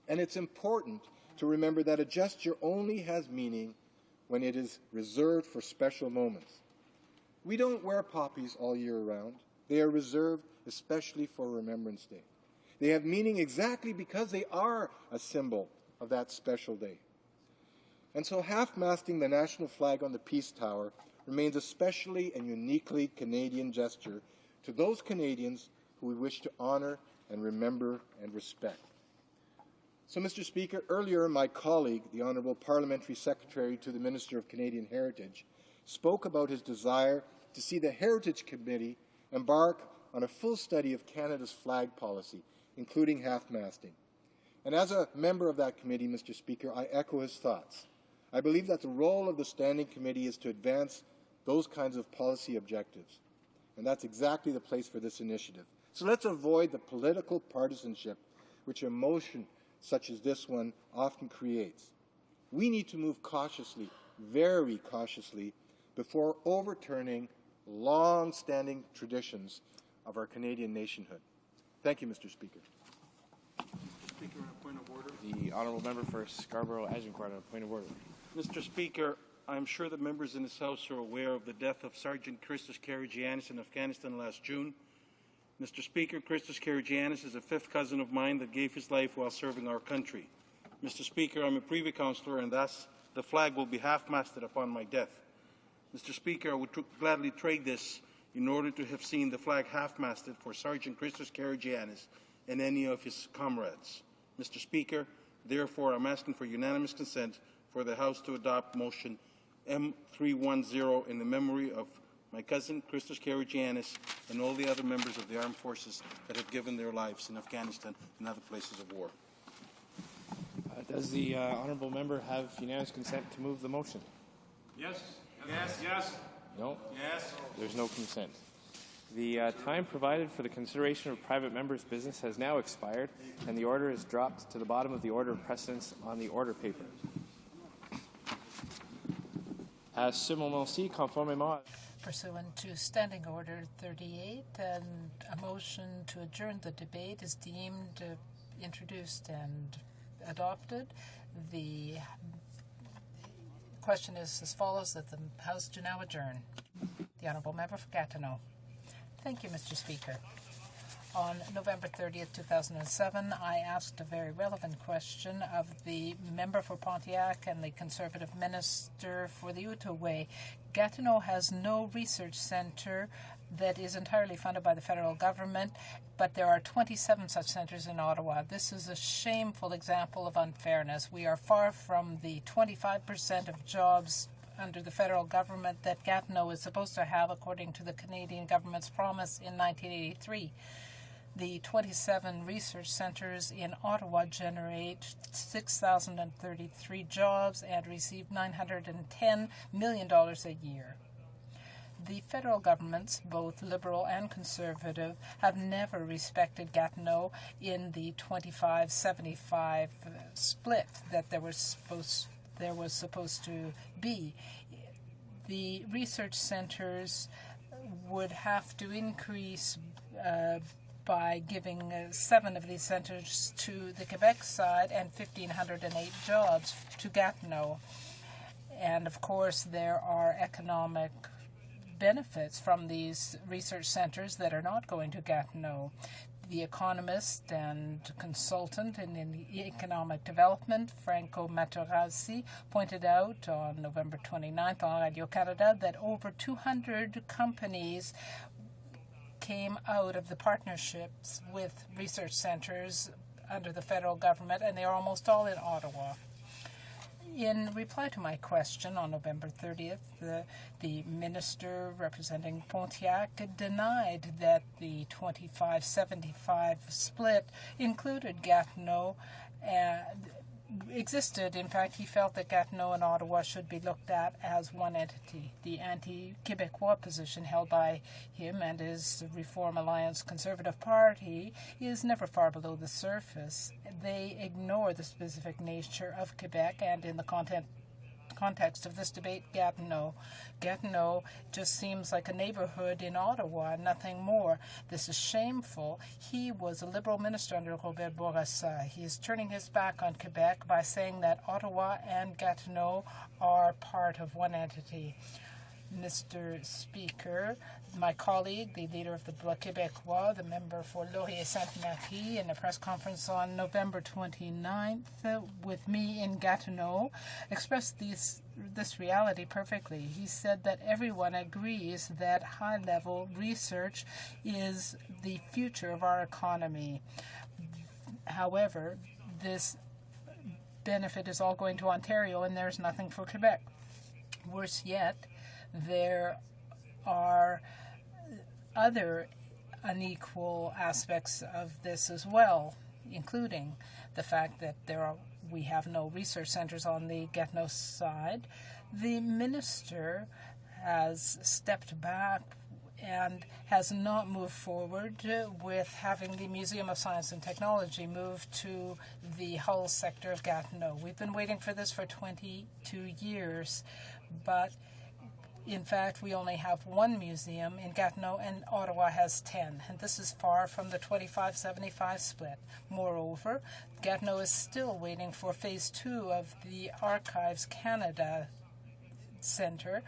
[SPEAKER 6] And it's important to remember that a gesture only has meaning when it is reserved for special moments. We don't wear poppies all year round. They are reserved especially for Remembrance Day. They have meaning exactly because they are a symbol of that special day. And so half-masting the national flag on the Peace Tower remains a specially and uniquely Canadian gesture to those Canadians who we wish to honor and remember and respect. So, Mr. Speaker, earlier my colleague, the Honourable Parliamentary Secretary to the Minister of Canadian Heritage, spoke about his desire to see the Heritage Committee embark on a full study of Canada's flag policy, including half-masting. And as a member of that committee, Mr. Speaker, I echo his thoughts. I believe that the role of the Standing Committee is to advance those kinds of policy objectives. And that's exactly the place for this initiative. So let's avoid the political partisanship which a motion such as this one often creates. We need to move cautiously, very cautiously, before overturning long-standing traditions of our Canadian nationhood. Thank you, Mr. Speaker.
[SPEAKER 10] Speaker, on a point of order. The honourable member for Scarborough-Agincourt on a point of order.
[SPEAKER 8] Mr. Speaker, I'm sure that members in this House are aware of the death of Sergeant Christos Karagiannis in Afghanistan last June. Mr. Speaker, Christos Karagiannis is a fifth cousin of mine that gave his life while serving our country. Mr. Speaker, I'm a Privy Councillor, and thus the flag will be half-masted upon my death. Mr. Speaker, I would gladly trade this in order to have seen the flag half-masted for Sergeant Christos Karagiannis and any of his comrades. Mr. Speaker, therefore, I'm asking for unanimous consent for the House to adopt motion M310 in the memory of my cousin Christos Karagiannis and all the other members of the armed forces that have given their lives in Afghanistan and other places of war.
[SPEAKER 10] Does the honourable member have unanimous consent to move the motion?
[SPEAKER 8] Yes. Yes. Yes.
[SPEAKER 10] No?
[SPEAKER 8] Yes.
[SPEAKER 10] There's no consent. The time provided for the consideration of private members' business has now expired, and the order is dropped to the bottom of the order of precedence on the order paper. À ce moment-ci, conformément
[SPEAKER 7] Pursuant to Standing Order 38, and a motion to adjourn the debate is deemed introduced and adopted. The question is as follows, that the House do now adjourn. The Honourable Member for Gatineau. Thank you, Mr. Speaker. On November 30th, 2007, I asked a very relevant question of the member for Pontiac and the Conservative Minister for the Outaouais. Gatineau has no research centre that is entirely funded by the federal government, but there are 27 such centres in Ottawa. This is a shameful example of unfairness. We are far from the 25% of jobs under the federal government that Gatineau is supposed to have, according to the Canadian government's promise in 1983. The 27 research centres in Ottawa generate 6,033 jobs and receive $910 million a year. The federal governments, both Liberal and Conservative, have never respected Gatineau in the 25-75 split that there was supposed to be. The research centres would have to increase by giving 7 of these centres to the Quebec side and 1,508 jobs to Gatineau. And of course, there are economic benefits from these research centres that are not going to Gatineau. The economist and consultant in economic development, Franco Materazzi, pointed out on November 29th on Radio-Canada that over 200 companies came out of the partnerships with research centres under the federal government, and they are almost all in Ottawa. In reply to my question on November 30th, the minister representing Pontiac denied that the 25-75 split included Gatineau existed. In fact, he felt that Gatineau and Ottawa should be looked at as one entity. The anti-Quebecois position held by him and his Reform Alliance Conservative Party is never far below the surface. They ignore the specific nature of Quebec and in the context of this debate, Gatineau. Gatineau just seems like a neighborhood in Ottawa, nothing more. This is shameful. He was a Liberal minister under Robert Bourassa. He is turning his back on Quebec by saying that Ottawa and Gatineau are part of one entity. Mr. Speaker, my colleague, the leader of the Bloc Québécois, the member for Laurier-Sainte-Marie, in a press conference on November 29th with me in Gatineau, expressed this reality perfectly. He said that everyone agrees that high-level research is the future of our economy. However, this benefit is all going to Ontario and there's nothing for Quebec. Worse yet, there are other unequal aspects of this as well, including the fact that we have no research centres on the Gatineau side. The minister has stepped back and has not moved forward with having the Museum of Science and Technology move to the Hull sector of Gatineau. We've been waiting for this for 22 years, but in fact, we only have one museum in Gatineau, and Ottawa has 10, and this is far from the 25-75 split. Moreover, Gatineau is still waiting for Phase 2 of the Archives Canada Centre.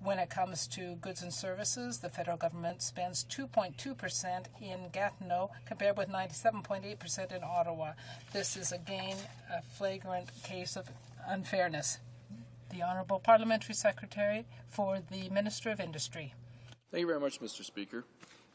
[SPEAKER 7] When it comes to goods and services, the federal government spends 2.2% in Gatineau compared with 97.8% in Ottawa. This is, again, a flagrant case of unfairness. The Honourable Parliamentary Secretary for the Minister of Industry.
[SPEAKER 17] Thank you very much, Mr. Speaker.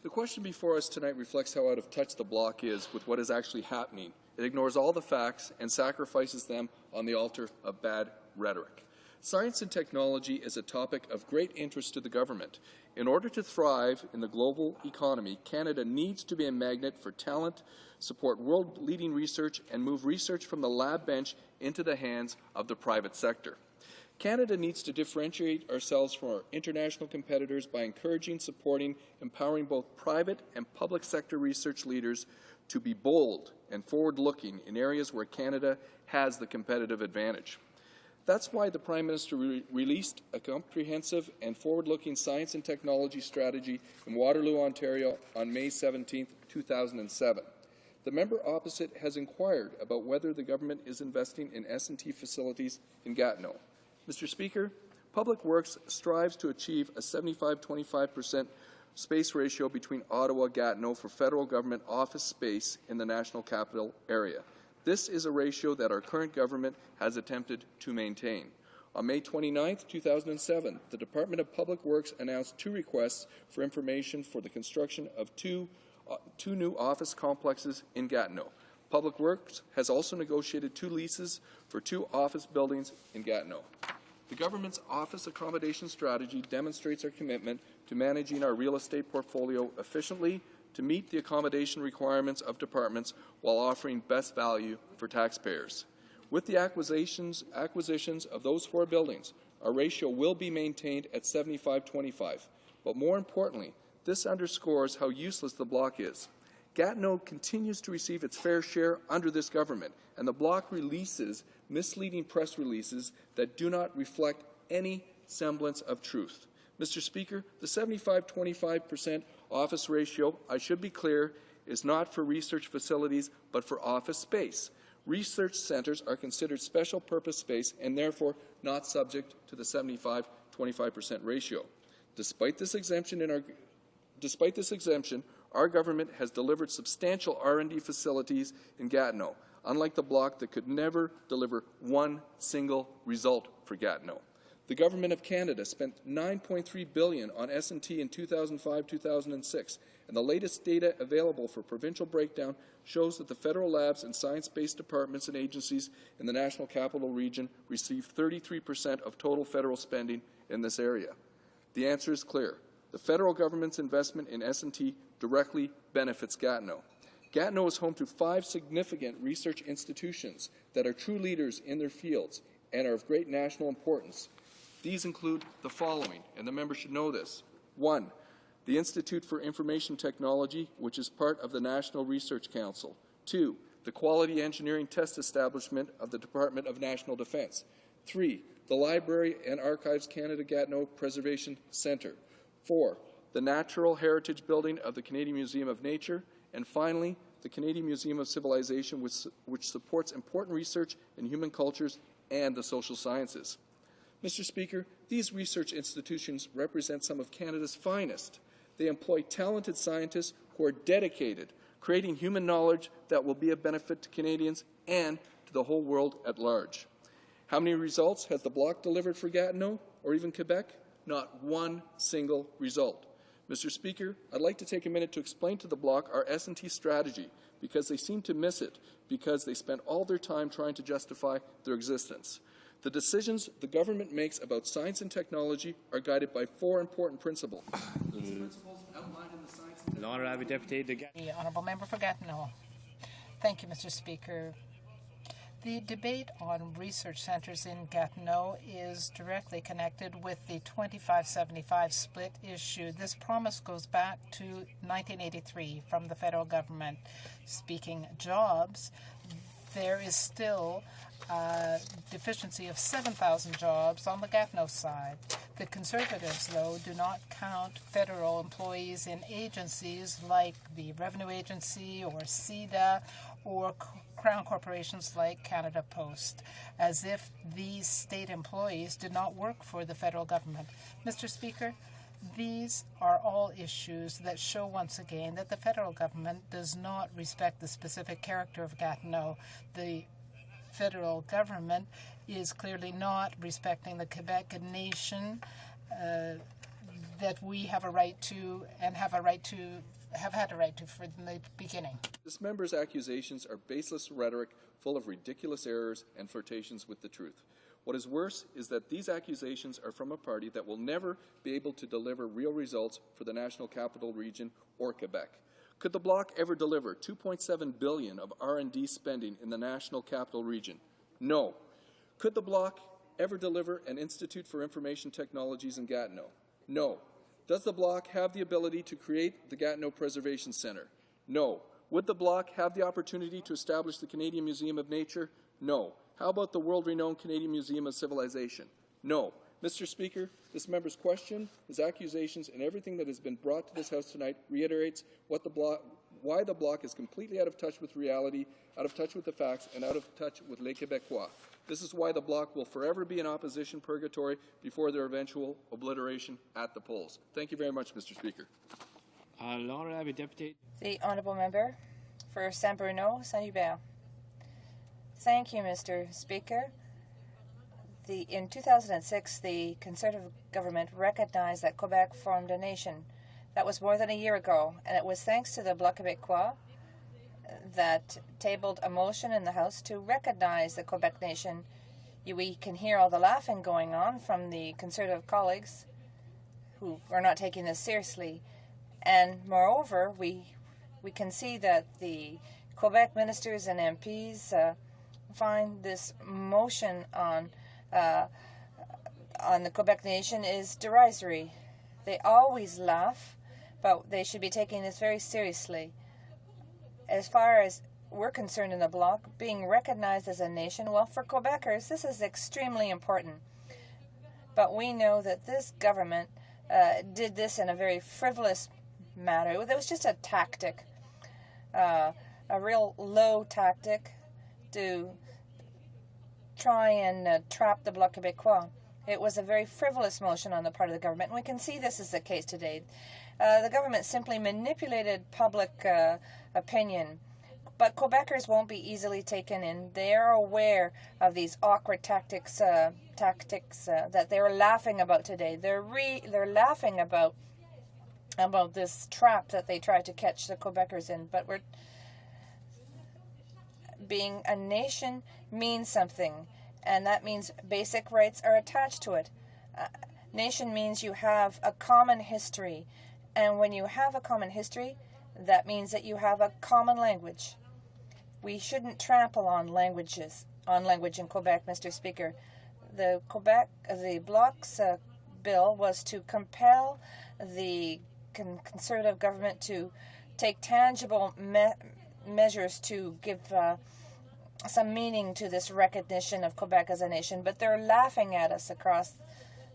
[SPEAKER 17] The question before us tonight reflects how out of touch the Bloc is with what is actually happening. It ignores all the facts and sacrifices them on the altar of bad rhetoric. Science and technology is a topic of great interest to the government. In order to thrive in the global economy, Canada needs to be a magnet for talent, support world-leading research, and move research from the lab bench into the hands of the private sector. Canada needs to differentiate ourselves from our international competitors by encouraging, supporting, empowering both private and public sector research leaders to be bold and forward-looking in areas where Canada has the competitive advantage. That's why the Prime Minister released a comprehensive and forward-looking science and technology strategy in Waterloo, Ontario on May 17, 2007. The member opposite has inquired about whether the government is investing in S&T facilities in Gatineau. Mr. Speaker, Public Works strives to achieve a 75-25% space ratio between Ottawa and Gatineau for federal government office space in the National Capital area. This is a ratio that our current government has attempted to maintain. On May 29, 2007, the Department of Public Works announced 2 requests for information for the construction of two new office complexes in Gatineau. Public Works has also negotiated 2 leases for 2 office buildings in Gatineau. The government's office accommodation strategy demonstrates our commitment to managing our real estate portfolio efficiently to meet the accommodation requirements of departments while offering best value for taxpayers. With the acquisitions of those 4 buildings, our ratio will be maintained at 75-25. But more importantly, this underscores how useless the bloc is. Gatineau continues to receive its fair share under this government, and the bloc releases misleading press releases that do not reflect any semblance of truth. Mr. Speaker, the 75-25% office ratio, I should be clear, is not for research facilities but for office space. Research centres are considered special purpose space and therefore not subject to the 75-25% ratio. Despite this exemption, our government has delivered substantial R&D facilities in Gatineau, unlike the bloc that could never deliver one single result for Gatineau. The Government of Canada spent $9.3 billion on S&T in 2005-2006, and the latest data available for provincial breakdown shows that the federal labs and science-based departments and agencies in the National Capital Region receive 33% of total federal spending in this area. The answer is clear. The federal government's investment in S&T directly benefits Gatineau. Gatineau is home to 5 significant research institutions that are true leaders in their fields and are of great national importance. These include the following, and the member should know this. 1, the Institute for Information Technology, which is part of the National Research Council. 2, the Quality Engineering Test Establishment of the Department of National Defence. 3, the Library and Archives Canada Gatineau Preservation Centre. 4, the Natural Heritage Building of the Canadian Museum of Nature. And finally, the Canadian Museum of Civilization, which supports important research in human cultures and the social sciences. Mr. Speaker, these research institutions represent some of Canada's finest. They employ talented scientists who are dedicated, creating human knowledge that will be of benefit to Canadians and to the whole world at large. How many results has the bloc delivered for Gatineau or even Quebec? Not one single result. Mr. Speaker, I'd like to take a minute to explain to the bloc our S&T strategy because they seem to miss it because they spend all their time trying to justify their existence. The decisions the government makes about science and technology are guided by 4 important principles. These principles outlined in the science and
[SPEAKER 14] The Honourable Member for Gatineau. Thank you, Mr. Speaker. The debate on research centres in Gatineau is directly connected with the 25-75 split issue. This promise goes back to 1983 from the federal government. Speaking jobs, there is still a deficiency of 7,000 jobs on the Gatineau side. The Conservatives, though, do not count federal employees in agencies like the Revenue Agency or CEDA or Crown corporations like Canada Post, as if these state employees did not work for the federal government. Mr. Speaker, these are all issues that show once again that the federal government does not respect the specific character of Gatineau. The federal government is clearly not respecting the Quebec nation that we have a right to and have had a right to from the beginning.
[SPEAKER 17] This member's accusations are baseless rhetoric full of ridiculous errors and flirtations with the truth. What is worse is that these accusations are from a party that will never be able to deliver real results for the National Capital Region or Quebec. Could the bloc ever deliver $2.7 billion of R&D spending in the National Capital Region? No. Could the bloc ever deliver an Institute for Information Technologies in Gatineau? No. Does the bloc have the ability to create the Gatineau Preservation Centre? No. Would the Bloc have the opportunity to establish the Canadian Museum of Nature? No. How about the world-renowned Canadian Museum of Civilization? No. Mr. Speaker, this member's question, his accusations, and everything that has been brought to this House tonight reiterates why the Bloc is completely out of touch with reality, out of touch with the facts, and out of touch with Les Québécois. This is why the Bloc will forever be in opposition purgatory before their eventual obliteration at the polls. Thank you very much, Mr. Speaker.
[SPEAKER 19] The Honourable Member for Saint-Bruno, Saint-Hubert. Thank you, Mr. Speaker. In 2006, the Conservative government recognized that Quebec formed a nation. That was more than a year ago, and it was thanks to the Bloc Québécois that tabled a motion in the House to recognize the Quebec nation. We can hear all the laughing going on from the Conservative colleagues who are not taking this seriously. And moreover, we can see that the Quebec ministers and MPs find this motion on the Quebec nation is derisory. They always laugh, but they should be taking this very seriously. As far as we're concerned in the Bloc, being recognized as a nation, well, for Quebecers, this is extremely important. But we know that this government did this in a very frivolous matter. It was just a tactic, a real low tactic to try and trap the Bloc Québécois. It was a very frivolous motion on the part of the government, and we can see this is the case today. The government simply manipulated public opinion, but Quebecers won't be easily taken in. They are aware of these awkward tactics that they're laughing about today. They're laughing about this trap that they tried to catch the Quebecers in. But being a nation means something, and that means basic rights are attached to it. Nation means you have a common history, and when you have a common history, that means that you have a common language. We shouldn't trample on language in Quebec, Mr. Speaker. The Bloc's bill was to compel the Conservative government to take tangible measures to give some meaning to this recognition of Quebec as a nation, but they're laughing at us across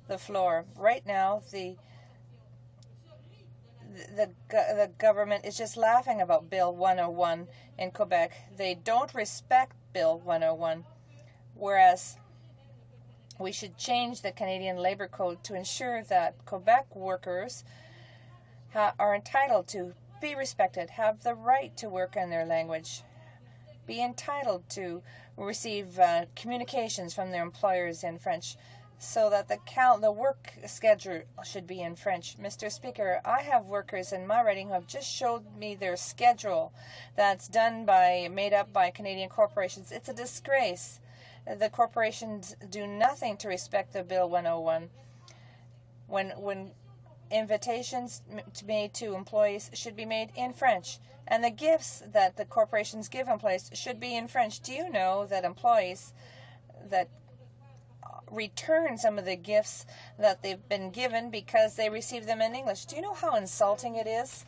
[SPEAKER 19] the floor. Right now, the government is just laughing about Bill 101 in Quebec. They don't respect Bill 101, whereas we should change the Canadian Labour Code to ensure that Quebec workers are entitled to be respected, have the right to work in their language, be entitled to receive communications from their employers in French, so that the work schedule should be in French. Mr. Speaker, I have workers in my riding who have just showed me their schedule that's made up by Canadian corporations. It's a disgrace. The corporations do nothing to respect the Bill 101. When invitations made to employees should be made in French, and the gifts that the corporations give employees should be in French. Do you know that employees that return some of the gifts that they've been given because they receive them in English? Do you know how insulting it is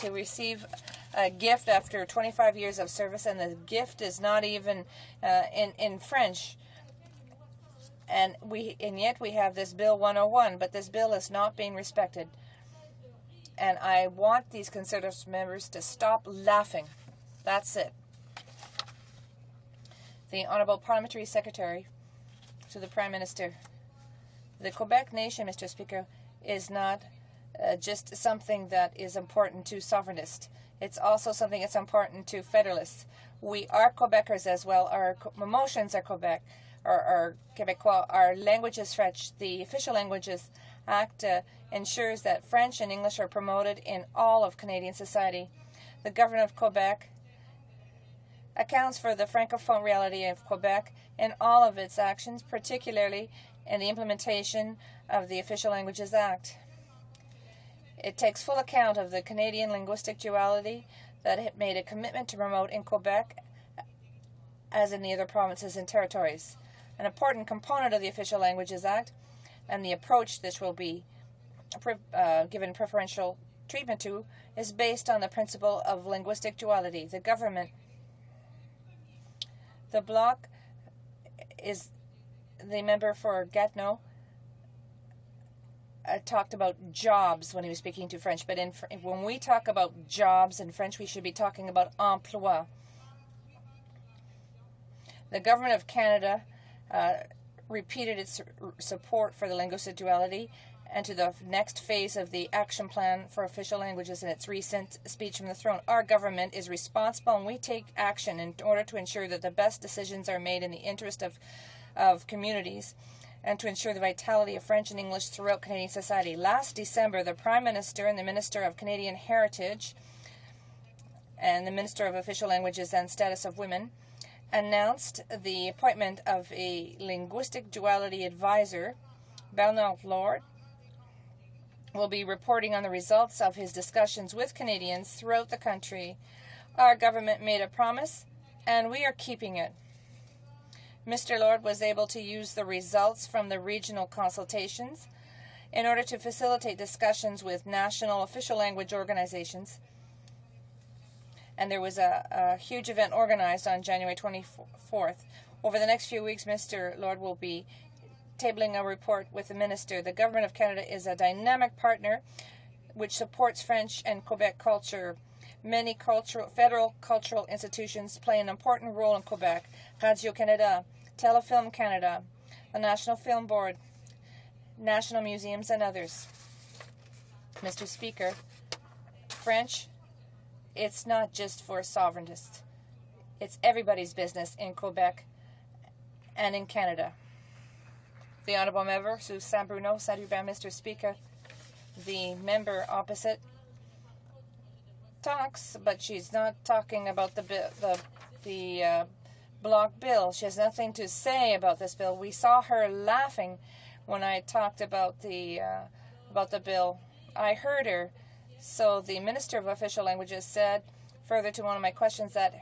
[SPEAKER 19] to receive a gift after 25 years of service and the gift is not even in French? And yet we have this Bill 101, but this bill is not being respected. And I want these Conservative members to stop laughing. That's it. The Honourable Parliamentary Secretary to the Prime Minister. The Quebec nation, Mr. Speaker, is not just something that is important to sovereigntists. It's also something that's important to federalists. We are Quebecers as well. Our emotions are Quebec. Our Québécois, our language is French. The Official Languages Act ensures that French and English are promoted in all of Canadian society. The government of Quebec accounts for the francophone reality of Quebec in all of its actions, particularly in the implementation of the Official Languages Act. It takes full account of the Canadian linguistic duality that it made a commitment to promote in Quebec as in the other provinces and territories. An important component of the Official Languages Act and the approach this will be given preferential treatment to is based on the principle of linguistic duality. The government, the bloc is the member for Gatineau talked about jobs when he was speaking to French, but when we talk about jobs in French, we should be talking about emploi. The Government of Canada repeated its support for the linguistic duality and to the next phase of the action plan for official languages in its recent speech from the throne. Our government is responsible, and we take action in order to ensure that the best decisions are made in the interest of communities and to ensure the vitality of French and English throughout Canadian society. Last December, the Prime Minister and the Minister of Canadian Heritage and the Minister of Official Languages and Status of Women announced the appointment of a linguistic duality advisor. Bernard Lord will be reporting on the results of his discussions with Canadians throughout the country. Our government made a promise, and we are keeping it. Mr. Lord was able to use the results from the regional consultations in order to facilitate discussions with national official language organizations. And there was a huge event organized on January 24th. Over the next few weeks, Mr. Lord will be tabling a report with the Minister. The Government of Canada is a dynamic partner which supports French and Quebec culture. Many federal cultural institutions play an important role in Quebec. Radio-Canada, Telefilm Canada, the National Film Board, national museums, and others. Mr. Speaker, French, it's not just for sovereigntists. It's everybody's business in Quebec and in Canada. The Honourable Member, Sue Saint-Bruno, Saint-Hubert, Mr. Speaker. The member opposite talks, but she's not talking about the block bill. She has nothing to say about this bill. We saw her laughing when I talked about the bill. I heard her. So the Minister of Official Languages said, further to one of my questions, that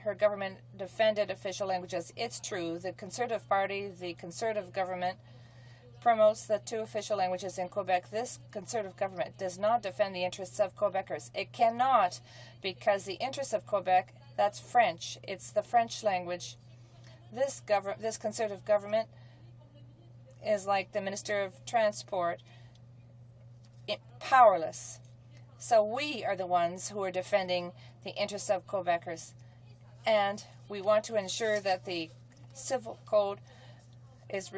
[SPEAKER 19] her government defended official languages. It's true. The Conservative Party, the Conservative government, promotes the two official languages in Quebec. This Conservative government does not defend the interests of Quebecers. It cannot, because the interests of Quebec, that's French. It's the French language. This Conservative government is like the Minister of Transport, powerless. So we are the ones who are defending the interests of Quebecers. And we want to ensure that the civil code is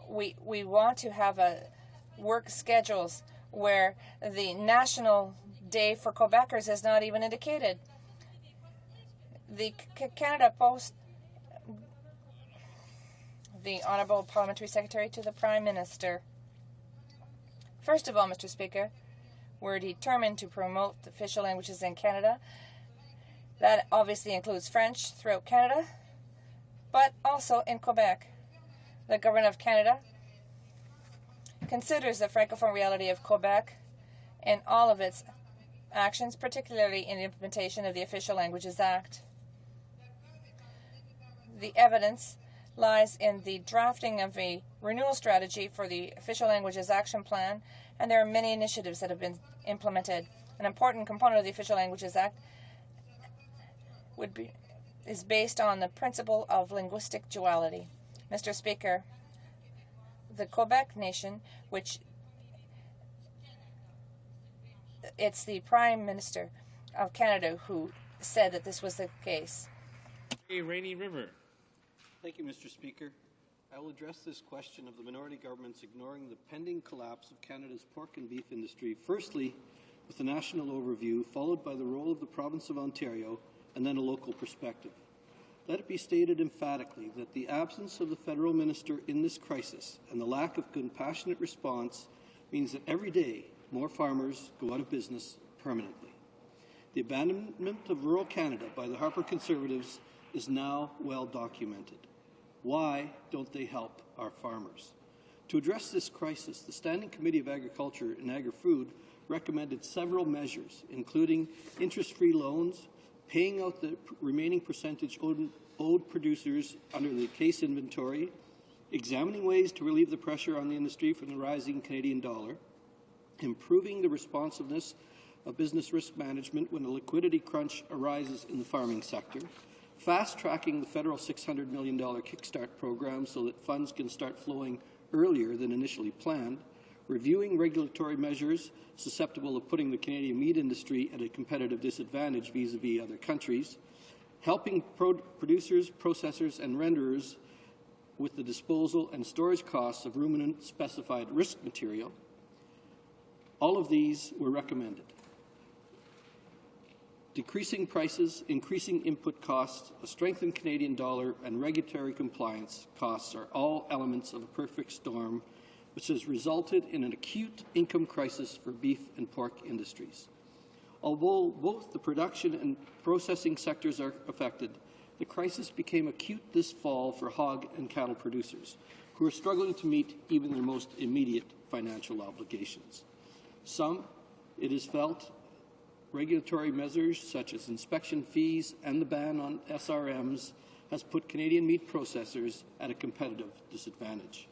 [SPEAKER 19] we want to have work schedules where the national day for Quebecers is not even indicated. The Canada Post, the Honourable Parliamentary Secretary to the Prime Minister. First of all, Mr. Speaker, we're determined to promote the official languages in Canada. That obviously includes French throughout Canada, but also in Quebec. The Government of Canada considers the Francophone reality of Quebec in all of its actions, particularly in the implementation of the Official Languages Act. The evidence lies in the drafting of a renewal strategy for the Official Languages Action Plan, and there are many initiatives that have been implemented. An important component of the Official Languages Act is based on the principle of linguistic duality. Mr. Speaker, the Quebec nation, which it's the Prime Minister of Canada who said that this was the case.
[SPEAKER 11] Rainy River.
[SPEAKER 18] Thank you, Mr. Speaker. I will address this question of the minority governments ignoring the pending collapse of Canada's pork and beef industry, firstly with a national overview, followed by the role of the province of Ontario, and then a local perspective. Let it be stated emphatically that the absence of the federal minister in this crisis and the lack of compassionate response means that every day more farmers go out of business permanently. The abandonment of rural Canada by the Harper Conservatives is now well documented. Why don't they help our farmers? To address this crisis, the Standing Committee of Agriculture and Agri-Food recommended several measures, including interest-free loans, paying out the remaining percentage owed producers under the case inventory, examining ways to relieve the pressure on the industry from the rising Canadian dollar, improving the responsiveness of business risk management when a liquidity crunch arises in the farming sector, fast-tracking the federal $600 million Kickstart program so that funds can start flowing earlier than initially planned, reviewing regulatory measures susceptible of putting the Canadian meat industry at a competitive disadvantage vis-à-vis other countries, helping producers, processors, and renderers with the disposal and storage costs of ruminant-specified risk material. All of these were recommended. Decreasing prices, increasing input costs, a strengthened Canadian dollar, and regulatory compliance costs are all elements of a perfect storm which has resulted in an acute income crisis for beef and pork industries. Although both the production and processing sectors are affected, the crisis became acute this fall for hog and cattle producers, who are struggling to meet even their most immediate financial obligations. Some, it is felt, regulatory measures such as inspection fees and the ban on SRMs has put Canadian meat processors at a competitive disadvantage.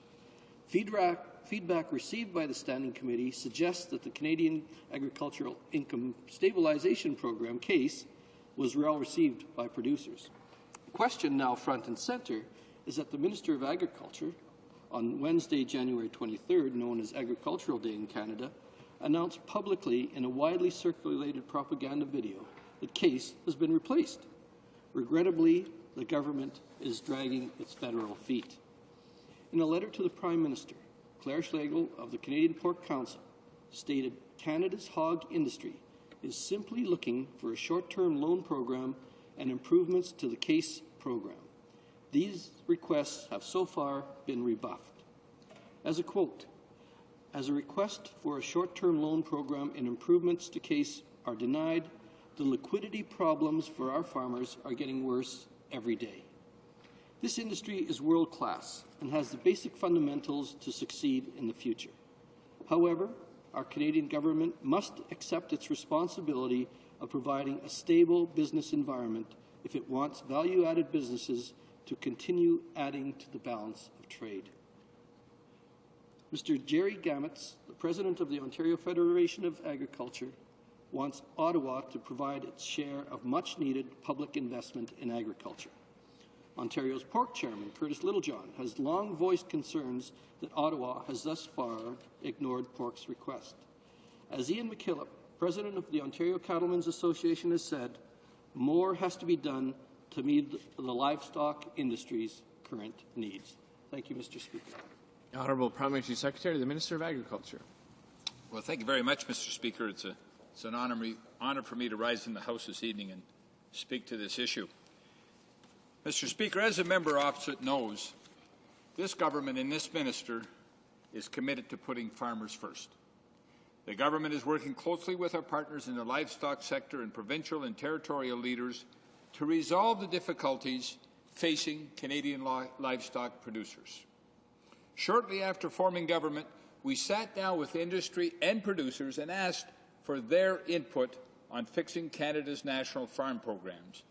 [SPEAKER 18] Feedback received by the Standing Committee suggests that the Canadian Agricultural Income Stabilization Program case was well received by producers. The question now front and centre is that the Minister of Agriculture, on Wednesday, January 23rd, known as Agricultural Day in Canada, announced publicly in a widely circulated propaganda video that case has been replaced. Regrettably, the government is dragging its federal feet. In a letter to the Prime Minister, Claire Schlegel of the Canadian Pork Council stated Canada's hog industry is simply looking for a short-term loan program and improvements to the CASE program. These requests have so far been rebuffed. As a quote, as a request for a short-term loan program and improvements to CASE are denied, the liquidity problems for our farmers are getting worse every day. This industry is world-class and has the basic fundamentals to succeed in the future. However, our Canadian government must accept its responsibility of providing a stable business environment if it wants value-added businesses to continue adding to the balance of trade. Mr. Jerry Gametz, the President of the Ontario Federation of Agriculture, wants Ottawa to provide its share of much-needed public investment in agriculture. Ontario's pork chairman, Curtis Littlejohn, has long voiced concerns that Ottawa has thus far ignored pork's request. As Ian McKillop, President of the Ontario Cattlemen's Association, has said, more has to be done to meet the livestock industry's current needs. Thank you, Mr. Speaker.
[SPEAKER 10] Honourable Parliamentary Secretary, the Minister of Agriculture.
[SPEAKER 1] Well, thank you very much, Mr. Speaker. It's an honour for me to rise in the House this evening and speak to this issue. Mr. Speaker, as a member opposite knows, this government and this minister is committed to putting farmers first. The government is working closely with our partners in the livestock sector and provincial and territorial leaders to resolve the difficulties facing Canadian livestock producers. Shortly after forming government, we sat down with industry and producers and asked for their input on fixing Canada's national farm programs.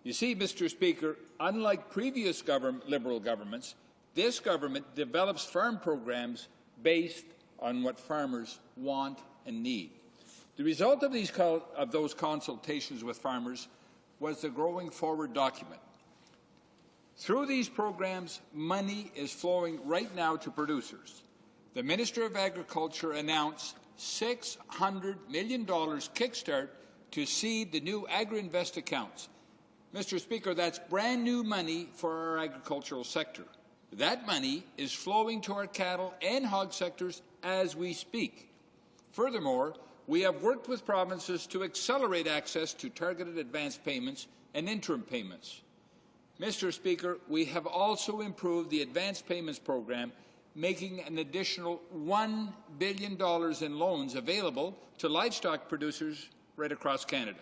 [SPEAKER 1] You see, Mr. Speaker, unlike previous Liberal governments, this government develops farm programs based on what farmers want and need. The result of those consultations with farmers was the Growing Forward document. Through these programs, money is flowing right now to producers. The Minister of Agriculture announced $600 million kickstart to seed the new AgriInvest accounts. Mr. Speaker, that's brand new money for our agricultural sector. That money is flowing to our cattle and hog sectors as we speak. Furthermore, we have worked with provinces to accelerate access to targeted advance payments and interim payments. Mr. Speaker, we have also improved the advance payments program, making an additional $1 billion in loans available to livestock producers right across Canada.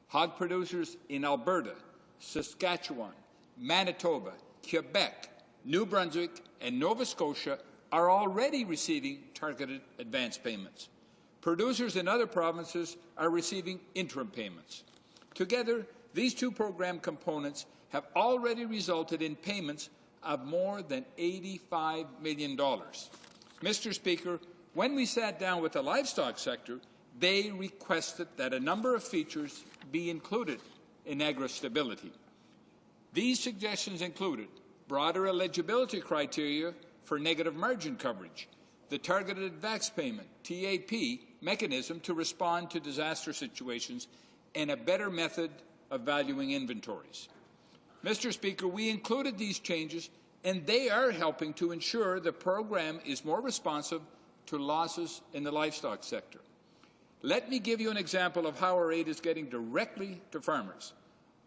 [SPEAKER 1] Hog producers in Alberta, Saskatchewan, Manitoba, Quebec, New Brunswick, and Nova Scotia are already receiving targeted advance payments. Producers in other provinces are receiving interim payments. Together, these two program components have already resulted in payments of more than $85 million. Mr. Speaker, When we sat down with the livestock sector, they requested that a number of features be included in agri-stability. These suggestions included broader eligibility criteria for negative margin coverage, the targeted VAX payment, TAP, mechanism to respond to disaster situations, and a better method of valuing inventories. Mr. Speaker, we included these changes, and they are helping to ensure the program is more responsive to losses in the livestock sector. Let me give you an example of how our aid is getting directly to farmers.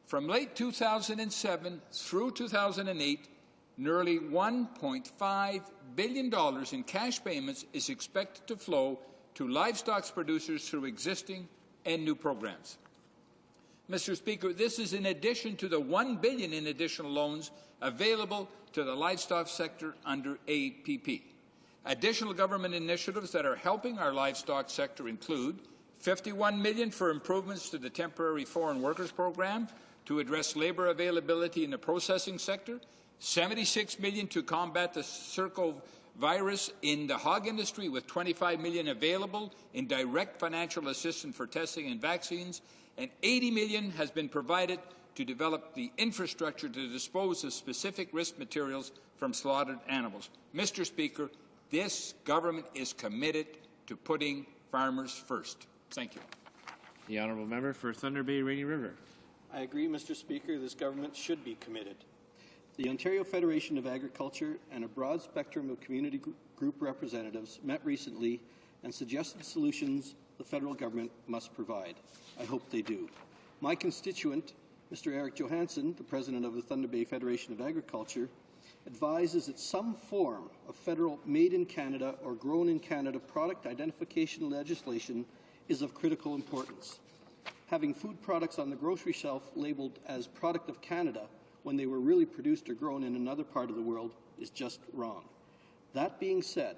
[SPEAKER 1] From late 2007 through 2008, nearly $1.5 billion in cash payments is expected to flow to livestock producers through existing and new programs. Mr. Speaker, this is in addition to the $1 billion in additional loans available to the livestock sector under APP. Additional government initiatives that are helping our livestock sector include $51 million for improvements to the Temporary Foreign Workers Program to address labour availability in the processing sector, $76 million to combat the circovirus in the hog industry, with $25 million available in direct financial assistance for testing and vaccines, and $80 million has been provided to develop the infrastructure to dispose of specific risk materials from slaughtered animals. Mr. Speaker, this government is committed to putting farmers first. Thank you.
[SPEAKER 11] The honourable member for Thunder Bay, Rainy River.
[SPEAKER 18] I agree, Mr. Speaker. This government should be committed. The Ontario Federation of Agriculture and a broad spectrum of community group representatives met recently and suggested solutions the federal government must provide. I hope they do. My constituent, Mr. Eric Johansson, the president of the Thunder Bay Federation of Agriculture, advises that some form of federal made-in-Canada or grown-in-Canada product identification legislation is of critical importance. Having food products on the grocery shelf labelled as product of Canada when they were really produced or grown in another part of the world is just wrong. That being said,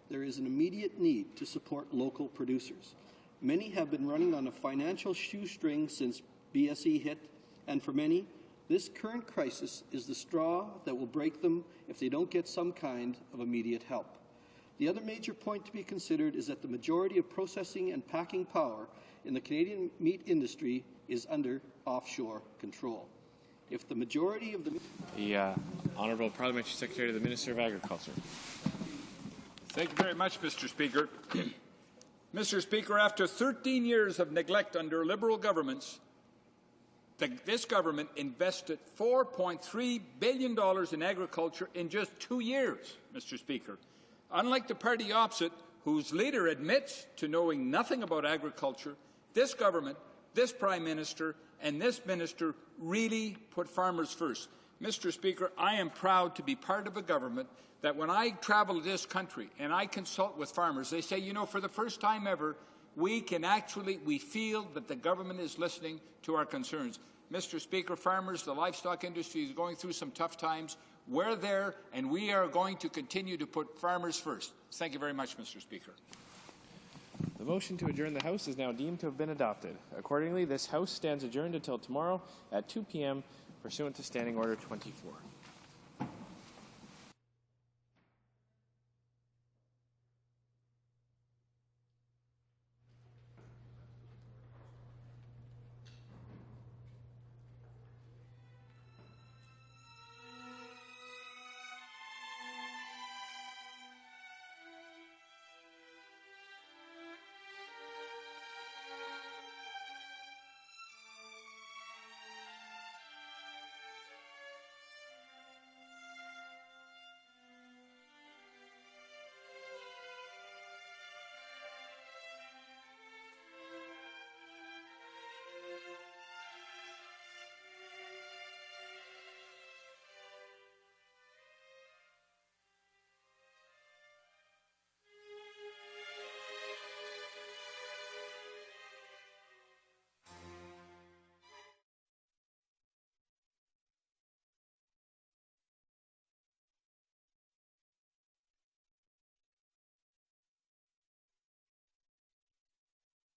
[SPEAKER 18] there is an immediate need to support local producers. Many have been running on a financial shoestring since BSE hit, and for many, this current crisis is the straw that will break them if they don't get some kind of immediate help. The other major point to be considered is that the majority of processing and packing power in the Canadian meat industry is under offshore control. If the majority of
[SPEAKER 10] the Honourable Parliamentary Secretary to the Minister of Agriculture.
[SPEAKER 1] Thank you very much, Mr. Speaker. Mr. Speaker, after 13 years of neglect under Liberal governments, this government invested $4.3 billion in agriculture in just 2 years, Mr. Speaker. Unlike the party opposite, whose leader admits to knowing nothing about agriculture, this government, this Prime Minister, and this Minister really put farmers first. Mr. Speaker, I am proud to be part of a government that when I travel this country and I consult with farmers, they say, you know, for the first time ever, we feel that the government is listening to our concerns. Mr. Speaker, farmers, the livestock industry is going through some tough times. We're there, and we are going to continue to put farmers first. Thank you very much, Mr. Speaker.
[SPEAKER 10] The motion to adjourn the House is now deemed to have been adopted. Accordingly, this House stands adjourned until tomorrow at 2 p.m. pursuant to Standing Order 24.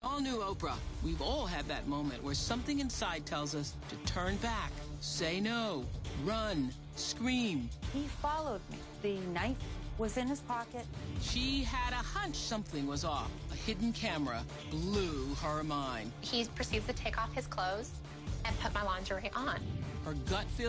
[SPEAKER 13] All new Oprah. We've all had that moment where something inside tells us to turn back, say no, run, scream.
[SPEAKER 21] He followed me. The knife
[SPEAKER 2] was in his pocket.
[SPEAKER 13] She had a hunch something was off. A hidden camera blew her mind.
[SPEAKER 21] He proceeds to take off his clothes and put my lingerie on.
[SPEAKER 13] Her gut feel